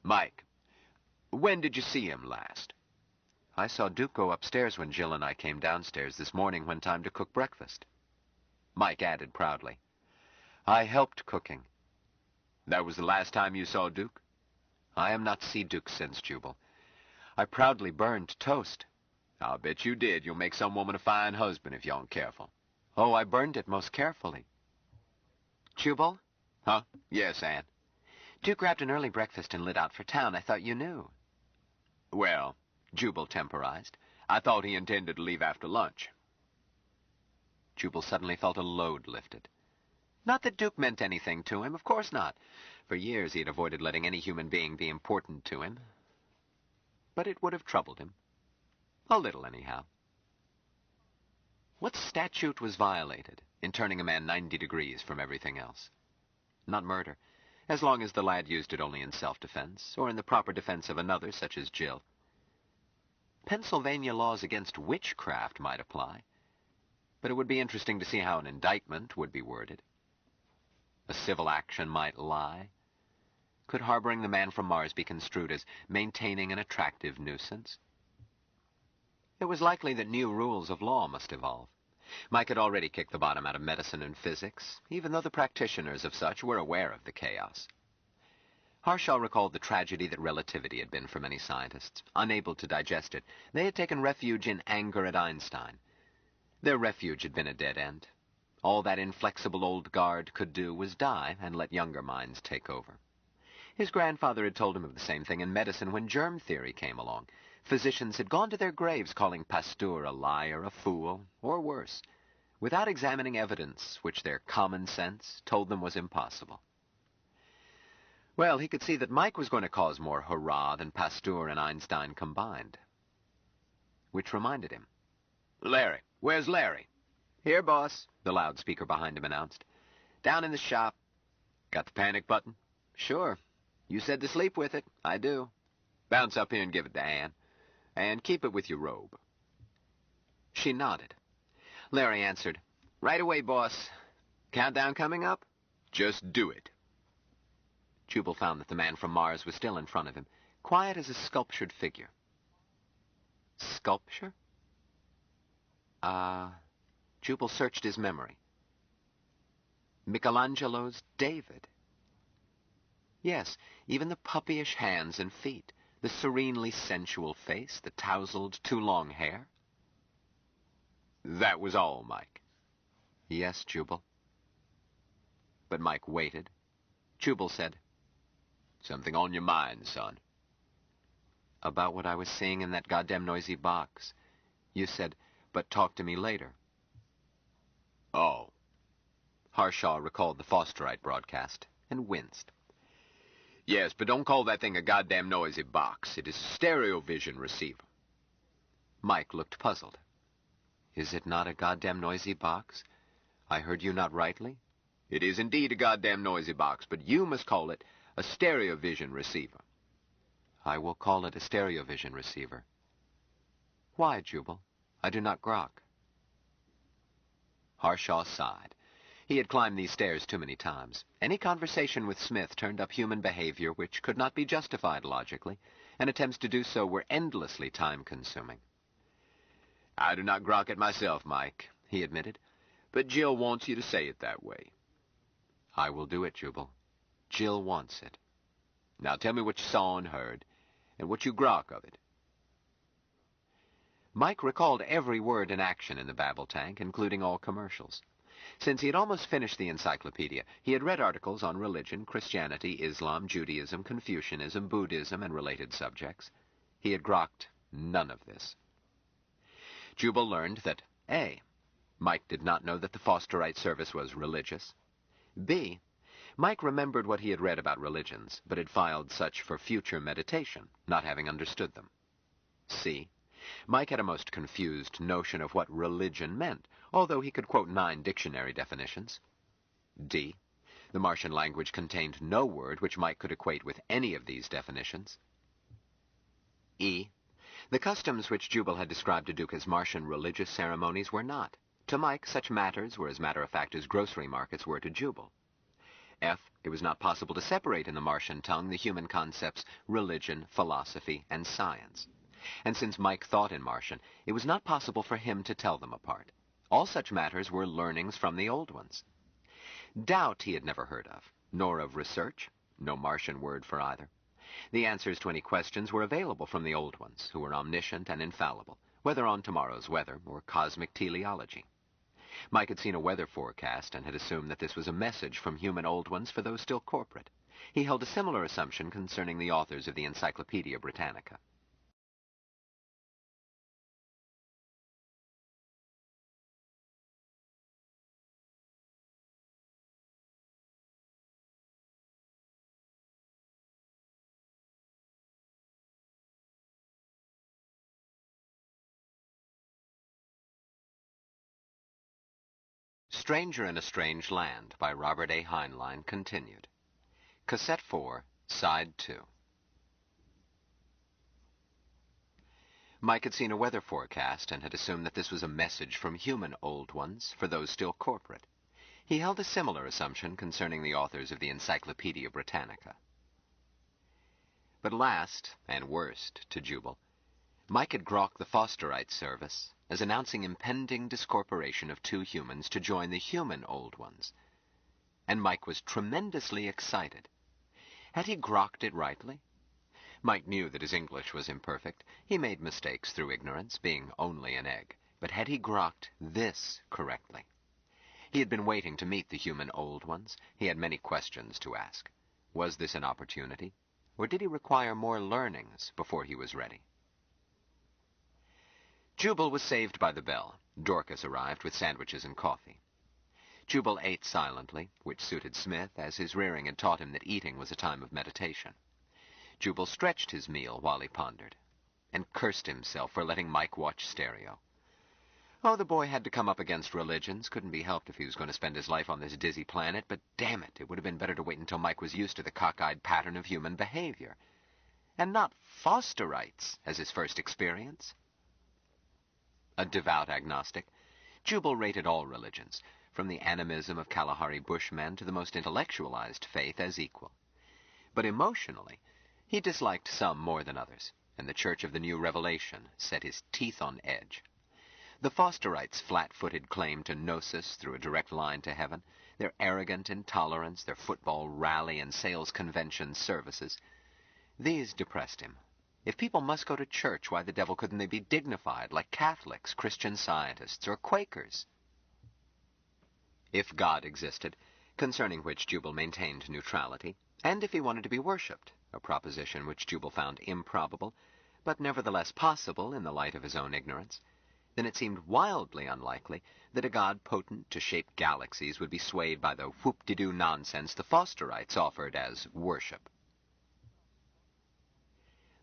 "Mike, when did you see him last?" I saw Duke go upstairs when Jill and I came downstairs this morning when time to cook breakfast. Mike added proudly, I helped cooking. That was the last time you saw Duke? I am not see Duke since, Jubal. I proudly burned toast. I'll bet you did. You'll make some woman a fine husband if you aren't careful. Oh, I burned it most carefully. Jubal? Huh? Yes, Anne. Duke grabbed an early breakfast and lit out for town. I thought you knew. Well, Jubal temporized. I thought he intended to leave after lunch. Jubal suddenly felt a load lifted. Not that Duke meant anything to him, of course not. For years he had avoided letting any human being be important to him. But it would have troubled him. A little, anyhow. What statute was violated in turning a man 90 degrees from everything else? Not murder, as long as the lad used it only in self-defense, or in the proper defense of another, such as Jill. Pennsylvania laws against witchcraft might apply, but it would be interesting to see how an indictment would be worded. A civil action might lie. Could harboring the man from Mars be construed as maintaining an attractive nuisance? It was likely that new rules of law must evolve. Mike had already kicked the bottom out of medicine and physics, even though the practitioners of such were aware of the chaos. Harshaw recalled the tragedy that relativity had been for many scientists. Unable to digest it, they had taken refuge in anger at Einstein. Their refuge had been a dead end. All that inflexible old guard could do was die and let younger minds take over. His grandfather had told him of the same thing in medicine when germ theory came along. Physicians had gone to their graves calling Pasteur a liar, a fool, or worse, without examining evidence which their common sense told them was impossible. Well, he could see that Mike was going to cause more hurrah than Pasteur and Einstein combined. Which reminded him. Larry. Where's Larry? Here, boss, the loudspeaker behind him announced. Down in the shop. Got the panic button? Sure. You said to sleep with it. I do. Bounce up here and give it to Anne. And keep it with your robe. She nodded. Larry answered, "Right away, boss. Countdown coming up?" Just do it. Jubal found that the man from Mars was still in front of him, quiet as a sculptured figure. Sculpture? Jubal searched his memory. Michelangelo's David. Yes, even the puppyish hands and feet, the serenely sensual face, the tousled, too long hair. That was all, Mike. Yes, Jubal. But Mike waited. Jubal said, Something on your mind, son? About what I was seeing in that goddamn noisy box. You said, but talk to me later. Oh. Harshaw recalled the Fosterite broadcast and winced. Yes, but don't call that thing a goddamn noisy box. It is a stereo vision receiver. Mike looked puzzled. Is it not a goddamn noisy box? I heard you not rightly? It is indeed a goddamn noisy box, but you must call it a stereo vision receiver. I will call it a stereo vision receiver. Why, Jubal? I do not grok. Harshaw sighed. He had climbed these stairs too many times. Any conversation with Smith turned up human behavior which could not be justified logically, and attempts to do so were endlessly time-consuming. I do not grok it myself, Mike, he admitted, but Jill wants you to say it that way. I will do it, Jubal. Jill wants it. Now tell me what you saw and heard, and what you grok of it. Mike recalled every word and action in the babble tank, including all commercials. Since he had almost finished the encyclopedia, he had read articles on religion, Christianity, Islam, Judaism, Confucianism, Buddhism, and related subjects. He had grokked none of this. Jubal learned that A. Mike did not know that the Fosterite service was religious. B. Mike remembered what he had read about religions, but had filed such for future meditation, not having understood them. C. Mike had a most confused notion of what religion meant, although he could quote 9 dictionary definitions. D. The Martian language contained no word which Mike could equate with any of these definitions. E. The customs which Jubal had described to Duke as Martian religious ceremonies were not. To Mike, such matters were as matter-of-fact as grocery markets were to Jubal. F. It was not possible to separate in the Martian tongue the human concepts religion, philosophy, and science. And since Mike thought in Martian, it was not possible for him to tell them apart. All such matters were learnings from the old ones. Doubt he had never heard of, nor of research, no Martian word for either. The answers to any questions were available from the old ones, who were omniscient and infallible, whether on tomorrow's weather or cosmic teleology. Mike had seen a weather forecast and had assumed that this was a message from human old ones for those still corporate. He held a similar assumption concerning the authors of the Encyclopedia Britannica. Stranger in a Strange Land by Robert A. Heinlein continued. Cassette 4, Side 2. Mike had seen a weather forecast and had assumed that this was a message from human old ones for those still corporate. He held a similar assumption concerning the authors of the Encyclopedia Britannica. But last, and worst, to Jubal, Mike had grokked the Fosterite service as announcing impending discorporation of 2 humans to join the human old ones. And Mike was tremendously excited. Had he grokked it rightly? Mike knew that his English was imperfect. He made mistakes through ignorance, being only an egg. But had he grokked this correctly? He had been waiting to meet the human old ones. He had many questions to ask. Was this an opportunity? Or did he require more learnings before he was ready? Jubal was saved by the bell. Dorcas arrived with sandwiches and coffee. Jubal ate silently, which suited Smith, as his rearing had taught him that eating was a time of meditation. Jubal stretched his meal while he pondered, and cursed himself for letting Mike watch stereo. Oh, the boy had to come up against religions. Couldn't be helped if he was going to spend his life on this dizzy planet, but damn it, it would have been better to wait until Mike was used to the cockeyed pattern of human behavior. and not Fosterites as his first experience. A devout agnostic, Jubal rated all religions, from the animism of Kalahari Bushmen to the most intellectualized faith, as equal. But emotionally, he disliked some more than others, and the Church of the New Revelation set his teeth on edge. The Fosterites' flat-footed claim to gnosis through a direct line to heaven, their arrogant intolerance, their football rally and sales convention services, these depressed him. If people must go to church, why the devil couldn't they be dignified, like Catholics, Christian Scientists, or Quakers? If God existed, concerning which Jubal maintained neutrality, and if he wanted to be worshipped, a proposition which Jubal found improbable, but nevertheless possible in the light of his own ignorance, then it seemed wildly unlikely that a God potent to shape galaxies would be swayed by the whoop-de-doo nonsense the Fosterites offered as worship.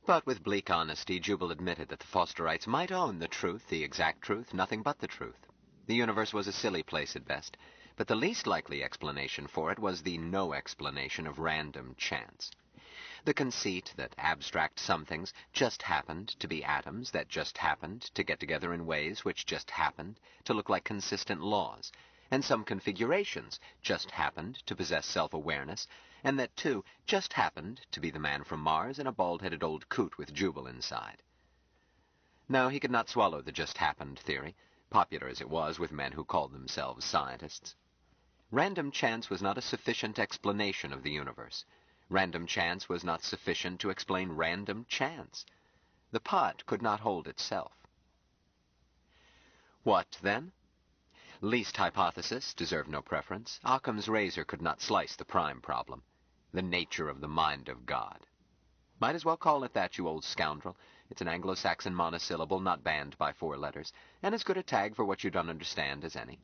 But with bleak honesty, Jubal admitted that the Fosterites might own the truth, the exact truth, nothing but the truth. The universe was a silly place at best, but the least likely explanation for it was the no explanation of random chance. The conceit that abstract somethings just happened to be atoms that just happened to get together in ways which just happened to look like consistent laws, and some configurations just happened to possess self-awareness, and that, too, just happened to be the man from Mars and a bald-headed old coot with Jubal inside. No, he could not swallow the just happened theory, popular as it was with men who called themselves scientists. Random chance was not a sufficient explanation of the universe. Random chance was not sufficient to explain random chance. The pot could not hold itself. What, then? Least hypothesis deserved no preference. Occam's razor could not slice the prime problem, the nature of the mind of God. Might as well call it that, you old scoundrel. It's an Anglo-Saxon monosyllable not banned by 4 letters, and as good a tag for what you don't understand as any.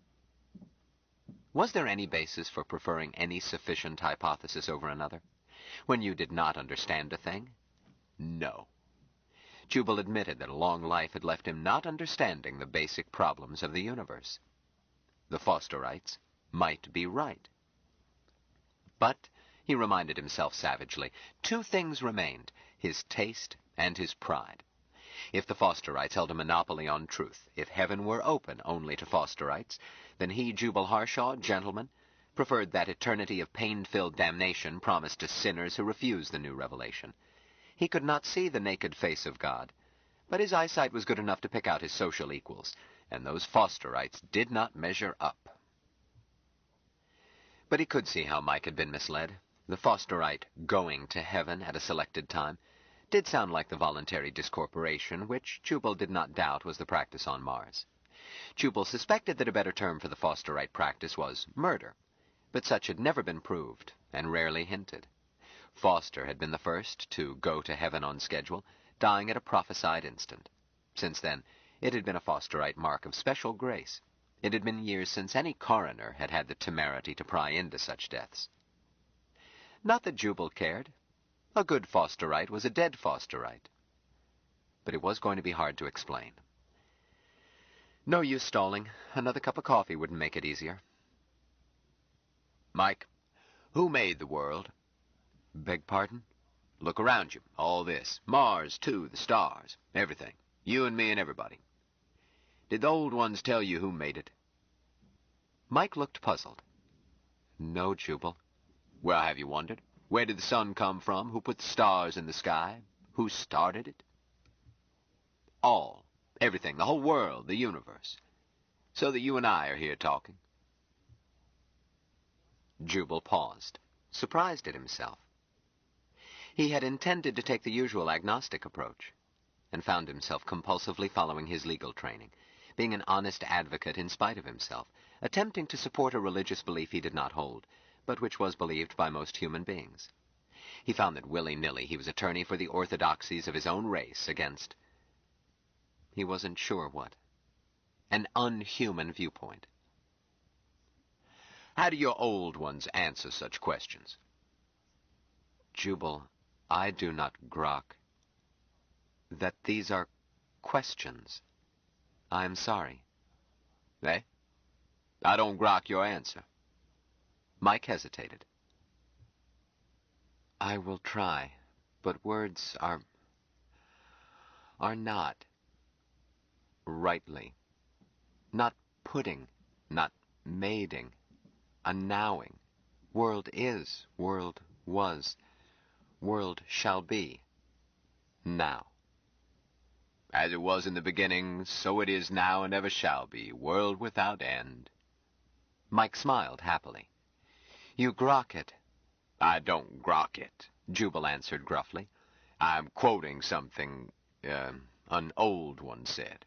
Was there any basis for preferring any sufficient hypothesis over another, when you did not understand a thing? No. Jubal admitted that a long life had left him not understanding the basic problems of the universe. The Fosterites might be right. But, he reminded himself savagely, 2 things remained, his taste and his pride. If the Fosterites held a monopoly on truth, if heaven were open only to Fosterites, then he, Jubal Harshaw, gentleman, preferred that eternity of pain-filled damnation promised to sinners who refused the new revelation. He could not see the naked face of God, but his eyesight was good enough to pick out his social equals, and those Fosterites did not measure up. But he could see how Mike had been misled. The Fosterite going to heaven at a selected time did sound like the voluntary discorporation, which Jubal did not doubt was the practice on Mars. Jubal suspected that a better term for the Fosterite practice was murder, but such had never been proved, and rarely hinted. Foster had been the first to go to heaven on schedule, dying at a prophesied instant. Since then, it had been a Fosterite mark of special grace. It had been years since any coroner had had the temerity to pry into such deaths. Not that Jubal cared. A good Fosterite was a dead Fosterite. But it was going to be hard to explain. No use stalling. Another cup of coffee wouldn't make it easier. Mike, who made the world? Beg pardon? Look around you. All this. Mars, too, the stars, everything. You and me and everybody. Did the old ones tell you who made it? Mike looked puzzled. No, Jubal. Well, have you wondered? Where did the sun come from? Who put the stars in the sky? Who started it? All. Everything. The whole world. The universe. So that you and I are here talking. Jubal paused, surprised at himself. He had intended to take the usual agnostic approach, and found himself compulsively following his legal training, being an honest advocate in spite of himself, attempting to support a religious belief he did not hold, but which was believed by most human beings. He found that willy-nilly he was attorney for the orthodoxies of his own race against, he wasn't sure what, an unhuman viewpoint. How do your old ones answer such questions? Jubal, I do not grok. That these are questions. I am sorry. Eh? I don't grok your answer. Mike hesitated. I will try. But words are not rightly, not putting, not mading, a nowing. World is, world was, world shall be, now. As it was in the beginning, so it is now and ever shall be, world without end. Mike smiled happily. You grok it. I don't grok it, Jubal answered gruffly. I'm quoting something, an old one said.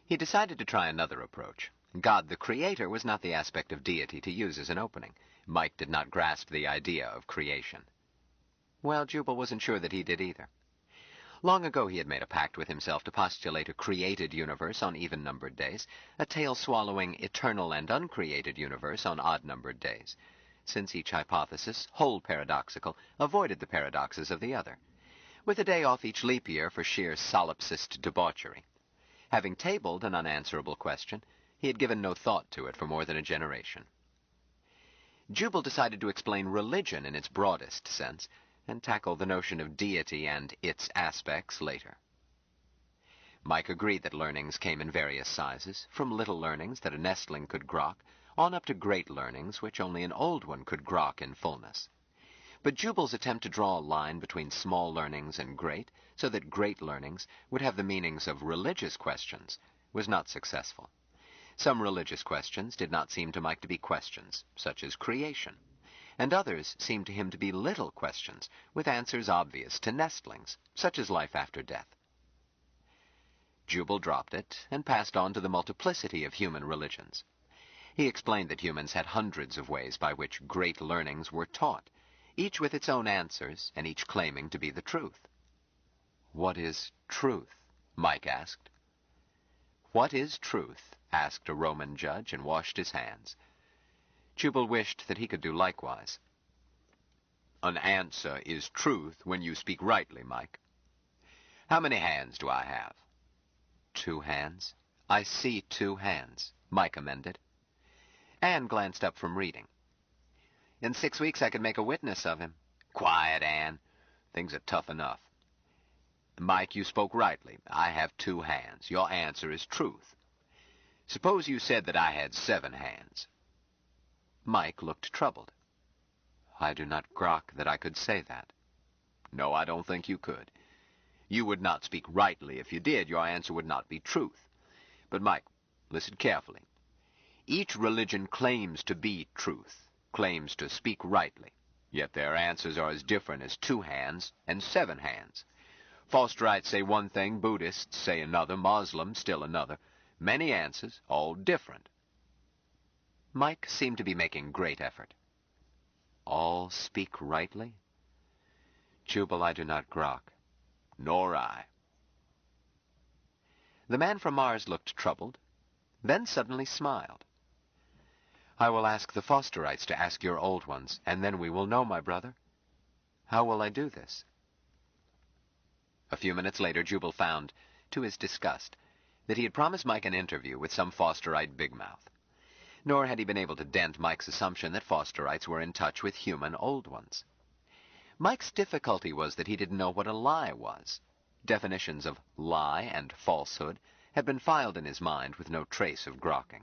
He decided to try another approach. God the Creator was not the aspect of deity to use as an opening. Mike did not grasp the idea of creation. Well, Jubal wasn't sure that he did either. Long ago he had made a pact with himself to postulate a created universe on even-numbered days, a tail-swallowing eternal and uncreated universe on odd-numbered days. Since each hypothesis, whole paradoxical, avoided the paradoxes of the other, with a day off each leap year for sheer solipsist debauchery. Having tabled an unanswerable question, he had given no thought to it for more than a generation. Jubal decided to explain religion in its broadest sense, and tackle the notion of deity and its aspects later. Mike agreed that learnings came in various sizes, from little learnings that a nestling could grok, on up to great learnings which only an old one could grok in fullness. But Jubal's attempt to draw a line between small learnings and great, so that great learnings would have the meanings of religious questions, was not successful. Some religious questions did not seem to Mike to be questions, such as creation, and others seemed to him to be little questions, with answers obvious to nestlings, such as life after death. Jubal dropped it and passed on to the multiplicity of human religions. He explained that humans had hundreds of ways by which great learnings were taught, each with its own answers and each claiming to be the truth. What is truth? Mike asked. What is truth? Asked a Roman judge and washed his hands. Jubal wished that he could do likewise. An answer is truth when you speak rightly, Mike. How many hands do I have? 2 hands. I see 2 hands, Mike amended. Anne glanced up from reading. In 6 weeks I could make a witness of him. Quiet, Anne. Things are tough enough. Mike, you spoke rightly. I have 2 hands. Your answer is truth. Suppose you said that I had 7 hands. Mike looked troubled. I do not grok that I could say that. No, I don't think you could. You would not speak rightly. If you did, your answer would not be truth. But, Mike, listen carefully. Each religion claims to be truth, claims to speak rightly, yet their answers are as different as 2 hands and 7 hands. Fosterites say one thing, Buddhists say another, Muslims still another. Many answers, all different. Mike seemed to be making great effort. All speak rightly? Jubal, I do not grok. Nor I. The man from Mars looked troubled, then suddenly smiled. I will ask the Fosterites to ask your old ones, and then we will know, my brother. How will I do this? A few minutes later, Jubal found, to his disgust, that he had promised Mike an interview with some Fosterite bigmouth. Nor had he been able to dent Mike's assumption that Fosterites were in touch with human old ones. Mike's difficulty was that he didn't know what a lie was. Definitions of lie and falsehood had been filed in his mind with no trace of grokking.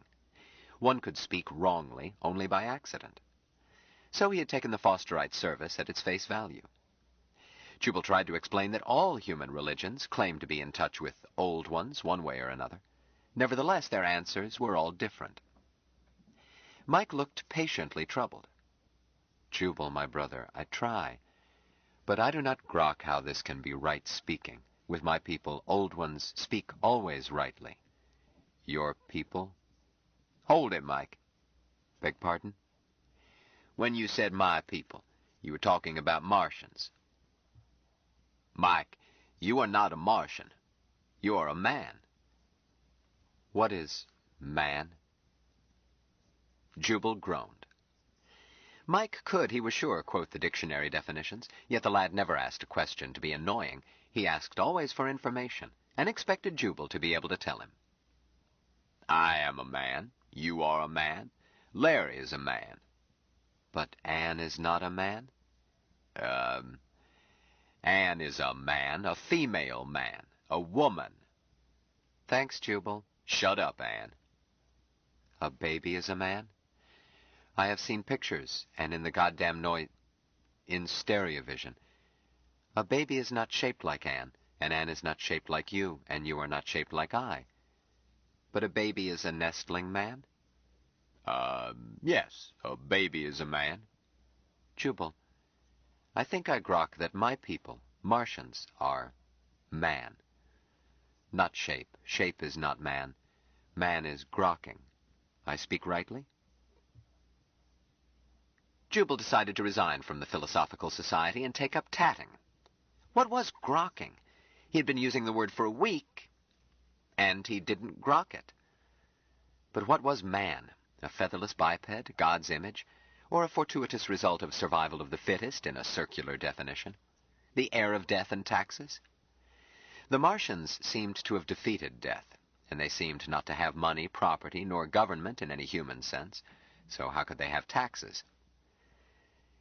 One could speak wrongly only by accident. So he had taken the Fosterite service at its face value. Jubal tried to explain that all human religions claimed to be in touch with old ones one way or another. Nevertheless, their answers were all different. Mike looked patiently troubled. Jubal, my brother, I try. But I do not grok how this can be right speaking. With my people, old ones speak always rightly. Your people? Hold it, Mike. Beg pardon? When you said my people, you were talking about Martians. Mike, you are not a Martian. You are a man. What is man? Jubal groaned. Mike could, he was sure, quote the dictionary definitions, yet the lad never asked a question to be annoying. He asked always for information, and expected Jubal to be able to tell him. I am a man. You are a man. Larry is a man. But Anne is not a man? Um, Anne is a man, a female man, a woman. Thanks, Jubal. Shut up, Anne. A baby is a man? I have seen pictures, and in the goddamn in stereovision. A baby is not shaped like Anne, and Anne is not shaped like you, and you are not shaped like I. But a baby is a nestling man? Yes, a baby is a man. Jubal, I think I grok that my people, Martians, are man. Not shape. Shape is not man. Man is grokking. I speak rightly? Jubal decided to resign from the Philosophical Society and take up tatting. What was grokking? He had been using the word for a week, and he didn't grok it. But what was man? A featherless biped, God's image, or a fortuitous result of survival of the fittest in a circular definition? The heir of death and taxes? The Martians seemed to have defeated death, and they seemed not to have money, property, nor government in any human sense, so how could they have taxes?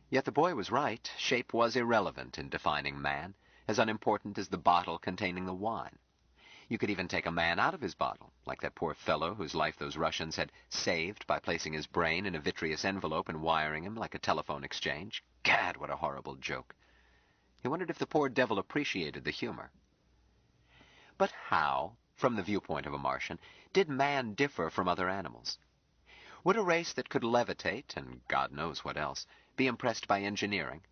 Yet the boy was right. Shape was irrelevant in defining man, as unimportant as the bottle containing the wine. You could even take a man out of his bottle, like that poor fellow whose life those Russians had saved by placing his brain in a vitreous envelope and wiring him like a telephone exchange. Gad, what a horrible joke. He wondered if the poor devil appreciated the humor. But how, from the viewpoint of a Martian, did man differ from other animals? Would a race that could levitate, and God knows what else, be impressed by engineering?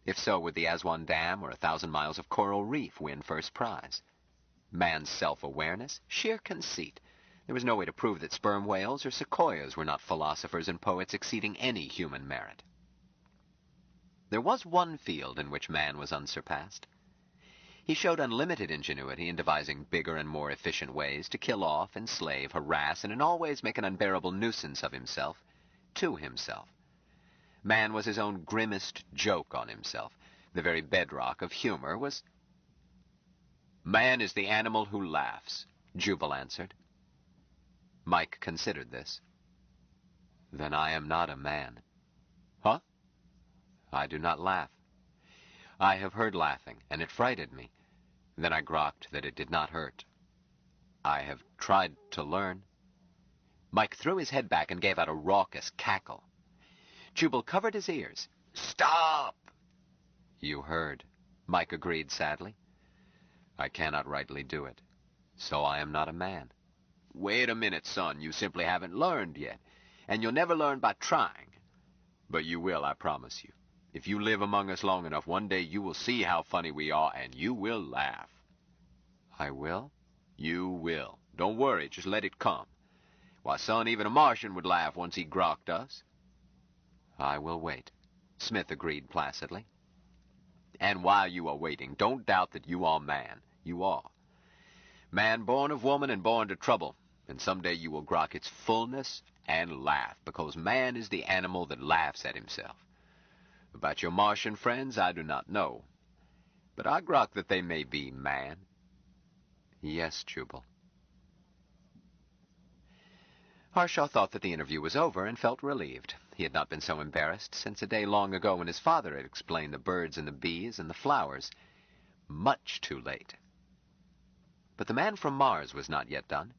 If so, would the Aswan Dam or 1,000 miles of coral reef win first prize? Man's self-awareness? Sheer conceit. There was no way to prove that sperm whales or sequoias were not philosophers and poets exceeding any human merit. There was one field in which man was unsurpassed. He showed unlimited ingenuity in devising bigger and more efficient ways to kill off, enslave, harass, and in all ways make an unbearable nuisance of himself, to himself. Man was his own grimmest joke on himself. The very bedrock of humor was... Man is the animal who laughs, Jubal answered. Mike considered this. Then I am not a man. Huh? I do not laugh. I have heard laughing, and it frightened me. Then I grokked that it did not hurt. I have tried to learn. Mike threw his head back and gave out a raucous cackle. Jubal covered his ears. Stop! You heard, Mike agreed sadly. I cannot rightly do it, so I am not a man. Wait a minute, son. You simply haven't learned yet, and you'll never learn by trying. But you will, I promise you. If you live among us long enough, one day you will see how funny we are, and you will laugh. I will? You will. Don't worry, just let it come. Why, son, even a Martian would laugh once he grokked us. I will wait, Smith agreed placidly. And while you are waiting, don't doubt that you are man. You are. Man born of woman and born to trouble. And someday you will grok its fullness and laugh, because man is the animal that laughs at himself. About your Martian friends, I do not know. But I grok that they may be man. Yes, Jubal. Harshaw thought that the interview was over and felt relieved. He had not been so embarrassed since a day long ago when his father had explained the birds and the bees and the flowers. Much too late. But the man from Mars was not yet done.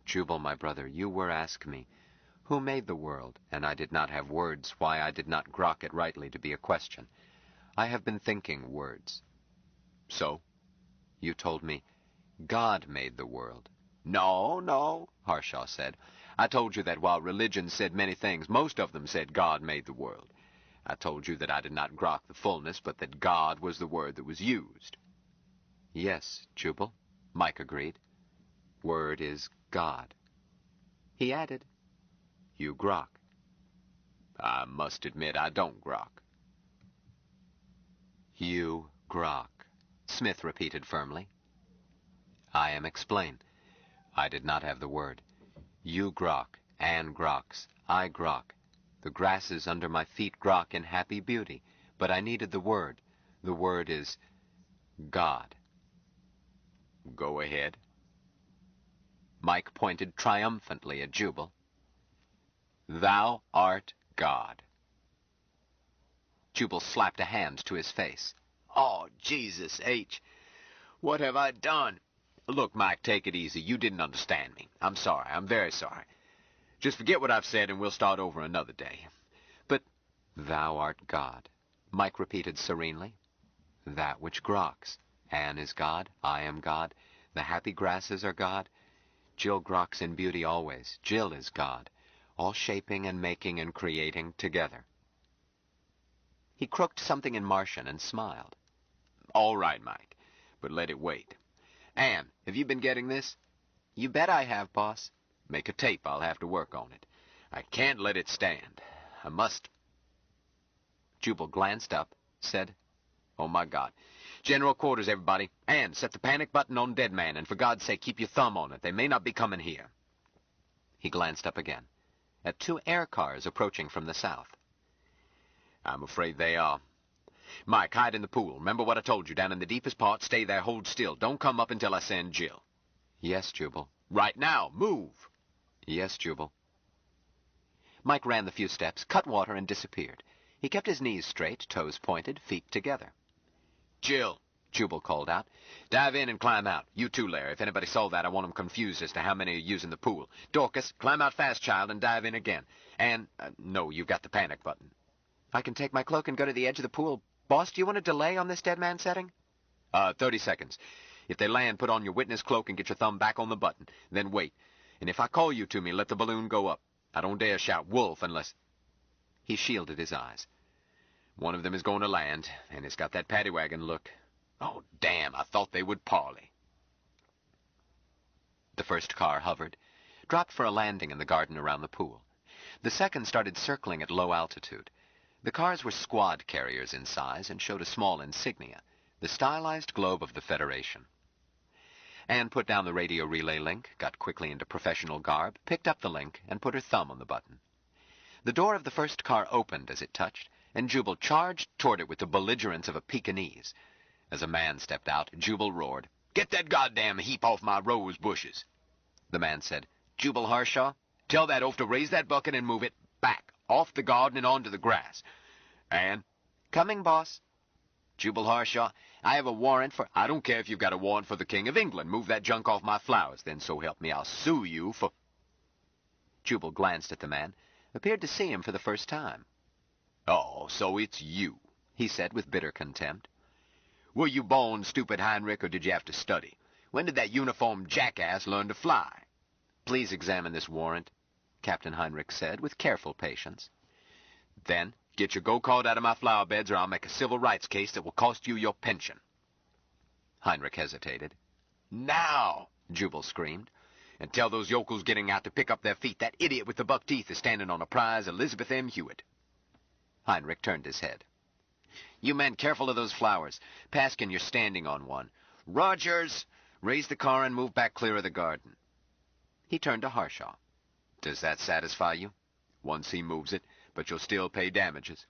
Jubal, my brother, you were asked me, who made the world? And I did not have words why I did not grok it rightly to be a question. I have been thinking words. So? You told me, God made the world. No, no, Harshaw said. I told you that while religion said many things, most of them said God made the world. I told you that I did not grok the fullness, but that God was the word that was used. Yes, Jubal, Mike agreed. Word is God. He added, you grok. I must admit I don't grok. You grok, Smith repeated firmly. I am explain. I did not have the word. You grok, Anne groks, I grok. The grasses under my feet grok in happy beauty, but I needed the word. The word is God. Go ahead. Mike pointed triumphantly at Jubal. Thou art God. Jubal slapped a hand to his face. Oh, Jesus H. What have I done? Look, Mike, take it easy. You didn't understand me. I'm sorry. I'm very sorry. Just forget what I've said and we'll start over another day. But thou art God, Mike repeated serenely. That which groks. Anne is God. I am God. The happy grasses are God. Jill groks in beauty always. Jill is God. All shaping and making and creating together. He croaked something in Martian and smiled. All right, Mike, but let it wait. Anne, have you been getting this? You bet I have, boss. Make a tape. I'll have to work on it. I can't let it stand. I must. Jubal glanced up, said, Oh, my God. General quarters, everybody. Anne, set the panic button on Dead Man, and for God's sake, keep your thumb on it. They may not be coming here. He glanced up again, at 2 air cars approaching from the south. I'm afraid they are. Mike, hide in the pool. Remember what I told you, down in the deepest part. Stay there, hold still. Don't come up until I send Jill. Yes, Jubal. Right now, move. Yes, Jubal. Mike ran the few steps, cut water, and disappeared. He kept his knees straight, toes pointed, feet together. Jill, Jubal called out. Dive in and climb out. You too, Larry. If anybody saw that, I want them confused as to how many are using the pool. Dorcas, climb out fast, child, and dive in again. And, no, you've got the panic button. I can take my cloak and go to the edge of the pool. Boss, do you want a delay on this Dead Man setting? 30 seconds. If they land, put on your witness cloak and get your thumb back on the button. Then wait. And if I call you to me, let the balloon go up. I don't dare shout wolf unless... He shielded his eyes. One of them is going to land, and it's got that paddy wagon look. Oh, damn, I thought they would parley. The first car hovered, dropped for a landing in the garden around the pool. The second started circling at low altitude. The cars were squad carriers in size and showed a small insignia, the stylized globe of the Federation. Anne put down the radio relay link, got quickly into professional garb, picked up the link, and put her thumb on the button. The door of the first car opened as it touched, and Jubal charged toward it with the belligerence of a Pekingese. As a man stepped out, Jubal roared, Get that goddamn heap off my rose bushes. The man said, Jubal Harshaw, tell that oaf to raise that bucket and move it back, off the garden and onto the grass. Anne? Coming, boss. Jubal Harshaw, I have a warrant for... I don't care if you've got a warrant for the King of England. Move that junk off my flowers. Then so help me, I'll sue you for... Jubal glanced at the man, appeared to see him for the first time. Oh, so it's you, he said with bitter contempt. Were you born stupid, Heinrich, or did you have to study? When did that uniformed jackass learn to fly? Please examine this warrant, Captain Heinrich said with careful patience. Then get your go-kart out of my flower beds or I'll make a civil rights case that will cost you your pension. Heinrich hesitated. Now, Jubal screamed. And tell those yokels getting out to pick up their feet that idiot with the buck teeth is standing on a prize, Elizabeth M. Hewitt. Heinrich turned his head. You men, careful of those flowers. Paskin, you're standing on one. Rogers, raise the car and move back clear of the garden. He turned to Harshaw. Does that satisfy you? Once he moves it, but you'll still pay damages.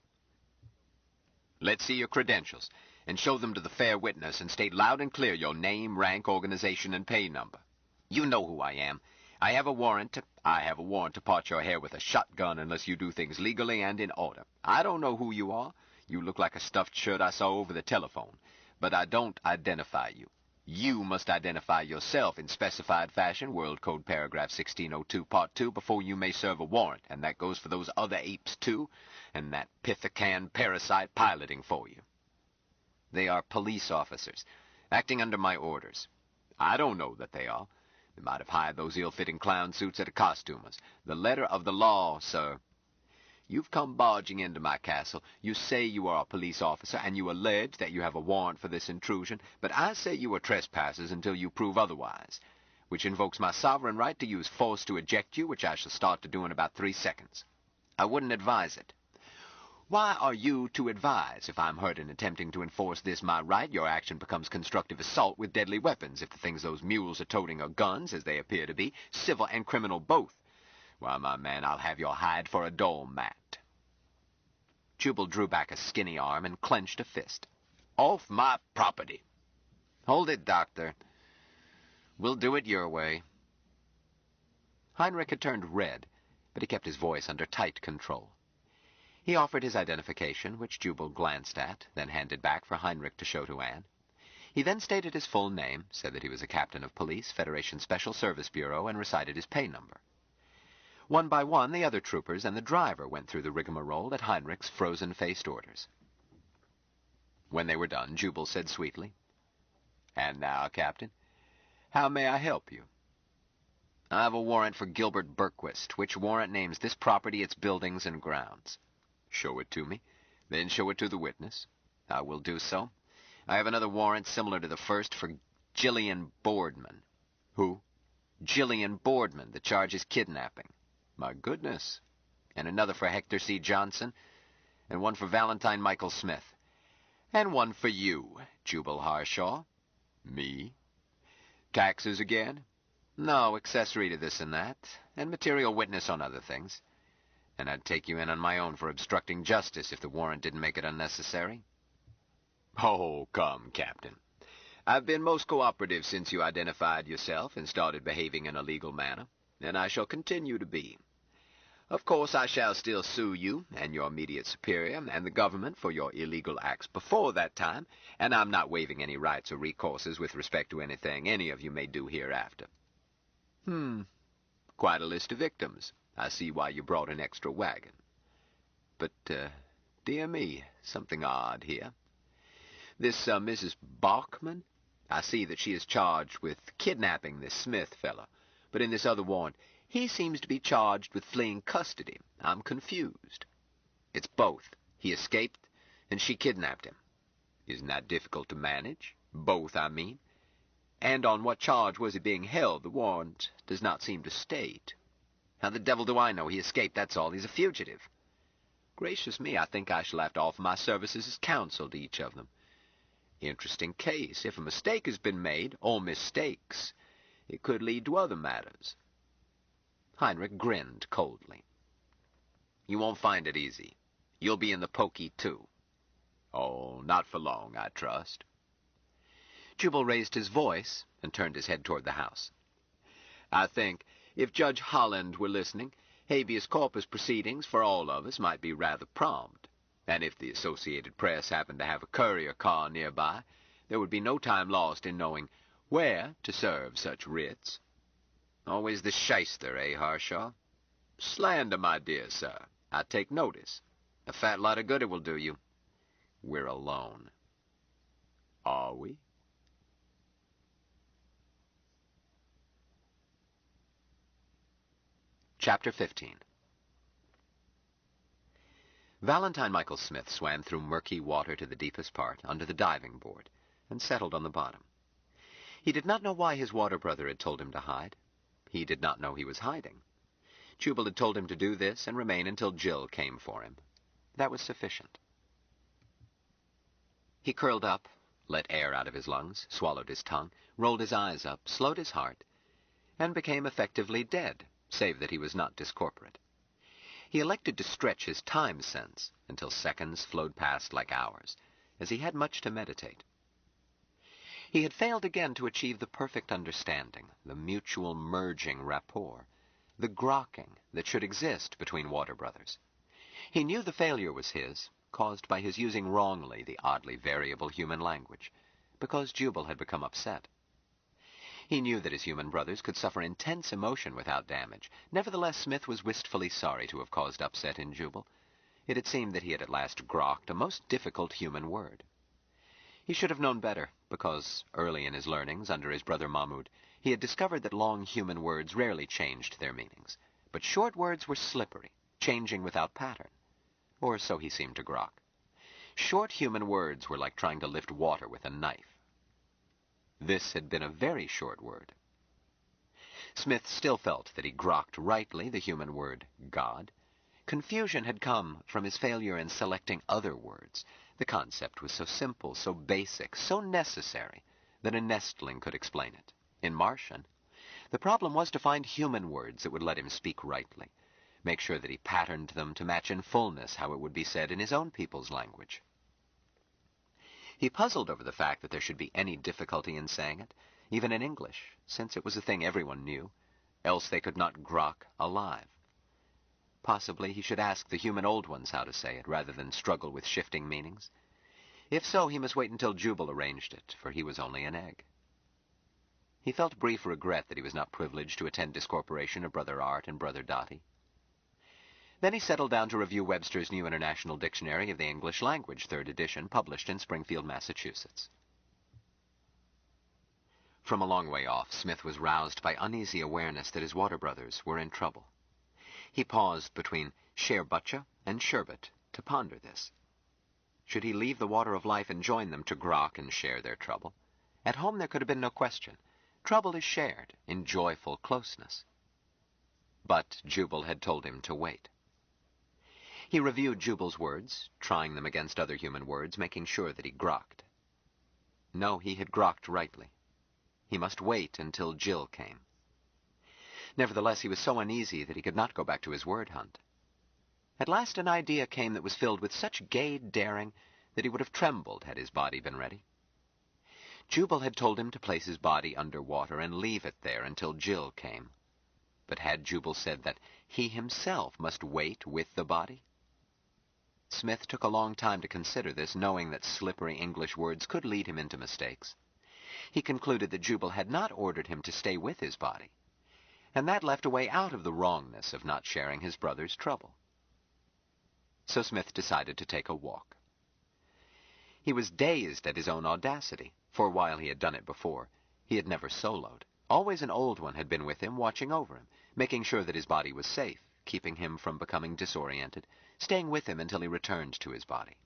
Let's see your credentials, and show them to the fair witness and state loud and clear your name, rank, organization, and pay number. You know who I am. I have a warrant to part your hair with a shotgun unless you do things legally and in order. I don't know who you are. You look like a stuffed shirt I saw over the telephone. But I don't identify you. You must identify yourself in specified fashion, World Code Paragraph 1602, Part 2, before you may serve a warrant, and that goes for those other apes, too, and that Pithecan parasite piloting for you. They are police officers, acting under my orders. I don't know that they are. They might have hired those ill-fitting clown suits at a costumer's. The letter of the law, sir. You've come barging into my castle. You say you are a police officer, and you allege that you have a warrant for this intrusion, but I say you are trespassers until you prove otherwise, which invokes my sovereign right to use force to eject you, which I shall start to do in about 3 seconds. I wouldn't advise it. Why are you to advise? If I'm hurt in attempting to enforce this my right, your action becomes constructive assault with deadly weapons. If the things those mules are toting are guns, as they appear to be, civil and criminal both. Why, my man, I'll have your hide for a doormat. Jubal drew back a skinny arm and clenched a fist. Off my property. Hold it, Doctor. We'll do it your way. Heinrich had turned red, but he kept his voice under tight control. He offered his identification, which Jubal glanced at, then handed back for Heinrich to show to Anne. He then stated his full name, said that he was a captain of police, Federation Special Service Bureau, and recited his pay number. One by one, the other troopers and the driver went through the rigmarole at Heinrich's frozen-faced orders. When they were done, Jubal said sweetly, "And now, Captain, how may I help you?" "I have a warrant for Gilbert Berquist, which warrant names this property, its buildings, and grounds." "Show it to me, then show it to the witness." "I will do so. I have another warrant similar to the first for Jillian Boardman." "Who?" "Jillian Boardman. The charge is kidnapping." "My goodness." "And another for Hector C. Johnson, and one for Valentine Michael Smith." "And one for you, Jubal Harshaw." "Me? Taxes again?" "No, accessory to this and that, and material witness on other things. And I'd take you in on my own for obstructing justice if the warrant didn't make it unnecessary." "Oh, come, Captain. I've been most cooperative since you identified yourself and started behaving in a legal manner, and I shall continue to be. Of course, I shall still sue you and your immediate superior and the government for your illegal acts before that time, and I'm not waiving any rights or recourses with respect to anything any of you may do hereafter." Quite a list of victims. I see why you brought an extra wagon. But, dear me, something odd here. This, Mrs. Bachman, I see that she is charged with kidnapping this Smith fella, but in this other warrant, he seems to be charged with fleeing custody. I'm confused. It's both. He escaped, and she kidnapped him. Isn't that difficult to manage? Both, I mean. And on what charge was he being held? The warrant does not seem to state. How the devil do I know? He escaped, that's all. He's a fugitive. Gracious me, I think I shall have to offer my services as counsel to each of them. Interesting case. If a mistake has been made, or mistakes, it could lead to other matters. Heinrich grinned coldly. "You won't find it easy. You'll be in the pokey, too." "Oh, not for long, I trust." Jubal raised his voice and turned his head toward the house. "I think, if Judge Holland were listening, habeas corpus proceedings for all of us might be rather prompt. And if the Associated Press happened to have a courier car nearby, there would be no time lost in knowing where to serve such writs." "Always the shyster, eh, Harshaw?" "Slander, my dear sir. I take notice. A fat lot of good it will do you. We're alone." "Are we?" Chapter 15. Valentine Michael Smith swam through murky water to the deepest part, under the diving board, and settled on the bottom. He did not know why his water brother had told him to hide. He did not know he was hiding. Jubal had told him to do this and remain until Jill came for him. That was sufficient. He curled up, let air out of his lungs, swallowed his tongue, rolled his eyes up, slowed his heart, and became effectively dead, save that he was not discorporate. He elected to stretch his time sense until seconds flowed past like hours, as he had much to meditate. He had failed again to achieve the perfect understanding, the mutual merging rapport, the grokking that should exist between water brothers. He knew the failure was his, caused by his using wrongly the oddly variable human language, because Jubal had become upset. He knew that his human brothers could suffer intense emotion without damage. Nevertheless, Smith was wistfully sorry to have caused upset in Jubal. It had seemed that he had at last grokked a most difficult human word. He should have known better, because early in his learnings under his brother Mahmud, he had discovered that long human words rarely changed their meanings, but short words were slippery, changing without pattern. Or so he seemed to grok. Short human words were like trying to lift water with a knife. This had been a very short word. Smith still felt that he grokked rightly the human word God. Confusion had come from his failure in selecting other words. The concept was so simple, so basic, so necessary, that a nestling could explain it. In Martian, the problem was to find human words that would let him speak rightly, make sure that he patterned them to match in fullness how it would be said in his own people's language. He puzzled over the fact that there should be any difficulty in saying it, even in English, since it was a thing everyone knew, else they could not grok alive. Possibly he should ask the human old ones how to say it, rather than struggle with shifting meanings. If so, he must wait until Jubal arranged it, for he was only an egg. He felt brief regret that he was not privileged to attend discorporation of Brother Art and Brother Dottie. Then he settled down to review Webster's New International Dictionary of the English Language, 3rd edition, published in Springfield, Massachusetts. From a long way off, Smith was roused by uneasy awareness that his water brothers were in trouble. He paused between Sherbutcha and Sherbet to ponder this. Should he leave the water of life and join them to grok and share their trouble? At home there could have been no question. Trouble is shared in joyful closeness. But Jubal had told him to wait. He reviewed Jubal's words, trying them against other human words, making sure that he grokked. No, he had grokked rightly. He must wait until Jill came. Nevertheless, he was so uneasy that he could not go back to his word hunt. At last an idea came that was filled with such gay daring that he would have trembled had his body been ready. Jubal had told him to place his body under water and leave it there until Jill came. But had Jubal said that he himself must wait with the body? Smith took a long time to consider this, knowing that slippery English words could lead him into mistakes. He concluded that Jubal had not ordered him to stay with his body, and that left a way out of the wrongness of not sharing his brother's trouble. So Smith decided to take a walk. He was dazed at his own audacity, for while he had done it before, he had never soloed. Always an old one had been with him, watching over him, making sure that his body was safe, keeping him from becoming disoriented, staying with him until he returned to his body.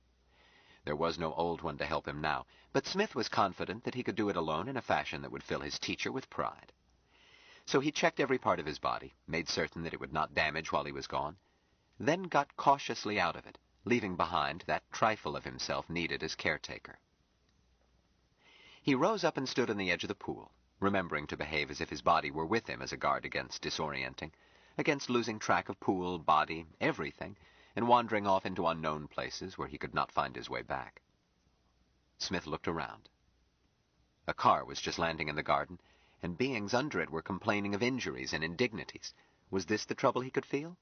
There was no old one to help him now, but Smith was confident that he could do it alone in a fashion that would fill his teacher with pride. So he checked every part of his body, made certain that it would not damage while he was gone, then got cautiously out of it, leaving behind that trifle of himself needed as caretaker. He rose up and stood on the edge of the pool, remembering to behave as if his body were with him as a guard against disorienting, against losing track of pool, body, everything, and wandering off into unknown places where he could not find his way back. Smith looked around. A car was just landing in the garden, and beings under it were complaining of injuries and indignities. Was this the trouble he could feel?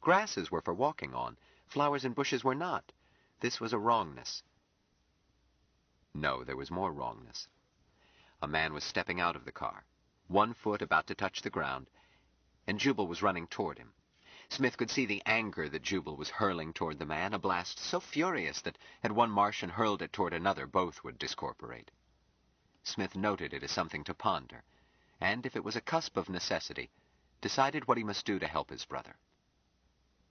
Grasses were for walking on, flowers and bushes were not. This was a wrongness. No, there was more wrongness. A man was stepping out of the car, one foot about to touch the ground, and Jubal was running toward him. Smith could see the anger that Jubal was hurling toward the man, a blast so furious that had one Martian hurled it toward another, both would discorporate. Smith noted it as something to ponder, and if it was a cusp of necessity, decided what he must do to help his brother.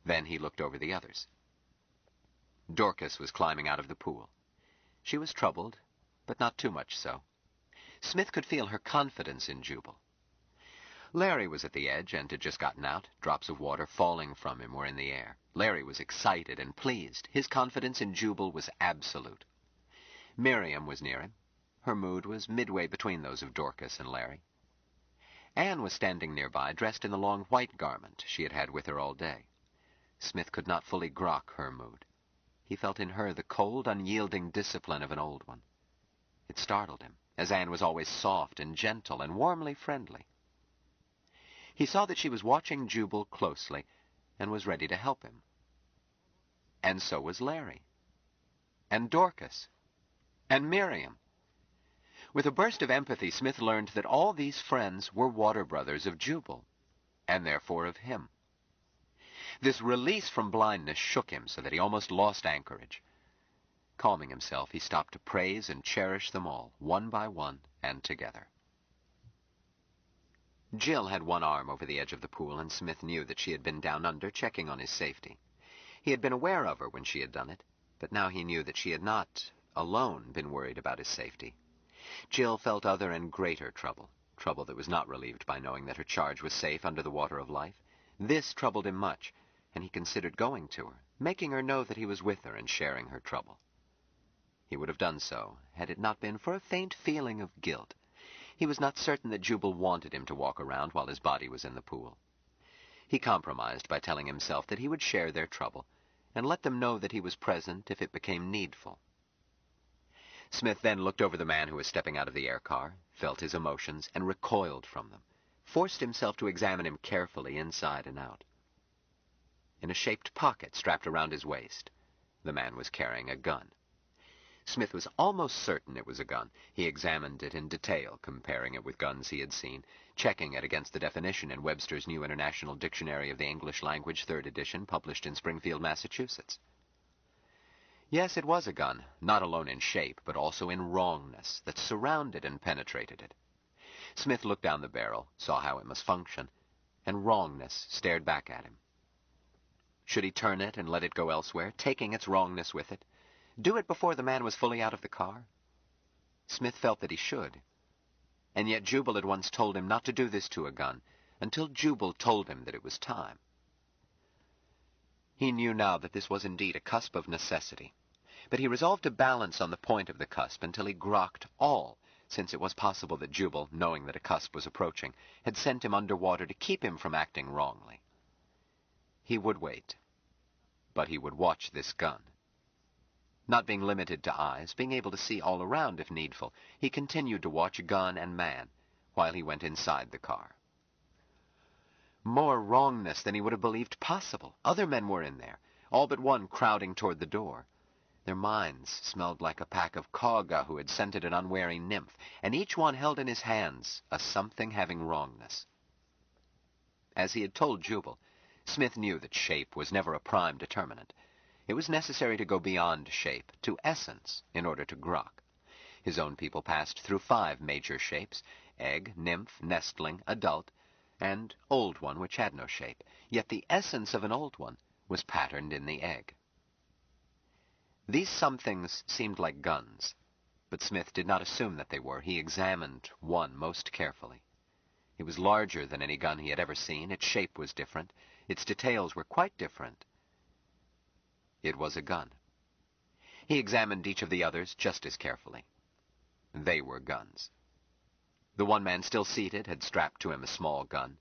Then he looked over the others. Dorcas was climbing out of the pool. She was troubled, but not too much so. Smith could feel her confidence in Jubal. Larry was at the edge and had just gotten out. Drops of water falling from him were in the air. Larry was excited and pleased. His confidence in Jubal was absolute. Miriam was near him. Her mood was midway between those of Dorcas and Larry. Anne was standing nearby, dressed in the long white garment she had had with her all day. Smith could not fully grok her mood. He felt in her the cold, unyielding discipline of an old one. It startled him, as Anne was always soft and gentle and warmly friendly. He saw that she was watching Jubal closely and was ready to help him. And so was Larry. And Dorcas. And Miriam. With a burst of empathy, Smith learned that all these friends were water brothers of Jubal, and therefore of him. This release from blindness shook him so that he almost lost anchorage. Calming himself, he stopped to praise and cherish them all, one by one and together. Jill had one arm over the edge of the pool, and Smith knew that she had been down under, checking on his safety. He had been aware of her when she had done it, but now he knew that she had not, alone, been worried about his safety. Jill felt other and greater trouble, trouble that was not relieved by knowing that her charge was safe under the water of life. This troubled him much, and he considered going to her, making her know that he was with her and sharing her trouble. He would have done so, had it not been for a faint feeling of guilt. He was not certain that Jubal wanted him to walk around while his body was in the pool. He compromised by telling himself that he would share their trouble, and let them know that he was present if it became needful. Smith then looked over the man who was stepping out of the air car, felt his emotions, and recoiled from them, forced himself to examine him carefully inside and out. in a shaped pocket strapped around his waist. The man was carrying a gun. Smith was almost certain it was a gun. He examined it in detail, comparing it with guns he had seen, checking it against the definition in Webster's New International Dictionary of the English Language, 3rd edition, published in Springfield, Massachusetts. Yes, it was a gun, not alone in shape, but also in wrongness that surrounded and penetrated it. Smith looked down the barrel, saw how it must function, and wrongness stared back at him. Should he turn it and let it go elsewhere, taking its wrongness with it? Do it before the man was fully out of the car? Smith felt that he should. And yet Jubal had once told him not to do this to a gun, until Jubal told him that it was time. He knew now that this was indeed a cusp of necessity, but he resolved to balance on the point of the cusp until he grokked all, since it was possible that Jubal, knowing that a cusp was approaching, had sent him underwater to keep him from acting wrongly. He would wait, but he would watch this gun. Not being limited to eyes, being able to see all around if needful, he continued to watch gun and man while he went inside the car. More wrongness than he would have believed possible. Other men were in there, all but one crowding toward the door. Their minds smelled like a pack of Kaga who had scented an unwary nymph, and each one held in his hands a something having wrongness. As he had told Jubal, Smith knew that shape was never a prime determinant. It was necessary to go beyond shape, to essence, in order to grok. His own people passed through 5 major shapes: egg, nymph, nestling, adult, and old one, which had no shape. Yet the essence of an old one was patterned in the egg. These somethings seemed like guns, but Smith did not assume that they were. He examined one most carefully. It was larger than any gun he had ever seen. Its shape was different. Its details were quite different. It was a gun. He examined each of the others just as carefully. They were guns. The one man still seated had strapped to him a small gun.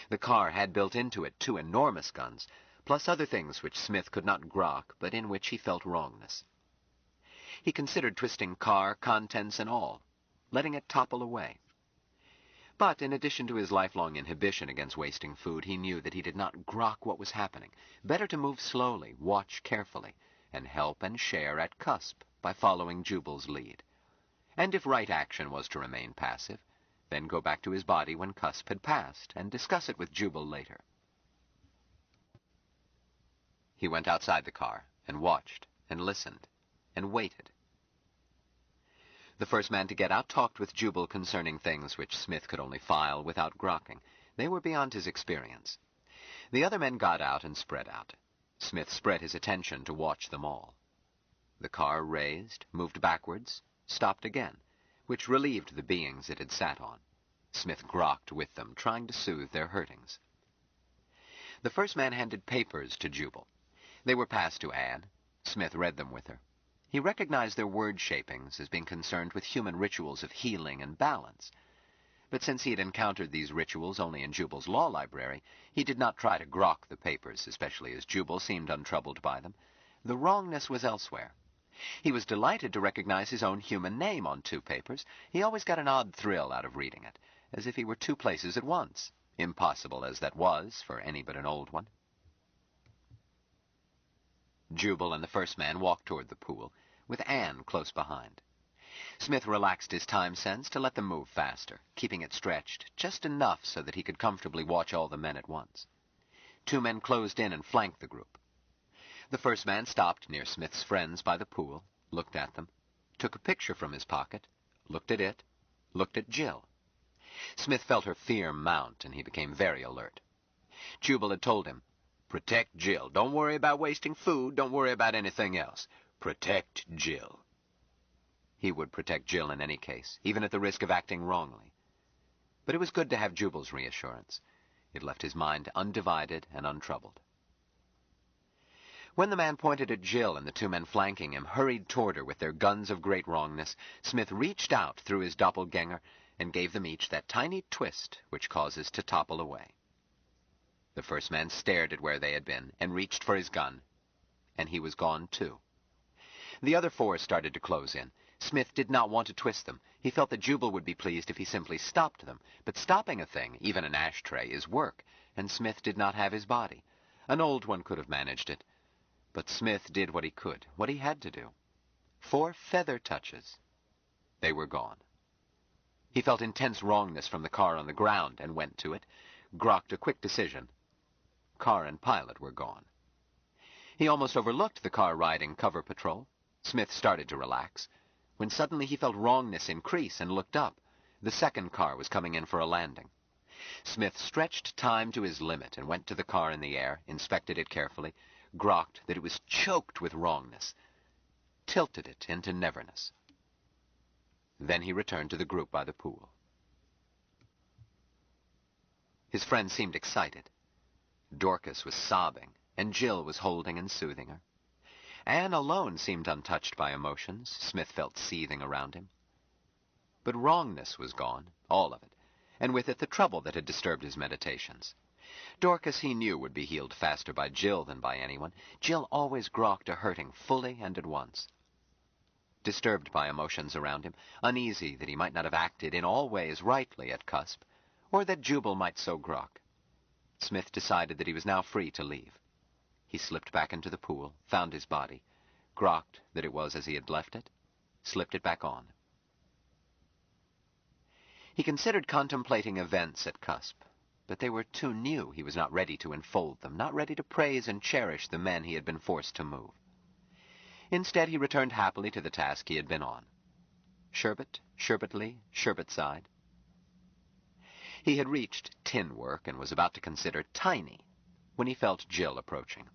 The car had built into it 2 enormous guns, plus other things which Smith could not grok, but in which he felt wrongness. He considered twisting car, contents, and all, letting it topple away. But in addition to his lifelong inhibition against wasting food, he knew that he did not grok what was happening. Better to move slowly, watch carefully, and help and share at cusp by following Jubal's lead. And if right action was to remain passive, then go back to his body when cusp had passed and discuss it with Jubal later. He went outside the car and watched and listened and waited. The first man to get out talked with Jubal concerning things which Smith could only file without grokking. They were beyond his experience. The other men got out and spread out. Smith spread his attention to watch them all. The car raised, moved backwards, stopped again, which relieved the beings it had sat on. Smith grokked with them, trying to soothe their hurtings. The first man handed papers to Jubal. They were passed to Anne. Smith read them with her. He recognized their word shapings as being concerned with human rituals of healing and balance. But since he had encountered these rituals only in Jubal's law library, he did not try to grok the papers, especially as Jubal seemed untroubled by them. The wrongness was elsewhere. He was delighted to recognize his own human name on 2 papers. He always got an odd thrill out of reading it, as if he were 2 places at once, impossible as that was for any but an old one. Jubal and the first man walked toward the pool, with Anne close behind. Smith relaxed his time sense to let them move faster, keeping it stretched just enough so that he could comfortably watch all the men at once. 2 men closed in and flanked the group. The first man stopped near Smith's friends by the pool, looked at them, took a picture from his pocket, looked at it, looked at Jill. Smith felt her fear mount, and he became very alert. Jubal had told him, "Protect Jill. Don't worry about wasting food. Don't worry about anything else. Protect Jill." He would protect Jill in any case, even at the risk of acting wrongly. But it was good to have Jubal's reassurance. It left his mind undivided and untroubled. When the man pointed at Jill and the 2 men flanking him hurried toward her with their guns of great wrongness, Smith reached out through his doppelganger and gave them each that tiny twist which causes to topple away. The first man stared at where they had been and reached for his gun, and he was gone too. The other 4 started to close in. Smith did not want to twist them. He felt that Jubal would be pleased if he simply stopped them. But stopping a thing, even an ashtray, is work, and Smith did not have his body. An old one could have managed it. But Smith did what he could, what he had to do. 4 feather touches. They were gone. He felt intense wrongness from the car on the ground and went to it, grokked a quick decision. Car and pilot were gone. He almost overlooked the car riding cover patrol. Smith started to relax, when suddenly he felt wrongness increase and looked up. The second car was coming in for a landing. Smith stretched time to his limit and went to the car in the air, inspected it carefully, grokked that it was choked with wrongness, tilted it into neverness. Then he returned to the group by the pool. His friend seemed excited. Dorcas was sobbing, and Jill was holding and soothing her. Anne alone seemed untouched by emotions Smith felt seething around him. But wrongness was gone, all of it, and with it the trouble that had disturbed his meditations. Dorcas he knew would be healed faster by Jill than by anyone. Jill always grokked a hurting fully and at once. Disturbed by emotions around him, uneasy that he might not have acted in all ways rightly at Cusp, or that Jubal might so grok, Smith decided that he was now free to leave. He slipped back into the pool, found his body, grokked that it was as he had left it, slipped it back on. He considered contemplating events at Cusp, but they were too new. He was not ready to enfold them, not ready to praise and cherish the men he had been forced to move. Instead, he returned happily to the task he had been on. Sherbet, sherbetly, sherbetside. He had reached tin work and was about to consider tiny when he felt Jill approaching.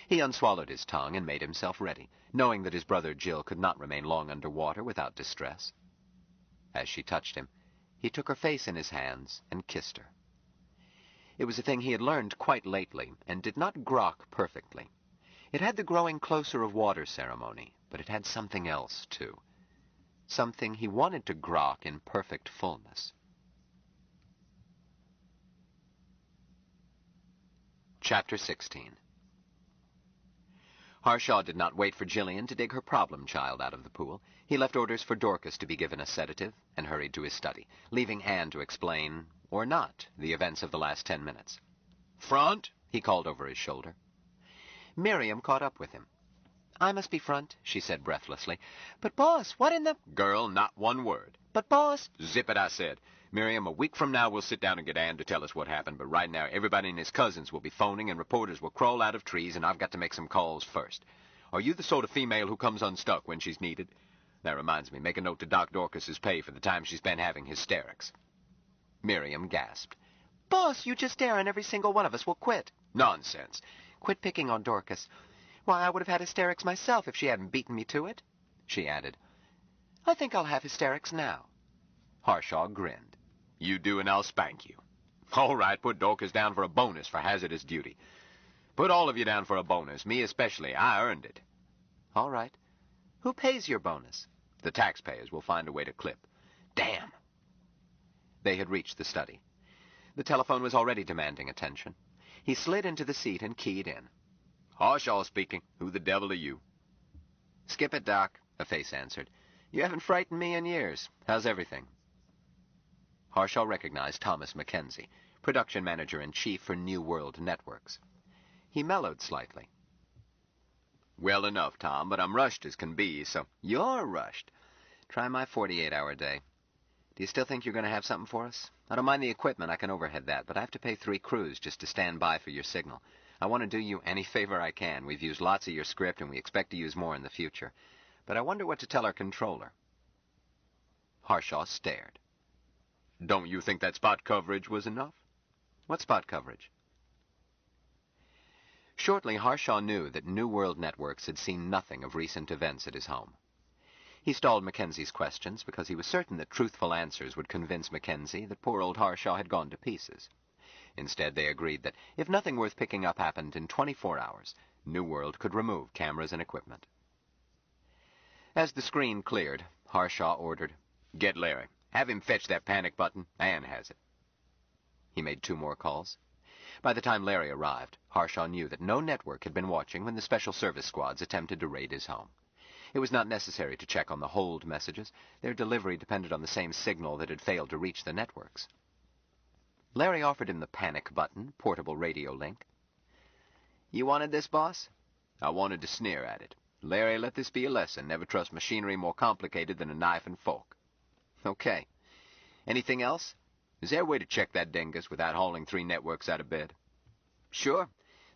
He unswallowed his tongue and made himself ready, knowing that his brother Jill could not remain long under water without distress. As she touched him, he took her face in his hands and kissed her. It was a thing he had learned quite lately, and did not grok perfectly. It had the growing closer of water ceremony, but it had something else, too. Something he wanted to grok in perfect fullness. Chapter 16. Harshaw did not wait for Jillian to dig her problem child out of the pool. He left orders for Dorcas to be given a sedative and hurried to his study, leaving Anne to explain, or not, the events of the last 10 minutes. "Front," he called over his shoulder. Miriam caught up with him. "I must be front," she said breathlessly. "But, boss, what in the—" "Girl, not one word." "But, boss—" "Zip it, I said. Miriam, a week from now we'll sit down and get Ann to tell us what happened, but right now everybody and his cousins will be phoning and reporters will crawl out of trees, and I've got to make some calls first. Are you the sort of female who comes unstuck when she's needed? That reminds me, make a note to Doc Dorcas's pay for the time she's been having hysterics." Miriam gasped. "Boss, you just dare and every single one of us will quit." "Nonsense." "Quit picking on Dorcas. Why, I would have had hysterics myself if she hadn't beaten me to it," she added. "I think I'll have hysterics now." Harshaw grinned. "You do and I'll spank you." "All right, put Dorcas down for a bonus for hazardous duty. Put all of you down for a bonus, me especially. I earned it." "All right. Who pays your bonus?" "The taxpayers will find a way to clip." "Damn." They had reached the study. The telephone was already demanding attention. He slid into the seat and keyed in. "Harshaw speaking. Who the devil are you?" "Skip it, Doc," a face answered. "You haven't frightened me in years. How's everything?" Harshaw recognized Thomas Mackenzie, production manager-in-chief for New World Networks. He mellowed slightly. "Well enough, Tom, but I'm rushed as can be, so—" "You're rushed. Try my 48-hour day. Do you still think you're going to have something for us? I don't mind the equipment. I can overhead that, but I have to pay 3 crews just to stand by for your signal. I want to do you any favor I can. We've used lots of your script, and we expect to use more in the future. But I wonder what to tell our controller." Harshaw stared. "Don't you think that spot coverage was enough?" "What spot coverage?" Shortly, Harshaw knew that New World Networks had seen nothing of recent events at his home. He stalled Mackenzie's questions because he was certain that truthful answers would convince Mackenzie that poor old Harshaw had gone to pieces. Instead, they agreed that if nothing worth picking up happened in 24 hours, New World could remove cameras and equipment. As the screen cleared, Harshaw ordered, "Get Larry. Have him fetch that panic button. Ann has it." He made 2 more calls. By the time Larry arrived, Harshaw knew that no network had been watching when the special service squads attempted to raid his home. It was not necessary to check on the hold messages. Their delivery depended on the same signal that had failed to reach the networks. Larry offered him the panic button, portable radio link. You wanted this, boss? I wanted to sneer at it. Larry, let this be a lesson. Never trust machinery more complicated than a knife and fork. Okay. Anything else? Is there a way to check that dingus without hauling 3 networks out of bed? Sure.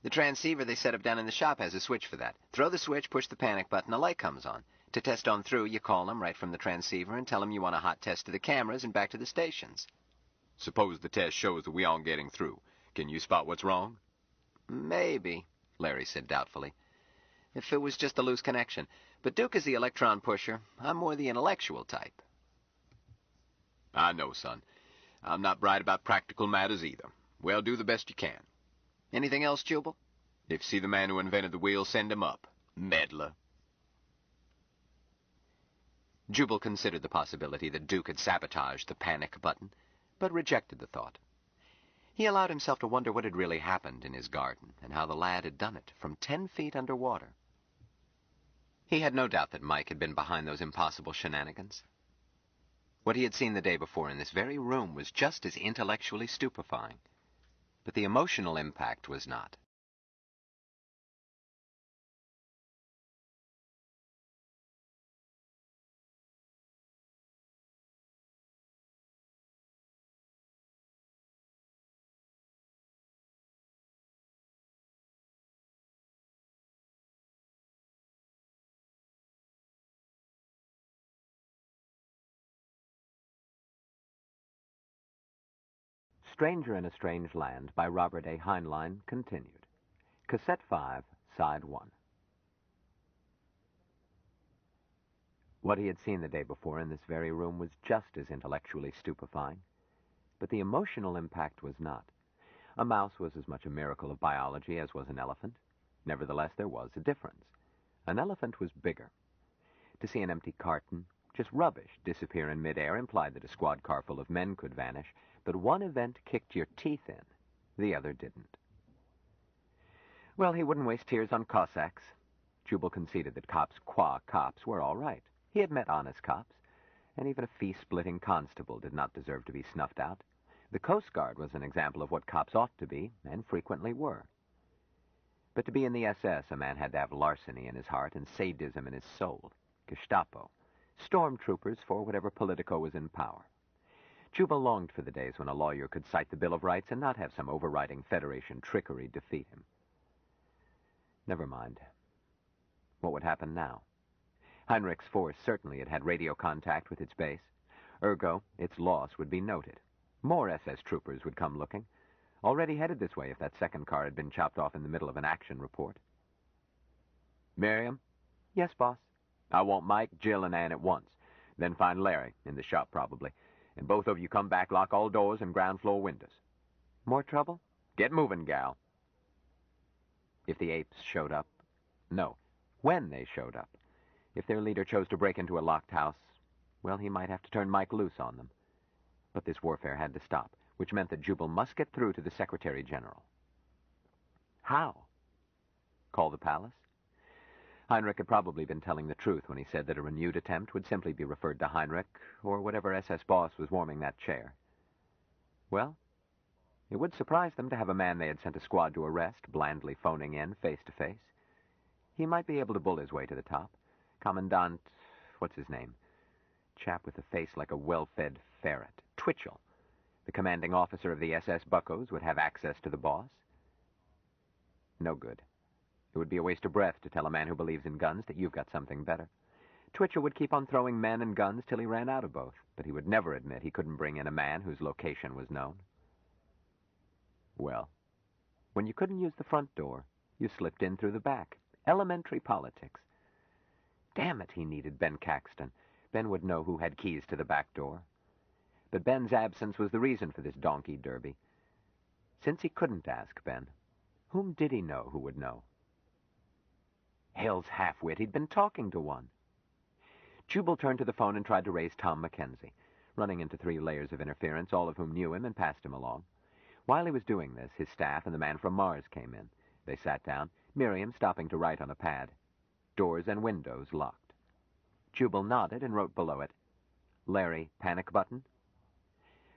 The transceiver they set up down in the shop has a switch for that. Throw the switch, push the panic button, a light comes on. To test on through, you call them right from the transceiver and tell them you want a hot test to the cameras and back to the stations. Suppose the test shows that we aren't getting through. Can you spot what's wrong? Maybe, Larry said doubtfully. If it was just a loose connection. But Duke is the electron pusher. I'm more the intellectual type. I know, son. I'm not bright about practical matters either. Well, do the best you can. Anything else, Jubal? If you see the man who invented the wheel, send him up. Meddler. Jubal considered the possibility that Duke had sabotaged the panic button, but rejected the thought. He allowed himself to wonder what had really happened in his garden, and how the lad had done it from 10 feet underwater. He had no doubt that Mike had been behind those impossible shenanigans. What he had seen the day before in this very room was just as intellectually stupefying, but the emotional impact was not. Stranger in a Strange Land by Robert A. Heinlein continued. Cassette 5, Side 1. What he had seen the day before in this very room was just as intellectually stupefying, but the emotional impact was not. A mouse was as much a miracle of biology as was an elephant. Nevertheless, there was a difference. An elephant was bigger. To see an empty carton, just rubbish, disappear in midair implied that a squad car full of men could vanish, but one event kicked your teeth in. The other didn't. Well, he wouldn't waste tears on Cossacks. Jubal conceded that cops qua cops were all right. He had met honest cops, and even a fee-splitting constable did not deserve to be snuffed out. The Coast Guard was an example of what cops ought to be, and frequently were. But to be in the SS, a man had to have larceny in his heart and sadism in his soul. Gestapo. Stormtroopers for whatever Politico was in power. Jubal longed for the days when a lawyer could cite the Bill of Rights and not have some overriding Federation trickery defeat him. Never mind. What would happen now? Heinrich's force certainly had had radio contact with its base. Ergo, its loss would be noted. More SS troopers would come looking. Already headed this way if that second car had been chopped off in the middle of an action report. Miriam? Yes, boss. I want Mike, Jill, and Ann at once. Then find Larry, in the shop probably. And both of you come back, lock all doors and ground floor windows. More trouble? Get moving, gal. If the apes showed up? No. When they showed up. If their leader chose to break into a locked house, well, he might have to turn Mike loose on them. But this warfare had to stop, which meant that Jubal must get through to the Secretary General. How? Call the palace? Heinrich had probably been telling the truth when he said that a renewed attempt would simply be referred to Heinrich or whatever SS boss was warming that chair. Well, it would surprise them to have a man they had sent a squad to arrest blandly phoning in face to face. He might be able to bull his way to the top. Commandant, what's his name? Chap with a face like a well-fed ferret. Twitchell. The commanding officer of the SS Buccos would have access to the boss. No good. It would be a waste of breath to tell a man who believes in guns that you've got something better. Twitchell would keep on throwing men and guns till he ran out of both, but he would never admit he couldn't bring in a man whose location was known. Well, when you couldn't use the front door, you slipped in through the back. Elementary politics. Damn it, he needed Ben Caxton. Ben would know who had keys to the back door. But Ben's absence was the reason for this donkey derby. Since he couldn't ask Ben, whom did he know who would know? Hell's half-wit, he'd been talking to one. Jubal turned to the phone and tried to raise Tom Mackenzie, running into 3 layers of interference, all of whom knew him and passed him along. While he was doing this, his staff and the man from Mars came in. They sat down, Miriam stopping to write on a pad. Doors and windows locked. Jubal nodded and wrote below it, Larry, panic button.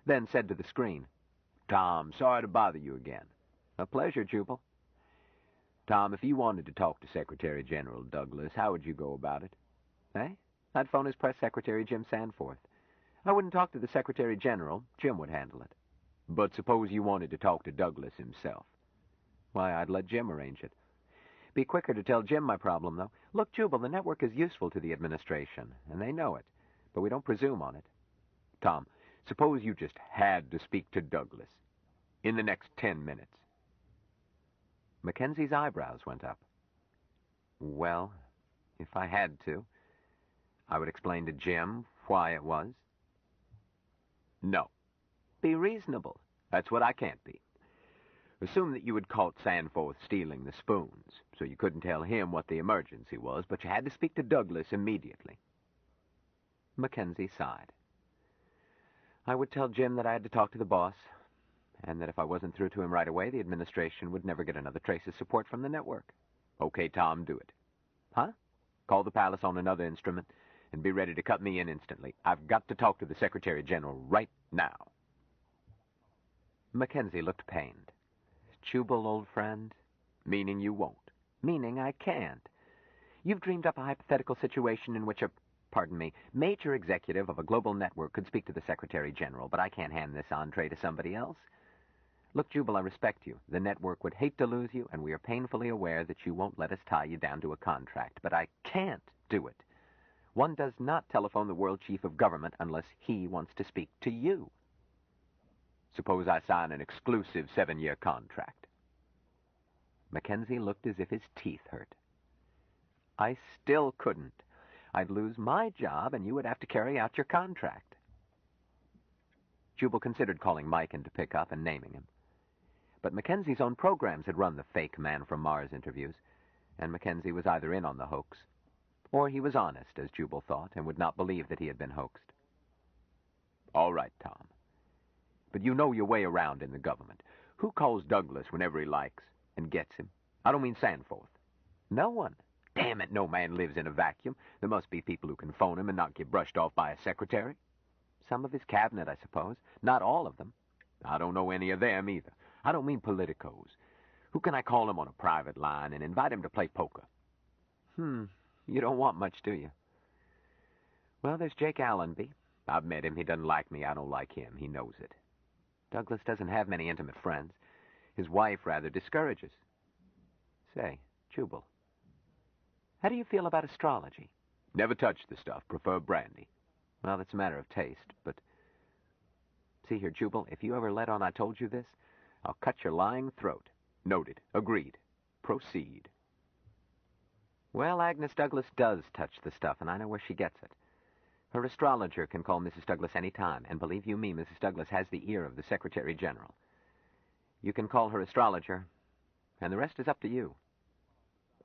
Then said to the screen, Tom, sorry to bother you again. A pleasure, Jubal. Tom, if you wanted to talk to Secretary General Douglas, how would you go about it? Eh? I'd phone his press secretary, Jim Sanforth. I wouldn't talk to the Secretary General. Jim would handle it. But suppose you wanted to talk to Douglas himself. Why, I'd let Jim arrange it. Be quicker to tell Jim my problem, though. Look, Jubal, the network is useful to the administration, and they know it, but we don't presume on it. Tom, suppose you just had to speak to Douglas in the next 10 minutes. Mackenzie's eyebrows went up. Well, if I had to, I would explain to Jim why it was. No. Be reasonable. That's what I can't be. Assume that you had caught Sanforth stealing the spoons, so you couldn't tell him what the emergency was, but you had to speak to Douglas immediately. Mackenzie sighed. I would tell Jim that I had to talk to the boss, and that if I wasn't through to him right away, the administration would never get another trace of support from the network. Okay, Tom, do it. Huh? Call the palace on another instrument, and be ready to cut me in instantly. I've got to talk to the Secretary General right now. Mackenzie looked pained. Jubal, old friend? Meaning you won't. Meaning I can't. You've dreamed up a hypothetical situation in which a, major executive of a global network could speak to the Secretary General, but I can't hand this entree to somebody else. Look, Jubal, I respect you. The network would hate to lose you, and we are painfully aware that you won't let us tie you down to a contract, but I can't do it. One does not telephone the world chief of government unless he wants to speak to you. Suppose I sign an exclusive 7-year contract. Mackenzie looked as if his teeth hurt. I still couldn't. I'd lose my job, and you would have to carry out your contract. Jubal considered calling Mike in to pick up and naming him. But Mackenzie's own programs had run the fake Man from Mars interviews, and Mackenzie was either in on the hoax, or he was honest, as Jubal thought, and would not believe that he had been hoaxed. All right, Tom. But you know your way around in the government. Who calls Douglas whenever he likes and gets him? I don't mean Sanforth. No one. Damn it, no man lives in a vacuum. There must be people who can phone him and not get brushed off by a secretary. Some of his cabinet, I suppose. Not all of them. I don't know any of them either. I don't mean politicos. Who can I call him on a private line and invite him to play poker? You don't want much, do you? Well, there's Jake Allenby. I've met him. He doesn't like me. I don't like him. He knows it. Douglas doesn't have many intimate friends. His wife rather discourages. Say, Jubal, how do you feel about astrology? Never touched the stuff. Prefer brandy. Well, that's a matter of taste, but... See here, Jubal, if you ever let on I told you this, I'll cut your lying throat. Noted. Agreed. Proceed. Well, Agnes Douglas does touch the stuff, and I know where she gets it. Her astrologer can call Mrs. Douglas any time, and believe you me, Mrs. Douglas has the ear of the Secretary General. You can call her astrologer, and the rest is up to you.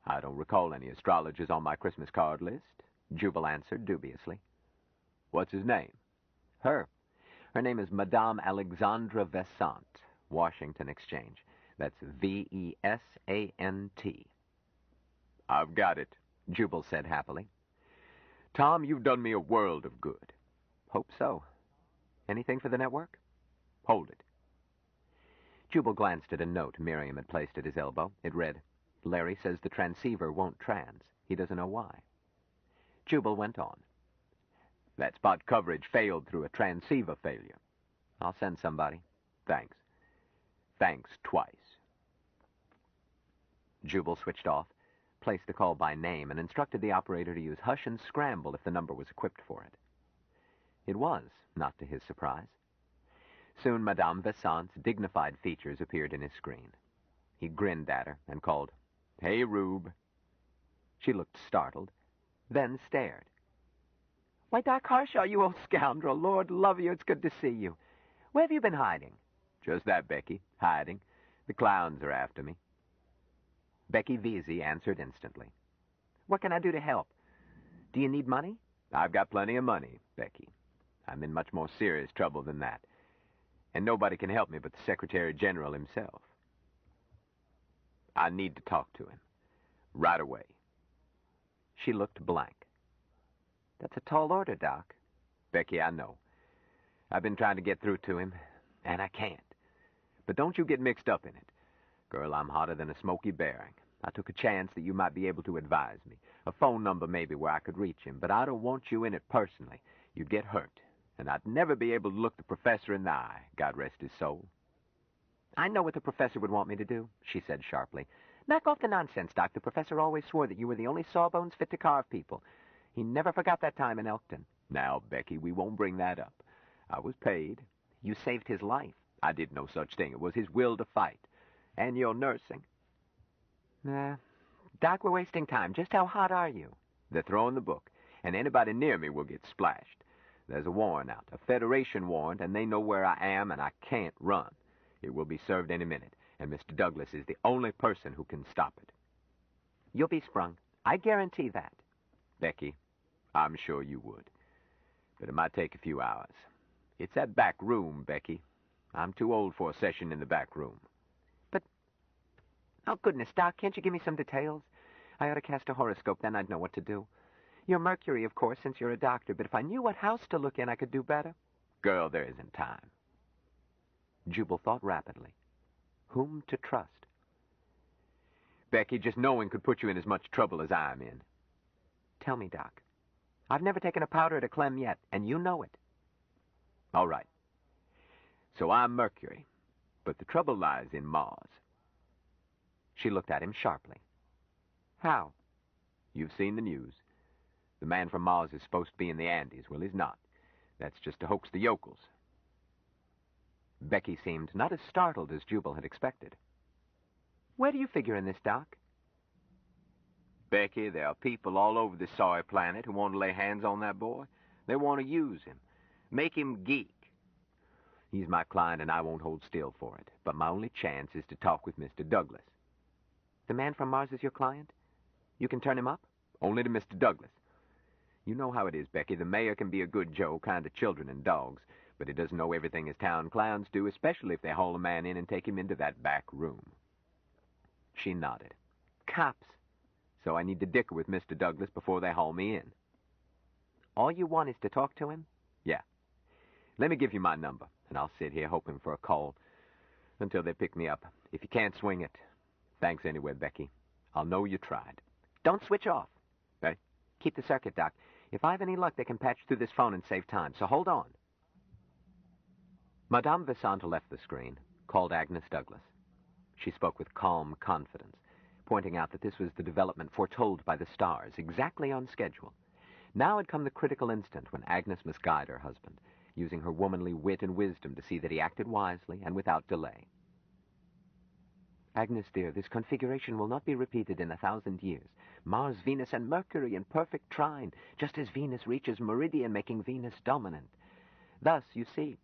I don't recall any astrologers on my Christmas card list, Jubal answered dubiously. What's his name? Her. Her name is Madame Alexandra Vesant, Washington Exchange. That's Vesant. I've got it, Jubal said happily. Tom, you've done me a world of good. Hope so. Anything for the network? Hold it. Jubal glanced at a note Miriam had placed at his elbow. It read, Larry says the transceiver won't trans. He doesn't know why. Jubal went on. That spot coverage failed through a transceiver failure. I'll send somebody. Thanks. Thanks twice. Jubal switched off, placed the call by name, and instructed the operator to use hush and scramble if the number was equipped for it. It was, not to his surprise. Soon Madame Vesant's dignified features appeared in his screen. He grinned at her and called, Hey, Rube. She looked startled, then stared. Why, Doc Harshaw, you old scoundrel. Lord love you, it's good to see you. Where have you been hiding? Just that, Becky. Hiding. The clowns are after me. Becky Vesey answered instantly. What can I do to help? Do you need money? I've got plenty of money, Becky. I'm in much more serious trouble than that. And nobody can help me but the Secretary General himself. I need to talk to him. Right away. She looked blank. That's a tall order, Doc. Becky, I know. I've been trying to get through to him, and I can't. But don't you get mixed up in it. Girl, I'm hotter than a smoky bearing. I took a chance that you might be able to advise me. A phone number maybe where I could reach him, but I don't want you in it personally. You'd get hurt, and I'd never be able to look the professor in the eye, God rest his soul. I know what the professor would want me to do, she said sharply. Knock off the nonsense, Doc. The professor always swore that you were the only sawbones fit to carve people. He never forgot that time in Elkton. Now, Becky, we won't bring that up. I was paid. You saved his life. I did no such thing. It was his will to fight. And your nursing. Doc, we're wasting time. Just how hot are you? They're throwing the book, and anybody near me will get splashed. There's a warrant out, a Federation warrant, and they know where I am, and I can't run. It will be served any minute, and Mr. Douglas is the only person who can stop it. You'll be sprung. I guarantee that. Becky, I'm sure you would. But it might take a few hours. It's that back room, Becky. I'm too old for a session in the back room. Oh, goodness, Doc, can't you give me some details? I ought to cast a horoscope, then I'd know what to do. You're Mercury, of course, since you're a doctor, but if I knew what house to look in, I could do better. Girl, there isn't time. Jubal thought rapidly. Whom to trust? Becky, just knowing could put you in as much trouble as I'm in. Tell me, Doc. I've never taken a powder to Clem yet, and you know it. All right. So I'm Mercury, but the trouble lies in Mars. She looked at him sharply. How? You've seen the news. The man from Mars is supposed to be in the Andes. Well, he's not. That's just to hoax the yokels. Becky seemed not as startled as Jubal had expected. Where do you figure in this, Doc? Becky, there are people all over this sorry planet who want to lay hands on that boy. They want to use him, make him geek. He's my client, and I won't hold still for it. But my only chance is to talk with Mr. Douglas. The man from Mars is your client? You can turn him up? Only to Mr. Douglas. You know how it is, Becky. The mayor can be a good Joe, kind to children and dogs, but he doesn't know everything as town clowns do, especially if they haul a man in and take him into that back room. She nodded. Cops. So I need to dicker with Mr. Douglas before they haul me in. All you want is to talk to him? Yeah. Let me give you my number, and I'll sit here hoping for a call until they pick me up. If you can't swing it, thanks anyway, Becky. I'll know you tried. Don't switch off. Hey? Keep the circuit, Doc. If I have any luck, they can patch through this phone and save time, so hold on. Madame Visante left the screen, called Agnes Douglas. She spoke with calm confidence, pointing out that this was the development foretold by the stars, exactly on schedule. Now had come the critical instant when Agnes must guide her husband, using her womanly wit and wisdom to see that he acted wisely and without delay. Agnes, dear, this configuration will not be repeated in 1,000 years. Mars, Venus, and Mercury in perfect trine, just as Venus reaches meridian, making Venus dominant. Thus, you see...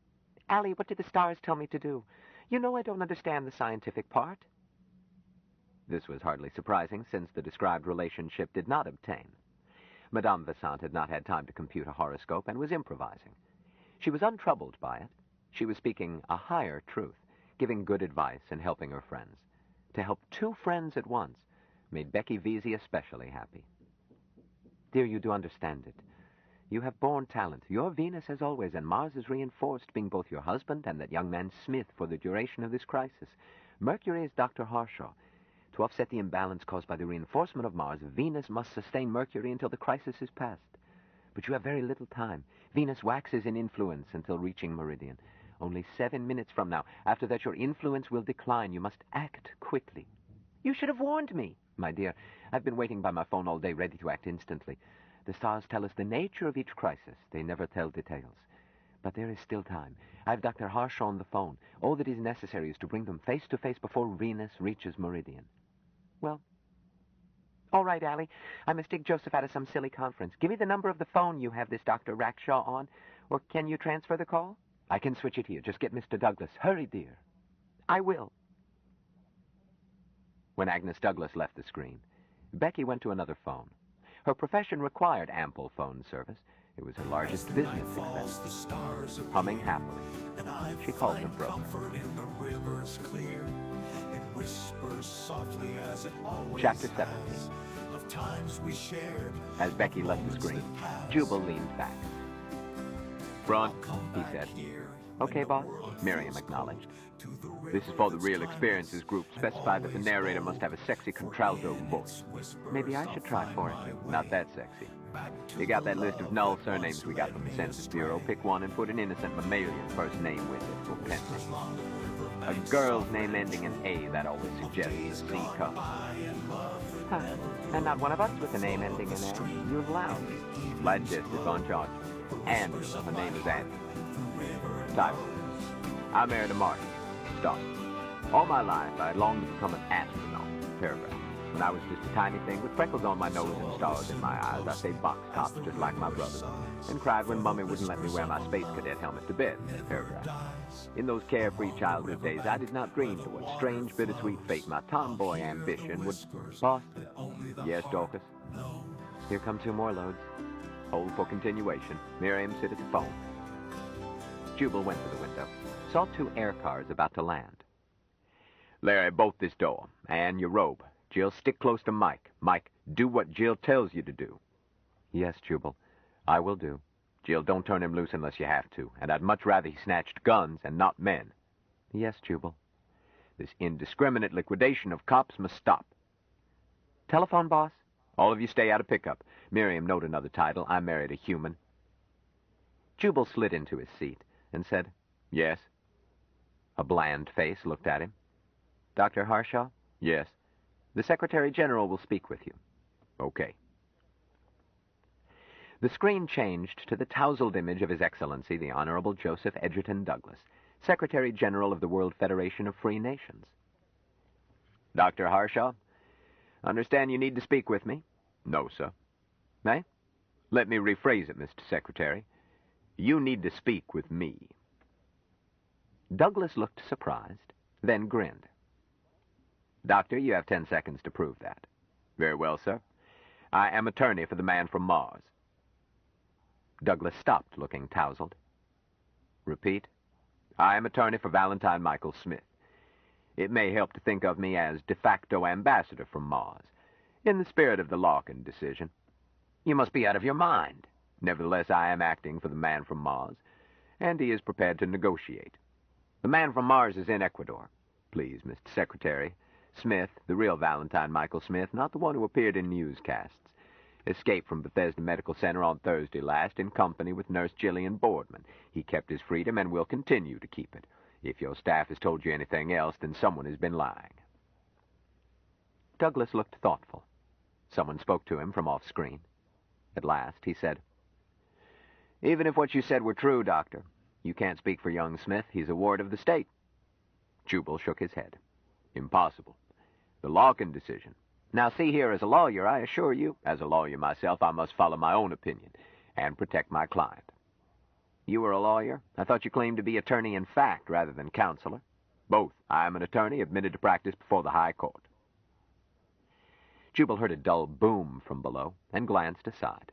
Allie, what did the stars tell me to do? You know I don't understand the scientific part. This was hardly surprising, since the described relationship did not obtain. Madame Visante had not had time to compute a horoscope and was improvising. She was untroubled by it. She was speaking a higher truth, giving good advice and helping her friends. To help two friends at once made Becky Vesey especially happy. Dear, you do understand it. You have born talent. You're Venus as always, and Mars is reinforced, being both your husband and that young man Smith for the duration of this crisis. Mercury is Dr. Harshaw. To offset the imbalance caused by the reinforcement of Mars, Venus must sustain Mercury until the crisis is past. But you have very little time. Venus waxes in influence until reaching meridian. Only 7 minutes from now. After that, your influence will decline. You must act quickly. You should have warned me. My dear, I've been waiting by my phone all day, ready to act instantly. The stars tell us the nature of each crisis. They never tell details. But there is still time. I have Dr. Harshaw on the phone. All that is necessary is to bring them face to face before Venus reaches meridian. Well, all right, Allie. I must dig Joseph out of some silly conference. Give me the number of the phone you have this Dr. Rackshaw on, or can you transfer the call? I can switch it here. Just get Mr. Douglas. Hurry, dear. I will. When Agnes Douglas left the screen, Becky went to another phone. Her profession required ample phone service. It was her largest business expense. Humming happily, she called her brother. Chapter 17. As Becky left the screen, Jubal leaned back. Front, he said. Okay, boss? Miriam acknowledged. This is for the Real Experiences group. Specify that the narrator must have a sexy contralto voice. Maybe I should try for it. Not that sexy. You got that list of null surnames we got from the Census Bureau. Pick one and put an innocent mammalian first name with it for pen name. A girl's name ending in A, that always suggests a C cup. Huh. And not one of us with a name ending in A. You're allowed. Flat-chested, on charge. And her name is Andy. Title. I married a Martian. Stop. All my life, I had longed to become an astronaut. Paragraph. When I was just a tiny thing with freckles on my nose and stars in my eyes, I played box tops just like my brothers, and cried when Mummy wouldn't let me wear my space cadet helmet to bed. Paragraph. In those carefree childhood days, I did not dream to what strange, bittersweet fate my tomboy ambition would... Boss? Yes, Dorcas? Here come 2 more loads. Hold for continuation. Miriam, sit at the phone. Jubal went to the window, saw 2 air cars about to land. Larry, bolt this door. And your robe. Jill, stick close to Mike. Mike, do what Jill tells you to do. Yes, Jubal, I will do. Jill, don't turn him loose unless you have to. And I'd much rather he snatched guns and not men. Yes, Jubal. This indiscriminate liquidation of cops must stop. Telephone, boss? All of you stay out of pickup. Miriam, note another title. I married a human. Jubal slid into his seat and said, Yes. A bland face looked at him. Dr. Harshaw? Yes. The Secretary General will speak with you. Okay. The screen changed to the tousled image of His Excellency, the Honorable Joseph Edgerton Douglas, Secretary General of the World Federation of Free Nations. Dr. Harshaw, understand you need to speak with me? No, sir. May? Let me rephrase it, Mr. Secretary. You need to speak with me. Douglas looked surprised, then grinned. Doctor, you have 10 seconds to prove that. Very well, sir. I am attorney for the man from Mars. Douglas stopped, looking tousled. Repeat. I am attorney for Valentine Michael Smith. It may help to think of me as de facto ambassador from Mars, in the spirit of the Larkin decision. You must be out of your mind. Nevertheless, I am acting for the man from Mars, and he is prepared to negotiate. The man from Mars is in Ecuador. Please, Mr. Secretary. Smith, the real Valentine Michael Smith, not the one who appeared in newscasts, escaped from Bethesda Medical Center on Thursday last in company with Nurse Jillian Boardman. He kept his freedom and will continue to keep it. If your staff has told you anything else, then someone has been lying. Douglas looked thoughtful. Someone spoke to him from off-screen. At last, he said, Even if what you said were true, Doctor, you can't speak for young Smith. He's a ward of the state. Jubal shook his head. Impossible. The Larkin decision. Now, see here, as a lawyer, I assure you, as a lawyer myself, I must follow my own opinion and protect my client. You were a lawyer? I thought you claimed to be attorney in fact rather than counselor. Both. I am an attorney admitted to practice before the High Court. Jubal heard a dull boom from below and glanced aside.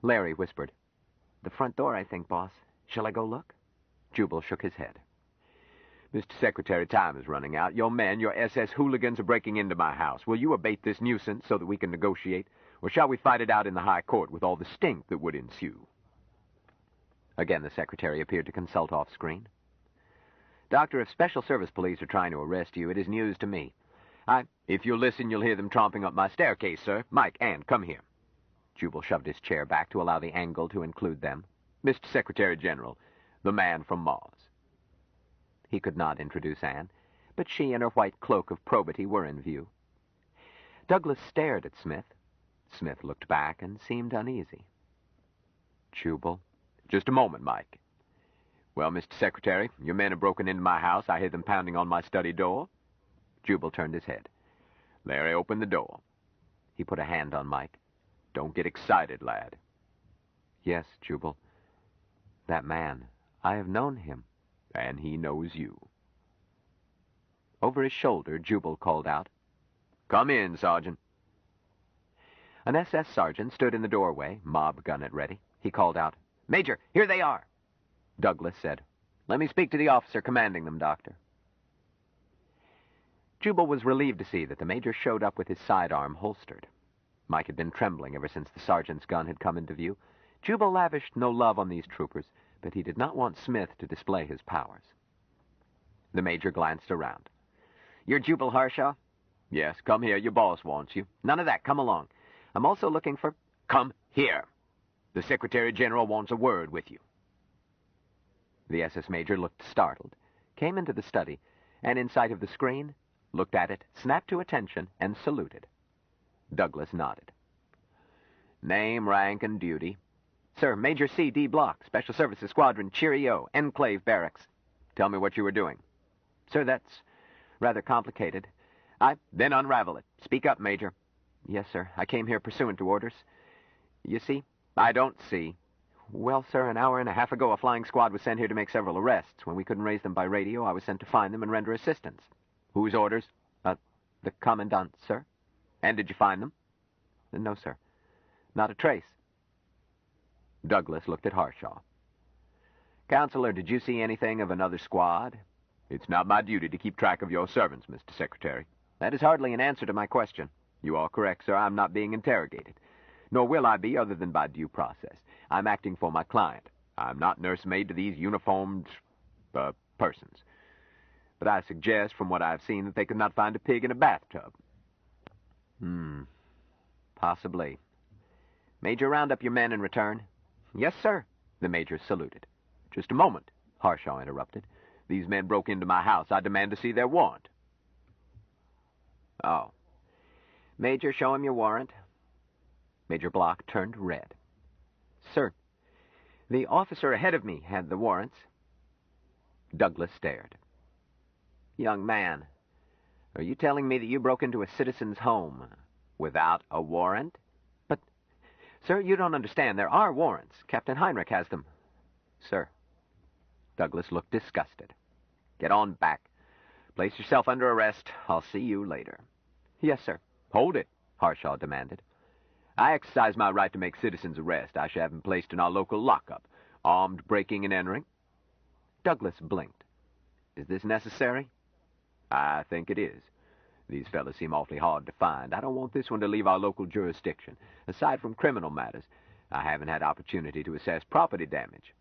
Larry whispered, The front door, I think, boss. Shall I go look? Jubal shook his head. Mr. Secretary, time is running out. Your men, your SS hooligans, are breaking into my house. Will you abate this nuisance so that we can negotiate? Or shall we fight it out in the High Court with all the stink that would ensue? Again, the Secretary appeared to consult off-screen. Doctor, if Special Service Police are trying to arrest you, it is news to me. If you'll listen, you'll hear them tromping up my staircase, sir. Mike, Ann, come here. Jubal shoved his chair back to allow the angle to include them. Mr. Secretary General, the man from Mars. He could not introduce Anne, but she and her white cloak of probity were in view. Douglas stared at Smith. Smith looked back and seemed uneasy. Jubal. Just a moment, Mike. Well, Mr. Secretary, your men have broken into my house. I hear them pounding on my study door. Jubal turned his head. Larry, open the door. He put a hand on Mike. Don't get excited, lad. Yes, Jubal. That man, I have known him. And he knows you. Over his shoulder, Jubal called out, Come in, Sergeant. An SS sergeant stood in the doorway, mob gun at ready. He called out, Major, here they are. Douglas said, Let me speak to the officer commanding them, Doctor. Jubal was relieved to see that the major showed up with his sidearm holstered. Mike had been trembling ever since the sergeant's gun had come into view. Jubal lavished no love on these troopers, but he did not want Smith to display his powers. The Major glanced around. "You're Jubal Harshaw?" "Yes, come here. Your boss wants you." "None of that. Come along. I'm also looking for—" "Come here. The Secretary General wants a word with you." The SS Major looked startled, came into the study, and in sight of the screen, looked at it, snapped to attention, and saluted. Douglas nodded. "Name, rank, and duty." "Sir, Major C.D. Block, Special Services Squadron, Cheerio, Enclave Barracks." "Tell me what you were doing." "Sir, that's rather complicated. Then unravel it. Speak up, Major." "Yes, sir. I came here pursuant to orders. You see?" "I don't see." "Well, sir, an hour and a half ago, a flying squad was sent here to make several arrests. When we couldn't raise them by radio, I was sent to find them and render assistance." "Whose orders?" The Commandant, sir." "And did you find them?" "No, sir. Not a trace." Douglas looked at Harshaw. "Counselor, did you see anything of another squad?" "It's not my duty to keep track of your servants, Mr. Secretary." "That is hardly an answer to my question." "You are correct, sir. I'm not being interrogated. Nor will I be other than by due process. I'm acting for my client. I'm not nursemaid to these uniformed, persons. But I suggest, from what I've seen, that they could not find a pig in a bathtub." Possibly. Major, round up your men and return." "Yes, sir." The Major saluted. "Just a moment," Harshaw interrupted. "These men broke into my house. I demand to see their warrant." "Oh. Major, show him your warrant." Major Block turned red. "Sir, the officer ahead of me had the warrants." Douglas stared. "Young man, are you telling me that you broke into a citizen's home without a warrant?" "But, sir, you don't understand. There are warrants. Captain Heinrich has them." "Sir." Douglas looked disgusted. "Get on back. Place yourself under arrest. I'll see you later." "Yes, sir." "Hold it," Harshaw demanded. "I exercise my right to make citizens arrest. I shall have him placed in our local lockup. Armed breaking and entering." Douglas blinked. "Is this necessary?" "I think it is. These fellows seem awfully hard to find. I don't want this one to leave our local jurisdiction. Aside from criminal matters, I haven't had opportunity to assess property damage."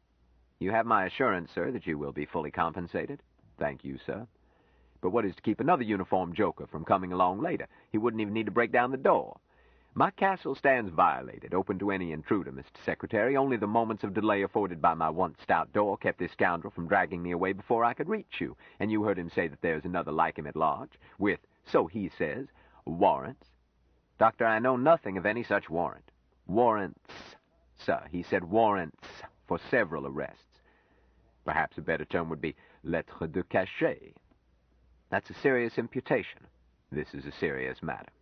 "You have my assurance, sir, that you will be fully compensated." "Thank you, sir. But what is to keep another uniformed joker from coming along later? He wouldn't even need to break down the door. My castle stands violated, open to any intruder, Mr. Secretary. Only the moments of delay afforded by my once stout door kept this scoundrel from dragging me away before I could reach you. And you heard him say that there's another like him at large, with, so he says, warrants." "Doctor, I know nothing of any such warrant." "Warrants, sir. He said warrants for several arrests. Perhaps a better term would be lettre de cachet." "That's a serious imputation." "This is a serious matter."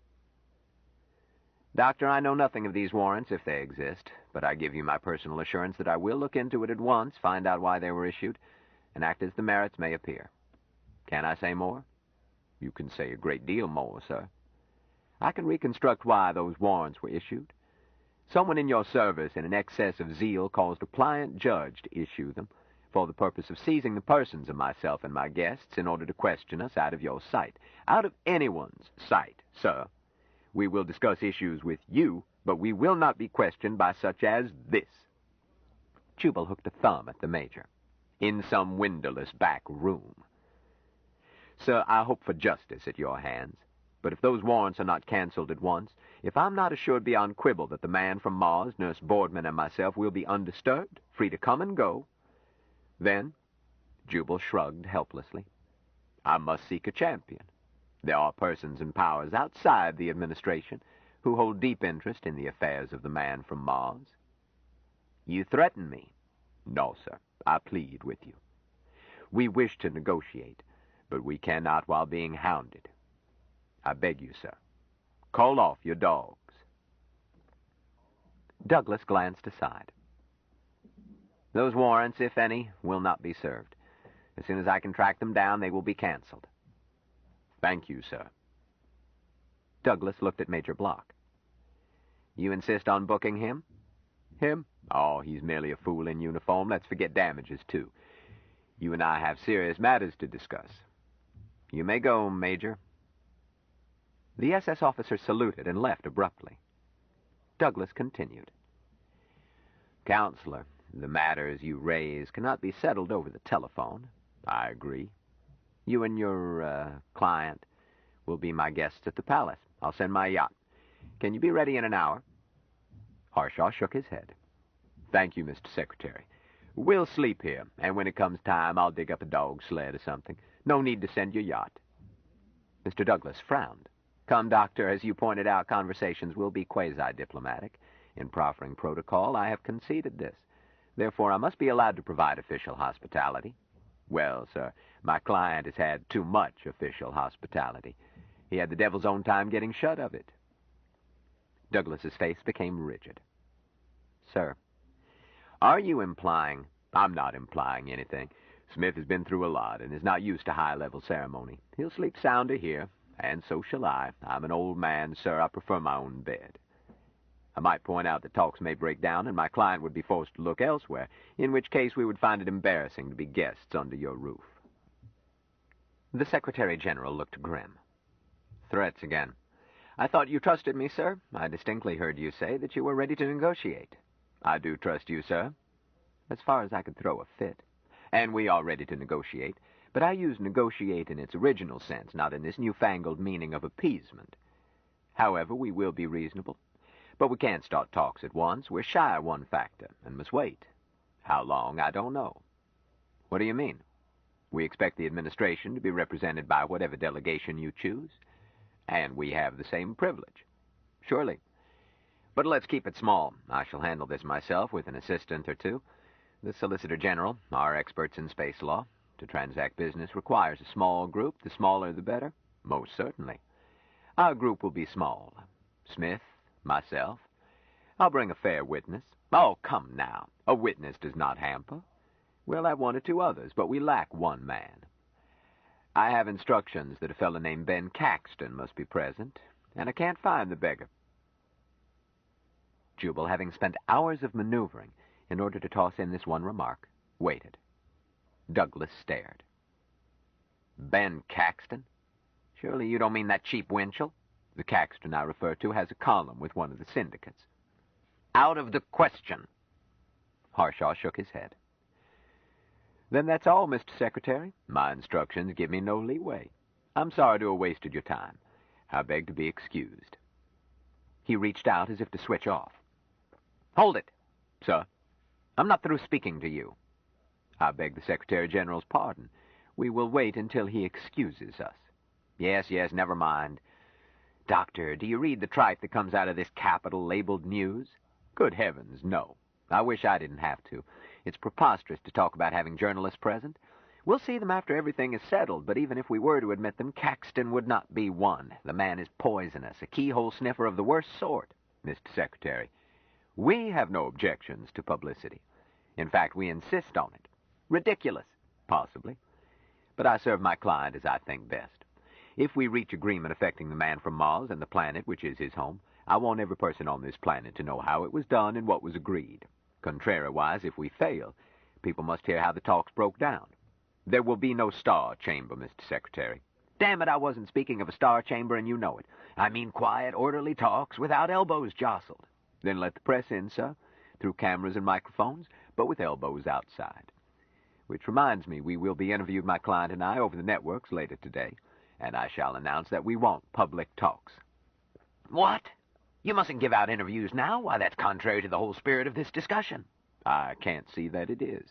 "Doctor, I know nothing of these warrants, if they exist, but I give you my personal assurance that I will look into it at once, find out why they were issued, and act as the merits may appear. Can I say more?" "You can say a great deal more, sir. I can reconstruct why those warrants were issued. Someone in your service, in an excess of zeal, caused a pliant judge to issue them, for the purpose of seizing the persons of myself and my guests in order to question us out of your sight. Out of anyone's sight, sir. We will discuss issues with you, but we will not be questioned by such as this." Jubal hooked a thumb at the Major. "In some windowless back room. Sir, I hope for justice at your hands. But if those warrants are not canceled at once, if I'm not assured beyond quibble that the man from Mars, Nurse Boardman, and myself will be undisturbed, free to come and go, then," Jubal shrugged helplessly, "I must seek a champion. There are persons and powers outside the administration who hold deep interest in the affairs of the man from Mars." "You threaten me." "No, sir. I plead with you. We wish to negotiate, but we cannot while being hounded. I beg you, sir, call off your dogs." Douglas glanced aside. "Those warrants, if any, will not be served. As soon as I can track them down, they will be canceled." "Thank you, sir." Douglas looked at Major Block. "You insist on booking him?" "Him? Oh, he's merely a fool in uniform. Let's forget damages, too. You and I have serious matters to discuss." "You may go, Major." The SS officer saluted and left abruptly. Douglas continued. "Counselor, The matters you raise cannot be settled over the telephone. I agree. You and your, client will be my guests at the palace. I'll send my yacht. Can you be ready in an hour? Harshaw shook his head. Thank you, Mr. Secretary. We'll sleep here, and when it comes time, I'll dig up a dog sled or something. No need to send your yacht. Mr. Douglas frowned. Come, Doctor, as you pointed out, conversations will be quasi-diplomatic. In proffering protocol, I have conceded this. Therefore, I must be allowed to provide official hospitality. Well, sir, my client has had too much official hospitality. He had the devil's own time getting shut of it. Douglas's face became rigid. Sir, are you implying... I'm not implying anything. Smith has been through a lot and is not used to high-level ceremony. He'll sleep sounder here, and so shall I. I'm an old man, sir. I prefer my own bed. I might point out that talks may break down and my client would be forced to look elsewhere, in which case we would find it embarrassing to be guests under your roof. The Secretary General looked grim. Threats again. I thought you trusted me, sir. I distinctly heard you say that you were ready to negotiate. I do trust you, sir. As far as I could throw a fit. And we are ready to negotiate, but I use negotiate in its original sense, not in this newfangled meaning of appeasement. However, we will be reasonable. But we can't start talks at once. We're shy of one factor, and must wait. How long, I don't know. What do you mean? We expect the administration to be represented by whatever delegation you choose, and we have the same privilege. Surely. But let's keep it small. I shall handle this myself with an assistant or two. The Solicitor General, our experts in space law. To transact business requires a small group. The smaller, the better. Most certainly. Our group will be small. Smith, myself. I'll bring a fair witness. Oh, come now. A witness does not hamper. We'll have one or two others, but we lack one man. I have instructions that a fellow named Ben Caxton must be present, and I can't find the beggar. Jubal, having spent hours of maneuvering in order to toss in this one remark, waited. Douglas stared. Ben Caxton? Surely you don't mean that cheap Winchell? The Caxton I refer to has a column with one of the syndicates. Out of the question. Harshaw shook his head. Then that's all, Mr. Secretary. My instructions give me no leeway. I'm sorry to have wasted your time. I beg to be excused. He reached out as if to switch off. Hold it, sir. I'm not through speaking to you. I beg the Secretary General's pardon. We will wait until he excuses us. Yes, never mind. Doctor, do you read the tripe that comes out of this Capitol labeled news? Good heavens, no. I wish I didn't have to. It's preposterous to talk about having journalists present. We'll see them after everything is settled, but even if we were to admit them, Caxton would not be one. The man is poisonous, a keyhole sniffer of the worst sort, Mr. Secretary. We have no objections to publicity. In fact, we insist on it. Ridiculous, possibly. But I serve my client as I think best. If we reach agreement affecting the man from Mars and the planet, which is his home, I want every person on this planet to know how it was done and what was agreed. Contrariwise, if we fail, people must hear how the talks broke down. There will be no star chamber, Mr. Secretary. Damn it, I wasn't speaking of a star chamber, and you know it. I mean quiet, orderly talks without elbows jostled. Then let the press in, sir, through cameras and microphones, but with elbows outside. Which reminds me, we will be interviewed, my client and I, over the networks later today, and I shall announce that we want public talks. What? You mustn't give out interviews now. Why, that's contrary to the whole spirit of this discussion. I can't see that it is.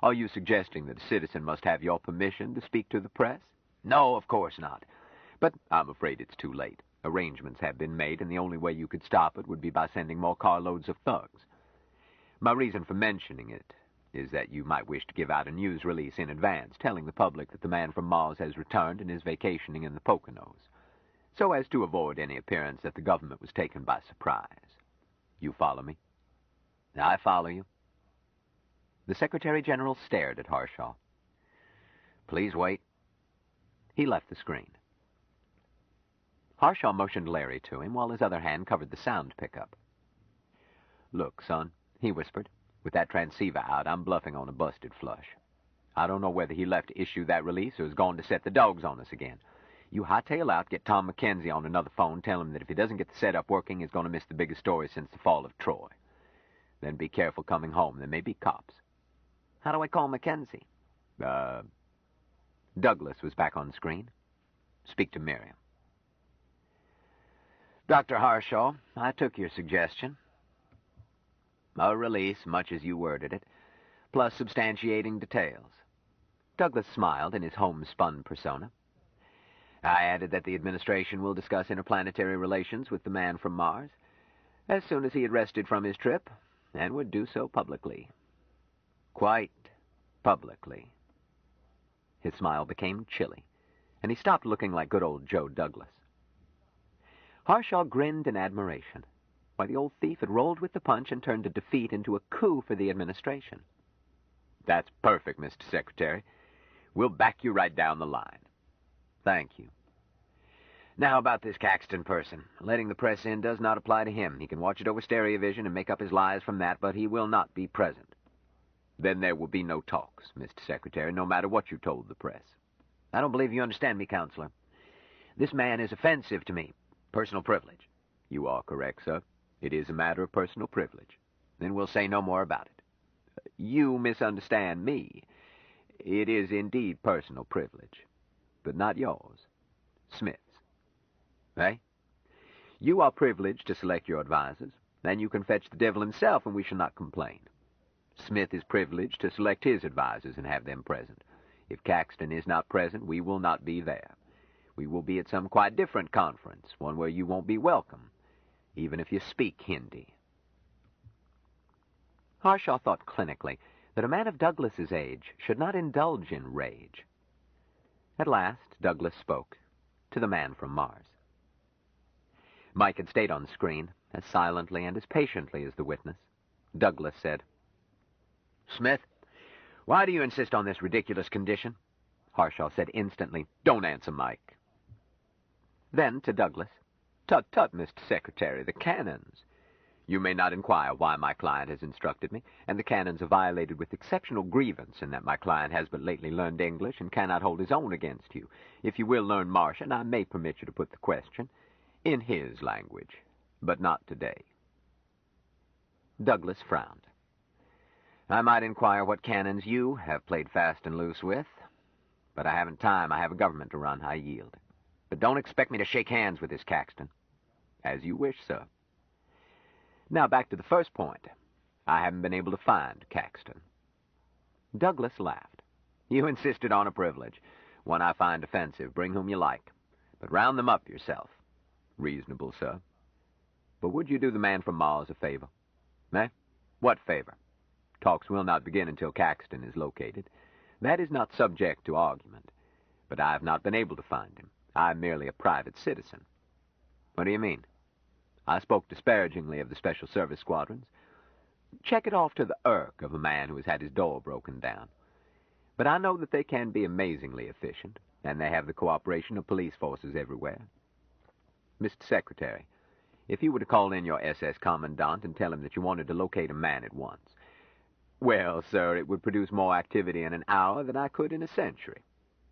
Are you suggesting that a citizen must have your permission to speak to the press? No, of course not. But I'm afraid it's too late. Arrangements have been made, and the only way you could stop it would be by sending more carloads of thugs. My reason for mentioning it is that you might wish to give out a news release in advance, telling the public that the man from Mars has returned and is vacationing in the Poconos, so as to avoid any appearance that the government was taken by surprise. You follow me? I follow you. The Secretary General stared at Harshaw. Please wait. He left the screen. Harshaw motioned Larry to him while his other hand covered the sound pickup. Look, son, he whispered, with that transceiver out, I'm bluffing on a busted flush. I don't know whether he left to issue that release or is going to set the dogs on us again. You hightail out, get Tom McKenzie on another phone, tell him that if he doesn't get the setup working, he's going to miss the biggest story since the fall of Troy. Then be careful coming home. There may be cops. How do I call Mackenzie? Douglas was back on screen. Speak to Miriam. Dr. Harshaw, I took your suggestion. A release, much as you worded it, plus substantiating details. Douglas smiled in his homespun persona. I added that the administration will discuss interplanetary relations with the man from Mars as soon as he had rested from his trip, and would do so publicly. Quite publicly. His smile became chilly, and he stopped looking like good old Joe Douglas. Harshaw grinned in admiration. Why, the old thief had rolled with the punch and turned a defeat into a coup for the administration. That's perfect, Mr. Secretary. We'll back you right down the line. Thank you. Now about this Caxton person. Letting the press in does not apply to him. He can watch it over stereovision and make up his lies from that, but he will not be present. Then there will be no talks, Mr. Secretary, no matter what you told the press. I don't believe you understand me, Counselor. This man is offensive to me. Personal privilege. You are correct, sir. It is a matter of personal privilege. Then we'll say no more about it. You misunderstand me. It is indeed personal privilege, but not yours. Smith's. Eh? You are privileged to select your advisors, and you can fetch the devil himself, and we shall not complain. Smith is privileged to select his advisors and have them present. If Caxton is not present, we will not be there. We will be at some quite different conference, one where you won't be welcome, even if you speak Hindi. Harshaw thought clinically that a man of Douglas's age should not indulge in rage. At last, Douglas spoke to the man from Mars. Mike had stayed on screen, as silently and as patiently as the witness. Douglas said, Smith, why do you insist on this ridiculous condition? Harshaw said instantly, Don't answer, Mike. Then to Douglas, Tut, Mr. Secretary, the canons. You may not inquire why my client has instructed me, and the canons are violated with exceptional grievance in that my client has but lately learned English and cannot hold his own against you. If you will learn Martian, I may permit you to put the question in his language, but not today. Douglas frowned. I might inquire what canons you have played fast and loose with, but I haven't time. I have a government to run. I yield. But don't expect me to shake hands with this Caxton. As you wish, sir. Now back to the first point. I haven't been able to find Caxton. Douglas laughed. You insisted on a privilege, one I find offensive. Bring whom you like, but round them up yourself. Reasonable, sir. But would you do the man from Mars a favor? Eh? What favor? Talks will not begin until Caxton is located. That is not subject to argument. But I have not been able to find him. I am merely a private citizen. What do you mean? I spoke disparagingly of the Special Service Squadrons. Check it off to the irk of a man who has had his door broken down. But I know that they can be amazingly efficient, and they have the cooperation of police forces everywhere. Mr. Secretary, if you were to call in your SS Commandant and tell him that you wanted to locate a man at once, well, sir, it would produce more activity in an hour than I could in a century.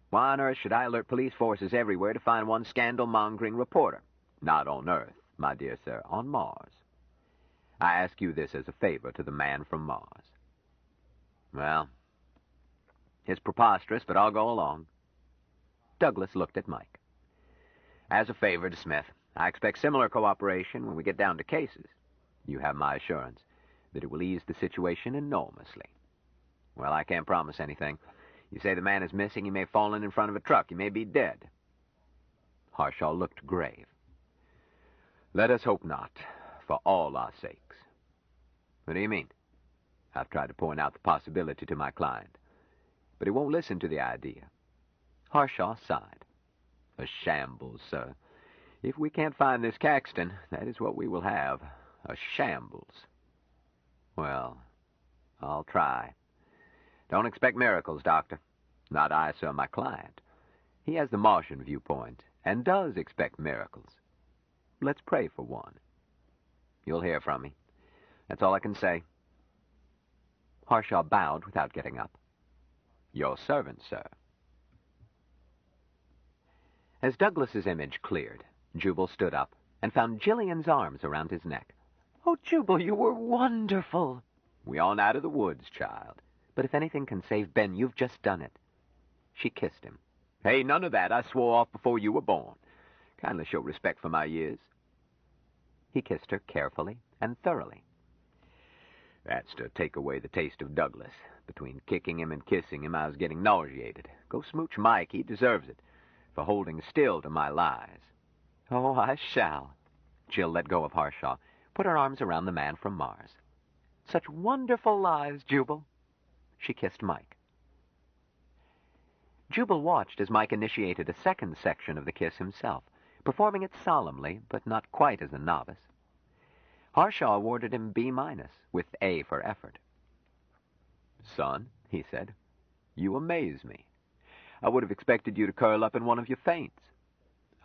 Why on earth should I alert police forces everywhere to find one scandal-mongering reporter? Not on Earth, my dear sir, on Mars. I ask you this as a favor to the man from Mars. Well, it's preposterous, but I'll go along. Douglas looked at Mike. As a favor to Smith, I expect similar cooperation when we get down to cases. You have my assurance that it will ease the situation enormously. Well, I can't promise anything. You say the man is missing, he may have fallen in front of a truck, he may be dead. Harshaw looked grave. Let us hope not, for all our sakes. What do you mean? I've tried to point out the possibility to my client, but he won't listen to the idea. Harshaw sighed. A shambles, sir. If we can't find this Caxton, that is what we will have, a shambles. Well, I'll try. Don't expect miracles, Doctor. Not I, sir, my client. He has the Martian viewpoint, and does expect miracles. Let's pray for one. You'll hear from me. That's all I can say. Harshaw bowed without getting up. Your servant, sir. As Douglas's image cleared, Jubal stood up and found Jillian's arms around his neck. Oh, Jubal, you were wonderful. We on out of the woods, child. But if anything can save Ben, you've just done it. She kissed him. Hey, none of that. I swore off before you were born. Kindly show respect for my years. He kissed her carefully and thoroughly. That's to take away the taste of Douglas. Between kicking him and kissing him, I was getting nauseated. Go smooch Mike. He deserves it for holding still to my lies. Oh, I shall. Jill let go of Harshaw, put her arms around the man from Mars. Such wonderful lies, Jubal. She kissed Mike. Jubal watched as Mike initiated a second section of the kiss himself, performing it solemnly, but not quite as a novice. Harshaw awarded him B-, with A for effort. Son, he said, you amaze me. I would have expected you to curl up in one of your faints.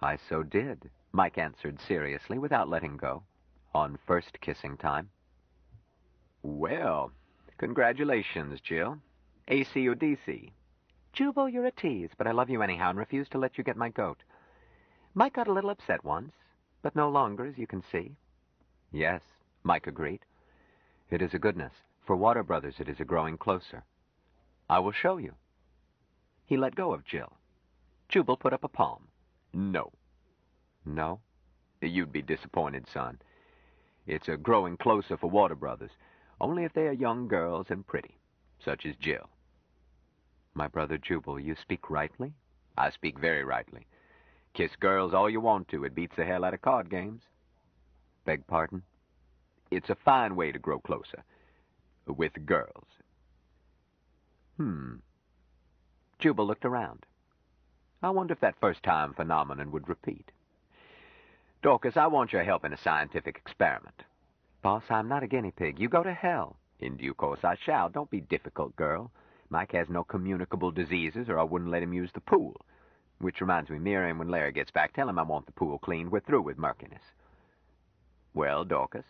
I so did, Mike answered seriously, without letting go, on first kissing time. Well, congratulations, Jill. AC or DC? Jubal, you're a tease, but I love you anyhow and refuse to let you get my goat. Mike got a little upset once, but no longer, as you can see. Yes, Mike agreed. It is a goodness. For Water Brothers, it is a growing closer. I will show you. He let go of Jill. Jubal put up a palm. No. No? You'd be disappointed, son. It's a growing closer for Water Brothers, only if they are young girls and pretty, such as Jill. My brother Jubal, you speak rightly? I speak very rightly. Kiss girls all you want to. It beats the hell out of card games. Beg pardon? It's a fine way to grow closer. With girls. Jubal looked around. I wonder if that first-time phenomenon would repeat. Dorcas, I want your help in a scientific experiment. Boss, I'm not a guinea pig. You go to hell. In due course I shall. Don't be difficult, girl. Mike has no communicable diseases, or I wouldn't let him use the pool. Which reminds me, Miriam, when Larry gets back, tell him I want the pool cleaned. We're through with murkiness. Well, Dorcas?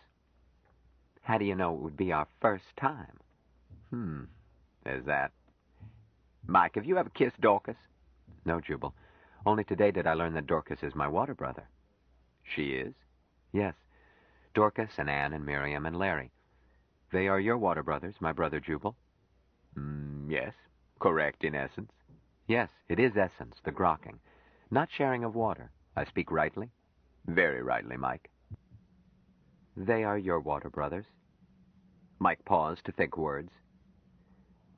How do you know it would be our first time? There's that. Mike, have you ever kissed Dorcas? No, Jubal. Only today did I learn that Dorcas is my water brother. She is? Yes. Dorcas and Anne and Miriam and Larry. They are your water brothers, my brother Jubal. Yes. Correct in essence. Yes, it is essence, the grokking. Not sharing of water. I speak rightly? Very rightly, Mike. They are your water brothers. Mike paused to think words.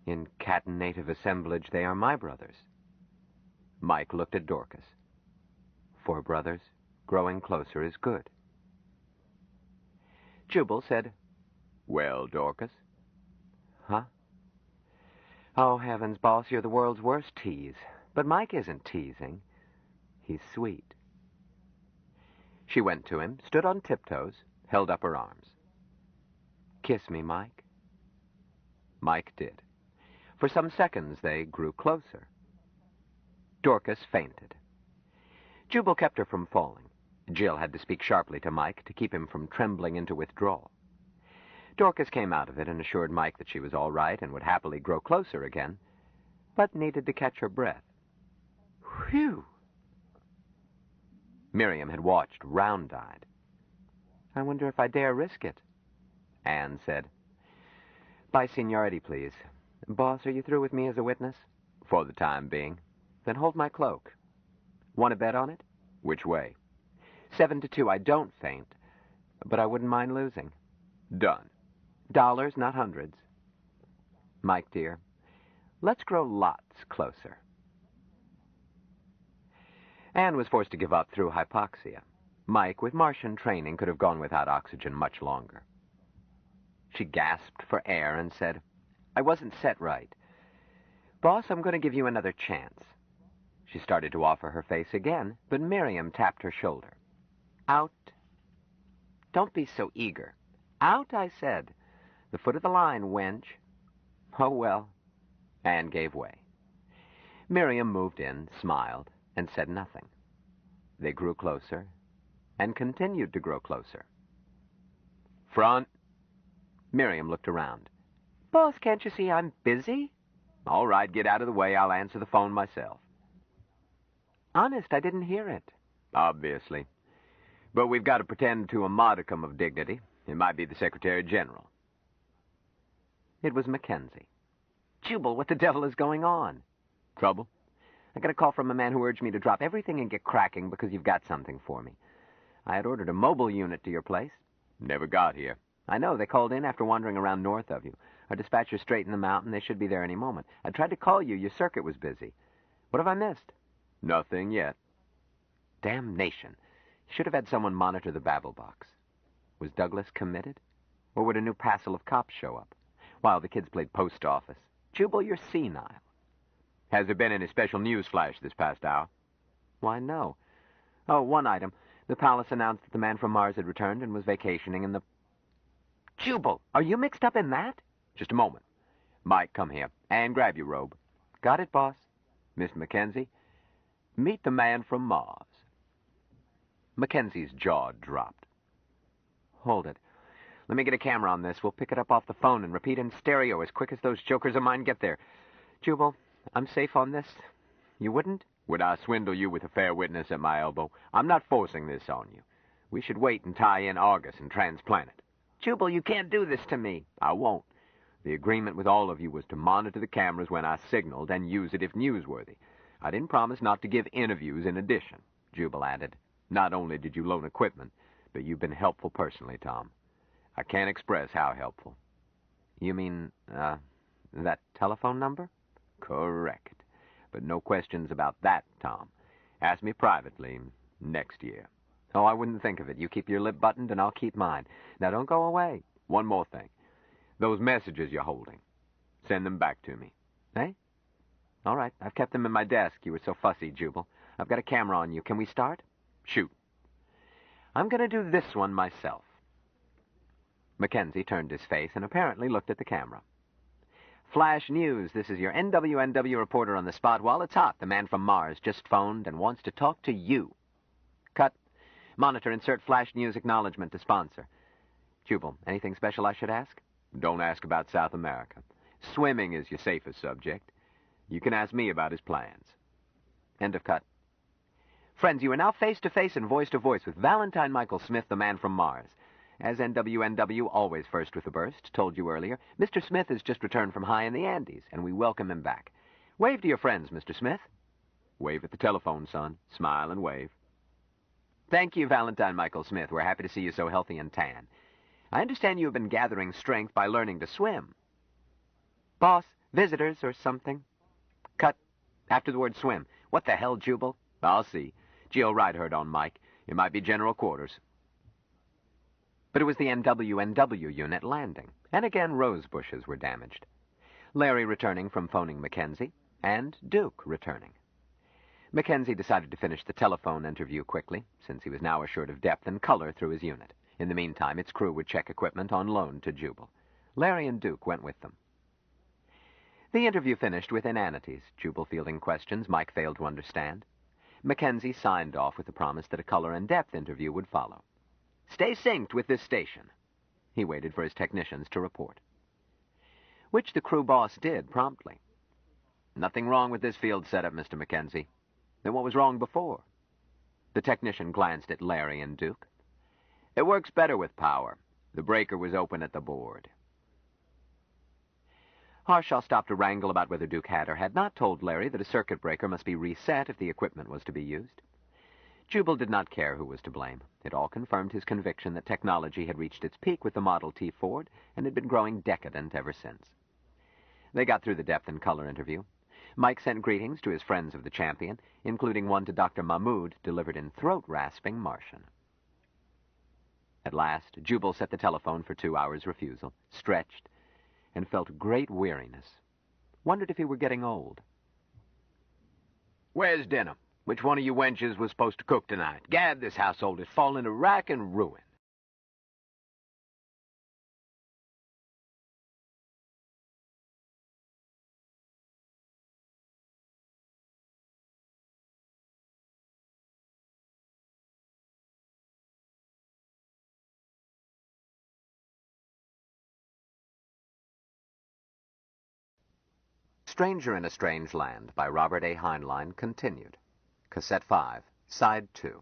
In catenative assemblage, they are my brothers. Mike looked at Dorcas. For brothers, growing closer is good. Jubal said, Well, Dorcas? Huh? Oh, heavens, boss, you're the world's worst tease. But Mike isn't teasing. He's sweet. She went to him, stood on tiptoes, held up her arms. Kiss me, Mike. Mike did. For some seconds they grew closer. Dorcas fainted. Jubal kept her from falling. Jill had to speak sharply to Mike to keep him from trembling into withdrawal. Dorcas came out of it and assured Mike that she was all right and would happily grow closer again, but needed to catch her breath. Whew! Miriam had watched, round-eyed. I wonder if I dare risk it. Anne said, By seniority, please. Boss, are you through with me as a witness? For the time being. Then hold my cloak. Want to bet on it? Which way? 7-2. I don't faint, but I wouldn't mind losing. Done. Dollars, not hundreds. Mike, dear, let's grow lots closer. Anne was forced to give up through hypoxia. Mike, with Martian training, could have gone without oxygen much longer. She gasped for air and said, I wasn't set right. Boss, I'm going to give you another chance. She started to offer her face again, but Miriam tapped her shoulder. Out. Don't be so eager. Out, I said. The foot of the line, wench. Oh, well. Anne gave way. Miriam moved in, smiled, and said nothing. They grew closer, and continued to grow closer. Front. Miriam looked around. Boss, can't you see I'm busy? All right, get out of the way. I'll answer the phone myself. Honest, I didn't hear it. Obviously. But we've got to pretend to a modicum of dignity. It might be the Secretary General. It was Mackenzie. Jubal, what the devil is going on? Trouble? I got a call from a man who urged me to drop everything and get cracking because you've got something for me. I had ordered a mobile unit to your place. Never got here. I know. They called in after wandering around north of you. Our dispatcher straightened them out, and they should be there any moment. I tried to call you. Your circuit was busy. What have I missed? Nothing yet. Damnation. Should have had someone monitor the babble box. Was Douglas committed? Or would a new passel of cops show up? While the kids played post office. Jubal, you're senile. Has there been any special news flash this past hour? Why, no. Oh, one item. The palace announced that the man from Mars had returned and was vacationing in the... Jubal, are you mixed up in that? Just a moment. Mike, come here. And grab your robe. Got it, boss. Mr. Mackenzie, meet the man from Mars. Mackenzie's jaw dropped. Hold it. Let me get a camera on this. We'll pick it up off the phone and repeat in stereo as quick as those jokers of mine get there. Jubal, I'm safe on this. You wouldn't? Would I swindle you with a fair witness at my elbow? I'm not forcing this on you. We should wait and tie in Argus and transplant it. Jubal, you can't do this to me. I won't. The agreement with all of you was to monitor the cameras when I signaled and use it if newsworthy. I didn't promise not to give interviews in addition, Jubal added. Not only did you loan equipment, but you've been helpful personally, Tom. I can't express how helpful. You mean, that telephone number? Correct. But no questions about that, Tom. Ask me privately next year. Oh, I wouldn't think of it. You keep your lip buttoned and I'll keep mine. Now, don't go away. One more thing. Those messages you're holding, send them back to me. Eh? All right. I've kept them in my desk. You were so fussy, Jubal. I've got a camera on you. Can we start? Shoot. I'm going to do this one myself. Mackenzie turned his face and apparently looked at the camera. Flash news. This is your NWNW reporter on the spot. While it's hot, the man from Mars just phoned and wants to talk to you. Cut. Monitor, insert flash news acknowledgement to sponsor. Jubal, anything special I should ask? Don't ask about South America. Swimming is your safest subject. You can ask me about his plans. End of cut. Friends, you are now face-to-face and voice-to-voice with Valentine Michael Smith, the man from Mars. As NWNW, always first with the burst, told you earlier, Mr. Smith has just returned from high in the Andes, and we welcome him back. Wave to your friends, Mr. Smith. Wave at the telephone, son. Smile and wave. Thank you, Valentine Michael Smith. We're happy to see you so healthy and tan. I understand you have been gathering strength by learning to swim. Boss, visitors or something? Cut. After the word swim. What the hell, Jubal? I'll see. Geo Wright heard on Mike. It might be general quarters. But it was the NWNW unit landing, and again rose bushes were damaged. Larry returning from phoning Mackenzie, and Duke returning. Mackenzie decided to finish the telephone interview quickly, since he was now assured of depth and color through his unit. In the meantime, its crew would check equipment on loan to Jubal. Larry and Duke went with them. The interview finished with inanities, Jubal fielding questions Mike failed to understand. Mackenzie signed off with the promise that a color and depth interview would follow. Stay synced with this station. He waited for his technicians to report. Which the crew boss did promptly. Nothing wrong with this field setup, Mr. Mackenzie. Then what was wrong before? The technician glanced at Larry and Duke. It works better with power. The breaker was open at the board. Harshaw stopped to wrangle about whether Duke had or had not told Larry that a circuit breaker must be reset if the equipment was to be used. Jubal did not care who was to blame. It all confirmed his conviction that technology had reached its peak with the Model T Ford and had been growing decadent ever since. They got through the depth and color interview. Mike sent greetings to his friends of the champion, including one to Dr. Mahmoud, delivered in throat-rasping Martian. At last, Jubal set the telephone for 2 hours' refusal, stretched, and felt great weariness. Wondered if he were getting old. Where's dinner? Which one of you wenches was supposed to cook tonight? Gad, this household has fallen into rack and ruin. Stranger in a Strange Land by Robert A. Heinlein continued. Cassette 5, Side 2.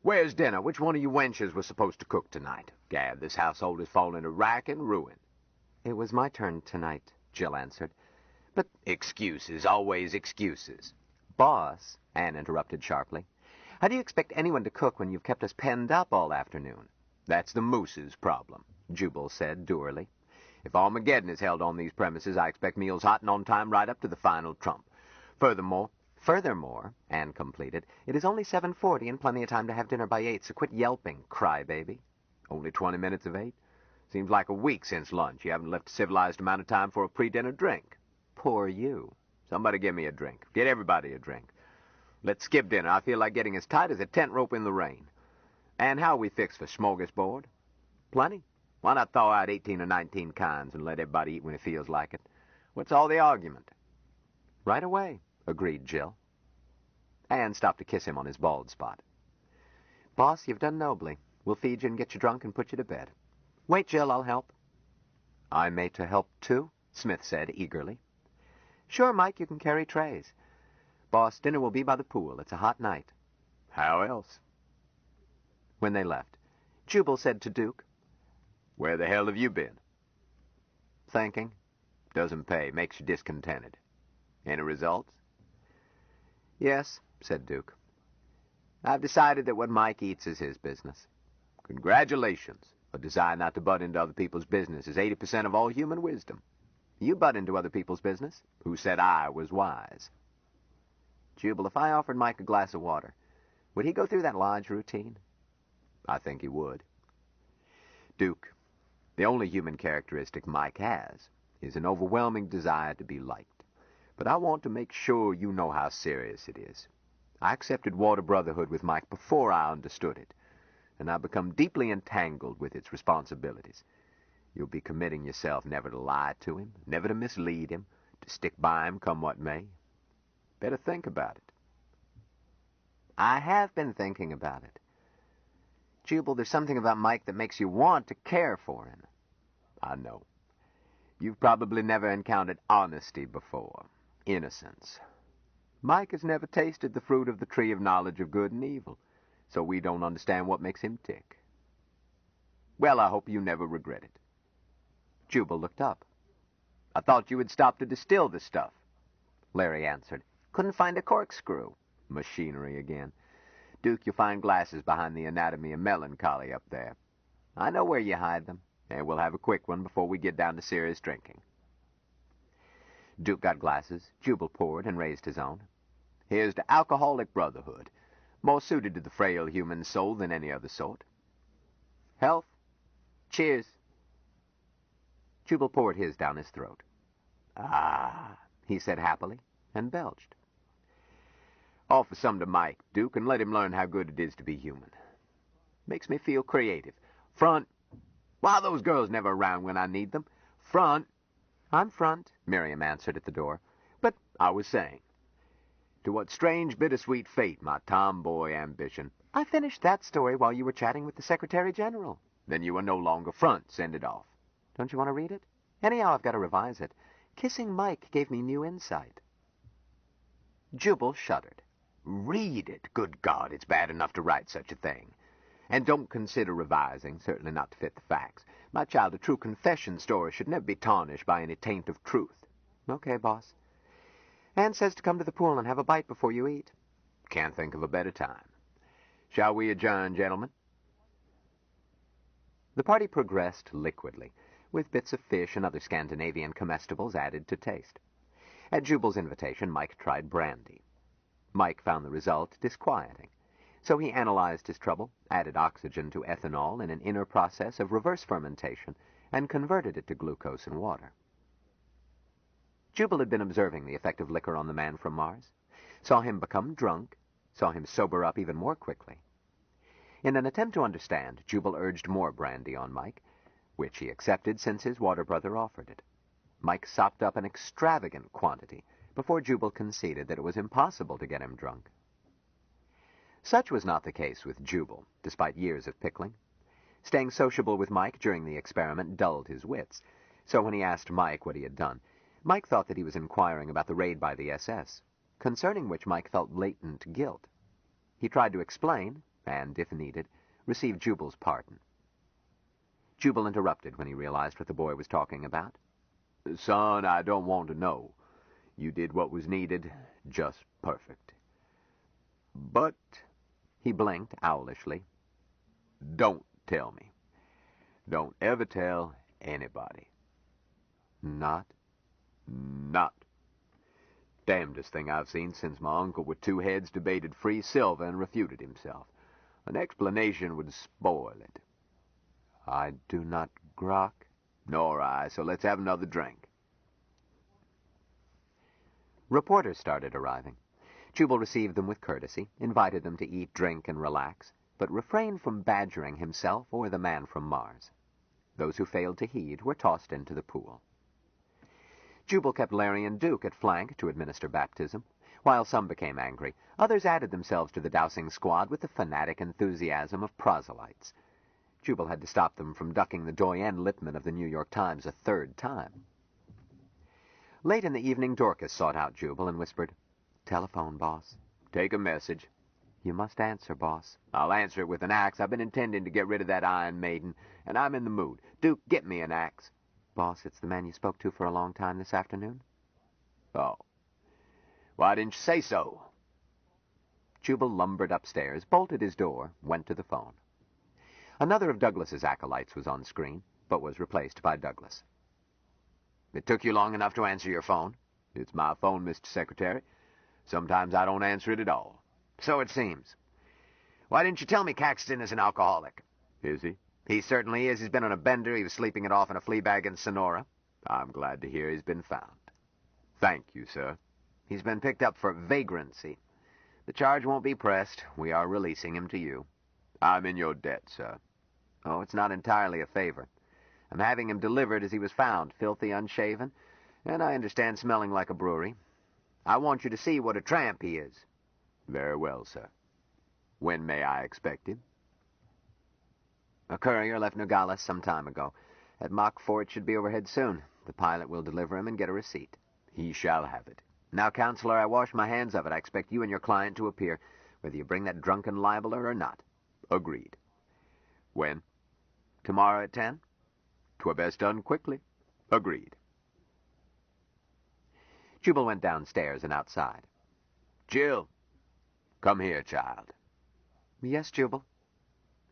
Where's dinner? Which one of you wenches was supposed to cook tonight? Gad, this household has fallen into rack and ruin. It was my turn tonight, Jill answered. But excuses, always excuses. Boss, Anne interrupted sharply, how do you expect anyone to cook when you've kept us penned up all afternoon? That's the moose's problem, Jubal said dourly. If Armageddon is held on these premises, I expect meals hot and on time right up to the final trump. Furthermore, Anne completed, it is only 7:40 and plenty of time to have dinner by 8, so quit yelping, crybaby. only 20 minutes of 8? Seems like a week since lunch. You haven't left a civilized amount of time for a pre-dinner drink. Poor you. Somebody give me a drink. Get everybody a drink. Let's skip dinner. I feel like getting as tight as a tent rope in the rain. And how are we fixed for smorgasbord? Plenty? Why not thaw out 18 or 19 kinds and let everybody eat when it feels like it? What's all the argument? Right away, agreed Jill. Anne stopped to kiss him on his bald spot. Boss, you've done nobly. We'll feed you and get you drunk and put you to bed. Wait, Jill, I'll help. I'm made to help, too, Smith said eagerly. Sure, Mike, you can carry trays. Boss, dinner will be by the pool. It's a hot night. How else? When they left, Jubal said to Duke, Where the hell have you been? Thinking. Doesn't pay. Makes you discontented. Any results? Yes, said Duke. I've decided that what Mike eats is his business. Congratulations. A desire not to butt into other people's business is 80% of all human wisdom. You butt into other people's business. Who said I was wise? Jubal, if I offered Mike a glass of water, would he go through that lodge routine? I think he would. Duke, the only human characteristic Mike has is an overwhelming desire to be liked. But I want to make sure you know how serious it is. I accepted water brotherhood with Mike before I understood it, and I've become deeply entangled with its responsibilities. You'll be committing yourself never to lie to him, never to mislead him, to stick by him come what may. Better think about it. I have been thinking about it. Jubal, there's something about Mike that makes you want to care for him. I know. You've probably never encountered honesty before. Innocence. Mike has never tasted the fruit of the tree of knowledge of good and evil, so we don't understand what makes him tick. Well, I hope you never regret it. Jubal looked up. I thought you had stopped to distill the stuff. Larry answered. Couldn't find a corkscrew. Machinery again. Duke, you'll find glasses behind the anatomy of melancholy up there. I know where you hide them, and we'll have a quick one before we get down to serious drinking. Duke got glasses, Jubal poured and raised his own. Here's to alcoholic brotherhood, more suited to the frail human soul than any other sort. Health. Cheers. Jubal poured his down his throat. Ah, he said happily, and belched. Offer some to Mike, Duke, and let him learn how good it is to be human. Makes me feel creative. Front. Why, those girls never around when I need them. Front. I'm front, Miriam answered at the door. But I was saying, to what strange, bittersweet fate my tomboy ambition. I finished that story while you were chatting with the Secretary General. Then you are no longer front. Send it off. Don't you want to read it? Anyhow, I've got to revise it. Kissing Mike gave me new insight. Jubal shuddered. Read it. Good God, it's bad enough to write such a thing. And don't consider revising, certainly not to fit the facts. My child, a true confession story should never be tarnished by any taint of truth. Okay, boss. Anne says to come to the pool and have a bite before you eat. Can't think of a better time. Shall we adjourn, gentlemen? The party progressed liquidly, with bits of fish and other Scandinavian comestibles added to taste. At Jubal's invitation, Mike tried brandy. Mike found the result disquieting, so he analyzed his trouble, added oxygen to ethanol in an inner process of reverse fermentation, and converted it to glucose and water. Jubal had been observing the effect of liquor on the man from Mars, saw him become drunk, saw him sober up even more quickly. In an attempt to understand, Jubal urged more brandy on Mike, which he accepted since his water brother offered it. Mike sopped up an extravagant quantity before Jubal conceded that it was impossible to get him drunk. Such was not the case with Jubal, despite years of pickling. Staying sociable with Mike during the experiment dulled his wits, so when he asked Mike what he had done, Mike thought that he was inquiring about the raid by the SS, concerning which Mike felt latent guilt. He tried to explain, and, if needed, receive Jubal's pardon. Jubal interrupted when he realized what the boy was talking about. Son, I don't want to know. You did what was needed, just perfect. But, he blinked owlishly, don't tell me. Don't ever tell anybody. Not? Not. Damnedest thing I've seen since my uncle with two heads debated free silver and refuted himself. An explanation would spoil it. I do not grok. Nor I, so let's have another drink. Reporters started arriving. Jubal received them with courtesy, invited them to eat, drink, and relax, but refrained from badgering himself or the man from Mars. Those who failed to heed were tossed into the pool. Jubal kept Larry and Duke at flank to administer baptism. While some became angry, others added themselves to the dousing squad with the fanatic enthusiasm of proselytes. Jubal had to stop them from ducking the Doyen Lippman of the New York Times a third time. Late in the evening, Dorcas sought out Jubal and whispered, "Telephone, boss." Take a message. "You must answer, boss." I'll answer it with an axe. I've been intending to get rid of that Iron Maiden, and I'm in the mood. Duke, get me an axe. "Boss, it's the man you spoke to for a long time this afternoon." Oh. Why didn't you say so? Jubal lumbered upstairs, bolted his door, went to the phone. Another of Douglas's acolytes was on screen, but was replaced by Douglas. It took you long enough to answer your phone? It's my phone, Mr. Secretary. Sometimes I don't answer it at all. So it seems. Why didn't you tell me Caxton is an alcoholic? Is he? He certainly is. He's been on a bender. He was sleeping it off in a flea bag in Sonora. I'm glad to hear he's been found. Thank you, sir. He's been picked up for vagrancy. The charge won't be pressed. We are releasing him to you. I'm in your debt, sir. Oh, it's not entirely a favor. I'm having him delivered as he was found, filthy, unshaven, and I understand smelling like a brewery. I want you to see what a tramp he is. Very well, sir. When may I expect him? A courier left Nogales some time ago. At Mach 4 it should be overhead soon. The pilot will deliver him and get a receipt. He shall have it. Now, Counselor, I wash my hands of it. I expect you and your client to appear, whether you bring that drunken libeler or not. Agreed. When? Tomorrow at 10? 'Twere best done quickly. Agreed. Jubal went downstairs and outside. Jill, come here, child. "Yes, Jubal."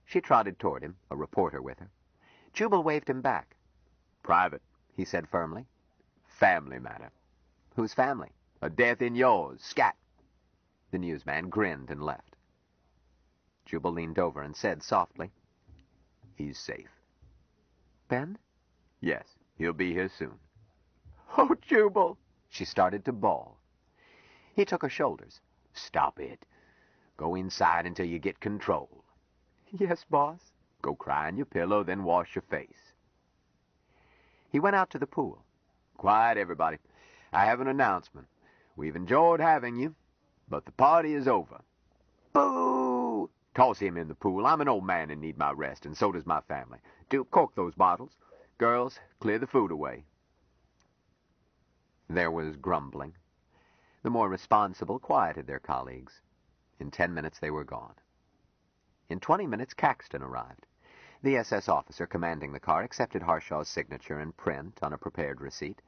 She trotted toward him, a reporter with her. Jubal waved him back. Private, he said firmly. Family matter. Whose family? A death in yours. Scat. The newsman grinned and left. Jubal leaned over and said softly, He's safe. "Ben?" Yes, he'll be here soon. "Oh, Jubal!" She started to bawl. He took her shoulders. Stop it. Go inside until you get control. "Yes, boss." Go cry on your pillow, then wash your face. He went out to the pool. Quiet, everybody. I have an announcement. We've enjoyed having you, but the party is over. Boo! Toss him in the pool. I'm an old man and need my rest, and so does my family. Duke, cork those bottles. Girls, clear the food away. There was grumbling. The more responsible quieted their colleagues. In 10 minutes they were gone. In 20 minutes Caxton arrived. The SS officer commanding the car accepted Harshaw's signature in print on a prepared receipt,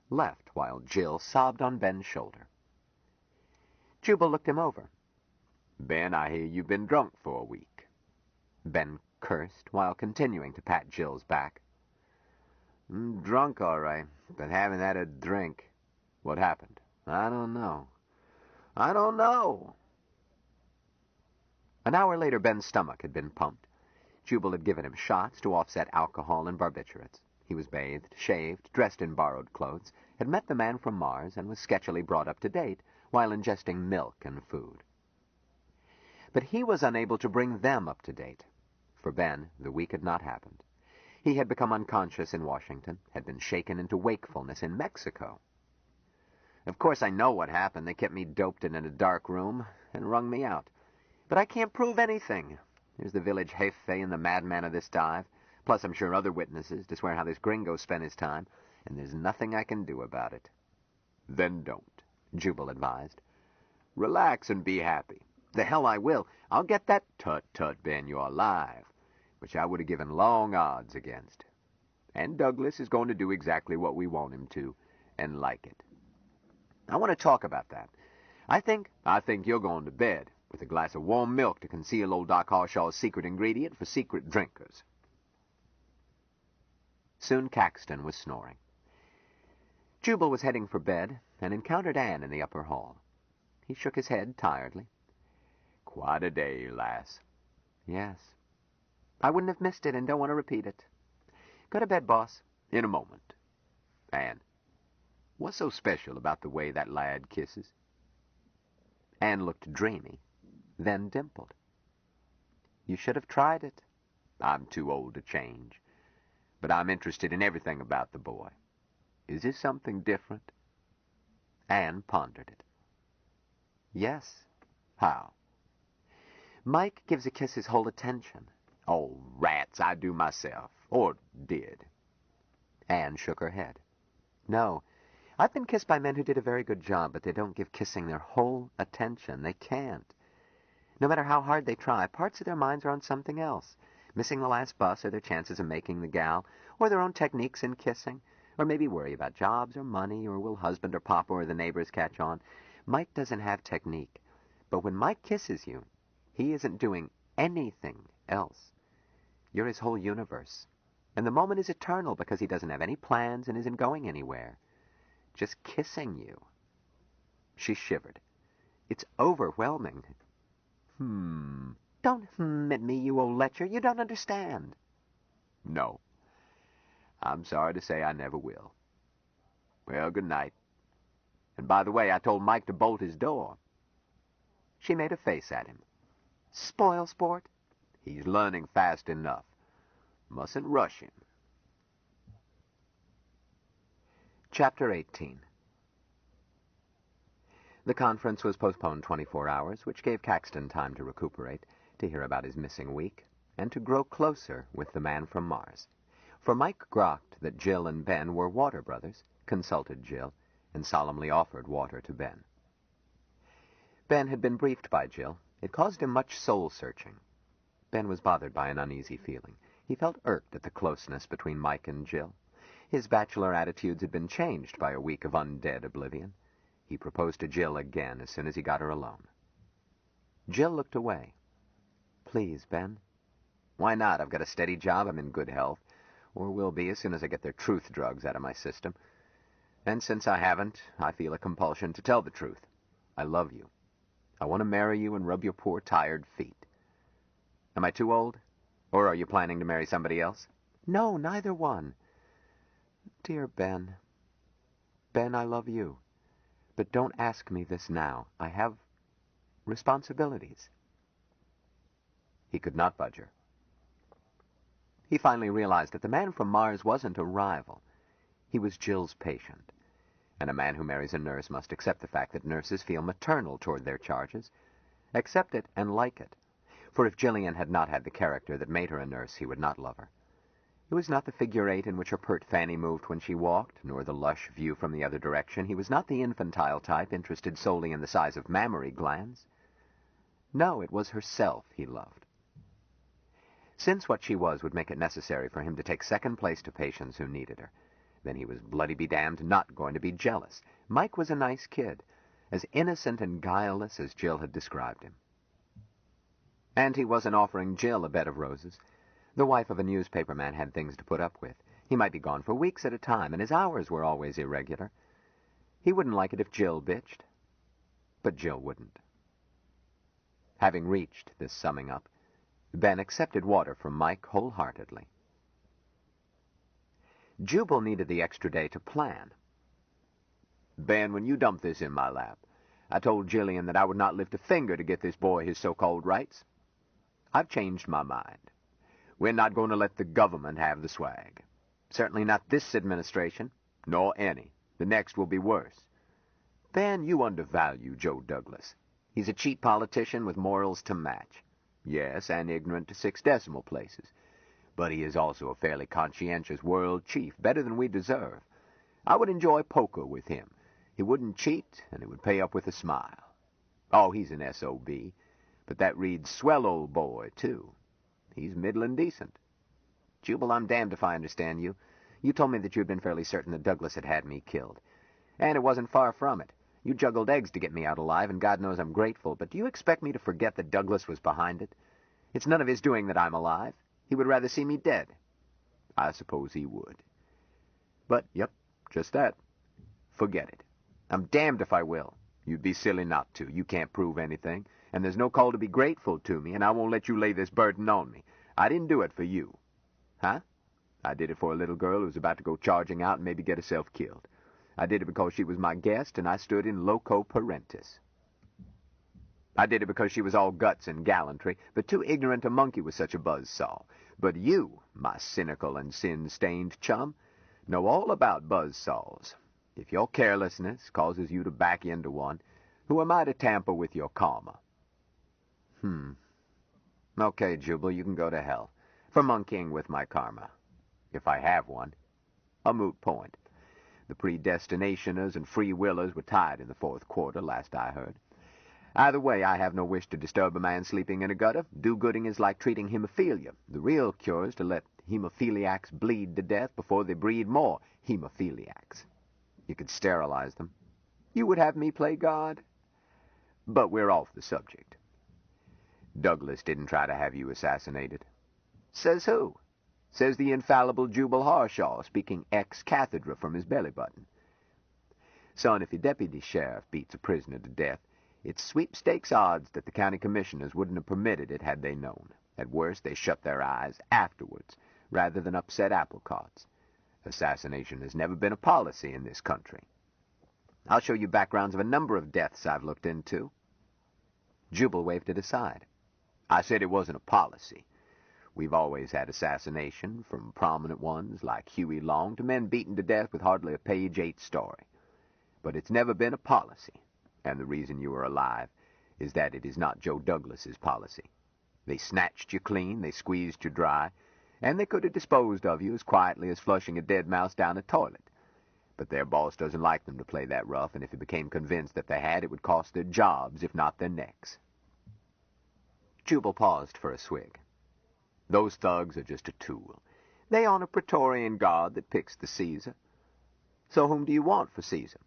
left while Jill sobbed on Ben's shoulder. Jubal looked him over. Ben, I hear you've been drunk for a week. Ben cursed while continuing to pat Jill's back. Drunk, all right, but haven't had a drink. What happened? I don't know. I don't know. An hour later, Ben's stomach had been pumped. Jubal had given him shots to offset alcohol and barbiturates. He was bathed, shaved, dressed in borrowed clothes, had met the man from Mars, and was sketchily brought up to date while ingesting milk and food. But he was unable to bring them up to date. For Ben, the week had not happened. He had become unconscious in Washington, had been shaken into wakefulness in Mexico. Of course I know what happened. They kept me doped in a dark room and wrung me out. But I can't prove anything. There's the village jefe and the madman of this dive, plus I'm sure other witnesses to swear how this gringo spent his time, and there's nothing I can do about it. Then don't, Jubal advised. Relax and be happy. The hell I will. I'll get that. Tut, tut, Ben, you're alive. Which I would have given long odds against. And Douglas is going to do exactly what we want him to, and like it. I want to talk about that. I think you're going to bed with a glass of warm milk to conceal old Doc Harshaw's secret ingredient for secret drinkers. Soon Caxton was snoring. Jubal was heading for bed and encountered Anne in the upper hall. He shook his head tiredly. Quite a day, lass. Yes. I wouldn't have missed it and don't want to repeat it. Go to bed, boss. In a moment. Anne, what's so special about the way that lad kisses? Anne looked dreamy, then dimpled. You should have tried it. I'm too old to change. But I'm interested in everything about the boy. Is this something different? Anne pondered it. Yes. How? Mike gives a kiss his whole attention. Oh, rats, I do myself. Or did. Anne shook her head. No, I've been kissed by men who did a very good job, but they don't give kissing their whole attention. They can't. No matter how hard they try, parts of their minds are on something else. Missing the last bus, or their chances of making the gal, or their own techniques in kissing, or maybe worry about jobs or money, or will husband or papa or the neighbors catch on. Mike doesn't have technique. But when Mike kisses you, he isn't doing anything else. You're his whole universe. And the moment is eternal because he doesn't have any plans and isn't going anywhere. Just kissing you. She shivered. It's overwhelming. Don't at me, you old lecher. You don't understand. No. I'm sorry to say I never will. Well, good night. And by the way, I told Mike to bolt his door. She made a face at him. Spoil sport? He's learning fast enough. Mustn't rush him. Chapter 18. The conference was postponed 24 hours, which gave Caxton time to recuperate, to hear about his missing week, and to grow closer with the man from Mars. For Mike grokked that Jill and Ben were water brothers, consulted Jill, and solemnly offered water to Ben. Ben had been briefed by Jill. It caused him much soul-searching. Ben was bothered by an uneasy feeling. He felt irked at the closeness between Mike and Jill. His bachelor attitudes had been changed by a week of undead oblivion. He proposed to Jill again as soon as he got her alone. Jill looked away. Please, Ben. Why not? I've got a steady job. I'm in good health. Or will be as soon as I get their truth drugs out of my system. And since I haven't, I feel a compulsion to tell the truth. I love you. I want to marry you and rub your poor, tired feet. Am I too old? Or are you planning to marry somebody else? No, neither one. Dear Ben. Ben, I love you. But don't ask me this now. I have responsibilities. He could not budge her. He finally realized that the man from Mars wasn't a rival. He was Jill's patient. And a man who marries a nurse must accept the fact that nurses feel maternal toward their charges. Accept it and like it. For if Jillian had not had the character that made her a nurse, he would not love her. It was not the figure eight in which her pert fanny moved when she walked, nor the lush view from the other direction. He was not the infantile type, interested solely in the size of mammary glands. No, it was herself he loved. Since what she was would make it necessary for him to take second place to patients who needed her, then he was bloody-be-damned not going to be jealous. Mike was a nice kid, as innocent and guileless as Jill had described him. And he wasn't offering Jill a bed of roses. The wife of a newspaper man had things to put up with. He might be gone for weeks at a time, and his hours were always irregular. He wouldn't like it if Jill bitched, but Jill wouldn't. Having reached this summing up, Ben accepted water from Mike wholeheartedly. Jubal needed the extra day to plan. Ben, when you dumped this in my lap, I told Jillian that I would not lift a finger to get this boy his so-called rights. I've changed my mind. We're not going to let the government have the swag. Certainly not this administration, nor any. The next will be worse. Ben, you undervalue Joe Douglas. He's a cheap politician with morals to match. Yes, and ignorant to 6 decimal places. But he is also a fairly conscientious world chief, better than we deserve. I would enjoy poker with him. He wouldn't cheat, and he would pay up with a smile. Oh, he's an SOB. But that reads swell old boy, too. He's middling decent. Jubal, I'm damned if I understand you. You told me that you had been fairly certain that Douglas had had me killed. And it wasn't far from it. You juggled eggs to get me out alive, and God knows I'm grateful, but do you expect me to forget that Douglas was behind it? It's none of his doing that I'm alive. He would rather see me dead. I suppose he would. But, yep, just that. Forget it. I'm damned if I will. You'd be silly not to. You can't prove anything, and there's no call to be grateful to me, and I won't let you lay this burden on me. I didn't do it for you. Huh? I did it for a little girl who was about to go charging out and maybe get herself killed. I did it because she was my guest, and I stood in loco parentis. I did it because she was all guts and gallantry, but too ignorant to monkey with such a buzzsaw. But you, my cynical and sin-stained chum, know all about buzzsaws. If your carelessness causes you to back into one, who am I to tamper with your karma? Okay, Jubal, you can go to hell for monkeying with my karma. If I have one. A moot point. The predestinationers and free willers were tied in the fourth quarter, last I heard. Either way, I have no wish to disturb a man sleeping in a gutter. Do-gooding is like treating hemophilia. The real cure is to let hemophiliacs bleed to death before they breed more hemophiliacs. You could sterilize them. You would have me play God? But we're off the subject. Douglas didn't try to have you assassinated. Says who? Says the infallible Jubal Harshaw, speaking ex-cathedra from his belly button. Son, if your deputy sheriff beats a prisoner to death, it's sweepstakes odds that the county commissioners wouldn't have permitted it had they known. At worst, they shut their eyes afterwards, rather than upset apple carts. Assassination has never been a policy in this country. I'll show you backgrounds of a number of deaths I've looked into. Jubal waved it aside. I said it wasn't a policy. We've always had assassination, from prominent ones like Huey Long to men beaten to death with hardly a page 8 story. But it's never been a policy, and the reason you are alive is that it is not Joe Douglas's policy. They snatched you clean, they squeezed you dry, and they could have disposed of you as quietly as flushing a dead mouse down a toilet. But their boss doesn't like them to play that rough, and if he became convinced that they had, it would cost their jobs, if not their necks. Jubal paused for a swig. Those thugs are just a tool. They own a Praetorian guard that picks the Caesar. So whom do you want for Caesar?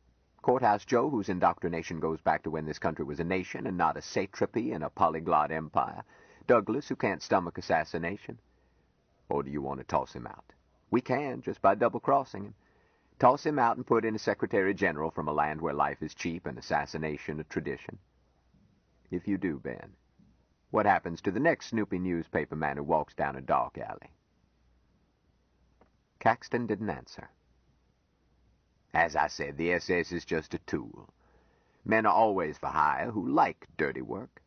Courthouse Joe, whose indoctrination goes back to when this country was a nation and not a satrapy in a polyglot empire? Douglas, who can't stomach assassination? Or do you want to toss him out? We can, just by double-crossing him. Toss him out and put in a secretary-general from a land where life is cheap and assassination a tradition. If you do, Ben, what happens to the next snoopy newspaper man who walks down a dark alley? Caxton didn't answer. As I said, the SS is just a tool. Men are always for hire who like dirty work.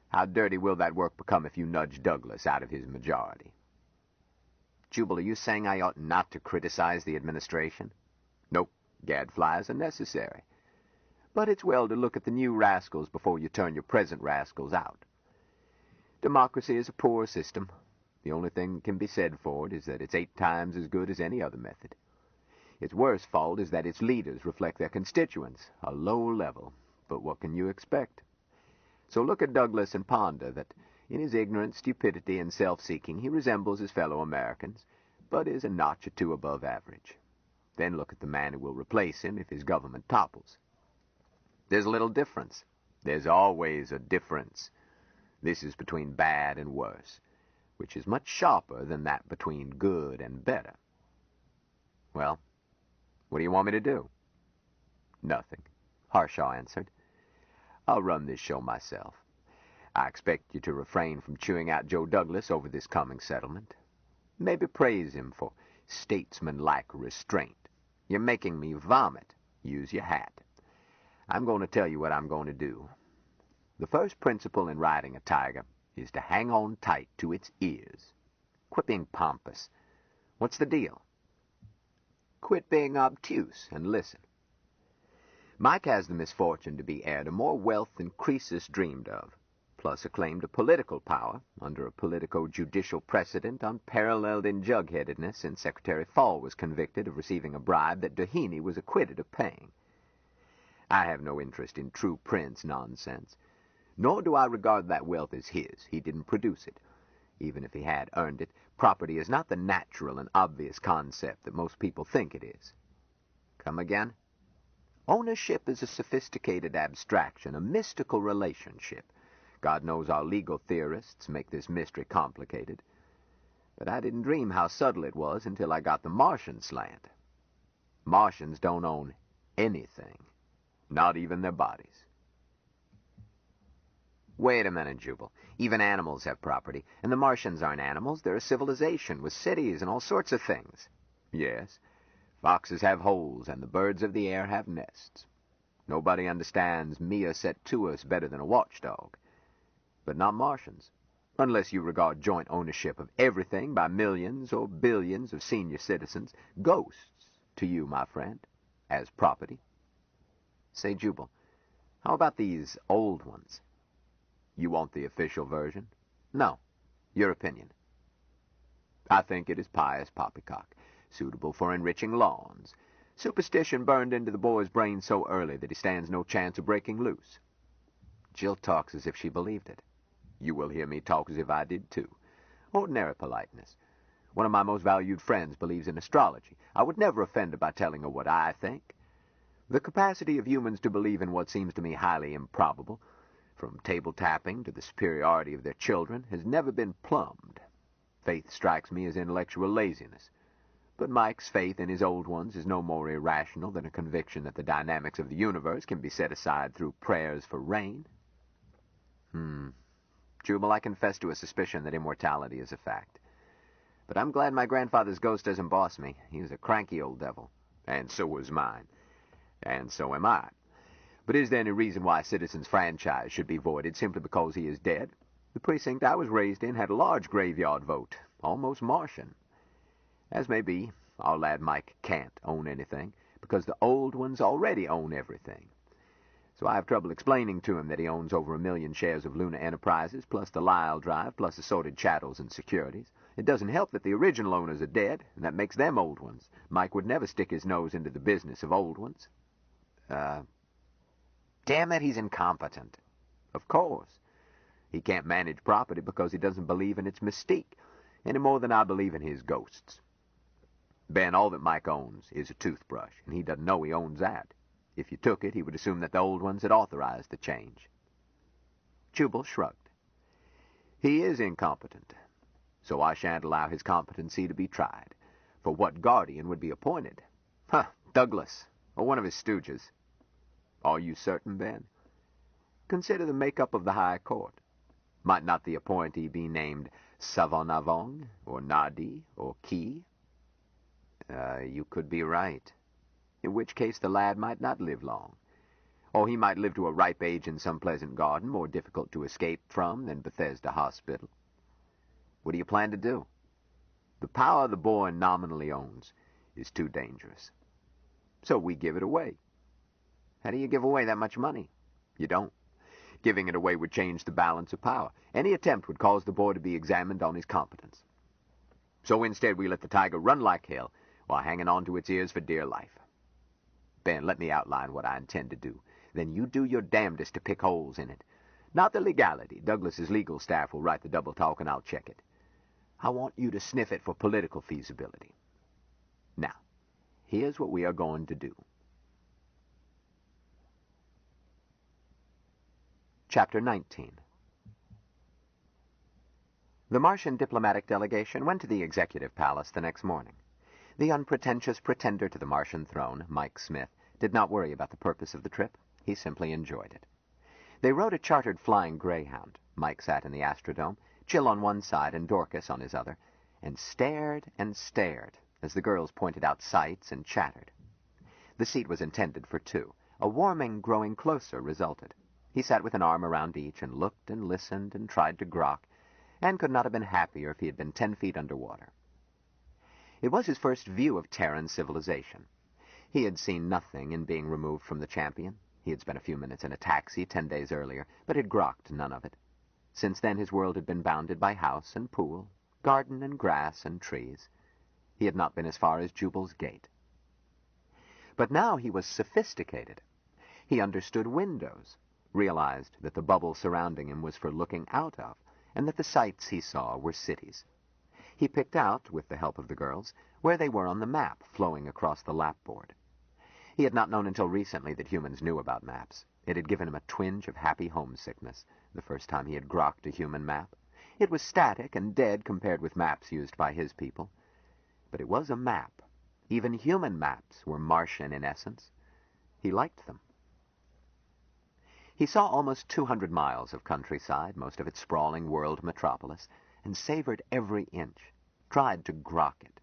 How dirty will that work become if you nudge Douglas out of his majority? Jubal, are you saying I ought not to criticize the administration? Nope, gadflies are necessary. But it's well to look at the new rascals before you turn your present rascals out. Democracy is a poor system. The only thing that can be said for it is that it's 8 times as good as any other method. Its worst fault is that its leaders reflect their constituents, a low level. But what can you expect? So look at Douglas and ponder that in his ignorance, stupidity, and self-seeking he resembles his fellow Americans, but is a notch or 2 above average. Then look at the man who will replace him if his government topples. There's a little difference. There's always a difference. This is between bad and worse, which is much sharper than that between good and better. Well, what do you want me to do? Nothing, Harshaw answered. I'll run this show myself. I expect you to refrain from chewing out Joe Douglas over this coming settlement. Maybe praise him for statesman-like restraint. You're making me vomit. Use your hat. I'm going to tell you what I'm going to do. The first principle in riding a tiger is to hang on tight to its ears. Quit being pompous. What's the deal? Quit being obtuse and listen. Mike has the misfortune to be heir to more wealth than Croesus dreamed of, plus a claim to political power under a politico-judicial precedent unparalleled in jugheadedness since Secretary Fall was convicted of receiving a bribe that Doheny was acquitted of paying. I have no interest in true prince nonsense, Nor do I regard that wealth as his. He didn't produce it. Even if he had earned it, property is not the natural and obvious concept that most people think it is. Come again? Ownership is a sophisticated abstraction, a mystical relationship. God knows our legal theorists make this mystery complicated. But I didn't dream how subtle it was until I got the Martian slant. Martians don't own anything, not even their bodies. Wait a minute, Jubal. Even animals have property, and the Martians aren't animals. They're a civilization with cities and all sorts of things. Yes, foxes have holes, and the birds of the air have nests. Nobody understands mia set tuus better than a watchdog. But not Martians, unless you regard joint ownership of everything by millions or billions of senior citizens, ghosts, to you, my friend, as property. Say, Jubal, how about these old ones? You want the official version? No. Your opinion. I think it is pious poppycock, suitable for enriching lawns. Superstition burned into the boy's brain so early that he stands no chance of breaking loose. Jill talks as if she believed it. You will hear me talk as if I did, too. Ordinary politeness. One of my most valued friends believes in astrology. I would never offend her by telling her what I think. The capacity of humans to believe in what seems to me highly improbable, from table tapping to the superiority of their children, has never been plumbed. Faith strikes me as intellectual laziness. But Mike's faith in his old ones is no more irrational than a conviction that the dynamics of the universe can be set aside through prayers for rain. Jubal, I confess to a suspicion that immortality is a fact. But I'm glad my grandfather's ghost doesn't boss me. He was a cranky old devil. And so was mine. And so am I. But is there any reason why Citizen's franchise should be voided simply because he is dead? The precinct I was raised in had a large graveyard vote, almost Martian. As may be, our lad Mike can't own anything, because the old ones already own everything. So I have trouble explaining to him that he owns over 1 million shares of Luna Enterprises, plus the Lyle Drive, plus assorted chattels and securities. It doesn't help that the original owners are dead, and that makes them old ones. Mike would never stick his nose into the business of old ones. Damn it, he's incompetent. Of course. He can't manage property because he doesn't believe in its mystique, any more than I believe in his ghosts. Ben, all that Mike owns is a toothbrush, and he doesn't know he owns that. If you took it, he would assume that the old ones had authorized the change. Jubal shrugged. He is incompetent, so I shan't allow his competency to be tried. For what guardian would be appointed? Douglas, or one of his stooges. Are you certain, Ben? Consider the makeup of the High Court. Might not the appointee be named Savonavong, or Nadi, or Key? You could be right. In which case the lad might not live long. Or he might live to a ripe age in some pleasant garden, more difficult to escape from than Bethesda Hospital. What do you plan to do? The power the boy nominally owns is too dangerous. So we give it away. How do you give away that much money? You don't. Giving it away would change the balance of power. Any attempt would cause the boy to be examined on his competence. So instead we let the tiger run like hell, while hanging on to its ears for dear life. Ben, let me outline what I intend to do. Then you do your damnedest to pick holes in it. Not the legality. Douglas's legal staff will write the double talk and I'll check it. I want you to sniff it for political feasibility. Now, here's what we are going to do. Chapter 19. The Martian diplomatic delegation went to the executive palace the next morning. The unpretentious pretender to the Martian throne, Mike Smith, did not worry about the purpose of the trip. He simply enjoyed it. They rode a chartered flying Greyhound. Mike sat in the Astrodome, Jill on one side and Dorcas on his other, and stared as the girls pointed out sights and chattered. The seat was intended for two. A warming growing closer resulted. He sat with an arm around each and looked and listened and tried to grok, and could not have been happier if he had been 10 feet underwater. It was his first view of Terran civilization. He had seen nothing in being removed from the champion. He had spent a few minutes in a taxi 10 days earlier, but had grokked none of it. Since then his world had been bounded by house and pool, garden and grass and trees. He had not been as far as Jubal's gate. But now he was sophisticated. He understood windows. realized that the bubble surrounding him was for looking out of, and that the sights he saw were cities. He picked out, with the help of the girls, where they were on the map flowing across the lapboard. He had not known until recently that humans knew about maps. It had given him a twinge of happy homesickness the first time he had grokked a human map. It was static and dead compared with maps used by his people. But it was a map. Even human maps were Martian in essence. He liked them. He saw almost 200 miles of countryside, most of it sprawling world metropolis, and savored every inch, tried to grok it.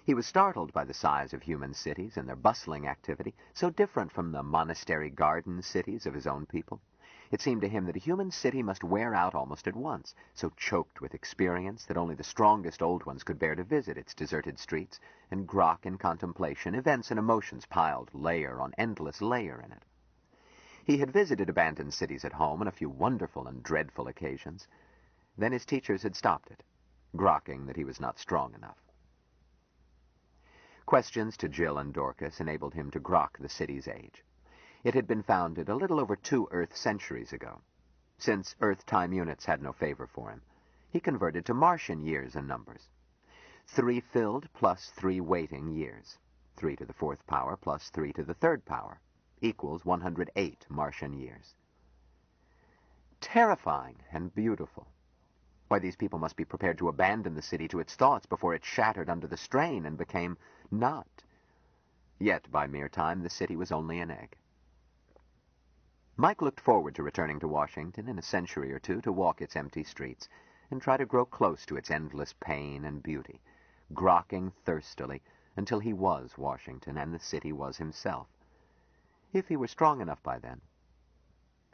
He was startled by the size of human cities and their bustling activity, so different from the monastery garden cities of his own people. It seemed to him that a human city must wear out almost at once, so choked with experience that only the strongest old ones could bear to visit its deserted streets and grok in contemplation events and emotions piled layer on endless layer in it. He had visited abandoned cities at home on a few wonderful and dreadful occasions. Then his teachers had stopped it, grokking that he was not strong enough. Questions to Jill and Dorcas enabled him to grok the city's age. It had been founded a little over 2 Earth centuries ago. Since Earth time units had no favor for him, he converted to Martian years and numbers. 3 filled plus 3 waiting years. 3 to the 4th power plus 3 to the 3rd power equals 108 Martian years. Terrifying and beautiful. Why, these people must be prepared to abandon the city to its thoughts before it shattered under the strain and became not. Yet, by mere time, the city was only an egg. Mike looked forward to returning to Washington in a century or two to walk its empty streets and try to grow close to its endless pain and beauty, grokking thirstily until he was Washington and the city was himself. If he were strong enough by then.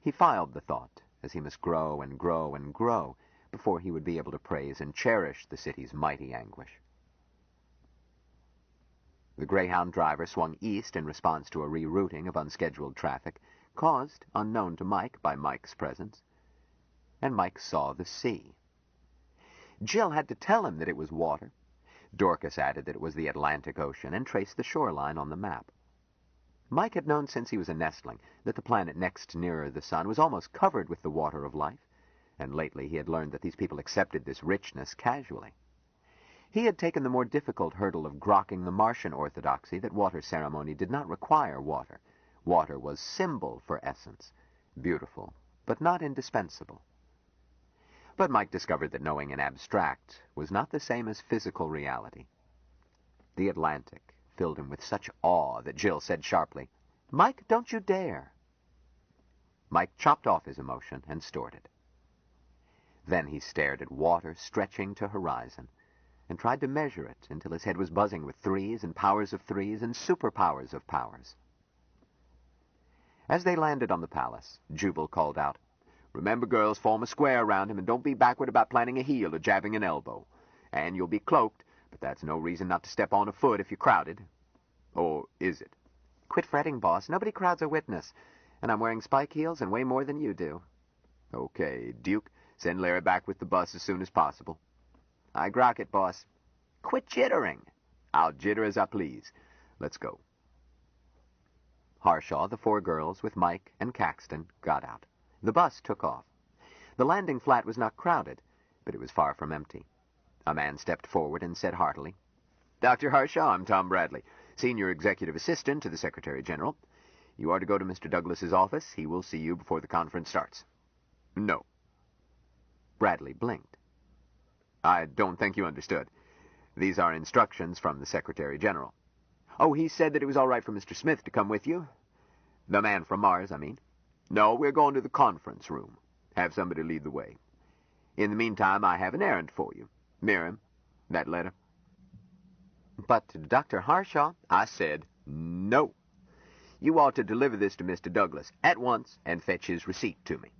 He filed the thought, as he must grow and grow and grow before he would be able to praise and cherish the city's mighty anguish. The Greyhound driver swung east in response to a rerouting of unscheduled traffic, caused, unknown to Mike, by Mike's presence. And Mike saw the sea. Jill had to tell him that it was water. Dorcas added that it was the Atlantic Ocean and traced the shoreline on the map. Mike had known since he was a nestling that the planet next nearer the sun was almost covered with the water of life, and lately he had learned that these people accepted this richness casually. He had taken the more difficult hurdle of grokking the Martian orthodoxy that water ceremony did not require water. Water was symbol for essence, beautiful, but not indispensable. But Mike discovered that knowing in abstract was not the same as physical reality. The Atlantic filled him with such awe that Jill said sharply, "Mike, don't you dare." Mike chopped off his emotion and stored it. Then he stared at water stretching to horizon and tried to measure it until his head was buzzing with threes and powers of threes and superpowers of powers. As they landed on the palace, Jubal called out, "Remember, girls, form a square around him and don't be backward about planting a heel or jabbing an elbow. And you'll be cloaked, but that's no reason not to step on a foot if you're crowded. Or is it?" Quit fretting, boss. Nobody crowds a witness. And I'm wearing spike heels and way more than you do. Okay, Duke, send Larry back with the bus as soon as possible. I grok it, boss. Quit jittering. I'll jitter as I please. Let's go. Harshaw, the 4 girls, with Mike and Caxton, got out. The bus took off. The landing flat was not crowded, but it was far from empty. A man stepped forward and said heartily, "Dr. Harshaw, I'm Tom Bradley, Senior Executive Assistant to the Secretary General. You are to go to Mr. Douglas's office. He will see you before the conference starts." "No." Bradley blinked. "I don't think you understood. These are instructions from the Secretary General." "Oh, he said that it was all right for Mr. Smith to come with you? The man from Mars, I mean." "No, we're going to the conference room. Have somebody lead the way. In the meantime, I have an errand for you. Miriam, that letter." "But, Dr. Harshaw—" "I said no. You ought to deliver this to Mr. Douglas at once and fetch his receipt to me."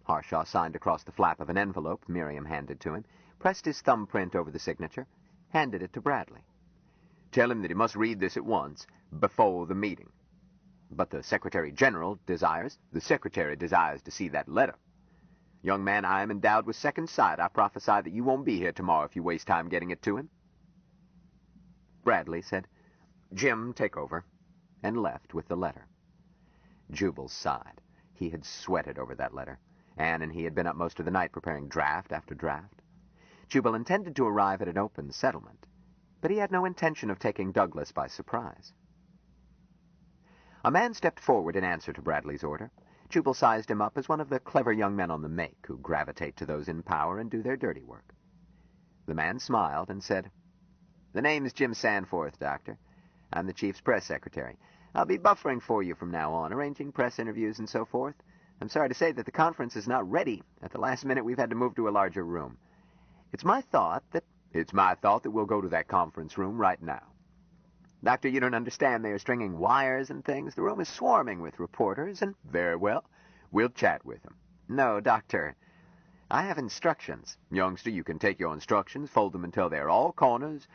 Harshaw signed across the flap of an envelope Miriam handed to him, pressed his thumbprint over the signature, handed it to Bradley. "Tell him that he must read this at once, before the meeting." "But the Secretary General desires—" "The Secretary desires to see that letter. Young man, I am endowed with second sight. I prophesy that you won't be here tomorrow if you waste time getting it to him." Bradley said, "Jim, take over," and left with the letter. Jubal sighed. He had sweated over that letter. Anne and he had been up most of the night preparing draft after draft. Jubal intended to arrive at an open settlement, but he had no intention of taking Douglas by surprise. A man stepped forward in answer to Bradley's order. Jubal sized him up as one of the clever young men on the make who gravitate to those in power and do their dirty work. The man smiled and said, "The name's Jim Sanforth, Doctor. I'm the Chief's press secretary. I'll be buffering for you from now on, arranging press interviews and so forth. I'm sorry to say that the conference is not ready. At the last minute, we've had to move to a larger room. It's my thought that we'll go to that conference room right now. Doctor, you don't understand. They are stringing wires and things. The room is swarming with reporters, and very well, we'll chat with them." "No, Doctor. I have instructions." "Youngster, you can take your instructions, fold them until they're all corners,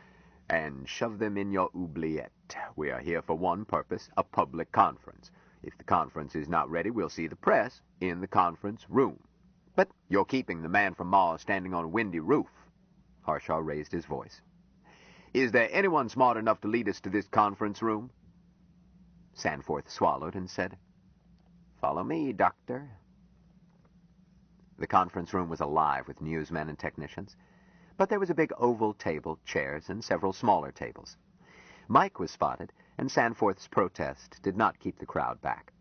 and shove them in your oubliette. We are here for one purpose, a public conference. If the conference is not ready, we'll see the press in the conference room. But you're keeping the man from Mars standing on a windy roof." Harshaw raised his voice. "Is there anyone smart enough to lead us to this conference room?" Sanforth swallowed and said, "Follow me, Doctor." The conference room was alive with newsmen and technicians, but there was a big oval table, chairs, and several smaller tables. Mike was spotted, and Sanforth's protest did not keep the crowd back.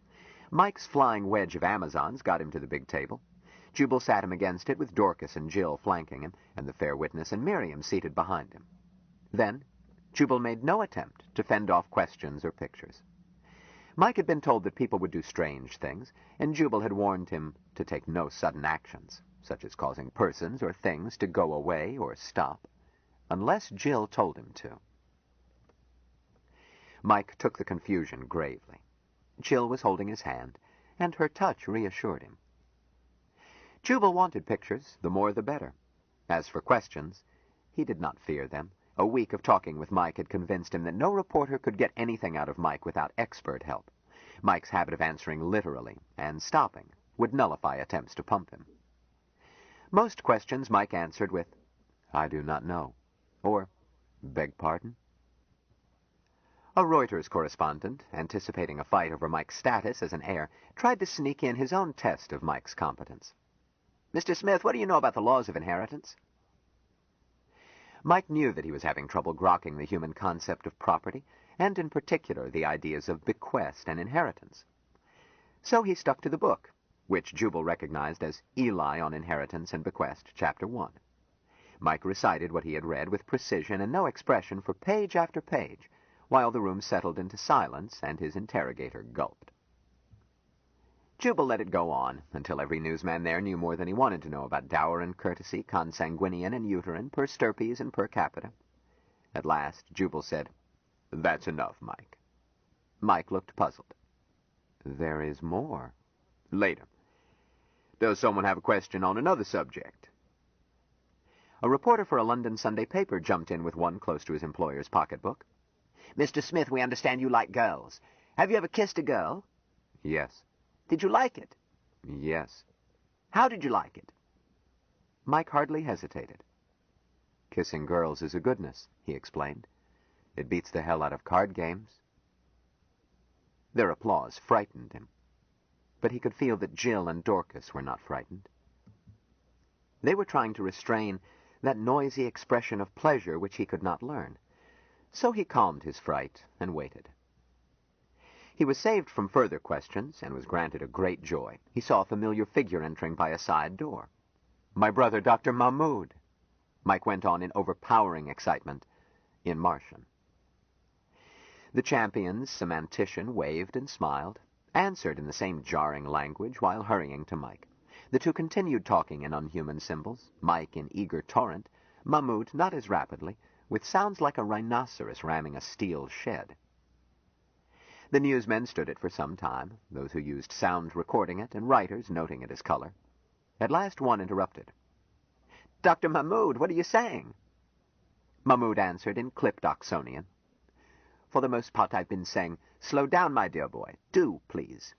Mike's flying wedge of Amazons got him to the big table. Jubal sat him against it with Dorcas and Jill flanking him, and the fair witness and Miriam seated behind him. Then, Jubal made no attempt to fend off questions or pictures. Mike had been told that people would do strange things, and Jubal had warned him to take no sudden actions, such as causing persons or things to go away or stop, unless Jill told him to. Mike took the confusion gravely. Jill was holding his hand, and her touch reassured him. Jubal wanted pictures, the more the better. As for questions, he did not fear them. A week of talking with Mike had convinced him that no reporter could get anything out of Mike without expert help. Mike's habit of answering literally and stopping would nullify attempts to pump him. Most questions Mike answered with, "I do not know," or "Beg pardon?" A Reuters correspondent, anticipating a fight over Mike's status as an heir, tried to sneak in his own test of Mike's competence. "Mr. Smith, what do you know about the laws of inheritance?" Mike knew that he was having trouble grokking the human concept of property, and in particular the ideas of bequest and inheritance. So he stuck to the book, which Jubal recognized as Eli on Inheritance and Bequest, Chapter 1. Mike recited what he had read with precision and no expression for page after page, while the room settled into silence and his interrogator gulped. Jubal let it go on, until every newsman there knew more than he wanted to know about dower and courtesy, consanguinean and uterine, per stirpes and per capita. At last, Jubal said, "That's enough, Mike." Mike looked puzzled. "There is more." "Later. Does someone have a question on another subject?" A reporter for a London Sunday paper jumped in with one close to his employer's pocketbook. "Mr. Smith, we understand you like girls. Have you ever kissed a girl?" "Yes." "Did you like it?" "Yes." "How did you like it?" Mike hardly hesitated. "Kissing girls is a goodness," he explained. "It beats the hell out of card games." Their applause frightened him, but he could feel that Jill and Dorcas were not frightened. They were trying to restrain that noisy expression of pleasure which he could not learn. So he calmed his fright and waited. He was saved from further questions and was granted a great joy. He saw a familiar figure entering by a side door. "My brother, Dr. Mahmoud," Mike went on in overpowering excitement, in Martian. The champion's semantician waved and smiled, answered in the same jarring language while hurrying to Mike. The two continued talking in unhuman symbols, Mike in eager torrent, Mahmoud not as rapidly, with sounds like a rhinoceros ramming a steel shed. The newsmen stood it for some time, those who used sound recording it, and writers noting it as color. At last one interrupted. "Dr. Mahmoud, what are you saying?" Mahmoud answered in clipped Oxonian. "For the most part I've been saying, 'Slow down, my dear boy. Do, please.'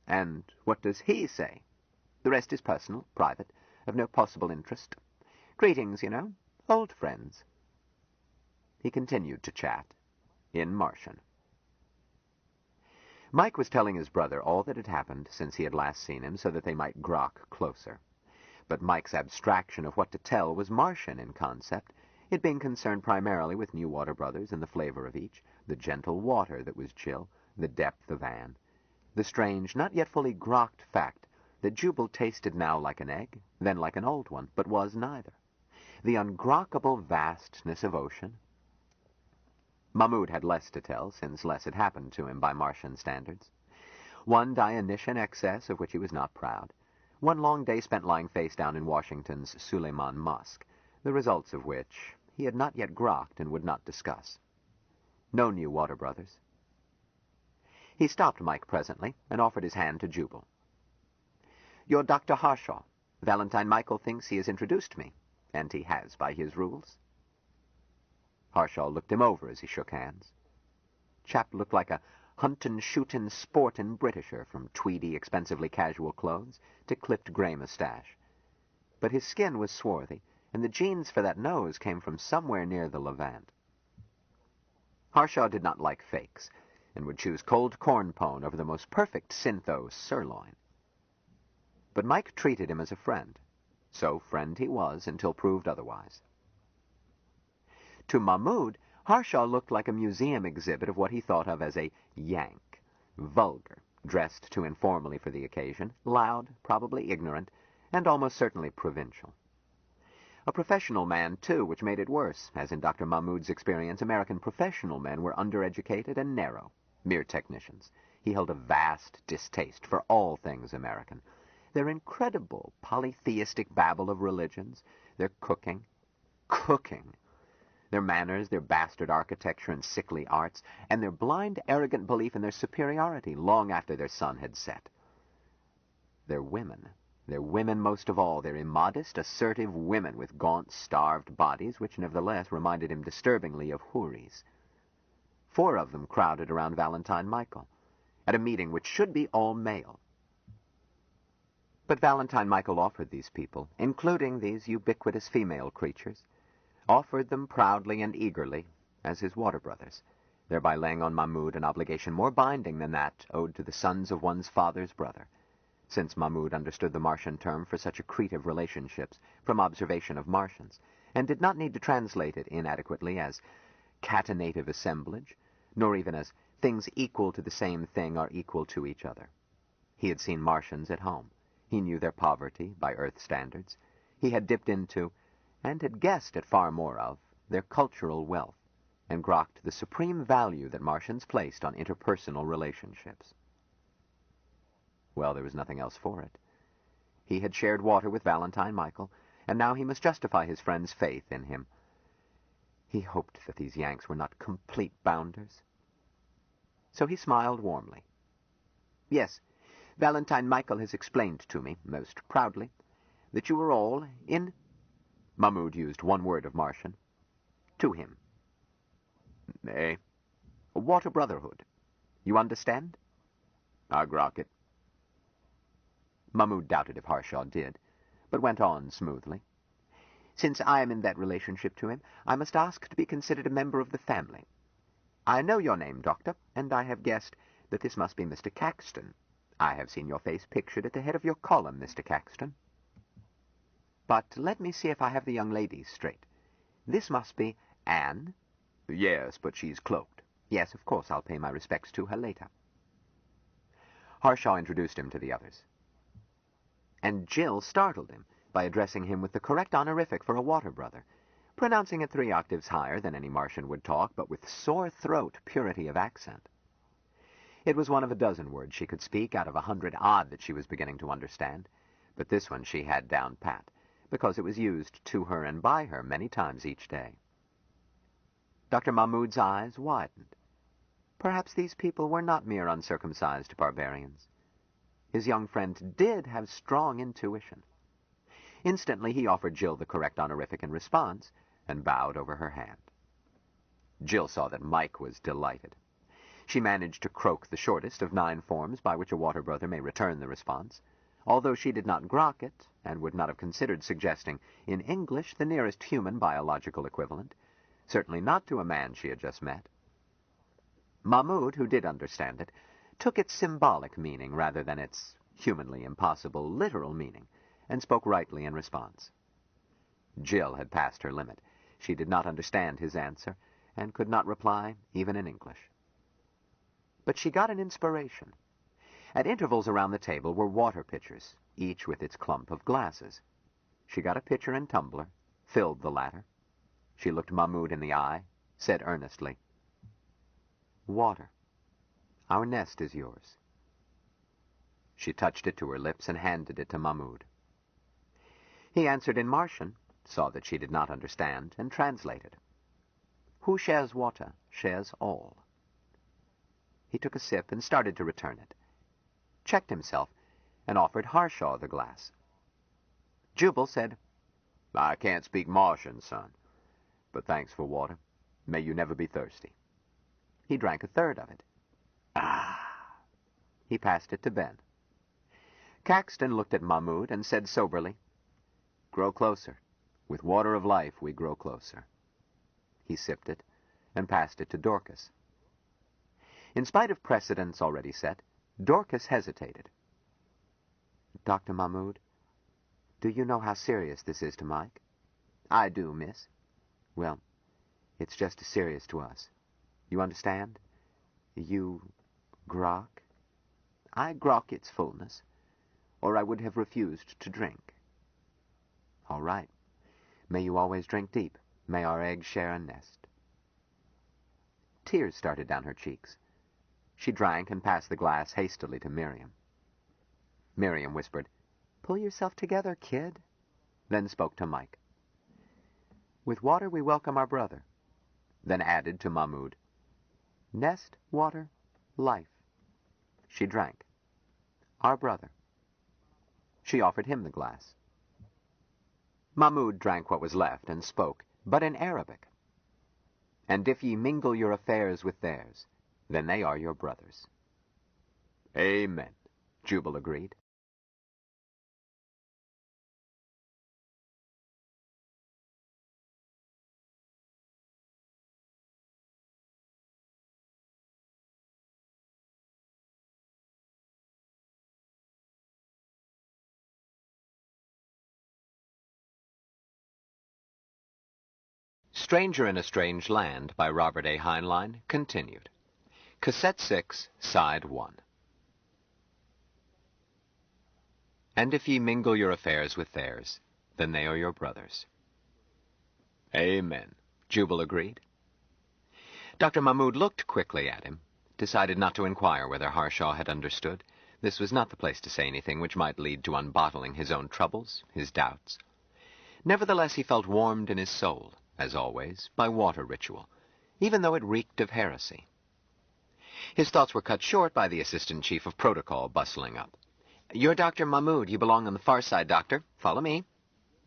And what does he say? The rest is personal, private, of no possible interest. Greetings, you know, old friends." He continued to chat, in Martian. Mike was telling his brother all that had happened since he had last seen him so that they might grok closer. But Mike's abstraction of what to tell was Martian in concept, it being concerned primarily with new water brothers and the flavor of each, the gentle water that was Jill, the depth of Anne, the strange, not yet fully grokked fact that Jubal tasted now like an egg, then like an old one, but was neither, the ungrokkable vastness of ocean. Mahmoud had less to tell, since less had happened to him by Martian standards. One Dionysian excess of which he was not proud, one long day spent lying face down in Washington's Suleiman Mosque, the results of which he had not yet grokked and would not discuss. No new water brothers. He stopped Mike presently and offered his hand to Jubal. "You're Dr. Harshaw. Valentine Michael thinks he has introduced me, and he has by his rules." Harshaw looked him over as he shook hands. Chap looked like a huntin', shootin', sportin' Britisher, from tweedy, expensively casual clothes to clipped gray mustache. But his skin was swarthy, and the genes for that nose came from somewhere near the Levant. Harshaw did not like fakes, and would choose cold corn pone over the most perfect syntho sirloin. But Mike treated him as a friend, so friend he was until proved otherwise. To Mahmoud, Harshaw looked like a museum exhibit of what he thought of as a Yank, vulgar, dressed too informally for the occasion, loud, probably ignorant, and almost certainly provincial. A professional man, too, which made it worse, as in Dr. Mahmoud's experience, American professional men were undereducated and narrow, mere technicians. He held a vast distaste for all things American. Their incredible polytheistic babble of religions, their cooking, their manners, their bastard architecture and sickly arts, and their blind, arrogant belief in their superiority long after their sun had set. Their women most of all, their immodest, assertive women with gaunt, starved bodies, which nevertheless reminded him disturbingly of houris. 4 of them crowded around Valentine Michael, at a meeting which should be all male. But Valentine Michael offered these people, including these ubiquitous female creatures, offered them proudly and eagerly as his water brothers, thereby laying on Mahmoud an obligation more binding than that owed to the sons of one's father's brother, since Mahmoud understood the Martian term for such accretive relationships from observation of Martians, and did not need to translate it inadequately as catenative assemblage, nor even as things equal to the same thing are equal to each other. He had seen Martians at home. He knew their poverty by Earth standards. He had dipped into, and had guessed at far more of, their cultural wealth, and grokked the supreme value that Martians placed on interpersonal relationships. Well, there was nothing else for it. He had shared water with Valentine Michael, and now he must justify his friend's faith in him. He hoped that these Yanks were not complete bounders. So he smiled warmly. "Yes, Valentine Michael has explained to me, most proudly, that you were all in—" Mahmoud used one word of Martian. "To him." "Eh?" "A water brotherhood. You understand?" "I grok it." Mahmoud doubted if Harshaw did, but went on smoothly. "Since I am in that relationship to him, I must ask to be considered a member of the family. I know your name, Doctor, and I have guessed that this must be Mr. Caxton. I have seen your face pictured at the head of your column, Mr. Caxton. But let me see if I have the young ladies straight. This must be Anne?" "Yes, but she's cloaked." "Yes, of course, I'll pay my respects to her later." Harshaw introduced him to the others. And Jill startled him by addressing him with the correct honorific for a water brother, pronouncing it 3 octaves higher than any Martian would talk, but with sore throat purity of accent. It was one of a dozen words she could speak out of 100 odd that she was beginning to understand, but this one she had down pat, because it was used to her and by her many times each day. Dr. Mahmoud's eyes widened. Perhaps these people were not mere uncircumcised barbarians. His young friend did have strong intuition. Instantly he offered Jill the correct honorific in response, and bowed over her hand. Jill saw that Mike was delighted. She managed to croak the shortest of 9 forms by which a water brother may return the response, although she did not grok it, and would not have considered suggesting in English the nearest human biological equivalent, certainly not to a man she had just met. Mahmoud, who did understand it, took its symbolic meaning rather than its humanly impossible literal meaning, and spoke rightly in response. Jill had passed her limit. She did not understand his answer, and could not reply even in English. But she got an inspiration. At intervals around the table were water pitchers, each with its clump of glasses. She got a pitcher and tumbler, filled the latter. She looked Mahmoud in the eye, said earnestly, "Water. Our nest is yours." She touched it to her lips and handed it to Mahmoud. He answered in Martian, saw that she did not understand, and translated. "Who shares water shares all." He took a sip and started to return it, checked himself, and offered Harshaw the glass. Jubal said, "I can't speak Martian, son, but thanks for water. May you never be thirsty." He drank a third of it. Ah! He passed it to Ben. Caxton looked at Mahmoud and said soberly, "Grow closer. With water of life we grow closer." He sipped it and passed it to Dorcas. In spite of precedents already set, Dorcas hesitated. "Dr. Mahmoud, do you know how serious this is to Mike?" "I do, miss." "Well, it's just as serious to us. You understand? You grok?" "I grok its fullness, or I would have refused to drink." "All right. May you always drink deep. May our eggs share a nest." Tears started down her cheeks. She drank and passed the glass hastily to Miriam. Miriam whispered, "Pull yourself together, kid," then spoke to Mike. "With water we welcome our brother," then added to Mahmoud, "Nest, water, life." She drank. "Our brother." She offered him the glass. Mahmoud drank what was left and spoke, but in Arabic. "And if ye mingle your affairs with theirs, then they are your brothers." "Amen," Jubal agreed. Stranger in a Strange Land by Robert A. Heinlein continued. Cassette 6, Side 1. "And if ye mingle your affairs with theirs, then they are your brothers." "Amen," Jubal agreed. Dr. Mahmoud looked quickly at him, decided not to inquire whether Harshaw had understood. This was not the place to say anything which might lead to unbottling his own troubles, his doubts. Nevertheless, he felt warmed in his soul, as always, by water ritual, even though it reeked of heresy. His thoughts were cut short by the assistant chief of protocol bustling up. "You're Dr. Mahmoud. You belong on the far side, Doctor. Follow me."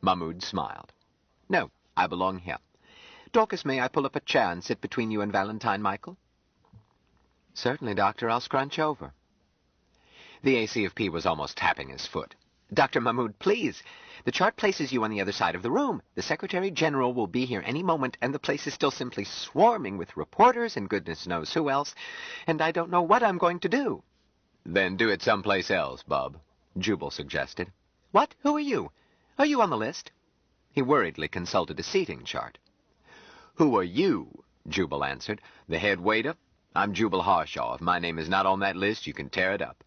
Mahmoud smiled. "No, I belong here. Dorcas, may I pull up a chair and sit between you and Valentine Michael?" "Certainly, Doctor. I'll scrunch over." The ACFP was almost tapping his foot. "Dr. Mahmoud, please. The chart places you on the other side of the room. The Secretary General will be here any moment, and the place is still simply swarming with reporters and goodness knows who else, and I don't know what I'm going to do." "Then do it someplace else, bub," Jubal suggested. "What? Who are you? Are you on the list?" He worriedly consulted a seating chart. "Who are you?" Jubal answered. "The head waiter? I'm Jubal Harshaw. If my name is not on that list, you can tear it up.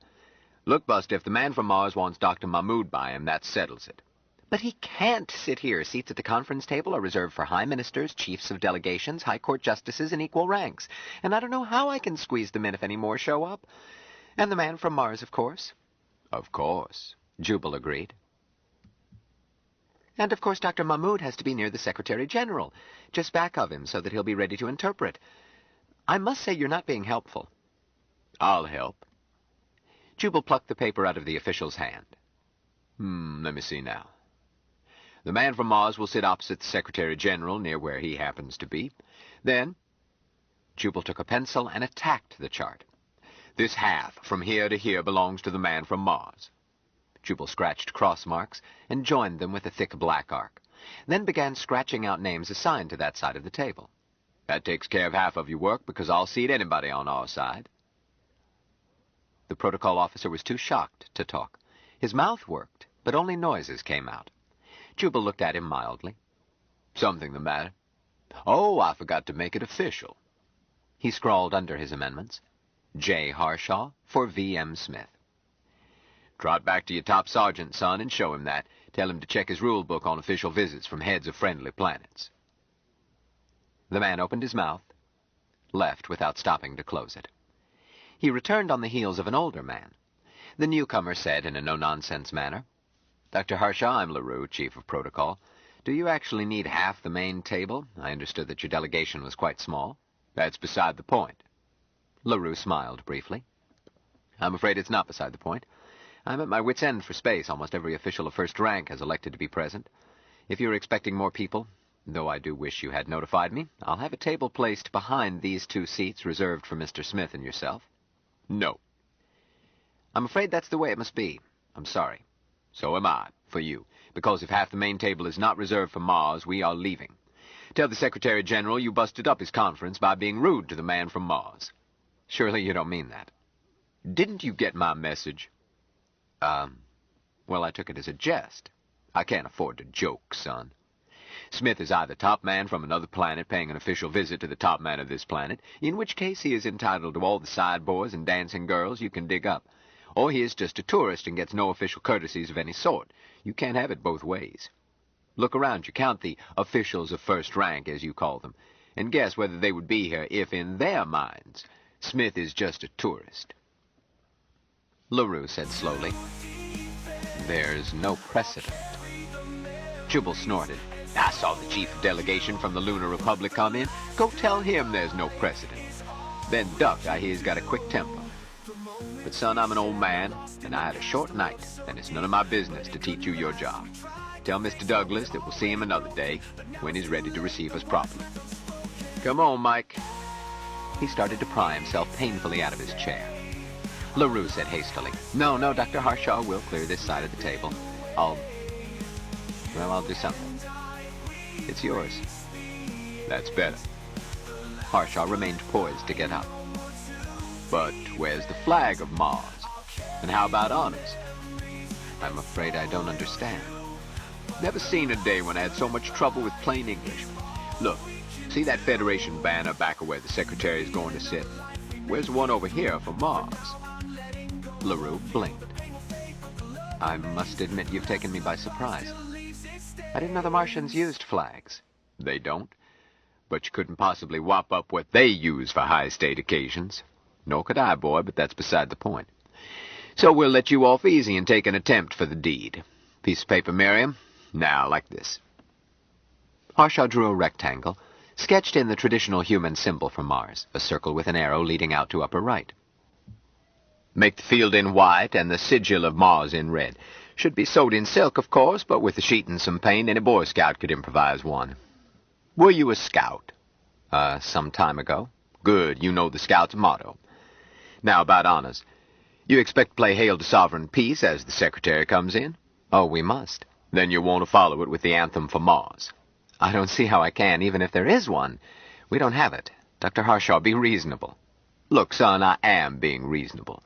Look, Buster, if the man from Mars wants Dr. Mahmoud by him, that settles it." "But he can't sit here. Seats at the conference table are reserved for high ministers, chiefs of delegations, high court justices in equal ranks. And I don't know how I can squeeze them in if any more show up. And the man from Mars, of course." "Of course," Jubal agreed. "And of course Dr. Mahmoud has to be near the Secretary General, just back of him so that he'll be ready to interpret. I must say you're not being helpful." "I'll help." Jubal plucked the paper out of the official's hand. Let me see now. The man from Mars will sit opposite the Secretary General, near where he happens to be. Then, Jubal took a pencil and attacked the chart. This half, from here to here, belongs to the man from Mars. Jubal scratched cross marks and joined them with a thick black arc, then began scratching out names assigned to that side of the table. That takes care of half of your work, because I'll seat anybody on our side. The protocol officer was too shocked to talk. His mouth worked, but only noises came out. Jubal looked at him mildly. Something the matter? Oh, I forgot to make it official. He scrawled under his amendments, J. Harshaw for V.M. Smith. Trot back to your top sergeant, son, and show him that. Tell him to check his rule book on official visits from heads of friendly planets. The man opened his mouth, left without stopping to close it. He returned on the heels of an older man. The newcomer said in a no-nonsense manner, Dr. Harshaw, I'm LaRue, Chief of Protocol. Do you actually need half the main table? I understood that your delegation was quite small. That's beside the point. LaRue smiled briefly. I'm afraid it's not beside the point. I'm at my wit's end for space. Almost every official of first rank has elected to be present. If you're expecting more people, though I do wish you had notified me, I'll have a table placed behind these 2 seats reserved for Mr. Smith and yourself. No. I'm afraid that's the way it must be. I'm sorry. So am I, for you, because if half the main table is not reserved for Mars, we are leaving. Tell the Secretary General you busted up his conference by being rude to the man from Mars. Surely you don't mean that. Didn't you get my message? Well, I took it as a jest. I can't afford to joke, son. Smith is either top man from another planet paying an official visit to the top man of this planet, in which case he is entitled to all the sideboards and dancing girls you can dig up, or he is just a tourist and gets no official courtesies of any sort. You can't have it both ways. Look around you, count the officials of first rank, as you call them, and guess whether they would be here if, in their minds, Smith is just a tourist. LaRue said slowly, There's no precedent. Jubal snorted. I saw the chief of delegation from the Lunar Republic come in. Go tell him there's no precedent. Then Duck, I hear, he's got a quick temper. But son, I'm an old man, and I had a short night, and it's none of my business to teach you your job. Tell Mr. Douglas that we'll see him another day, when he's ready to receive us properly. Come on, Mike. He started to pry himself painfully out of his chair. LaRue said hastily, No, Dr. Harshaw, we'll clear this side of the table. I'll do something. It's yours. That's better. Harshaw remained poised to get up. But where's the flag of Mars? And how about honors? I'm afraid I don't understand. Never seen a day when I had so much trouble with plain English. Look, see that Federation banner back of where the Secretary is going to sit? Where's one over here for Mars? LaRue blinked. I must admit you've taken me by surprise. I didn't know the Martians used flags. They don't. But you couldn't possibly whop up what they use for high-state occasions. Nor could I, boy, but that's beside the point. So we'll let you off easy and take an attempt for the deed. Piece of paper, Miriam? Now, like this. Harshaw drew a rectangle, sketched in the traditional human symbol for Mars, a circle with an arrow leading out to upper right. Make the field in white and the sigil of Mars in red. Should be sewed in silk, of course, but with a sheet and some paint, any Boy Scout could improvise one. Were you a scout? Some time ago. Good, you know the Scout's motto. Now about honors. You expect to play Hail to Sovereign Peace as the Secretary comes in? Oh, we must. Then you want to follow it with the anthem for Mars. I don't see how I can, even if there is one. We don't have it. Dr. Harshaw, be reasonable. Look, son, I am being reasonable.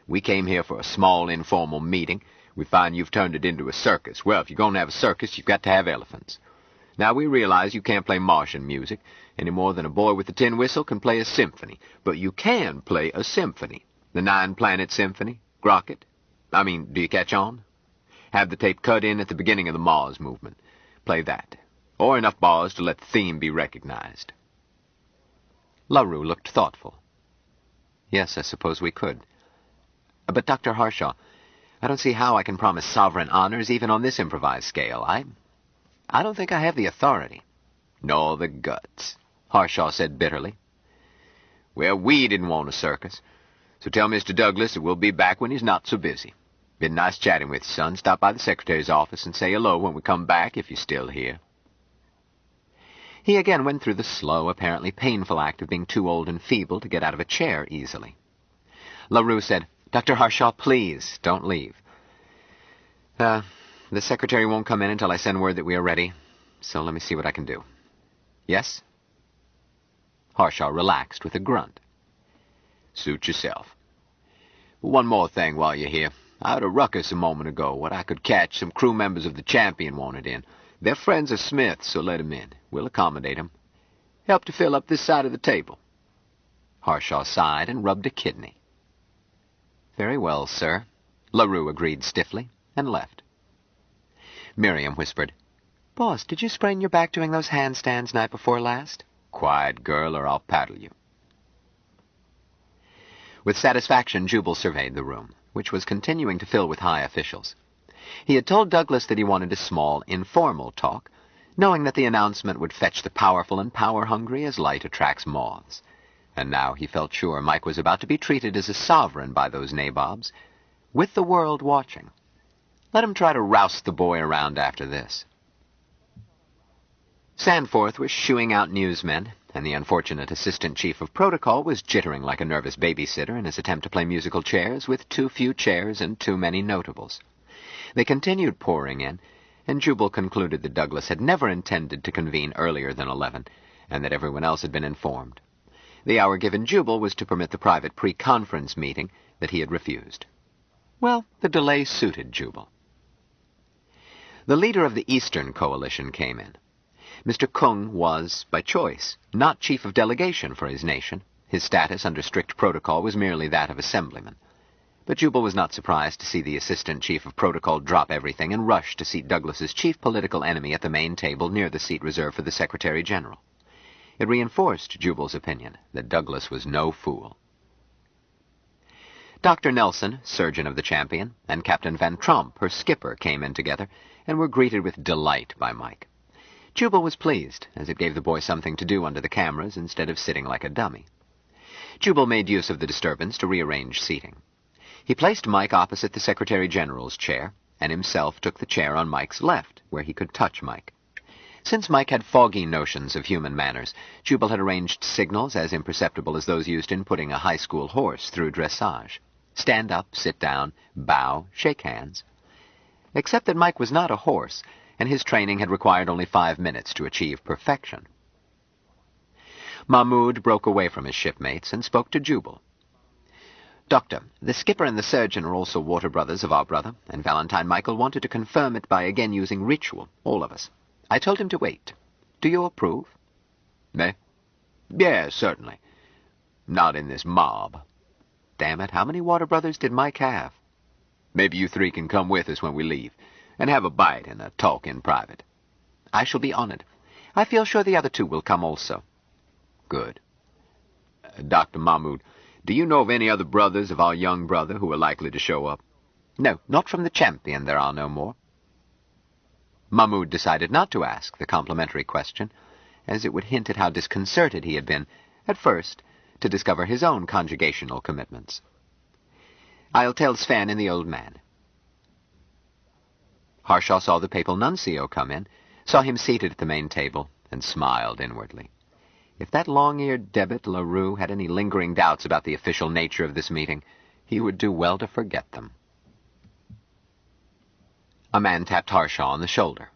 We came here for a small, informal meeting. We find you've turned it into a circus. Well, if you're going to have a circus, you've got to have elephants. Now, we realize you can't play Martian music any more than a boy with a tin whistle can play a symphony. But you can play a symphony. The 9-Planet Symphony, Grok. Do you catch on? Have the tape cut in at the beginning of the Mars movement. Play that. Or enough bars to let the theme be recognized. LaRue looked thoughtful. Yes, I suppose we could. But, Dr. Harshaw, I don't see how I can promise sovereign honors even on this improvised scale. I don't think I have the authority. Nor the guts, Harshaw said bitterly. Well, we didn't want a circus. So tell Mr. Douglas that we'll be back when he's not so busy. Been nice chatting with you, son. Stop by the Secretary's office and say hello when we come back if you're still here. He again went through the slow, apparently painful act of being too old and feeble to get out of a chair easily. LaRue said, Dr. Harshaw, please, don't leave. The Secretary won't come in until I send word that we are ready, so let me see what I can do. Yes? Harshaw relaxed with a grunt. Suit yourself. One more thing while you're here. I heard a ruckus a moment ago. What I could catch, some crew members of the Champion wanted in. They're friends of Smith's, so let 'em in. We'll accommodate 'em. Help to fill up this side of the table. Harshaw sighed and rubbed a kidney. Very well, sir. LaRue agreed stiffly and left. Miriam whispered, Boss, did you sprain your back doing those handstands night before last? Quiet, girl, or I'll paddle you. With satisfaction, Jubal surveyed the room, which was continuing to fill with high officials. He had told Douglas that he wanted a small, informal talk, knowing that the announcement would fetch the powerful and power-hungry as light attracts moths. And now he felt sure Mike was about to be treated as a sovereign by those nabobs, with the world watching. Let him try to roust the boy around after this. Sandforth was shooing out newsmen, and the unfortunate assistant chief of protocol was jittering like a nervous babysitter in his attempt to play musical chairs with too few chairs and too many notables. They continued pouring in, and Jubal concluded that Douglas had never intended to convene earlier than 11, and that everyone else had been informed. The hour given Jubal was to permit the private pre-conference meeting that he had refused. Well, the delay suited Jubal. The leader of the Eastern Coalition came in. Mr. Kung was, by choice, not chief of delegation for his nation. His status under strict protocol was merely that of assemblyman. But Jubal was not surprised to see the assistant chief of protocol drop everything and rush to seat Douglas's chief political enemy at the main table near the seat reserved for the Secretary General. It reinforced Jubal's opinion that Douglas was no fool. Dr. Nelson, surgeon of the Champion, and Captain Van Tromp, her skipper, came in together and were greeted with delight by Mike. Jubal was pleased, as it gave the boy something to do under the cameras instead of sitting like a dummy. Jubal made use of the disturbance to rearrange seating. He placed Mike opposite the Secretary General's chair, and himself took the chair on Mike's left, where he could touch Mike. Since Mike had foggy notions of human manners, Jubal had arranged signals as imperceptible as those used in putting a high school horse through dressage. Stand up, sit down, bow, shake hands. Except that Mike was not a horse, and his training had required only 5 minutes to achieve perfection. Mahmoud broke away from his shipmates and spoke to Jubal. Doctor, the skipper and the surgeon are also water brothers of our brother, and Valentine Michael wanted to confirm it by again using ritual, all of us. I told him to wait. Do you approve? Me? Yes, certainly. Not in this mob. Damn it, how many water brothers did Mike have? Maybe you three can come with us when we leave, and have a bite and a talk in private. I shall be honored. I feel sure the other two will come also. Good. Dr. Mahmoud, do you know of any other brothers of our young brother who are likely to show up? No, not from the Champion, there are no more. Mahmoud decided not to ask the complimentary question, as it would hint at how disconcerted he had been, at first, to discover his own conjugational commitments. I'll tell Sven and the old man. Harshaw saw the papal nuncio come in, saw him seated at the main table, and smiled inwardly. If that long-eared debit LaRue had any lingering doubts about the official nature of this meeting, he would do well to forget them. A man tapped Harshaw on the shoulder.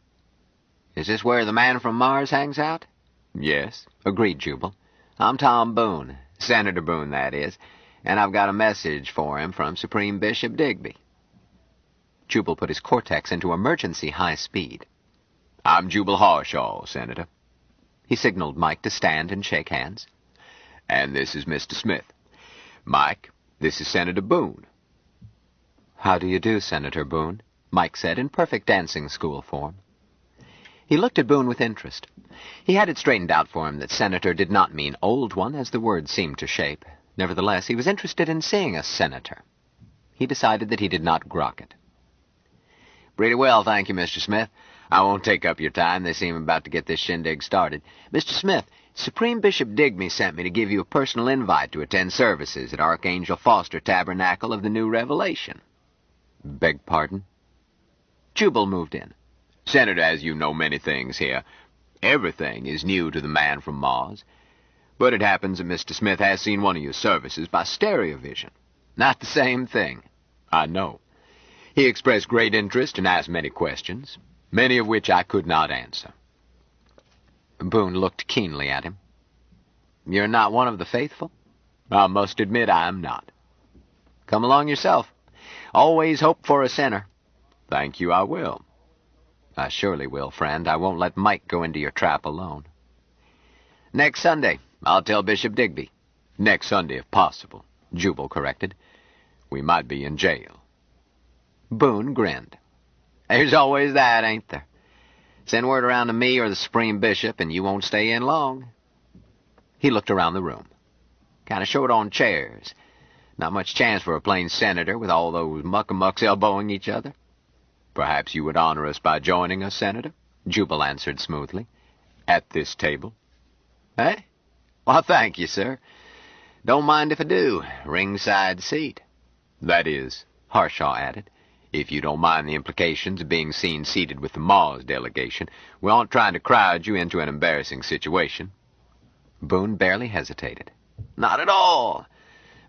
Is this where the man from Mars hangs out? Yes, agreed Jubal. I'm Tom Boone, Senator Boone, that is, and I've got a message for him from Supreme Bishop Digby. Jubal put his cortex into emergency high speed. I'm Jubal Harshaw, Senator. He signaled Mike to stand and shake hands. And this is Mr. Smith. Mike, this is Senator Boone. How do you do, Senator Boone? Mike said in perfect dancing school form. He looked at Boone with interest. He had it straightened out for him that senator did not mean old one, as the word seemed to shape. Nevertheless, he was interested in seeing a senator. He decided that he did not grok it. Pretty well, thank you, Mr. Smith. I won't take up your time. They seem about to get this shindig started. Mr. Smith, Supreme Bishop Digby sent me to give you a personal invite to attend services at Archangel Foster Tabernacle of the New Revelation. Beg pardon? Jubal moved in. Senator, as you know many things here, everything is new to the man from Mars. But it happens that Mr. Smith has seen one of your services by stereovision. Not the same thing. I know. He expressed great interest and asked many questions, many of which I could not answer. Boone looked keenly at him. You're not one of the faithful? I must admit I am not. Come along yourself. Always hope for a sinner. Thank you, I will. I surely will, friend. I won't let Mike go into your trap alone. Next Sunday, I'll tell Bishop Digby. Next Sunday, if possible, Jubal corrected. We might be in jail. Boone grinned. There's always that, ain't there? Send word around to me or the Supreme Bishop, and you won't stay in long. He looked around the room. Kind of short on chairs. Not much chance for a plain senator with all those muck-a-mucks elbowing each other. Perhaps you would honor us by joining us, Senator? Jubal answered smoothly. At this table? Eh? Well, thank you, sir. Don't mind if I do. Ringside seat. That is, Harshaw added, if you don't mind the implications of being seen seated with the Mars delegation, we aren't trying to crowd you into an embarrassing situation. Boone barely hesitated. Not at all.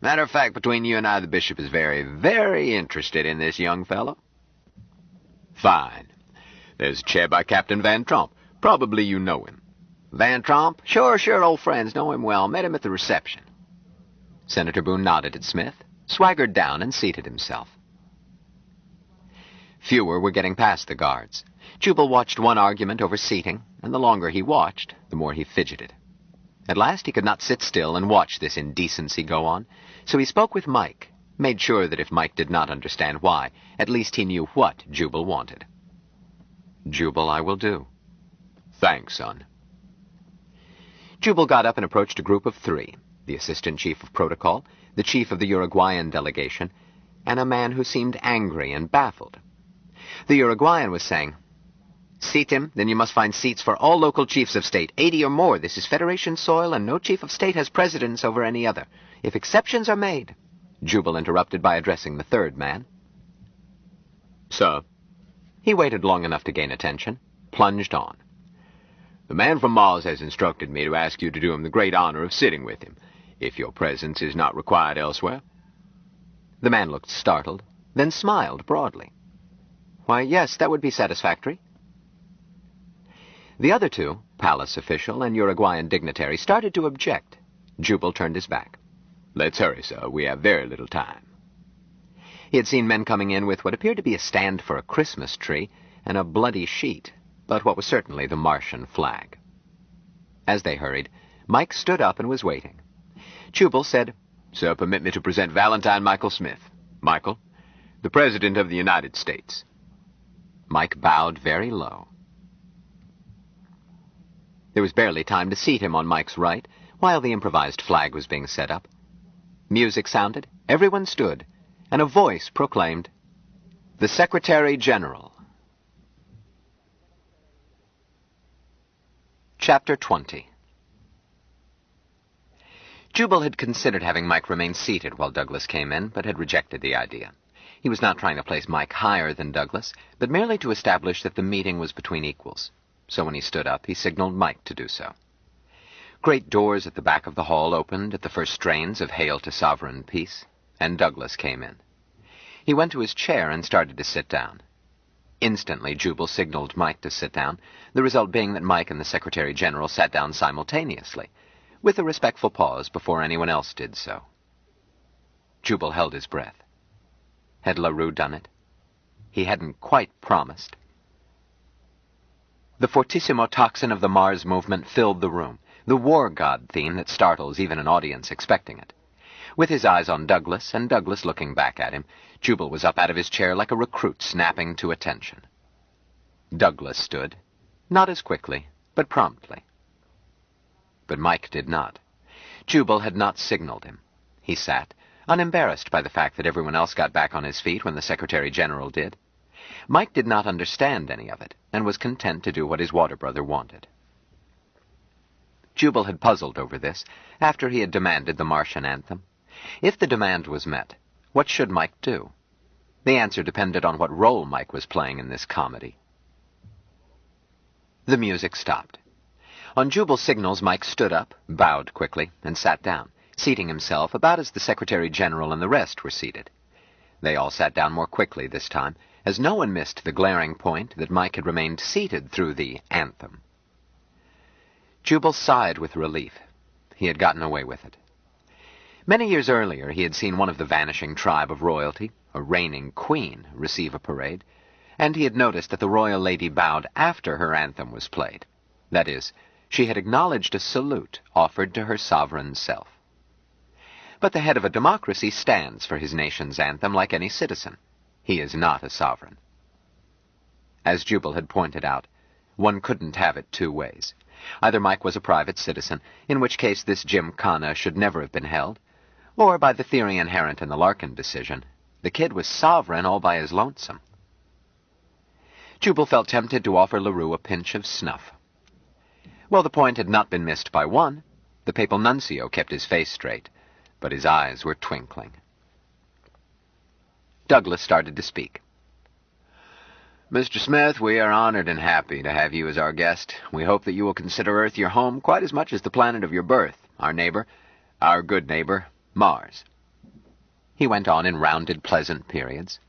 Matter of fact, between you and I, the bishop is very, very interested in this young fellow. Fine. There's a chair by Captain Van Tromp. Probably you know him. Van Tromp? Sure, old friends. Know him well. Met him at the reception. Senator Boone nodded at Smith, swaggered down, and seated himself. Fewer were getting past the guards. Jubal watched one argument over seating, and the longer he watched, the more he fidgeted. At last he could not sit still and watch this indecency go on, so he spoke with Mike, made sure that if Mike did not understand why, at least he knew what Jubal wanted. Jubal, I will do. Thanks, son. Jubal got up and approached a group of three, the assistant chief of protocol, the chief of the Uruguayan delegation, and a man who seemed angry and baffled. The Uruguayan was saying, "Seat him, then you must find seats for all local chiefs of state, 80 or more. This is Federation soil, and no chief of state has precedence over any other. If exceptions are made..." Jubal interrupted by addressing the third man. Sir. He waited long enough to gain attention, plunged on. The man from Mars has instructed me to ask you to do him the great honor of sitting with him, if your presence is not required elsewhere. The man looked startled, then smiled broadly. Why, yes, that would be satisfactory. The other two, palace official and Uruguayan dignitary, started to object. Jubal turned his back. Let's hurry, sir. We have very little time. He had seen men coming in with what appeared to be a stand for a Christmas tree and a bloody sheet, but what was certainly the Martian flag. As they hurried, Mike stood up and was waiting. Jubal said, "Sir, permit me to present Valentine Michael Smith. Michael, the President of the United States." Mike bowed very low. There was barely time to seat him on Mike's right while the improvised flag was being set up. Music sounded, everyone stood, and a voice proclaimed, "The Secretary General." Chapter 20. Jubal had considered having Mike remain seated while Douglas came in, but had rejected the idea. He was not trying to place Mike higher than Douglas, but merely to establish that the meeting was between equals. So when he stood up, he signaled Mike to do so. Great doors at the back of the hall opened at the first strains of Hail to Sovereign Peace, and Douglas came in. He went to his chair and started to sit down. Instantly, Jubal signaled Mike to sit down, the result being that Mike and the Secretary General sat down simultaneously, with a respectful pause before anyone else did so. Jubal held his breath. Had LaRue done it? He hadn't quite promised. The fortissimo tocsin of the Mars movement filled the room, the war god theme that startles even an audience expecting it. With his eyes on Douglas, and Douglas looking back at him, Jubal was up out of his chair like a recruit snapping to attention. Douglas stood, not as quickly, but promptly. But Mike did not. Jubal had not signaled him. He sat, unembarrassed by the fact that everyone else got back on his feet when the Secretary General did. Mike did not understand any of it, and was content to do what his water brother wanted. Jubal had puzzled over this, after he had demanded the Martian anthem. If the demand was met, what should Mike do? The answer depended on what role Mike was playing in this comedy. The music stopped. On Jubal's signals, Mike stood up, bowed quickly, and sat down, seating himself about as the Secretary General and the rest were seated. They all sat down more quickly this time, as no one missed the glaring point that Mike had remained seated through the anthem. Jubal sighed with relief. He had gotten away with it. Many years earlier, he had seen one of the vanishing tribe of royalty, a reigning queen, receive a parade, and he had noticed that the royal lady bowed after her anthem was played. That is, she had acknowledged a salute offered to her sovereign self. But the head of a democracy stands for his nation's anthem like any citizen. He is not a sovereign. As Jubal had pointed out, one couldn't have it two ways. Either Mike was a private citizen, in which case this gymkhana should never have been held, or by the theory inherent in the Larkin decision, the kid was sovereign all by his lonesome. Jubal felt tempted to offer LaRue a pinch of snuff. Well, the point had not been missed by one. The papal nuncio kept his face straight, but his eyes were twinkling. Douglas started to speak. Mr. Smith, we are honored and happy to have you as our guest. We hope that you will consider Earth your home quite as much as the planet of your birth, our neighbor, our good neighbor, Mars. He went on in rounded, pleasant periods.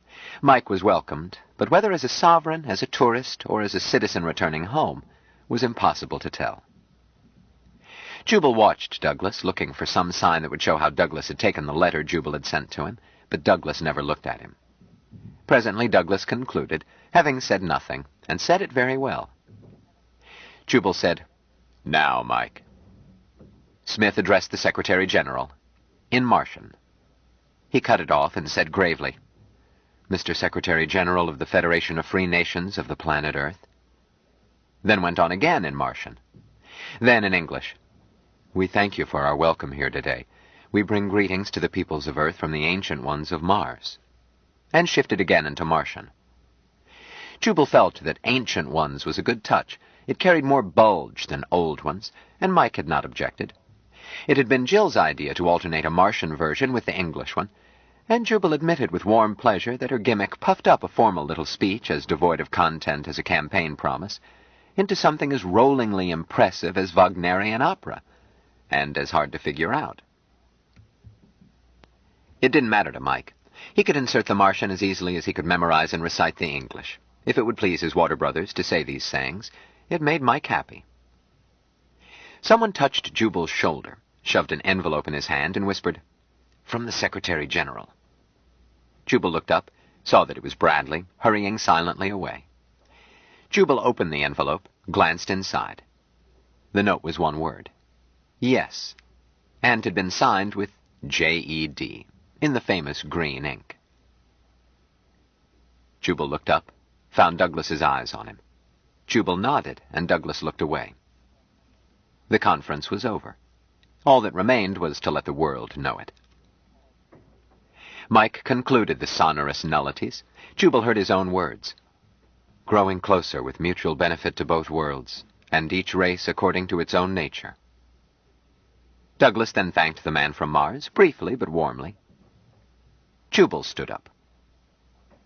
Mike was welcomed, but whether as a sovereign, as a tourist, or as a citizen returning home, was impossible to tell. Jubal watched Douglas, looking for some sign that would show how Douglas had taken the letter Jubal had sent to him, but Douglas never looked at him. Presently Douglas concluded, having said nothing, and said it very well. Jubal said, "Now, Mike." Smith addressed the Secretary General, in Martian. He cut it off and said gravely, "Mr. Secretary General of the Federation of Free Nations of the planet Earth." Then went on again in Martian. Then in English. "We thank you for our welcome here today. We bring greetings to the peoples of Earth from the ancient ones of Mars." And shifted again into Martian. Jubal felt that ancient ones was a good touch. It carried more bulge than old ones, and Mike had not objected. It had been Jill's idea to alternate a Martian version with the English one, and Jubal admitted with warm pleasure that her gimmick puffed up a formal little speech as devoid of content as a campaign promise into something as rollingly impressive as Wagnerian opera, and as hard to figure out. It didn't matter to Mike. He could insert the Martian as easily as he could memorize and recite the English. If it would please his water brothers to say these sayings, it made Mike happy. Someone touched Jubal's shoulder, shoved an envelope in his hand, and whispered, "From the Secretary General." Jubal looked up, saw that it was Bradley, hurrying silently away. Jubal opened the envelope, glanced inside. The note was one word. Yes, and had been signed with J.E.D. in the famous green ink. Jubal looked up, found Douglas's eyes on him. Jubal nodded, and Douglas looked away. The conference was over. All that remained was to let the world know it. Mike concluded the sonorous nullities. Jubal heard his own words. "Growing closer with mutual benefit to both worlds, and each race according to its own nature." Douglas then thanked the man from Mars, briefly but warmly. Jubal stood up.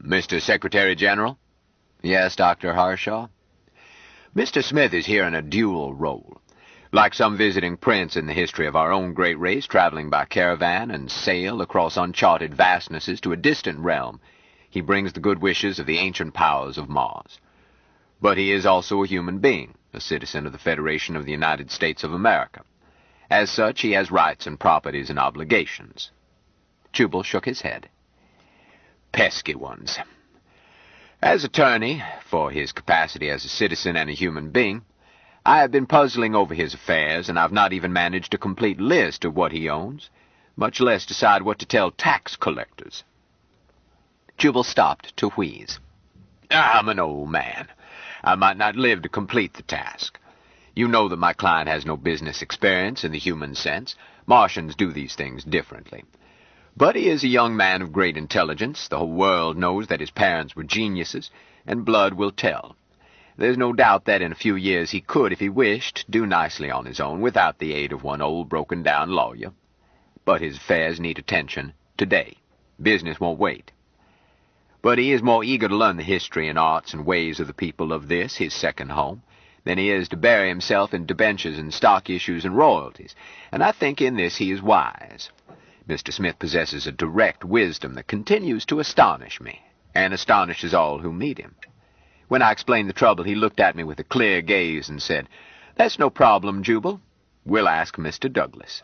"Mr. Secretary General?" "Yes, Dr. Harshaw?" "Mr. Smith is here in a dual role. Like some visiting prince in the history of our own great race, traveling by caravan and sail across uncharted vastnesses to a distant realm, he brings the good wishes of the ancient powers of Mars. But he is also a human being, a citizen of the Federation of the United States of America. As such, he has rights and properties and obligations." Jubal shook his head. "Pesky ones. As attorney, for his capacity as a citizen and a human being, I have been puzzling over his affairs, and I've not even managed a complete list of what he owns, much less decide what to tell tax collectors." Jubal stopped to wheeze. "I'm an old man. I might not live to complete the task. You know that my client has no business experience in the human sense. Martians do these things differently. But he is a young man of great intelligence. The whole world knows that his parents were geniuses, and blood will tell. There's no doubt that in a few years he could, if he wished, do nicely on his own without the aid of one old broken-down lawyer. But his affairs need attention today. Business won't wait. But he is more eager to learn the history and arts and ways of the people of this, his second home, than he is to bury himself in debentures and stock issues and royalties, and I think in this he is wise. Mr. Smith possesses a direct wisdom that continues to astonish me, and astonishes all who meet him. When I explained the trouble, he looked at me with a clear gaze and said, 'That's no problem, Jubal. We'll ask Mr. Douglas.'"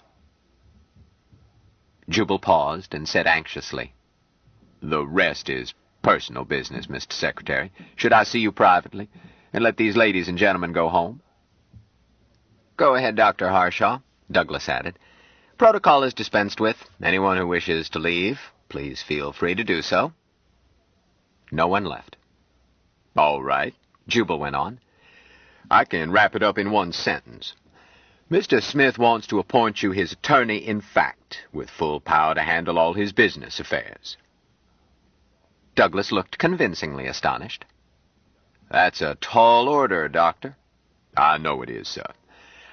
Jubal paused and said anxiously, "The rest is personal business, Mr. Secretary. Should I see you privately, and let these ladies and gentlemen go home?" "Go ahead, Dr. Harshaw," Douglas added. "Protocol is dispensed with. Anyone who wishes to leave, please feel free to do so." No one left. "All right," Jubal went on. "I can wrap it up in one sentence. Mr. Smith wants to appoint you his attorney in fact, with full power to handle all his business affairs." Douglas looked convincingly astonished. "That's a tall order, Doctor." "I know it is, sir.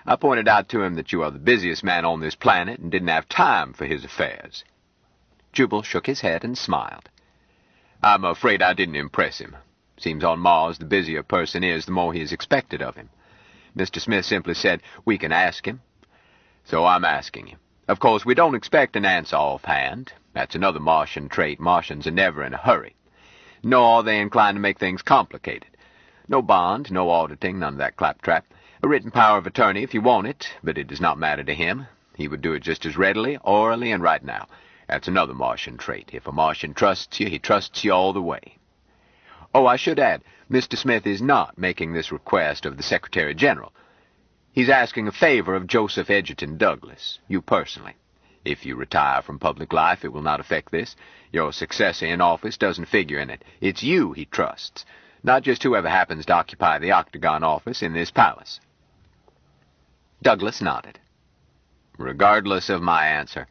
I pointed out to him that you are the busiest man on this planet and didn't have time for his affairs." Jubal shook his head and smiled. "I'm afraid I didn't impress him. Seems on Mars the busier a person is, the more he is expected of him. Mr. Smith simply said, 'We can ask him.' So I'm asking him. Of course, we don't expect an answer offhand. That's another Martian trait. Martians are never in a hurry. Nor are they inclined to make things complicated. No bond, no auditing, none of that claptrap. A written power of attorney if you want it, but it does not matter to him. He would do it just as readily, orally, and right now. That's another Martian trait. If a Martian trusts you, he trusts you all the way. Oh, I should add, Mr. Smith is not making this request of the Secretary General. He's asking a favor of Joseph Edgerton Douglas, you personally. If you retire from public life, it will not affect this. Your successor in office doesn't figure in it. It's you he trusts, not just whoever happens to occupy the Octagon office in this palace." Douglas nodded. "Regardless of my answer,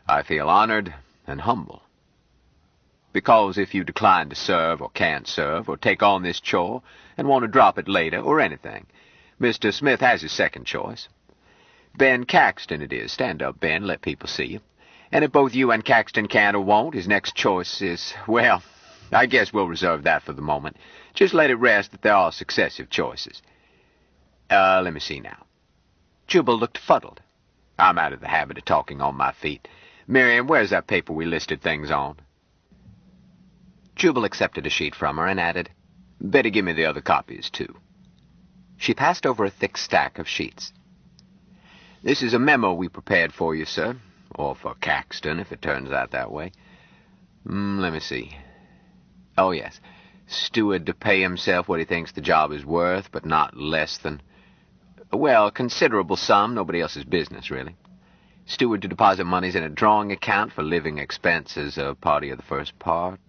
I feel honored and humble. Because if you decline to serve or can't serve or take on this chore and want to drop it later or anything, Mr. Smith has his second choice. Ben Caxton it is. Stand up, Ben. Let people see you. And if both you and Caxton can't or won't, his next choice is, well, I guess we'll reserve that for the moment. Just let it rest that there are successive choices. Let me see now." Jubal looked fuddled. "I'm out of the habit of talking on my feet. Miriam, where's that paper we listed things on?" Jubal accepted a sheet from her and added, "Better give me the other copies, too." She passed over a thick stack of sheets. "This is a memo we prepared for you, sir. Or for Caxton, if it turns out that way. Let me see. Oh, yes. Steward to pay himself what he thinks the job is worth, but not less than... well, a considerable sum, nobody else's business, really. Steward to deposit monies in a drawing account for living expenses, a party of the first part.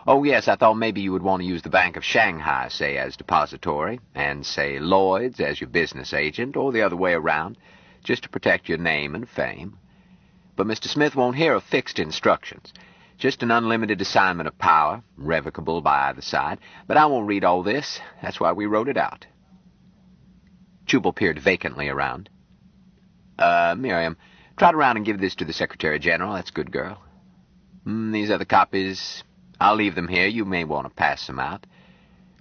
Oh, yes, I thought maybe you would want to use the Bank of Shanghai, say, as depository, and, say, Lloyd's as your business agent, or the other way around, just to protect your name and fame. But Mr. Smith won't hear of fixed instructions. Just an unlimited assignment of power, revocable by either side. But I won't read all this. That's why we wrote it out." Jubal peered vacantly around. Miriam, trot around and give this to the Secretary General. That's a good girl. These other copies, I'll leave them here. You may want to pass them out.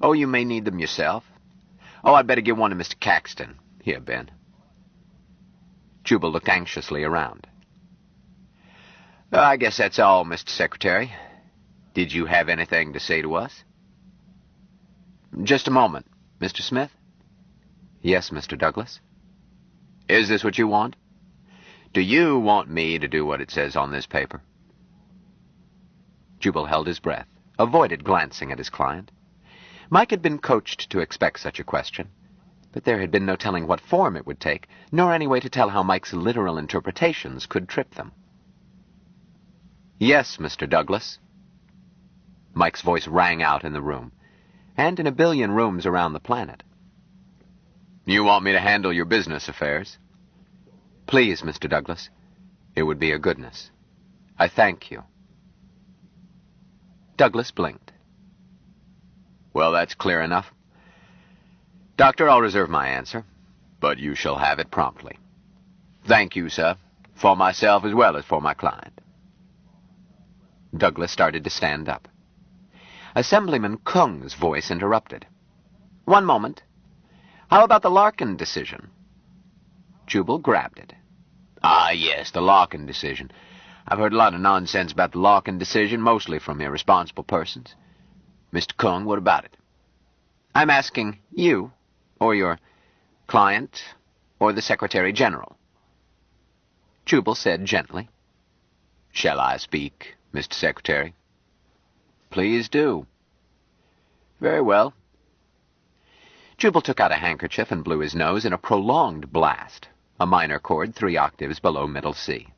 Oh, you may need them yourself. Oh, I'd better give one to Mr. Caxton. Here, Ben." Jubal looked anxiously around. I guess that's all, Mr. Secretary. Did you have anything to say to us?" "Just a moment. Mr. Smith?" "Yes, Mr. Douglas." "Is this what you want? Do you want me to do what it says on this paper?" Jubal held his breath, avoided glancing at his client. Mike had been coached to expect such a question, but there had been no telling what form it would take, nor any way to tell how Mike's literal interpretations could trip them. "Yes, Mr. Douglas." Mike's voice rang out in the room, and in a billion rooms around the planet. "You want me to handle your business affairs?" "Please, Mr. Douglas. It would be a goodness. I thank you." Douglas blinked. "Well, that's clear enough. Doctor, I'll reserve my answer, but you shall have it promptly. Thank you, sir, for myself as well as for my client." Douglas started to stand up. Assemblyman Kung's voice interrupted. "One moment. How about the Larkin decision?" Jubal grabbed it. "Ah, yes, the Larkin decision. I've heard a lot of nonsense about the Larkin decision, mostly from irresponsible persons. Mr. Kung, what about it?" "I'm asking you, or your client, or the Secretary General." Jubal said gently. Shall I speak, Mr. Secretary? Please do. Very well. Jubal took out a handkerchief and blew his nose in a prolonged blast, a minor chord 3 octaves below middle C.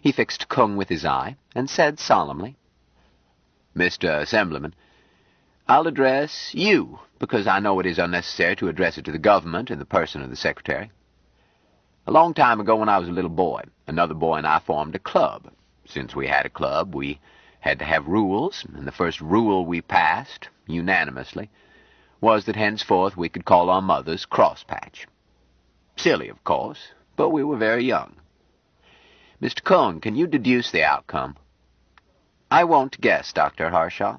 He fixed Kung with his eye and said solemnly, Mr. Assemblyman, I'll address you, because I know it is unnecessary to address it to the government in the person of the Secretary. A long time ago when I was a little boy, another boy and I formed a club. Since we had a club, we had to have rules, and the first rule we passed, unanimously, was that henceforth we could call our mothers Crosspatch. Silly, of course, but we were very young. Mr. Kung, can you deduce the outcome? I won't guess, Dr. Harshaw.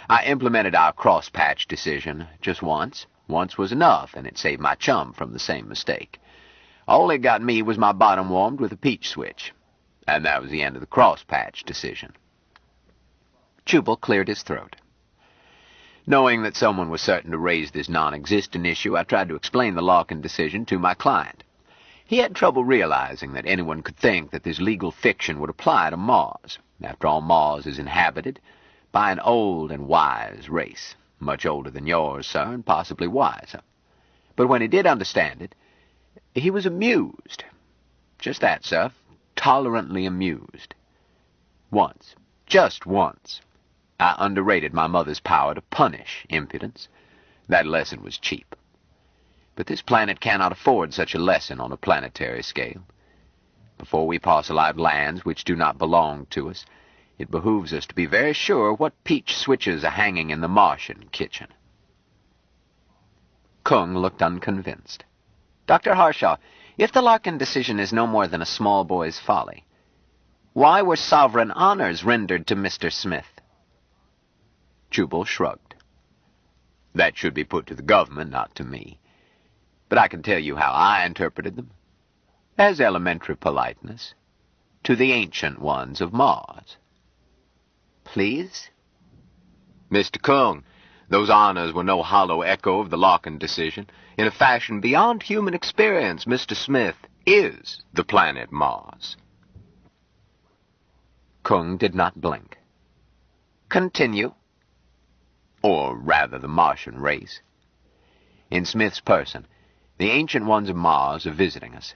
I implemented our Crosspatch decision just once. Once was enough, and it saved my chum from the same mistake. All it got me was my bottom warmed with a peach switch. And that was the end of the Crosspatch decision. Jubal cleared his throat. Knowing that someone was certain to raise this non-existent issue, I tried to explain the Larkin decision to my client. He had trouble realizing that anyone could think that this legal fiction would apply to Mars. After all, Mars is inhabited by an old and wise race, much older than yours, sir, and possibly wiser. But when he did understand it, he was amused. Just that, sir, tolerantly amused. Once, just once, I underrated my mother's power to punish impudence. That lesson was cheap. But this planet cannot afford such a lesson on a planetary scale. Before we parcelize lands which do not belong to us, it behooves us to be very sure what peach switches are hanging in the Martian kitchen. Kung looked unconvinced. Dr. Harshaw, if the Larkin decision is no more than a small boy's folly, why were sovereign honors rendered to Mr. Smith? Jubal shrugged. That should be put to the government, not to me. But I can tell you how I interpreted them. As elementary politeness to the ancient ones of Mars. Please? Mr. Kung, those honors were no hollow echo of the Larkin decision. In a fashion beyond human experience, Mr. Smith is the planet Mars. Kung did not blink. Continue. Or rather, the Martian race. In Smith's person, the ancient ones of Mars are visiting us.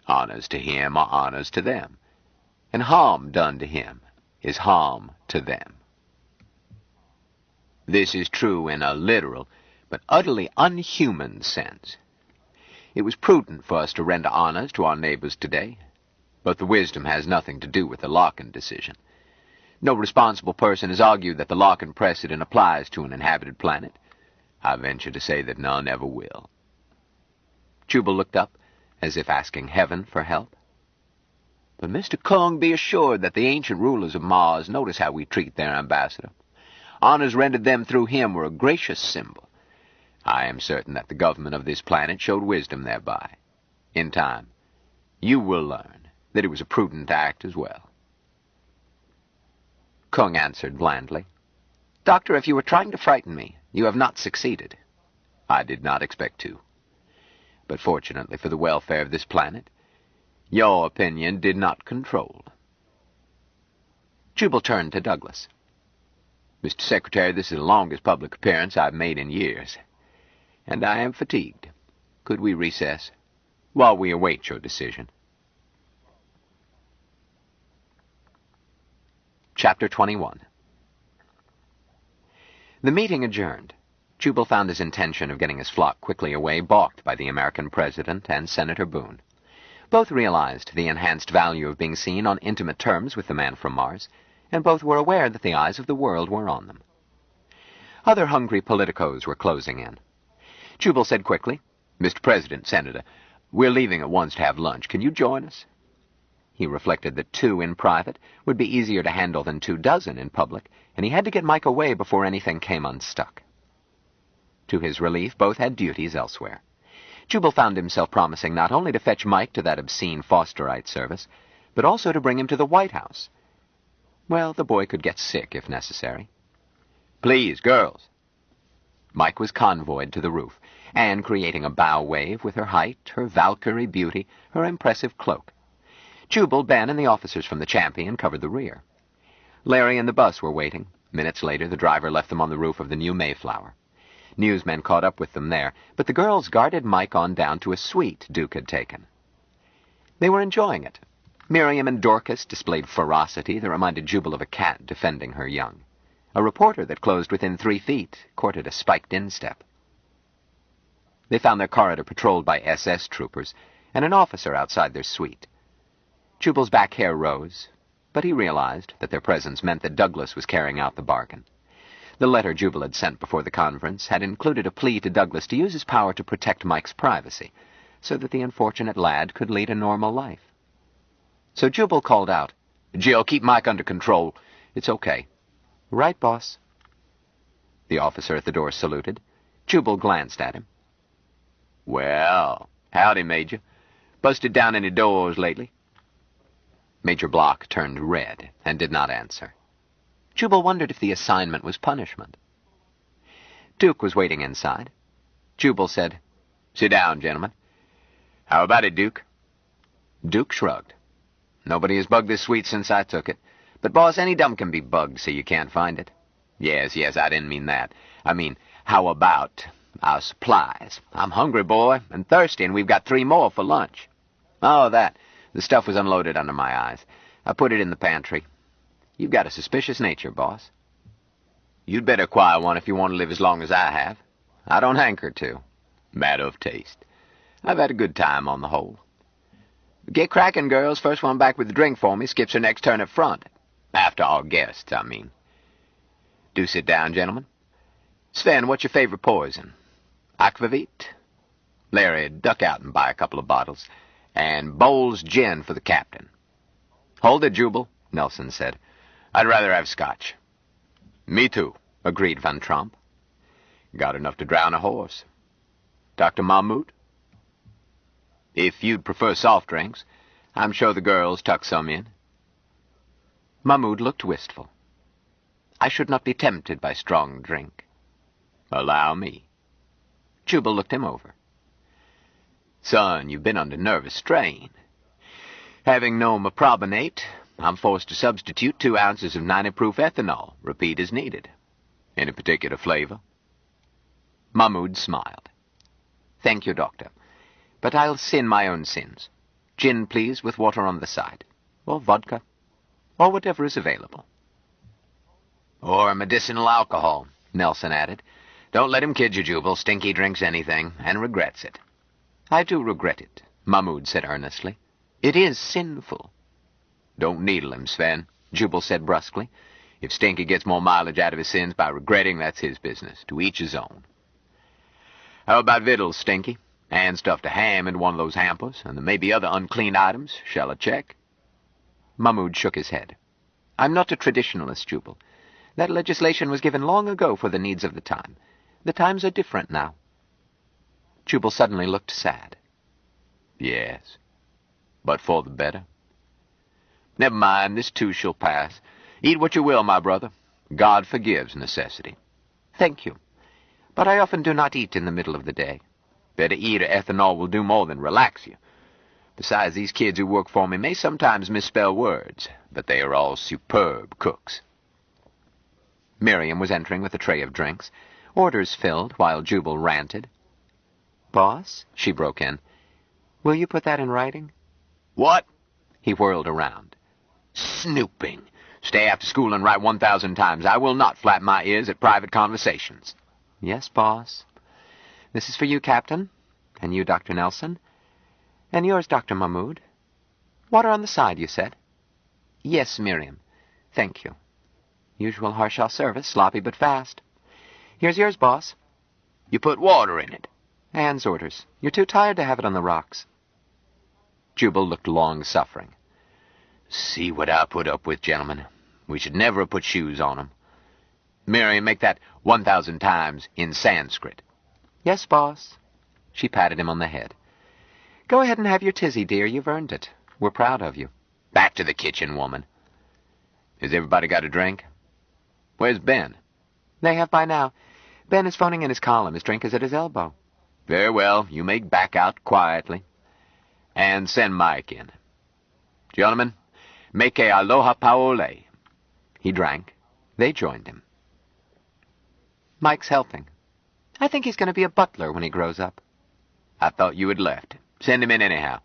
Honors to him are honors to them. And harm done to him is harm to them. This is true in a literal, but utterly unhuman sense. It was prudent for us to render honors to our neighbors today, but the wisdom has nothing to do with the Larkin decision. No responsible person has argued that the Larkin precedent applies to an inhabited planet. I venture to say that none ever will. Jubal looked up, as if asking heaven for help. But Mr. Kung, be assured that the ancient rulers of Mars notice how we treat their ambassador. Honors rendered them through him were a gracious symbol. I am certain that the government of this planet showed wisdom thereby. In time, you will learn that it was a prudent act as well. Kung answered blandly. Doctor, if you were trying to frighten me, you have not succeeded. I did not expect to. But fortunately for the welfare of this planet, your opinion did not control. Jubal turned to Douglas. Mr. Secretary, this is the longest public appearance I've made in years, and I am fatigued. Could we recess while we await your decision? Chapter 21. The meeting adjourned. Jubal found his intention of getting his flock quickly away balked by the American president and Senator Boone. Both realized the enhanced value of being seen on intimate terms with the man from Mars, and both were aware that the eyes of the world were on them. Other hungry politicos were closing in. Jubal said quickly, Mr. President, Senator, we're leaving at once to have lunch. Can you join us? He reflected that 2 in private would be easier to handle than 24 in public, and he had to get Mike away before anything came unstuck. To his relief, both had duties elsewhere. Jubal found himself promising not only to fetch Mike to that obscene Fosterite service, but also to bring him to the White House. Well, the boy could get sick if necessary. Please, girls. Mike was convoyed to the roof, Anne creating a bow wave with her height, her Valkyrie beauty, her impressive cloak. Jubal, Ben, and the officers from the Champion covered the rear. Larry and the bus were waiting. Minutes later, the driver left them on the roof of the new Mayflower. Newsmen caught up with them there, but the girls guarded Mike on down to a suite Duke had taken. They were enjoying it. Miriam and Dorcas displayed ferocity that reminded Jubal of a cat defending her young. A reporter that closed within 3 feet courted a spiked instep. They found their corridor patrolled by SS troopers and an officer outside their suite. Jubal's back hair rose, but he realized that their presence meant that Douglas was carrying out the bargain. The letter Jubal had sent before the conference had included a plea to Douglas to use his power to protect Mike's privacy, so that the unfortunate lad could lead a normal life. So Jubal called out, "Jill, keep Mike under control. It's okay." "Right, boss." The officer at the door saluted. Jubal glanced at him. "Well, howdy, Major. Busted down any doors lately?" Major Block turned red and did not answer. Jubal wondered if the assignment was punishment. Duke was waiting inside. Jubal said, "Sit down, gentlemen. How about it, Duke?" Duke shrugged. "Nobody has bugged this suite since I took it. But, boss, any dumb can be bugged so you can't find it." Yes, I didn't mean that. I mean, how about our supplies? I'm hungry, boy, and thirsty, and we've got 3 more for lunch." "Oh, that. The stuff was unloaded under my eyes. I put it in the pantry." "You've got a suspicious nature, boss." "You'd better acquire one if you want to live as long as I have." "I don't hanker to." "Matter of taste. I've had a good time on the whole." "Get cracking, girls. First one back with the drink for me skips her next turn up front. After our guests, I mean." "Do sit down, gentlemen. Sven, what's your favorite poison?" "Aquavit." "Larry, duck out and buy a couple of bottles. And Bowles gin for the captain." "Hold it, Jubal," Nelson said. "I'd rather have scotch." "Me too," agreed Van Tromp. "Got enough to drown a horse." "Dr. Mahmoud?" "If you'd prefer soft drinks, I'm sure the girls tuck some in." Mahmoud looked wistful. "I should not be tempted by strong drink." "Allow me." Jubal looked him over. "Son, you've been under nervous strain. Having no meprobinate, I'm forced to substitute 2 ounces of 90-proof ethanol. Repeat as needed. Any particular flavor?" Mahmoud smiled. "Thank you, doctor. But I'll sin my own sins. Gin, please, with water on the side. Or vodka. Or whatever is available." "Or medicinal alcohol," Nelson added. "Don't let him kid you, Jubal. Stinky drinks anything, and regrets it." "I do regret it," Mahmoud said earnestly. "It is sinful." "Don't needle him, Sven," Jubal said brusquely. "If Stinky gets more mileage out of his sins by regretting, that's his business. To each his own." "How about victuals, Stinky? And stuffed a ham in one of those hampers, and there may be other unclean items. Shall I check?" Mahmoud shook his head. "I'm not a traditionalist, Jubal. That legislation was given long ago for the needs of the time. The times are different now." Jubal suddenly looked sad. "Yes, but for the better." "Never mind, this too shall pass. Eat what you will, my brother. God forgives necessity." "Thank you. But I often do not eat in the middle of the day." "Better eat, or ethanol will do more than relax you. Besides, these kids who work for me may sometimes misspell words, but they are all superb cooks." Miriam was entering with a tray of drinks. Orders filled while Jubal ranted. "Boss," she broke in, "will you put that in writing?" "What?" He whirled around. "Snooping. Stay after school and write 1,000 times. I will not flap my ears at private conversations." "Yes, boss. This is for you, Captain, and you, Dr. Nelson, and yours, Dr. Mahmoud. Water on the side, you said?" "Yes, Miriam. Thank you. Usual Harshaw service, sloppy but fast. Here's yours, boss." "You put water in it." "Anne's orders. You're too tired to have it on the rocks." Jubal looked long-suffering. "See what I put up with, gentlemen. We should never have put shoes on 'em. Miriam, make that 1,000 times in Sanskrit." "Yes, boss." She patted him on the head. "Go ahead and have your tizzy, dear. You've earned it. We're proud of you." "Back to the kitchen, woman." "Has everybody got a drink? Where's Ben?" "They have by now. Ben is phoning in his column. His drink is at his elbow." "Very well. You may back out quietly. And send Mike in." Gentlemen, make a aloha paole. He drank. They joined him. Mike's helping. I think he's going to be a butler when he grows up. I thought you had left. Send him in anyhow.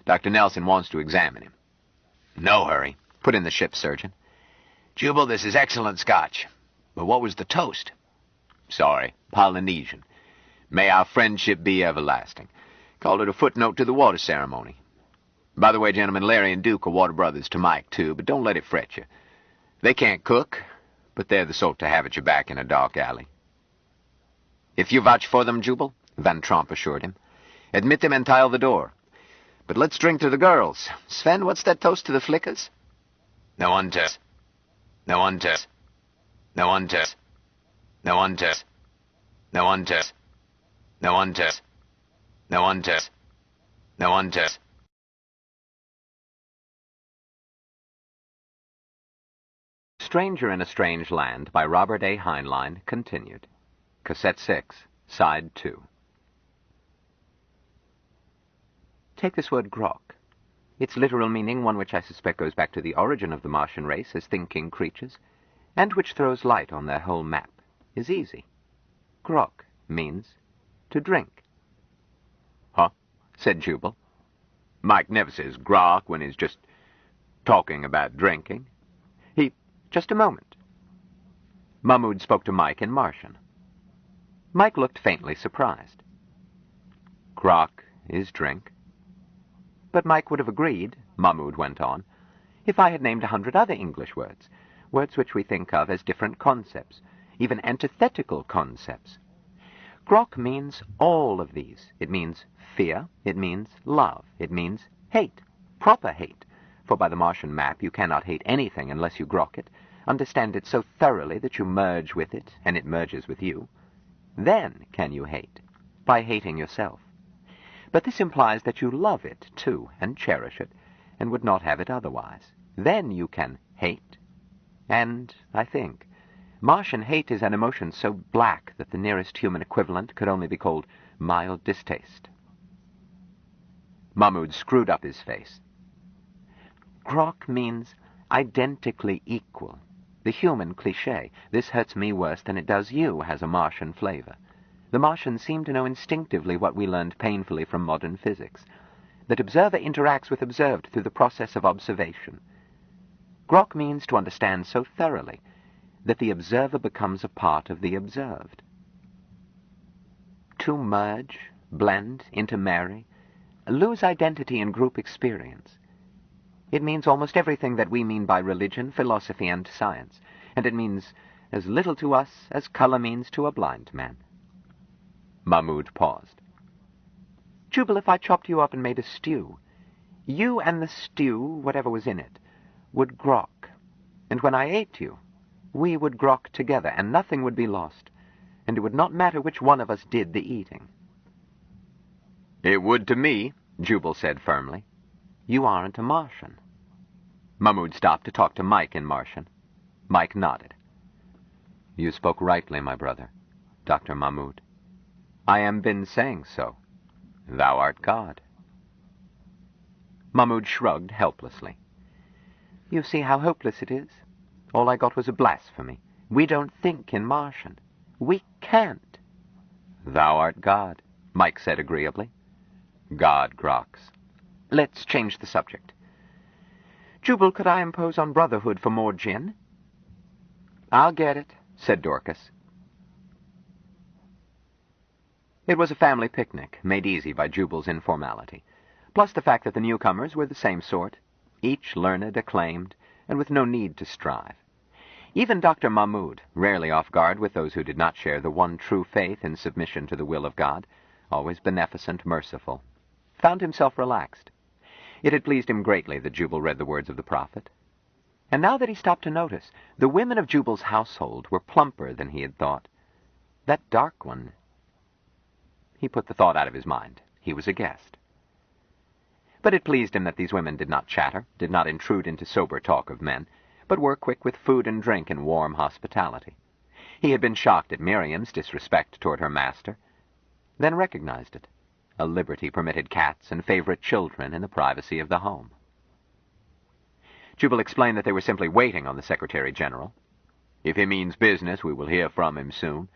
Dr. Nelson wants to examine him. No hurry, put in the ship's surgeon. Jubal, this is excellent Scotch. But what was the toast? Sorry, Polynesian. May our friendship be everlasting. Called it a footnote to the water ceremony. By the way, gentlemen, Larry and Duke are water brothers to Mike, too, but don't let it fret you. They can't cook, but they're the sort to have at your back in a dark alley. If you vouch for them, Jubal, Van Tromp assured him, admit them and tile the door. But let's drink to the girls. Sven, what's that toast to the flickers? No one tess. No one tess. No one tess. No one tess. No one tess. No one tess. No one tess. No one tess. Stranger in a Strange Land by Robert A. Heinlein continued. Cassette 6, Side 2. Take this word Grok. Its literal meaning, one which I suspect goes back to the origin of the Martian race as thinking creatures, and which throws light on their whole map, is easy. Grok means to drink. Huh? Said Jubal. Mike never says grok when he's just talking about drinking. Just a moment. Mahmoud spoke to Mike in Martian. Mike looked faintly surprised. Grok is drink. But Mike would have agreed, Mahmoud went on, if I had named 100 other English words, words which we think of as different concepts, even antithetical concepts. Grok means all of these. It means fear, it means love, it means hate, proper hate, for by the Martian map you cannot hate anything unless you grok it, understand it so thoroughly that you merge with it, and it merges with you. Then can you hate, by hating yourself. But this implies that you love it, too, and cherish it, and would not have it otherwise. Then you can hate. And, I think, Martian hate is an emotion so black that the nearest human equivalent could only be called mild distaste. Mahmoud screwed up his face. Grok means identically equal. The human cliché, this hurts me worse than it does you, has a Martian flavor. The Martians seem to know instinctively what we learned painfully from modern physics, that observer interacts with observed through the process of observation. Grok means to understand so thoroughly that the observer becomes a part of the observed. To merge, blend, intermarry, lose identity in group experience. It means almost everything that we mean by religion, philosophy, and science, and it means as little to us as color means to a blind man. Mahmoud paused. Jubal, if I chopped you up and made a stew, you and the stew, whatever was in it, would grok, and when I ate you, we would grok together, and nothing would be lost, and it would not matter which one of us did the eating. It would to me, Jubal said firmly. You aren't a Martian. Mahmoud stopped to talk to Mike in Martian. Mike nodded. You spoke rightly, my brother, Dr. Mahmoud. I am been saying so. Thou art God. Mahmoud shrugged helplessly. You see how hopeless it is? All I got was a blasphemy. We don't think in Martian. We can't. Thou art God, Mike said agreeably. God groks. Let's change the subject. Jubal, could I impose on Brotherhood for more gin? I'll get it, said Dorcas. It was a family picnic, made easy by Jubal's informality, plus the fact that the newcomers were the same sort, each learned, acclaimed, and with no need to strive. Even Dr. Mahmoud, rarely off guard with those who did not share the one true faith in submission to the will of God, always beneficent, merciful, found himself relaxed. It had pleased him greatly that Jubal read the words of the prophet. And now that he stopped to notice, the women of Jubal's household were plumper than he had thought. That dark one... He put the thought out of his mind. He was a guest. But it pleased him that these women did not chatter, did not intrude into sober talk of men, but were quick with food and drink and warm hospitality. He had been shocked at Miriam's disrespect toward her master, then recognized it. A liberty permitted cats and favorite children in the privacy of the home. Jubal explained that they were simply waiting on the Secretary General. If he means business, we will hear from him soon.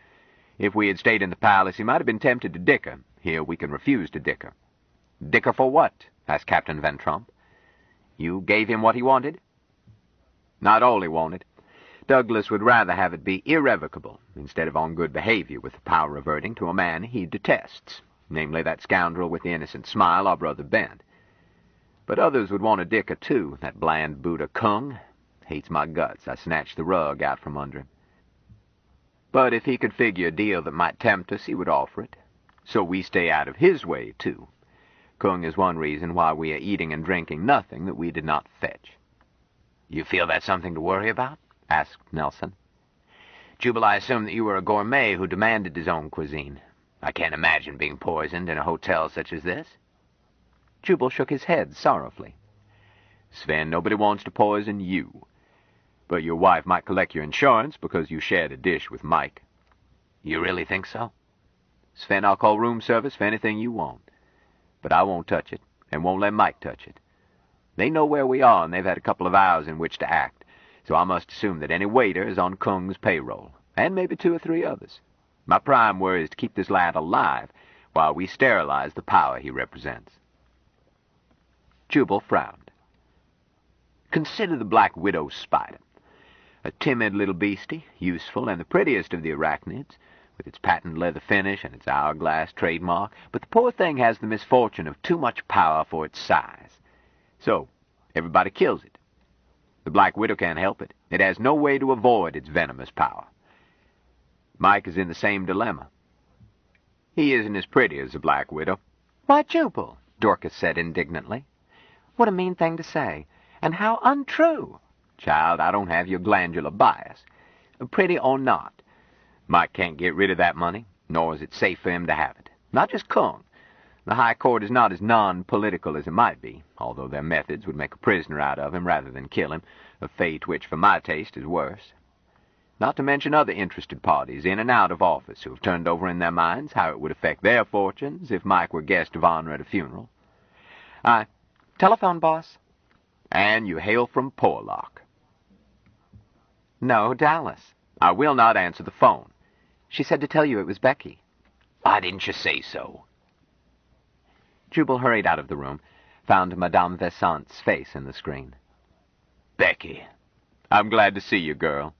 If we had stayed in the palace, he might have been tempted to dicker. Here we can refuse to dicker. Dicker for what? Asked Captain Van Tromp. You gave him what he wanted? Not all he wanted. Douglas would rather have it be irrevocable, instead of on good behavior with the power reverting to a man he detests, namely that scoundrel with the innocent smile, our brother Ben. But others would want a dicker, too, that bland Buddha Kung. Hates my guts. I snatched the rug out from under him. But if he could figure a deal that might tempt us, he would offer it. So we stay out of his way, too. Kung is one reason why we are eating and drinking nothing that we did not fetch. You feel that's something to worry about? Asked Nelson. Jubal, I assume that you were a gourmet who demanded his own cuisine. I can't imagine being poisoned in a hotel such as this. Jubal shook his head sorrowfully. Sven, nobody wants to poison you. But your wife might collect your insurance because you shared a dish with Mike. You really think so? Sven, I'll call room service for anything you want. But I won't touch it, and won't let Mike touch it. They know where we are, and they've had a couple of hours in which to act, so I must assume that any waiter is on Kung's payroll, and maybe 2 or 3 others. My prime worry is to keep this lad alive while we sterilize the power he represents. Jubal frowned. Consider the Black Widow spider. A timid little beastie, useful and the prettiest of the arachnids, with its patent leather finish and its hourglass trademark, but the poor thing has the misfortune of too much power for its size. So, everybody kills it. The Black Widow can't help it. It has no way to avoid its venomous power. Mike is in the same dilemma. He isn't as pretty as the Black Widow. Why, Jubal, Dorcas said indignantly. What a mean thing to say, and how untrue. Child, I don't have your glandular bias. Pretty or not, Mike can't get rid of that money, nor is it safe for him to have it. Not just Kung. The High Court is not as non-political as it might be, although their methods would make a prisoner out of him rather than kill him, a fate which, for my taste, is worse. Not to mention other interested parties in and out of office who have turned over in their minds how it would affect their fortunes if Mike were guest of honor at a funeral. Telephone, boss. And you hail from Porlock. No, Dallas. I will not answer the phone. She said to tell you it was Becky. Why didn't you say so? Jubal hurried out of the room, found Madame Vesant's face in the screen. Becky, I'm glad to see you, girl.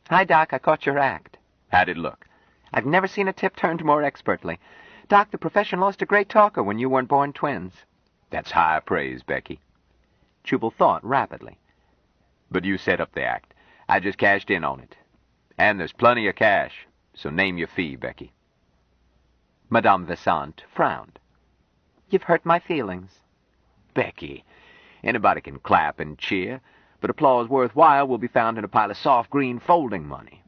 Hi, Doc, I caught your act. How'd it look? I've never seen a tip turned more expertly. Doc, the profession lost a great talker when you weren't born twins. That's high praise, Becky. Jubal thought rapidly. But you set up the act. I just cashed in on it. And there's plenty of cash, so name your fee, Becky. Madame Vesant frowned. You've hurt my feelings. Becky, anybody can clap and cheer, but applause worthwhile will be found in a pile of soft green folding money.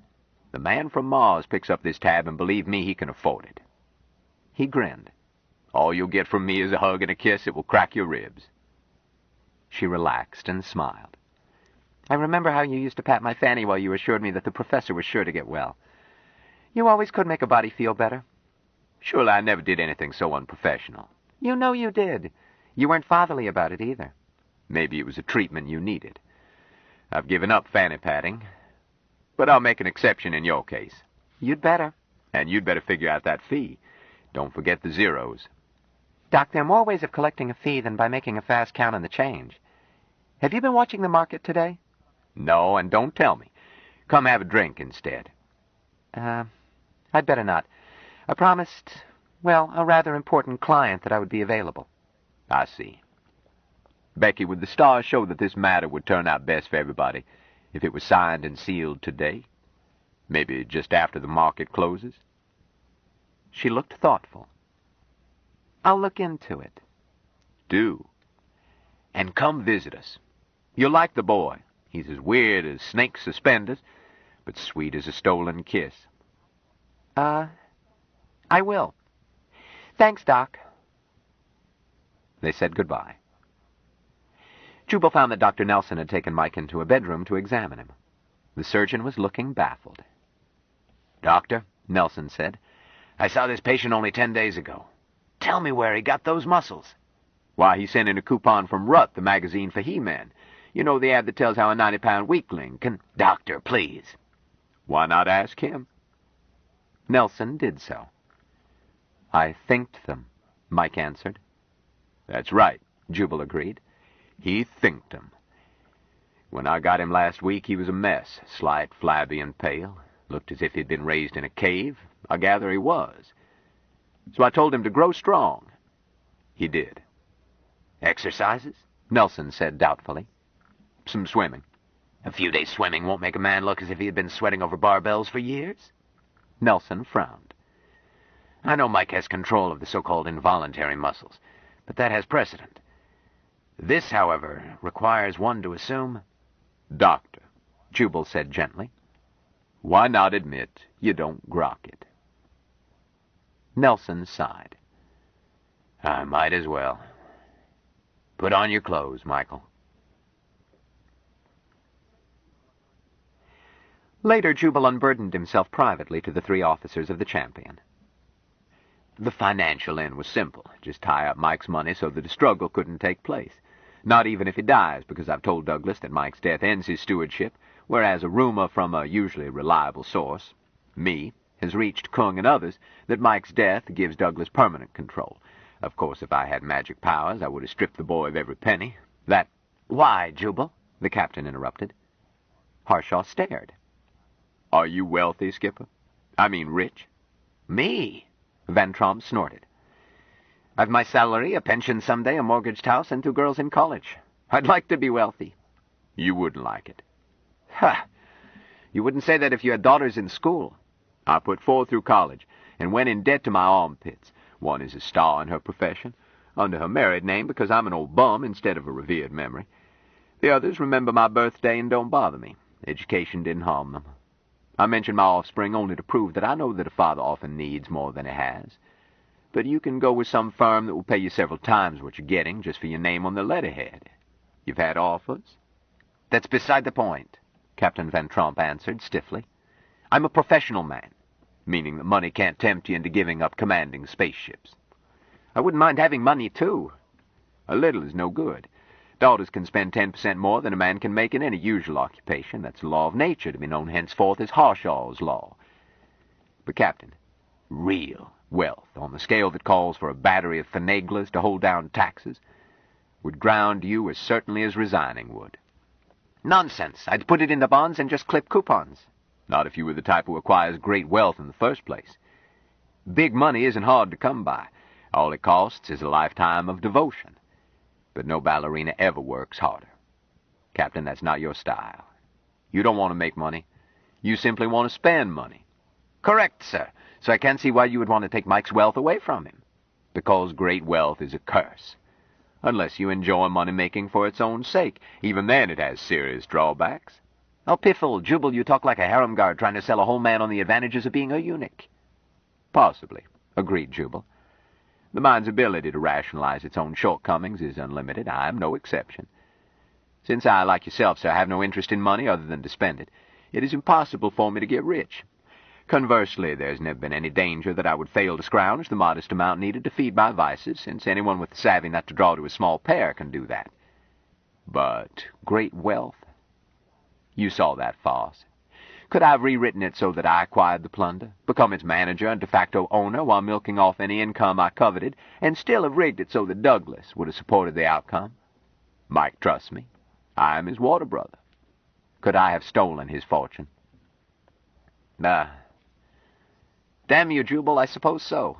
The man from Mars picks up this tab, and believe me, he can afford it. He grinned. All you'll get from me is a hug and a kiss. It will crack your ribs. She relaxed and smiled. I remember how you used to pat my fanny while you assured me that the professor was sure to get well. You always could make a body feel better. Surely I never did anything so unprofessional. You know you did. You weren't fatherly about it either. Maybe it was a treatment you needed. I've given up fanny patting, but I'll make an exception in your case. You'd better. And you'd better figure out that fee. Don't forget the zeros. Doc, there are more ways of collecting a fee than by making a fast count on the change. Have you been watching the market today? No, and don't tell me. Come have a drink instead. I'd better not. I promised, well, a rather important client that I would be available. I see. Becky, would the stars show that this matter would turn out best for everybody if it was signed and sealed today? Maybe just after the market closes? She looked thoughtful. I'll look into it. Do. And come visit us. You'll like the boy. He's as weird as snake suspenders, but sweet as a stolen kiss. I will. Thanks, Doc. They said goodbye. Jubal found that Dr. Nelson had taken Mike into a bedroom to examine him. The surgeon was looking baffled. Doctor, Nelson said, I saw this patient only 10 days ago. Tell me where he got those muscles. Why, he sent in a coupon from Rut, the magazine for He-Man. You know the ad that tells how a 90-pound weakling can... Doctor, please. Why not ask him? Nelson did so. I thinked them, Mike answered. That's right, Jubal agreed. He thinked 'em. When I got him last week, he was a mess, slight, flabby, and pale. Looked as if he'd been raised in a cave. I gather he was. So I told him to grow strong. He did. Exercises? Nelson said doubtfully. Some swimming. A few days swimming won't make a man look as if he had been sweating over barbells for years. Nelson frowned. I know Mike has control of the so-called involuntary muscles, but that has precedent. This, however, requires one to assume... Doctor, Jubal said gently. Why not admit you don't grok it? Nelson sighed. I might as well. Put on your clothes, Michael. Later, Jubal unburdened himself privately to the 3 officers of the Champion. The financial end was simple. Just tie up Mike's money so that a struggle couldn't take place. Not even if he dies, because I've told Douglas that Mike's death ends his stewardship, whereas a rumor from a usually reliable source, me, has reached Kung and others that Mike's death gives Douglas permanent control. Of course, if I had magic powers, I would have stripped the boy of every penny. That... Why, Jubal? The captain interrupted. Harshaw stared. Are you wealthy, Skipper? I mean rich? Me? Van Tromp snorted. I've my salary, a pension someday, a mortgaged house, and 2 girls in college. I'd like to be wealthy. You wouldn't like it. Ha! You wouldn't say that if you had daughters in school. I put 4 through college, and went in debt to my armpits. One is a star in her profession, under her married name because I'm an old bum instead of a revered memory. The others remember my birthday and don't bother me. Education didn't harm them. I mention my offspring only to prove that I know that a father often needs more than he has. But you can go with some firm that will pay you several times what you're getting just for your name on the letterhead. You've had offers? That's beside the point, Captain Van Tromp answered stiffly. I'm a professional man. Meaning that money can't tempt you into giving up commanding spaceships. I wouldn't mind having money, too. A little is no good. Daughters can spend 10% more than a man can make in any usual occupation. That's the law of nature, to be known henceforth as Harshaw's law. But, Captain, real wealth, on the scale that calls for a battery of finaglers to hold down taxes, would ground you as certainly as resigning would. Nonsense. I'd put it in the bonds and just clip coupons. Not if you were the type who acquires great wealth in the first place. Big money isn't hard to come by. All it costs is a lifetime of devotion. But no ballerina ever works harder. Captain, that's not your style. You don't want to make money. You simply want to spend money. Correct, sir. So I can't see why you would want to take Mike's wealth away from him. Because great wealth is a curse. Unless you enjoy money-making for its own sake. Even then it has serious drawbacks. Oh, piffle, Jubal, you talk like a harem guard trying to sell a whole man on the advantages of being a eunuch. Possibly, agreed Jubal. The mind's ability to rationalize its own shortcomings is unlimited. I am no exception. Since I, like yourself, sir, have no interest in money other than to spend it, it is impossible for me to get rich. Conversely, there's never been any danger that I would fail to scrounge the modest amount needed to feed my vices, since anyone with the savvy not to draw to a small pair can do that. But great wealth? You saw that farce. Could I have rewritten it so that I acquired the plunder, become its manager and de facto owner while milking off any income I coveted, and still have rigged it so that Douglas would have supported the outcome? Mike trusts me. I am his water brother. Could I have stolen his fortune? Damn you, Jubal, I suppose so.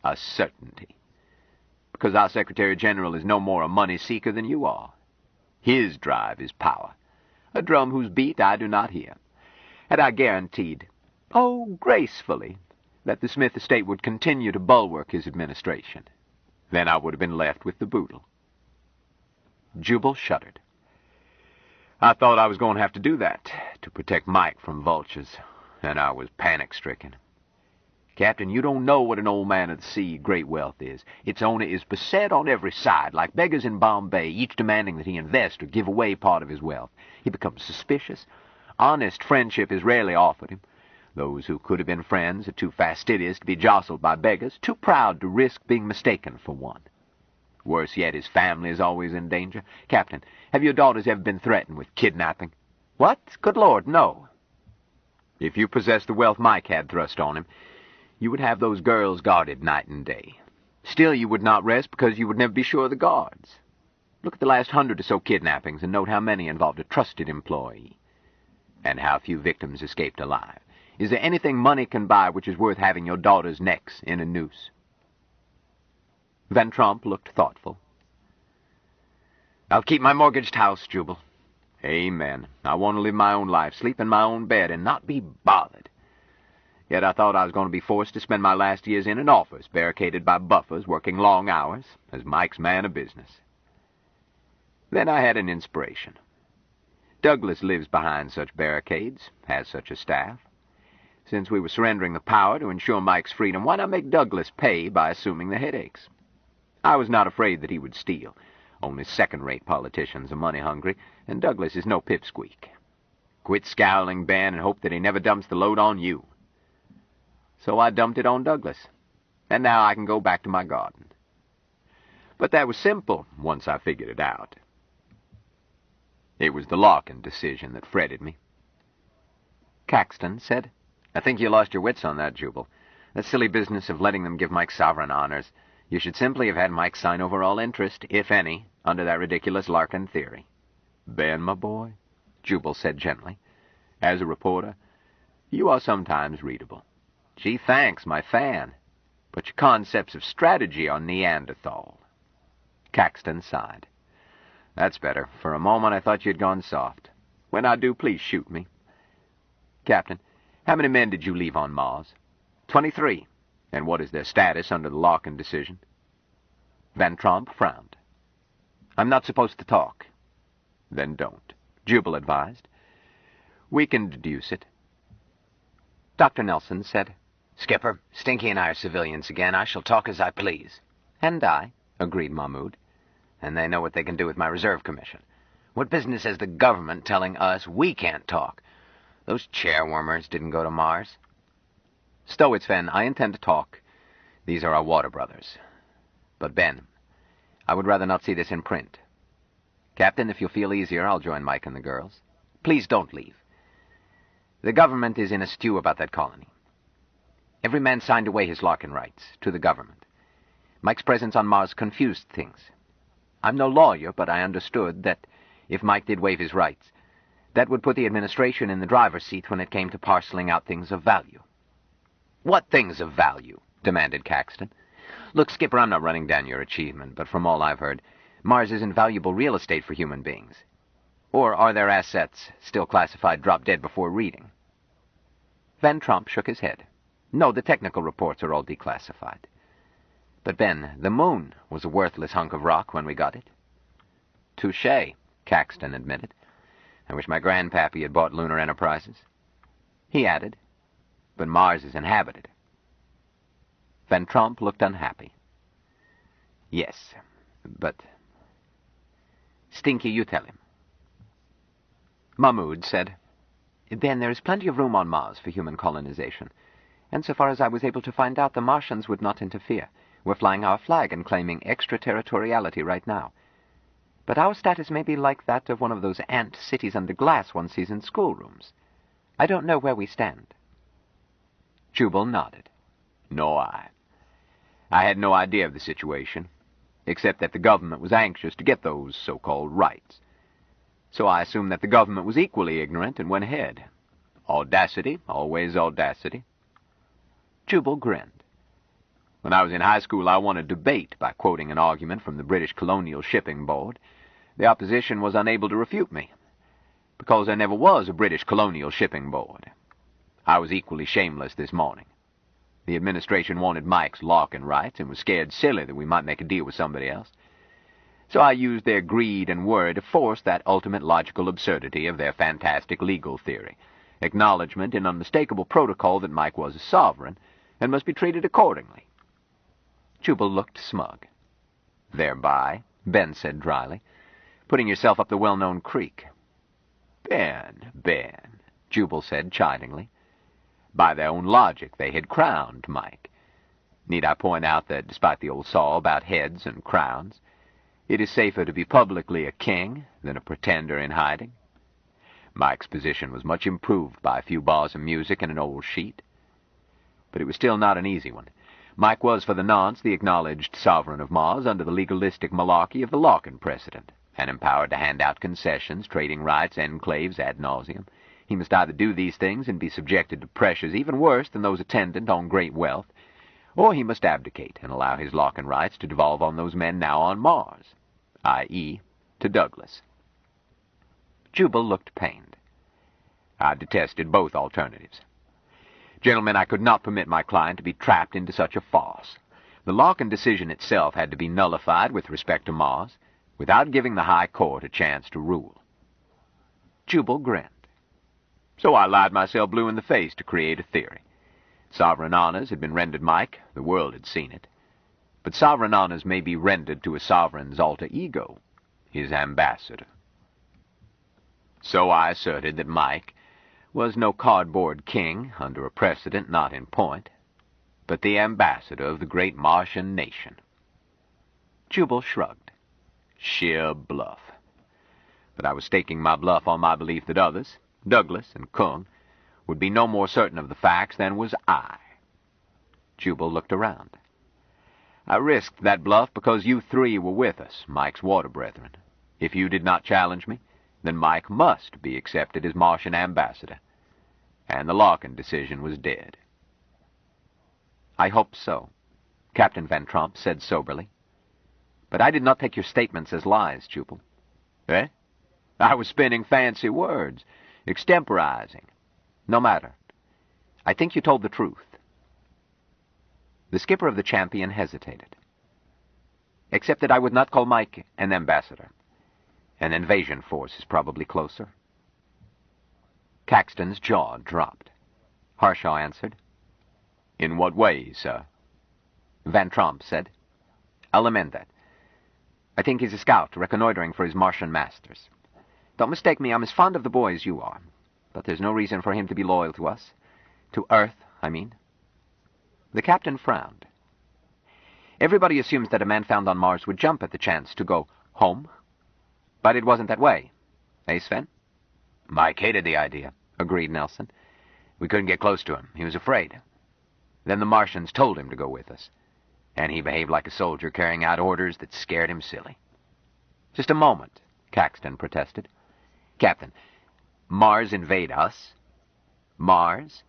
A certainty. Because our Secretary General is no more a money-seeker than you are. His drive is power. A drum whose beat I do not hear. Had I guaranteed, gracefully, that the Smith estate would continue to bulwark his administration, then I would have been left with the boodle. Jubal shuddered. I thought I was going to have to do that, to protect Mike from vultures, and I was panic-stricken. Captain, you don't know what an old man of the sea great wealth is. Its owner is beset on every side, like beggars in Bombay, each demanding that he invest or give away part of his wealth. He becomes suspicious. Honest friendship is rarely offered him. Those who could have been friends are too fastidious to be jostled by beggars, too proud to risk being mistaken for one. Worse yet, his family is always in danger. Captain, have your daughters ever been threatened with kidnapping? What? Good Lord, no. If you possessed the wealth Mike had thrust on him, you would have those girls guarded night and day. Still, you would not rest because you would never be sure of the guards. Look at the last 100 or so kidnappings and note how many involved a trusted employee. And how few victims escaped alive. Is there anything money can buy which is worth having your daughters' necks in a noose? Van Tromp looked thoughtful. I'll keep my mortgaged house, Jubal. Amen. I want to live my own life, sleep in my own bed, and not be bothered. Yet I thought I was going to be forced to spend my last years in an office, barricaded by buffers, working long hours, as Mike's man of business. Then I had an inspiration. Douglas lives behind such barricades, has such a staff. Since we were surrendering the power to ensure Mike's freedom, why not make Douglas pay by assuming the headaches? I was not afraid that he would steal. Only second-rate politicians are money-hungry, and Douglas is no pipsqueak. Quit scowling, Ben, and hope that he never dumps the load on you. So I dumped it on Douglas, and now I can go back to my garden. But that was simple once I figured it out. It was the Larkin decision that fretted me. Caxton said, I think you lost your wits on that, Jubal. That silly business of letting them give Mike sovereign honors. You should simply have had Mike sign over all interest, if any, under that ridiculous Larkin theory. Ben, my boy, Jubal said gently, as a reporter, you are sometimes readable. Gee, thanks, my fan. But your concepts of strategy are Neanderthal. Caxton sighed. That's better. For a moment I thought you'd gone soft. When I do, please shoot me. Captain, how many men did you leave on Mars? 23. And what is their status under the Larkin decision? Van Tromp frowned. I'm not supposed to talk. Then don't, Jubal advised. We can deduce it. Dr. Nelson said, Skipper, Stinky and I are civilians again. I shall talk as I please. And I, agreed Mahmoud. And they know what they can do with my reserve commission. What business has the government telling us we can't talk? Those chairwarmers didn't go to Mars. Stow it, Sven. I intend to talk. These are our water brothers. But, Ben, I would rather not see this in print. Captain, if you'll feel easier, I'll join Mike and the girls. Please don't leave. The government is in a stew about that colony. Every man signed away his Larkin rights to the government. Mike's presence on Mars confused things. I'm no lawyer, but I understood that if Mike did waive his rights, that would put the administration in the driver's seat when it came to parceling out things of value. What things of value? Demanded Caxton. Look, Skipper, I'm not running down your achievement, but from all I've heard, Mars is invaluable real estate for human beings. Or are their assets still classified drop dead before reading? Van Tromp shook his head. No, the technical reports are all declassified. But, Ben, the moon was a worthless hunk of rock when we got it. Touché, Caxton admitted. I wish my grandpappy had bought Lunar Enterprises. He added, but Mars is inhabited. Van Tromp looked unhappy. Yes, but... Stinky, you tell him. Mahmoud said, Ben, there is plenty of room on Mars for human colonization. And so far as I was able to find out, the Martians would not interfere. We're flying our flag and claiming extraterritoriality right now. But our status may be like that of one of those ant cities under glass one sees in schoolrooms. I don't know where we stand. Jubal nodded. Nor I. I had no idea of the situation, except that the government was anxious to get those so-called rights. So I assumed that the government was equally ignorant and went ahead. Audacity, always audacity. Jubal grinned. When I was in high school, I won a debate by quoting an argument from the British Colonial Shipping Board. The opposition was unable to refute me, because there never was a British Colonial Shipping Board. I was equally shameless this morning. The administration wanted Mike's Larkin rights and was scared silly that we might make a deal with somebody else. So I used their greed and worry to force that ultimate logical absurdity of their fantastic legal theory, acknowledgement in unmistakable protocol that Mike was a sovereign and must be treated accordingly. Jubal looked smug. Thereby, Ben said dryly, putting yourself up the well-known creek. Ben, Jubal said chidingly. By their own logic, they had crowned Mike. Need I point out that, despite the old saw about heads and crowns, It is safer to be publicly a king than a pretender in hiding. Mike's position was much improved by a few bars of music and an old sheet. But it was still not an easy one. Mike was, for the nonce, the acknowledged sovereign of Mars under the legalistic malarkey of the Larkin precedent, and empowered to hand out concessions, trading rights, enclaves ad nauseum. He must either do these things and be subjected to pressures even worse than those attendant on great wealth, or he must abdicate and allow his Larkin rights to devolve on those men now on Mars, i.e., to Douglas. Jubal looked pained. I detested both alternatives. Gentlemen, I could not permit my client to be trapped into such a farce. The Larkin decision itself had to be nullified with respect to Mars, without giving the High Court a chance to rule. Jubal grinned. So I lied myself blue in the face to create a theory. Sovereign honors had been rendered Mike, the world had seen it. But sovereign honors may be rendered to a sovereign's alter ego, his ambassador. So I asserted that Mike was no cardboard king under a precedent not in point, but the ambassador of the great Martian nation. Jubal shrugged. Sheer bluff. But I was staking my bluff on my belief that others, Douglas and Kung, would be no more certain of the facts than was I. Jubal looked around. I risked that bluff because you three were with us, Mike's water brethren. If you did not challenge me, then Mike must be accepted as Martian ambassador. And the Larkin decision was dead. I hope so, Captain Van Tromp said soberly. But I did not take your statements as lies, Jubal. Eh? I was spinning fancy words, extemporizing. No matter. I think you told the truth. The skipper of the Champion hesitated. Except that I would not call Mike an ambassador. An invasion force is probably closer. Caxton's jaw dropped. Harshaw answered. In what way, sir? Van Tromp said. I'll amend that. I think he's a scout, reconnoitering for his Martian masters. Don't mistake me, I'm as fond of the boy as you are. But there's no reason for him to be loyal to us. To Earth, I mean. The captain frowned. Everybody assumes that a man found on Mars would jump at the chance to go home. But it wasn't that way. Eh, Sven? Mike hated the idea, agreed Nelson. We couldn't get close to him. He was afraid. Then the Martians told him to go with us. And he behaved like a soldier, carrying out orders that scared him silly. Just a moment, Caxton protested. Captain, Mars invade us? Mars?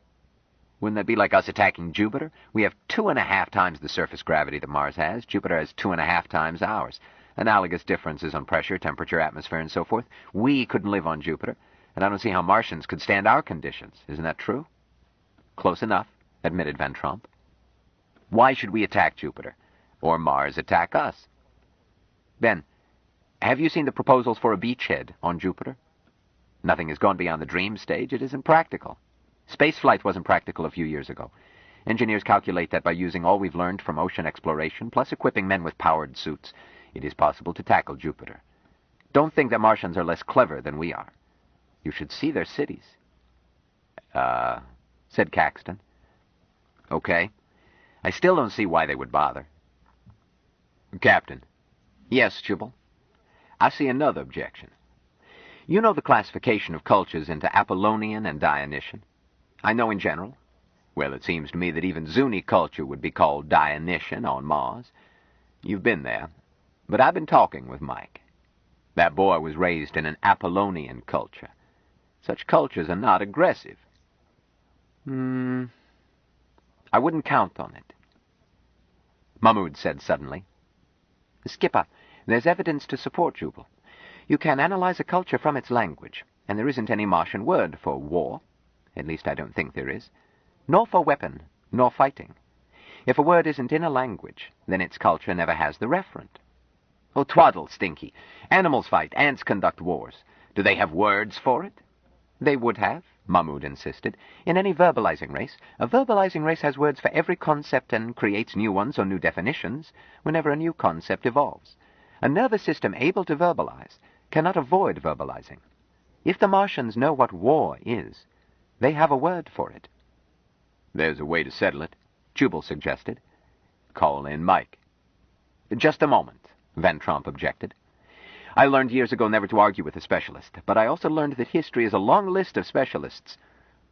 Wouldn't that be like us attacking Jupiter? We have 2.5 times the surface gravity that Mars has. Jupiter has 2.5 times ours. Analogous differences on pressure, temperature, atmosphere, and so forth. We couldn't live on Jupiter, and I don't see how Martians could stand our conditions. Isn't that true? Close enough, admitted Van Tromp. Why should we attack Jupiter? Or Mars attack us? Ben, have you seen the proposals for a beachhead on Jupiter? Nothing has gone beyond the dream stage. It isn't practical. Spaceflight wasn't practical a few years ago. Engineers calculate that by using all we've learned from ocean exploration, plus equipping men with powered suits, it is possible to tackle Jupiter. Don't think that Martians are less clever than we are. You should see their cities. Said Caxton. Okay. I still don't see why they would bother. Captain. Yes, Jubal. I see another objection. You know the classification of cultures into Apollonian and Dionysian? I know in general. Well, it seems to me that even Zuni culture would be called Dionysian on Mars. You've been there. But I've been talking with Mike. That boy was raised in an Apollonian culture. Such cultures are not aggressive. I wouldn't count on it. Mahmoud said suddenly. Skipper, there's evidence to support Jubal. You can analyze a culture from its language, and there isn't any Martian word for war. At least I don't think there is. Nor for weapon, nor fighting. If a word isn't in a language, then its culture never has the referent. Oh, twaddle, Stinky. Animals fight, ants conduct wars. Do they have words for it? They would have, Mahmoud insisted. In any verbalizing race, a verbalizing race has words for every concept and creates new ones or new definitions whenever a new concept evolves. A nervous system able to verbalize cannot avoid verbalizing. If the Martians know what war is, they have a word for it. There's a way to settle it, Jubal suggested. Call in Mike. Just a moment, Van Tromp objected. I learned years ago never to argue with a specialist, but I also learned that history is a long list of specialists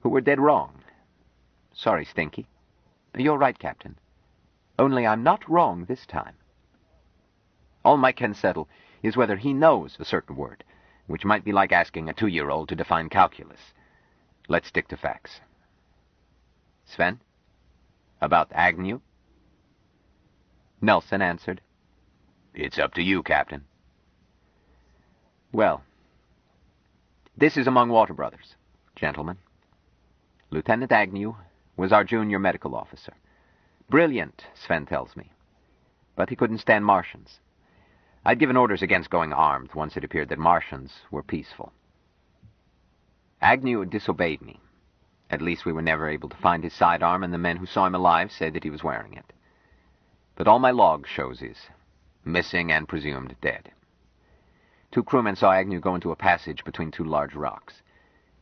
who were dead wrong. Sorry, Stinky. You're right, Captain. Only I'm not wrong this time. All Mike can settle is whether he knows a certain word, which might be like asking a 2-year-old to define calculus. Let's stick to facts. Sven? About Agnew? Nelson answered. It's up to you, Captain. Well, this is among Water Brothers, gentlemen. Lieutenant Agnew was our junior medical officer. Brilliant, Sven tells me. But he couldn't stand Martians. I'd given orders against going armed once it appeared that Martians were peaceful. Agnew disobeyed me. At least we were never able to find his sidearm, and the men who saw him alive said that he was wearing it. But all my log shows is missing and presumed dead. 2 crewmen saw Agnew go into a passage between 2 large rocks.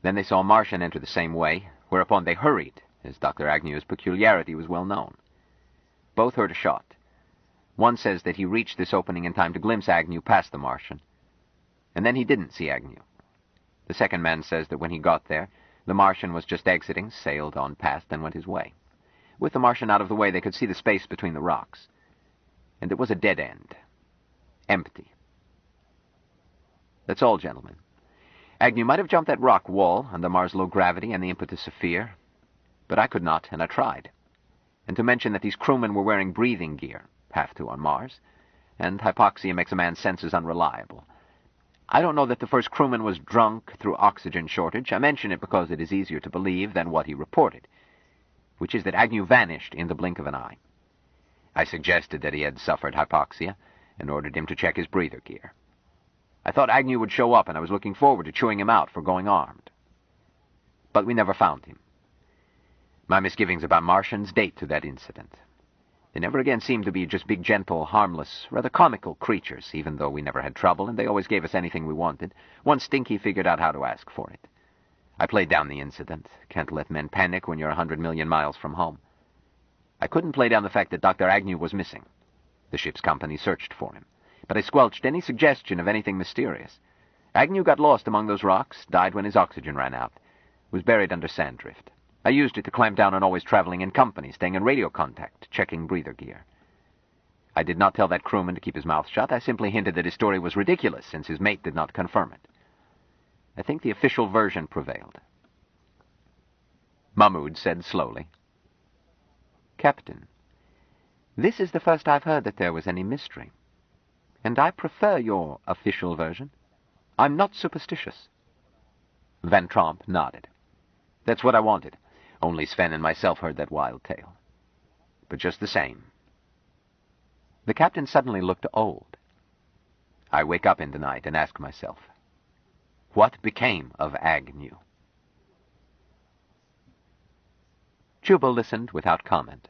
Then they saw a Martian enter the same way, whereupon they hurried, as Dr. Agnew's peculiarity was well known. Both heard a shot. One says that he reached this opening in time to glimpse Agnew past the Martian, and then he didn't see Agnew. The second man says that when he got there, the Martian was just exiting, sailed on past, and went his way. With the Martian out of the way, they could see the space between the rocks. And it was a dead end. Empty. That's all, gentlemen. Agnew might have jumped that rock wall under Mars' low gravity and the impetus of fear, but I could not, and I tried. And to mention that these crewmen were wearing breathing gear, have to on Mars, and hypoxia makes a man's senses unreliable. I don't know that the first crewman was drunk through oxygen shortage. I mention it because it is easier to believe than what he reported, which is that Agnew vanished in the blink of an eye. I suggested that he had suffered hypoxia and ordered him to check his breather gear. I thought Agnew would show up, and I was looking forward to chewing him out for going armed. But we never found him. My misgivings about Martians date to that incident. They never again seemed to be just big, gentle, harmless, rather comical creatures, even though we never had trouble, and they always gave us anything we wanted. Once Stinky figured out how to ask for it. I played down the incident. Can't let men panic when you're 100 million miles from home. I couldn't play down the fact that Dr. Agnew was missing. The ship's company searched for him. But I squelched any suggestion of anything mysterious. Agnew got lost among those rocks, died when his oxygen ran out, was buried under sand drift. I used it to clamp down on always traveling in company, staying in radio contact, checking breather gear. I did not tell that crewman to keep his mouth shut. I simply hinted that his story was ridiculous, since his mate did not confirm it. I think the official version prevailed. Mahmoud said slowly, Captain, this is the first I've heard that there was any mystery. And I prefer your official version. I'm not superstitious. Van Tromp nodded. That's what I wanted. Only Sven and myself heard that wild tale. But just the same. The captain suddenly looked old. I wake up in the night and ask myself, what became of Agnew? Jubal listened without comment.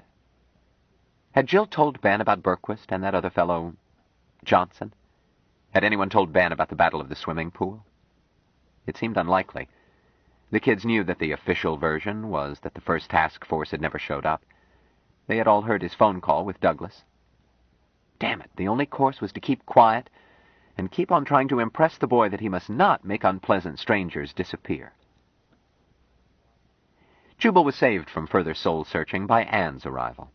Had Jill told Ben about Berquist and that other fellow, Johnson? Had anyone told Ben about the Battle of the Swimming Pool? It seemed unlikely. The kids knew that the official version was that the first task force had never showed up. They had all heard his phone call with Douglas. Damn it, the only course was to keep quiet and keep on trying to impress the boy that he must not make unpleasant strangers disappear. Jubal was saved from further soul-searching by Anne's arrival.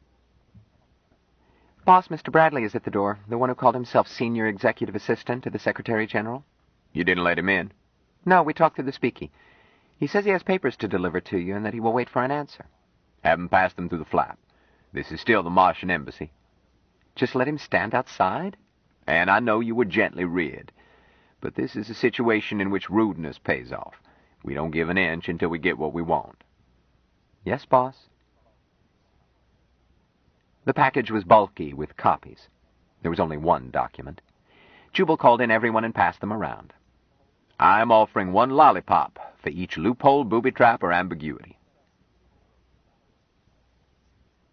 Boss, Mr. Bradley is at the door, the one who called himself Senior Executive Assistant to the Secretary General. You didn't let him in? No, we talked through the speakie. He says he has papers to deliver to you and that he will wait for an answer. Haven't passed them through the flap. This is still the Martian embassy. Just let him stand outside? And I know you were gently reared. But this is a situation in which rudeness pays off. We don't give an inch until we get what we want. Yes, boss. The package was bulky with copies. There was only one document. Jubal called in everyone and passed them around. I'm offering 1 lollipop for each loophole, booby-trap, or ambiguity.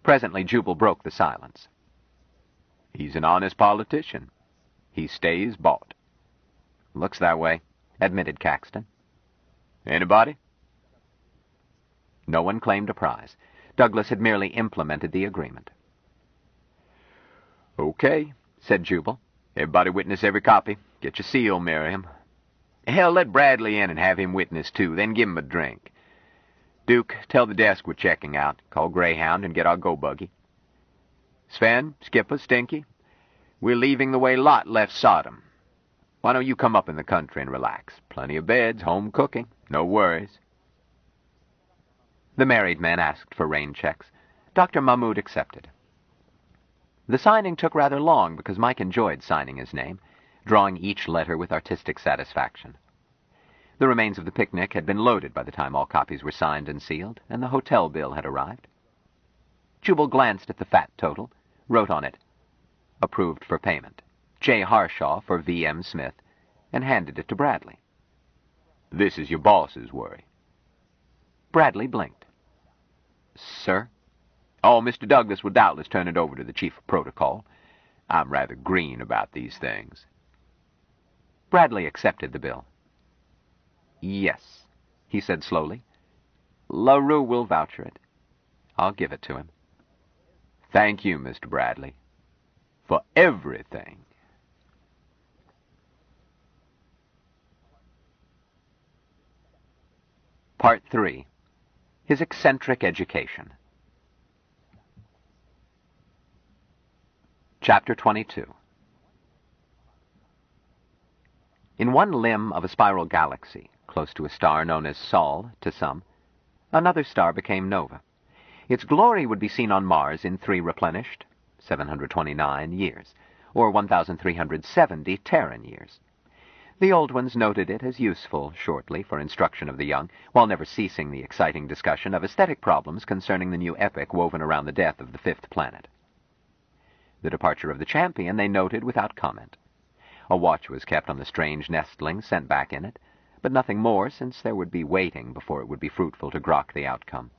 Presently, Jubal broke the silence. He's an honest politician. He stays bought. Looks that way, admitted Caxton. Anybody? No one claimed a prize. Douglas had merely implemented the agreement. Okay, said Jubal. Everybody witness every copy. Get your seal, Miriam. Hell, let Bradley in and have him witness, too, then give him a drink. Duke, tell the desk we're checking out. Call Greyhound and get our go-buggy. Sven, Skipper, Stinky, we're leaving the way Lot left Sodom. Why don't you come up in the country and relax? Plenty of beds, home cooking, no worries. The married men asked for rain checks. Dr. Mahmoud accepted. The signing took rather long because Mike enjoyed signing his name, drawing each letter with artistic satisfaction. The remains of the picnic had been loaded by the time all copies were signed and sealed, and the hotel bill had arrived. Jubal glanced at the fat total, wrote on it, "Approved for payment. J. Harshaw for V.M. Smith," and handed it to Bradley. This is your boss's worry. Bradley blinked. "Sir?" Oh, Mr. Douglas will doubtless turn it over to the chief of protocol. I'm rather green about these things. Bradley accepted the bill. "Yes," he said slowly. "LaRue will voucher it. I'll give it to him." Thank you, Mr. Bradley, for everything. Part 3. His Eccentric Education. Chapter 22. In one limb of a spiral galaxy, close to a star known as Sol to some, another star became nova. Its glory would be seen on Mars in 3 replenished, 729 years, or 1,370 Terran years. The old ones noted it as useful shortly for instruction of the young, while never ceasing the exciting discussion of aesthetic problems concerning the new epic woven around the death of the 5th planet. The departure of the champion they noted without comment. A watch was kept on the strange nestling sent back in it, but nothing more, since there would be waiting before it would be fruitful to grok the outcome.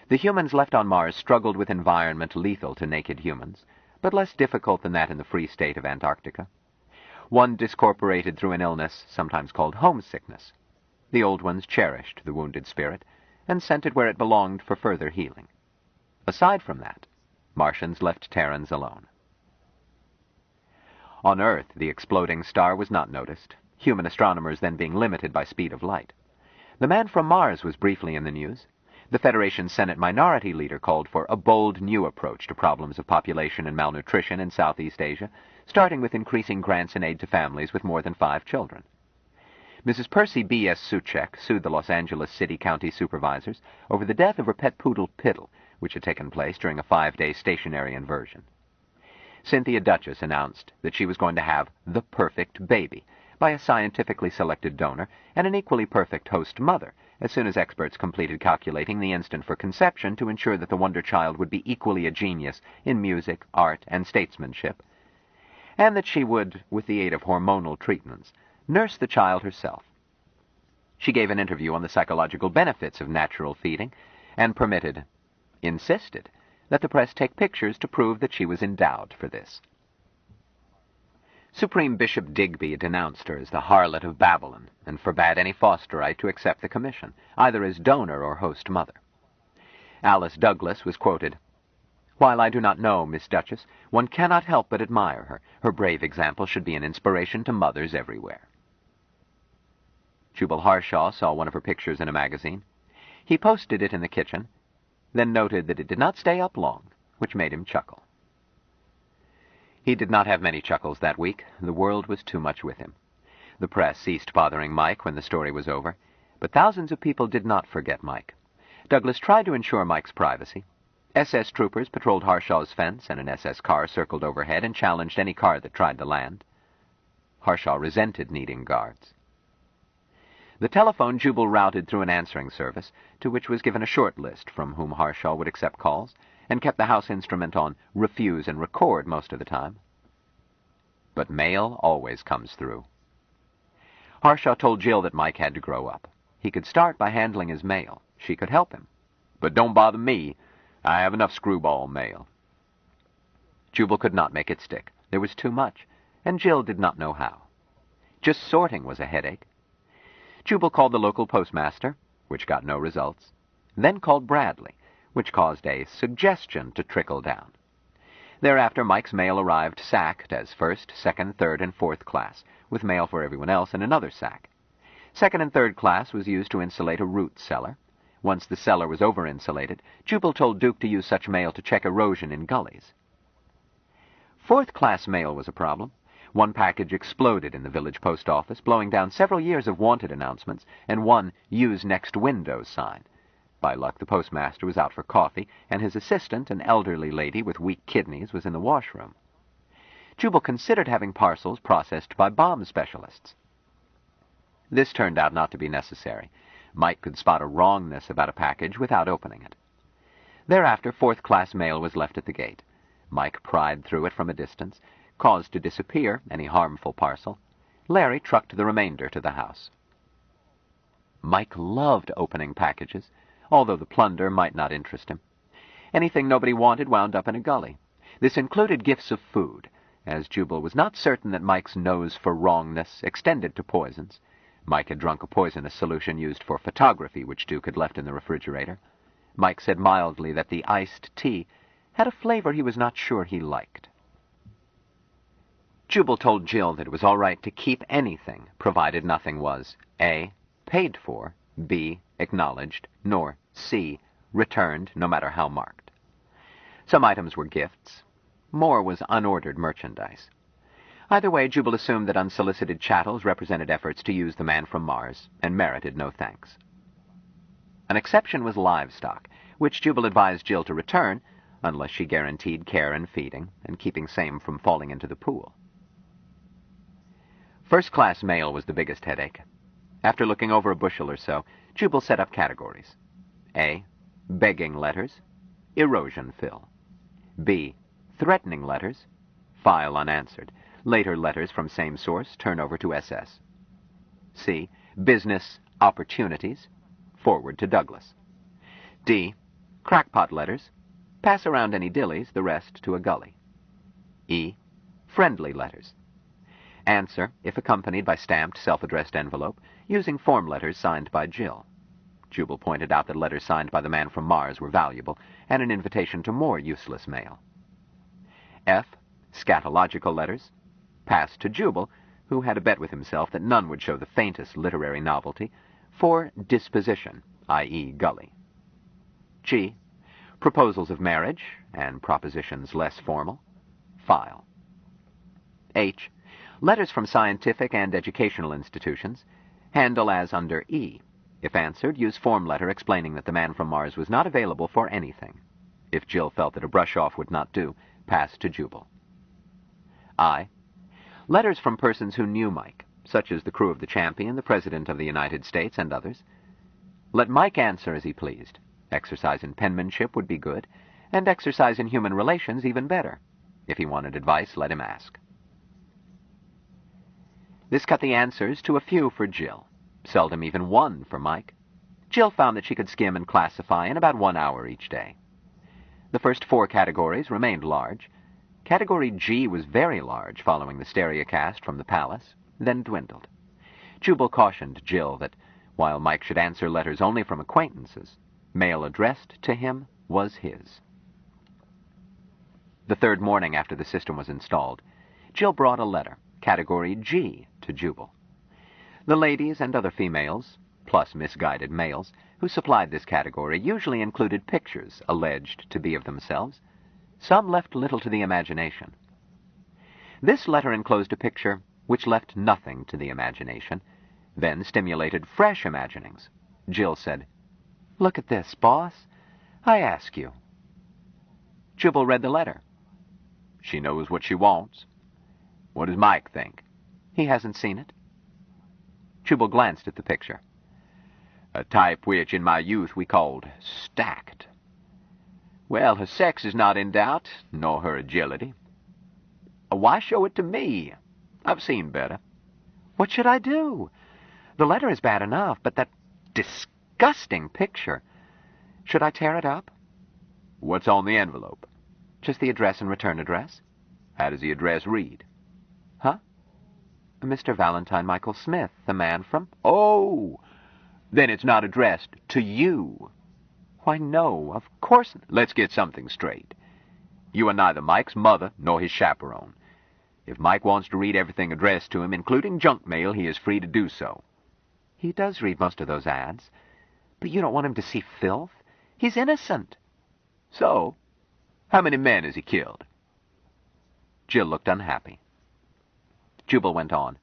The humans left on Mars struggled with environment lethal to naked humans, but less difficult than that in the free state of Antarctica. One discorporated through an illness sometimes called homesickness. The old ones cherished the wounded spirit and sent it where it belonged for further healing. Aside from that, Martians left Terrans alone. On Earth, the exploding star was not noticed, human astronomers then being limited by speed of light. The man from Mars was briefly in the news. The Federation Senate Minority Leader called for a bold new approach to problems of population and malnutrition in Southeast Asia, starting with increasing grants and aid to families with more than 5 children. Mrs. Percy B.S. Suchek sued the Los Angeles City County Supervisors over the death of her pet poodle Piddle, which had taken place during a 5-day stationary inversion. Cynthia Duchess announced that she was going to have the perfect baby by a scientifically selected donor and an equally perfect host mother, as soon as experts completed calculating the instant for conception to ensure that the wonder child would be equally a genius in music, art, and statesmanship, and that she would, with the aid of hormonal treatments, nurse the child herself. She gave an interview on the psychological benefits of natural feeding and insisted, that the press take pictures to prove that she was endowed for this. Supreme Bishop Digby denounced her as the harlot of Babylon and forbade any fosterite to accept the commission, either as donor or host mother. Alice Douglas was quoted, "While I do not know Miss Duchess, one cannot help but admire her. Her brave example should be an inspiration to mothers everywhere." Jubal Harshaw saw one of her pictures in a magazine. He posted it in the kitchen, then noted that it did not stay up long, which made him chuckle. He did not have many chuckles that week. The world was too much with him. The press ceased bothering Mike when the story was over, but thousands of people did not forget Mike. Douglas tried to ensure Mike's privacy. SS troopers patrolled Harshaw's fence, and an SS car circled overhead and challenged any car that tried to land. Harshaw resented needing guards. The telephone Jubal routed through an answering service, to which was given a short list from whom Harshaw would accept calls, and kept the house instrument on refuse and record most of the time. But mail always comes through. Harshaw told Jill that Mike had to grow up. He could start by handling his mail. She could help him. But don't bother me. I have enough screwball mail. Jubal could not make it stick. There was too much, and Jill did not know how. Just sorting was a headache. Jubal called the local postmaster, which got no results, then called Bradley, which caused a suggestion to trickle down. Thereafter, Mike's mail arrived sacked as first, second, third, and fourth class, with mail for everyone else in another sack. Second and third class was used to insulate a root cellar. Once the cellar was over-insulated, Jubal told Duke to use such mail to check erosion in gullies. Fourth-class mail was a problem. One package exploded in the village post office, blowing down several years of wanted announcements and one "Use Next Window" sign. By luck, the postmaster was out for coffee, and his assistant, an elderly lady with weak kidneys, was in the washroom. Jubal considered having parcels processed by bomb specialists. This turned out not to be necessary. Mike could spot a wrongness about a package without opening it. Thereafter, fourth-class mail was left at the gate. Mike pried through it from a distance, caused to disappear any harmful parcel. Larry trucked the remainder to the house. Mike loved opening packages, although the plunder might not interest him. Anything nobody wanted wound up in a gully. This included gifts of food, as Jubal was not certain that Mike's nose for wrongness extended to poisons. Mike had drunk a poisonous solution used for photography, which Duke had left in the refrigerator. Mike said mildly that the iced tea had a flavor he was not sure he liked. Jubal told Jill that it was all right to keep anything, provided nothing was A, paid for, B, acknowledged, nor C, returned, no matter how marked. Some items were gifts. More was unordered merchandise. Either way, Jubal assumed that unsolicited chattels represented efforts to use the man from Mars, and merited no thanks. An exception was livestock, which Jubal advised Jill to return, unless she guaranteed care and feeding, and keeping same from falling into the pool. First-class mail was the biggest headache. After looking over a bushel or so, Jubal set up categories. A, begging letters, erosion fill. B, threatening letters, file unanswered. Later letters from same source turn over to SS. C, business opportunities, forward to Douglas. D, crackpot letters, pass around any dillies, the rest to a gully. E, friendly letters. Answer, if accompanied by stamped, self-addressed envelope, using form letters signed by Jill. Jubal pointed out that letters signed by the man from Mars were valuable, and an invitation to more useless mail. F, scatological letters, passed to Jubal, who had a bet with himself that none would show the faintest literary novelty, for disposition, i.e. gully. G, proposals of marriage, and propositions less formal, file. H, letters from scientific and educational institutions, handle as under E. If answered, use form letter explaining that the man from Mars was not available for anything. If Jill felt that a brush-off would not do, pass to Jubal. I, letters from persons who knew Mike, such as the crew of the Champion, the President of the United States, and others. Let Mike answer as he pleased. Exercise in penmanship would be good, and exercise in human relations even better. If he wanted advice, let him ask. This cut the answers to a few for Jill, seldom even one for Mike. Jill found that she could skim and classify in about 1 hour each day. The first 4 categories remained large. Category G was very large following the stereocast from the palace, then dwindled. Jubal cautioned Jill that while Mike should answer letters only from acquaintances, mail addressed to him was his. The third morning after the system was installed, Jill brought a letter, Category G, to Jubal. The ladies and other females, plus misguided males, who supplied this category usually included pictures alleged to be of themselves. Some left little to the imagination. This letter enclosed a picture which left nothing to the imagination, then stimulated fresh imaginings. Jill said, "Look at this, boss. I ask you." Jubal read the letter. She knows what she wants. What does Mike think? He hasn't seen it. Jubal glanced at the picture. A type which in my youth we called stacked. Well, her sex is not in doubt, nor her agility. Why show it to me? I've seen better. What should I do? The letter is bad enough, but that disgusting picture. Should I tear it up? What's on the envelope? Just the address and return address. How does the address read? Huh? Mr. Valentine Michael Smith, the man from... Oh, then it's not addressed to you. Why, no, of course... Let's get something straight. You are neither Mike's mother nor his chaperone. If Mike wants to read everything addressed to him, including junk mail, he is free to do so. He does read most of those ads. But you don't want him to see filth. He's innocent. So, how many men has he killed? Jill looked unhappy. Jubal went on.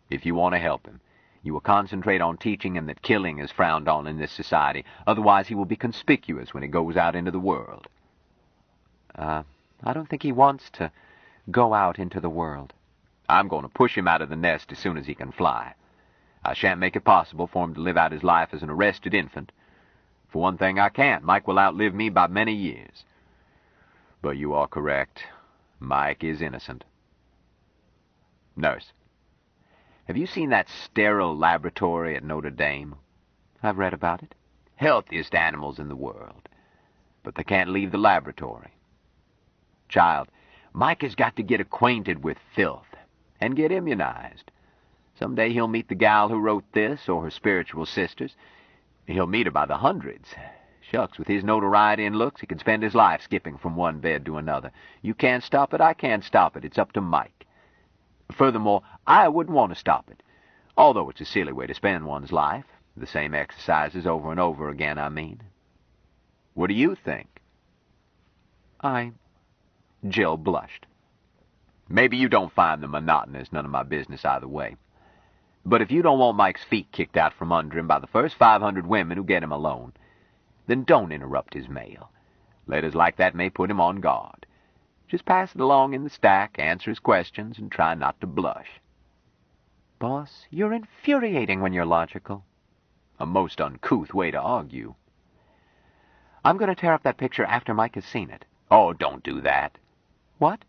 If you want to help him, you will concentrate on teaching him that killing is frowned on in this society. Otherwise, he will be conspicuous when he goes out into the world. I don't think he wants to go out into the world. I'm going to push him out of the nest as soon as he can fly. I shan't make it possible for him to live out his life as an arrested infant. For one thing, I can't. Mike will outlive me by many years. But you are correct. Mike is innocent. Nurse, have you seen that sterile laboratory at Notre Dame? I've read about it. Healthiest animals in the world. But they can't leave the laboratory. Child, Mike has got to get acquainted with filth and get immunized. Someday he'll meet the gal who wrote this or her spiritual sisters. He'll meet her by the hundreds. Shucks, with his notoriety and looks, he could spend his life skipping from one bed to another. You can't stop it, I can't stop it. It's up to Mike. Furthermore, I wouldn't want to stop it. Although it's a silly way to spend one's life. The same exercises over and over again, I mean. What do you think? Jill blushed. Maybe you don't find them monotonous, none of my business either way. But if you don't want Mike's feet kicked out from under him by the first 500 women who get him alone, then don't interrupt his mail. Letters like that may put him on guard. Just pass it along in the stack, answer his questions, and try not to blush. Boss, you're infuriating when you're logical. A most uncouth way to argue. I'm going to tear up that picture after Mike has seen it. Oh, don't do that. What?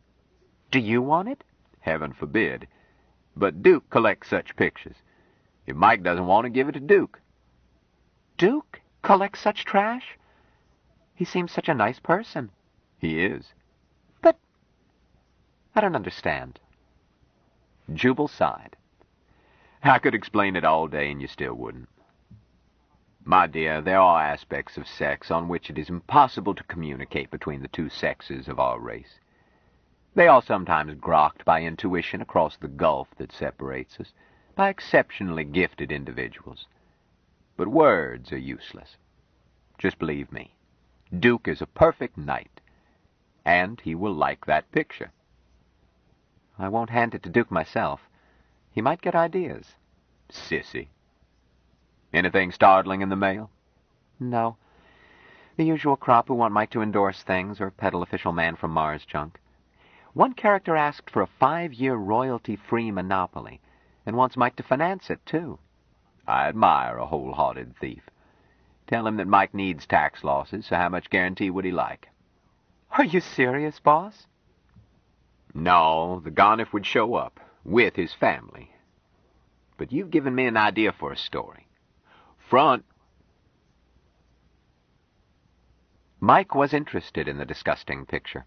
Do you want it? Heaven forbid. But Duke collects such pictures. If Mike doesn't want to, give it to Duke. Duke collects such trash? He seems such a nice person. He is. But I don't understand. Jubal sighed. I could explain it all day and you still wouldn't. My dear, there are aspects of sex on which it is impossible to communicate between the two sexes of our race. They are sometimes grokked by intuition across the gulf that separates us, by exceptionally gifted individuals. But words are useless. Just believe me, Duke is a perfect knight, and he will like that picture. I won't hand it to Duke myself. He might get ideas. Sissy. Anything startling in the mail? No. The usual crop who want Mike to endorse things or peddle official man from Mars junk. One character asked for a 5-year royalty-free monopoly, and wants Mike to finance it, too. I admire a wholehearted thief. Tell him that Mike needs tax losses, so how much guarantee would he like? Are you serious, boss? No, the Garniff would show up, with his family. But you've given me an idea for a story. Front. Mike was interested in the disgusting picture.